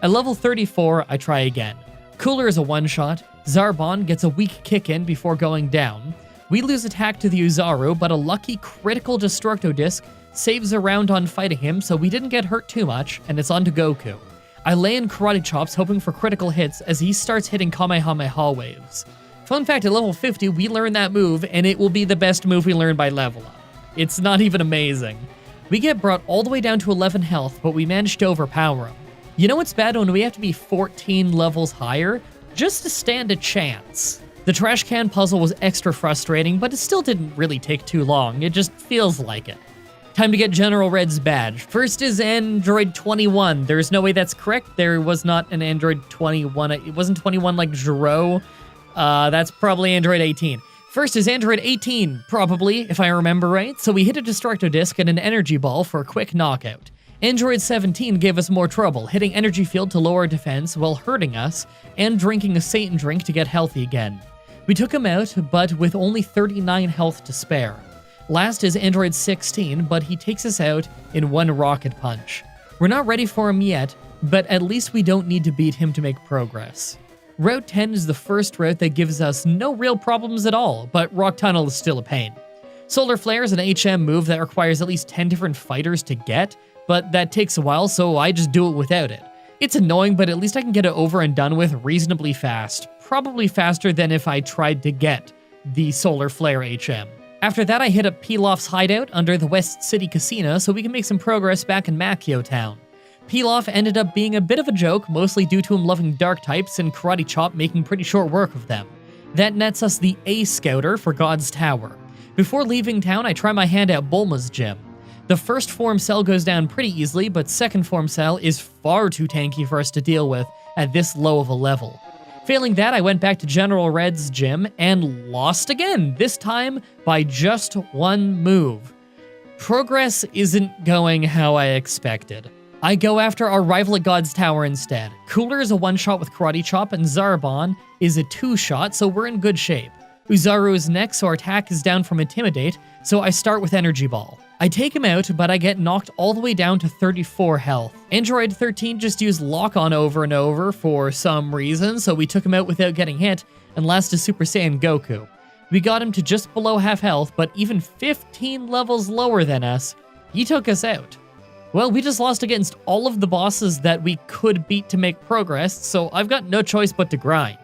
At level 34, I try again. Cooler is a one-shot, Zarbon gets a weak kick-in before going down. We lose attack to the Uzaru, but a lucky critical Destructo Disc saves a round on fighting him, so we didn't get hurt too much, and it's on to Goku. I lay in Karate Chops hoping for critical hits as he starts hitting Kamehameha waves. Fun fact, at level 50, we learn that move, and it will be the best move we learn by level up. It's not even amazing. We get brought all the way down to 11 health, but we managed to overpower him. You know what's bad when we have to be 14 levels higher? Just to stand a chance. The trash can puzzle was extra frustrating, but it still didn't really take too long. It just feels like it. Time to get General Red's badge. First is Android 21. There's no way that's correct. There was not an Android 21. It wasn't 21 like Giro. That's probably Android 18. First is Android 18, probably, if I remember right. So we hit a Destructo Disc and an Energy Ball for a quick knockout. Android 17 gave us more trouble, hitting Energy Field to lower defense while hurting us, and drinking a Satan drink to get healthy again. We took him out, but with only 39 health to spare. Last is Android 16, but he takes us out in one rocket punch. We're not ready for him yet, but at least we don't need to beat him to make progress. Route 10 is the first route that gives us no real problems at all, but Rock Tunnel is still a pain. Solar Flare is an HM move that requires at least 10 different fighters to get, but that takes a while, so I just do it without it. It's annoying, but at least I can get it over and done with reasonably fast. Probably faster than if I tried to get the Solar Flare HM. After that, I hit up Pilaf's hideout under the West City Casino so we can make some progress back in Makio Town. Pilaf ended up being a bit of a joke, mostly due to him loving dark types and Karate Chop making pretty short work of them. That nets us the A Scouter for God's Tower. Before leaving town, I try my hand at Bulma's gym. The first form cell goes down pretty easily, but second form cell is far too tanky for us to deal with at this low of a level. Failing that, I went back to General Red's gym and lost again, this time by just one move. Progress isn't going how I expected. I go after our rival at God's Tower instead. Cooler is a one-shot with Karate Chop, and Zarbon is a two-shot, so we're in good shape. Uzaru is next, so our attack is down from Intimidate, so I start with Energy Ball. I take him out, but I get knocked all the way down to 34 health. Android 13 just used Lock-On over and over for some reason, so we took him out without getting hit, and last is Super Saiyan Goku. We got him to just below half health, but even 15 levels lower than us, he took us out. Well, we just lost against all of the bosses that we could beat to make progress, so I've got no choice but to grind.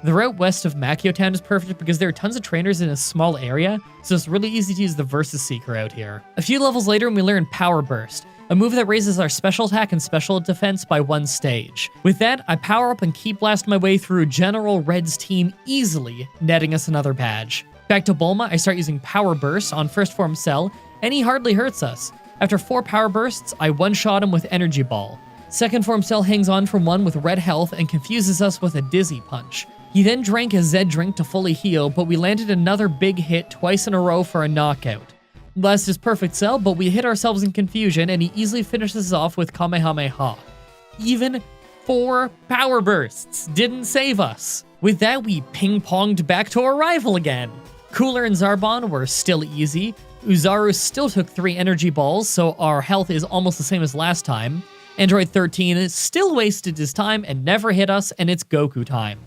The route west of Makio Town is perfect because there are tons of trainers in a small area, so it's really easy to use the Versus Seeker out here. A few levels later, we learn Power Burst, a move that raises our special attack and special defense by one stage. With that, I power up and Ki Blast my way through General Red's team easily, netting us another badge. Back to Bulma, I start using Power Burst on First Form Cell, and he hardly hurts us. After 4 Power Bursts, I one-shot him with Energy Ball. Second Form Cell hangs on from one with red health and confuses us with a Dizzy Punch. He then drank a Zed drink to fully heal, but we landed another big hit twice in a row for a knockout. Last is Perfect Cell, but we hit ourselves in confusion, and he easily finishes off with Kamehameha. Even 4 Power Bursts didn't save us. With that, we ping-ponged back to our rival again. Cooler and Zarbon were still easy. Uzaru still took 3 Energy Balls, so our health is almost the same as last time. Android 13 still wasted his time and never hit us, and it's Goku time.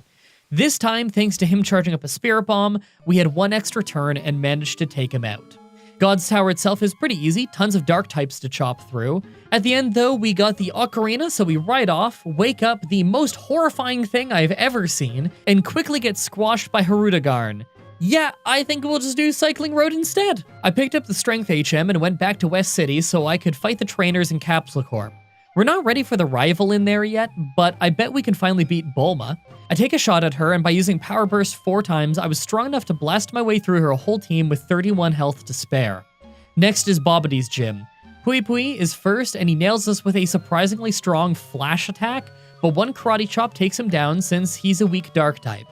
This time, thanks to him charging up a Spirit Bomb, we had 1 extra turn and managed to take him out. God's Tower itself is pretty easy, tons of dark types to chop through. At the end though, we got the Ocarina, so we ride off, wake up the most horrifying thing I've ever seen, and quickly get squashed by Harudagarn. Yeah, I think we'll just do Cycling Road instead. I picked up the Strength HM and went back to West City so I could fight the trainers in Capsule Corp. We're not ready for the rival in there yet, but I bet we can finally beat Bulma. I take a shot at her, and by using Power Burst 4 times, I was strong enough to blast my way through her whole team with 31 health to spare. Next is Bobity's gym. Pui Pui is first, and he nails us with a surprisingly strong flash attack, but one Karate Chop takes him down since he's a weak Dark type.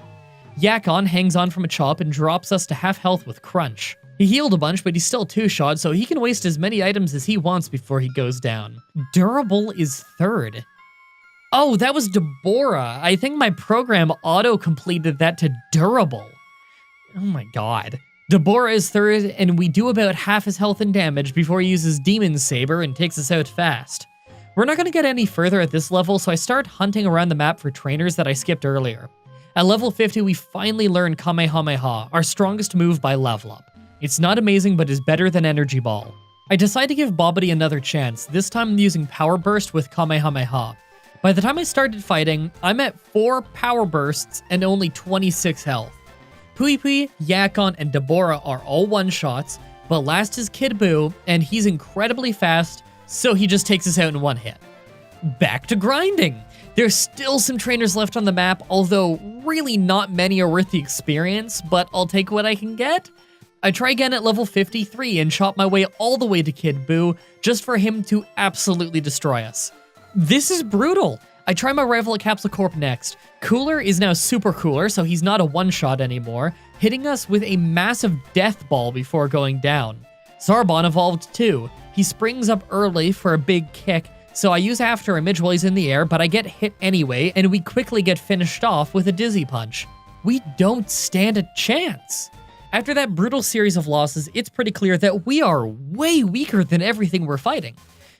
Yakon hangs on from a chop and drops us to half health with Crunch. He healed a bunch, but he's still 2-shot, so he can waste as many items as he wants before he goes down. Durable is 3rd. Oh, that was Deborah. I think my program auto-completed that to Durable. Oh my god. Deborah is 3rd, and we do about half his health and damage before he uses Demon Saber and takes us out fast. We're not going to get any further at this level, so I start hunting around the map for trainers that I skipped earlier. At level 50, we finally learn Kamehameha, our strongest move by level up. It's not amazing, but is better than Energy Ball. I decide to give Bobbity another chance, this time using Power Burst with Kamehameha. By the time I started fighting, I'm at 4 Power Bursts and only 26 health. Pui Pui, Yakon, and Deborah are all one-shots, but last is Kid Buu, and he's incredibly fast, so he just takes us out in one hit. Back to grinding! There's still some trainers left on the map, although really not many are worth the experience, but I'll take what I can get. I try again at level 53 and chop my way all the way to Kid Buu, just for him to absolutely destroy us. This is brutal! I try my rival at Capsule Corp next. Cooler is now Super Cooler, so he's not a one-shot anymore, hitting us with a massive death ball before going down. Zarbon evolved too. He springs up early for a big kick, so I use After Image while he's in the air, but I get hit anyway, and we quickly get finished off with a Dizzy Punch. We don't stand a chance! After that brutal series of losses, it's pretty clear that we are way weaker than everything we're fighting.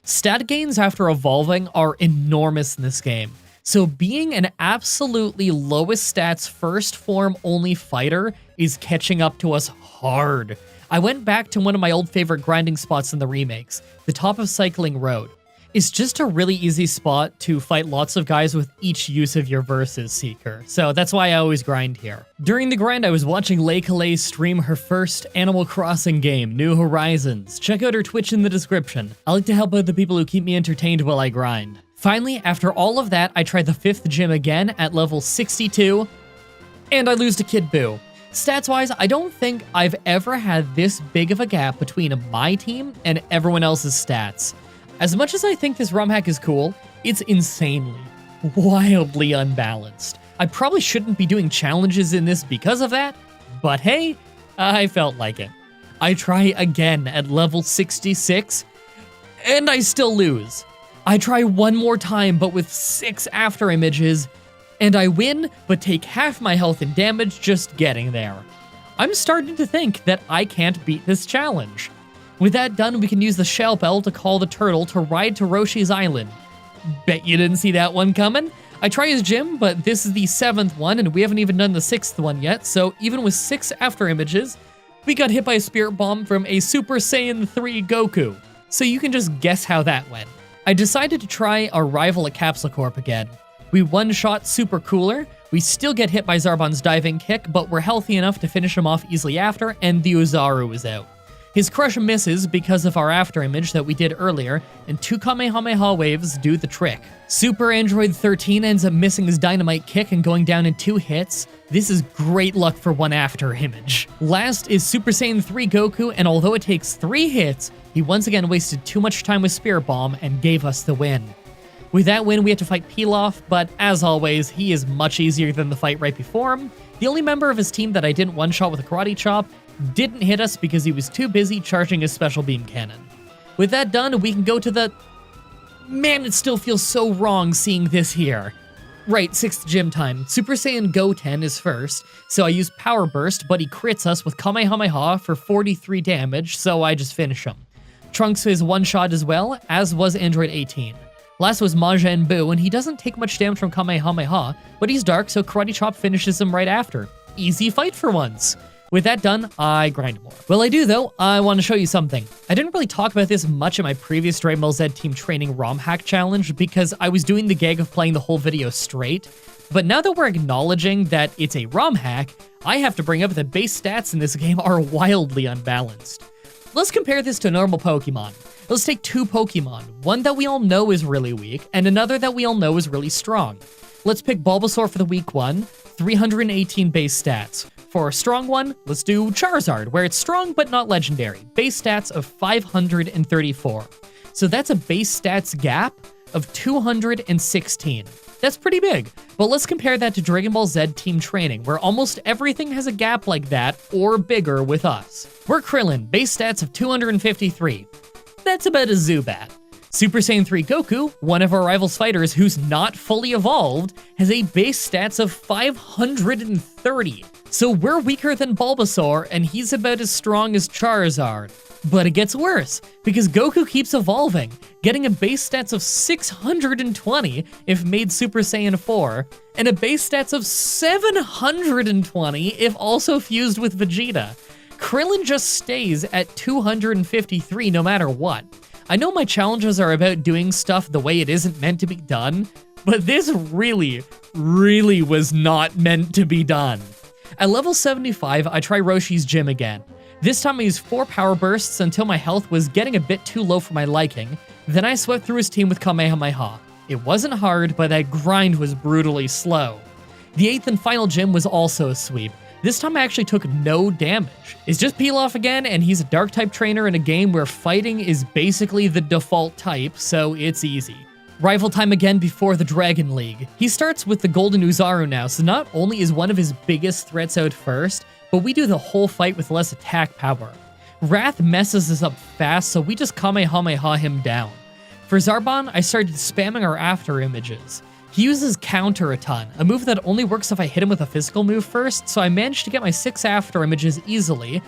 Stat gains after evolving are enormous in this game, so being an absolutely lowest stats first form only fighter is catching up to us hard. I went back to one of my old favorite grinding spots in the remakes, the top of Cycling Road. It's just a really easy spot to fight lots of guys with each use of your Versus Seeker, so that's why I always grind here. During the grind, I was watching Lay Calais stream her first Animal Crossing game, New Horizons. Check out her Twitch in the description. I like to help out the people who keep me entertained while I grind. Finally, after all of that, I try the 5th gym again at level 62, and I lose to Kid Buu. Stats-wise, I don't think I've ever had this big of a gap between my team and everyone else's stats. As much as I think this ROM hack is cool, it's insanely, wildly unbalanced. I probably shouldn't be doing challenges in this because of that, but hey, I felt like it. I try again at level 66, and I still lose. I try one more time, but with 6 After Images, and I win, but take half my health and damage just getting there. I'm starting to think that I can't beat this challenge. With that done, we can use the Shell Bell to call the turtle to ride to Roshi's Island. Bet you didn't see that one coming? I try his gym, but this is the 7th one, and we haven't even done the 6th one yet, so even with 6 After Images, we got hit by a Spirit Bomb from a Super Saiyan 3 Goku. So you can just guess how that went. I decided to try our rival at Capsule Corp again. We one-shot Super Cooler, we still get hit by Zarbon's diving kick, but we're healthy enough to finish him off easily after, and the Ozaru is out. His crush misses because of our After Image that we did earlier, and 2 Kamehameha waves do the trick. Super Android 13 ends up missing his dynamite kick and going down in 2 hits. This is great luck for one After Image. Last is Super Saiyan 3 Goku, and although it takes 3 hits, he once again wasted too much time with Spirit Bomb and gave us the win. With that win, we had to fight Pilaf, but as always, he is much easier than the fight right before him. The only member of his team that I didn't one-shot with a Karate Chop didn't hit us because he was too busy charging his special beam cannon. With that done, we can go to the... Man, it still feels so wrong seeing this here. Right, 6th gym time. Super Saiyan Goten is first, so I use Power Burst, but he crits us with Kamehameha for 43 damage, so I just finish him. Trunks is one-shot as well, as was Android 18. Last was Majin Buu, and he doesn't take much damage from Kamehameha, but he's dark, so Karate Chop finishes him right after. Easy fight for once. With that done, I grind more. Well, I do though. I want to show you something. I didn't really talk about this much in my previous Dragon Ball Z Team Training ROM hack challenge because I was doing the gag of playing the whole video straight. But now that we're acknowledging that it's a ROM hack, I have to bring up that base stats in this game are wildly unbalanced. Let's compare this to normal Pokemon. Let's take 2 Pokemon, one that we all know is really weak, and another that we all know is really strong. Let's pick Bulbasaur for the weak one, 318 base stats. For a strong one, let's do Charizard, where it's strong but not legendary, base stats of 534. So that's a base stats gap of 216. That's pretty big. But let's compare that to Dragon Ball Z Team Training, where almost everything has a gap like that, or bigger with us. We're Krillin, base stats of 253. That's about a Zubat. Super Saiyan 3 Goku, one of our rivals fighters who's not fully evolved, has a base stats of 530. So we're weaker than Bulbasaur, and he's about as strong as Charizard. But it gets worse, because Goku keeps evolving, getting a base stats of 620 if made Super Saiyan 4, and a base stats of 720 if also fused with Vegeta. Krillin just stays at 253 no matter what. I know my challenges are about doing stuff the way it isn't meant to be done, but this really was not meant to be done. At level 75, I try Roshi's gym again. This time I used 4 power bursts until my health was getting a bit too low for my liking, then I swept through his team with Kamehameha. It wasn't hard, but that grind was brutally slow. The 8th and final gym was also a sweep. This time I actually took no damage. It's just peel off again, and he's a dark type trainer in a game where fighting is basically the default type, so it's easy. Rival time again before the Dragon League. He starts with the Golden Uzaru now, so not only is one of his biggest threats out first, but we do the whole fight with less attack power. Wrath messes us up fast, so we just Kamehameha him down. For Zarbon, I started spamming our after images. He uses counter a ton, a move that only works if I hit him with a physical move first, so I managed to get my 6 after images easily.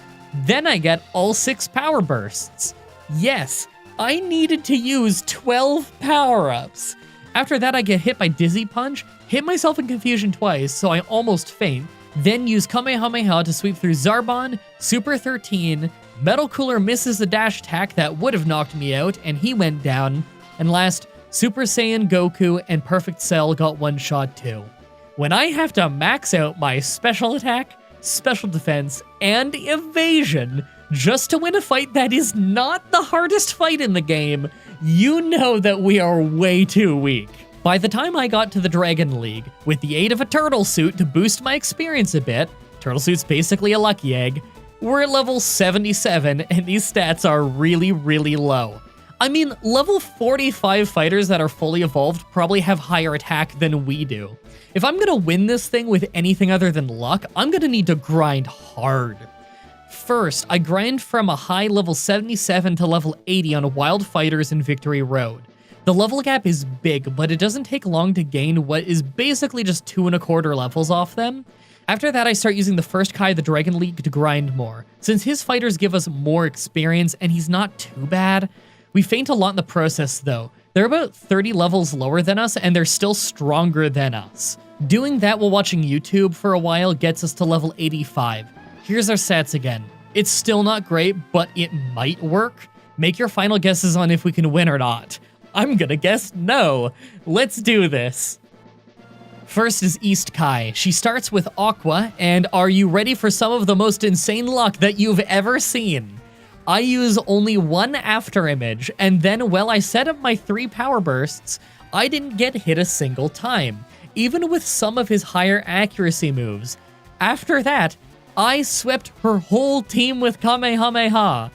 Then I get all 6 power bursts. Yes, I needed to use 12 power-ups. After that, I get hit by Dizzy Punch, hit myself in confusion twice, so I almost faint, then use Kamehameha to sweep through Zarbon, Super 13, Metal Cooler misses the dash attack that would have knocked me out, and he went down, and last, Super Saiyan Goku and Perfect Cell got one shot too. When I have to max out my special attack, special defense, and evasion just to win a fight that is not the hardest fight in the game, you know that we are way too weak. By the time I got to the Dragon League, with the aid of a turtle suit to boost my experience a bit, turtle suit's basically a lucky egg, we're at level 77 and these stats are really low. I mean, level 45 fighters that are fully evolved probably have higher attack than we do. If I'm gonna win this thing with anything other than luck, I'm gonna need to grind hard. First, I grind from a high level 77 to level 80 on Wild Fighters in Victory Road. The level gap is big, but it doesn't take long to gain what is basically just 2¼ levels off them. After that, I start using the first Kai of the Dragon League to grind more, since his fighters give us more experience and he's not too bad. We faint a lot in the process though. They're about 30 levels lower than us and they're still stronger than us. Doing that while watching YouTube for a while gets us to level 85. Here's our stats again. It's still not great, but it might work. Make your final guesses on if we can win or not. I'm gonna guess no. Let's do this. First is East Kai. She starts with Aqua, and are you ready for some of the most insane luck that you've ever seen? I use only 1 after image, and then while I set up my 3 power bursts, I didn't get hit a single time, even with some of his higher accuracy moves. After that, I swept her whole team with Kamehameha.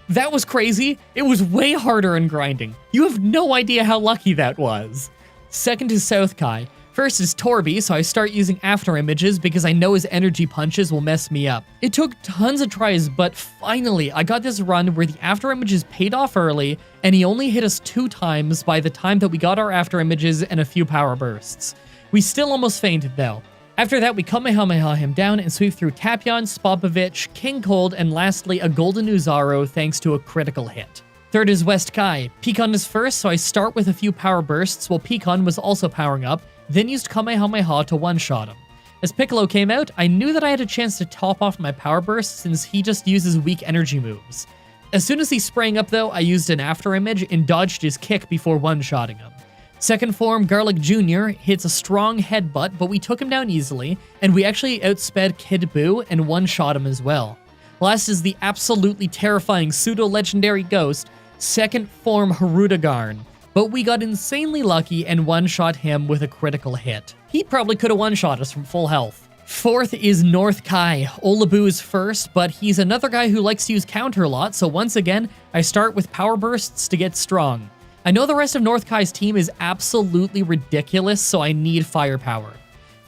That was crazy. It was way harder in grinding. You have no idea how lucky that was. Second is South Kai. First is Torby, so I start using after images because I know his energy punches will mess me up. It took tons of tries, but finally I got this run where the after images paid off early, and he only hit us 2 times by the time that we got our after images and a few power bursts. We still almost fainted though. After that, we Kamehameha him down and sweep through Tapion, Spopovich, King Cold, and lastly a Golden Uzaru thanks to a critical hit. Third is West Kai. Peakon is first, so I start with a few power bursts while Peakon was also powering up, then used Kamehameha to one-shot him. As Piccolo came out, I knew that I had a chance to top off my power burst since he just uses weak energy moves. As soon as he sprang up though, I used an after image and dodged his kick before one-shotting him. Second form, Garlic Jr. hits a strong headbutt, but we took him down easily, and we actually outsped Kid Buu and one-shot him as well. Last is the absolutely terrifying pseudo-legendary ghost, second form Harudagarn, but we got insanely lucky and one-shot him with a critical hit. He probably could have one-shot us from full health. Fourth is North Kai. Olabu is first, but he's another guy who likes to use counter a lot, so once again, I start with power bursts to get strong. I know the rest of North Kai's team is absolutely ridiculous, so I need firepower.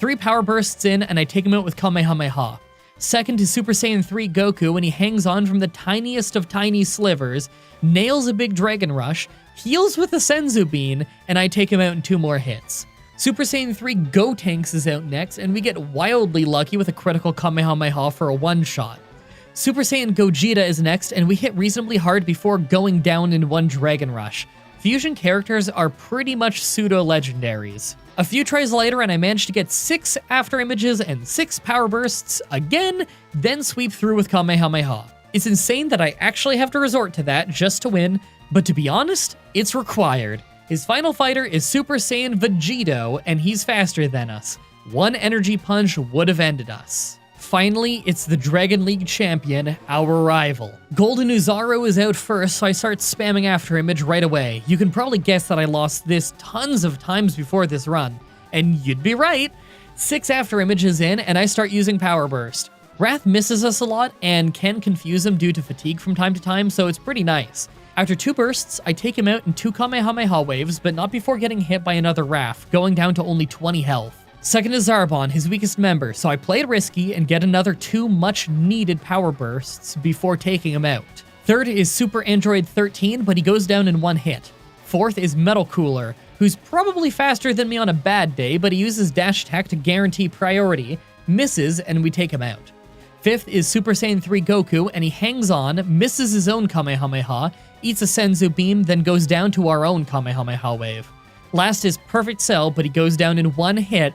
3 power bursts in, and I take him out with Kamehameha. Second is Super Saiyan 3 Goku, and he hangs on from the tiniest of tiny slivers, nails a big Dragon Rush, heals with a Senzu Bean, and I take him out in 2 more hits. Super Saiyan 3 Gotenks is out next, and we get wildly lucky with a critical Kamehameha for a one-shot. Super Saiyan Gogeta is next, and we hit reasonably hard before going down in 1 Dragon Rush. Fusion characters are pretty much pseudo-legendaries. A few tries later, and I managed to get 6 after images and 6 power bursts again, then sweep through with Kamehameha. It's insane that I actually have to resort to that just to win, but to be honest, it's required. His final fighter is Super Saiyan Vegito, and he's faster than us. 1 energy punch would have ended us. Finally, it's the Dragon League champion, our rival. Golden Uzaru is out first, so I start spamming after image right away. You can probably guess that I lost this tons of times before this run. And you'd be right. 6 after images in, and I start using Power Burst. Wrath misses us a lot, and can confuse him due to fatigue from time to time, so it's pretty nice. After 2 bursts, I take him out in 2 Kamehameha waves, but not before getting hit by another Wrath, going down to only 20 health. Second is Zarbon, his weakest member, so I play it risky and get another 2 much-needed power bursts before taking him out. Third is Super Android 13, but he goes down in 1 hit. Fourth is Metal Cooler, who's probably faster than me on a bad day, but he uses dash attack to guarantee priority, misses, and we take him out. Fifth is Super Saiyan 3 Goku, and he hangs on, misses his own Kamehameha, eats a Senzu Beam, then goes down to our own Kamehameha wave. Last is Perfect Cell, but he goes down in 1 hit,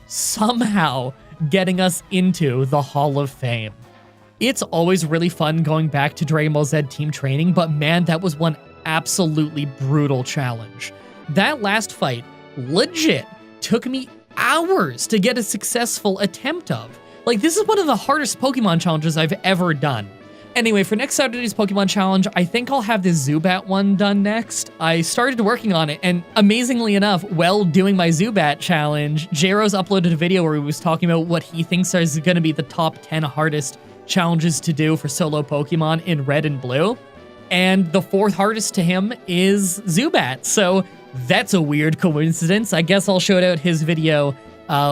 somehow getting us into the Hall of Fame. It's always really fun going back to Dragon Ball Z team training, but man, that was one absolutely brutal challenge. That last fight, legit, took me hours to get a successful attempt of. Like, this is one of the hardest Pokemon challenges I've ever done. Anyway, for next Saturday's Pokemon Challenge, I think I'll have this Zubat one done next. I started working on it, and amazingly enough, while doing my Zubat challenge, Jaro's uploaded a video where he was talking about what he thinks is going to be the top 10 hardest challenges to do for solo Pokemon in Red and Blue. And the 4th hardest to him is Zubat, so that's a weird coincidence. I guess I'll shout out his video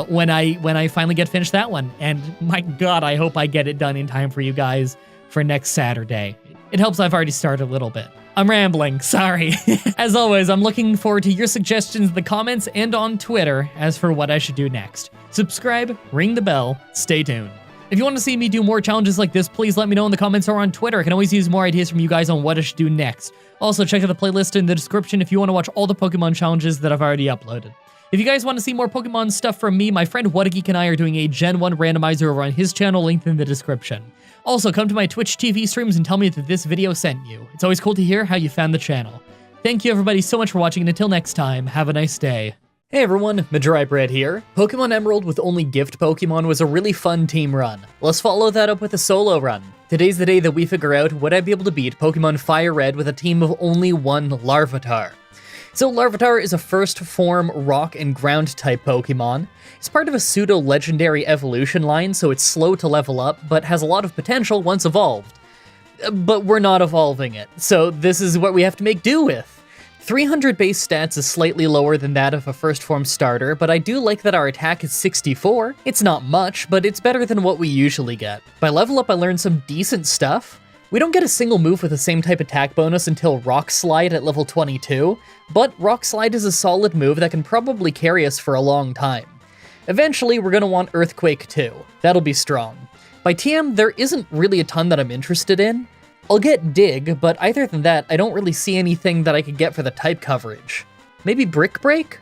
when I finally get finished that one. And my god, I hope I get it done in time for you guys for next Saturday. It helps I've already started a little bit. I'm rambling, sorry. As always, I'm looking forward to your suggestions in the comments and on Twitter as for what I should do next. Subscribe, ring the bell, stay tuned. If you want to see me do more challenges like this, please let me know in the comments or on Twitter. I can always use more ideas from you guys on what I should do next. Also, check out the playlist in the description if you want to watch all the Pokemon challenges that I've already uploaded. If you guys want to see more Pokemon stuff from me, my friend What a Geek and I are doing a Gen 1 randomizer over on his channel, linked in the description. Also, come to my Twitch TV streams and tell me that this video sent you. It's always cool to hear how you found the channel. Thank you everybody so much for watching, and until next time, have a nice day. Hey everyone, Mah-Dry-Bread here. Pokemon Emerald with only gift Pokemon was a really fun team run. Let's follow that up with a solo run. Today's the day that we figure out would I be able to beat Pokemon Fire Red with a team of only 1 Larvitar. So Larvitar is a first form rock and ground type Pokemon. It's part of a pseudo-legendary evolution line, so it's slow to level up, but has a lot of potential once evolved. But we're not evolving it, so this is what we have to make do with. 300 base stats is slightly lower than that of a first form starter, but I do like that our attack is 64. It's not much, but it's better than what we usually get. By level up, I learned some decent stuff. We don't get a single move with the same type attack bonus until Rock Slide at level 22, but Rock Slide is a solid move that can probably carry us for a long time. Eventually, we're going to want Earthquake too. That'll be strong. By TM, there isn't really a ton that I'm interested in. I'll get Dig, but other than that, I don't really see anything that I could get for the type coverage. Maybe Brick Break?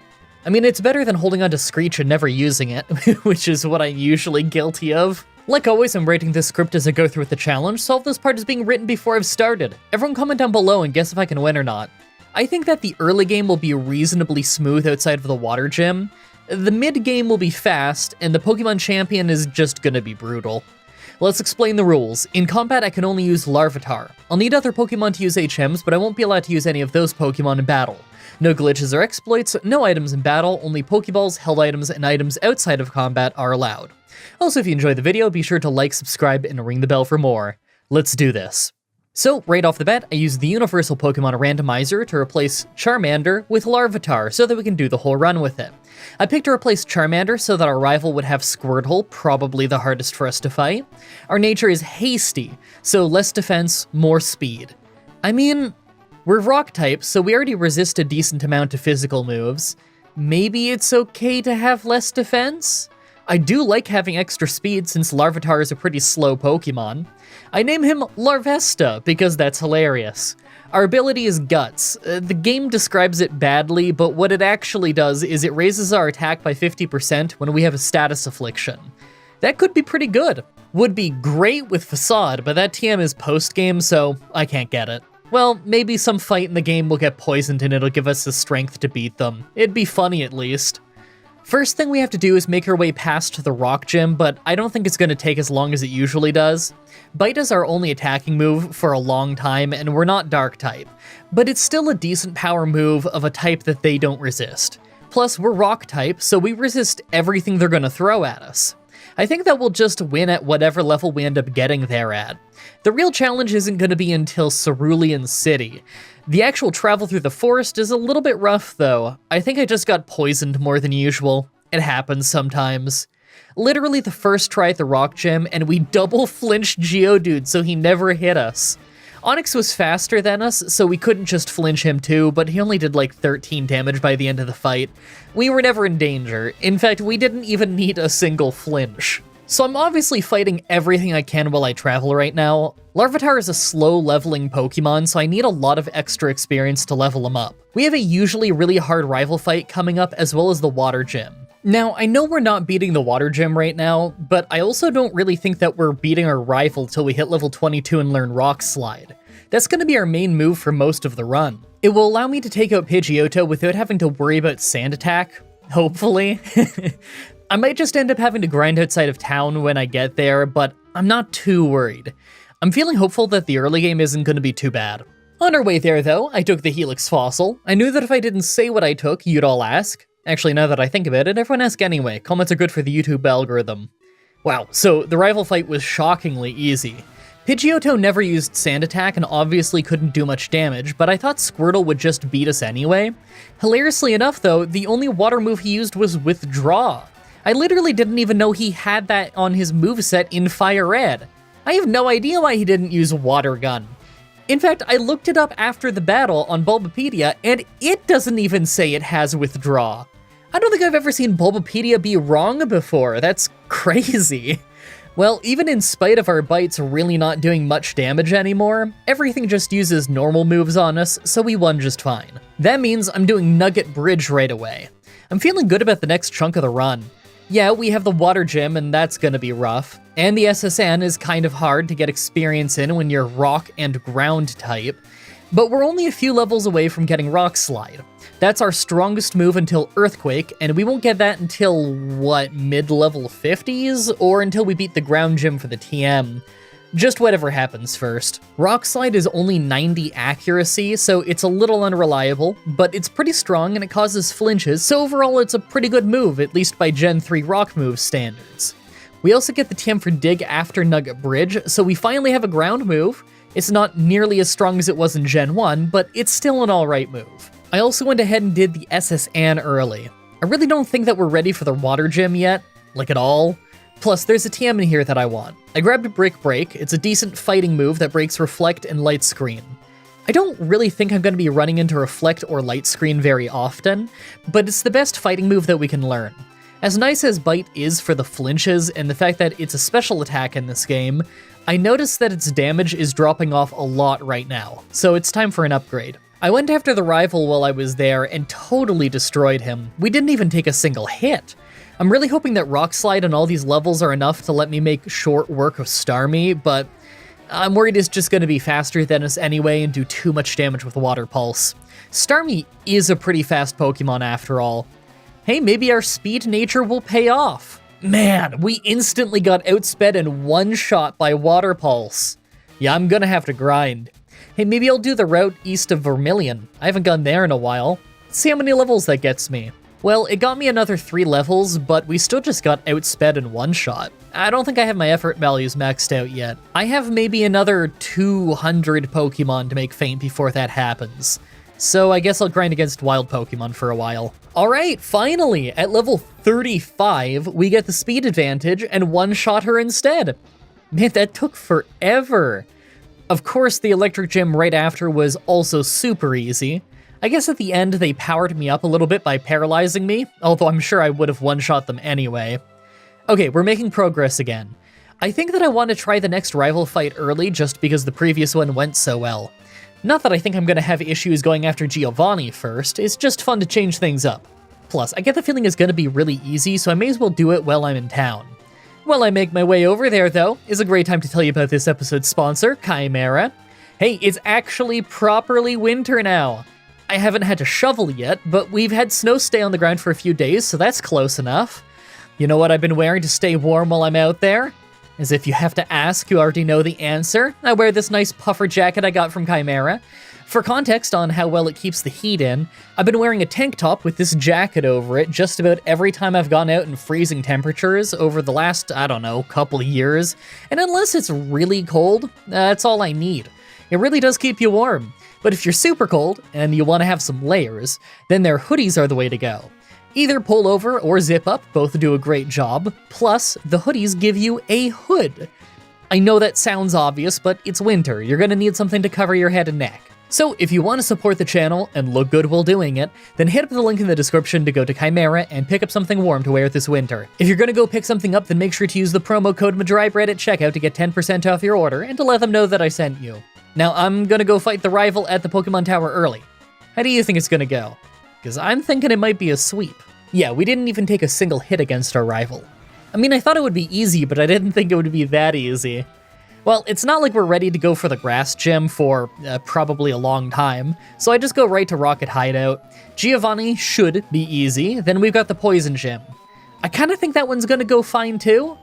I mean, it's better than holding on to Screech and never using it, which is what I'm usually guilty of. Like always, I'm writing this script as I go through with the challenge, so all this part is being written before I've started. Everyone comment down below and guess if I can win or not. I think that the early game will be reasonably smooth outside of the water gym. The mid game will be fast, and the Pokemon champion is just gonna be brutal. Let's explain the rules. In combat, I can only use Larvitar. I'll need other Pokemon to use HMs, but I won't be allowed to use any of those Pokemon in battle. No glitches or exploits, no items in battle, only Pokeballs, held items, and items outside of combat are allowed. Also, if you enjoyed the video, be sure to like, subscribe, and ring the bell for more. Let's do this. So, right off the bat, I used the Universal Pokemon Randomizer to replace Charmander with Larvitar so that we can do the whole run with it. I picked to replace Charmander so that our rival would have Squirtle, probably the hardest for us to fight. Our nature is Hasty, so less defense, more speed. I mean, we're Rock type, so we already resist a decent amount of physical moves. Maybe it's okay to have less defense? I do like having extra speed since Larvitar is a pretty slow Pokemon. I name him Larvesta because that's hilarious. Our ability is Guts. The game describes it badly, but what it actually does is it raises our attack by 50% when we have a status affliction. That could be pretty good. Would be great with Facade, but that TM is post-game, so I can't get it. Well, maybe some fight in the game will get poisoned and it'll give us the strength to beat them. It'd be funny at least. First thing we have to do is make our way past the Rock Gym, but I don't think it's going to take as long as it usually does. Bite is our only attacking move for a long time, and we're not Dark type, but it's still a decent power move of a type that they don't resist. Plus, we're Rock type, so we resist everything they're going to throw at us. I think that we'll just win at whatever level we end up getting there at. The real challenge isn't going to be until Cerulean City. The actual travel through the forest is a little bit rough, though. I think I just got poisoned more than usual. It happens sometimes. Literally the first try at the Rock Gym, and we double flinched Geodude so he never hit us. Onix was faster than us, so we couldn't just flinch him too, but he only did like 13 damage by the end of the fight. We were never in danger. In fact, we didn't even need a single flinch. So I'm obviously fighting everything I can while I travel right now. Larvitar is a slow leveling Pokemon, so I need a lot of extra experience to level him up. We have a usually really hard rival fight coming up, as well as the Water Gym. Now, I know we're not beating the Water Gym right now, but I also don't really think that we're beating our rival till we hit level 22 and learn Rock Slide. That's going to be our main move for most of the run. It will allow me to take out Pidgeotto without having to worry about Sand Attack, hopefully. I might just end up having to grind outside of town when I get there, but I'm not too worried. I'm feeling hopeful that the early game isn't going to be too bad. On our way there, though, I took the Helix Fossil. I knew that if I didn't say what I took, you'd all ask. Actually, now that I think about it, everyone asks anyway. Comments are good for the YouTube algorithm. Wow, so the rival fight was shockingly easy. Pidgeotto never used Sand Attack and obviously couldn't do much damage, but I thought Squirtle would just beat us anyway. Hilariously enough, though, the only water move he used was Withdraw. I literally didn't even know he had that on his moveset in Fire Red. I have no idea why he didn't use Water Gun. In fact, I looked it up after the battle on Bulbapedia, and it doesn't even say it has Withdraw. I don't think I've ever seen Bulbapedia be wrong before. That's crazy. Well, even in spite of our bites really not doing much damage anymore, everything just uses normal moves on us, so we won just fine. That means I'm doing Nugget Bridge right away. I'm feeling good about the next chunk of the run. Yeah, we have the Water Gym, and that's gonna be rough. And the SSN is kind of hard to get experience in when you're Rock and Ground type. But we're only a few levels away from getting Rock Slide. That's our strongest move until Earthquake, and we won't get that until, what, mid-level 50s? Or until we beat the Ground Gym for the TM. Just whatever happens first. Rock Slide is only 90 accuracy, so it's a little unreliable, but it's pretty strong and it causes flinches, so overall it's a pretty good move, at least by Gen 3 Rock move standards. We also get the TM for Dig after Nugget Bridge, so we finally have a ground move. It's not nearly as strong as it was in Gen 1, but it's still an alright move. I also went ahead and did the SSN early. I really don't think that we're ready for the Water Gym yet, like at all. Plus, there's a TM in here that I want. I grabbed Brick Break. It's a decent fighting move that breaks Reflect and Light Screen. I don't really think I'm going to be running into Reflect or Light Screen very often, but it's the best fighting move that we can learn. As nice as Bite is for the flinches and the fact that it's a special attack in this game, I noticed that its damage is dropping off a lot right now, so it's time for an upgrade. I went after the rival while I was there and totally destroyed him. We didn't even take a single hit. I'm really hoping that Rock Slide on all these levels are enough to let me make short work of Starmie, but I'm worried it's just going to be faster than us anyway and do too much damage with Water Pulse. Starmie is a pretty fast Pokemon after all. Hey, maybe our speed nature will pay off. Man, we instantly got outsped in one shot by Water Pulse. Yeah, I'm gonna have to grind. Hey, maybe I'll do the route east of Vermilion. I haven't gone there in a while. Let's see how many levels that gets me. Well, it got me another 3 levels, but we still just got outsped in one shot. I don't think I have my effort values maxed out yet. I have maybe another 200 Pokemon to make faint before that happens. So I guess I'll grind against wild Pokemon for a while. Alright, finally! At level 35, we get the speed advantage and one-shot her instead. Man, that took forever. Of course, the electric gym right after was also super easy. I guess at the end, they powered me up a little bit by paralyzing me, although I'm sure I would have one-shot them anyway. Okay, we're making progress again. I think that I want to try the next rival fight early just because the previous one went so well. Not that I think I'm going to have issues going after Giovanni first, it's just fun to change things up. Plus, I get the feeling it's going to be really easy, so I may as well do it while I'm in town. While I make my way over there, though, is a great time to tell you about this episode's sponsor, Chimera. Hey, it's actually properly winter now. I haven't had to shovel yet, but we've had snow stay on the ground for a few days, so that's close enough. You know what I've been wearing to stay warm while I'm out there? As if you have to ask, you already know the answer. I wear this nice puffer jacket I got from Chimera. For context on how well it keeps the heat in, I've been wearing a tank top with this jacket over it just about every time I've gone out in freezing temperatures over the last, I don't know, couple of years. And unless it's really cold, that's all I need. It really does keep you warm. But if you're super cold and you want to have some layers, then their hoodies are the way to go. Either pull over or zip up, both do a great job, plus the hoodies give you a hood. I know that sounds obvious, but it's winter, you're gonna need something to cover your head and neck. So if you want to support the channel and look good while doing it, then hit up the link in the description to go to Chimera and pick up something warm to wear this winter. If you're gonna go pick something up, then make sure to use the promo code Mah-Dry-Bread at checkout to get 10% off your order and to let them know that I sent you. Now I'm gonna go fight the rival at the Pokemon Tower early. How do you think it's gonna go? Because I'm thinking it might be a sweep. Yeah, we didn't even take a single hit against our rival. I mean, I thought it would be easy, but I didn't think it would be that easy. Well, it's not like we're ready to go for the grass gym for probably a long time, so I just go right to Rocket Hideout. Giovanni should be easy, then we've got the poison gym. I kind of think that one's gonna go fine too.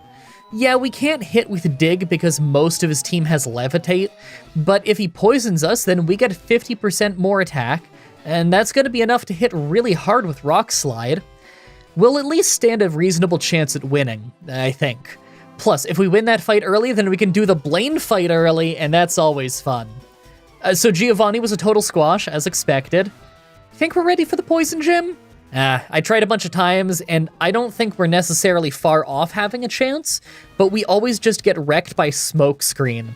Yeah, we can't hit with Dig because most of his team has Levitate, but if he poisons us, then we get 50% more attack, and that's gonna be enough to hit really hard with Rock Slide. We'll at least stand a reasonable chance at winning, I think. Plus, if we win that fight early, then we can do the Blaine fight early, and that's always fun. So Giovanni was a total squash, as expected. Think we're ready for the poison gym? I tried a bunch of times, and I don't think we're necessarily far off having a chance, but we always just get wrecked by Smokescreen.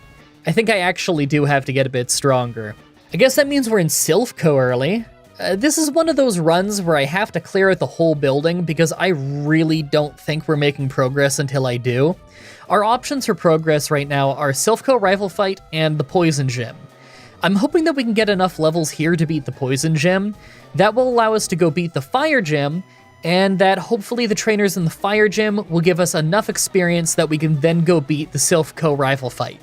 I think I actually do have to get a bit stronger. I guess that means we're in Silphco early. This is one of those runs where I have to clear out the whole building because I really don't think we're making progress until I do. Our options for progress right now are Silphco Rival Fight and the Poison Gym. I'm hoping that we can get enough levels here to beat the Poison Gym. That will allow us to go beat the Fire Gym, and that hopefully the trainers in the Fire Gym will give us enough experience that we can then go beat the Silphco Rival Fight.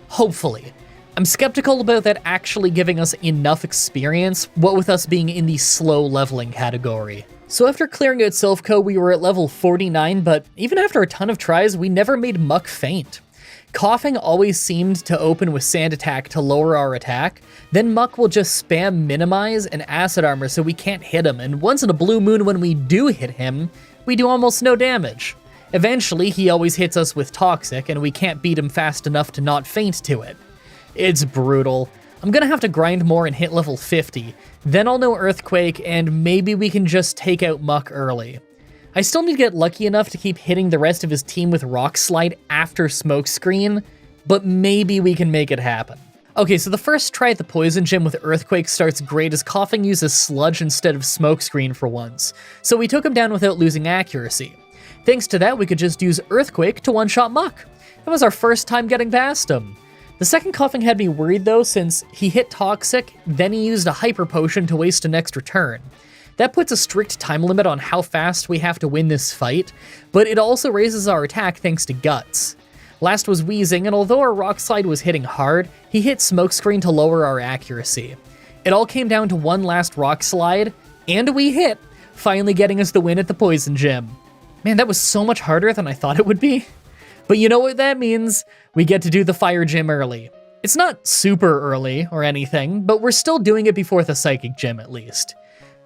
Hopefully. I'm skeptical about that actually giving us enough experience, what with us being in the slow leveling category. So after clearing out Silphco, we were at level 49, but even after a ton of tries, we never made Muck faint. Coughing always seemed to open with Sand Attack to lower our attack, then Muck will just spam Minimize and Acid Armor so we can't hit him, and once in a blue moon when we do hit him, we do almost no damage. Eventually, he always hits us with Toxic, and we can't beat him fast enough to not faint to it. It's brutal. I'm gonna have to grind more and hit level 50, then I'll know Earthquake, and maybe we can just take out Muck early. I still need to get lucky enough to keep hitting the rest of his team with Rock Slide after Smokescreen, but maybe we can make it happen. Okay, so the first try at the Poison Gym with Earthquake starts great as Coughing uses Sludge instead of Smokescreen for once, so we took him down without losing accuracy. Thanks to that, we could just use Earthquake to one-shot Muck. That was our first time getting past him. The second Coughing had me worried though, since he hit Toxic, then he used a Hyper Potion to waste an extra turn. That puts a strict time limit on how fast we have to win this fight, but it also raises our attack thanks to Guts. Last was Wheezing, and although our Rock Slide was hitting hard, he hit Smokescreen to lower our accuracy. It all came down to one last Rock Slide, and we hit, finally getting us the win at the Poison Gym. Man, that was so much harder than I thought it would be. But you know what that means? We get to do the Fire Gym early. It's not super early or anything, but we're still doing it before the Psychic Gym at least.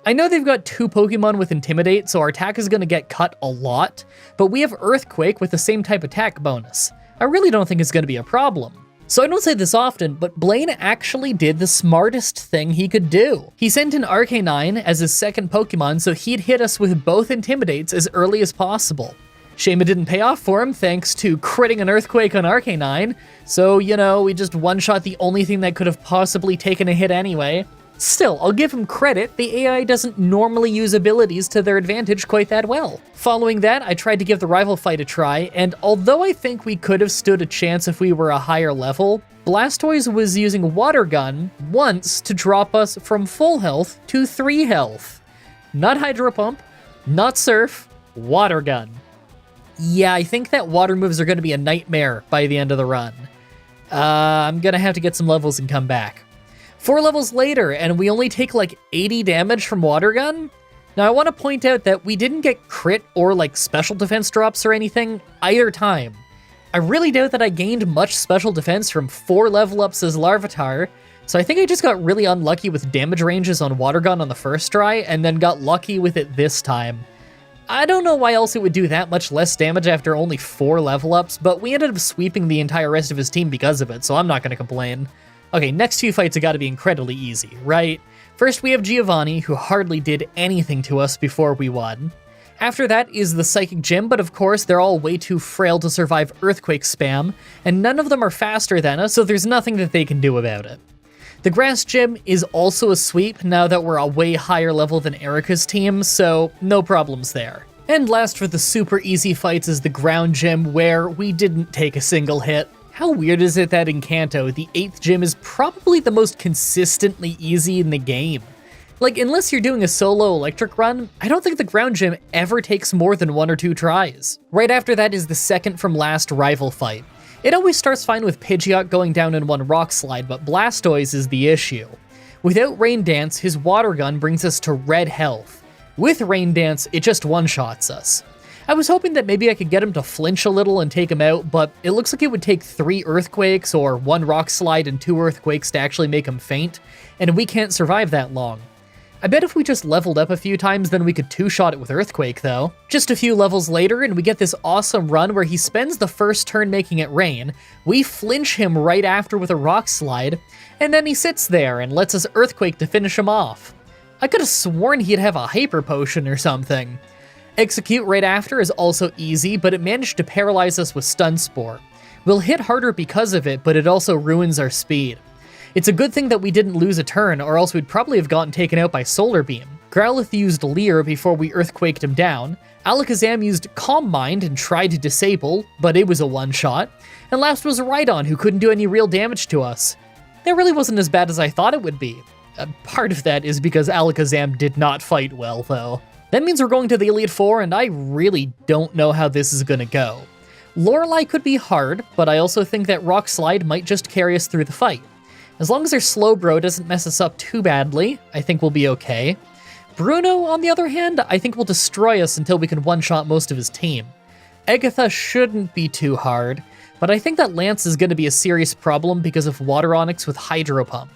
I know they've got 2 Pokemon with Intimidate, so our attack is going to get cut a lot, but we have Earthquake with the same type attack bonus. I really don't think it's going to be a problem. So I don't say this often, but Blaine actually did the smartest thing he could do. He sent in Arcanine as his second Pokemon so he'd hit us with both Intimidates as early as possible. Shame it didn't pay off for him thanks to critting an Earthquake on Arcanine, so, you know, we just one-shot the only thing that could have possibly taken a hit anyway. Still, I'll give him credit, the AI doesn't normally use abilities to their advantage quite that well. Following that, I tried to give the rival fight a try, and although I think we could have stood a chance if we were a higher level, Blastoise was using Water Gun once to drop us from full health to 3 health. Not Hydro Pump, not Surf, Water Gun. Yeah, I think that water moves are going to be a nightmare by the end of the run. I'm going to have to get some levels and come back. 4 levels later, and we only take like 80 damage from Water Gun? Now, I want to point out that we didn't get crit or like special defense drops or anything either time. I really doubt that I gained much special defense from 4 level ups as Larvitar, so I think I just got really unlucky with damage ranges on Water Gun on the first try, and then got lucky with it this time. I don't know why else it would do that much less damage after only 4 level ups, but we ended up sweeping the entire rest of his team because of it, so I'm not going to complain. Okay, next 2 fights have got to be incredibly easy, right? First we have Giovanni, who hardly did anything to us before we won. After that is the Psychic Gym, but of course they're all way too frail to survive Earthquake spam, and none of them are faster than us, so there's nothing that they can do about it. The Grass Gym is also a sweep now that we're a way higher level than Erica's team, so no problems there. And last for the super easy fights is the Ground Gym, where we didn't take a single hit. How weird is it that in Kanto, the 8th gym is probably the most consistently easy in the game? Like, unless you're doing a solo electric run, I don't think the Ground Gym ever takes more than 1 or 2 tries. Right after that is the second from last rival fight. It always starts fine with Pidgeot going down in 1 Rock Slide, but Blastoise is the issue. Without Rain Dance, his Water Gun brings us to red health. With Rain Dance, it just one-shots us. I was hoping that maybe I could get him to flinch a little and take him out, but it looks like it would take 3 Earthquakes or 1 Rock Slide and 2 Earthquakes to actually make him faint, and we can't survive that long. I bet if we just leveled up a few times, then we could 2-shot it with Earthquake, though. Just a few levels later, and we get this awesome run where he spends the first turn making it rain, we flinch him right after with a Rock Slide, and then he sits there and lets us Earthquake to finish him off. I could have sworn he'd have a Hyper Potion or something. Execute right after is also easy, but it managed to paralyze us with Stun Spore. We'll hit harder because of it, but it also ruins our speed. It's a good thing that we didn't lose a turn, or else we'd probably have gotten taken out by Solar Beam. Growlithe used Leer before we Earthquaked him down. Alakazam used Calm Mind and tried to disable, but it was a one-shot. And last was Rhydon, who couldn't do any real damage to us. That really wasn't as bad as I thought it would be. Part of that is because Alakazam did not fight well, though. That means we're going to the Elite Four, and I really don't know how this is gonna go. Lorelei could be hard, but I also think that Rock Slide might just carry us through the fight. As long as our Slowbro doesn't mess us up too badly, I think we'll be okay. Bruno, on the other hand, I think will destroy us until we can one-shot most of his team. Agatha shouldn't be too hard, but I think that Lance is going to be a serious problem because of Water Onix with Hydro Pump.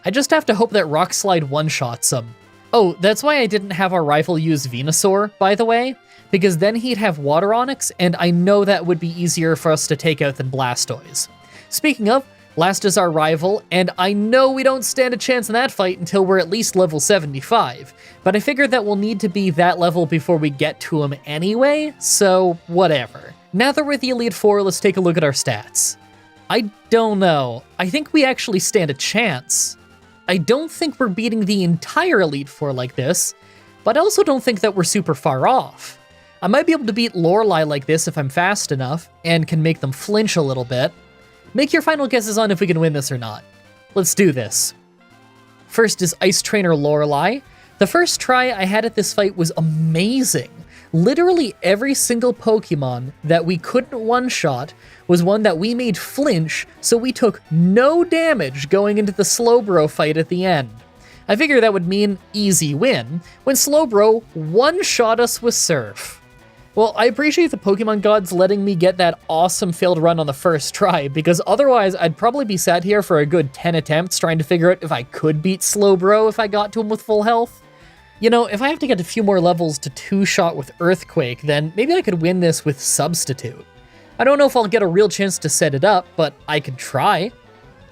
I just have to hope that Rock Slide one-shots him. Oh, that's why I didn't have our rival use Venusaur, by the way, because then he'd have Water Onix, and I know that would be easier for us to take out than Blastoise. Speaking of, last is our rival, and I know we don't stand a chance in that fight until we're at least level 75, but I figured that we'll need to be that level before we get to him anyway, so whatever. Now that we're at the Elite Four, let's take a look at our stats. I don't know. I think we actually stand a chance. I don't think we're beating the entire Elite Four like this, but I also don't think that we're super far off. I might be able to beat Lorelei like this if I'm fast enough, and can make them flinch a little bit. Make your final guesses on if we can win this or not. Let's do this. First is Ice Trainer Lorelei. The first try I had at this fight was amazing. Literally every single Pokemon that we couldn't one-shot was one that we made flinch, so we took no damage going into the Slowbro fight at the end. I figured that would mean easy win, when Slowbro one-shot us with Surf. Well, I appreciate the Pokemon gods letting me get that awesome failed run on the first try, because otherwise I'd probably be sat here for a good 10 attempts trying to figure out if I could beat Slowbro if I got to him with full health. You know, if I have to get a few more levels to two-shot with Earthquake, then maybe I could win this with Substitute. I don't know if I'll get a real chance to set it up, but I could try.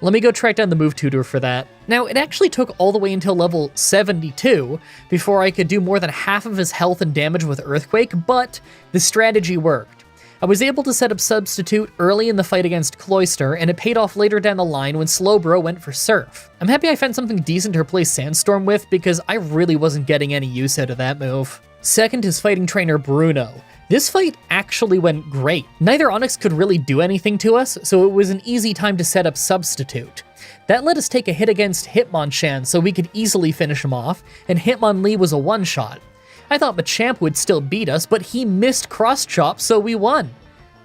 Let me go track down the move tutor for that. Now, it actually took all the way until level 72 before I could do more than half of his health and damage with Earthquake, but the strategy worked. I was able to set up Substitute early in the fight against Cloyster, and it paid off later down the line when Slowbro went for Surf. I'm happy I found something decent to replace Sandstorm with, because I really wasn't getting any use out of that move. Second is Fighting Trainer Bruno. This fight actually went great. Neither Onyx could really do anything to us, so it was an easy time to set up Substitute. That let us take a hit against Hitmonchan so we could easily finish him off, and Hitmonlee was a one-shot. I thought Machamp would still beat us, but he missed Cross Chop, so we won.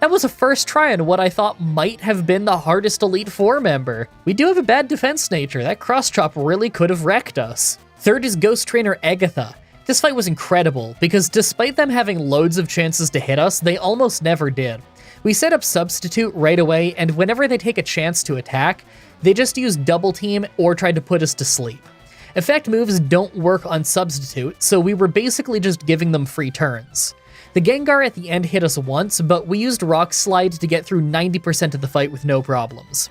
That was a first try on what I thought might have been the hardest Elite Four member. We do have a bad defense nature. That Cross Chop really could have wrecked us. Third is Ghost Trainer Agatha. This fight was incredible, because despite them having loads of chances to hit us, they almost never did. We set up Substitute right away, and whenever they take a chance to attack, they just use Double Team or try to put us to sleep. Effect moves don't work on Substitute, so we were basically just giving them free turns. The Gengar at the end hit us once, but we used Rock Slide to get through 90% of the fight with no problems.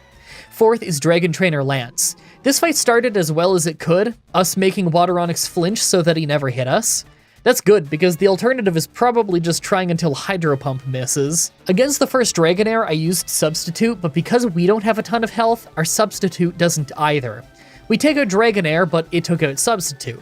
Fourth is Dragon Trainer Lance. This fight started as well as it could, us making Water Onyx flinch so that he never hit us. That's good, because the alternative is probably just trying until Hydro Pump misses. Against the first Dragonair, I used Substitute, but because we don't have a ton of health, our Substitute doesn't either. We take out Dragonair, but it took out Substitute.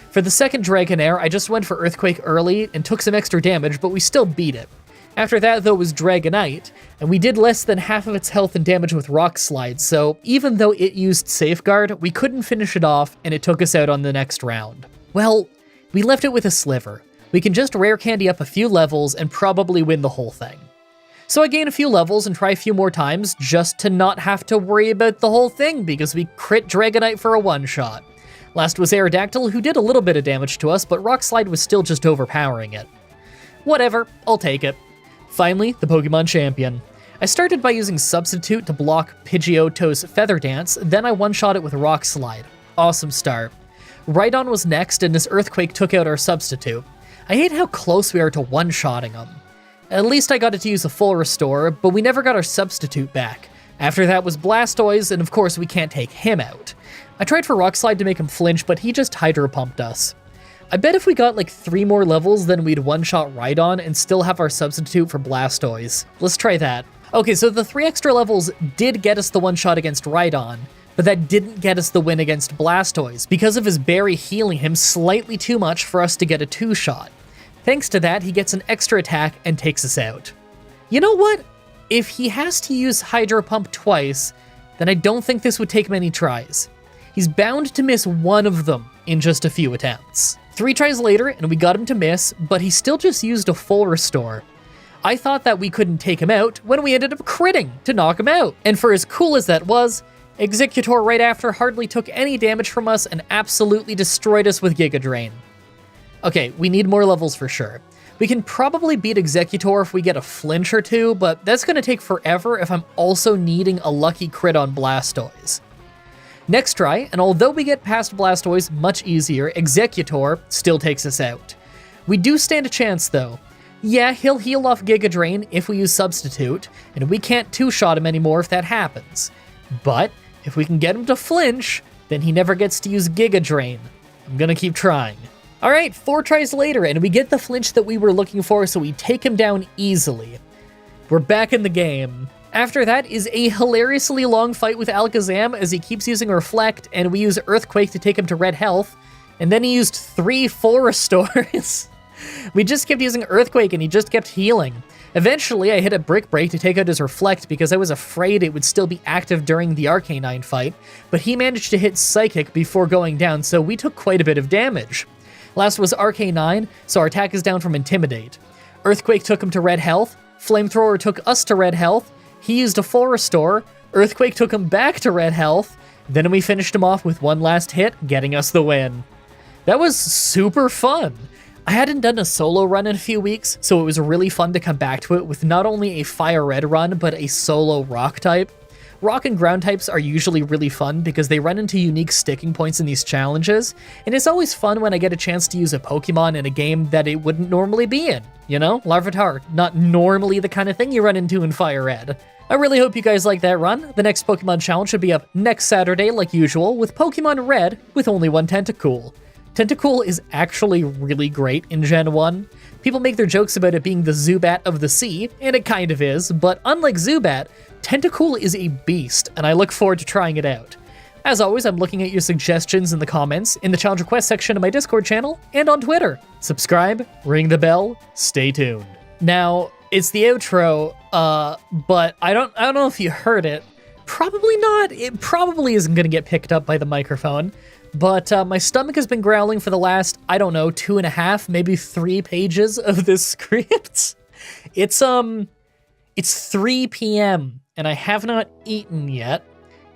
For the second Dragonair, I just went for Earthquake early and took some extra damage, but we still beat it. After that, though, was Dragonite, and we did less than half of its health and damage with Rock Slide, so even though it used Safeguard, we couldn't finish it off, and it took us out on the next round. Well, we left it with a sliver. We can just rare candy up a few levels and probably win the whole thing. So I gain a few levels and try a few more times, just to not have to worry about the whole thing, because we crit Dragonite for a one-shot. Last was Aerodactyl, who did a little bit of damage to us, but Rock Slide was still just overpowering it. Whatever, I'll take it. Finally, the Pokemon Champion. I started by using Substitute to block Pidgeotto's Feather Dance, then I one-shot it with Rock Slide. Awesome start. Rhydon was next, and his Earthquake took out our Substitute. I hate how close we are to one-shotting him. At least I got it to use a full restore, but we never got our Substitute back. After that was Blastoise, and of course we can't take him out. I tried for Rock Slide to make him flinch, but he just Hydro Pumped us. I bet if we got like 3 more levels, then we'd one-shot Rhydon and still have our Substitute for Blastoise. Let's try that. Okay, so the 3 extra levels did get us the one-shot against Rhydon, but that didn't get us the win against Blastoise, because of his berry healing him slightly too much for us to get a 2-shot. Thanks to that, he gets an extra attack and takes us out. You know what? If he has to use Hydro Pump twice, then I don't think this would take many tries. He's bound to miss one of them in just a few attempts. 3 tries later, and we got him to miss, but he still just used a full restore. I thought that we couldn't take him out when we ended up critting to knock him out. And for as cool as that was, Exeggutor right after hardly took any damage from us and absolutely destroyed us with Giga Drain. Okay, we need more levels for sure. We can probably beat Exeggutor if we get a flinch or 2, but that's going to take forever if I'm also needing a lucky crit on Blastoise. Next try, and although we get past Blastoise much easier, Exeggutor still takes us out. We do stand a chance though. Yeah, he'll heal off Giga Drain if we use Substitute, and we can't 2-shot him anymore if that happens. But if we can get him to flinch, then he never gets to use Giga Drain. I'm gonna keep trying. Alright, 4 tries later, and we get the flinch that we were looking for, so we take him down easily. We're back in the game. After that is a hilariously long fight with Alakazam as he keeps using Reflect, and we use Earthquake to take him to red health, and then he used 3 full restores. We just kept using Earthquake and he just kept healing. Eventually, I hit a Brick Break to take out his Reflect because I was afraid it would still be active during the Arcanine fight, but he managed to hit Psychic before going down, so we took quite a bit of damage. Last was Arcanine, so our attack is down from Intimidate. Earthquake took him to red health, Flamethrower took us to red health, he used a full restore, Earthquake took him back to red health, then we finished him off with one last hit, getting us the win. That was super fun. I hadn't done a solo run in a few weeks, so it was really fun to come back to it with not only a Fire Red run, but a solo Rock type. Rock and ground types are usually really fun because they run into unique sticking points in these challenges, and it's always fun when I get a chance to use a Pokemon in a game that it wouldn't normally be in. You know, Larvitar, not normally the kind of thing you run into in Fire Red. I really hope you guys like that run. The next Pokemon challenge should be up next Saturday like usual with Pokemon Red with only one Tentacool. Tentacool is actually really great in Gen 1. People make their jokes about it being the Zubat of the sea, and it kind of is, but unlike Zubat, Tentacool is a beast, and I look forward to trying it out. As always, I'm looking at your suggestions in the comments, in the challenge request section of my Discord channel, and on Twitter. Subscribe, ring the bell, stay tuned. Now, it's the outro, but I don't know if you heard it. Probably not. It probably isn't gonna get picked up by the microphone. But my stomach has been growling for the last, I don't know, 2.5, maybe 3 pages of this script. It's 3 p.m. and I have not eaten yet.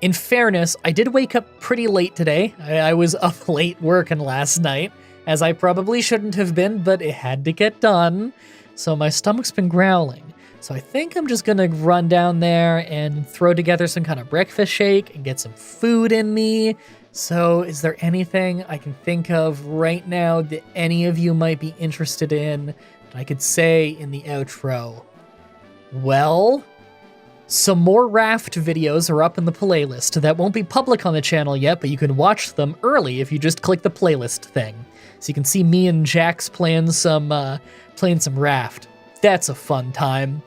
In fairness, I did wake up pretty late today. I was up late working last night, as I probably shouldn't have been, but it had to get done. So my stomach's been growling. So I think I'm just gonna run down there and throw together some kind of breakfast shake and get some food in me. So is there anything I can think of right now that any of you might be interested in that I could say in the outro? Well, some more raft videos are up in the playlist that won't be public on the channel yet, but you can watch them early if you just click the playlist thing. So you can see me and Jax playing some raft. That's a fun time.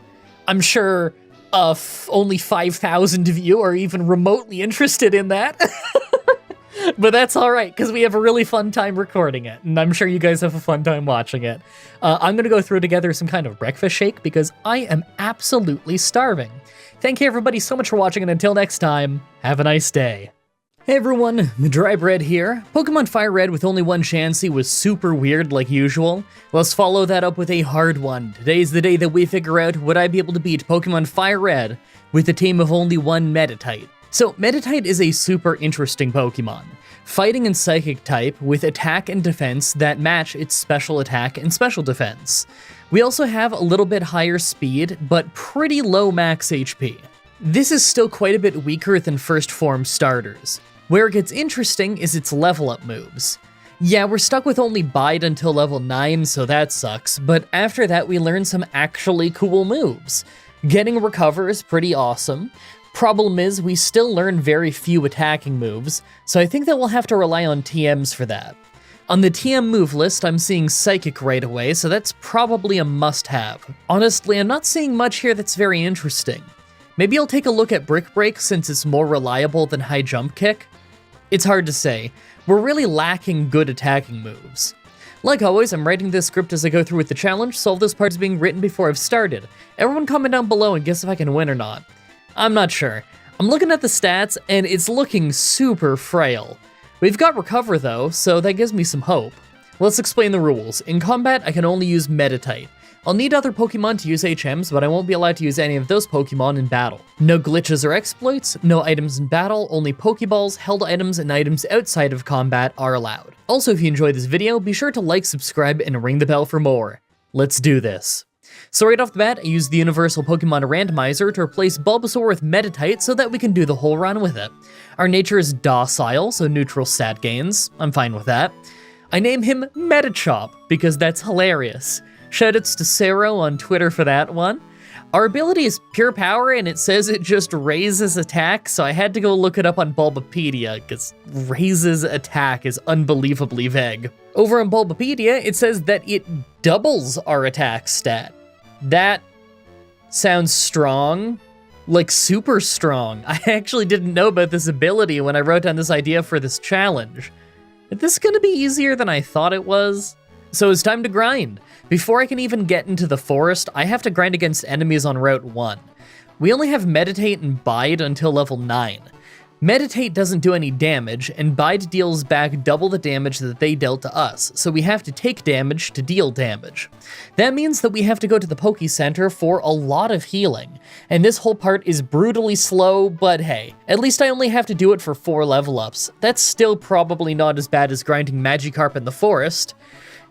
I'm sure only 5,000 of you are even remotely interested in that. But that's all right, because we have a really fun time recording it, and I'm sure you guys have a fun time watching it. I'm going to go throw together some kind of breakfast shake, because I am absolutely starving. Thank you everybody so much for watching, and until next time, have a nice day. Hey everyone, Mah-Dry-Bread here. Pokemon Fire Red with only one Chansey was super weird like usual. Let's follow that up with a hard one. Today's the day that we figure out would I be able to beat Pokemon Fire Red with a team of only one Meditite. So, Meditite is a super interesting Pokemon. Fighting and Psychic type with attack and defense that match its special attack and special defense. We also have a little bit higher speed, but pretty low max HP. This is still quite a bit weaker than first form starters. Where it gets interesting is its level up moves. Yeah, we're stuck with only Bide until level 9, so that sucks, but after that we learn some actually cool moves. Getting Recover is pretty awesome. Problem is, we still learn very few attacking moves, so I think that we'll have to rely on TMs for that. On the TM move list, I'm seeing Psychic right away, so that's probably a must-have. Honestly, I'm not seeing much here that's very interesting. Maybe I'll take a look at Brick Break since it's more reliable than High Jump Kick. It's hard to say. We're really lacking good attacking moves. Like always, I'm writing this script as I go through with the challenge, so all this part is being written before I've started. Everyone comment down below and guess if I can win or not. I'm not sure. I'm looking at the stats, and it's looking super frail. We've got Recover though, so that gives me some hope. Let's explain the rules. In combat, I can only use Meditite. I'll need other Pokemon to use HMs, but I won't be allowed to use any of those Pokemon in battle. No glitches or exploits, no items in battle, only Pokeballs, held items, and items outside of combat are allowed. Also, if you enjoyed this video, be sure to like, subscribe, and ring the bell for more. Let's do this. So right off the bat, I used the Universal Pokemon Randomizer to replace Bulbasaur with Meditite so that we can do the whole run with it. Our nature is docile, so neutral stat gains. I'm fine with that. I name him Medichop because that's hilarious. Shoutouts to Sero on Twitter for that one. Our ability is Pure Power, and it says it just raises attack, so I had to go look it up on Bulbapedia, because raises attack is unbelievably vague. Over on Bulbapedia, it says that it doubles our attack stat. That sounds strong. Like, super strong. I actually didn't know about this ability when I wrote down this idea for this challenge. Is this gonna be easier than I thought it was? So it's time to grind. Before I can even get into the forest, I have to grind against enemies on Route 1. We only have Meditate and Bide until level 9. Meditate doesn't do any damage, and Bide deals back double the damage that they dealt to us, so we have to take damage to deal damage. That means that we have to go to the Poke Center for a lot of healing, and this whole part is brutally slow, but hey, at least I only have to do it for 4 level ups. That's still probably not as bad as grinding Magikarp in the forest,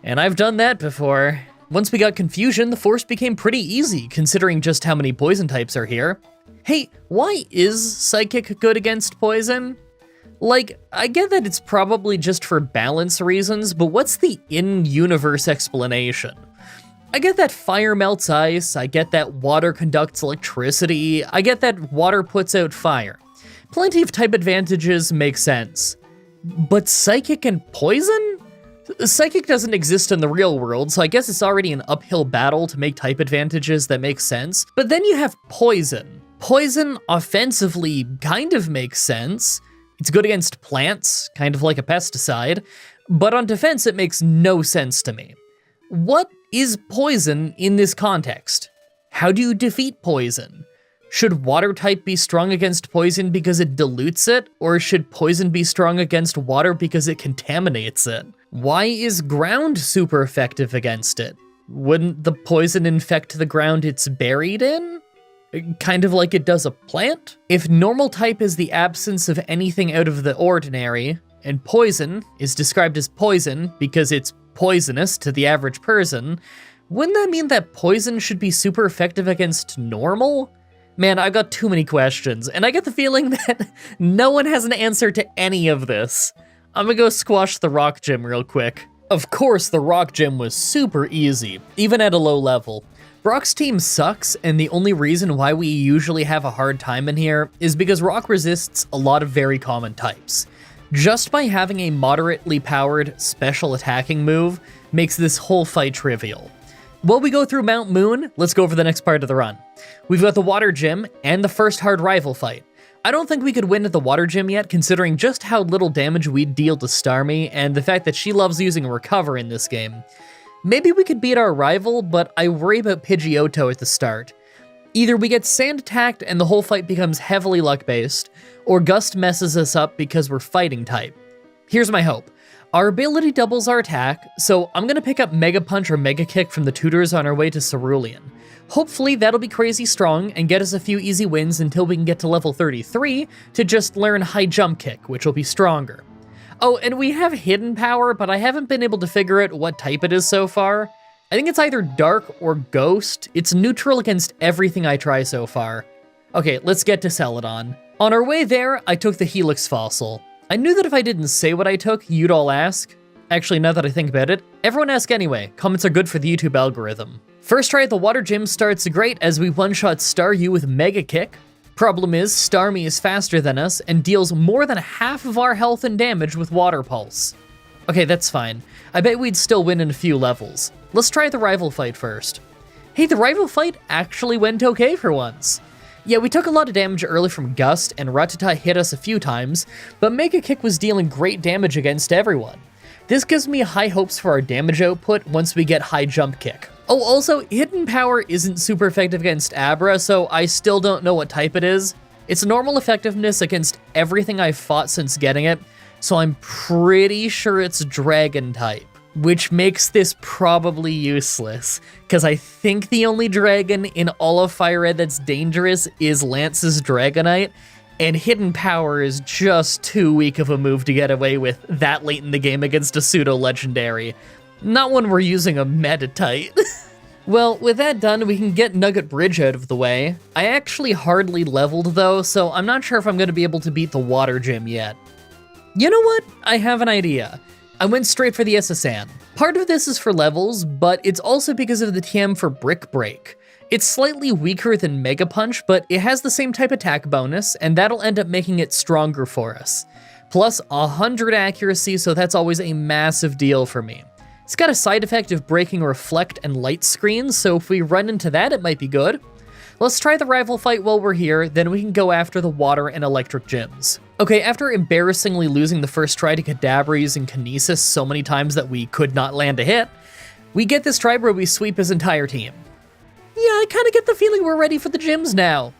and I've done that before. Once we got Confusion, the forest became pretty easy, considering just how many poison types are here. Hey, why is Psychic good against poison? Like, I get that it's probably just for balance reasons, but what's the in-universe explanation? I get that fire melts ice, I get that water conducts electricity, I get that water puts out fire. Plenty of type advantages make sense. But Psychic and poison? Psychic doesn't exist in the real world, so I guess it's already an uphill battle to make type advantages that make sense. But then you have poison. Poison offensively kind of makes sense. It's good against plants, kind of like a pesticide, but on defense it makes no sense to me. What is poison in this context? How do you defeat poison? Should water type be strong against poison because it dilutes it, or should poison be strong against water because it contaminates it? Why is ground super effective against it? Wouldn't the poison infect the ground it's buried in? Kind of like it does a plant? If normal type is the absence of anything out of the ordinary, and poison is described as poison because it's poisonous to the average person, wouldn't that mean that poison should be super effective against normal? Man, I've got too many questions, and I get the feeling that no one has an answer to any of this. I'm gonna go squash the rock gym real quick. Of course, the rock gym was super easy, even at a low level. Rock's team sucks, and the only reason why we usually have a hard time in here is because Rock resists a lot of very common types. Just by having a moderately powered special attacking move makes this whole fight trivial. While we go through Mount Moon, let's go over the next part of the run. We've got the water gym and the first hard rival fight. I don't think we could win at the water gym yet, considering just how little damage we'd deal to Starmie and the fact that she loves using Recover in this game. Maybe we could beat our rival, but I worry about Pidgeotto at the start. Either we get sand attacked and the whole fight becomes heavily luck-based, or Gust messes us up because we're fighting type. Here's my hope. Our ability doubles our attack, so I'm gonna pick up Mega Punch or Mega Kick from the tutors on our way to Cerulean. Hopefully that'll be crazy strong and get us a few easy wins until we can get to level 33 to just learn High Jump Kick, which will be stronger. Oh, and we have Hidden Power, but I haven't been able to figure out what type it is so far. I think it's either Dark or Ghost. It's neutral against everything I try so far. Okay, let's get to Celadon. On our way there, I took the Helix Fossil. I knew that if I didn't say what I took, you'd all ask. Actually, now that I think about it, everyone ask anyway. Comments are good for the YouTube algorithm. First try at the water gym starts great as we one-shot Staryu with Mega Kick. Problem is, Starmie is faster than us and deals more than half of our health and damage with Water Pulse. Okay, that's fine. I bet we'd still win in a few levels. Let's try the rival fight first. Hey, the rival fight actually went okay for once. Yeah, we took a lot of damage early from Gust, and Rattata hit us a few times, but Mega Kick was dealing great damage against everyone. This gives me high hopes for our damage output once we get High Jump Kick. Oh, also, Hidden Power isn't super effective against Abra, so I still don't know what type it is. It's normal effectiveness against everything I've fought since getting it, so I'm pretty sure it's Dragon type, which makes this probably useless, because I think the only dragon in all of Fire Red that's dangerous is Lance's Dragonite, and Hidden Power is just too weak of a move to get away with that late in the game against a pseudo-legendary. Not when we're using a Meditite. Well, with that done, we can get Nugget Bridge out of the way. I actually hardly leveled though, so I'm not sure if I'm going to be able to beat the water gym yet. You know what? I have an idea. I went straight for the SSN. Part of this is for levels, but it's also because of the TM for Brick Break. It's slightly weaker than Mega Punch, but it has the same type attack bonus, and that'll end up making it stronger for us. Plus 100 accuracy, so that's always a massive deal for me. It's got a side effect of breaking Reflect and Light screens, so if we run into that, it might be good. Let's try the rival fight while we're here, then we can go after the water and electric gyms. Okay, after embarrassingly losing the first try to Kadabra using Kinesis so many times that we could not land a hit, we get this try where we sweep his entire team. Yeah, I kinda get the feeling we're ready for the gyms now.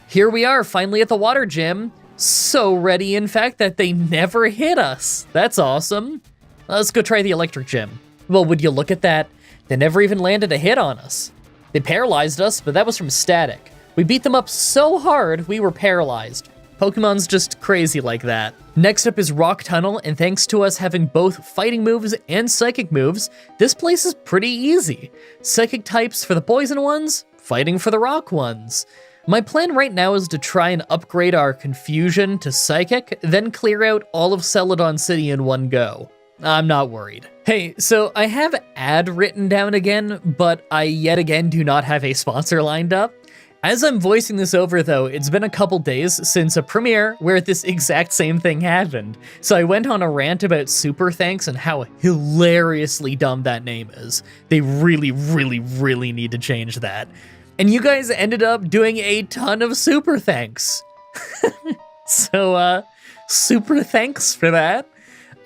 Here we are, finally at the water gym. So ready, in fact, that they never hit us. That's awesome. Let's go try the electric gym. Well, would you look at that? They never even landed a hit on us. They paralyzed us, but that was from static. We beat them up so hard, we were paralyzed. Pokemon's just crazy like that. Next up is Rock Tunnel, and thanks to us having both fighting moves and psychic moves, this place is pretty easy. Psychic types for the poison ones, fighting for the rock ones. My plan right now is to try and upgrade our Confusion to Psychic, then clear out all of Celadon City in one go. I'm not worried. Hey, so I have ad written down again, but I yet again do not have a sponsor lined up. As I'm voicing this over though, it's been a couple days since a premiere where this exact same thing happened. So I went on a rant about Super Thanks and how hilariously dumb that name is. They really, really, really need to change that. And you guys ended up doing a ton of Super Thanks. So, Super Thanks for that.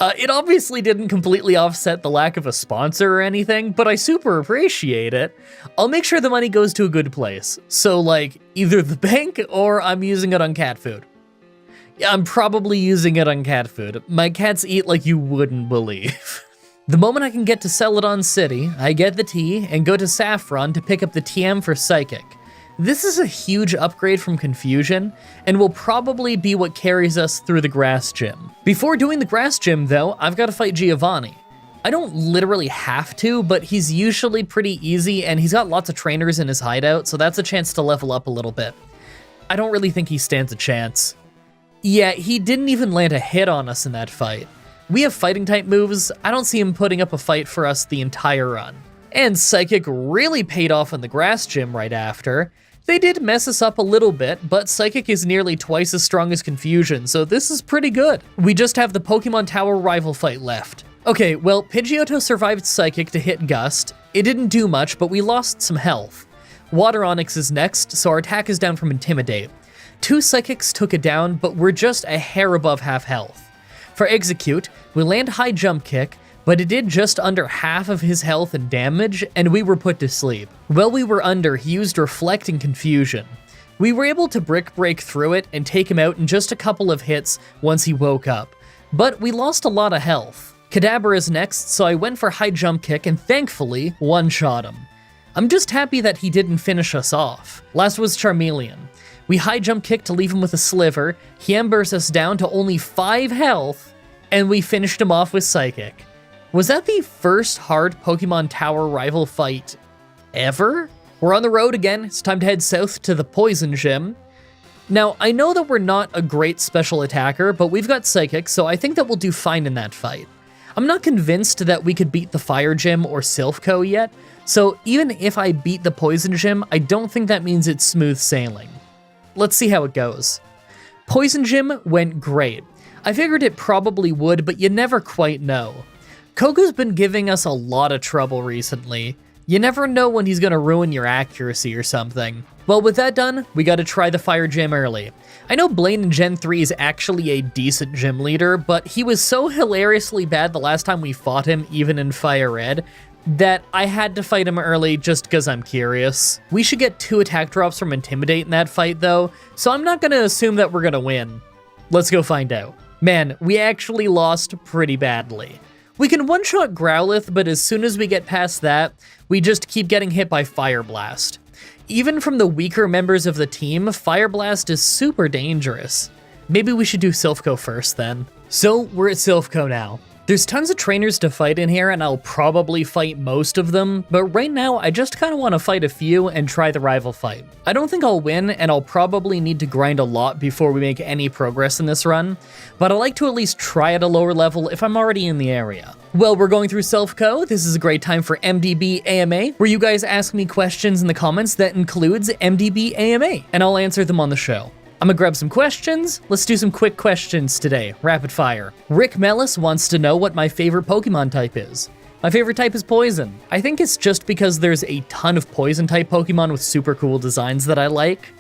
It obviously didn't completely offset the lack of a sponsor or anything, but I super appreciate it. I'll make sure the money goes to a good place. So, like, either the bank or I'm using it on cat food. Yeah, I'm probably using it on cat food. My cats eat like you wouldn't believe. The moment I can get to Celadon City, I get the tea and go to Saffron to pick up the TM for Psychic. This is a huge upgrade from Confusion, and will probably be what carries us through the Grass Gym. Before doing the Grass Gym, though, I've got to fight Giovanni. I don't literally have to, but he's usually pretty easy, and he's got lots of trainers in his hideout, so that's a chance to level up a little bit. I don't really think he stands a chance. Yeah, he didn't even land a hit on us in that fight. We have fighting-type moves. I don't see him putting up a fight for us the entire run. And Psychic really paid off in the Grass Gym right after. They did mess us up a little bit, but Psychic is nearly twice as strong as Confusion, so this is pretty good. We just have the Pokemon Tower rival fight left. Okay, well, Pidgeotto survived Psychic to hit Gust. It didn't do much, but we lost some health. Water Onix is next, so our attack is down from Intimidate. 2 Psychics took it down, but we're just a hair above half health. For Execute, we land High Jump Kick, but it did just under half of his health and damage, and we were put to sleep. While we were under, he used Reflect and Confusion. We were able to Brick Break through it and take him out in just a couple of hits once he woke up, but we lost a lot of health. Kadabra is next, so I went for High Jump Kick and thankfully one-shot him. I'm just happy that he didn't finish us off. Last was Charmeleon. We High Jump Kick to leave him with a Sliver, he embers us down to only 5 health, and we finished him off with Psychic. Was that the first hard Pokemon Tower rival fight ever? We're on the road again. It's time to head south to the Poison Gym. Now, I know that we're not a great special attacker, but we've got Psychic, so I think that we'll do fine in that fight. I'm not convinced that we could beat the Fire Gym or Silphco yet, so even if I beat the Poison Gym, I don't think that means it's smooth sailing. Let's see how it goes. Poison Gym went great. I figured it probably would, but you never quite know. Koga's been giving us a lot of trouble recently. You never know when he's gonna ruin your accuracy or something. Well, with that done, we gotta try the Fire Gym early. I know Blaine in Gen 3 is actually a decent gym leader, but he was so hilariously bad the last time we fought him, even in Fire Red, that I had to fight him early just because I'm curious. We should get 2 attack drops from Intimidate in that fight though, so I'm not gonna assume that we're gonna win. Let's go find out. Man, we actually lost pretty badly. We can one-shot Growlithe, but as soon as we get past that, we just keep getting hit by Fire Blast. Even from the weaker members of the team, Fire Blast is super dangerous. Maybe we should do Silphco first then. So we're at Silphco now. There's tons of trainers to fight in here, and I'll probably fight most of them, but right now I just kind of want to fight a few and try the rival fight. I don't think I'll win, and I'll probably need to grind a lot before we make any progress in this run, but I like to at least try at a lower level if I'm already in the area. Well, we're going through Silphco. This is a great time for MDB AMA, where you guys ask me questions in the comments that includes MDB AMA, and I'll answer them on the show. I'm gonna grab some questions. Let's do some quick questions today, rapid fire. Rick Mellis wants to know what my favorite Pokemon type is. My favorite type is Poison. I think it's just because there's a ton of Poison type Pokemon with super cool designs that I like,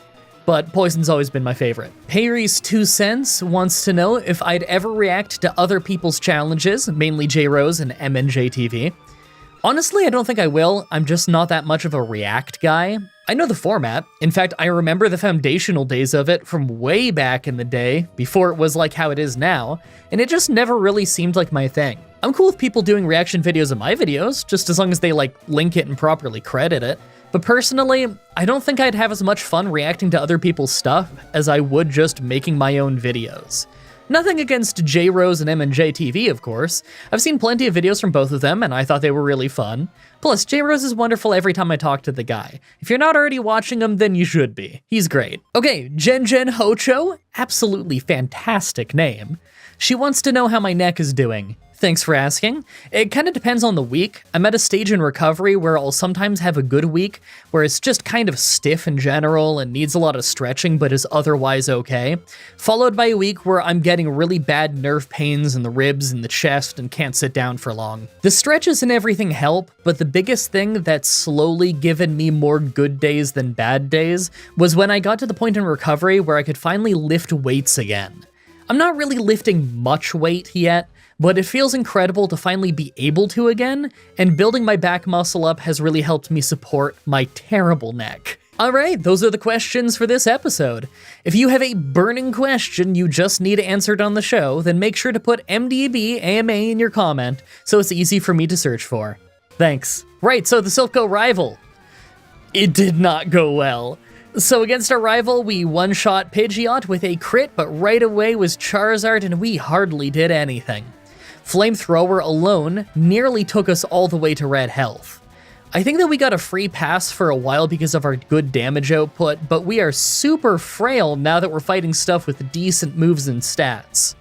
but Poison's always been my favorite. Payre's 2 cents wants to know if I'd ever react to other people's challenges, mainly J-Rose and MNJTV. Honestly, I don't think I will. I'm just not that much of a React guy. I know the format. In fact, I remember the foundational days of it from way back in the day, before it was like how it is now, and it just never really seemed like my thing. I'm cool with people doing reaction videos of my videos, just as long as they link it and properly credit it. But personally, I don't think I'd have as much fun reacting to other people's stuff as I would just making my own videos. Nothing against J-Rose and M&J-TV, of course. I've seen plenty of videos from both of them, and I thought they were really fun. Plus, J-Rose is wonderful every time I talk to the guy. If you're not already watching him, then you should be. He's great. Okay, Jen Hocho? Absolutely fantastic name. She wants to know how my neck is doing. Thanks for asking. It kind of depends on the week. I'm at a stage in recovery where I'll sometimes have a good week, where it's just kind of stiff in general and needs a lot of stretching but is otherwise okay, followed by a week where I'm getting really bad nerve pains in the ribs and the chest and can't sit down for long. The stretches and everything help, but the biggest thing that's slowly given me more good days than bad days was when I got to the point in recovery where I could finally lift weights again. I'm not really lifting much weight yet, but it feels incredible to finally be able to again, and building my back muscle up has really helped me support my terrible neck. Alright, those are the questions for this episode. If you have a burning question you just need answered on the show, then make sure to put MDB AMA in your comment so it's easy for me to search for. Thanks. Right, so the Silph rival. It did not go well. So against our rival, we one-shot Pidgeot with a crit, but right away was Charizard and we hardly did anything. Flamethrower alone nearly took us all the way to red health. I think that we got a free pass for a while because of our good damage output, but we are super frail now that we're fighting stuff with decent moves and stats.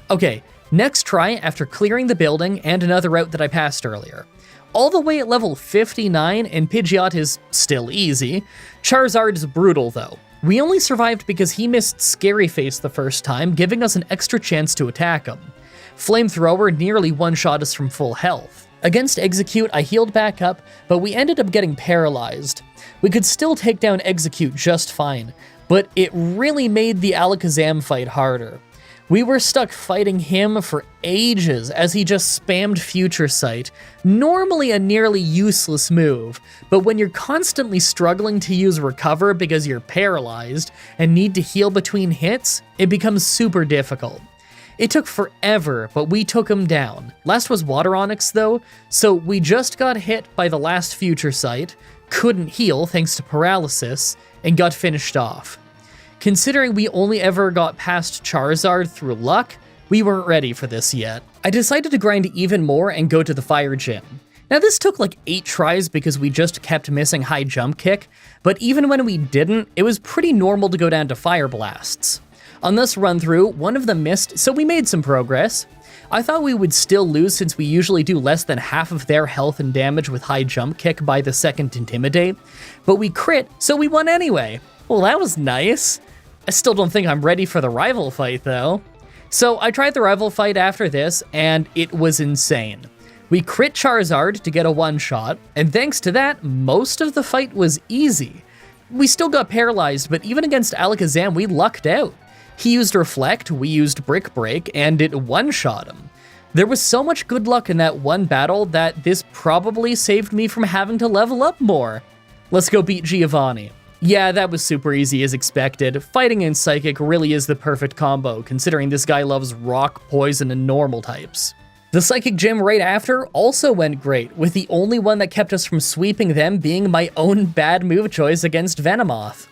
Okay, next try after clearing the building and another route that I passed earlier. All the way at level 59, and Pidgeot is still easy. Charizard's brutal though. We only survived because he missed Scary Face the first time, giving us an extra chance to attack him. Flamethrower nearly one-shot us from full health. Against Execute, I healed back up, but we ended up getting paralyzed. We could still take down Execute just fine, but it really made the Alakazam fight harder. We were stuck fighting him for ages as he just spammed Future Sight, normally a nearly useless move, but when you're constantly struggling to use Recover because you're paralyzed and need to heal between hits, it becomes super difficult. It took forever, but we took him down. Last was Water Onix though, so we just got hit by the last Future Sight, couldn't heal thanks to paralysis, and got finished off. Considering we only ever got past Charizard through luck, we weren't ready for this yet. I decided to grind even more and go to the Fire Gym. Now this took like 8 tries because we just kept missing High Jump Kick, but even when we didn't, it was pretty normal to go down to Fire Blasts. On this run through, one of them missed, so we made some progress. I thought we would still lose since we usually do less than half of their health and damage with High Jump Kick by the second Intimidate, but we crit, so we won anyway. Well, that was nice. I still don't think I'm ready for the rival fight though. So I tried the rival fight after this, and it was insane. We crit Charizard to get a one-shot, and thanks to that, most of the fight was easy. We still got paralyzed, but even against Alakazam, we lucked out. He used Reflect, we used Brick Break, and it one-shot him. There was so much good luck in that one battle that this probably saved me from having to level up more. Let's go beat Giovanni. Yeah, that was super easy as expected. Fighting in Psychic really is the perfect combo, considering this guy loves Rock, Poison, and Normal types. The Psychic Gym right after also went great, with the only one that kept us from sweeping them being my own bad move choice against Venomoth.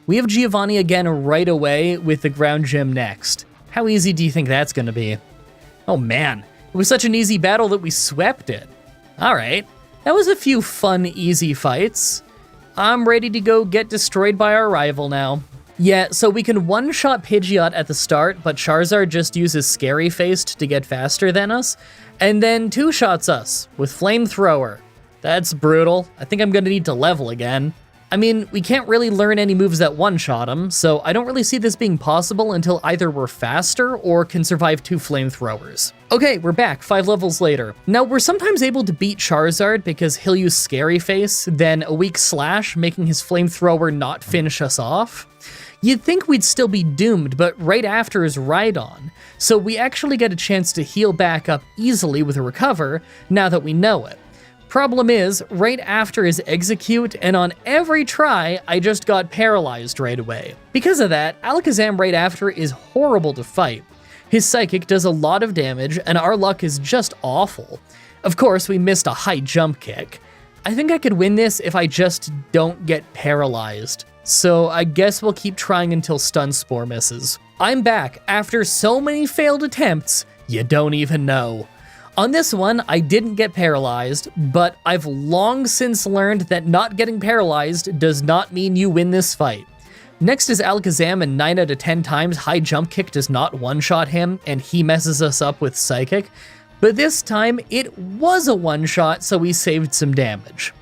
We have Giovanni again right away with the Ground Gym next. How easy do you think that's gonna be? Oh man, it was such an easy battle that we swept it. Alright, that was a few fun, easy fights. I'm ready to go get destroyed by our rival now. Yeah, so we can one-shot Pidgeot at the start, but Charizard just uses Scary Faced to get faster than us, and then two-shots us with Flamethrower. That's brutal. I think I'm gonna need to level again. I mean, we can't really learn any moves that one-shot him, so I don't really see this being possible until either we're faster or can survive 2 flamethrowers. Okay, we're back 5 levels later. Now, we're sometimes able to beat Charizard because he'll use Scary Face, then a weak Slash, making his flamethrower not finish us off. You'd think we'd still be doomed, but right after is Rhydon, so we actually get a chance to heal back up easily with a Recover, now that we know it. Problem is, right after is Execute, and on every try, I just got paralyzed right away. Because of that, Alakazam right after is horrible to fight. His Psychic does a lot of damage, and our luck is just awful. Of course, we missed a High Jump Kick. I think I could win this if I just don't get paralyzed. So I guess we'll keep trying until Stun Spore misses. I'm back after so many failed attempts, you don't even know. On this one, I didn't get paralyzed, but I've long since learned that not getting paralyzed does not mean you win this fight. Next is Alakazam, and 9 out of 10 times high jump kick does not one-shot him, and he messes us up with Psychic. But this time, it was a one-shot, so we saved some damage.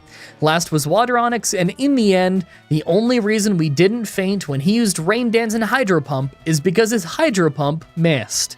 Last was Water Onix, and in the end, the only reason we didn't faint when he used Rain Dance and Hydro Pump is because his Hydro Pump missed.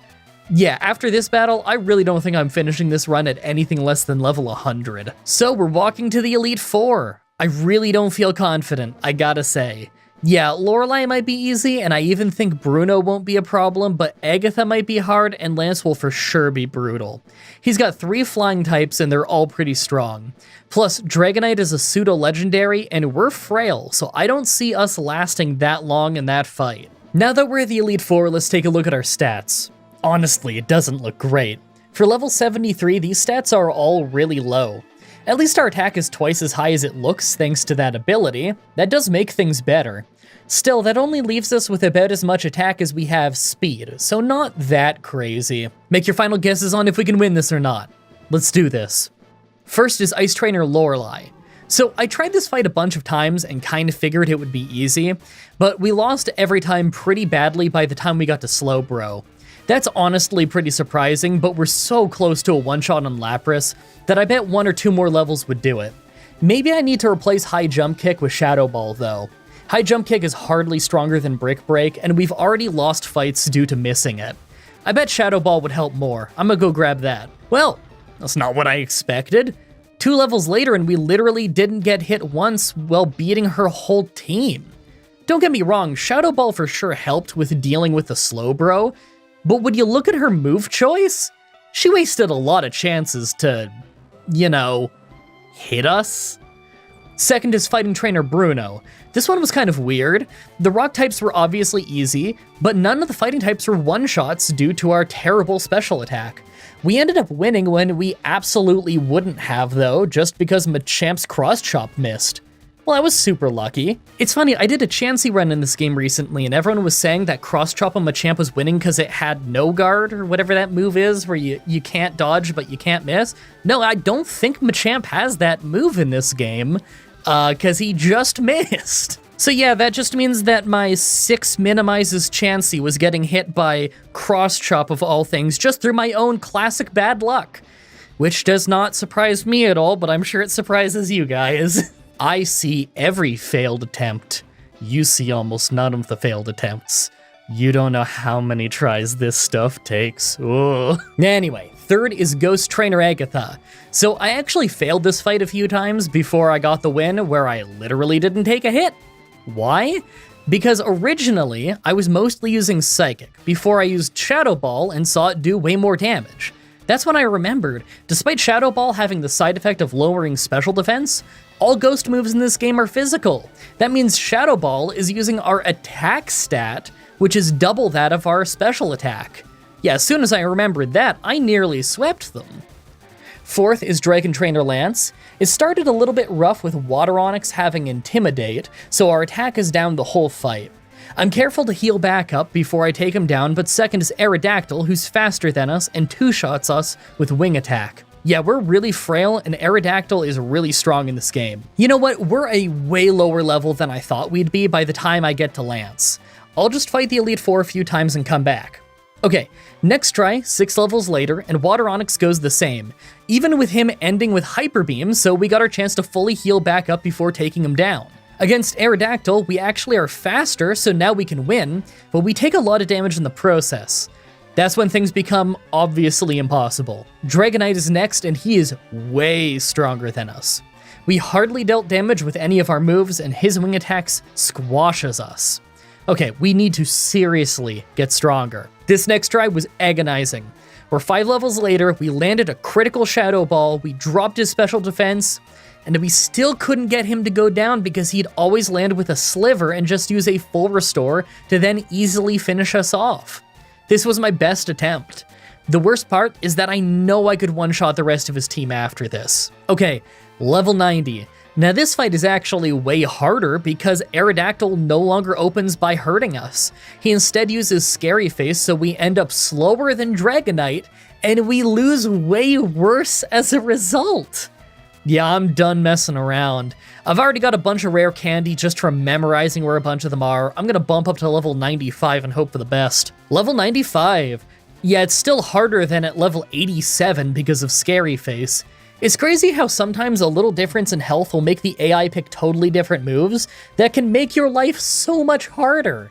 Yeah, after this battle, I really don't think I'm finishing this run at anything less than level 100. So we're walking to the Elite Four. I really don't feel confident, I gotta say. Yeah, Lorelei might be easy, and I even think Bruno won't be a problem, but Agatha might be hard, and Lance will for sure be brutal. He's got 3 flying types, and they're all pretty strong. Plus, Dragonite is a pseudo-legendary, and we're frail, so I don't see us lasting that long in that fight. Now that we're at the Elite Four, let's take a look at our stats. Honestly, it doesn't look great. For level 73, these stats are all really low. At least our attack is twice as high as it looks thanks to that ability. That does make things better. Still, that only leaves us with about as much attack as we have speed, so not that crazy. Make your final guesses on if we can win this or not. Let's do this. First is Ice Trainer Lorelei. So I tried this fight a bunch of times and kind of figured it would be easy, but we lost every time pretty badly by the time we got to Slowbro. That's honestly pretty surprising, but we're so close to a one-shot on Lapras that I bet 1 or 2 more levels would do it. Maybe I need to replace High Jump Kick with Shadow Ball though. High Jump Kick is hardly stronger than Brick Break, and we've already lost fights due to missing it. I bet Shadow Ball would help more. I'm gonna go grab that. Well, that's not what I expected. 2 levels later and we literally didn't get hit once while beating her whole team. Don't get me wrong, Shadow Ball for sure helped with dealing with the Slowbro, but would you look at her move choice? She wasted a lot of chances to, you know, hit us. Second is Fighting Trainer Bruno. This one was kind of weird. The rock types were obviously easy, but none of the fighting types were one-shots due to our terrible special attack. We ended up winning when we absolutely wouldn't have though, just because Machamp's Cross Chop missed. Well, I was super lucky. It's funny, I did a Chansey run in this game recently, and everyone was saying that Cross Chop on Machamp was winning because it had no guard, or whatever that move is, where you can't dodge but you can't miss. No, I don't think Machamp has that move in this game, because he just missed. So yeah, that just means that my 6 minimizes Chansey was getting hit by Cross Chop of all things, just through my own classic bad luck. Which does not surprise me at all, but I'm sure it surprises you guys. I see every failed attempt. You see almost none of the failed attempts. You don't know how many tries this stuff takes. Ugh. Anyway, third is Ghost Trainer Agatha. So I actually failed this fight a few times before I got the win, where I literally didn't take a hit. Why? Because originally, I was mostly using Psychic, before I used Shadow Ball and saw it do way more damage. That's when I remembered, despite Shadow Ball having the side effect of lowering special defense, all ghost moves in this game are physical. That means Shadow Ball is using our attack stat, which is double that of our special attack. Yeah, as soon as I remembered that, I nearly swept them. Fourth is Dragon Trainer Lance. It started a little bit rough with Water Onix having Intimidate, so our attack is down the whole fight. I'm careful to heal back up before I take him down, but second is Aerodactyl, who's faster than us and 2-shots us with Wing Attack. Yeah, we're really frail, and Aerodactyl is really strong in this game. You know what? We're a way lower level than I thought we'd be by the time I get to Lance. I'll just fight the Elite Four a few times and come back. Okay, next try, 6 levels later, and Water Onix goes the same, even with him ending with Hyper Beam, so we got our chance to fully heal back up before taking him down. Against Aerodactyl, we actually are faster, so now we can win, but we take a lot of damage in the process. That's when things become obviously impossible. Dragonite is next, and he is way stronger than us. We hardly dealt damage with any of our moves, and his wing attacks squashes us. Okay, we need to seriously get stronger. This next try was agonizing. We're 5 levels later, we landed a critical Shadow Ball, we dropped his special defense, and we still couldn't get him to go down because he'd always land with a Sliver and just use a full restore to then easily finish us off. This was my best attempt. The worst part is that I know I could one-shot the rest of his team after this. Okay, level 90. Now this fight is actually way harder because Aerodactyl no longer opens by hurting us. He instead uses Scary Face, so we end up slower than Dragonite, and we lose way worse as a result. Yeah, I'm done messing around. I've already got a bunch of rare candy just from memorizing where a bunch of them are. I'm gonna bump up to level 95 and hope for the best. Level 95. Yeah, it's still harder than at level 87 because of Scary Face. It's crazy how sometimes a little difference in health will make the AI pick totally different moves that can make your life so much harder.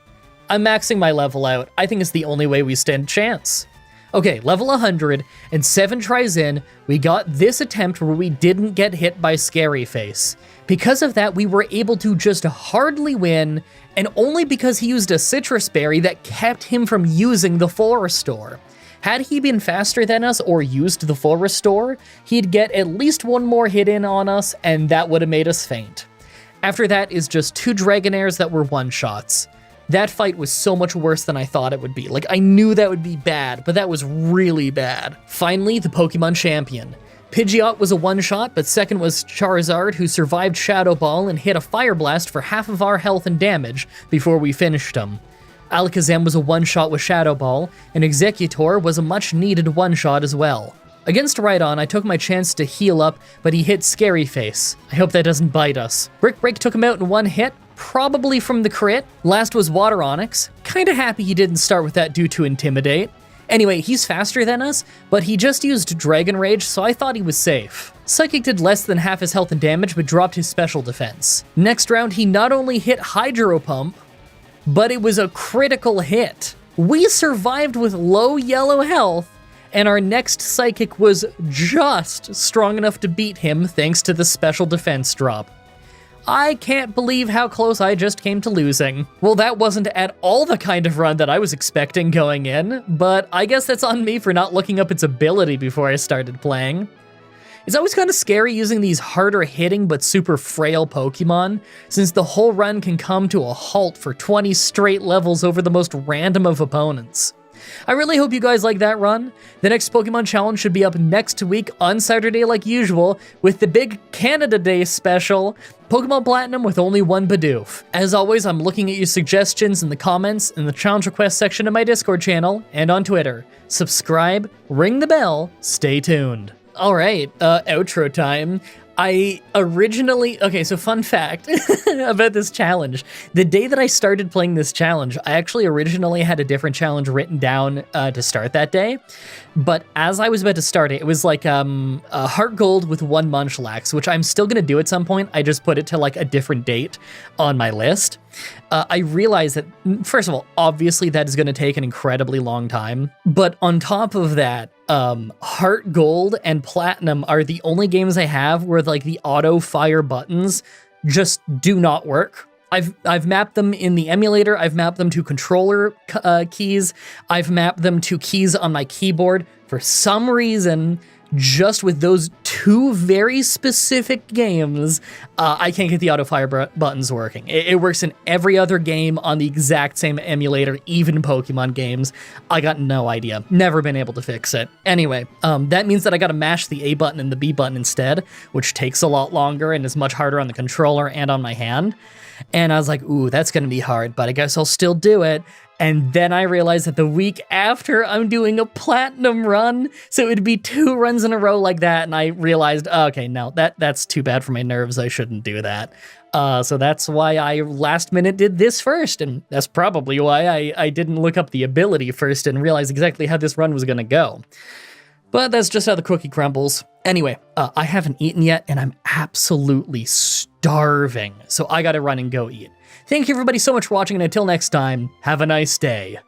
I'm maxing my level out. I think it's the only way we stand a chance. Okay, level 100, and 7 tries in, we got this attempt where we didn't get hit by Scary Face. Because of that, we were able to just hardly win, and only because he used a citrus berry that kept him from using the full restore. Had he been faster than us or used the full restore, he'd get at least one more hit in on us, and that would have made us faint. After that is just 2 Dragonairs that were one-shots. That fight was so much worse than I thought it would be. Like, I knew that would be bad, but that was really bad. Finally, the Pokemon Champion. Pidgeot was a one-shot, but second was Charizard, who survived Shadow Ball and hit a Fire Blast for half of our health and damage before we finished him. Alakazam was a one-shot with Shadow Ball, and Exeggutor was a much-needed one-shot as well. Against Rhydon, I took my chance to heal up, but he hit Scary Face. I hope that doesn't bite us. Brick Break took him out in one hit, probably from the crit. Last was Water Onix. Kinda happy he didn't start with that due to Intimidate. Anyway, he's faster than us, but he just used Dragon Rage, so I thought he was safe. Psychic did less than half his health and damage, but dropped his special defense. Next round, he not only hit Hydro Pump, but it was a critical hit. We survived with low yellow health, and our next Psychic was just strong enough to beat him thanks to the special defense drop. I can't believe how close I just came to losing. Well, that wasn't at all the kind of run that I was expecting going in, but I guess that's on me for not looking up its ability before I started playing. It's always kind of scary using these harder hitting but super frail Pokemon, since the whole run can come to a halt for 20 straight levels over the most random of opponents. I really hope you guys like that run. The next Pokemon Challenge should be up next week on Saturday like usual, with the big Canada Day special, Pokemon Platinum with only one Bidoof. As always, I'm looking at your suggestions in the comments, in the challenge request section of my Discord channel, and on Twitter. Subscribe, ring the bell, stay tuned. Alright, outro time. Okay, so fun fact about this challenge. The day that I started playing this challenge, I actually originally had a different challenge written down to start that day. But as I was about to start it, it was like a Heart Gold with 1 Munchlax, which I'm still gonna do at some point. I just put it to like a different date on my list. I realized that, first of all, obviously that is gonna take an incredibly long time. But on top of that, Heart Gold and Platinum are the only games I have where like the auto fire buttons just do not work. I've mapped them in the emulator, I've mapped them to controller keys, I've mapped them to keys on my keyboard. For some reason, just with those 2 very specific games, I can't get the auto fire buttons working. It works in every other game on the exact same emulator, even Pokemon games. I got no idea. Never been able to fix it. Anyway, that means that I gotta mash the A button and the B button instead, which takes a lot longer and is much harder on the controller and on my hand. And I was like, ooh, that's gonna be hard, but I guess I'll still do it. And then I realized that the week after, I'm doing a Platinum run, so it'd be 2 runs in a row like that, and I realized, okay, no, that's too bad for my nerves, I shouldn't do that. So that's why I last minute did this first, and that's probably why I didn't look up the ability first and realize exactly how this run was gonna go. But that's just how the cookie crumbles. Anyway, I haven't eaten yet, and I'm absolutely starving, so I gotta run and go eat. Thank you everybody so much for watching, and until next time, have a nice day.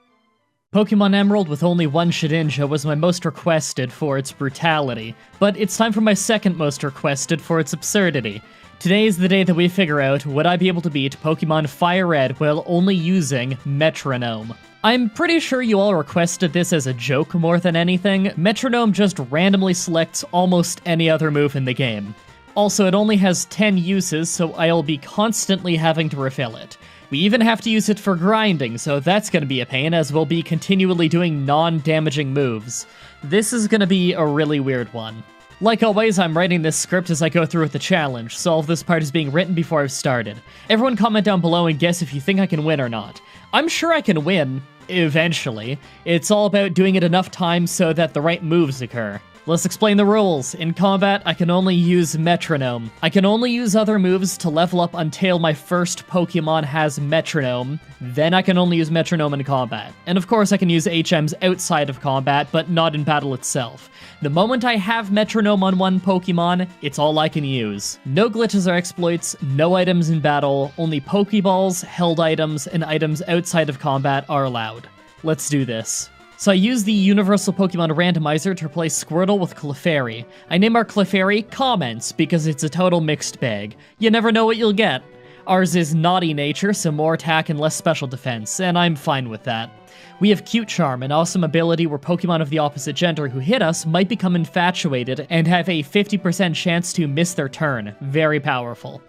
Pokemon Emerald with only 1 Shedinja was my most requested for its brutality, but it's time for my second most requested for its absurdity. Today is the day that we figure out would I be able to beat Pokemon Fire Red while only using Metronome. I'm pretty sure you all requested this as a joke more than anything. Metronome just randomly selects almost any other move in the game. Also, it only has 10 uses, so I'll be constantly having to refill it. We even have to use it for grinding, so that's gonna be a pain, as we'll be continually doing non-damaging moves. This is gonna be a really weird one. Like always, I'm writing this script as I go through with the challenge, so all of this part is being written before I've started. Everyone comment down below and guess if you think I can win or not. I'm sure I can win, eventually. It's all about doing it enough times so that the right moves occur. Let's explain the rules. In combat, I can only use Metronome. I can only use other moves to level up until my first Pokemon has Metronome. Then I can only use Metronome in combat. And of course I can use HMs outside of combat, but not in battle itself. The moment I have Metronome on one Pokemon, it's all I can use. No glitches or exploits, no items in battle, only Pokeballs, held items, and items outside of combat are allowed. Let's do this. So I use the Universal Pokemon Randomizer to replace Squirtle with Clefairy. I name our Clefairy Comments because it's a total mixed bag. You never know what you'll get. Ours is naughty nature, so more attack and less special defense, and I'm fine with that. We have Cute Charm, an awesome ability where Pokemon of the opposite gender who hit us might become infatuated and have a 50% chance to miss their turn. Very powerful.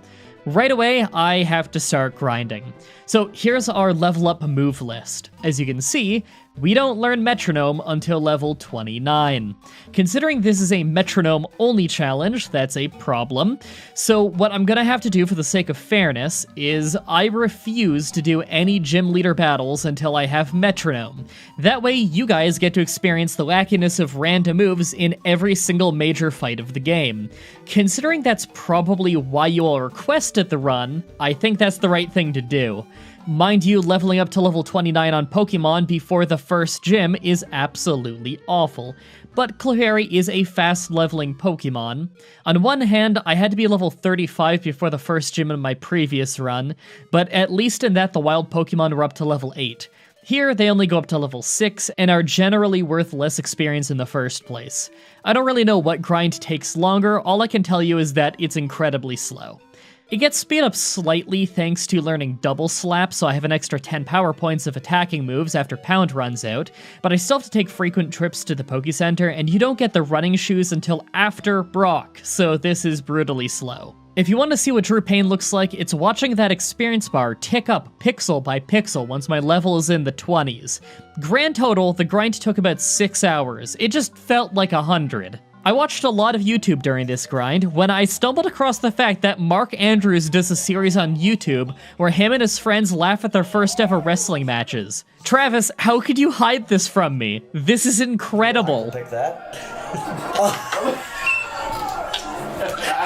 Right away, I have to start grinding. So here's our level up move list. As you can see, we don't learn Metronome until level 29. Considering this is a Metronome-only challenge, that's a problem. So what I'm gonna have to do for the sake of fairness is I refuse to do any gym leader battles until I have Metronome. That way, you guys get to experience the wackiness of random moves in every single major fight of the game. Considering that's probably why you all requested the run, I think that's the right thing to do. Mind you, leveling up to level 29 on Pokemon before the first gym is absolutely awful, but Clefairy is a fast-leveling Pokemon. On one hand, I had to be level 35 before the first gym in my previous run, but at least in that the wild Pokemon were up to level 8. Here, they only go up to level 6, and are generally worth less experience in the first place. I don't really know what grind takes longer, all I can tell you is that it's incredibly slow. It gets speed up slightly thanks to learning Double Slap, so I have an extra 10 power points of attacking moves after Pound runs out, but I still have to take frequent trips to the Poke Center, and you don't get the running shoes until after Brock, so this is brutally slow. If you want to see what Drew Payne looks like, it's watching that experience bar tick up pixel by pixel once my level is in the 20s. Grand total, the grind took about 6 hours. It just felt like 100. I watched a lot of YouTube during this grind when I stumbled across the fact that Mark Andrews does a series on YouTube where him and his friends laugh at their first ever wrestling matches. Travis, how could you hide this from me? This is incredible. Pick that.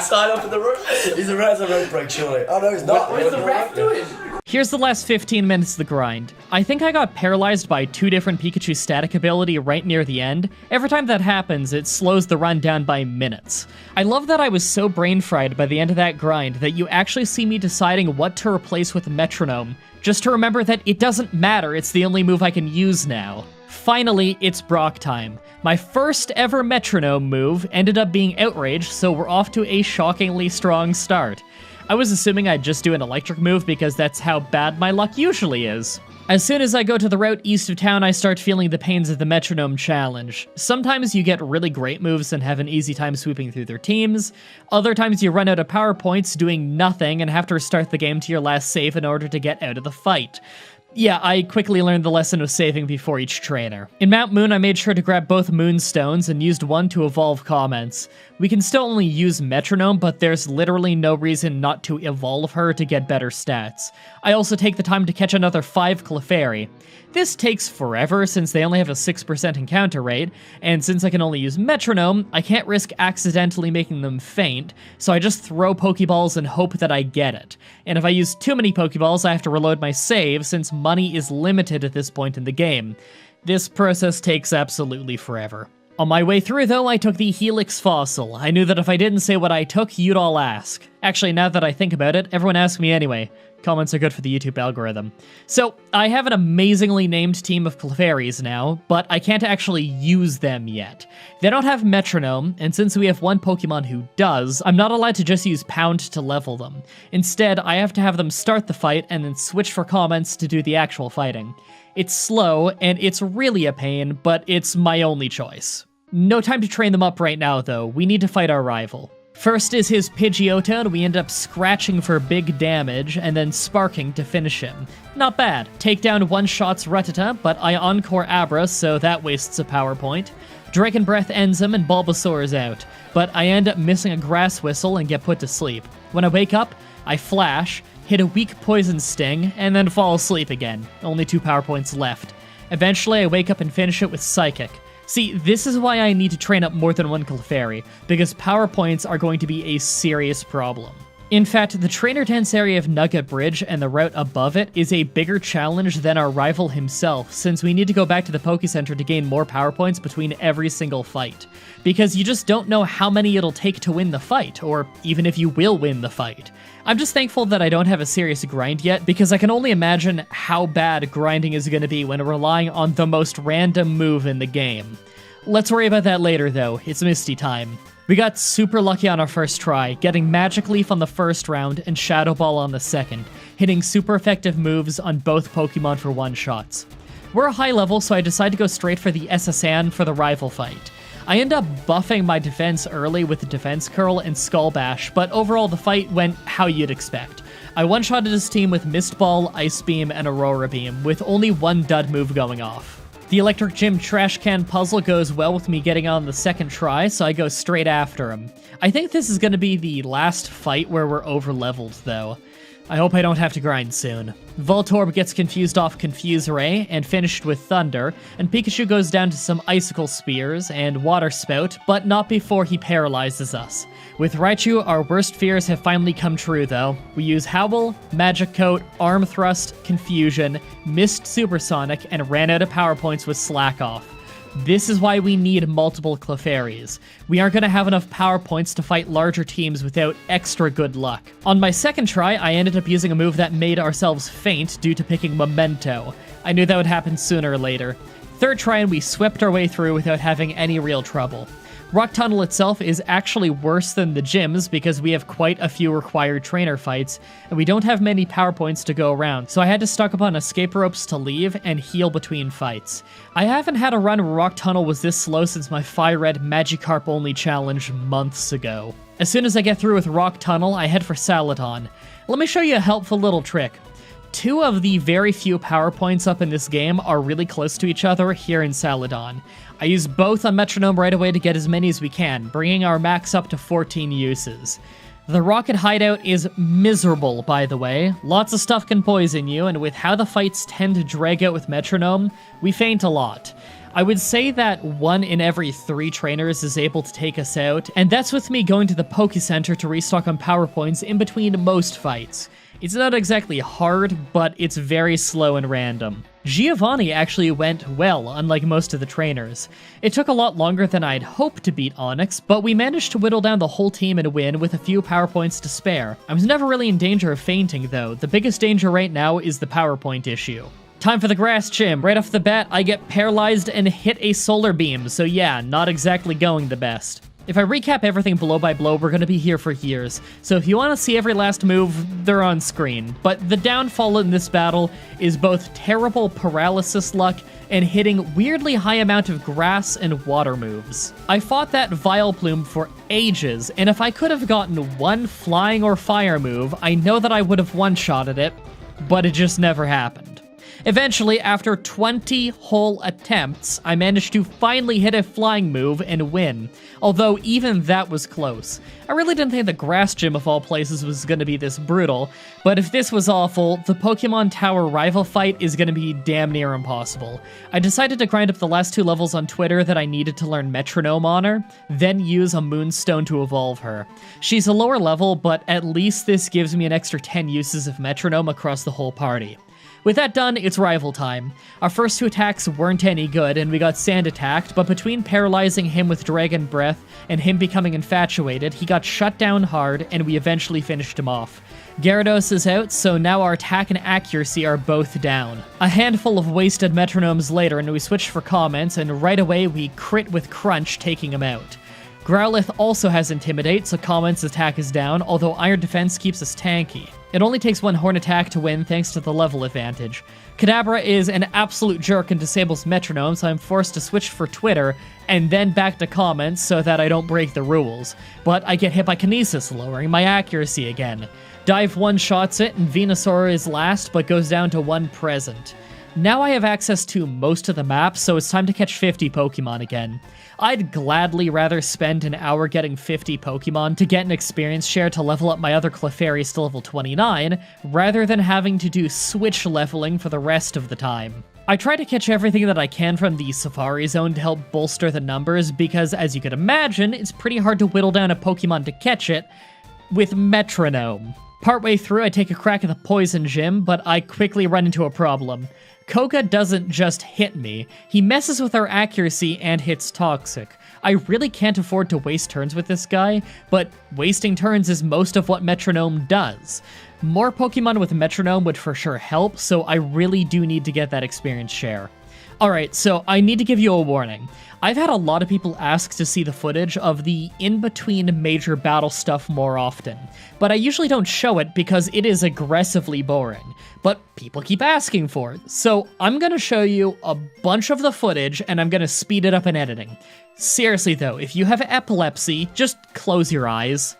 Sign up in the room. He's a road break, surely. Oh no, he's not. What's the ref doing? Here's the last 15 minutes of the grind. I think I got paralyzed by 2 different Pikachu static ability right near the end. Every time that happens, it slows the run down by minutes. I love that I was so brain fried by the end of that grind that you actually see me deciding what to replace with Metronome, just to remember that it doesn't matter, it's the only move I can use now. Finally, it's Brock time. My first ever Metronome move ended up being Outrage, so we're off to a shockingly strong start. I was assuming I'd just do an electric move because that's how bad my luck usually is. As soon as I go to the route east of town, I start feeling the pains of the Metronome challenge. Sometimes you get really great moves and have an easy time sweeping through their teams. Other times you run out of power points doing nothing and have to restart the game to your last save in order to get out of the fight. Yeah, I quickly learned the lesson of saving before each trainer. In Mount Moon, I made sure to grab both Moonstones and used one to evolve Comments. We can still only use Metronome, but there's literally no reason not to evolve her to get better stats. I also take the time to catch another 5 Clefairy. This takes forever since they only have a 6% encounter rate, and since I can only use Metronome, I can't risk accidentally making them faint, so I just throw Pokeballs and hope that I get it. And if I use too many Pokeballs, I have to reload my save since money is limited at this point in the game. This process takes absolutely forever. On my way through, though, I took the Helix Fossil. I knew that if I didn't say what I took, you'd all ask. Actually, now that I think about it, everyone asks me anyway. Comments are good for the YouTube algorithm. So, I have an amazingly named team of Clefairies now, but I can't actually use them yet. They don't have Metronome, and since we have one Pokemon who does, I'm not allowed to just use Pound to level them. Instead, I have to have them start the fight and then switch for Comments to do the actual fighting. It's slow, and it's really a pain, but it's my only choice. No time to train them up right now, though. We need to fight our rival. First is his Pidgeotto, and we end up scratching for big damage, and then sparking to finish him. Not bad. Take down one-shot's Rattata, but I Encore Abra, so that wastes a power point. Dragon Breath ends him and Bulbasaur is out, but I end up missing a Grass Whistle and get put to sleep. When I wake up, I flash, hit a weak Poison Sting, and then fall asleep again. Only 2 power points left. Eventually, I wake up and finish it with Psychic. See, this is why I need to train up more than one Clefairy, because power points are going to be a serious problem. In fact, the Trainer Dance area of Nugget Bridge and the route above it is a bigger challenge than our rival himself, since we need to go back to the Poke Center to gain more power points between every single fight. Because you just don't know how many it'll take to win the fight, or even if you will win the fight. I'm just thankful that I don't have a serious grind yet, because I can only imagine how bad grinding is going to be when relying on the most random move in the game. Let's worry about that later though, it's Misty time. We got super lucky on our first try, getting Magic Leaf on the first round and Shadow Ball on the second, hitting super effective moves on both Pokemon for one-shots. We're a high level, so I decide to go straight for the S.S.N. for the rival fight. I end up buffing my defense early with the Defense Curl and Skull Bash, but overall the fight went how you'd expect. I one-shotted his team with Mist Ball, Ice Beam, and Aurora Beam, with only one dud move going off. The Electric Gym Trash Can puzzle goes well with me getting on the second try, so I go straight after him. I think this is going to be the last fight where we're over-leveled, though. I hope I don't have to grind soon. Voltorb gets confused off Confuse Ray and finished with Thunder, and Pikachu goes down to some Icicle Spears and Water Spout, but not before he paralyzes us. With Raichu, our worst fears have finally come true though. We use Howl, Magic Coat, Arm Thrust, Confusion, missed Supersonic, and ran out of power points with Slack Off. This is why we need multiple Clefairies. We aren't going to have enough power points to fight larger teams without extra good luck. On my second try, I ended up using a move that made ourselves faint due to picking Memento. I knew that would happen sooner or later. Third try and we swept our way through without having any real trouble. Rock Tunnel itself is actually worse than the gyms because we have quite a few required trainer fights, and we don't have many power points to go around, so I had to stock up on escape ropes to leave and heal between fights. I haven't had a run where Rock Tunnel was this slow since my Fire Red Magikarp only challenge months ago. As soon as I get through with Rock Tunnel, I head for Saladon. Let me show you a helpful little trick. 2 of the very few power points up in this game are really close to each other here in Saladon. I use both on Metronome right away to get as many as we can, bringing our max up to 14 uses. The Rocket Hideout is miserable, by the way. Lots of stuff can poison you, and with how the fights tend to drag out with Metronome, we faint a lot. I would say that 1 in every 3 trainers is able to take us out, and that's with me going to the Poke Center to restock on power points in between most fights. It's not exactly hard, but it's very slow and random. Giovanni actually went well, unlike most of the trainers. It took a lot longer than I'd hoped to beat Onyx, but we managed to whittle down the whole team and win with a few power points to spare. I was never really in danger of fainting though. The biggest danger right now is the power point issue. Time for the Grass Gym. Right off the bat, I get paralyzed and hit a Solar Beam, so yeah, not exactly going the best. If I recap everything blow by blow, we're going to be here for years, so if you want to see every last move, they're on screen. But the downfall in this battle is both terrible paralysis luck and hitting weirdly high amount of grass and water moves. I fought that Vileplume for ages, and if I could have gotten one flying or fire move, I know that I would have one-shotted it, but it just never happened. Eventually, after 20 whole attempts, I managed to finally hit a flying move and win, although even that was close. I really didn't think the Grass Gym of all places was going to be this brutal, but if this was awful, the Pokemon Tower rival fight is going to be damn near impossible. I decided to grind up the last 2 levels on Twitter that I needed to learn Metronome on her, then use a Moonstone to evolve her. She's a lower level, but at least this gives me an extra 10 uses of Metronome across the whole party. With that done, it's rival time. Our first 2 attacks weren't any good, and we got Sand attacked, but between paralyzing him with Dragon Breath and him becoming infatuated, he got shut down hard, and we eventually finished him off. Gyarados is out, so now our attack and accuracy are both down. A handful of wasted Metronomes later, and we switched for comments, and right away we crit with Crunch, taking him out. Growlithe also has Intimidate, so Comment's attack is down, although Iron Defense keeps us tanky. It only takes 1 Horn attack to win thanks to the level advantage. Kadabra is an absolute jerk and disables Metronome, so I'm forced to switch for Twitter, and then back to Comments so that I don't break the rules. But I get hit by Kinesis, lowering my accuracy again. Dive one-shots it, and Venusaur is last, but goes down to 1 present. Now I have access to most of the map, so it's time to catch 50 Pokemon again. I'd gladly rather spend an hour getting 50 Pokemon to get an experience share to level up my other Clefairies to level 29, rather than having to do switch leveling for the rest of the time. I try to catch everything that I can from the Safari Zone to help bolster the numbers because, as you can imagine, it's pretty hard to whittle down a Pokemon to catch it with Metronome. Partway through, I take a crack at the Poison Gym, but I quickly run into a problem. Koga doesn't just hit me, he messes with our accuracy and hits Toxic. I really can't afford to waste turns with this guy, but wasting turns is most of what Metronome does. More Pokemon with Metronome would for sure help, so I really do need to get that experience share. Alright, so I need to give you a warning. I've had a lot of people ask to see the footage of the in-between major battle stuff more often, but I usually don't show it because it is aggressively boring. But people keep asking for it, so I'm gonna show you a bunch of the footage and I'm gonna speed it up in editing. Seriously though, if you have epilepsy, just close your eyes.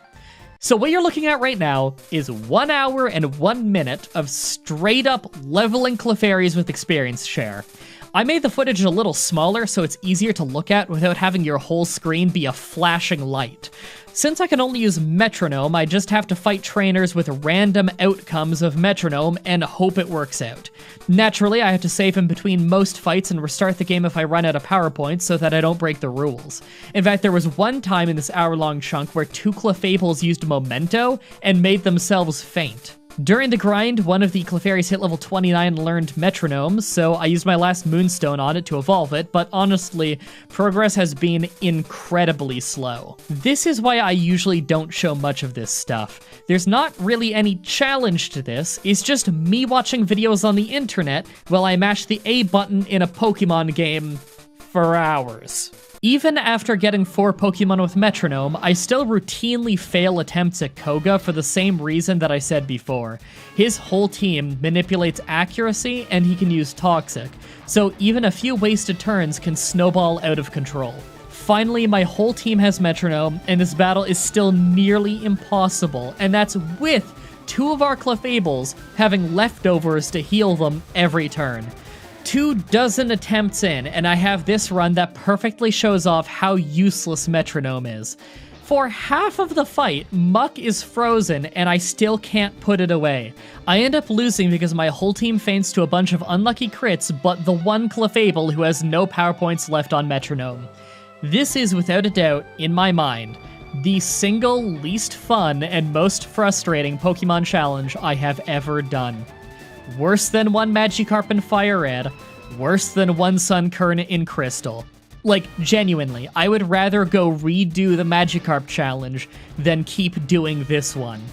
So what you're looking at right now is 1 hour and 1 minute of straight up leveling Clefairies with experience share. I made the footage a little smaller so it's easier to look at without having your whole screen be a flashing light. Since I can only use Metronome, I just have to fight trainers with random outcomes of Metronome and hope it works out. Naturally, I have to save in between most fights and restart the game if I run out of power points so that I don't break the rules. In fact, there was one time in this hour-long chunk where 2 Clefables used Memento and made themselves faint. During the grind, one of the Clefairies hit level 29 and learned Metronome, so I used my last Moonstone on it to evolve it, but honestly, progress has been incredibly slow. This is why I usually don't show much of this stuff. There's not really any challenge to this, it's just me watching videos on the internet while I mash the A button in a Pokemon game for hours. Even after getting 4 Pokemon with Metronome, I still routinely fail attempts at Koga for the same reason that I said before. His whole team manipulates accuracy and he can use Toxic, so even a few wasted turns can snowball out of control. Finally, my whole team has Metronome, and this battle is still nearly impossible, and that's with 2 of our Clefables having leftovers to heal them every turn. 24 attempts in, and I have this run that perfectly shows off how useless Metronome is. For half of the fight, Muck is frozen, and I still can't put it away. I end up losing because my whole team faints to a bunch of unlucky crits, but the one Clefable who has no power points left on Metronome. This is, without a doubt, in my mind, the single least fun and most frustrating Pokemon challenge I have ever done. Worse than one Magikarp in Fire Red, worse than one Sunkern in Crystal. Like, genuinely, I would rather go redo the Magikarp challenge than keep doing this one.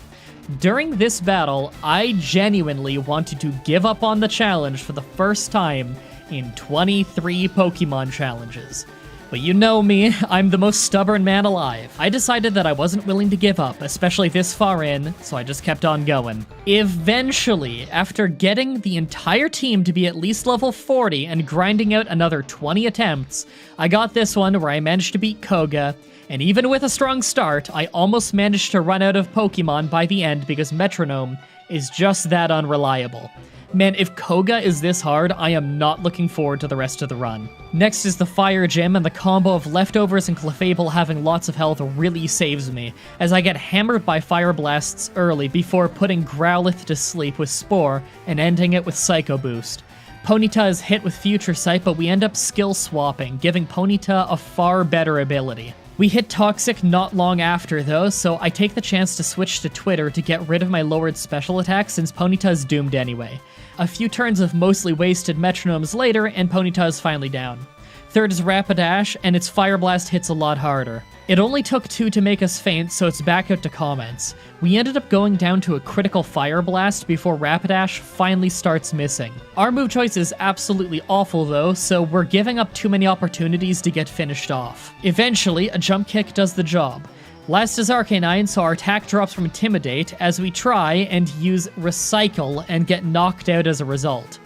During this battle, I genuinely wanted to give up on the challenge for the first time in 23 Pokemon challenges. But you know me, I'm the most stubborn man alive. I decided that I wasn't willing to give up, especially this far in, so I just kept on going. Eventually, after getting the entire team to be at least level 40 and grinding out another 20 attempts, I got this one where I managed to beat Koga, and even with a strong start, I almost managed to run out of Pokemon by the end because Metronome is just that unreliable. Man, if Koga is this hard, I am not looking forward to the rest of the run. Next is the Fire Gym, and the combo of leftovers and Clefable having lots of health really saves me, as I get hammered by Fire Blasts early before putting Growlithe to sleep with Spore and ending it with Psycho Boost. Ponyta is hit with Future Sight, but we end up skill swapping, giving Ponyta a far better ability. We hit Toxic not long after though, so I take the chance to switch to Twitter to get rid of my lowered special attack since Ponyta is doomed anyway. A few turns of mostly wasted Metronomes later, and Ponyta is finally down. Third is Rapidash, and its Fire Blast hits a lot harder. It only took 2 to make us faint, so it's back out to comments. We ended up going down to a critical Fire Blast before Rapidash finally starts missing. Our move choice is absolutely awful though, so we're giving up too many opportunities to get finished off. Eventually, a Jump Kick does the job. Last is Arcanine, so our attack drops from Intimidate as we try and use Recycle and get knocked out as a result.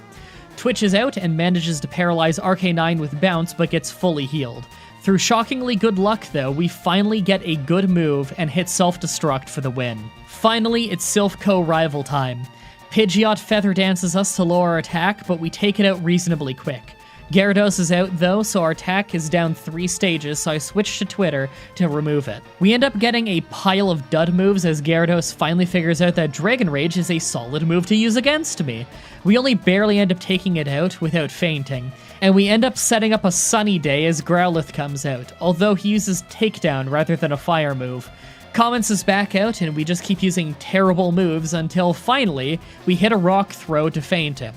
Twitch is out and manages to paralyze Arcanine with Bounce but gets fully healed. Through shockingly good luck though, we finally get a good move and hit Self-Destruct for the win. Finally, it's Silph Co rival time. Pidgeot feather dances us to lower our attack, but we take it out reasonably quick. Gyarados is out though, so our attack is down 3 stages, so I switch to Twitter to remove it. We end up getting a pile of dud moves as Gyarados finally figures out that Dragon Rage is a solid move to use against me. We only barely end up taking it out without fainting, and we end up setting up a sunny day as Growlithe comes out, although he uses Takedown rather than a fire move. Comments is back out, and we just keep using terrible moves until finally we hit a rock throw to feint him.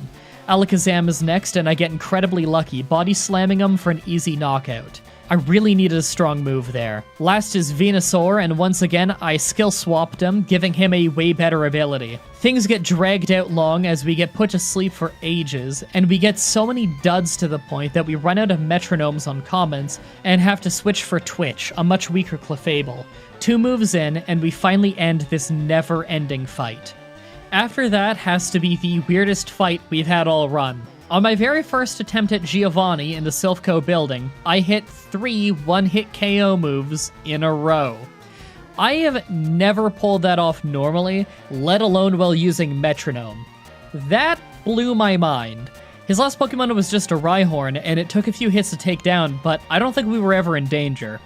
Alakazam is next, and I get incredibly lucky, body slamming him for an easy knockout. I really needed a strong move there. Last is Venusaur, and once again, I skill swapped him, giving him a way better ability. Things get dragged out long as we get put to sleep for ages, and we get so many duds to the point that we run out of metronomes on comments and have to switch for Twitch, a much weaker Clefable. 2 moves in, and we finally end this never-ending fight. After that has to be the weirdest fight we've had all run. On my very first attempt at Giovanni in the Silphco building, I hit 3 one-hit KO moves in a row. I have never pulled that off normally, let alone while using metronome. That blew my mind. His last Pokemon was just a Rhyhorn, and it took a few hits to take down, but I don't think we were ever in danger.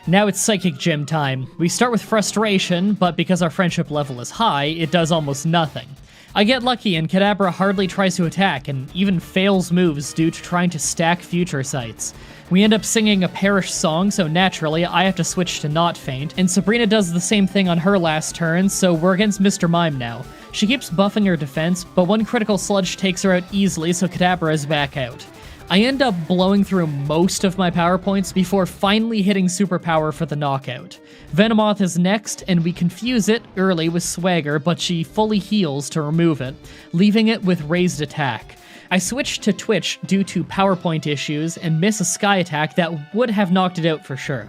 Now it's Psychic Gym time. We start with Frustration, but because our friendship level is high, it does almost nothing. I get lucky and Kadabra hardly tries to attack and even fails moves due to trying to stack future sights. We end up singing a Perish song, so naturally I have to switch to not faint, and Sabrina does the same thing on her last turn, so we're against Mr. Mime now. She keeps buffing her defense, but one critical sludge takes her out easily, so Kadabra is back out. I end up blowing through most of my power points before finally hitting superpower for the knockout. Venomoth is next, and we confuse it early with Swagger, but she fully heals to remove it, leaving it with raised attack. I switch to Twitch due to PowerPoint issues and miss a Sky attack that would have knocked it out for sure.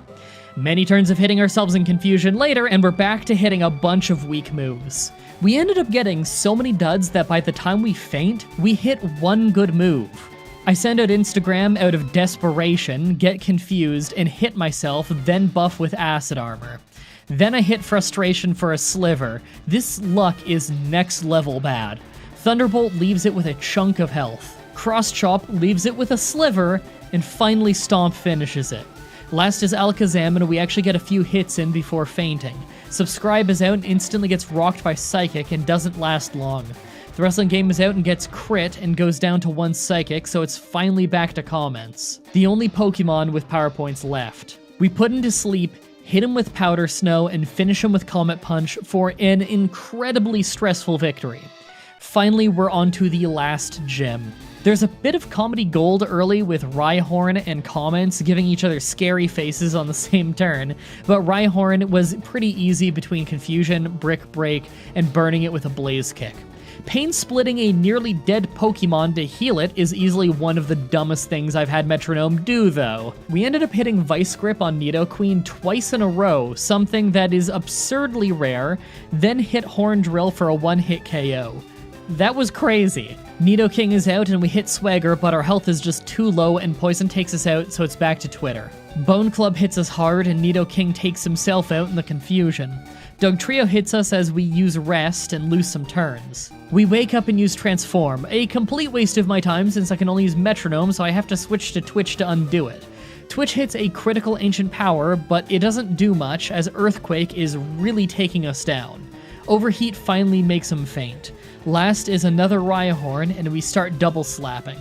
Many turns of hitting ourselves in confusion later, and we're back to hitting a bunch of weak moves. We ended up getting so many duds that by the time we faint, we hit 1 good move. I send out Instagram out of desperation, get confused, and hit myself, then buff with Acid Armor. Then I hit Frustration for a Sliver. This luck is next level bad. Thunderbolt leaves it with a chunk of health. Cross Chop leaves it with a sliver, and finally Stomp finishes it. Last is Alakazam, and we actually get a few hits in before fainting. Subscribe is out and instantly gets rocked by Psychic and doesn't last long. The wrestling game is out and gets crit and goes down to 1 Psychic, so it's finally back to comments. The only Pokemon with power points left. We put him to sleep, hit him with Powder Snow, and finish him with Comet Punch for an incredibly stressful victory. Finally, we're on to the last gym. There's a bit of comedy gold early with Rhyhorn and Comments giving each other scary faces on the same turn, but Rhyhorn was pretty easy between Confusion, Brick Break, and burning it with a Blaze Kick. Pain splitting a nearly dead Pokemon to heal it is easily one of the dumbest things I've had Metronome do, though. We ended up hitting Vice Grip on Nidoqueen twice in a row, something that is absurdly rare, then hit Horn Drill for a 1-hit KO. That was crazy. Nidoking is out and we hit Swagger, but our health is just too low and Poison takes us out, so it's back to Twitter. Bone Club hits us hard and Nidoking takes himself out in the confusion. Dugtrio hits us as we use Rest and lose some turns. We wake up and use Transform, a complete waste of my time since I can only use Metronome, so I have to switch to Twitch to undo it. Twitch hits a critical Ancient Power, but it doesn't do much as Earthquake is really taking us down. Overheat finally makes him faint. Last is another Rhyhorn, and we start double slapping.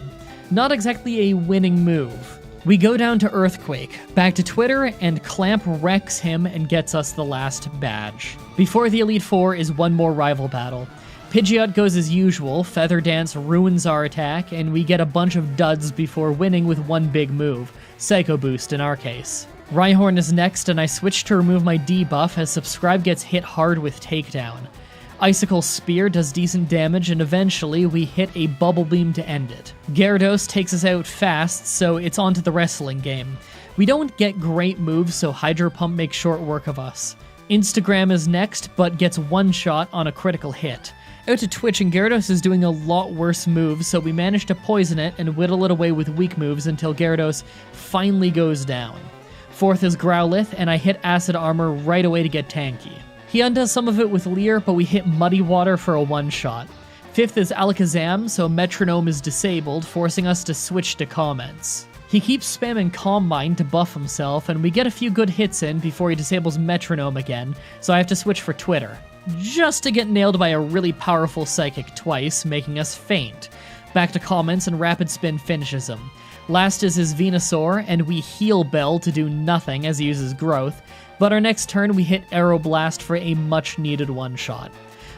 Not exactly a winning move. We go down to Earthquake, back to Twitter, and Clamp wrecks him and gets us the last badge. Before the Elite Four is one more rival battle. Pidgeot goes as usual, Feather Dance ruins our attack, and we get a bunch of duds before winning with one big move, Psycho Boost in our case. Rhyhorn is next, and I switch to remove my debuff as Subscribe gets hit hard with Takedown. Icicle Spear does decent damage, and eventually we hit a Bubble Beam to end it. Gyarados takes us out fast, so it's on to the wrestling game. We don't get great moves, so Hydro Pump makes short work of us. Instagram is next, but gets one shot on a critical hit. Out to Twitch, and Gyarados is doing a lot worse moves, so we manage to poison it and whittle it away with weak moves until Gyarados finally goes down. Fourth is Growlithe, and I hit Acid Armor right away to get tanky. He undoes some of it with Leer, but we hit Muddy Water for a one-shot. 5th is Alakazam, so Metronome is disabled, forcing us to switch to comments. He keeps spamming Calm Mind to buff himself, and we get a few good hits in before he disables Metronome again, so I have to switch for Twitter. Just to get nailed by a really powerful Psychic twice, making us faint. Back to comments, and Rapid Spin finishes him. Last is his Venusaur, and we heal Bell to do nothing as he uses Growth, but our next turn we hit Aeroblast for a much needed one-shot.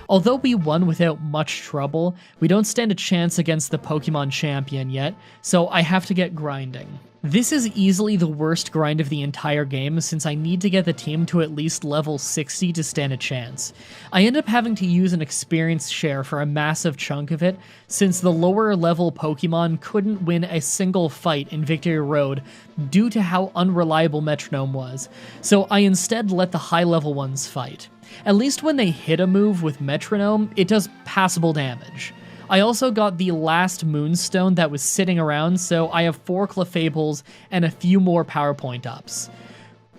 Although we won without much trouble, we don't stand a chance against the Pokemon champion yet, so I have to get grinding. This is easily the worst grind of the entire game since I need to get the team to at least level 60 to stand a chance. I end up having to use an experience share for a massive chunk of it since the lower level Pokemon couldn't win a single fight in Victory Road due to how unreliable Metronome was, so I instead let the high level ones fight. At least when they hit a move with Metronome, it does passable damage. I also got the last Moonstone that was sitting around, so I have 4 Clefables and a few more PowerPoint ups.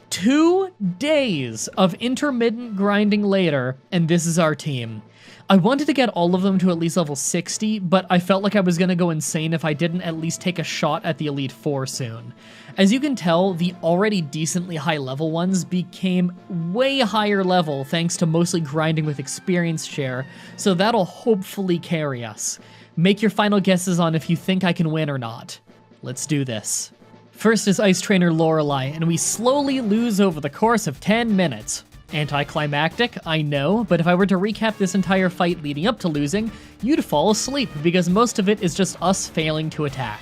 2 days of intermittent grinding later, and this is our team. I wanted to get all of them to at least level 60, but I felt like I was going to go insane if I didn't at least take a shot at the Elite Four soon. As you can tell, the already decently high level ones became way higher level thanks to mostly grinding with experience share, so that'll hopefully carry us. Make your final guesses on if you think I can win or not. Let's do this. First is Ice Trainer Lorelei, and we slowly lose over the course of 10 minutes. Anticlimactic, I know, but if I were to recap this entire fight leading up to losing, you'd fall asleep because most of it is just us failing to attack.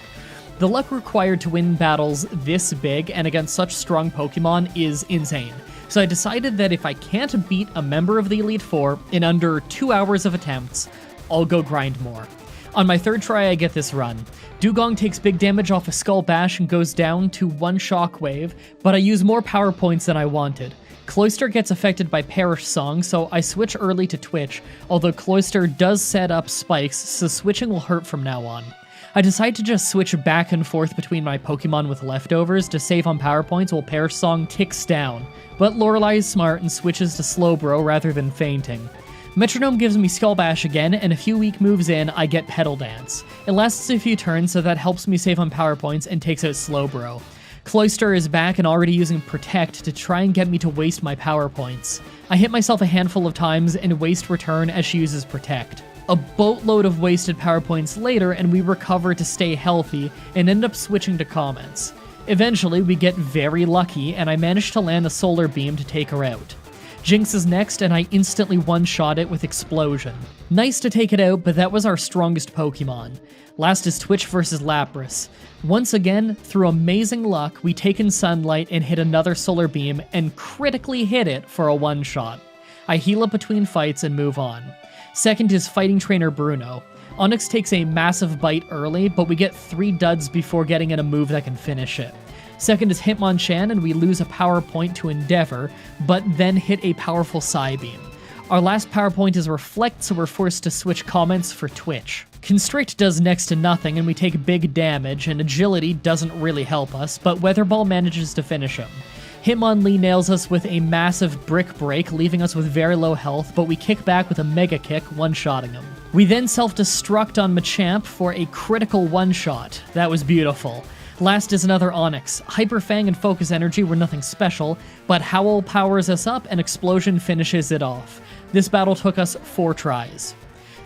The luck required to win battles this big and against such strong Pokemon is insane, so I decided that if I can't beat a member of the Elite Four in under 2 hours of attempts, I'll go grind more. On my 3rd try, I get this run. Dugong takes big damage off a Skull Bash and goes down to 1 Shockwave, but I use more power points than I wanted. Cloyster gets affected by Perish Song, so I switch early to Twitch, although Cloyster does set up spikes, so switching will hurt from now on. I decide to just switch back and forth between my Pokemon with leftovers to save on power points while Perish Song ticks down, but Lorelei is smart and switches to Slowbro rather than fainting. Metronome gives me Skull Bash again, and a few weak moves in, I get Petal Dance. It lasts a few turns, so that helps me save on power points and takes out Slowbro. Cloyster is back and already using Protect to try and get me to waste my power points. I hit myself a handful of times and waste return as she uses Protect. A boatload of wasted power points later and we recover to stay healthy and end up switching to comments. Eventually we get very lucky and I manage to land a Solar Beam to take her out. Jinx is next and I instantly one-shot it with Explosion. Nice to take it out, but that was our strongest Pokemon. Last is Twitch versus Lapras. Once again, through amazing luck, we take in Sunlight and hit another Solar Beam and critically hit it for a one-shot. I heal up between fights and move on. Second is Fighting Trainer Bruno. Onix takes a massive bite early, but we get 3 duds before getting in a move that can finish it. Second is Hitmonchan, and we lose a power point to Endeavor, but then hit a powerful Psybeam. Our last power point is Reflect, so we're forced to switch comments for Twitch. Constrict does next to nothing, and we take big damage, and Agility doesn't really help us, but Weather Ball manages to finish him. Hitmonlee nails us with a massive Brick Break, leaving us with very low health, but we kick back with a Mega Kick, one-shotting him. We then self-destruct on Machamp for a critical one-shot. That was beautiful. Last is another Onix. Hyper Fang and Focus Energy were nothing special, but Howl powers us up and Explosion finishes it off. This battle took us 4 tries.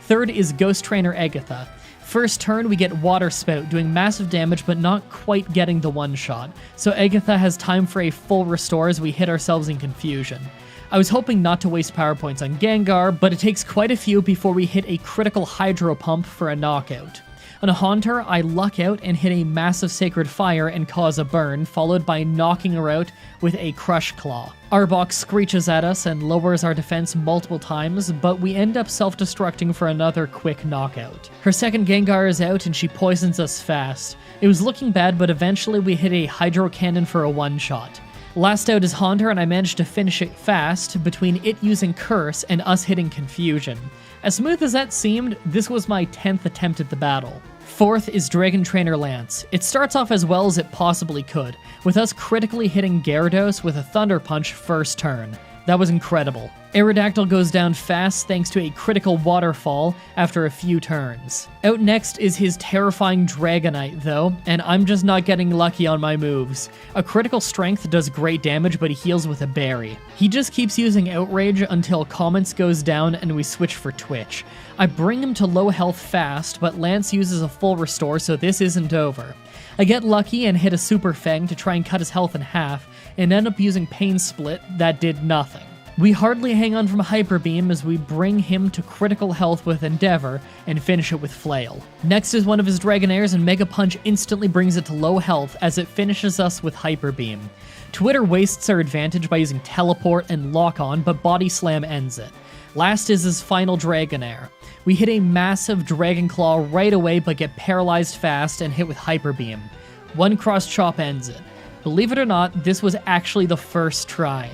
Third is Ghost Trainer Agatha. First turn, we get Water Spout, doing massive damage but not quite getting the one-shot, so Agatha has time for a full restore as we hit ourselves in confusion. I was hoping not to waste power points on Gengar, but it takes quite a few before we hit a critical Hydro Pump for a knockout. On a Haunter, I luck out and hit a massive Sacred Fire and cause a burn, followed by knocking her out with a Crush Claw. Arbok screeches at us and lowers our defense multiple times, but we end up self-destructing for another quick knockout. Her second Gengar is out and she poisons us fast. It was looking bad, but eventually we hit a Hydro Cannon for a one-shot. Last out is Haunter, and I managed to finish it fast between it using Curse and us hitting Confusion. As smooth as that seemed, this was my 10th attempt at the battle. Fourth is Dragon Trainer Lance. It starts off as well as it possibly could, with us critically hitting Gyarados with a Thunder Punch first turn. That was incredible. Aerodactyl goes down fast thanks to a critical waterfall after a few turns. Out next is his terrifying Dragonite though, and I'm just not getting lucky on my moves. A critical strength does great damage, but he heals with a berry. He just keeps using Outrage until Comments goes down and we switch for Twitch. I bring him to low health fast, but Lance uses a full restore, so this isn't over. I get lucky and hit a Super Fang to try and cut his health in half, and end up using Pain Split that did nothing. We hardly hang on from Hyper Beam as we bring him to critical health with Endeavor and finish it with Flail. Next is one of his Dragonairs, and Mega Punch instantly brings it to low health as it finishes us with Hyper Beam. Twitter wastes our advantage by using Teleport and Lock On, but Body Slam ends it. Last is his final Dragonair. We hit a massive Dragon Claw right away but get paralyzed fast and hit with Hyper Beam. One Cross Chop ends it. Believe it or not, this was actually the first try.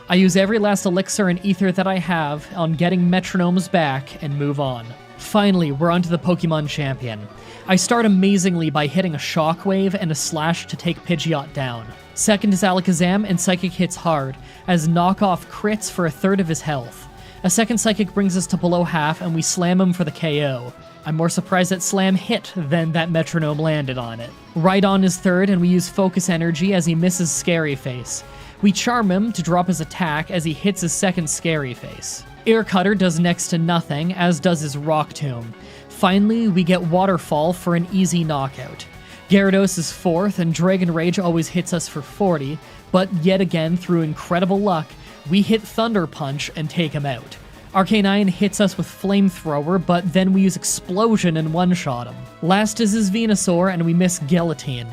I use every last elixir and ether that I have on getting metronomes back and move on. Finally, we're onto the Pokemon Champion. I start amazingly by hitting a Shockwave and a Slash to take Pidgeot down. Second is Alakazam, and Psychic hits hard, as Knockoff crits for a third of his health. A second Psychic brings us to below half, and we slam him for the KO. I'm more surprised that Slam hit than that Metronome landed on it. Rhydon is third, and we use Focus Energy as he misses Scary Face. We charm him to drop his attack as he hits his second Scary Face. Air Cutter does next to nothing, as does his Rock Tomb. Finally, we get Waterfall for an easy knockout. Gyarados is fourth, and Dragon Rage always hits us for 40, but yet again, through incredible luck, we hit Thunder Punch and take him out. Arcanine hits us with Flamethrower, but then we use Explosion and one-shot him. Last is his Venusaur, and we miss Guillotine.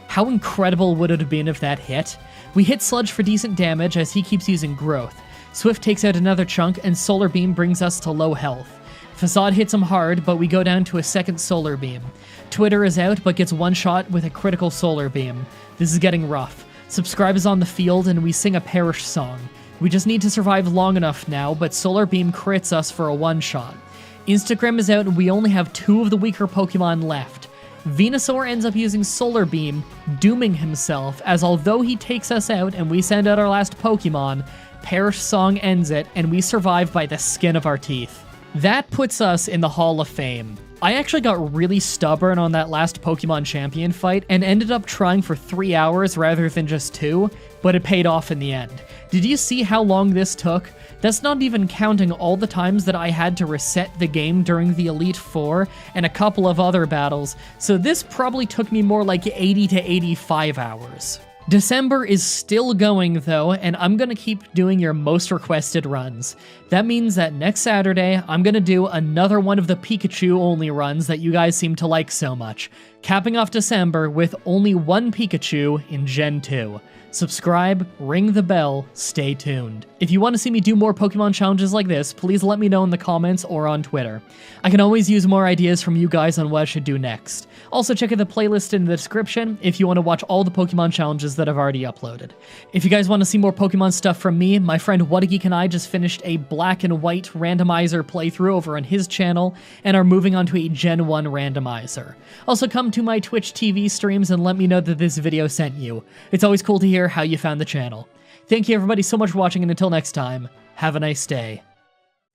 How incredible would it have been if that hit? We hit Sludge for decent damage as he keeps using Growth. Swift takes out another chunk, and Solar Beam brings us to low health. Facade hits him hard, but we go down to a second Solar Beam. Twitter is out, but gets one shot with a critical Solar Beam. This is getting rough. Subscribe is on the field, and we sing a Perish song. We just need to survive long enough now, but Solar Beam crits us for a one-shot. Instagram is out, and we only have 2 of the weaker Pokemon left. Venusaur ends up using Solar Beam, dooming himself, as although he takes us out and we send out our last Pokemon, Perish Song ends it, and we survive by the skin of our teeth. That puts us in the Hall of Fame. I actually got really stubborn on that last Pokemon Champion fight and ended up trying for 3 hours rather than just 2, but it paid off in the end. Did you see how long this took? That's not even counting all the times that I had to reset the game during the Elite Four and a couple of other battles, so this probably took me more like 80 to 85 hours. December is still going though, and I'm gonna keep doing your most requested runs. That means that next Saturday, I'm gonna do another one of the Pikachu only runs that you guys seem to like so much, capping off December with only one Pikachu in Gen 2. Subscribe, ring the bell, stay tuned. If you want to see me do more Pokemon challenges like this, please let me know in the comments or on Twitter. I can always use more ideas from you guys on what I should do next. Also check out the playlist in the description if you want to watch all the Pokemon challenges that I've already uploaded. If you guys want to see more Pokemon stuff from me, my friend Whatageek and I just finished a black and white randomizer playthrough over on his channel and are moving on to a Gen 1 randomizer. Also come to my Twitch TV streams and let me know that this video sent you. It's always cool to hear how you found the channel. Thank you everybody so much for watching, and until next time, have a nice day.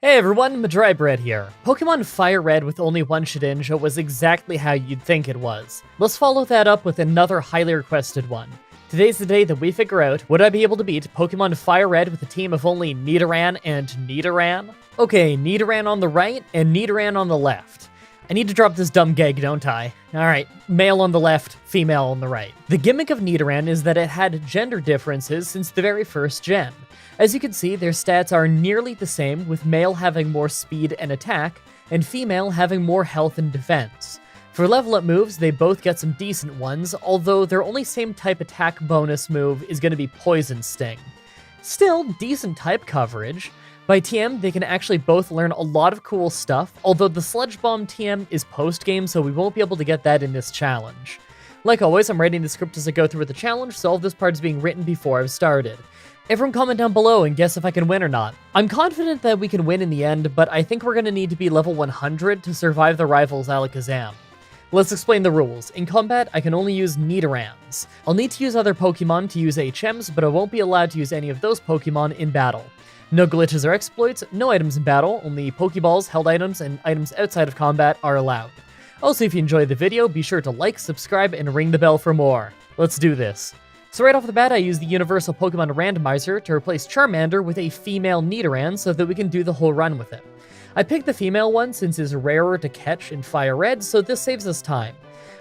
Hey everyone, Mah-Dry-Bread here. Pokemon Fire Red with only one Shedinja was exactly how you'd think it was. Let's follow that up with another highly requested one. Today's the day that we figure out, would I be able to beat Pokemon Fire Red with a team of only Nidoran and Nidoran? Okay, Nidoran on the right and Nidoran on the left. I need to drop this dumb gag, don't I? Alright, male on the left, female on the right. The gimmick of Nidoran is that it had gender differences since the very first gen. As you can see, their stats are nearly the same, with male having more speed and attack, and female having more health and defense. For level up moves, they both get some decent ones, although their only same type attack bonus move is going to be Poison Sting. Still, decent type coverage. By TM, they can actually both learn a lot of cool stuff, although the Sludge Bomb TM is post-game, so we won't be able to get that in this challenge. Like always, I'm writing the script as I go through with the challenge, so all of this part is being written before I've started. Everyone comment down below and guess if I can win or not. I'm confident that we can win in the end, but I think we're going to need to be level 100 to survive the rival's Alakazam. Let's explain the rules. In combat, I can only use Nidorans. I'll need to use other Pokemon to use HMs, but I won't be allowed to use any of those Pokemon in battle. No glitches or exploits, no items in battle, only Pokeballs, held items, and items outside of combat are allowed. Also, if you enjoyed the video, be sure to like, subscribe, and ring the bell for more. Let's do this. So right off the bat, I used the Universal Pokemon Randomizer to replace Charmander with a female Nidoran so that we can do the whole run with it. I picked the female one since it's rarer to catch in Fire Red, so this saves us time.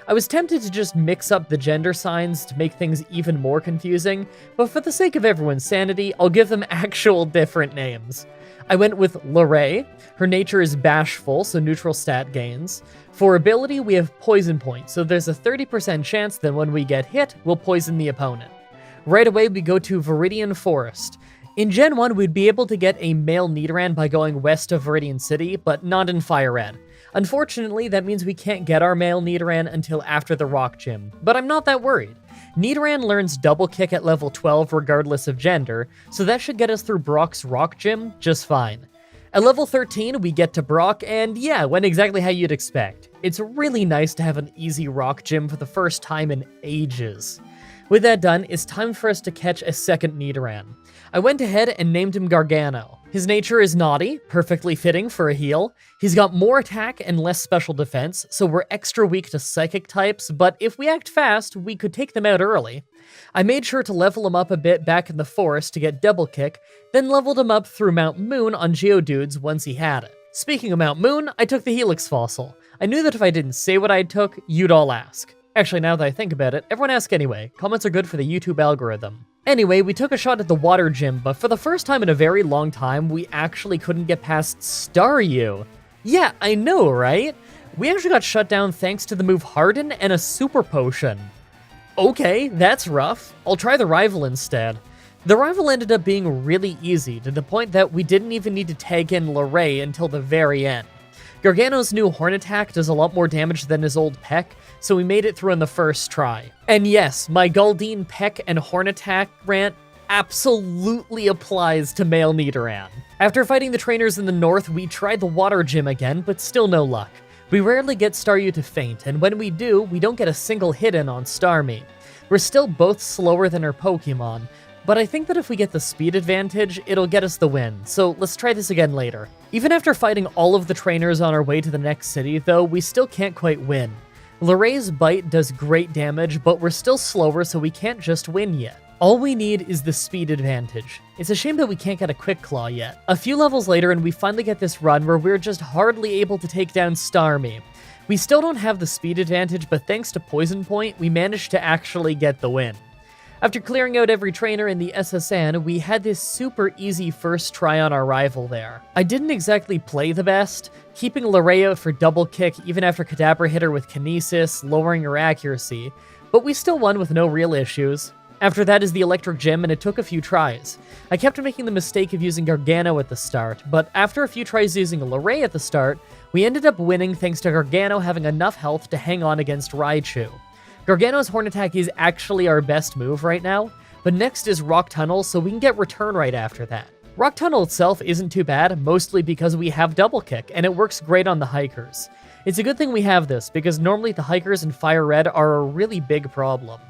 I was tempted to just mix up the gender signs to make things even more confusing, but for the sake of everyone's sanity, I'll give them actual different names. I went with Lorray. Her nature is bashful, so neutral stat gains. For ability, we have Poison Point, so there's a 30% chance that when we get hit, we'll poison the opponent. Right away, we go to Viridian Forest. In Gen 1, we'd be able to get a male Nidoran by going west of Viridian City, but not in Fire Red. Unfortunately, that means we can't get our male Nidoran until after the Rock Gym, but I'm not that worried. Nidoran learns Double Kick at level 12 regardless of gender, so that should get us through Brock's Rock Gym just fine. At level 13, we get to Brock, and yeah, went exactly how you'd expect. It's really nice to have an easy Rock Gym for the first time in ages. With that done, it's time for us to catch a second Nidoran. I went ahead and named him Gargano. His nature is naughty, perfectly fitting for a heal. He's got more attack and less special defense, so we're extra weak to psychic types, but if we act fast, we could take them out early. I made sure to level him up a bit back in the forest to get Double Kick, then leveled him up through Mount Moon on Geodudes once he had it. Speaking of Mount Moon, I took the Helix Fossil. I knew that if I didn't say what I took, you'd all ask. Actually, now that I think about it, everyone ask anyway. Comments are good for the YouTube algorithm. Anyway, we took a shot at the Water Gym, but for the first time in a very long time, we actually couldn't get past Staryu. Yeah, I know, right? We actually got shut down thanks to the move Harden and a Super Potion. Okay, that's rough. I'll try the Rival instead. The Rival ended up being really easy, to the point that we didn't even need to tag in Lorray until the very end. Gargano's new Horn Attack does a lot more damage than his old Peck, so we made it through on the first try. And yes, my Galdeen Peck and Horn Attack rant absolutely applies to male Nidoran. After fighting the trainers in the north, we tried the Water Gym again, but still no luck. We rarely get Staryu to faint, and when we do, we don't get a single hit in on Starmie. We're still both slower than our Pokemon, but I think that if we get the speed advantage, it'll get us the win, so let's try this again later. Even after fighting all of the trainers on our way to the next city, though, we still can't quite win. Lorray's Bite does great damage, but we're still slower, so we can't just win yet. All we need is the speed advantage. It's a shame that we can't get a Quick Claw yet. A few levels later, and we finally get this run where we're just hardly able to take down Starmie. We still don't have the speed advantage, but thanks to Poison Point, we managed to actually get the win. After clearing out every trainer in the SSN, we had this super easy first try on our rival there. I didn't exactly play the best, keeping Lorray out for Double Kick even after Kadabra hit her with Kinesis, lowering her accuracy, but we still won with no real issues. After that is the Electric Gym, and it took a few tries. I kept making the mistake of using Gargano at the start, but after a few tries using Lorray at the start, we ended up winning thanks to Gargano having enough health to hang on against Raichu. Gargano's Horn Attack is actually our best move right now, but next is Rock Tunnel, so we can get Return right after that. Rock Tunnel itself isn't too bad, mostly because we have Double Kick, and it works great on the Hikers. It's a good thing we have this, because normally the Hikers in Fire Red are a really big problem.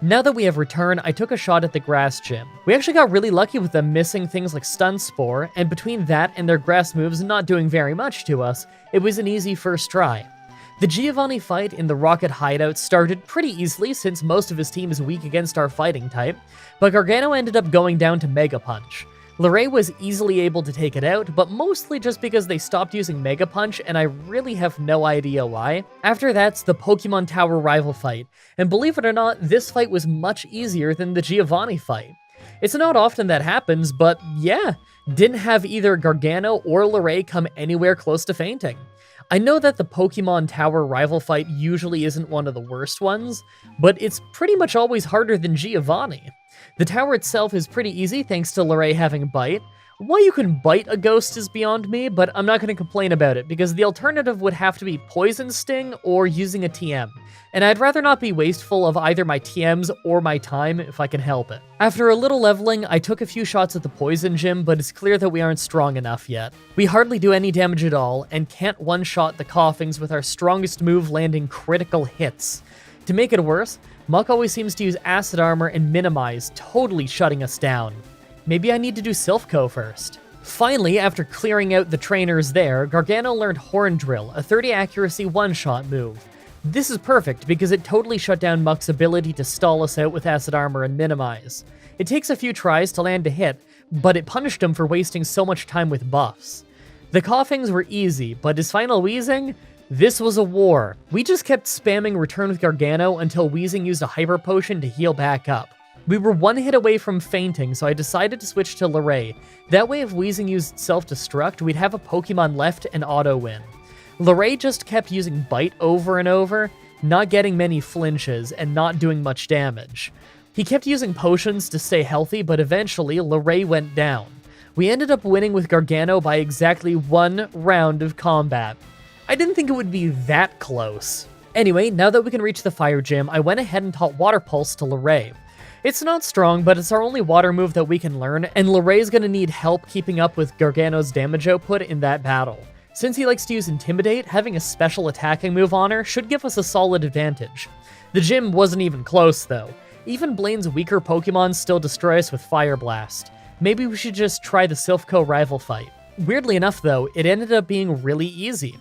Now that we have Return, I took a shot at the Grass Gym. We actually got really lucky with them missing things like Stun Spore, and between that and their grass moves not doing very much to us, it was an easy first try. The Giovanni fight in the Rocket Hideout started pretty easily since most of his team is weak against our fighting type, but Gargano ended up going down to Mega Punch. Lorray was easily able to take it out, but mostly just because they stopped using Mega Punch, and I really have no idea why. After that's the Pokemon Tower rival fight, and believe it or not, this fight was much easier than the Giovanni fight. It's not often that happens, but yeah, didn't have either Gargano or Lorray come anywhere close to fainting. I know that the Pokemon Tower rival fight usually isn't one of the worst ones, but it's pretty much always harder than Giovanni. The tower itself is pretty easy thanks to Lorray having Bite. Why you can bite a ghost is beyond me, but I'm not going to complain about it, because the alternative would have to be Poison Sting or using a TM, and I'd rather not be wasteful of either my TMs or my time if I can help it. After a little leveling, I took a few shots at the Poison Gym, but it's clear that we aren't strong enough yet. We hardly do any damage at all, and can't one-shot the Coughings with our strongest move landing critical hits. To make it worse, Muck always seems to use Acid Armor and Minimize, totally shutting us down. Maybe I need to do Silphco first. Finally, after clearing out the trainers there, Gargano learned Horn Drill, a 30 accuracy one-shot move. This is perfect because it totally shut down Muck's ability to stall us out with Acid Armor and Minimize. It takes a few tries to land a hit, but it punished him for wasting so much time with buffs. The coughings were easy, but his final wheezing? This was a war. We just kept spamming Return with Gargano until Wheezing used a Hyper Potion to heal back up. We were one hit away from fainting, so I decided to switch to Luray. That way if Wheezing used Self-Destruct, we'd have a Pokemon left and auto-win. Luray just kept using Bite over and over, not getting many flinches, and not doing much damage. He kept using potions to stay healthy, but eventually Luray went down. We ended up winning with Gargano by exactly 1 round of combat. I didn't think it would be that close. Anyway, now that we can reach the Fire Gym, I went ahead and taught Water Pulse to Luray. It's not strong, but it's our only water move that we can learn, and Luray's gonna need help keeping up with Gargano's damage output in that battle. Since he likes to use Intimidate, having a special attacking move on her should give us a solid advantage. The gym wasn't even close, though. Even Blaine's weaker Pokemon still destroy us with Fire Blast. Maybe we should just try the Silphco rival fight. Weirdly enough, though, it ended up being really easy.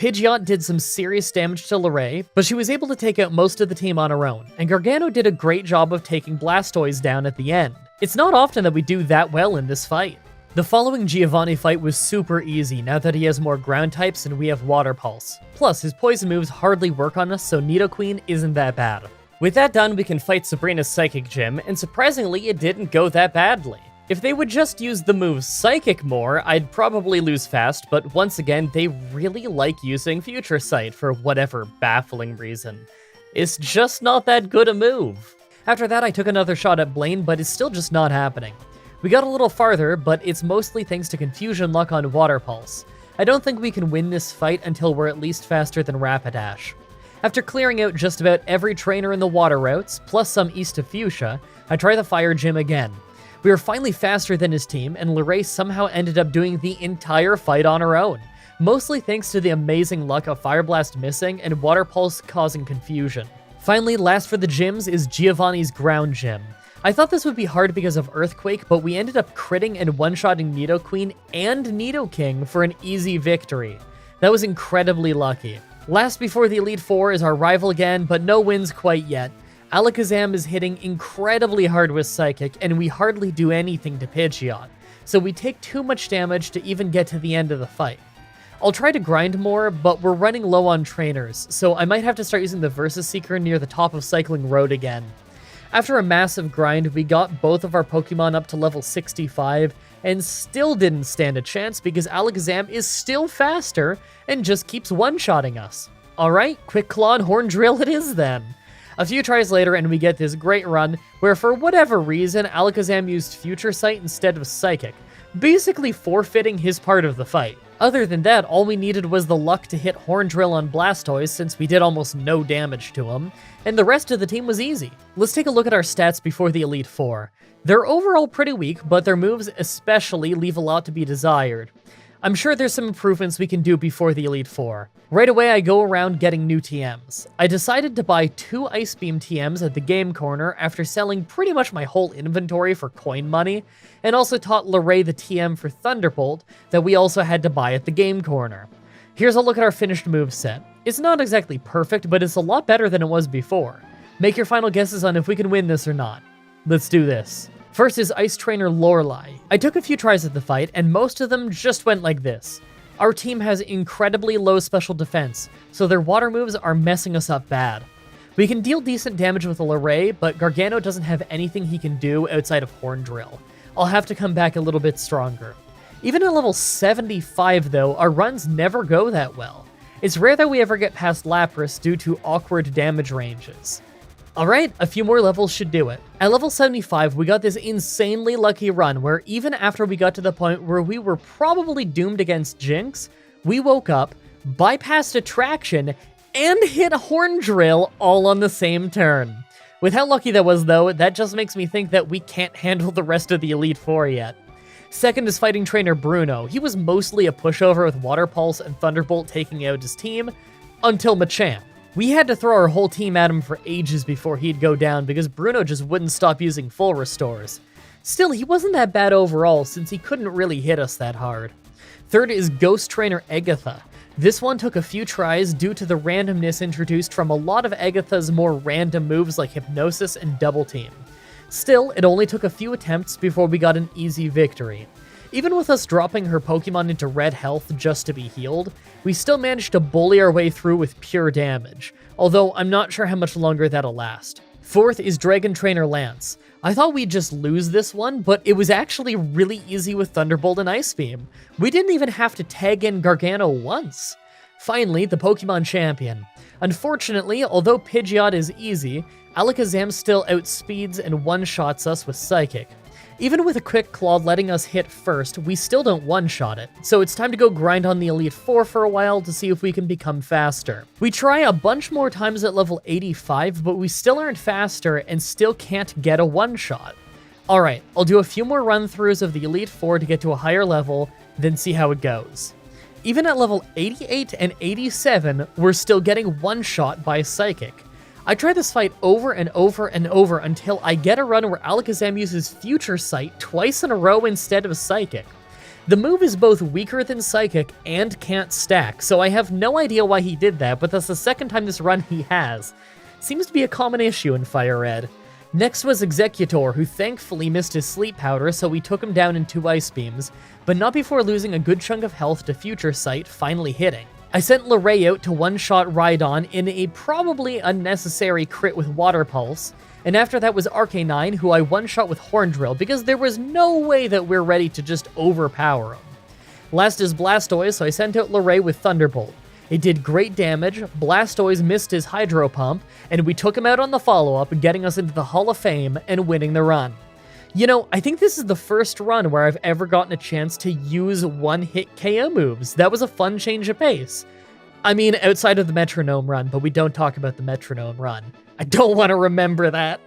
Pidgeot did some serious damage to Luray, but she was able to take out most of the team on her own, and Gargano did a great job of taking Blastoise down at the end. It's not often that we do that well in this fight. The following Giovanni fight was super easy now that he has more ground types and we have Water Pulse. Plus, his poison moves hardly work on us, so Nidoqueen isn't that bad. With that done, we can fight Sabrina's Psychic Gym, and surprisingly, it didn't go that badly. If they would just use the move Psychic more, I'd probably lose fast, but once again, they really like using Future Sight for whatever baffling reason. It's just not that good a move. After that, I took another shot at Blaine, but it's still just not happening. We got a little farther, but it's mostly thanks to Confusion Luck on Water Pulse. I don't think we can win this fight until we're at least faster than Rapidash. After clearing out just about every trainer in the water routes, plus some east of Fuchsia, I try the Fire Gym again. We were finally faster than his team, and Luray somehow ended up doing the entire fight on her own, mostly thanks to the amazing luck of Fire Blast missing and Water Pulse causing confusion. Finally, last for the gyms is Giovanni's Ground Gym. I thought this would be hard because of Earthquake, but we ended up critting and one-shotting Nidoqueen and Nidoking for an easy victory. That was incredibly lucky. Last before the Elite Four is our rival again, but no wins quite yet. Alakazam is hitting incredibly hard with Psychic, and we hardly do anything to Pidgeot, so we take too much damage to even get to the end of the fight. I'll try to grind more, but we're running low on trainers, so I might have to start using the Versus Seeker near the top of Cycling Road again. After a massive grind, we got both of our Pokemon up to level 65, and still didn't stand a chance because Alakazam is still faster and just keeps one-shotting us. Alright, Quick Claw and Horn Drill it is then. A few tries later and we get this great run where for whatever reason Alakazam used Future Sight instead of Psychic, basically forfeiting his part of the fight. Other than that, all we needed was the luck to hit Horn Drill on Blastoise since we did almost no damage to him, and the rest of the team was easy. Let's take a look at our stats before the Elite Four. They're overall pretty weak, but their moves especially leave a lot to be desired. I'm sure there's some improvements we can do before the Elite Four. Right away, I go around getting new TMs. I decided to buy 2 Ice Beam TMs at the game corner after selling pretty much my whole inventory for coin money, and also taught Luray the TM for Thunderbolt that we also had to buy at the game corner. Here's a look at our finished moveset. It's not exactly perfect, but it's a lot better than it was before. Make your final guesses on if we can win this or not. Let's do this. First is Ice Trainer Lorelei. I took a few tries at the fight, and most of them just went like this. Our team has incredibly low special defense, so their water moves are messing us up bad. We can deal decent damage with a Luray, but Gargano doesn't have anything he can do outside of Horn Drill. I'll have to come back a little bit stronger. Even at level 75 though, our runs never go that well. It's rare that we ever get past Lapras due to awkward damage ranges. Alright, a few more levels should do it. At level 75, we got this insanely lucky run where even after we got to the point where we were probably doomed against Jinx, we woke up, bypassed Attraction, and hit Horn Drill all on the same turn. With how lucky that was though, that just makes me think that we can't handle the rest of the Elite Four yet. Second is Fighting Trainer Bruno. He was mostly a pushover with Water Pulse and Thunderbolt taking out his team, until Machamp. We had to throw our whole team at him for ages before he'd go down because Bruno just wouldn't stop using full restores. Still, he wasn't that bad overall since he couldn't really hit us that hard. Third is Ghost Trainer Agatha. This one took a few tries due to the randomness introduced from a lot of Agatha's more random moves like Hypnosis and Double Team. Still, it only took a few attempts before we got an easy victory. Even with us dropping her Pokemon into red health just to be healed, we still managed to bully our way through with pure damage, although I'm not sure how much longer that'll last. Fourth is Dragon Trainer Lance. I thought we'd just lose this one, but it was actually really easy with Thunderbolt and Ice Beam. We didn't even have to tag in Gargano once. Finally, the Pokemon Champion. Unfortunately, although Pidgeot is easy, Alakazam still outspeeds and one-shots us with Psychic. Even with a Quick Claw letting us hit first, we still don't one-shot it, so it's time to go grind on the Elite Four for a while to see if we can become faster. We try a bunch more times at level 85, but we still aren't faster and still can't get a one-shot. Alright, I'll do a few more run-throughs of the Elite Four to get to a higher level, then see how it goes. Even at level 88 and 87, we're still getting one-shot by Psychic. I try this fight over and over and over until I get a run where Alakazam uses Future Sight twice in a row instead of Psychic. The move is both weaker than Psychic and can't stack, so I have no idea why he did that, but that's the second time this run he has. Seems to be a common issue in Fire Red. Next was Executor, who thankfully missed his Sleep Powder, so we took him down in 2 Ice Beams, but not before losing a good chunk of health to Future Sight, finally hitting. I sent Luray out to one-shot Rhydon in a probably unnecessary crit with Water Pulse, and after that was Arcanine, who I one-shot with Horn Drill because there was no way that we're ready to just overpower him. Last is Blastoise, so I sent out Luray with Thunderbolt. It did great damage, Blastoise missed his Hydro Pump, and we took him out on the follow-up, getting us into the Hall of Fame and winning the run. You know, I think this is the first run where I've ever gotten a chance to use one-hit KO moves. That was a fun change of pace. I mean, outside of the Metronome run, but we don't talk about the Metronome run. I don't want to remember that.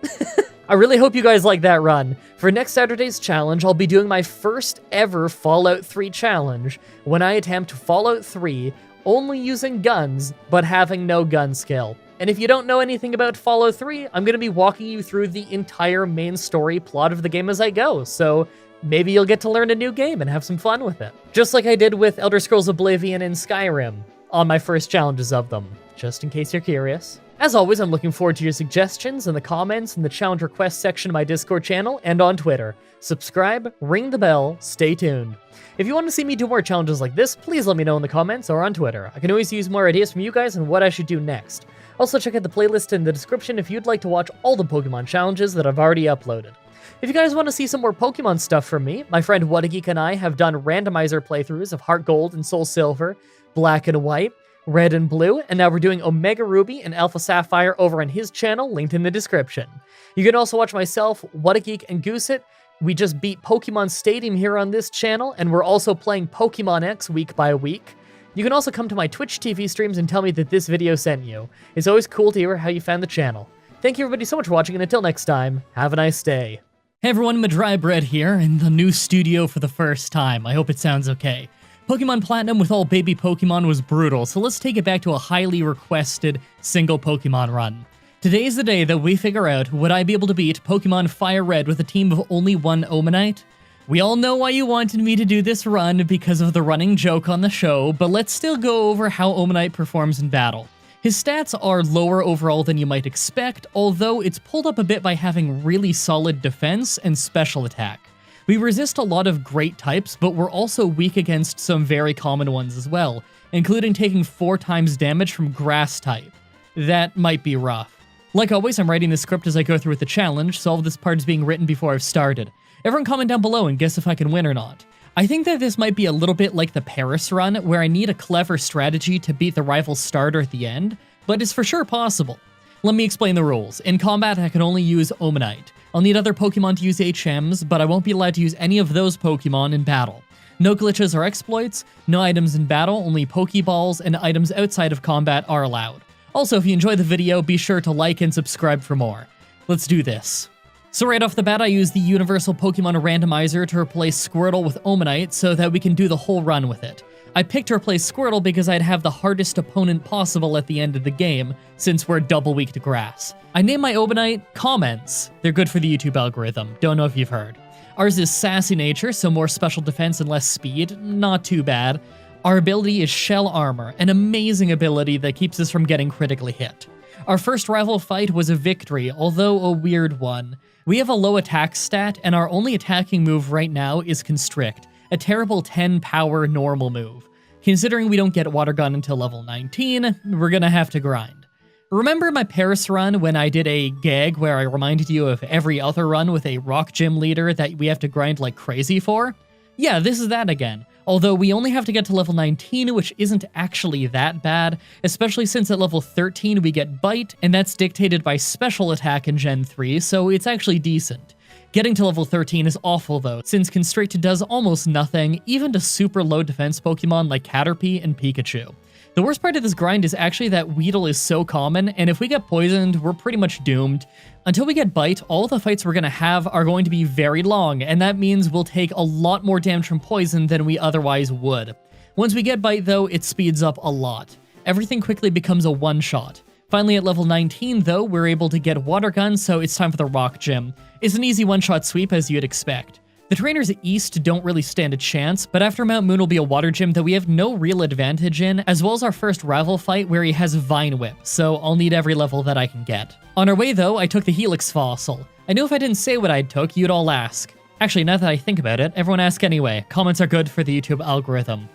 I really hope you guys like that run. For next Saturday's challenge, I'll be doing my first ever Fallout 3 challenge, when I attempt Fallout 3 only using guns, but having no gun skill. And if you don't know anything about Fallout 3, I'm going to be walking you through the entire main story plot of the game as I go, so maybe you'll get to learn a new game and have some fun with it. Just like I did with Elder Scrolls Oblivion and Skyrim, on my first challenges of them, just in case you're curious. As always, I'm looking forward to your suggestions in the comments in the challenge request section of my Discord channel and on Twitter. Subscribe, ring the bell, stay tuned. If you want to see me do more challenges like this, please let me know in the comments or on Twitter. I can always use more ideas from you guys on what I should do next. Also, check out the playlist in the description if you'd like to watch all the Pokemon challenges that I've already uploaded. If you guys want to see some more Pokemon stuff from me, my friend Whatageek and I have done randomizer playthroughs of Heart Gold and Soul Silver, Black and White, Red and Blue, and now we're doing Omega Ruby and Alpha Sapphire over on his channel, linked in the description. You can also watch myself, Whatageek, and Goosit. We just beat Pokemon Stadium here on this channel, and we're also playing Pokemon X week by week. You can also come to my Twitch TV streams and tell me that this video sent you. It's always cool to hear how you found the channel. Thank you everybody so much for watching, and until next time, have a nice day. Hey everyone, Mah-Dry-Bread here, in the new studio for the first time. I hope it sounds okay. Pokemon Platinum with all baby Pokemon was brutal, so let's take it back to a highly requested single Pokemon run. Today is the day that we figure out, would I be able to beat Pokemon Fire Red with a team of only one Omanite? We all know why you wanted me to do this run because of the running joke on the show, but let's still go over how Omanite performs in battle. His stats are lower overall than you might expect, although it's pulled up a bit by having really solid defense and special attack. We resist a lot of great types, but we're also weak against some very common ones as well, including taking 4 times damage from Grass type. That might be rough. Like always, I'm writing the script as I go through with the challenge, so all of this part is being written before I've started. Everyone comment down below and guess if I can win or not. I think that this might be a little bit like the Paris run, where I need a clever strategy to beat the rival starter at the end, but it's for sure possible. Let me explain the rules. In combat, I can only use Omanite. I'll need other Pokemon to use HMs, but I won't be allowed to use any of those Pokemon in battle. No glitches or exploits, no items in battle, only Pokeballs and items outside of combat are allowed. Also, if you enjoyed the video, be sure to like and subscribe for more. Let's do this. So right off the bat, I use the Universal Pokemon Randomizer to replace Squirtle with Omanite so that we can do the whole run with it. I picked to replace Squirtle because I'd have the hardest opponent possible at the end of the game, since we're double weak to grass. I named my Omanite Comments. They're good for the YouTube algorithm, don't know if you've heard. Ours is sassy nature, so more special defense and less speed, not too bad. Our ability is Shell Armor, an amazing ability that keeps us from getting critically hit. Our first rival fight was a victory, although a weird one. We have a low attack stat, and our only attacking move right now is Constrict, a terrible 10 power normal move. Considering we don't get Water Gun until level 19, we're gonna have to grind. Remember my Paris run when I did a gag where I reminded you of every other run with a rock gym leader that we have to grind like crazy for? Yeah, this is that again. Although we only have to get to level 19, which isn't actually that bad, especially since at level 13 we get Bite, and that's dictated by Special Attack in Gen 3, so it's actually decent. Getting to level 13 is awful though, since Constrict does almost nothing, even to super low defense Pokemon like Caterpie and Pikachu. The worst part of this grind is actually that Weedle is so common, and if we get poisoned, we're pretty much doomed. Until we get Bite, all the fights we're gonna have are going to be very long, and that means we'll take a lot more damage from poison than we otherwise would. Once we get Bite though, it speeds up a lot. Everything quickly becomes a one-shot. Finally at level 19 though, we're able to get Water Gun, so it's time for the Rock Gym. It's an easy one-shot sweep as you'd expect. The trainers east don't really stand a chance, but after Mount Moon will be a water gym that we have no real advantage in, as well as our first rival fight where he has Vine Whip, so I'll need every level that I can get. On our way though, I took the Helix Fossil. I knew if I didn't say what I took, you'd all ask. Actually, now that I think about it, everyone ask anyway. Comments are good for the YouTube algorithm.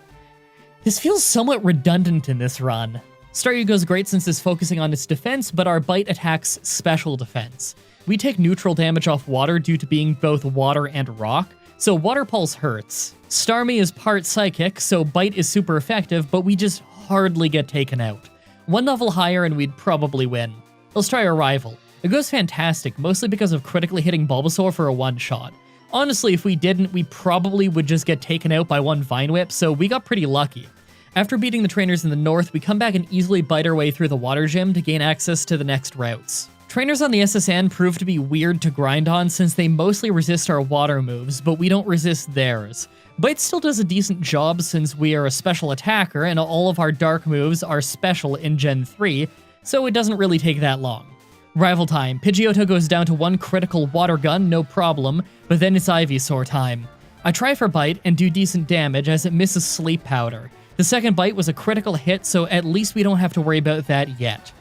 This feels somewhat redundant in this run. Staryu goes great since it's focusing on its defense, but our Bite attacks special defense. We take neutral damage off water due to being both water and rock, so Water Pulse hurts. Starmie is part psychic, so Bite is super effective, but we just hardly get taken out. One level higher and we'd probably win. Let's try our rival. It goes fantastic, mostly because of critically hitting Bulbasaur for a one-shot. Honestly, if we didn't, we probably would just get taken out by one Vine Whip, so we got pretty lucky. After beating the trainers in the north, we come back and easily bite our way through the water gym to gain access to the next routes. Trainers on the SSN prove to be weird to grind on since they mostly resist our water moves, but we don't resist theirs. Bite still does a decent job since we are a special attacker and all of our dark moves are special in Gen 3, so it doesn't really take that long. Rival time. Pidgeotto goes down to one critical Water Gun, no problem, but then it's Ivysaur time. I try for Bite and do decent damage as it misses Sleep Powder. The second Bite was a critical hit, so at least we don't have to worry about that yet.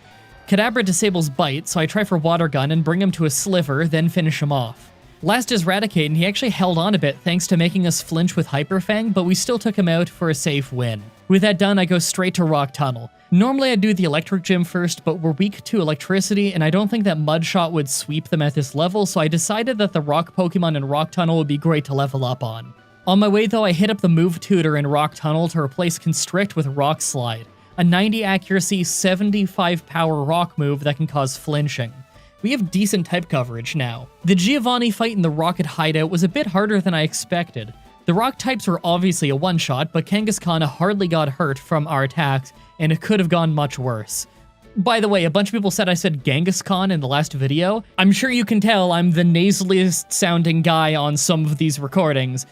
Kadabra disables Bite, so I try for Water Gun and bring him to a Sliver, then finish him off. Last is Raticate, and he actually held on a bit thanks to making us flinch with Hyper Fang, but we still took him out for a safe win. With that done, I go straight to Rock Tunnel. Normally I'd do the Electric Gym first, but we're weak to electricity, and I don't think that Mudshot would sweep them at this level, so I decided that the Rock Pokemon in Rock Tunnel would be great to level up on. On my way though, I hit up the Move Tutor in Rock Tunnel to replace Constrict with Rock Slide, a 90 accuracy, 75 power rock move that can cause flinching. We have decent type coverage now. The Giovanni fight in the Rocket Hideout was a bit harder than I expected. The rock types were obviously a one-shot, but Kangaskhan hardly got hurt from our attacks, and it could have gone much worse. By the way, a bunch of people said I said Genghis-Khan in the last video. I'm sure you can tell I'm the nasaliest sounding guy on some of these recordings.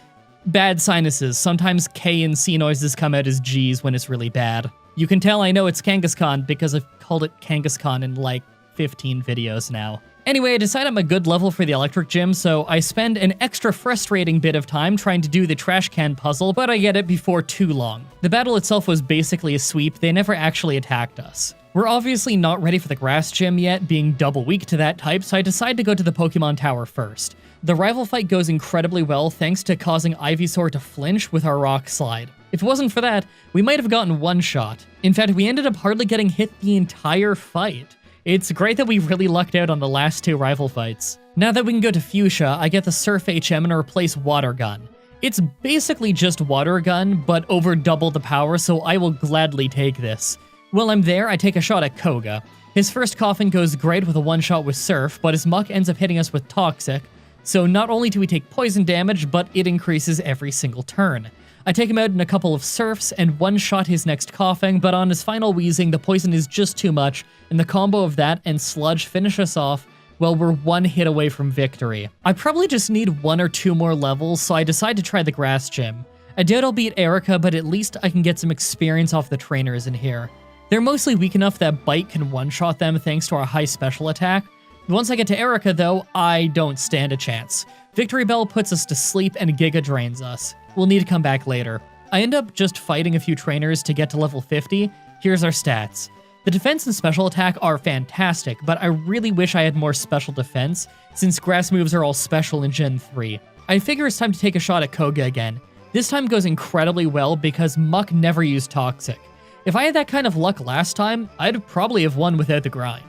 Bad sinuses. Sometimes K and C noises come out as G's when it's really bad. You can tell I know it's Kangaskhan because I've called it Kangaskhan in like 15 videos now. Anyway, I decide I'm a good level for the Electric Gym, so I spend an extra frustrating bit of time trying to do the trash can puzzle, but I get it before too long. The battle itself was basically a sweep, they never actually attacked us. We're obviously not ready for the Grass Gym yet, being double weak to that type, so I decide to go to the Pokemon Tower first. The rival fight goes incredibly well thanks to causing Ivysaur to flinch with our Rock Slide. If it wasn't for that, we might have gotten one shot. In fact, we ended up hardly getting hit the entire fight. It's great that we really lucked out on the last two rival fights. Now that we can go to Fuchsia, I get the Surf HM and replace Water Gun. It's basically just Water Gun, but over double the power, so I will gladly take this. While I'm there, I take a shot at Koga. His first Coughing goes great with a one-shot with Surf, but his Muck ends up hitting us with Toxic, so not only do we take poison damage, but it increases every single turn. I take him out in a couple of Surfs and one-shot his next Coughing, but on his final Wheezing, the poison is just too much, and the combo of that and Sludge finish us off, well, we're one hit away from victory. I probably just need one or two more levels, so I decide to try the Grass Gym. I doubt I'll beat Erica, but at least I can get some experience off the trainers in here. They're mostly weak enough that Bite can one-shot them thanks to our high special attack. Once I get to Erica, though, I don't stand a chance. Victory Bell puts us to sleep and Giga drains us. We'll need to come back later. I end up just fighting a few trainers to get to level 50. Here's our stats. The defense and special attack are fantastic, but I really wish I had more special defense, since grass moves are all special in Gen 3. I figure it's time to take a shot at Koga again. This time goes incredibly well because Muck never used Toxic. If I had that kind of luck last time, I'd probably have won without the grind.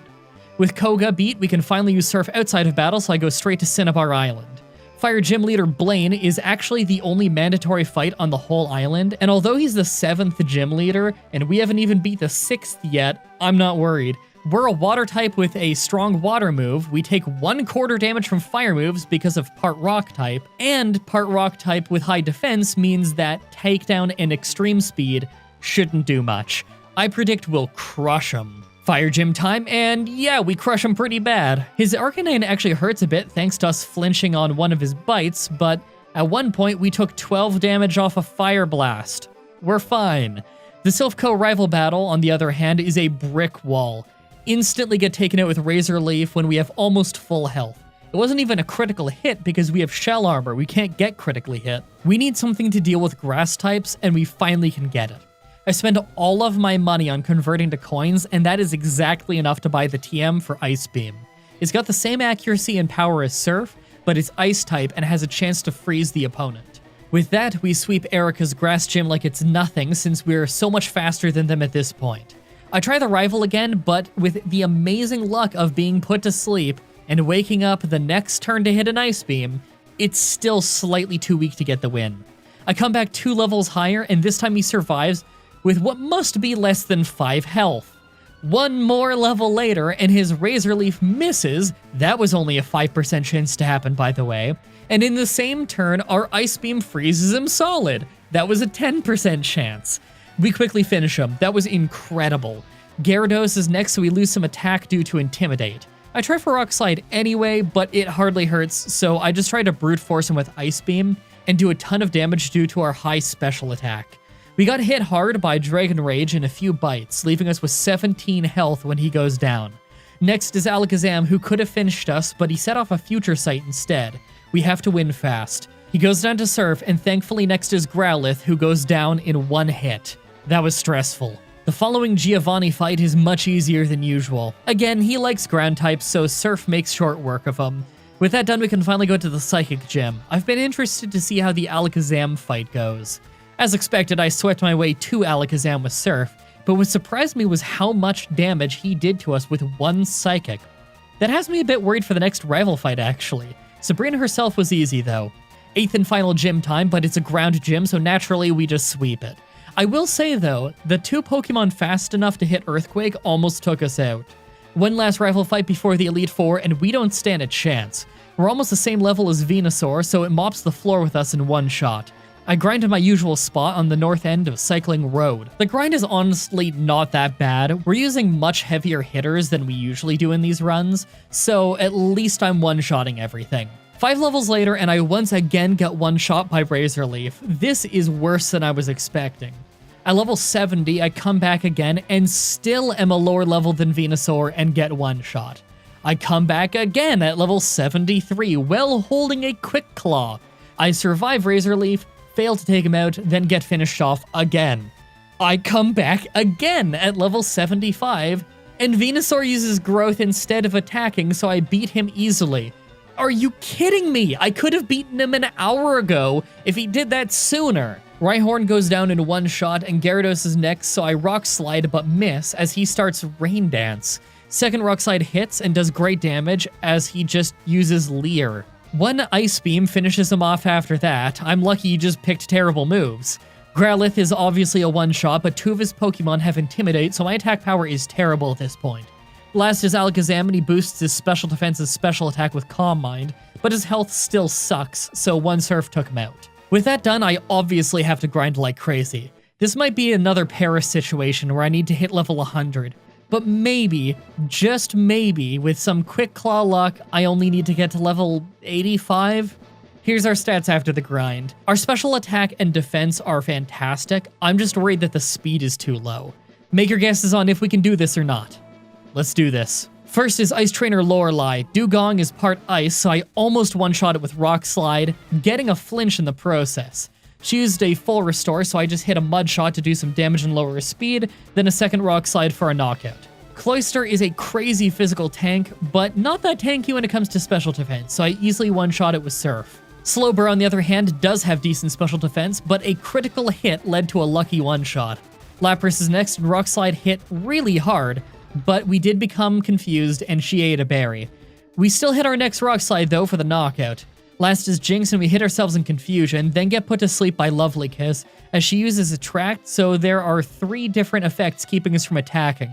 With Koga beat, we can finally use Surf outside of battle, so I go straight to Cinnabar Island. Fire Gym Leader Blaine is actually the only mandatory fight on the whole island, and although he's the 7th gym leader, and we haven't even beat the 6th yet, I'm not worried. We're a water type with a strong water move, we take 1/4 damage from fire moves because of part rock type, and part rock type with high defense means that takedown and extreme speed shouldn't do much. I predict we'll crush him. Fire Gym time, and yeah, we crush him pretty bad. His Arcanine actually hurts a bit thanks to us flinching on one of his bites, but at one point we took 12 damage off a Fire Blast. We're fine. The Silphco rival battle, on the other hand, is a brick wall. Instantly get taken out with Razor Leaf when we have almost full health. It wasn't even a critical hit because we have Shell Armor, we can't get critically hit. We need something to deal with grass types, and we finally can get it. I spend all of my money on converting to coins, and that is exactly enough to buy the TM for Ice Beam. It's got the same accuracy and power as Surf, but it's Ice type and has a chance to freeze the opponent. With that, we sweep Erica's Grass Gym like it's nothing since we're so much faster than them at this point. I try the rival again, but with the amazing luck of being put to sleep and waking up the next turn to hit an Ice Beam, it's still slightly too weak to get the win. I come back 2 levels higher, and this time he survives with what must be less than 5 health. 1 more level later, and his Razor Leaf misses. That was only a 5% chance to happen, by the way. And in the same turn, our Ice Beam freezes him solid. That was a 10% chance. We quickly finish him. That was incredible. Gyarados is next, so we lose some attack due to Intimidate. I try for Rock Slide anyway, but it hardly hurts, so I just try to brute force him with Ice Beam and do a ton of damage due to our high special attack. We got hit hard by Dragon Rage in a few bites, leaving us with 17 health when he goes down. Next is Alakazam, who could have finished us, but he set off a Future Sight instead. We have to win fast. He goes down to Surf, and thankfully next is Growlithe, who goes down in 1 hit. That was stressful. The following Giovanni fight is much easier than usual. Again, he likes ground types, so Surf makes short work of him. With that done, we can finally go to the Psychic Gym. I've been interested to see how the Alakazam fight goes. As expected, I swept my way to Alakazam with Surf, but what surprised me was how much damage he did to us with 1 Psychic. That has me a bit worried for the next rival fight, actually. Sabrina herself was easy, though. 8th and final gym time, but it's a ground gym, so naturally we just sweep it. I will say, though, the 2 Pokemon fast enough to hit Earthquake almost took us out. One last rival fight before the Elite Four, and we don't stand a chance. We're almost the same level as Venusaur, so it mops the floor with us in 1 shot. I grind to my usual spot on the north end of Cycling Road. The grind is honestly not that bad. We're using much heavier hitters than we usually do in these runs, so at least I'm one-shotting everything. 5 levels later, and I once again get one-shot by Razor Leaf. This is worse than I was expecting. At level 70, I come back again and still am a lower level than Venusaur and get one-shot. I come back again at level 73, while holding a Quick Claw. I survive Razor Leaf, fail to take him out, then get finished off again. I come back again at level 75, and Venusaur uses Growth instead of attacking, so I beat him easily. Are you kidding me? I could have beaten him an hour ago if he did that sooner. Rhyhorn goes down in 1 shot, and Gyarados is next, so I Rock Slide but miss as he starts Rain Dance. Second Rock Slide hits and does great damage as he just uses Leer. 1 Ice Beam finishes him off after that. I'm lucky he just picked terrible moves. Growlithe is obviously a one-shot, but 2 of his Pokemon have Intimidate, so my attack power is terrible at this point. Last is Alakazam, and he boosts his special defense's special attack with Calm Mind, but his health still sucks, so 1 Surf took him out. With that done, I obviously have to grind like crazy. This might be another Paris situation where I need to hit level 100. But maybe, just maybe, with some Quick Claw luck, I only need to get to level 85? Here's our stats after the grind. Our special attack and defense are fantastic. I'm just worried that the speed is too low. Make your guesses on if we can do this or not. Let's do this. First is Ice Trainer Lorelei. Dugong is part ice, so I almost one-shot it with Rock Slide, getting a flinch in the process. She used a full restore, so I just hit a Mud Shot to do some damage and lower her speed, then a second Rock Slide for a knockout. Cloyster is a crazy physical tank, but not that tanky when it comes to special defense, so I easily one-shot it with Surf. Slowbro, on the other hand, does have decent special defense, but a critical hit led to a lucky one-shot. Lapras is next, and Rock Slide hit really hard, but we did become confused and she ate a berry. We still hit our next Rock Slide though for the knockout. Last is Jinx and we hit ourselves in confusion, then get put to sleep by Lovely Kiss as she uses Attract, so there are 3 different effects keeping us from attacking.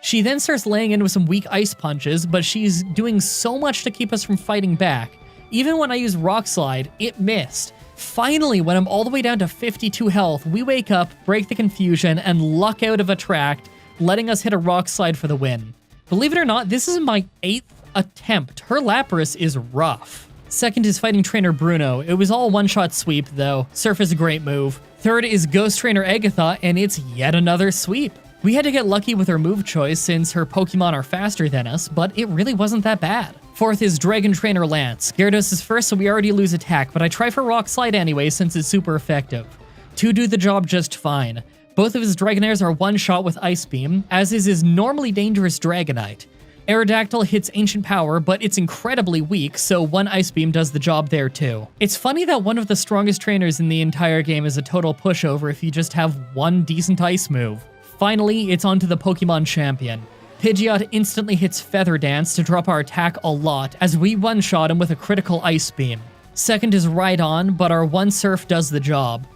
She then starts laying in with some weak ice punches, but she's doing so much to keep us from fighting back. Even when I use Rock Slide, it missed. Finally, when I'm all the way down to 52 health, we wake up, break the confusion, and luck out of Attract, letting us hit a Rock Slide for the win. Believe it or not, this is my 8th attempt. Her Lapras is rough. Second is Fighting Trainer Bruno. It was all one-shot sweep, though. Surf is a great move. Third is Ghost Trainer Agatha, and it's yet another sweep. We had to get lucky with her move choice since her Pokemon are faster than us, but it really wasn't that bad. Fourth is Dragon Trainer Lance. Gyarados is first, so we already lose attack, but I try for Rock Slide anyway since it's super effective. 2 do the job just fine. Both of his Dragonairs are one-shot with Ice Beam, as is his normally dangerous Dragonite. Aerodactyl hits Ancient Power, but it's incredibly weak, so 1 Ice Beam does the job there too. It's funny that one of the strongest trainers in the entire game is a total pushover if you just have 1 decent ice move. Finally, it's on to the Pokemon Champion. Pidgeot instantly hits Feather Dance to drop our attack a lot, as we one-shot him with a critical Ice Beam. Second is Rhydon, but our 1 Surf does the job.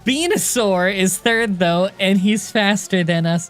Venusaur is third though, and he's faster than us.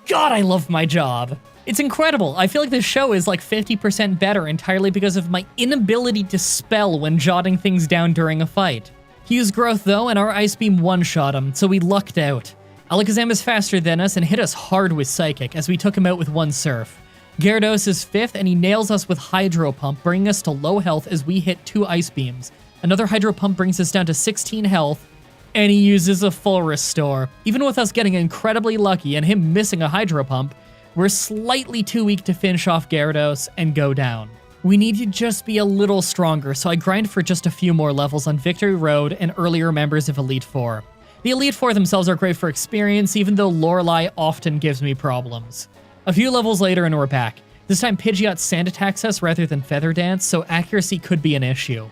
God, I love my job. It's incredible. I feel like this show is like 50% better entirely because of my inability to spell when jotting things down during a fight. He used Growth though, and our Ice Beam one-shot him, so we lucked out. Alakazam is faster than us and hit us hard with Psychic as we took him out with 1 Surf. Gyarados is 5th and he nails us with Hydro Pump, bringing us to low health as we hit 2 Ice Beams. Another Hydro Pump brings us down to 16 health, and he uses a full restore. Even with us getting incredibly lucky and him missing a Hydro Pump, we're slightly too weak to finish off Gyarados and go down. We need to just be a little stronger, so I grind for just a few more levels on Victory Road and earlier members of Elite Four. The Elite Four themselves are great for experience, even though Lorelei often gives me problems. A few levels later and we're back. This time Pidgeot Sand attacks us rather than Feather Dance, so accuracy could be an issue.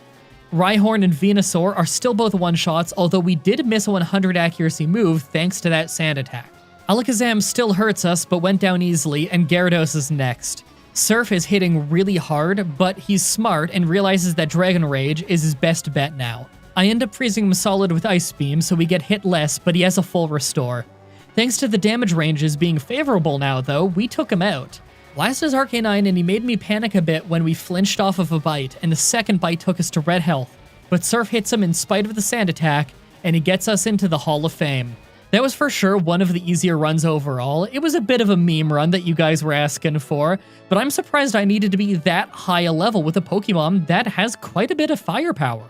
Rhyhorn and Venusaur are still both one-shots, although we did miss a 100 accuracy move thanks to that Sand attack. Alakazam still hurts us, but went down easily, and Gyarados is next. Surf is hitting really hard, but he's smart and realizes that Dragon Rage is his best bet now. I end up freezing him solid with Ice Beam, so we get hit less, but he has a full restore. Thanks to the damage ranges being favorable now, though, we took him out. Last is Arcanine, and he made me panic a bit when we flinched off of a bite, and the second bite took us to red health. But Surf hits him in spite of the Sand attack, and he gets us into the Hall of Fame. That was for sure one of the easier runs overall. It was a bit of a meme run that you guys were asking for, but I'm surprised I needed to be that high a level with a Pokemon that has quite a bit of firepower.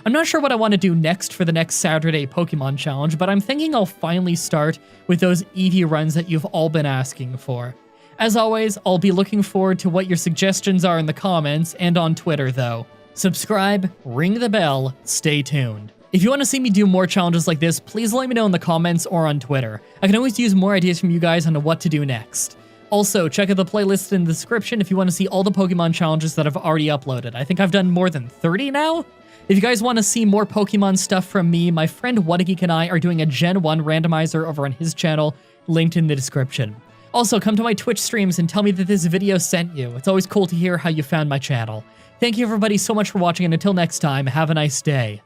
I'm not sure what I want to do next for the next Saturday Pokemon Challenge, but I'm thinking I'll finally start with those Eevee runs that you've all been asking for. As always, I'll be looking forward to what your suggestions are in the comments and on Twitter though. Subscribe, ring the bell, stay tuned. If you want to see me do more challenges like this, please let me know in the comments or on Twitter. I can always use more ideas from you guys on what to do next. Also, check out the playlist in the description if you want to see all the Pokemon challenges that I've already uploaded. I think I've done more than 30 now? If you guys want to see more Pokemon stuff from me, my friend Whatageek and I are doing a Gen 1 randomizer over on his channel, linked in the description. Also, come to my Twitch streams and tell me that this video sent you. It's always cool to hear how you found my channel. Thank you everybody so much for watching, and until next time, have a nice day.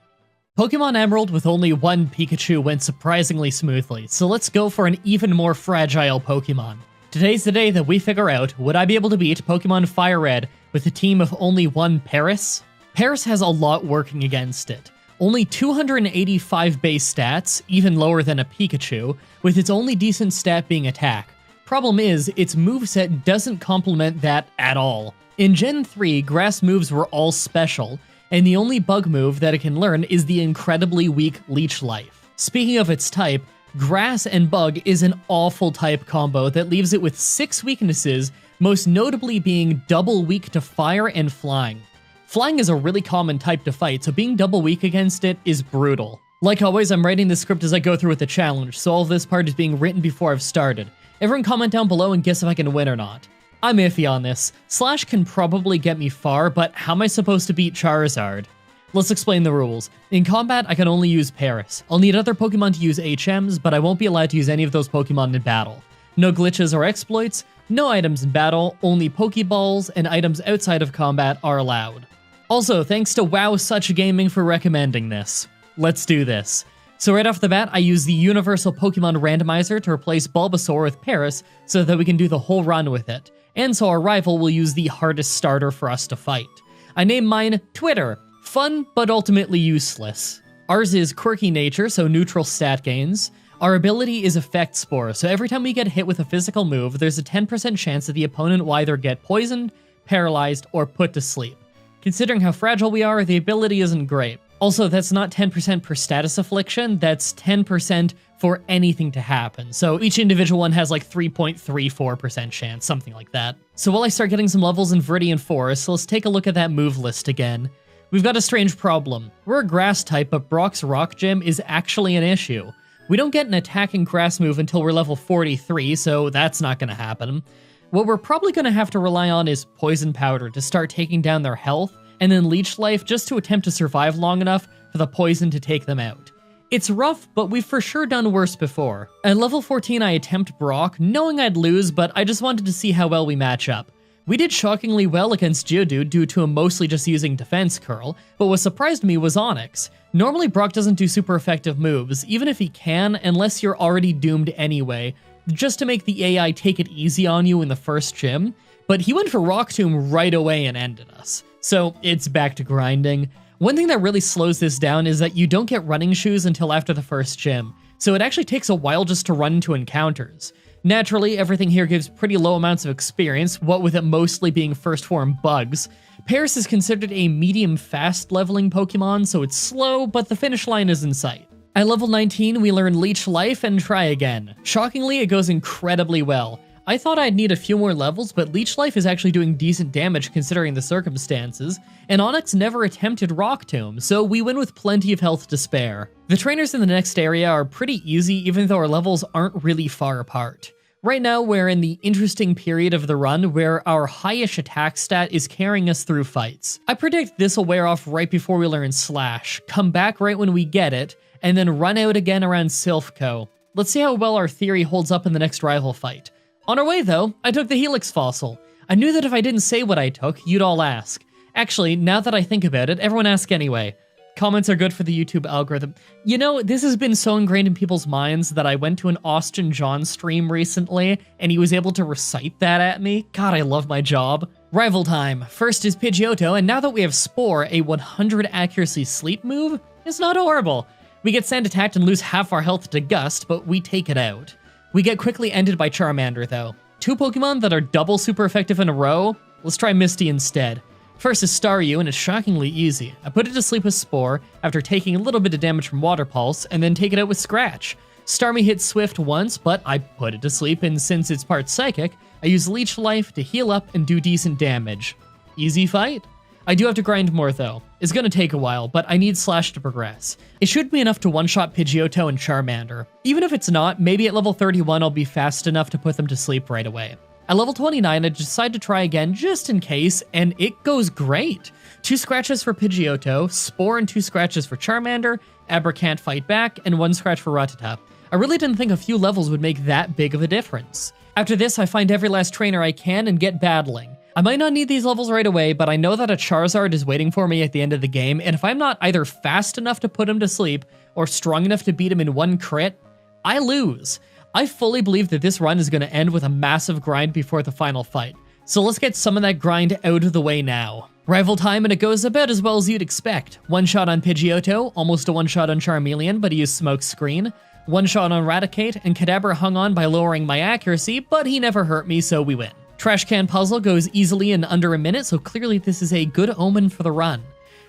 Pokemon Emerald with only 1 Pikachu went surprisingly smoothly, so let's go for an even more fragile Pokemon. Today's the day that we figure out, would I be able to beat Pokemon Fire Red with a team of only 1 Paris? Paris has a lot working against it. Only 285 base stats, even lower than a Pikachu, with its only decent stat being attack. Problem is, its moveset doesn't complement that at all. In Gen 3, grass moves were all special, and the only bug move that it can learn is the incredibly weak Leech Life. Speaking of its type, grass and bug is an awful type combo that leaves it with 6 weaknesses, most notably being double weak to fire and flying. Flying is a really common type to fight, so being double weak against it is brutal. Like always, I'm writing the script as I go through with the challenge, so all of this part is being written before I've started. Everyone comment down below and guess if I can win or not. I'm iffy on this. Slash can probably get me far, but how am I supposed to beat Charizard? Let's explain the rules. In combat, I can only use Paris. I'll need other Pokemon to use HMs, but I won't be allowed to use any of those Pokemon in battle. No glitches or exploits, no items in battle, only Pokeballs and items outside of combat are allowed. Also, thanks to WoW Such Gaming for recommending this. Let's do this. So right off the bat, I use the Universal Pokemon Randomizer to replace Bulbasaur with Paris so that we can do the whole run with it. And so our rival will use the hardest starter for us to fight. I named mine Twitter. Fun, but ultimately useless. Ours is Quirky Nature, so neutral stat gains. Our ability is Effect Spore, so every time we get hit with a physical move, there's a 10% chance that the opponent will either get poisoned, paralyzed, or put to sleep. Considering how fragile we are, the ability isn't great. Also, that's not 10% per status affliction, that's 10% for anything to happen. So each individual one has like 3.34% chance, something like that. So while I start getting some levels in Viridian Forest, let's take a look at that move list again. We've got a strange problem. We're a grass type, but Brock's Rock Gym is actually an issue. We don't get an attacking grass move until we're level 43, so that's not going to happen. What we're probably going to have to rely on is Poison Powder to start taking down their health, and then Leech Life just to attempt to survive long enough for the poison to take them out. It's rough, but we've for sure done worse before. At level 14 I attempt Brock, knowing I'd lose, but I just wanted to see how well we match up. We did shockingly well against Geodude due to him mostly just using Defense Curl, but what surprised me was Onix. Normally Brock doesn't do super effective moves, even if he can, unless you're already doomed anyway, just to make the AI take it easy on you in the first gym, but he went for Rock Tomb right away and ended us. So it's back to grinding. One thing that really slows this down is that you don't get running shoes until after the first gym, so it actually takes a while just to run into encounters. Naturally, everything here gives pretty low amounts of experience, what with it mostly being first form bugs. Paris is considered a medium fast leveling Pokemon, so it's slow, but the finish line is in sight. At level 19, we learn Leech Life and try again. Shockingly, it goes incredibly well. I thought I'd need a few more levels, but Leech Life is actually doing decent damage considering the circumstances, and Onix never attempted Rock Tomb, so we win with plenty of health to spare. The trainers in the next area are pretty easy even though our levels aren't really far apart. Right now, we're in the interesting period of the run where our highish attack stat is carrying us through fights. I predict this will wear off right before we learn Slash, come back right when we get it, and then run out again around Silphco. Let's see how well our theory holds up in the next rival fight. On our way though, I took the Helix Fossil. I knew that if I didn't say what I took, you'd all ask. Actually, now that I think about it, everyone ask anyway. Comments are good for the YouTube algorithm. You know, this has been so ingrained in people's minds that I went to an Austin John stream recently, and he was able to recite that at me. God, I love my job. Rival time. First is Pidgeotto, and now that we have Spore, a 100 accuracy sleep move, it's not horrible. We get sand attacked and lose half our health to Gust, but we take it out. We get quickly ended by Charmander, though. Two Pokemon that are double super effective in a row? Let's try Misty instead. First is Staryu, and it's shockingly easy. I put it to sleep with Spore, after taking a little bit of damage from Water Pulse, and then take it out with Scratch. Starmie hit Swift once, but I put it to sleep, and since it's part Psychic, I use Leech Life to heal up and do decent damage. Easy fight. I do have to grind more though. It's gonna take a while, but I need Slash to progress. It should be enough to one-shot Pidgeotto and Charmander. Even if it's not, maybe at level 31 I'll be fast enough to put them to sleep right away. At level 29, I decide to try again just in case, and it goes great. 2 scratches for Pidgeotto, Spore and 2 scratches for Charmander, Abra can't fight back, and 1 scratch for Rattata. I really didn't think a few levels would make that big of a difference. After this, I find every last trainer I can and get battling. I might not need these levels right away, but I know that a Charizard is waiting for me at the end of the game, and if I'm not either fast enough to put him to sleep, or strong enough to beat him in 1 crit, I lose. I fully believe that this run is going to end with a massive grind before the final fight. So let's get some of that grind out of the way now. Rival time, and it goes about as well as you'd expect. 1 shot on Pidgeotto, almost a 1 shot on Charmeleon, but he used Smoke Screen. 1 shot on Raticate, and Kadabra hung on by lowering my accuracy, but he never hurt me, so we win. Trash Can Puzzle goes easily in under a minute, so clearly this is a good omen for the run.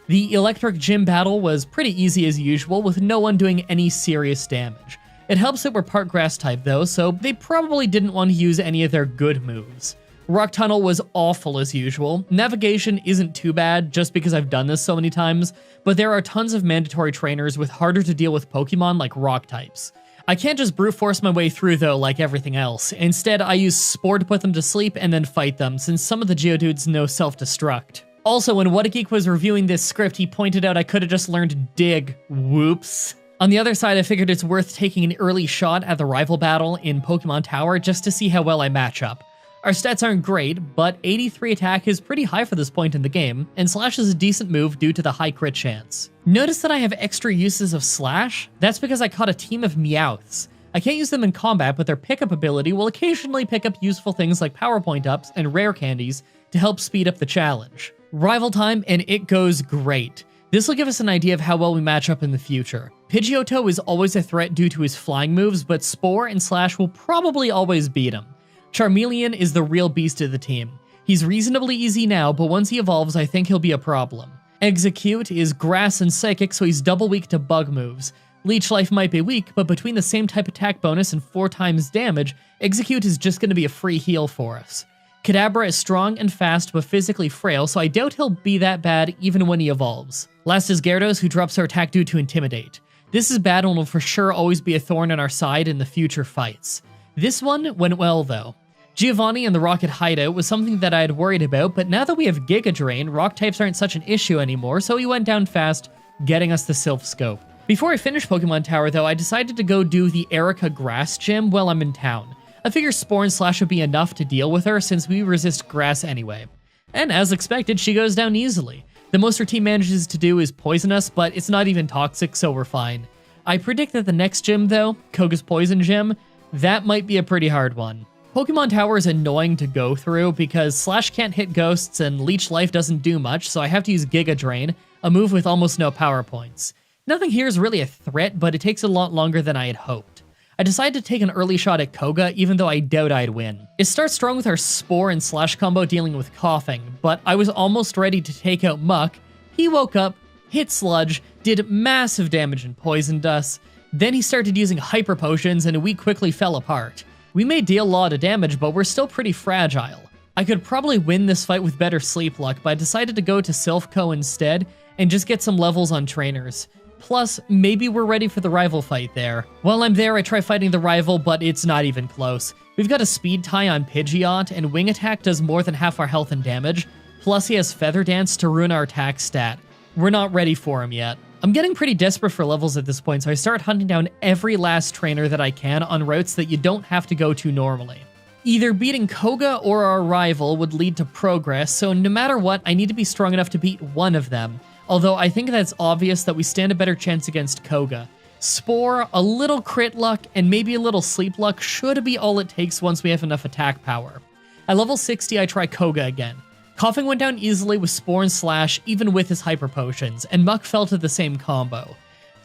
The Electric Gym battle was pretty easy as usual, with no one doing any serious damage. It helps that we're part Grass type though, so they probably didn't want to use any of their good moves. Rock Tunnel was awful as usual. Navigation isn't too bad just because I've done this so many times, but there are tons of mandatory trainers with harder to deal with Pokemon like rock types. I can't just brute force my way through though like everything else. Instead, I use Spore to put them to sleep and then fight them, since some of the Geodudes know self-destruct. Also, when What a Geek was reviewing this script, he pointed out I could've just learned Dig. Whoops. On the other side, I figured it's worth taking an early shot at the rival battle in Pokemon Tower just to see how well I match up. Our stats aren't great, but 83 attack is pretty high for this point in the game, and Slash is a decent move due to the high crit chance. Notice that I have extra uses of Slash? That's because I caught a team of Meowths. I can't use them in combat, but their pickup ability will occasionally pick up useful things like power point-ups and rare candies to help speed up the challenge. Rival time, and it goes great. This will give us an idea of how well we match up in the future. Pidgeotto is always a threat due to his flying moves, but Spore and Slash will probably always beat him. Charmeleon is the real beast of the team. He's reasonably easy now, but once he evolves, I think he'll be a problem. Execute is grass and psychic, so he's double weak to bug moves. Leech Life might be weak, but between the same type attack bonus and 4 times damage, Execute is just going to be a free heal for us. Kadabra is strong and fast, but physically frail, so I doubt he'll be that bad even when he evolves. Last is Gyarados, who drops her attack due to Intimidate. This is bad and will for sure always be a thorn in our side in the future fights. This one went well though. Giovanni and the Rocket Hideout was something that I had worried about, but now that we have Giga Drain, rock types aren't such an issue anymore, so he went down fast, getting us the Sylph Scope. Before I finish Pokemon Tower though, I decided to go do the Erica Grass Gym while I'm in town. I figure Spore and Slash would be enough to deal with her since we resist grass anyway. And as expected, she goes down easily. The most her team manages to do is poison us, but it's not even toxic, so we're fine. I predict that the next gym though, Koga's Poison Gym, that might be a pretty hard one. Pokemon Tower is annoying to go through because Slash can't hit ghosts and Leech Life doesn't do much, so I have to use Giga Drain, a move with almost no power points. Nothing here is really a threat, but it takes a lot longer than I had hoped. I decided to take an early shot at Koga, even though I doubt I'd win. It starts strong with our Spore and Slash combo dealing with coughing, but I was almost ready to take out Muck. He woke up, hit Sludge, did massive damage and poisoned us. Then he started using Hyper Potions and we quickly fell apart. We may deal a lot of damage, but we're still pretty fragile. I could probably win this fight with better sleep luck, but I decided to go to Silphco instead and just get some levels on trainers. Plus, maybe we're ready for the rival fight there. While I'm there, I try fighting the rival, but it's not even close. We've got a speed tie on Pidgeot, and Wing Attack does more than half our health and damage, plus he has Feather Dance to ruin our attack stat. We're not ready for him yet. I'm getting pretty desperate for levels at this point, so I start hunting down every last trainer that I can on routes that you don't have to go to normally. Either beating Koga or our rival would lead to progress, so no matter what, I need to be strong enough to beat one of them. Although I think that's obvious that we stand a better chance against Koga. Spore, a little crit luck, and maybe a little sleep luck should be all it takes once we have enough attack power. At level 60, I try Koga again. Coughing went down easily with Spore and Slash, even with his Hyper Potions, and Muck fell to the same combo.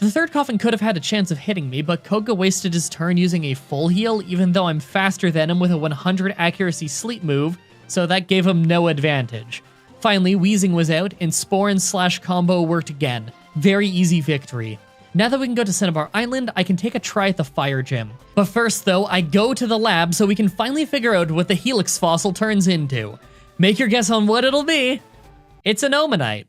The third Coughing could have had a chance of hitting me, but Koga wasted his turn using a full heal, even though I'm faster than him with a 100 accuracy sleep move, so that gave him no advantage. Finally, Wheezing was out, and Spore and Slash combo worked again. Very easy victory. Now that we can go to Cinnabar Island, I can take a try at the Fire Gym. But first though, I go to the lab so we can finally figure out what the Helix fossil turns into. Make your guess on what it'll be. It's an Omanite.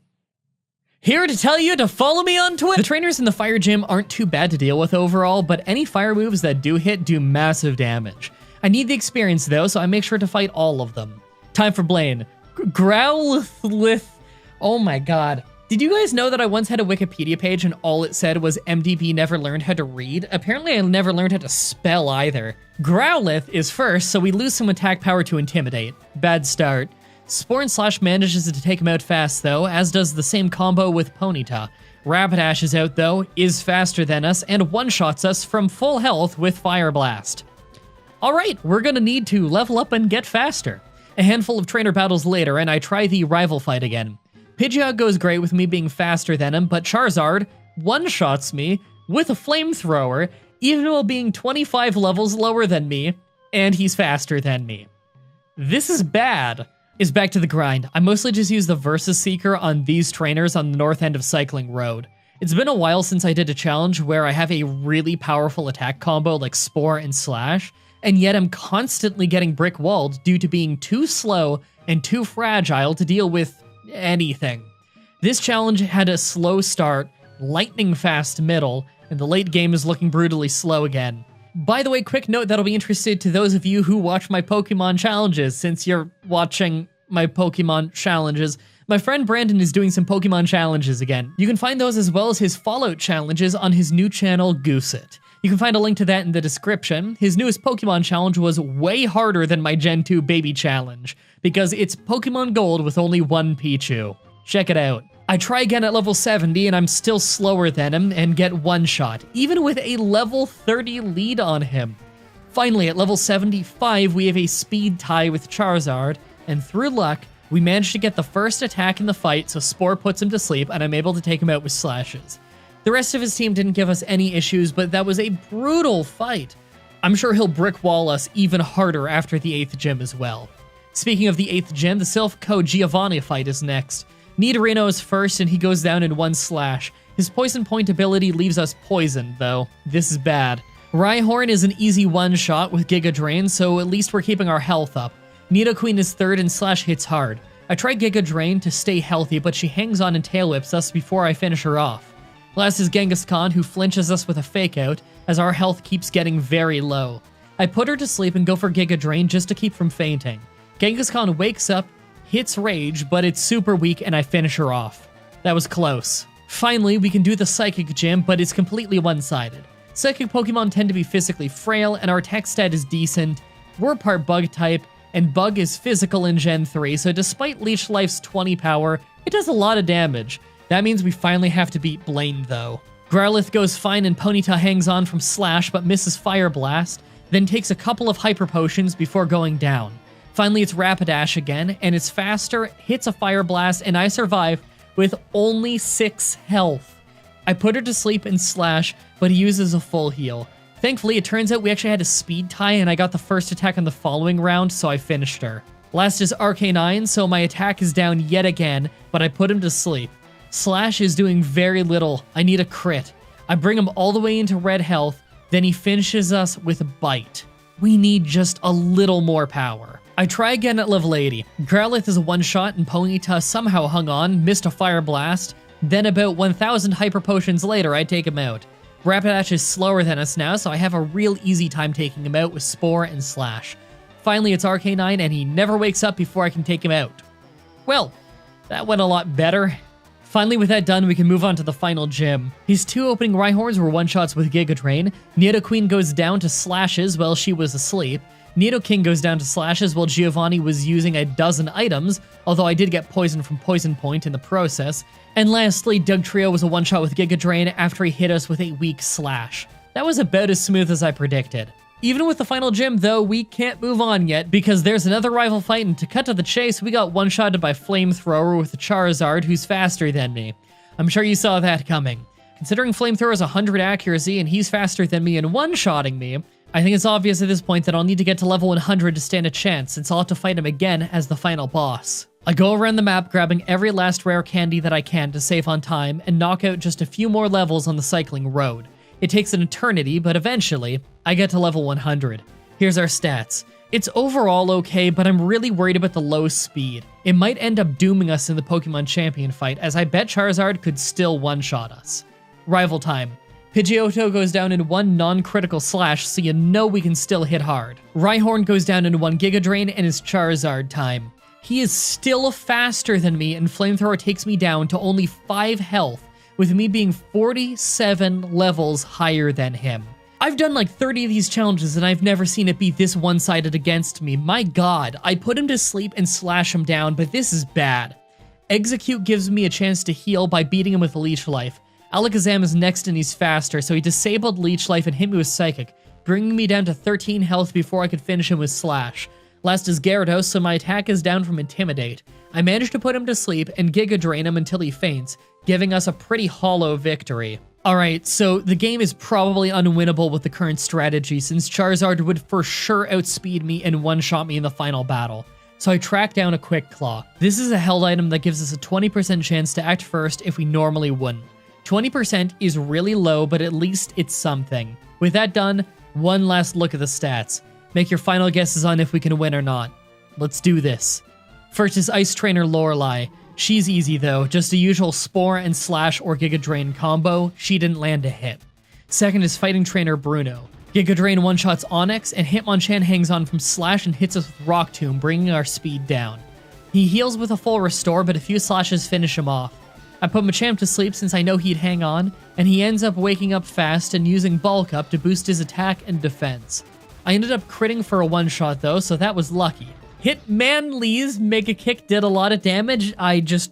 Here to tell you to follow me on Twitter. The trainers in the Fire Gym aren't too bad to deal with overall, but any fire moves that do hit do massive damage. I need the experience though, so I make sure to fight all of them. Time for Blaine. Growlithe. Oh my god. Did you guys know that I once had a Wikipedia page and all it said was MDB never learned how to read? Apparently I never learned how to spell either. Growlithe is first, so we lose some attack power to Intimidate. Bad start. Spore and Slash manages to take him out fast though, as does the same combo with Ponyta. Rapidash is out though, is faster than us, and one-shots us from full health with Fire Blast. Alright, we're gonna need to level up and get faster. A handful of trainer battles later, and I try the rival fight again. Pidgeot goes great with me being faster than him, but Charizard one-shots me with a flamethrower, even while being 25 levels lower than me, and he's faster than me. This is bad. Is back to the grind. I mostly just use the Versus Seeker on these trainers on the north end of Cycling Road. It's been a while since I did a challenge where I have a really powerful attack combo like Spore and Slash, and yet I'm constantly getting brick-walled due to being too slow and too fragile to deal with anything. This challenge had a slow start, lightning-fast middle, and the late game is looking brutally slow again. By the way, quick note that'll be interested to those of you who watch my Pokemon challenges. Since you're watching my Pokemon challenges, my friend Brandon is doing some Pokemon challenges again. You can find those as well as his Fallout challenges on his new channel, Goosit. You can find a link to that in the description. His newest Pokemon challenge was way harder than my Gen 2 baby challenge, because it's Pokemon Gold with only one Pichu. Check it out. I try again at level 70 and I'm still slower than him and get one shot, even with a level 30 lead on him. Finally, at level 75, we have a speed tie with Charizard, and through luck, we managed to get the first attack in the fight, so Spore puts him to sleep and I'm able to take him out with slashes. The rest of his team didn't give us any issues, but that was a brutal fight. I'm sure he'll brick wall us even harder after the 8th gym as well. Speaking of the 8th gym, the Silph Giovanni fight is next. Nidorino is first, and he goes down in one slash. His Poison Point ability leaves us poisoned, though. This is bad. Rhyhorn is an easy one-shot with Giga Drain, so at least we're keeping our health up. Nidoqueen is third, and Slash hits hard. I try Giga Drain to stay healthy, but she hangs on and tail whips us before I finish her off. Last is Genghis-Khan, who flinches us with a fake-out, as our health keeps getting very low. I put her to sleep and go for Giga Drain just to keep from fainting. Genghis-Khan wakes up, hits Rage, but it's super weak and I finish her off. That was close. Finally, we can do the Psychic Gym, but it's completely one-sided. Psychic Pokemon tend to be physically frail, and our attack stat is decent. We're part Bug type, and Bug is physical in Gen 3, so despite Leech Life's 20 power, it does a lot of damage. That means we finally have to beat Blaine, though. Growlithe goes fine and Ponyta hangs on from Slash, but misses Fire Blast, then takes a couple of Hyper Potions before going down. Finally, it's Rapidash again, and it's faster, hits a Fire Blast, and I survive with only 6 health. I put her to sleep and Slash, but he uses a full heal. Thankfully, it turns out we actually had a speed tie, and I got the first attack on the following round, so I finished her. Last is Arcanine, so my attack is down yet again, but I put him to sleep. Slash is doing very little. I need a crit. I bring him all the way into red health, then he finishes us with a Bite. We need just a little more power. I try again at level 80. Growlithe is a one-shot and Ponyta somehow hung on, missed a Fire Blast. Then about 1,000 Hyper Potions later, I take him out. Rapidash is slower than us now, so I have a real easy time taking him out with Spore and Slash. Finally, it's Arcanine, and he never wakes up before I can take him out. Well, that went a lot better. Finally, with that done, we can move on to the final gym. His 2 opening Rhyhorns were one-shots with Giga Drain. Nidoqueen goes down to slashes while she was asleep. Nidoking goes down to slashes while Giovanni was using a dozen items, although I did get poisoned from Poison Point in the process. And lastly, Dugtrio was a one-shot with Giga Drain after he hit us with a weak slash. That was about as smooth as I predicted. Even with the final gym, though, we can't move on yet because there's another rival fight, and to cut to the chase, we got one-shotted by Flamethrower with a Charizard who's faster than me. I'm sure you saw that coming. Considering Flamethrower's 100 accuracy and he's faster than me and one-shotting me, I think it's obvious at this point that I'll need to get to level 100 to stand a chance, since I'll have to fight him again as the final boss. I go around the map grabbing every last rare candy that I can to save on time and knock out just a few more levels on the cycling road. It takes an eternity, but eventually, I get to level 100. Here's our stats. It's overall okay, but I'm really worried about the low speed. It might end up dooming us in the Pokemon Champion fight, as I bet Charizard could still one-shot us. Rival time. Pidgeotto goes down in one non-critical slash, so you know we can still hit hard. Rhyhorn goes down in one Giga Drain, and it's Charizard time. He is still faster than me, and Flamethrower takes me down to only 5 health, with me being 47 levels higher than him. I've done like 30 of these challenges, and I've never seen it be this one-sided against me. My god, I put him to sleep and slash him down, but this is bad. Execute gives me a chance to heal by beating him with Leech Life. Alakazam is next and he's faster, so he disabled Leech Life and hit me with Psychic, bringing me down to 13 health before I could finish him with Slash. Last is Gyarados, so my attack is down from Intimidate. I managed to put him to sleep and Giga Drain him until he faints, giving us a pretty hollow victory. Alright, so the game is probably unwinnable with the current strategy, since Charizard would for sure outspeed me and one-shot me in the final battle. So I tracked down a Quick Claw. This is a held item that gives us a 20% chance to act first if we normally wouldn't. 20% is really low, but at least it's something. With that done, one last look at the stats. Make your final guesses on if we can win or not. Let's do this. First is Ice Trainer Lorelei. She's easy though, just a usual Spore and Slash or Giga Drain combo. She didn't land a hit. Second is Fighting Trainer Bruno. Giga Drain one-shots Onyx, and Hitmonchan hangs on from Slash and hits us with Rock Tomb, bringing our speed down. He heals with a full restore, but a few slashes finish him off. I put Machamp to sleep since I know he'd hang on, and he ends up waking up fast and using Bulk Up to boost his attack and defense. I ended up critting for a one-shot though, so that was lucky. Hitmonlee's Mega Kick did a lot of damage. I just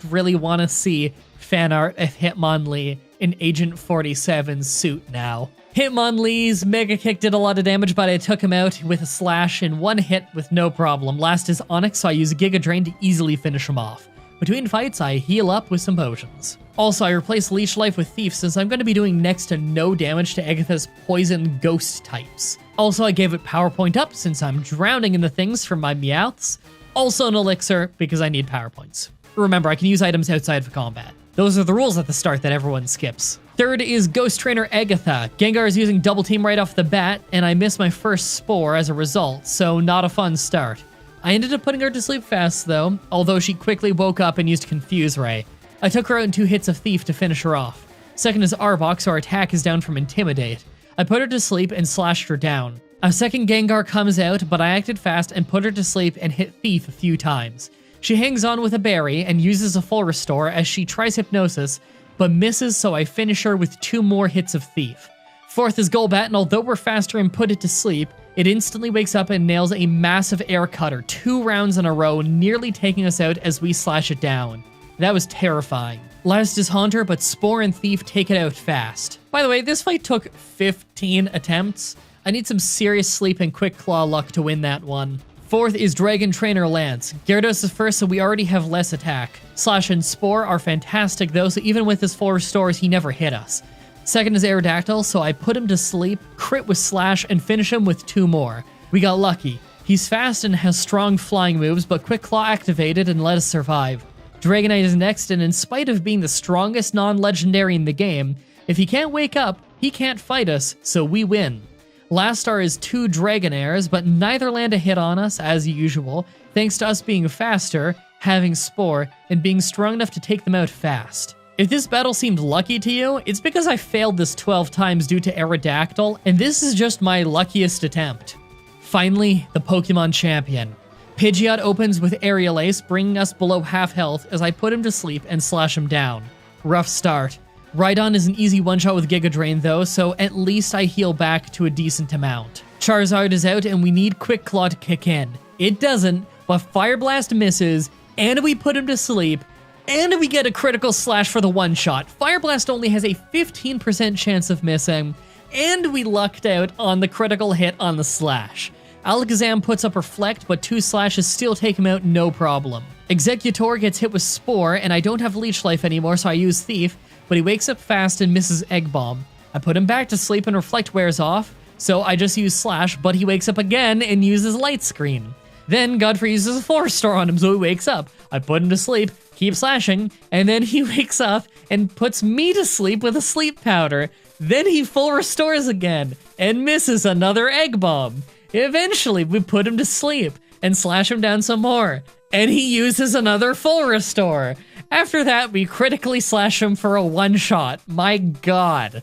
really want to see fan art of Hitmonlee in Agent 47's suit now. Hitmonlee's Mega Kick did a lot of damage, but I took him out with a Slash in one hit with no problem. Last is Onyx, so I use Giga Drain to easily finish him off. Between fights, I heal up with some potions. Also, I replaced Leech Life with Thief since I'm going to be doing next to no damage to Agatha's Poison Ghost types. Also, I gave it Power Point up since I'm drowning in the things from my Meowths. Also an Elixir because I need Power Points. Remember, I can use items outside of combat. Those are the rules at the start that everyone skips. Third is Ghost Trainer Agatha. Gengar is using Double Team right off the bat, and I missed my first Spore as a result, so not a fun start. I ended up putting her to sleep fast though, although she quickly woke up and used Confuse Ray. I took her out in 2 hits of Thief to finish her off. Second is Arbok, so our attack is down from Intimidate. I put her to sleep and slashed her down. A second Gengar comes out, but I acted fast and put her to sleep and hit Thief a few times. She hangs on with a berry and uses a full restore as she tries Hypnosis, but misses, so I finish her with 2 more hits of Thief. Fourth is Golbat, and although we're faster and put it to sleep, it instantly wakes up and nails a massive air cutter 2 rounds in a row, nearly taking us out as we slash it down. That was terrifying. Last is Haunter, but Spore and Thief take it out fast. By the way, this fight took 15 attempts. I need some serious sleep and Quick Claw luck to win that one. Fourth is Dragon Trainer Lance. Gyarados is first, so we already have less attack. Slash and Spore are fantastic though, so even with his full restores, he never hit us. Second is Aerodactyl, so I put him to sleep, crit with Slash, and finish him with 2 more. We got lucky. He's fast and has strong flying moves, but Quick Claw activated and let us survive. Dragonite is next, and in spite of being the strongest non-legendary in the game, if he can't wake up, he can't fight us, so we win. Last star is 2 Dragonairs, but neither land a hit on us, as usual, thanks to us being faster, having Spore, and being strong enough to take them out fast. If this battle seemed lucky to you, it's because I failed this 12 times due to Aerodactyl, and this is just my luckiest attempt. Finally, the Pokemon Champion. Pidgeot opens with Aerial Ace, bringing us below half health as I put him to sleep and slash him down. Rough start. Rhydon is an easy one-shot with Giga Drain though, so at least I heal back to a decent amount. Charizard is out and we need Quick Claw to kick in. It doesn't, but Fire Blast misses, and we put him to sleep, and we get a critical slash for the one-shot. Fire Blast only has a 15% chance of missing, and we lucked out on the critical hit on the slash. Alakazam puts up Reflect, but 2 slashes still take him out no problem. Executor gets hit with Spore, and I don't have Leech Life anymore, so I use Thief, but he wakes up fast and misses Egg Bomb. I put him back to sleep and Reflect wears off, so I just use Slash, but he wakes up again and uses Light Screen. Then Godfrey uses a full restore on him, so he wakes up. I put him to sleep, keep slashing, and then he wakes up and puts me to sleep with a Sleep Powder. Then he full restores again and misses another Egg Bomb. Eventually, we put him to sleep and slash him down some more, and he uses another full restore. After that, we critically slash him for a one-shot. My god.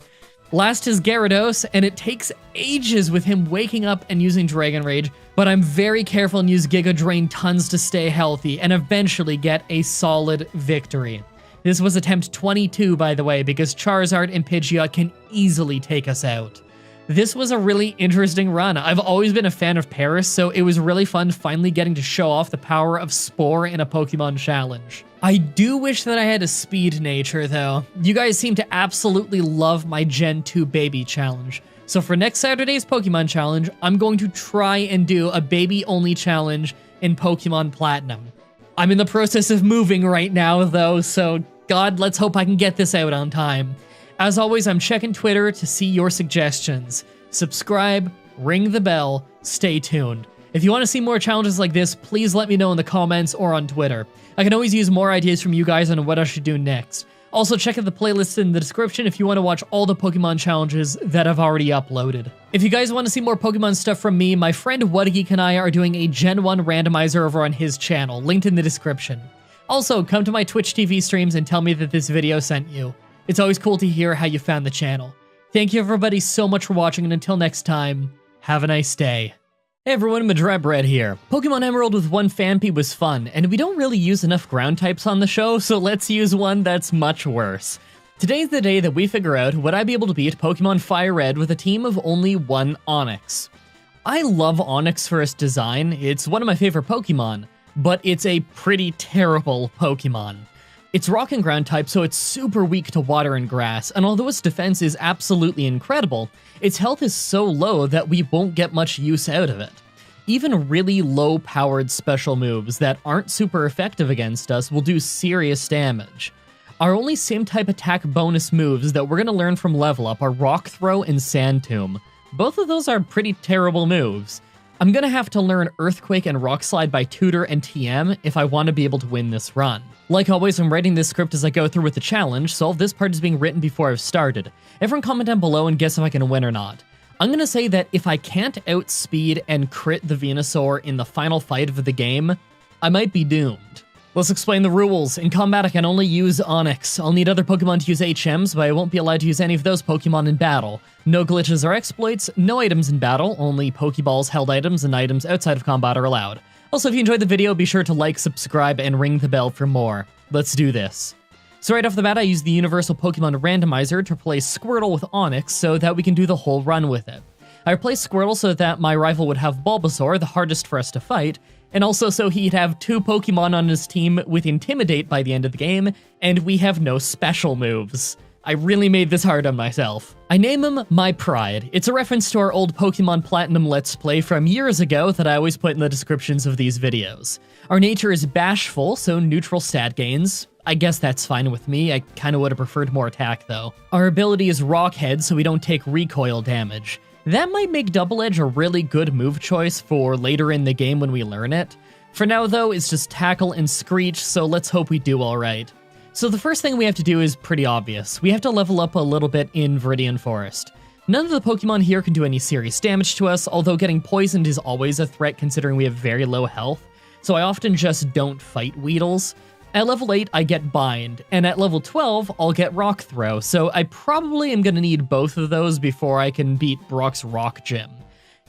Last is Gyarados, and it takes ages with him waking up and using Dragon Rage, but I'm very careful and use Giga Drain tons to stay healthy and eventually get a solid victory. This was attempt 22, by the way, because Charizard and Pidgeot can easily take us out. This was a really interesting run. I've always been a fan of Paris, so it was really fun finally getting to show off the power of Spore in a Pokemon challenge. I do wish that I had a speed nature, though. You guys seem to absolutely love my Gen 2 baby challenge. So for next Saturday's Pokemon challenge, I'm going to try and do a baby-only challenge in Pokemon Platinum. I'm in the process of moving right now, though, so God, let's hope I can get this out on time. As always, I'm checking Twitter to see your suggestions. Subscribe, ring the bell, stay tuned. If you want to see more challenges like this, please let me know in the comments or on Twitter. I can always use more ideas from you guys on what I should do next. Also, check out the playlist in the description if you want to watch all the Pokemon challenges that I've already uploaded. If you guys want to see more Pokemon stuff from me, my friend Whatageek and I are doing a Gen 1 randomizer over on his channel, linked in the description. Also, come to my Twitch TV streams and tell me that this video sent you. It's always cool to hear how you found the channel. Thank you everybody so much for watching, and until next time, have a nice day. Hey everyone, Mah-Dry-Bread here. Pokemon Emerald with one Phanpy was fun, and we don't really use enough ground types on the show, so let's use one that's much worse. Today's the day that we figure out would I be able to beat Pokemon Fire Red with a team of only one Onix. I love Onix for its design, it's one of my favorite Pokemon, but it's a pretty terrible Pokemon. It's rock and ground type, so it's super weak to water and grass, and although its defense is absolutely incredible, its health is so low that we won't get much use out of it. Even really low-powered special moves that aren't super effective against us will do serious damage. Our only same-type attack bonus moves that we're going to learn from Level Up are Rock Throw and Sand Tomb. Both of those are pretty terrible moves. I'm going to have to learn Earthquake and Rock Slide by Tutor and TM if I want to be able to win this run. Like always, I'm writing this script as I go through with the challenge, so all this part is being written before I've started. Everyone comment down below and guess if I can win or not. I'm going to say that if I can't outspeed and crit the Venusaur in the final fight of the game, I might be doomed. Let's explain the rules. In combat, I can only use Onix. I'll need other Pokemon to use HMs, but I won't be allowed to use any of those Pokemon in battle. No glitches or exploits, no items in battle, only Pokeballs, held items, and items outside of combat are allowed. Also, if you enjoyed the video, be sure to like, subscribe, and ring the bell for more. Let's do this. So right off the bat, I use the Universal Pokemon Randomizer to replace Squirtle with Onix so that we can do the whole run with it. I replaced Squirtle so that my rival would have Bulbasaur, the hardest for us to fight, and also so he'd have two Pokemon on his team with Intimidate by the end of the game, and we have no special moves. I really made this hard on myself. I name him My Pride. It's a reference to our old Pokemon Platinum Let's Play from years ago that I always put in the descriptions of these videos. Our nature is bashful, so neutral stat gains. I guess that's fine with me, I kinda would've preferred more attack though. Our ability is Rock Head, so we don't take recoil damage. That might make Double Edge a really good move choice for later in the game when we learn it. For now though, it's just Tackle and Screech, so let's hope we do alright. So the first thing we have to do is pretty obvious. We have to level up a little bit in Viridian Forest. None of the Pokemon here can do any serious damage to us, although getting poisoned is always a threat considering we have very low health, so I often just don't fight Weedles. At level 8, I get Bind, and at level 12, I'll get Rock Throw, so I probably am going to need both of those before I can beat Brock's Rock Gym.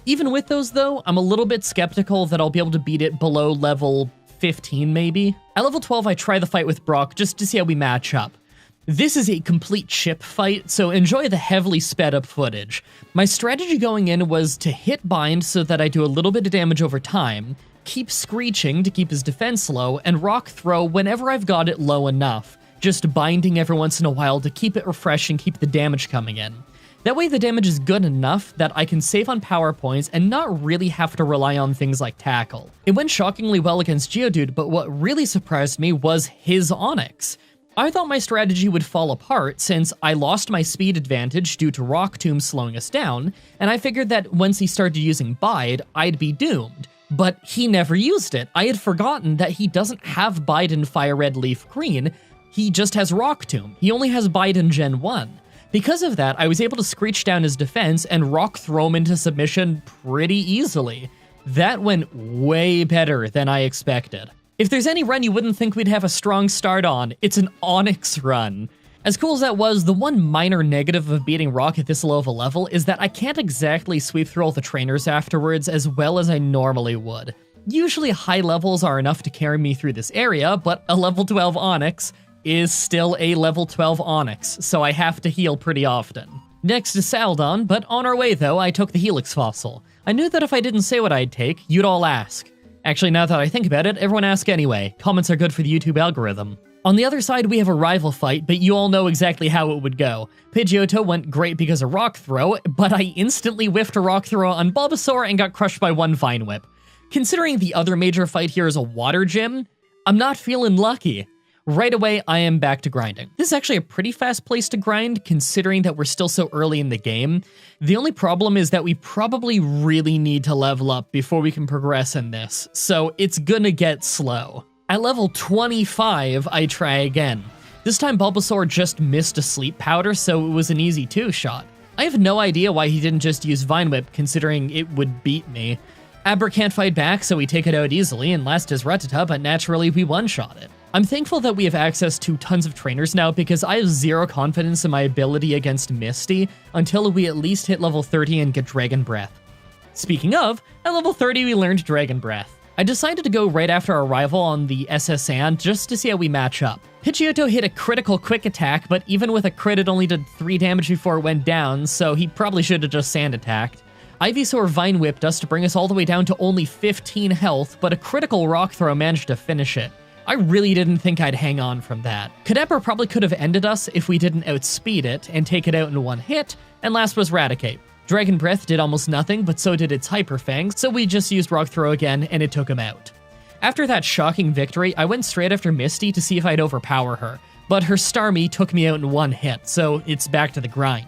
Even with those, though, I'm a little bit skeptical that I'll be able to beat it below level 15, maybe. At level 12, I try the fight with Brock just to see how we match up. This is a complete chip fight, so enjoy the heavily sped up footage. My strategy going in was to hit Bind so that I do a little bit of damage over time, keep Screeching to keep his defense low, and Rock Throw whenever I've got it low enough, just binding every once in a while to keep it refreshed and keep the damage coming in. That way the damage is good enough that I can save on power points and not really have to rely on things like Tackle. It went shockingly well against Geodude, but what really surprised me was his Onix. I thought my strategy would fall apart since I lost my speed advantage due to Rock Tomb slowing us down, and I figured that once he started using Bide, I'd be doomed. But he never used it. I had forgotten that he doesn't have Bide in Fire Red Leaf Green, he just has Rock Tomb. He only has Bide in Gen 1. Because of that, I was able to Screech down his defense and Rock Throw him into submission pretty easily. That went way better than I expected. If there's any run you wouldn't think we'd have a strong start on, it's an Onix run. As cool as that was, the one minor negative of beating Rock at this low of a level is that I can't exactly sweep through all the trainers afterwards as well as I normally would. Usually high levels are enough to carry me through this area, but a level 12 Onix is still a level 12 Onix, so I have to heal pretty often. Next is Saldon, but on our way though, I took the Helix Fossil. I knew that if I didn't say what I'd take, you'd all ask. Actually, now that I think about it, everyone ask anyway. Comments are good for the YouTube algorithm. On the other side, we have a rival fight, but you all know exactly how it would go. Pidgeotto went great because of Rock Throw, but I instantly whiffed a Rock Throw on Bulbasaur and got crushed by one Vine Whip. Considering the other major fight here is a Water Gym, I'm not feeling lucky. Right away, I am back to grinding. This is actually a pretty fast place to grind, considering that we're still so early in the game. The only problem is that we probably really need to level up before we can progress in this, so it's gonna get slow. At level 25, I try again. This time Bulbasaur just missed a sleep powder, so it was an easy 2-shot. I have no idea why he didn't just use Vine Whip, considering it would beat me. Aber can't fight back, so we take it out easily, and last is Rattata, but naturally we one-shot it. I'm thankful that we have access to tons of trainers now because I have zero confidence in my ability against Misty until we at least hit level 30 and get Dragon Breath. Speaking of, at level 30 we learned Dragon Breath. I decided to go right after our rival on the SS Sand just to see how we match up. Pidgeotto hit a critical quick attack, but even with a crit it only did 3 damage before it went down, so he probably should have just sand attacked. Ivysaur Vine Whipped us to bring us all the way down to only 15 health, but a critical Rock Throw managed to finish it. I really didn't think I'd hang on from that. Kadabra probably could have ended us if we didn't outspeed it and take it out in one hit, and last was Raticate. Dragon Breath did almost nothing, but so did its Hyper Fang, so we just used Rock Throw again and it took him out. After that shocking victory, I went straight after Misty to see if I'd overpower her, but her Starmie took me out in one hit, so it's back to the grind.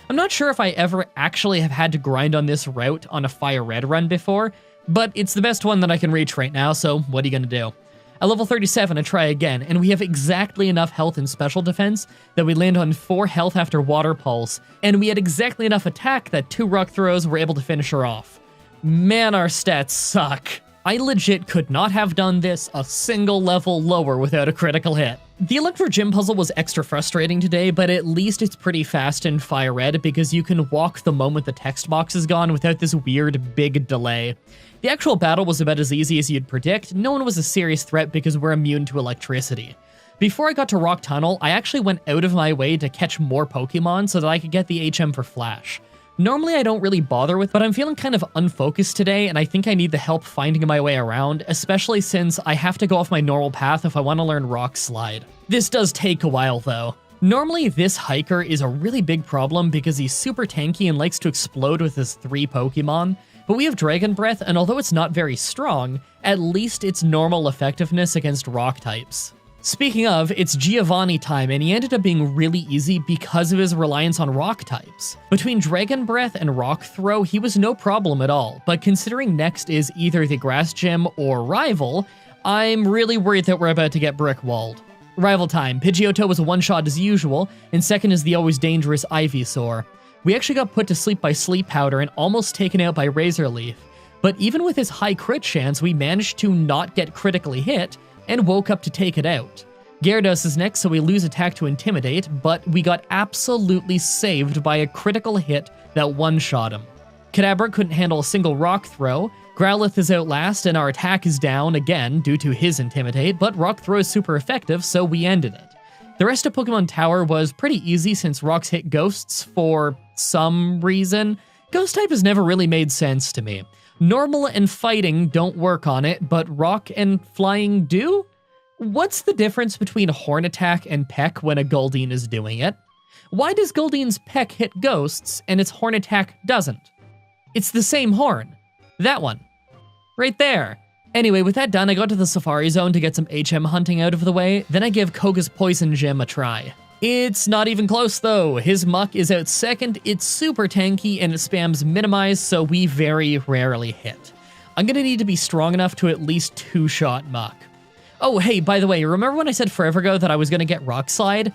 I'm not sure if I ever actually have had to grind on this route on a Fire Red run before, but it's the best one that I can reach right now, so what are you gonna do? At level 37, I try again, and we have exactly enough health and special defense that we land on 4 health after Water Pulse, and we had exactly enough attack that 2 Rock Throws were able to finish her off. Man, our stats suck. I legit could not have done this a single level lower without a critical hit. The Electro Gym puzzle was extra frustrating today, but at least it's pretty fast in Fire Red because you can walk the moment the text box is gone without this weird big delay. The actual battle was about as easy as you'd predict. No one was a serious threat because we're immune to electricity. Before I got to Rock Tunnel, I actually went out of my way to catch more Pokemon so that I could get the HM for Flash. Normally I don't really bother with, but I'm feeling kind of unfocused today, and I think I need the help finding my way around, especially since I have to go off my normal path if I want to learn Rock Slide. This does take a while though. Normally this hiker is a really big problem because he's super tanky and likes to explode with his 3 Pokemon, but we have Dragon Breath, and although it's not very strong, at least it's normal effectiveness against rock types. Speaking of, it's Giovanni time, and he ended up being really easy because of his reliance on rock types. Between Dragon Breath and Rock Throw, he was no problem at all, but considering next is either the Grass Gym or Rival, I'm really worried that we're about to get brick-walled. Rival time, Pidgeotto was a one-shot as usual, and second is the always dangerous Ivysaur. We actually got put to sleep by Sleep Powder and almost taken out by Razor Leaf, but even with his high crit chance, we managed to not get critically hit, and woke up to take it out. Gyarados is next, so we lose attack to Intimidate, but we got absolutely saved by a critical hit that one-shot him. Kadabra couldn't handle a single Rock Throw, Growlithe is out last, and our attack is down again due to his Intimidate, but Rock Throw is super effective, so we ended it. The rest of Pokemon Tower was pretty easy since rocks hit ghosts for some reason. Ghost type has never really made sense to me. Normal and fighting don't work on it, but rock and flying do? What's the difference between Horn Attack and Peck when a Goldeen is doing it? Why does Goldeen's Peck hit ghosts and its Horn Attack doesn't? It's the same horn. That one. Right there. Anyway, with that done, I got to the Safari Zone to get some HM hunting out of the way, then I give Koga's Poison Gem a try. It's not even close though. His Muck is out second, it's super tanky, and it spams Minimize, so we very rarely hit. I'm gonna need to be strong enough to at least 2-shot Muck. Oh, hey, by the way, remember when I said forever ago that I was gonna get Rock Slide?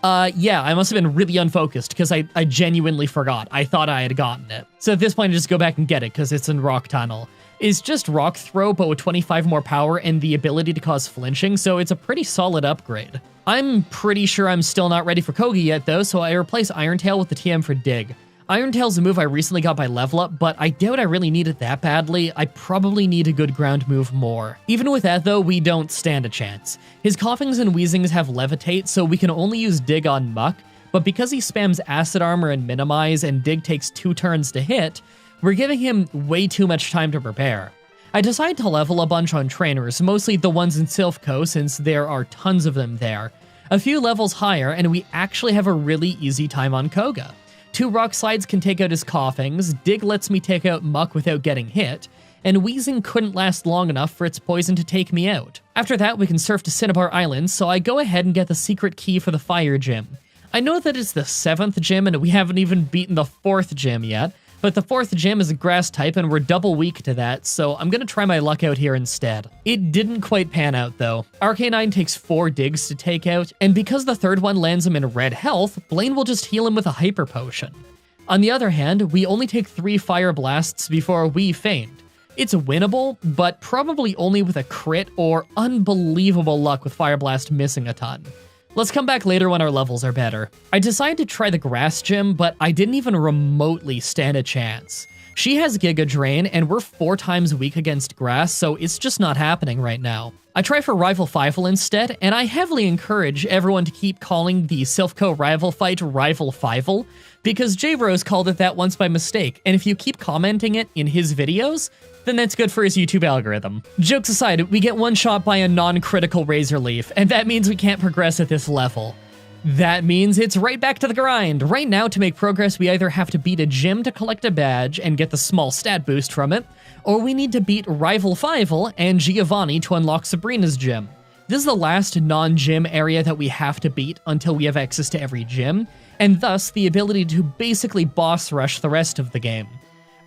Yeah, I must have been really unfocused, because I genuinely forgot. I thought I had gotten it. So at this point, I just go back and get it, because it's in Rock Tunnel. It's just Rock Throw, but with 25 more power and the ability to cause flinching, so it's a pretty solid upgrade. I'm pretty sure I'm still not ready for Koga yet, though, so I replace Iron Tail with the TM for Dig. Iron Tail's a move I recently got by level up, but I doubt I really need it that badly. I probably need a good ground move more. Even with that, though, we don't stand a chance. His Coughings and Wheezings have Levitate, so we can only use Dig on Muck, but because he spams Acid Armor and Minimize and Dig takes 2 turns to hit, we're giving him way too much time to prepare. I decided to level a bunch on trainers, mostly the ones in Silphco since there are tons of them there. A few levels higher, and we actually have a really easy time on Koga. 2 Rock Slides can take out his Coughings, Dig lets me take out Muck without getting hit, and Wheezing couldn't last long enough for its poison to take me out. After that, we can surf to Cinnabar Island, so I go ahead and get the secret key for the Fire Gym. I know that it's the 7th gym, and we haven't even beaten the 4th gym yet, But the 4th gym is a grass type and we're double weak to that, so I'm gonna try my luck out here instead. It didn't quite pan out though. Arcanine takes 4 digs to take out, and because the 3rd one lands him in red health, Blaine will just heal him with a Hyper Potion. On the other hand, we only take 3 Fire Blasts before we faint. It's winnable, but probably only with a crit or unbelievable luck with Fire Blast missing a ton. Let's come back later when our levels are better. I decided to try the grass gym, but I didn't even remotely stand a chance. She has Giga Drain, and we're 4 times weak against grass, so it's just not happening right now. I try for Rival Fievel instead, and I heavily encourage everyone to keep calling the Silphco rival fight Rival Fievel, because J-Rose called it that once by mistake, and if you keep commenting it in his videos, then that's good for his YouTube algorithm. Jokes aside, we get one shot by a non-critical Razor Leaf, and that means we can't progress at this level. That means it's right back to the grind. Right now, to make progress, we either have to beat a gym to collect a badge and get the small stat boost from it, or we need to beat Rival Fievel and Giovanni to unlock Sabrina's gym. This is the last non-gym area that we have to beat until we have access to every gym, and thus the ability to basically boss rush the rest of the game.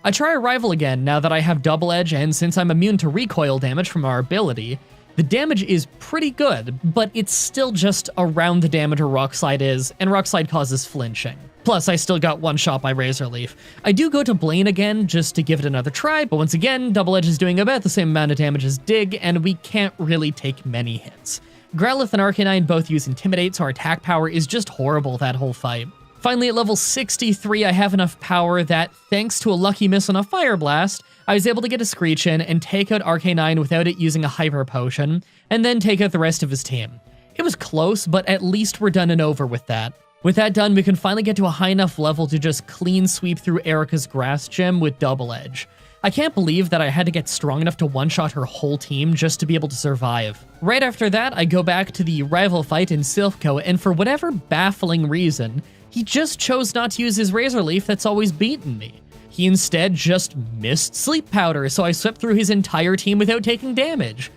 I try a rival again now that I have Double Edge, and since I'm immune to recoil damage from our ability, the damage is pretty good, but it's still just around the damage a Rock Slide is, and Rock Slide causes flinching. Plus, I still got one shot by Razor Leaf. I do go to Blaine again just to give it another try, but once again, Double Edge is doing about the same amount of damage as Dig, and we can't really take many hits. Growlithe and Arcanine both use Intimidate, so our attack power is just horrible that whole fight. Finally, at level 63, I have enough power that, thanks to a lucky miss on a Fire Blast, I was able to get a Screech in and take out Arcanine without it using a Hyper Potion, and then take out the rest of his team. It was close, but at least we're done and over with that. With that done, we can finally get to a high enough level to just clean sweep through Erica's Grass Gym with Double Edge. I can't believe that I had to get strong enough to one-shot her whole team just to be able to survive. Right after that, I go back to the rival fight in Silphco, and for whatever baffling reason, he just chose not to use his Razor Leaf that's always beaten me. He instead just missed Sleep Powder, so I swept through his entire team without taking damage.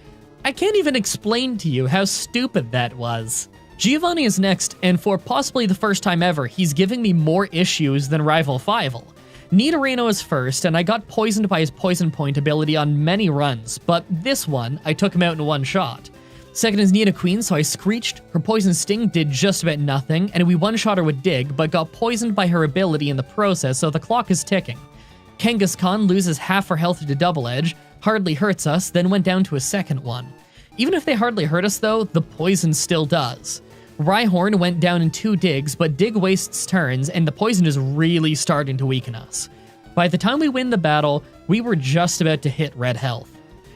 I can't even explain to you how stupid that was. Giovanni is next, and for possibly the first time ever, he's giving me more issues than Rival Fievel. Nidorino is first, and I got poisoned by his Poison Point ability on many runs, but this one, I took him out in one shot. Second is Nidoqueen, so I Screeched, her Poison Sting did just about nothing, and we one-shot her with Dig, but got poisoned by her ability in the process, so the clock is ticking. Kangaskhan loses half her health to Double Edge, hardly hurts us, then went down to a second one. Even if they hardly hurt us though, the poison still does. Rhyhorn went down in 2 digs, but Dig wastes turns, and the poison is really starting to weaken us. By the time we win the battle, we were just about to hit red health.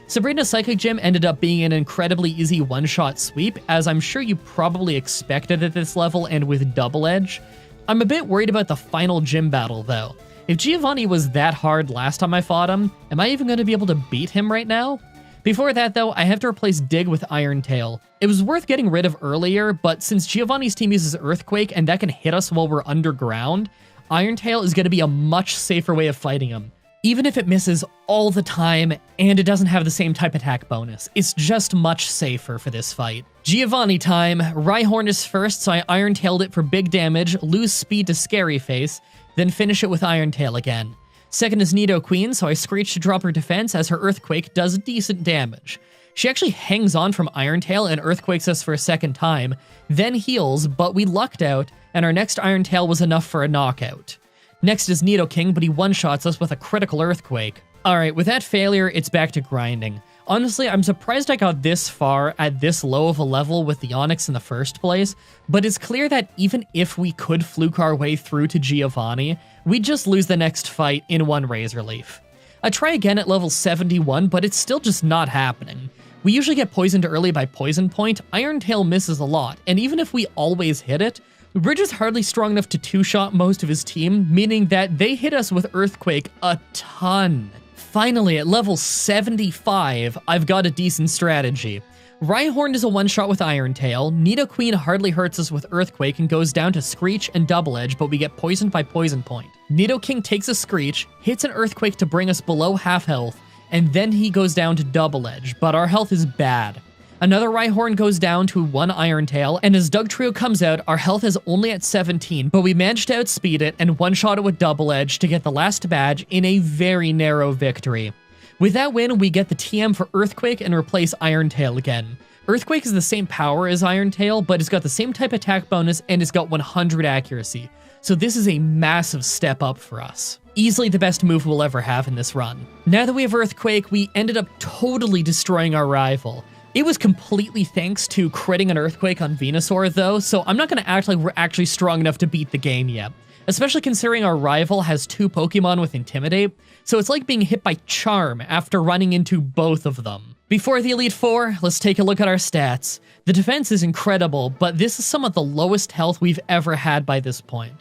Sabrina's Psychic Gym ended up being an incredibly easy one-shot sweep, as I'm sure you probably expected at this level and with Double Edge. I'm a bit worried about the final gym battle though. If Giovanni was that hard last time I fought him, am I even going to be able to beat him right now? Before that though, I have to replace Dig with Iron Tail. It was worth getting rid of earlier, but since Giovanni's team uses Earthquake and that can hit us while we're underground, Iron Tail is going to be a much safer way of fighting him. Even if it misses all the time and it doesn't have the same type attack bonus, it's just much safer for this fight. Giovanni time. Rhyhorn is first, so I Iron Tailed it for big damage, lose speed to Scary Face, then finish it with Iron Tail again. Second is Nidoqueen, so I Screech to drop her defense as her Earthquake does decent damage. She actually hangs on from Iron Tail and Earthquakes us for a second time, then heals, but we lucked out, and our next Iron Tail was enough for a knockout. Next is Nidoking, but he one-shots us with a critical Earthquake. Alright, with that failure, it's back to grinding. Honestly, I'm surprised I got this far at this low of a level with the Onix in the first place, but it's clear that even if we could fluke our way through to Giovanni, we'd just lose the next fight in one Razor Leaf. I try again at level 71, but it's still just not happening. We usually get poisoned early by Poison Point, Iron Tail misses a lot, and even if we always hit it, we're just hardly strong enough to two-shot most of his team, meaning that they hit us with Earthquake a ton. Finally, at level 75, I've got a decent strategy. Rhyhorn is a one-shot with Iron Tail, Nidoqueen hardly hurts us with Earthquake and goes down to Screech and Double Edge, but we get poisoned by Poison Point. Nidoking takes a Screech, hits an Earthquake to bring us below half health, and then he goes down to Double Edge, but our health is bad. Another Rhyhorn goes down to 1 Iron Tail, and as Dugtrio comes out, our health is only at 17, but we managed to outspeed it and one-shot it with Double Edge to get the last badge in a very narrow victory. With that win, we get the TM for Earthquake and replace Iron Tail again. Earthquake is the same power as Iron Tail, but it's got the same type attack bonus and it's got 100 accuracy. So this is a massive step up for us. Easily the best move we'll ever have in this run. Now that we have Earthquake, we ended up totally destroying our rival. It was completely thanks to critting an Earthquake on Venusaur though, so I'm not going to act like we're actually strong enough to beat the game yet. Especially considering our rival has 2 Pokemon with Intimidate, so it's like being hit by Charm after running into both of them. Before the Elite Four, let's take a look at our stats. The defense is incredible, but this is some of the lowest health we've ever had by this point.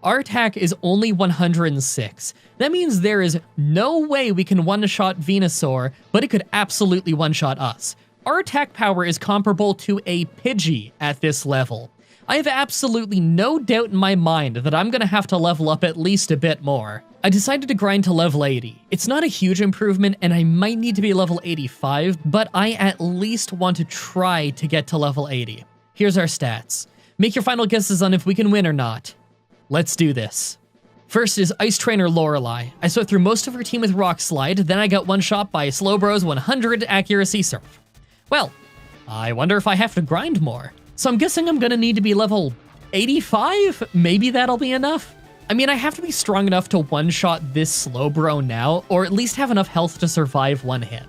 Our attack is only 106. That means there is no way we can one-shot Venusaur, but it could absolutely one-shot us. Our attack power is comparable to a Pidgey at this level. I have absolutely no doubt in my mind that I'm gonna have to level up at least a bit more. I decided to grind to level 80. It's not a huge improvement and I might need to be level 85, but I at least want to try to get to level 80. Here's our stats. Make your final guesses on if we can win or not. Let's do this. First is Ice Trainer Lorelei. I swept through most of her team with Rock Slide, then I got one shot by Slowbro's 100 accuracy Surf. Well, I wonder if I have to grind more. So I'm guessing I'm gonna need to be level 85? Maybe that'll be enough? I mean, I have to be strong enough to one-shot this Slowbro now, or at least have enough health to survive one hit.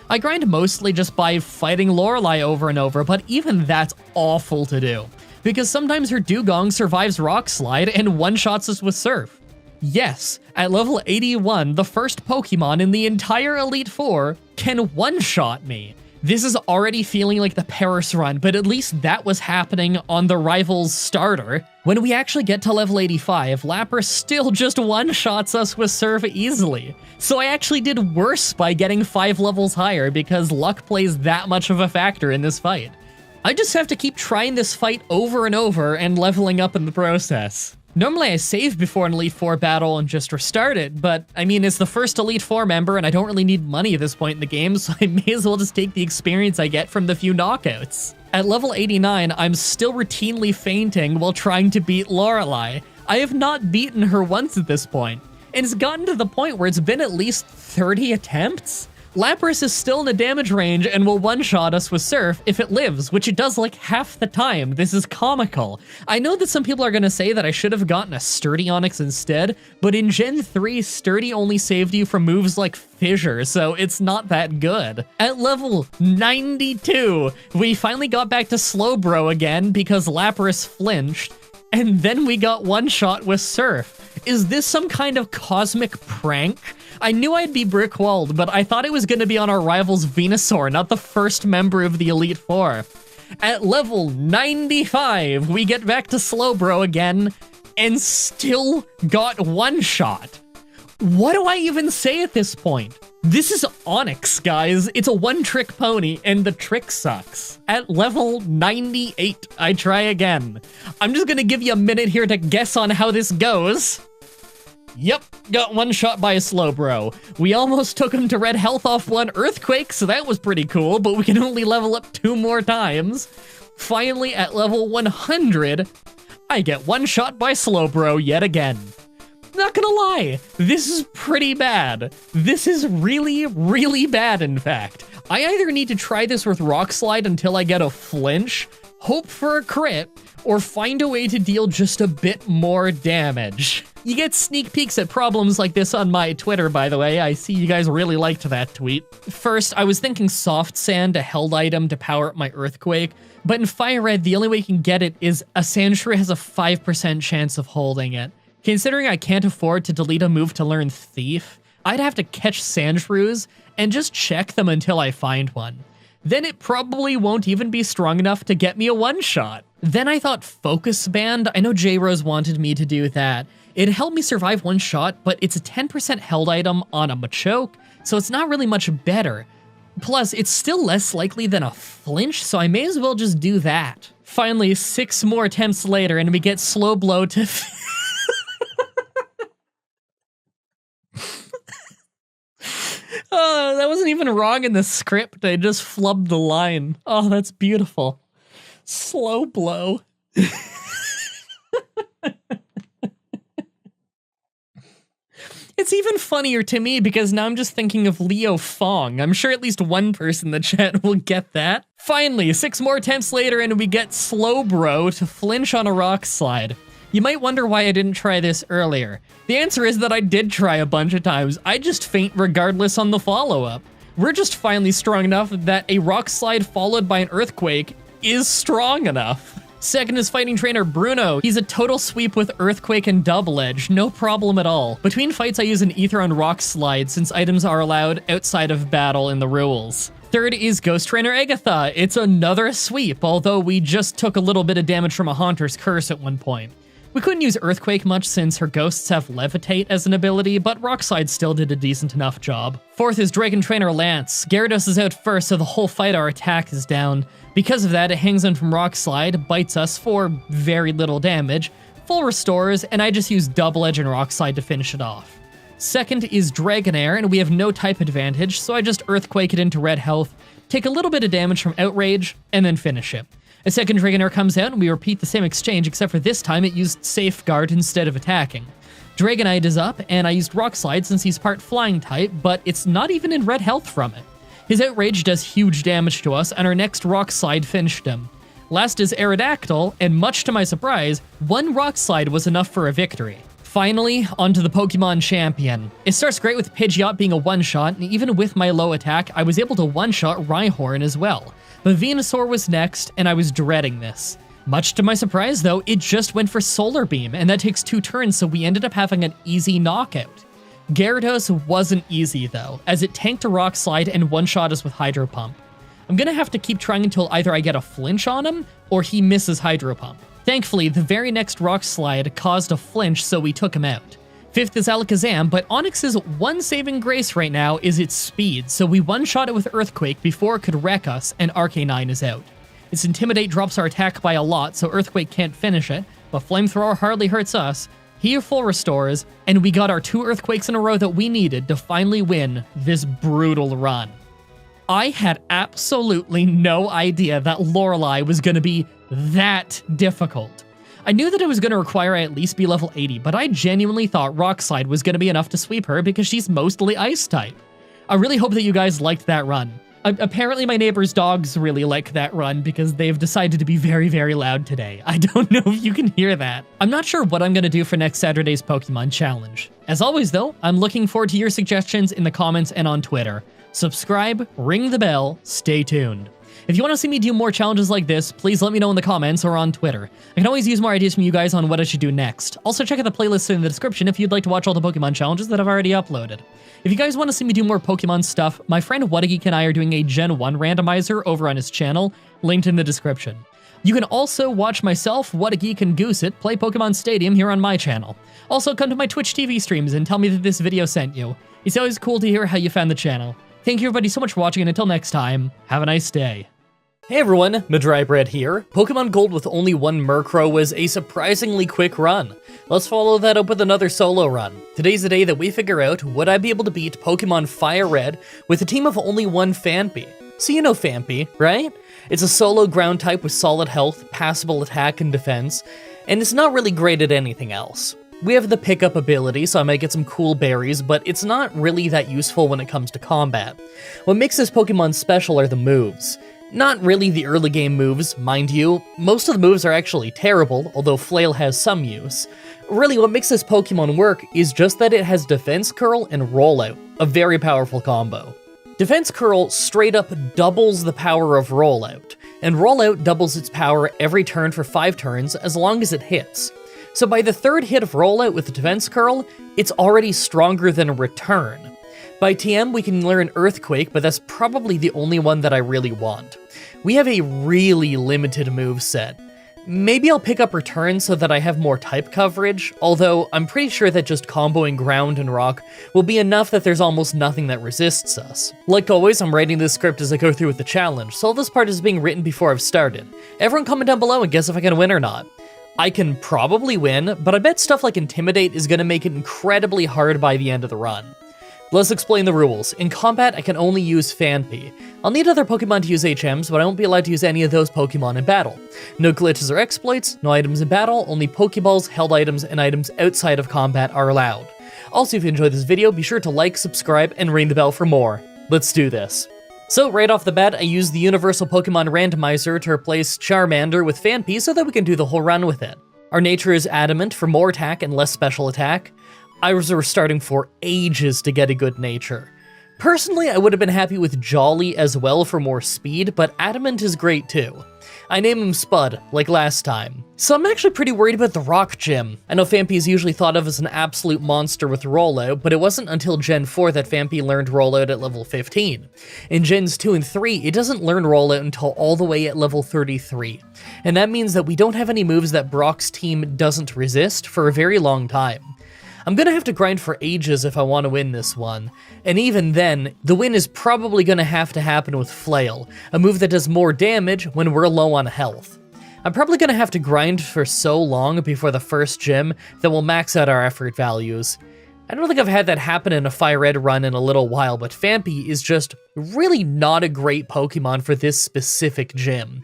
I grind mostly just by fighting Lorelei over and over, but even that's awful to do. Because sometimes her Dugong survives Rock Slide and one-shots us with Surf. Yes, at level 81, the first Pokemon in the entire Elite Four can one-shot me. This is already feeling like the Paris run, but at least that was happening on the rival's starter. When we actually get to level 85, Lapras still just one-shots us with Surf easily. So I actually did worse by getting 5 levels higher because luck plays that much of a factor in this fight. I just have to keep trying this fight over and over and leveling up in the process. Normally I save before an Elite Four battle and just restart it, but I mean, it's the first Elite Four member and I don't really need money at this point in the game, so I may as well just take the experience I get from the few knockouts. At level 89, I'm still routinely fainting while trying to beat Lorelei. I have not beaten her once at this point, and it's gotten to the point where it's been at least 30 attempts? Lapras is still in the damage range and will one-shot us with Surf if it lives, which it does like half the time. This is comical. I know that some people are gonna say that I should have gotten a Sturdy Onix instead, but in Gen 3, Sturdy only saved you from moves like Fissure, so it's not that good. At level 92, we finally got back to Slowbro again because Lapras flinched, and then we got one-shot with Surf. Is this some kind of cosmic prank? I knew I'd be brick-walled, but I thought it was going to be on our rival's Venusaur, not the first member of the Elite Four. At level 95, we get back to Slowbro again, and still got one shot. What do I even say at this point? This is Onix, guys. It's a one-trick pony, and the trick sucks. At level 98, I try again. I'm just gonna give you a minute here to guess on how this goes. Yep, got one shot by a Slowbro. We almost took him to red health off one Earthquake, so that was pretty cool, but we can only level up 2 more times. Finally, at level 100, I get one shot by Slowbro yet again. Not gonna lie, this is pretty bad. This is really, really bad, in fact. I either need to try this with Rock Slide until I get a flinch, hope for a crit, or find a way to deal just a bit more damage. You get sneak peeks at problems like this on my Twitter, by the way. I see you guys really liked that tweet. First, I was thinking Soft Sand, a held item to power up my Earthquake, but in Fire Red, the only way you can get it is a Sandshrew has a 5% chance of holding it. Considering I can't afford to delete a move to learn Thief, I'd have to catch Sandshrews and just check them until I find one. Then it probably won't even be strong enough to get me a one-shot. Then I thought Focus Band. I know J-Rose wanted me to do that. It helped me survive one shot, but it's a 10% held item on a Machoke, so it's not really much better. Plus, it's still less likely than a flinch, so I may as well just do that. Finally, 6 more attempts later, and we get Slowbro to... Oh, that was wasn't even wrong in the script. I just flubbed the line. Oh, that's beautiful. Slow blow. It's even funnier to me because now I'm just thinking of Leo Fong. I'm sure at least one person in the chat will get that. Finally, 6 more attempts later and we get Slow Bro to flinch on a rock slide. You might wonder why I didn't try this earlier. The answer is that I did try a bunch of times. I just faint regardless on the follow-up. We're just finally strong enough that a rock slide followed by an earthquake is strong enough. Second is fighting trainer Bruno. He's a total sweep with Earthquake and Double Edge, no problem at all. Between fights I use an Ether on Rock Slide since items are allowed outside of battle in the rules. Third is Ghost Trainer Agatha. It's another sweep, although we just took a little bit of damage from a Haunter's Curse at one point. We couldn't use Earthquake much since her ghosts have Levitate as an ability, but Rock Slide still did a decent enough job. Fourth is Dragon Trainer Lance. Gyarados is out first, so the whole fight our attack is down. Because of that, it hangs on from Rock Slide, bites us for very little damage, full restores, and I just use Double Edge and Rock Slide to finish it off. Second is Dragonair, and we have no type advantage, so I just Earthquake it into red health, take a little bit of damage from Outrage, and then finish it. A second Dragonair comes out, and we repeat the same exchange, except for this time it used Safeguard instead of attacking. Dragonite is up, and I used Rock Slide since he's part Flying type, but it's not even in red health from it. His Outrage does huge damage to us, and our next Rock Slide finished him. Last is Aerodactyl, and much to my surprise, one Rock Slide was enough for a victory. Finally, onto the Pokemon Champion. It starts great with Pidgeot being a one-shot, and even with my low attack, I was able to one-shot Rhyhorn as well. But Venusaur was next, and I was dreading this. Much to my surprise, though, it just went for Solar Beam, and that takes 2 turns, so we ended up having an easy knockout. Gyarados wasn't easy, though, as it tanked a Rock Slide and one-shot us with Hydro Pump. I'm gonna have to keep trying until either I get a flinch on him, or he misses Hydro Pump. Thankfully, the very next Rock Slide caused a flinch, so we took him out. Fifth is Alakazam, but Onix's one saving grace right now is its speed, so we one-shot it with Earthquake before it could wreck us, and Arcanine is out. Its Intimidate drops our attack by a lot, so Earthquake can't finish it, but Flamethrower hardly hurts us. He full restores, and we got our 2 Earthquakes in a row that we needed to finally win this brutal run. I had absolutely no idea that Lorelei was going to be that difficult. I knew that it was going to require I at least be level 80, but I genuinely thought Rock Slide was going to be enough to sweep her because she's mostly Ice type. I really hope that you guys liked that run. Apparently my neighbor's dogs really like that run because they've decided to be very, very loud today. I don't know if you can hear that. I'm not sure what I'm going to do for next Saturday's Pokemon Challenge. As always though, I'm looking forward to your suggestions in the comments and on Twitter. Subscribe, ring the bell, stay tuned. If you want to see me do more challenges like this, please let me know in the comments or on Twitter. I can always use more ideas from you guys on what I should do next. Also check out the playlist in the description if you'd like to watch all the Pokemon challenges that I've already uploaded. If you guys want to see me do more Pokemon stuff, my friend Whatageek and I are doing a Gen 1 randomizer over on his channel, linked in the description. You can also watch myself, Whatageek, and Goosit play Pokemon Stadium here on my channel. Also come to my Twitch TV streams and tell me that this video sent you. It's always cool to hear how you found the channel. Thank you everybody so much for watching, and until next time, have a nice day. Hey everyone, Mah-Dry-Bread here. Pokemon Gold with only 1 Murkrow was a surprisingly quick run. Let's follow that up with another solo run. Today's the day that we figure out, would I be able to beat Pokemon Fire Red with a team of only 1 Phanpy? So you know Phanpy, right? It's a solo ground type with solid health, passable attack and defense, and it's not really great at anything else. We have the pickup ability, so I might get some cool berries, but it's not really that useful when it comes to combat. What makes this Pokemon special are the moves. Not really the early game moves, mind you. Most of the moves are actually terrible, although Flail has some use. Really, what makes this Pokemon work is just that it has Defense Curl and Rollout, a very powerful combo. Defense Curl straight up doubles the power of Rollout, and Rollout doubles its power every turn for 5 turns as long as it hits. So by the 3rd hit of Rollout with the Defense Curl, it's already stronger than a Return. By TM, we can learn Earthquake, but that's probably the only one that I really want. We have a really limited moveset. Maybe I'll pick up Return so that I have more type coverage, although I'm pretty sure that just comboing Ground and Rock will be enough that there's almost nothing that resists us. Like always, I'm writing this script as I go through with the challenge, so all this part is being written before I've started. Everyone comment down below and guess if I can win or not. I can probably win, but I bet stuff like Intimidate is going to make it incredibly hard by the end of the run. Let's explain the rules. In combat, I can only use Phanpy. I'll need other Pokemon to use HMs, but I won't be allowed to use any of those Pokemon in battle. No glitches or exploits, no items in battle, only Pokeballs, held items, and items outside of combat are allowed. Also, if you enjoyed this video, be sure to like, subscribe, and ring the bell for more. Let's do this. So right off the bat, I used the Universal Pokemon Randomizer to replace Charmander with Phanpy so that we can do the whole run with it. Our nature is Adamant for more attack and less special attack. I was starting for ages to get a good nature. Personally, I would have been happy with Jolly as well for more speed, but Adamant is great too. I name him Spud, like last time. So I'm actually pretty worried about the Rock Gym. I know Phanpy is usually thought of as an absolute monster with Rollout, but it wasn't until Gen 4 that Phanpy learned Rollout at level 15. In Gens 2 and 3, it doesn't learn Rollout until all the way at level 33. And that means that we don't have any moves that Brock's team doesn't resist for a very long time. I'm gonna have to grind for ages if I want to win this one, and even then, the win is probably gonna have to happen with Flail, a move that does more damage when we're low on health. I'm probably gonna have to grind for so long before the first gym that we'll max out our effort values. I don't think I've had that happen in a Fire Red run in a little while, but Phanpy is just really not a great Pokemon for this specific gym.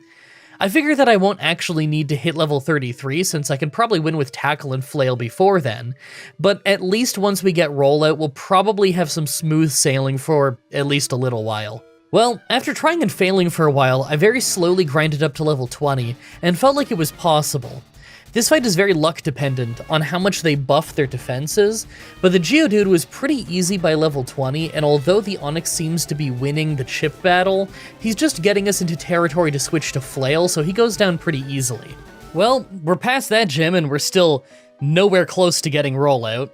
I figure that I won't actually need to hit level 33 since I can probably win with Tackle and Flail before then, but at least once we get Rollout, we'll probably have some smooth sailing for at least a little while. Well, after trying and failing for a while, I very slowly grinded up to level 20 and felt like it was possible. This fight is very luck dependent on how much they buff their defenses, but the Geodude was pretty easy by level 20, and although the Onix seems to be winning the chip battle, he's just getting us into territory to switch to Flail, so he goes down pretty easily. Well, we're past that gym and we're still nowhere close to getting Rollout.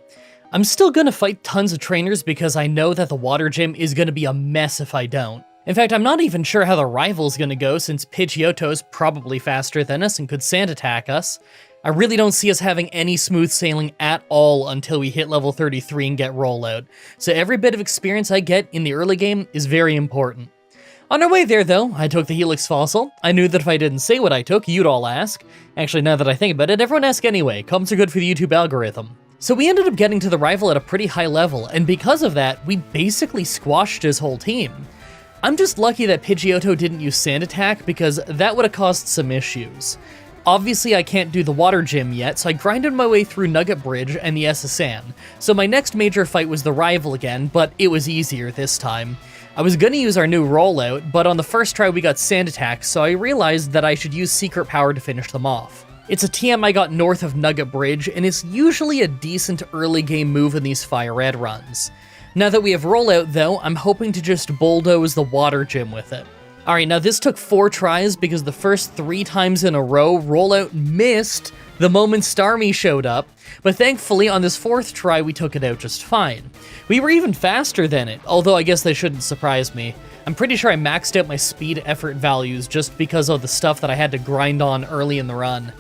I'm still gonna fight tons of trainers because I know that the water gym is gonna be a mess if I don't. In fact, I'm not even sure how the rival's gonna go since Pidgeotto's probably faster than us and could sand attack us. I really don't see us having any smooth sailing at all until we hit level 33 and get Rollout, so every bit of experience I get in the early game is very important. On our way there though, I took the Helix Fossil. I knew that if I didn't say what I took, you'd all ask. Actually, now that I think about it, everyone asks anyway. Comments are good for the YouTube algorithm. So we ended up getting to the rival at a pretty high level, and because of that, we basically squashed his whole team. I'm just lucky that Pidgeotto didn't use Sand Attack because that would have caused some issues. Obviously, I can't do the water gym yet, so I grinded my way through Nugget Bridge and the SSN. So my next major fight was the rival again, but it was easier this time. I was gonna use our new Rollout, but on the first try we got Sand Attack, so I realized that I should use Secret Power to finish them off. It's a TM I got north of Nugget Bridge, and it's usually a decent early game move in these Fire Red runs. Now that we have Rollout though, I'm hoping to just bulldoze the water gym with it. Alright, now this took 4 tries because the first 3 times in a row, Rollout missed the moment Starmie showed up, but thankfully on this 4th try we took it out just fine. We were even faster than it, although I guess that shouldn't surprise me. I'm pretty sure I maxed out my speed effort values just because of the stuff that I had to grind on early in the run.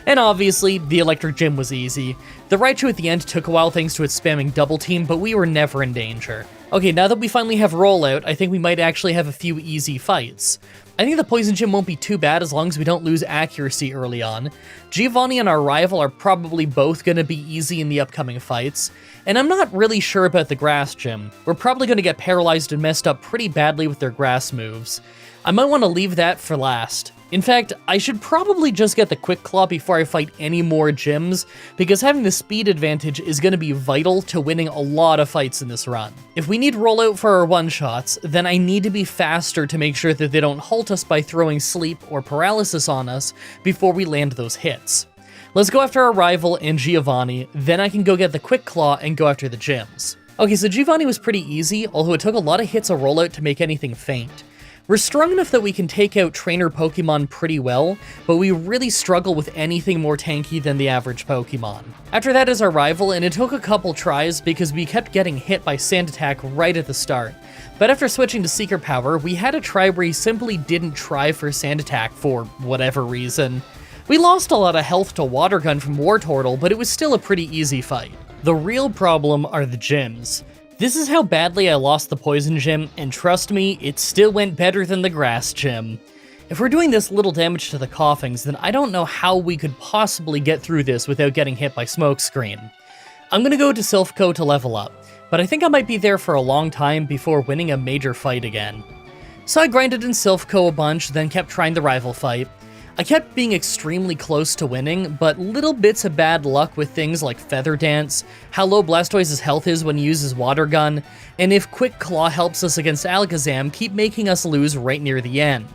And obviously, the Electric Gym was easy. The Raichu at the end took a while thanks to its spamming Double Team, but we were never in danger. Okay, now that we finally have Rollout, I think we might actually have a few easy fights. I think the Poison Gym won't be too bad as long as we don't lose accuracy early on. Giovanni and our rival are probably both going to be easy in the upcoming fights, and I'm not really sure about the Grass Gym. We're probably going to get paralyzed and messed up pretty badly with their grass moves. I might want to leave that for last. In fact, I should probably just get the Quick Claw before I fight any more gyms, because having the speed advantage is going to be vital to winning a lot of fights in this run. If we need Rollout for our one-shots, then I need to be faster to make sure that they don't halt us by throwing Sleep or Paralysis on us before we land those hits. Let's go after our rival and Giovanni, then I can go get the Quick Claw and go after the gyms. Okay, so Giovanni was pretty easy, although it took a lot of hits of Rollout to make anything faint. We're strong enough that we can take out trainer Pokemon pretty well, but we really struggle with anything more tanky than the average Pokemon. After that is our rival, and it took a couple tries because we kept getting hit by Sand Attack right at the start. But after switching to Secret Power, we had a try where he simply didn't try for Sand Attack for whatever reason. We lost a lot of health to Water Gun from Wartortle, but it was still a pretty easy fight. The real problem are the gyms. This is how badly I lost the Poison Gym, and trust me, it still went better than the Grass Gym. If we're doing this little damage to the Coughings, then I don't know how we could possibly get through this without getting hit by Smokescreen. I'm gonna go to Silph Co to level up. but I think I might be there for a long time before winning a major fight again. So I grinded in Silphco a bunch, then kept trying the rival fight. I kept being extremely close to winning, but little bits of bad luck with things like Feather Dance, how low Blastoise's health is when he uses Water Gun, and if Quick Claw helps us against Alakazam keep making us lose right near the end.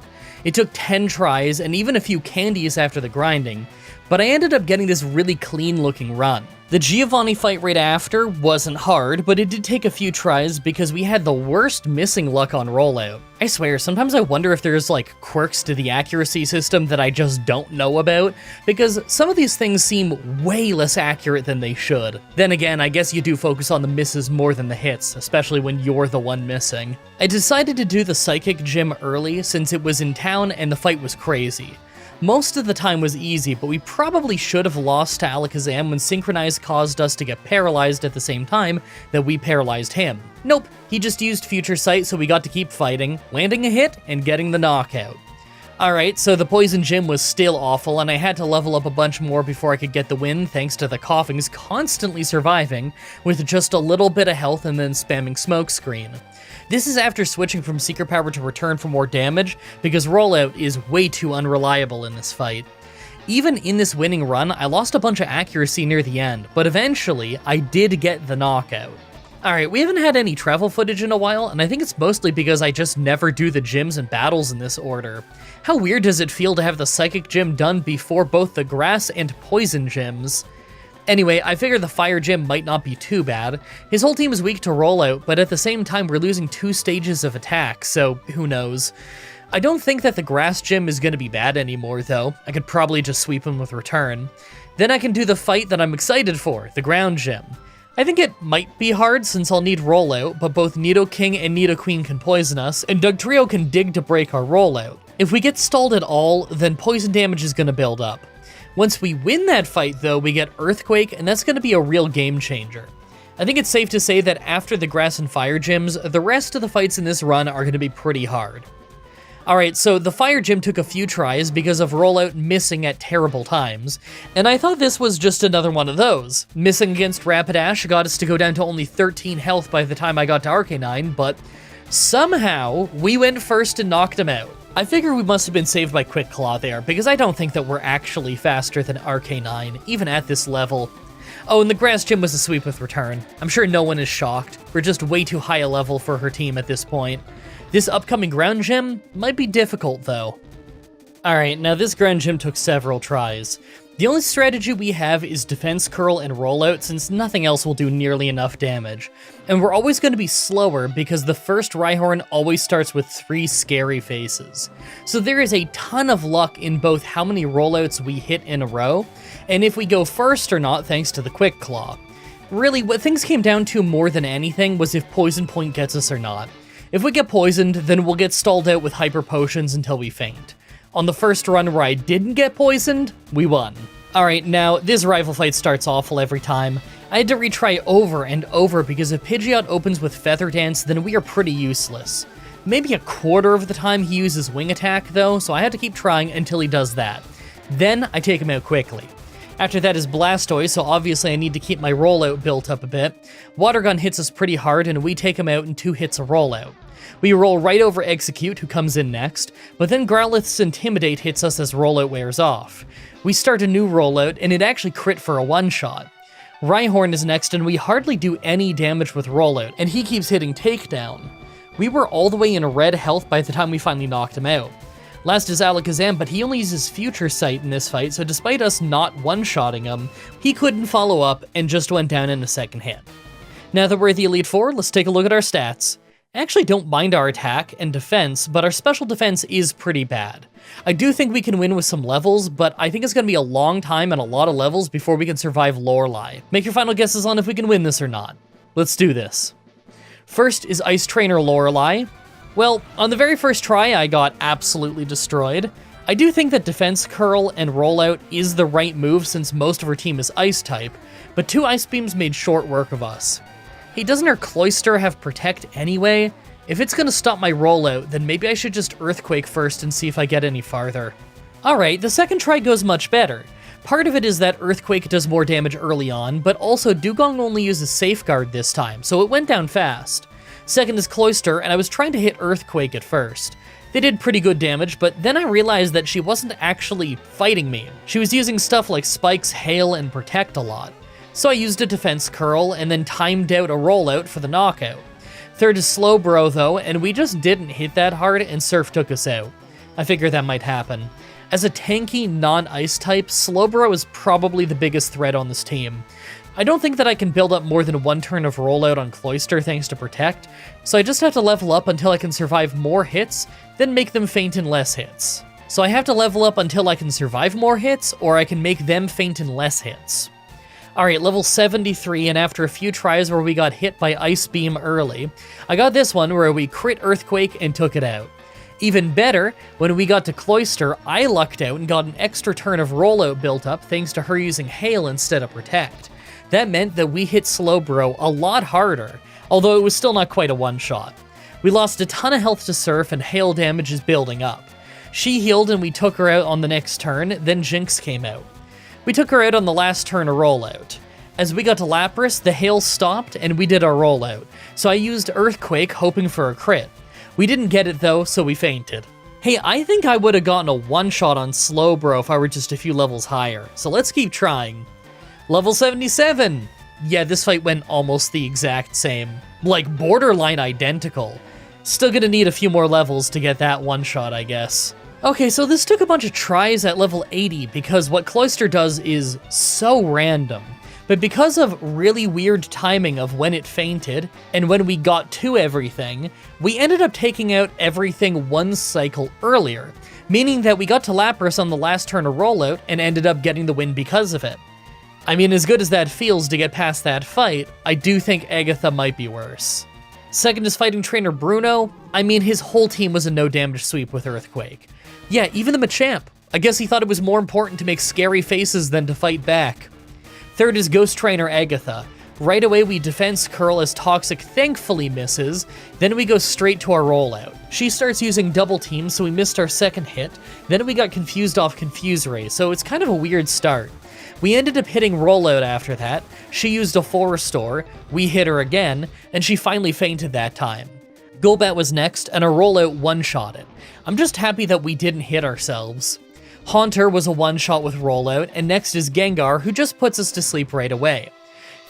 It took 10 tries and even a few candies after the grinding, but I ended up getting this really clean looking run. The Giovanni fight right after wasn't hard, but it did take a few tries because we had the worst missing luck on rollout. I swear, sometimes I wonder if there's like quirks to the accuracy system that I just don't know about, because some of these things seem way less accurate than they should. Then again, I guess you do focus on the misses more than the hits, especially when you're the one missing. I decided to do the Psychic Gym early since it was in town and the fight was crazy. Most of the time was easy, but we probably should have lost to Alakazam when Synchronize caused us to get paralyzed at the same time that we paralyzed him. Nope, he just used Future Sight so we got to keep fighting, landing a hit, and getting the knockout. Alright, so the Poison Gym was still awful, and I had to level up a bunch more before I could get the win thanks to the Coughings constantly surviving with just a little bit of health and then spamming Smokescreen. This is after switching from Secret Power to Return for more damage, because Rollout is way too unreliable in this fight. Even in this winning run, I lost a bunch of accuracy near the end, but eventually, I did get the knockout. Alright, we haven't had any travel footage in a while, and I think it's mostly because I just never do the gyms and battles in this order. How weird does it feel to have the Psychic Gym done before both the Grass and Poison gyms? Anyway, I figure the Fire Gym might not be too bad. His whole team is weak to Rollout, but at the same time we're losing 2 stages of attack, so who knows. I don't think that the Grass Gym is going to be bad anymore, though. I could probably just sweep him with Return. Then I can do the fight that I'm excited for, the Ground Gym. I think it might be hard since I'll need Rollout, but both Nidoking and Nidoqueen can poison us, and Dugtrio can dig to break our Rollout. If we get stalled at all, then poison damage is going to build up. Once we win that fight, though, we get Earthquake, and that's going to be a real game changer. I think it's safe to say that after the Grass and Fire gyms, the rest of the fights in this run are going to be pretty hard. Alright, so the Fire Gym took a few tries because of Rollout missing at terrible times, and I thought this was just another one of those. Missing against Rapidash got us to go down to only 13 health by the time I got to Arcanine, but somehow we went first and knocked him out. I figure we must have been saved by Quick Claw there, because I don't think that we're actually faster than Arcanine, even at this level. Oh, and the Grass Gym was a sweep with Return. I'm sure no one is shocked. We're just way too high a level for her team at this point. This upcoming Ground Gym might be difficult, though. Alright, now this Ground Gym took several tries. The only strategy we have is Defense Curl and Rollout, since nothing else will do nearly enough damage. And we're always going to be slower because the first Rhyhorn always starts with 3 scary faces. So there is a ton of luck in both how many Rollouts we hit in a row, and if we go first or not thanks to the Quick Claw. Really, what things came down to more than anything was if Poison Point gets us or not. If we get poisoned, then we'll get stalled out with Hyper Potions until we faint. On the first run where I didn't get poisoned, we won. Alright, now, this rival fight starts awful every time. I had to retry over and over because if Pidgeot opens with Feather Dance, then we are pretty useless. Maybe a quarter of the time he uses Wing Attack, though, so I had to keep trying until he does that. Then, I take him out quickly. After that is Blastoise, so obviously I need to keep my Rollout built up a bit. Water Gun hits us pretty hard, and we take him out in 2 hits of Rollout. We roll right over Execute, who comes in next, but then Growlithe's Intimidate hits us as Rollout wears off. We start a new Rollout, and it actually crit for a one-shot. Rhyhorn is next, and we hardly do any damage with Rollout, and he keeps hitting Takedown. We were all the way in red health by the time we finally knocked him out. Last is Alakazam, but he only uses Future Sight in this fight, so despite us not one-shotting him, he couldn't follow up and just went down in a second hit. Now that we're at the Elite Four, let's take a look at our stats. I actually don't mind our attack and defense, but our special defense is pretty bad. I do think we can win with some levels, but I think it's going to be a long time and a lot of levels before we can survive Lorelei. Make your final guesses on if we can win this or not. Let's do this. First is Ice Trainer Lorelei. Well, on the very first try, I got absolutely destroyed. I do think that Defense Curl and Rollout is the right move since most of our team is Ice type, but 2 Ice Beams made short work of us. Hey, doesn't our Cloyster have Protect anyway? If it's gonna stop my Rollout, then maybe I should just Earthquake first and see if I get any farther. Alright, the second try goes much better. Part of it is that Earthquake does more damage early on, but also Dugong only uses Safeguard this time, so it went down fast. Second is Cloyster, and I was trying to hit Earthquake at first. They did pretty good damage, but then I realized that she wasn't actually fighting me. She was using stuff like Spikes, Hail, and Protect a lot. So I used a Defense Curl, and then timed out a rollout for the knockout. Third is Slowbro though, and we just didn't hit that hard, and Surf took us out. I figured that might happen. As a tanky, non-ice type, Slowbro is probably the biggest threat on this team. I don't think that I can build up more than one turn of rollout on Cloyster thanks to Protect, so I just have to level up until I can survive more hits, then make them faint in less hits. So I have to level up until I can survive more hits, or I can make them faint in less hits. Alright, level 73, and after a few tries where we got hit by Ice Beam early, I got this one where we crit Earthquake and took it out. Even better, when we got to Cloyster, I lucked out and got an extra turn of rollout built up thanks to her using Hail instead of Protect. That meant that we hit Slowbro a lot harder, although it was still not quite a one-shot. We lost a ton of health to Surf and Hail damage is building up. She healed and we took her out on the next turn, then Jinx came out. We took her out on the last turn of rollout. As we got to Lapras, the Hail stopped and we did our rollout, so I used Earthquake hoping for a crit. We didn't get it though, so we fainted. Hey, I think I would have gotten a one-shot on Slowbro if I were just a few levels higher, so let's keep trying. Level 77! Yeah, this fight went almost the exact same. Like, borderline identical. Still gonna need a few more levels to get that one-shot, I guess. Okay, so this took a bunch of tries at level 80 because what Cloyster does is so random. But because of really weird timing of when it fainted, and when we got to everything, we ended up taking out everything one cycle earlier, meaning that we got to Lapras on the last turn of rollout and ended up getting the win because of it. I mean, as good as that feels to get past that fight, I do think Agatha might be worse. Second is fighting trainer Bruno. I mean, his whole team was a no damage sweep with Earthquake. Yeah, even the Machamp. I guess he thought it was more important to make scary faces than to fight back. Third is Ghost Trainer Agatha. Right away we Defense Curl as Toxic thankfully misses, then we go straight to our rollout. She starts using Double Team, so we missed our second hit, then we got confused off Confuse Ray, so it's kind of a weird start. We ended up hitting rollout after that, she used a full restore, we hit her again, and she finally fainted that time. Golbat was next, and a rollout one-shot it. I'm just happy that we didn't hit ourselves. Haunter was a one-shot with rollout, and next is Gengar, who just puts us to sleep right away.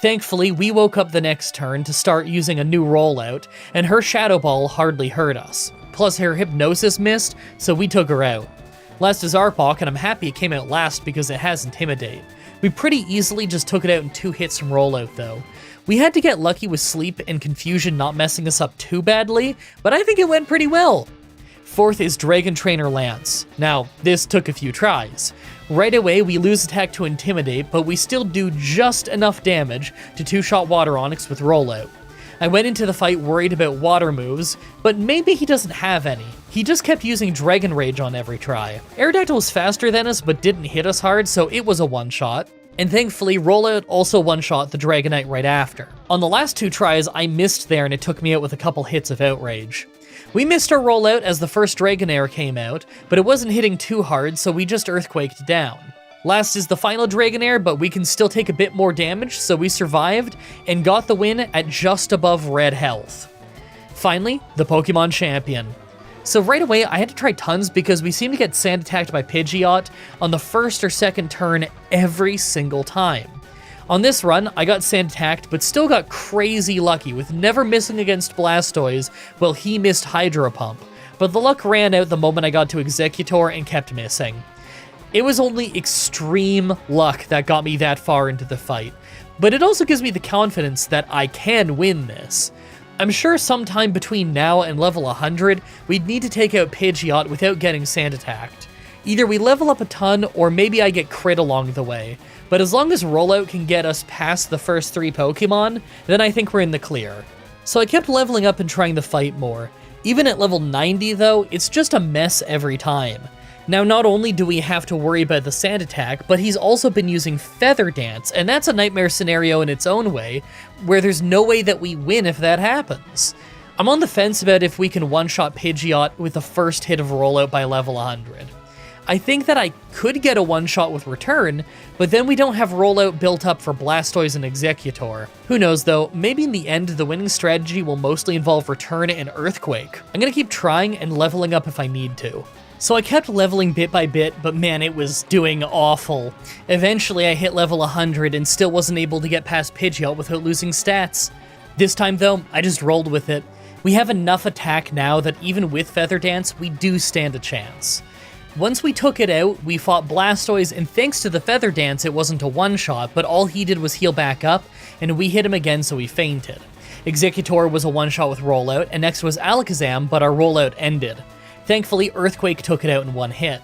Thankfully, we woke up the next turn to start using a new rollout, and her Shadow Ball hardly hurt us. Plus her Hypnosis missed, so we took her out. Last is Arpok, and I'm happy it came out last because it has Intimidate. We pretty easily just took it out in 2 hits from rollout though. We had to get lucky with Sleep and Confusion not messing us up too badly, but I think it went pretty well. Fourth is Dragon Trainer Lance. Now, this took a few tries. Right away, we lose attack to Intimidate, but we still do just enough damage to 2-shot Water Onix with rollout. I went into the fight worried about water moves, but maybe he doesn't have any. He just kept using Dragon Rage on every try. Aerodactyl was faster than us, but didn't hit us hard, so it was a one-shot. And thankfully, rollout also one-shot the Dragonite right after. On the last 2 tries, I missed there and it took me out with a couple hits of Outrage. We missed our rollout as the first Dragonair came out, but it wasn't hitting too hard, so we just Earthquaked down. Last is the final Dragonair, but we can still take a bit more damage, so we survived and got the win at just above red health. Finally, the Pokemon Champion. So right away, I had to try tons because we seem to get sand attacked by Pidgeot on the first or second turn every single time. On this run, I got sand attacked, but still got crazy lucky with never missing against Blastoise while he missed Hydro Pump, but the luck ran out the moment I got to Executor and kept missing. It was only extreme luck that got me that far into the fight, but it also gives me the confidence that I can win this. I'm sure sometime between now and level 100, we'd need to take out Pidgeot without getting sand attacked. Either we level up a ton, or maybe I get crit along the way. But as long as rollout can get us past the first 3 Pokemon, then I think we're in the clear. So I kept leveling up and trying to fight more. Even at level 90 though, it's just a mess every time. Now not only do we have to worry about the sand attack, but he's also been using Feather Dance, and that's a nightmare scenario in its own way, where there's no way that we win if that happens. I'm on the fence about if we can one-shot Pidgeot with the first hit of rollout by level 100. I think that I could get a one-shot with Return, but then we don't have rollout built up for Blastoise and Exeggutor. Who knows though, maybe in the end the winning strategy will mostly involve Return and Earthquake. I'm gonna keep trying and leveling up if I need to. So I kept leveling bit by bit, but man, it was doing awful. Eventually I hit level 100 and still wasn't able to get past Pidgeot without losing stats. This time though, I just rolled with it. We have enough attack now that even with Feather Dance, we do stand a chance. Once we took it out, we fought Blastoise, and thanks to the Feather Dance, it wasn't a one-shot, but all he did was heal back up, and we hit him again so he fainted. Exeggutor was a one-shot with Rollout, and next was Alakazam, but our Rollout ended. Thankfully, Earthquake took it out in one hit.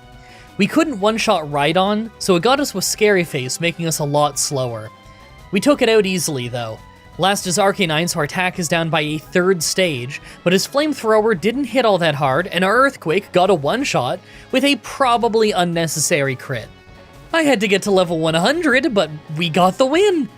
We couldn't one-shot Rhydon, so it got us with Scary Face, making us a lot slower. We took it out easily, though. Last is Arcanine, so our attack is down by a third stage, but his Flamethrower didn't hit all that hard, and our Earthquake got a one-shot with a probably unnecessary crit. I had to get to level 100, but we got the win!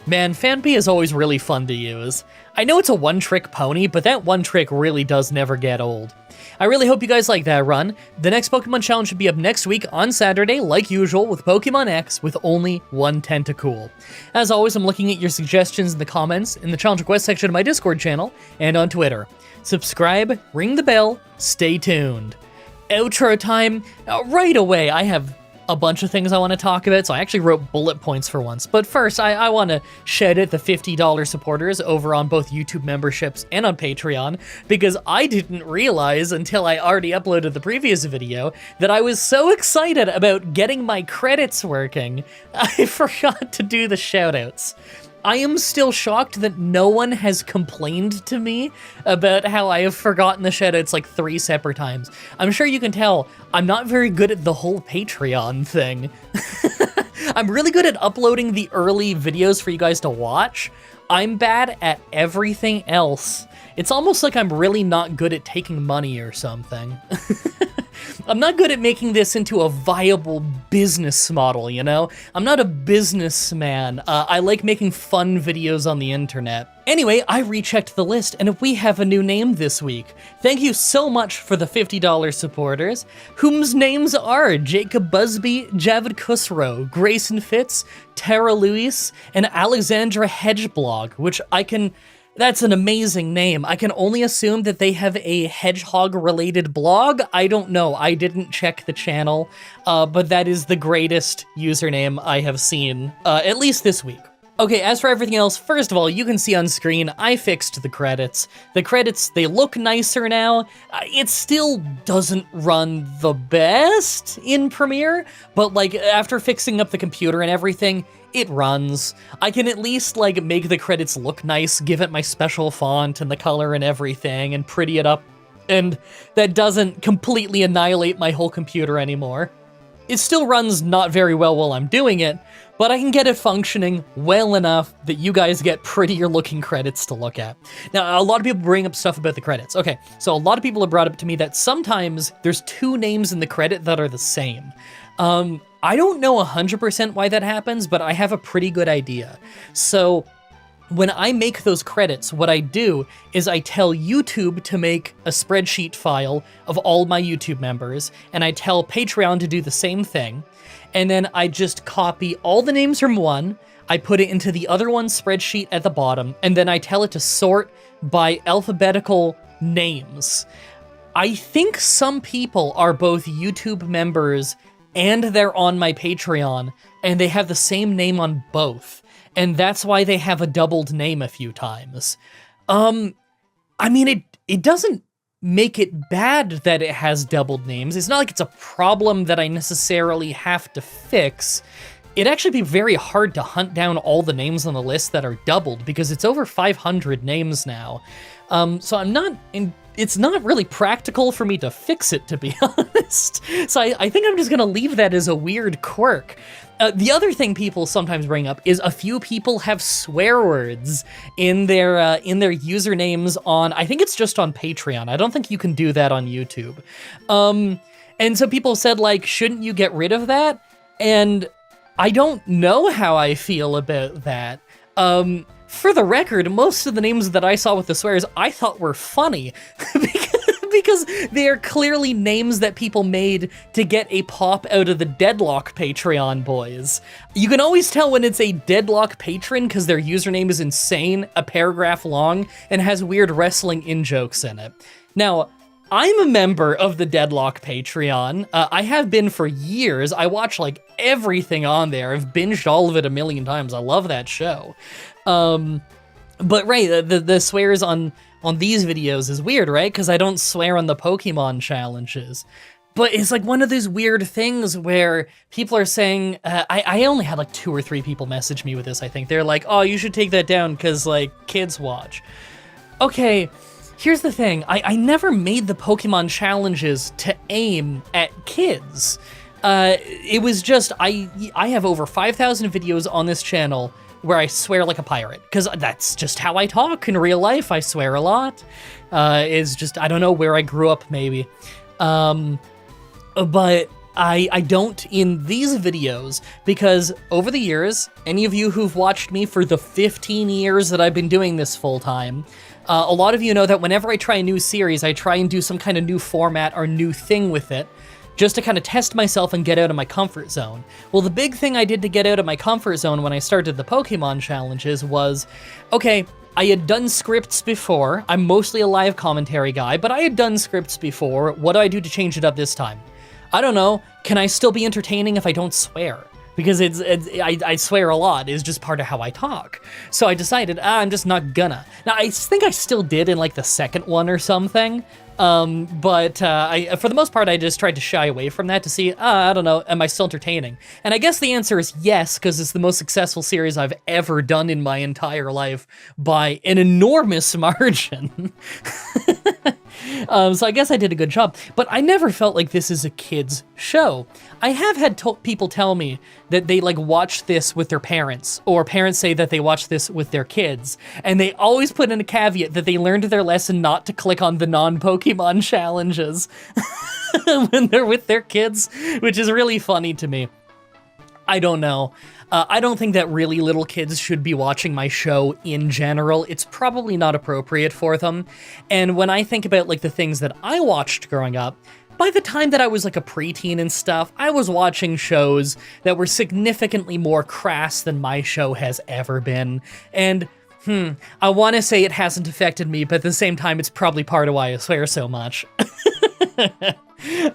Man, Phanpy is always really fun to use. I know it's a one-trick pony, but that one trick really does never get old. I really hope you guys like that run. The next Pokemon Challenge should be up next week on Saturday, like usual, with Pokemon X with only one Tentacool. As always, I'm looking at your suggestions in the comments, in the challenge request section of my Discord channel, and on Twitter. Subscribe, ring the bell, stay tuned. Outro time, right away. I have a bunch of things I want to talk about, so I actually wrote bullet points for once. But first, I want to shout out the $50 supporters over on both YouTube memberships and on Patreon, because I didn't realize until I already uploaded the previous video that I was so excited about getting my credits working, I forgot to do the shoutouts. I am still shocked that no one has complained to me about how I have forgotten the shoutouts like 3 separate times. I'm sure you can tell I'm not very good at the whole Patreon thing. I'm really good at uploading the early videos for you guys to watch. I'm bad at everything else. It's almost like I'm really not good at taking money or something. I'm not good at making this into a viable business model, you know? I'm not a businessman. I like making fun videos on the internet. Anyway, I rechecked the list, and we have a new name this week. Thank you so much for the $50 supporters, whom's names are Jacob Busby, Javid Khusro, Grayson Fitz, Tara Lewis, and Alexandra Hedgeblog, which that's an amazing name. I can only assume that they have a hedgehog-related blog. I don't know. I didn't check the channel, but that is the greatest username I have seen, at least this week. Okay, as for everything else, first of all, you can see on screen, I fixed the credits. The credits, they look nicer now. It still doesn't run the best in Premiere, but like after fixing up the computer and everything, it runs. I can at least like make the credits look nice, give it my special font and the color and everything, and pretty it up. And that doesn't completely annihilate my whole computer anymore. It still runs not very well while I'm doing it, but I can get it functioning well enough that you guys get prettier looking credits to look at. Now, a lot of people bring up stuff about the credits. Okay, so a lot of people have brought up to me that sometimes there's 2 names in the credit that are the same. I don't know 100% why that happens, but I have a pretty good idea. So when I make those credits, what I do is I tell YouTube to make a spreadsheet file of all my YouTube members, and I tell Patreon to do the same thing, and then I just copy all the names from one, I put it into the other one's spreadsheet at the bottom, and then I tell it to sort by alphabetical names. I think some people are both YouTube members and they're on my Patreon, and they have the same name on both. And that's why they have a doubled name a few times. I mean, it doesn't make it bad that it has doubled names. It's not like it's a problem that I necessarily have to fix. It'd actually be very hard to hunt down all the names on the list that are doubled, because it's over 500 names now. So it's not really practical for me to fix it, to be honest. So I think I'm just gonna leave that as a weird quirk. The other thing people sometimes bring up is a few people have swear words in their usernames on, I think it's just on Patreon. I don't think you can do that on YouTube. And so people said, like, shouldn't you get rid of that? And I don't know how I feel about that. For the record, most of the names that I saw with the swears I thought were funny because they are clearly names that people made to get a pop out of the Deadlock Patreon boys. You can always tell when it's a Deadlock patron because their username is insane, a paragraph long, and has weird wrestling in-jokes in it. Now, I'm a member of the Deadlock Patreon. I have been for years. I watch like everything on there. I've binged all of it a million times. I love that show. But right, the swears on these videos is weird, right? Because I don't swear on the Pokemon challenges. But it's like one of those weird things where people are saying, I only had like 2 or 3 people message me with this, I think. They're like, oh, you should take that down because like kids watch. Okay, here's the thing. I never made the Pokemon challenges to aim at kids. It was just, I have over 5,000 videos on this channel where I swear like a pirate, because that's just how I talk in real life. I swear a lot. It's just, I don't know where I grew up, maybe. But I don't in these videos, because over the years, any of you who've watched me for the 15 years that I've been doing this full time, a lot of you know that whenever I try a new series, I try and do some kind of new format or new thing with it, just to kind of test myself and get out of my comfort zone. Well, the big thing I did to get out of my comfort zone when I started the Pokemon challenges was, okay, I had done scripts before. I'm mostly a live commentary guy, but I had done scripts before. What do I do to change it up this time? I don't know. Can I still be entertaining if I don't swear? Because I swear a lot is just part of how I talk. So I decided, I'm just not gonna. Now, I think I still did in like the second one or something. But for the most part, I just tried to shy away from that to see, I don't know, am I still entertaining? And I guess the answer is yes, because it's the most successful series I've ever done in my entire life by an enormous margin. So I guess I did a good job, but I never felt like this is a kid's show. I have had people tell me that they like watch this with their parents, or parents say that they watch this with their kids, and they always put in a caveat that they learned their lesson not to click on the non-Pokemon challenges when they're with their kids, which is really funny to me. I don't know. I don't think that really little kids should be watching my show in general. It's probably not appropriate for them. And when I think about like the things that I watched growing up, by the time that I was like a preteen and stuff, I was watching shows that were significantly more crass than my show has ever been. And I want to say it hasn't affected me, but at the same time, it's probably part of why I swear so much.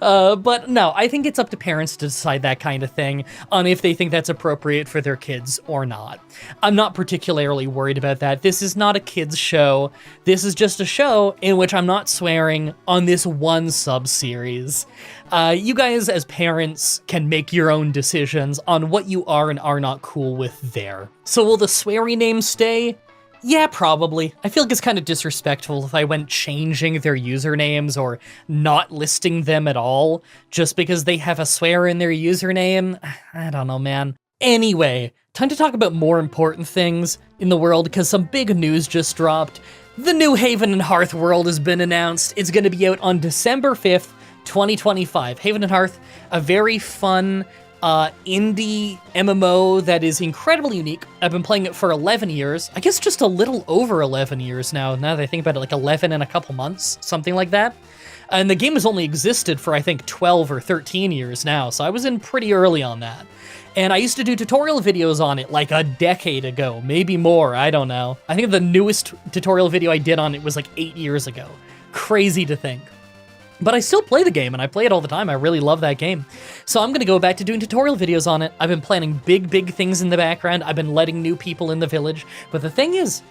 But no, I think it's up to parents to decide that kind of thing on if they think that's appropriate for their kids or not. I'm not particularly worried about that. This is not a kids show. This is just a show in which I'm not swearing on this one sub-series. You guys as parents can make your own decisions on what you are and are not cool with there. So will the sweary names stay? Yeah, probably. I feel like it's kind of disrespectful if I went changing their usernames or not listing them at all just because they have a swear in their username. I don't know, man. Anyway, time to talk about more important things in the world because some big news just dropped. The new Haven and Hearth world has been announced. It's going to be out on December 5th, 2025. Haven and Hearth, a very fun indie MMO that is incredibly unique. I've been playing it for 11 years. I guess just a little over 11 years now that I think about it, like 11 and a couple months, something like that. And the game has only existed for, I think, 12 or 13 years now, so I was in pretty early on that. And I used to do tutorial videos on it like a decade ago, maybe more, I don't know. I think the newest tutorial video I did on it was like 8 years ago. Crazy to think. But I still play the game, and I play it all the time. I really love that game. So I'm going to go back to doing tutorial videos on it. I've been planning big things in the background. I've been letting new people in the village. But the thing is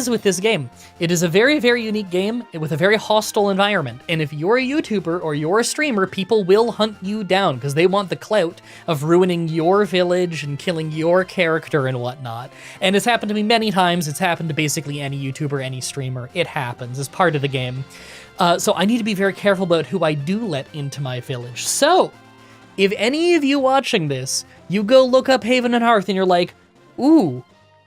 with this game, it is a very unique game with a very hostile environment. And if you're a YouTuber or you're a streamer, people will hunt you down because they want the clout of ruining your village and killing your character and whatnot. And it's happened to me many times. It's happened to basically any YouTuber, any streamer. It happens. It's part of the game. So I need to be very careful about who I do let into my village. So, if any of you watching this, you go look up Haven and Hearth and you're like, ooh,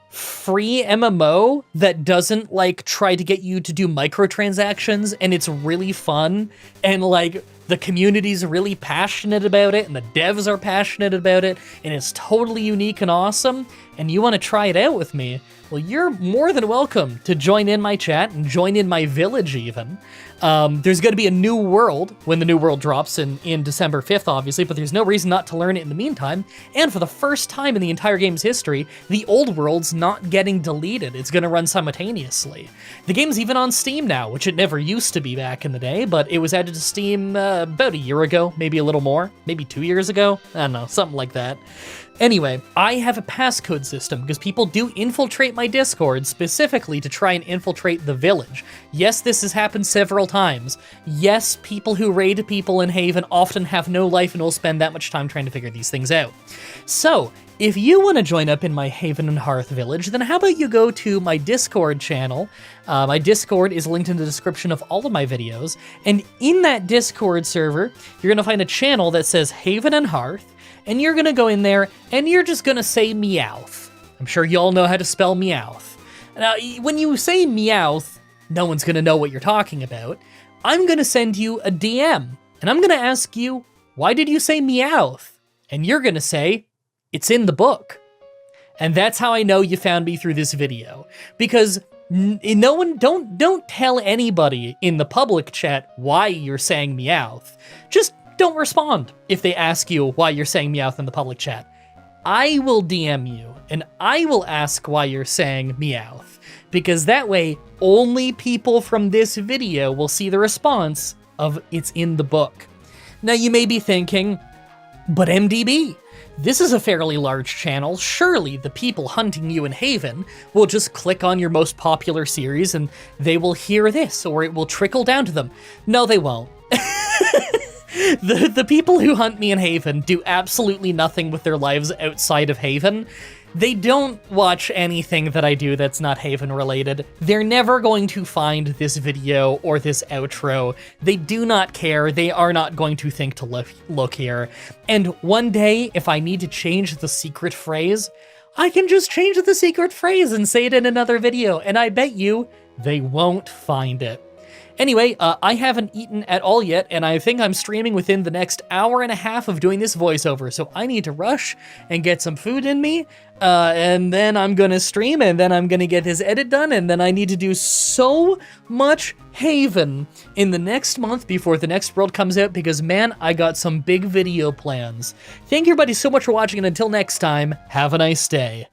free MMO that doesn't like try to get you to do microtransactions and it's really fun and like the community's really passionate about it and the devs are passionate about it and it's totally unique and awesome, and you want to try it out with me, well, you're more than welcome to join in my chat and join in my village even. There's going to be a new world when the new world drops in December 5th, obviously, but there's no reason not to learn it in the meantime. And for the first time in the entire game's history, the old world's not getting deleted. It's going to run simultaneously. The game's even on Steam now, which it never used to be back in the day, but it was added to Steam about a year ago, maybe a little more, maybe 2 years ago. I don't know, something like that. Anyway, I have a passcode system because people do infiltrate my Discord specifically to try and infiltrate the village. Yes, this has happened several times. Yes, people who raid people in Haven often have no life and will spend that much time trying to figure these things out. So, if you want to join up in my Haven and Hearth village, then how about you go to my Discord channel. My Discord is linked in the description of all of my videos, and in that Discord server, you're going to find a channel that says Haven and Hearth, and you're gonna go in there, and you're just gonna say Meowth. I'm sure you all know how to spell Meowth. Now, when you say Meowth, no one's gonna know what you're talking about. I'm gonna send you a DM, and I'm gonna ask you, why did you say Meowth? And you're gonna say, it's in the book. And that's how I know you found me through this video. Because no one, don't tell anybody in the public chat why you're saying Meowth. Just don't respond if they ask you why you're saying Meowth in the public chat. I will DM you, and I will ask why you're saying Meowth, because that way, only people from this video will see the response of it's in the book. Now you may be thinking, but MDB, this is a fairly large channel. Surely the people hunting you in Haven will just click on your most popular series and they will hear this, or it will trickle down to them. No, they won't. The people who hunt me in Haven do absolutely nothing with their lives outside of Haven. They don't watch anything that I do that's not Haven related. They're never going to find this video or this outro. They do not care. They are not going to think to look here. And one day, if I need to change the secret phrase, I can just change the secret phrase and say it in another video, and I bet you they won't find it. Anyway, I haven't eaten at all yet, and I think I'm streaming within the next hour and a half of doing this voiceover, so I need to rush and get some food in me, and then I'm gonna stream, and then I'm gonna get this edit done, and then I need to do so much Haven in the next month before the next world comes out, because man, I got some big video plans. Thank you everybody so much for watching, and until next time, have a nice day.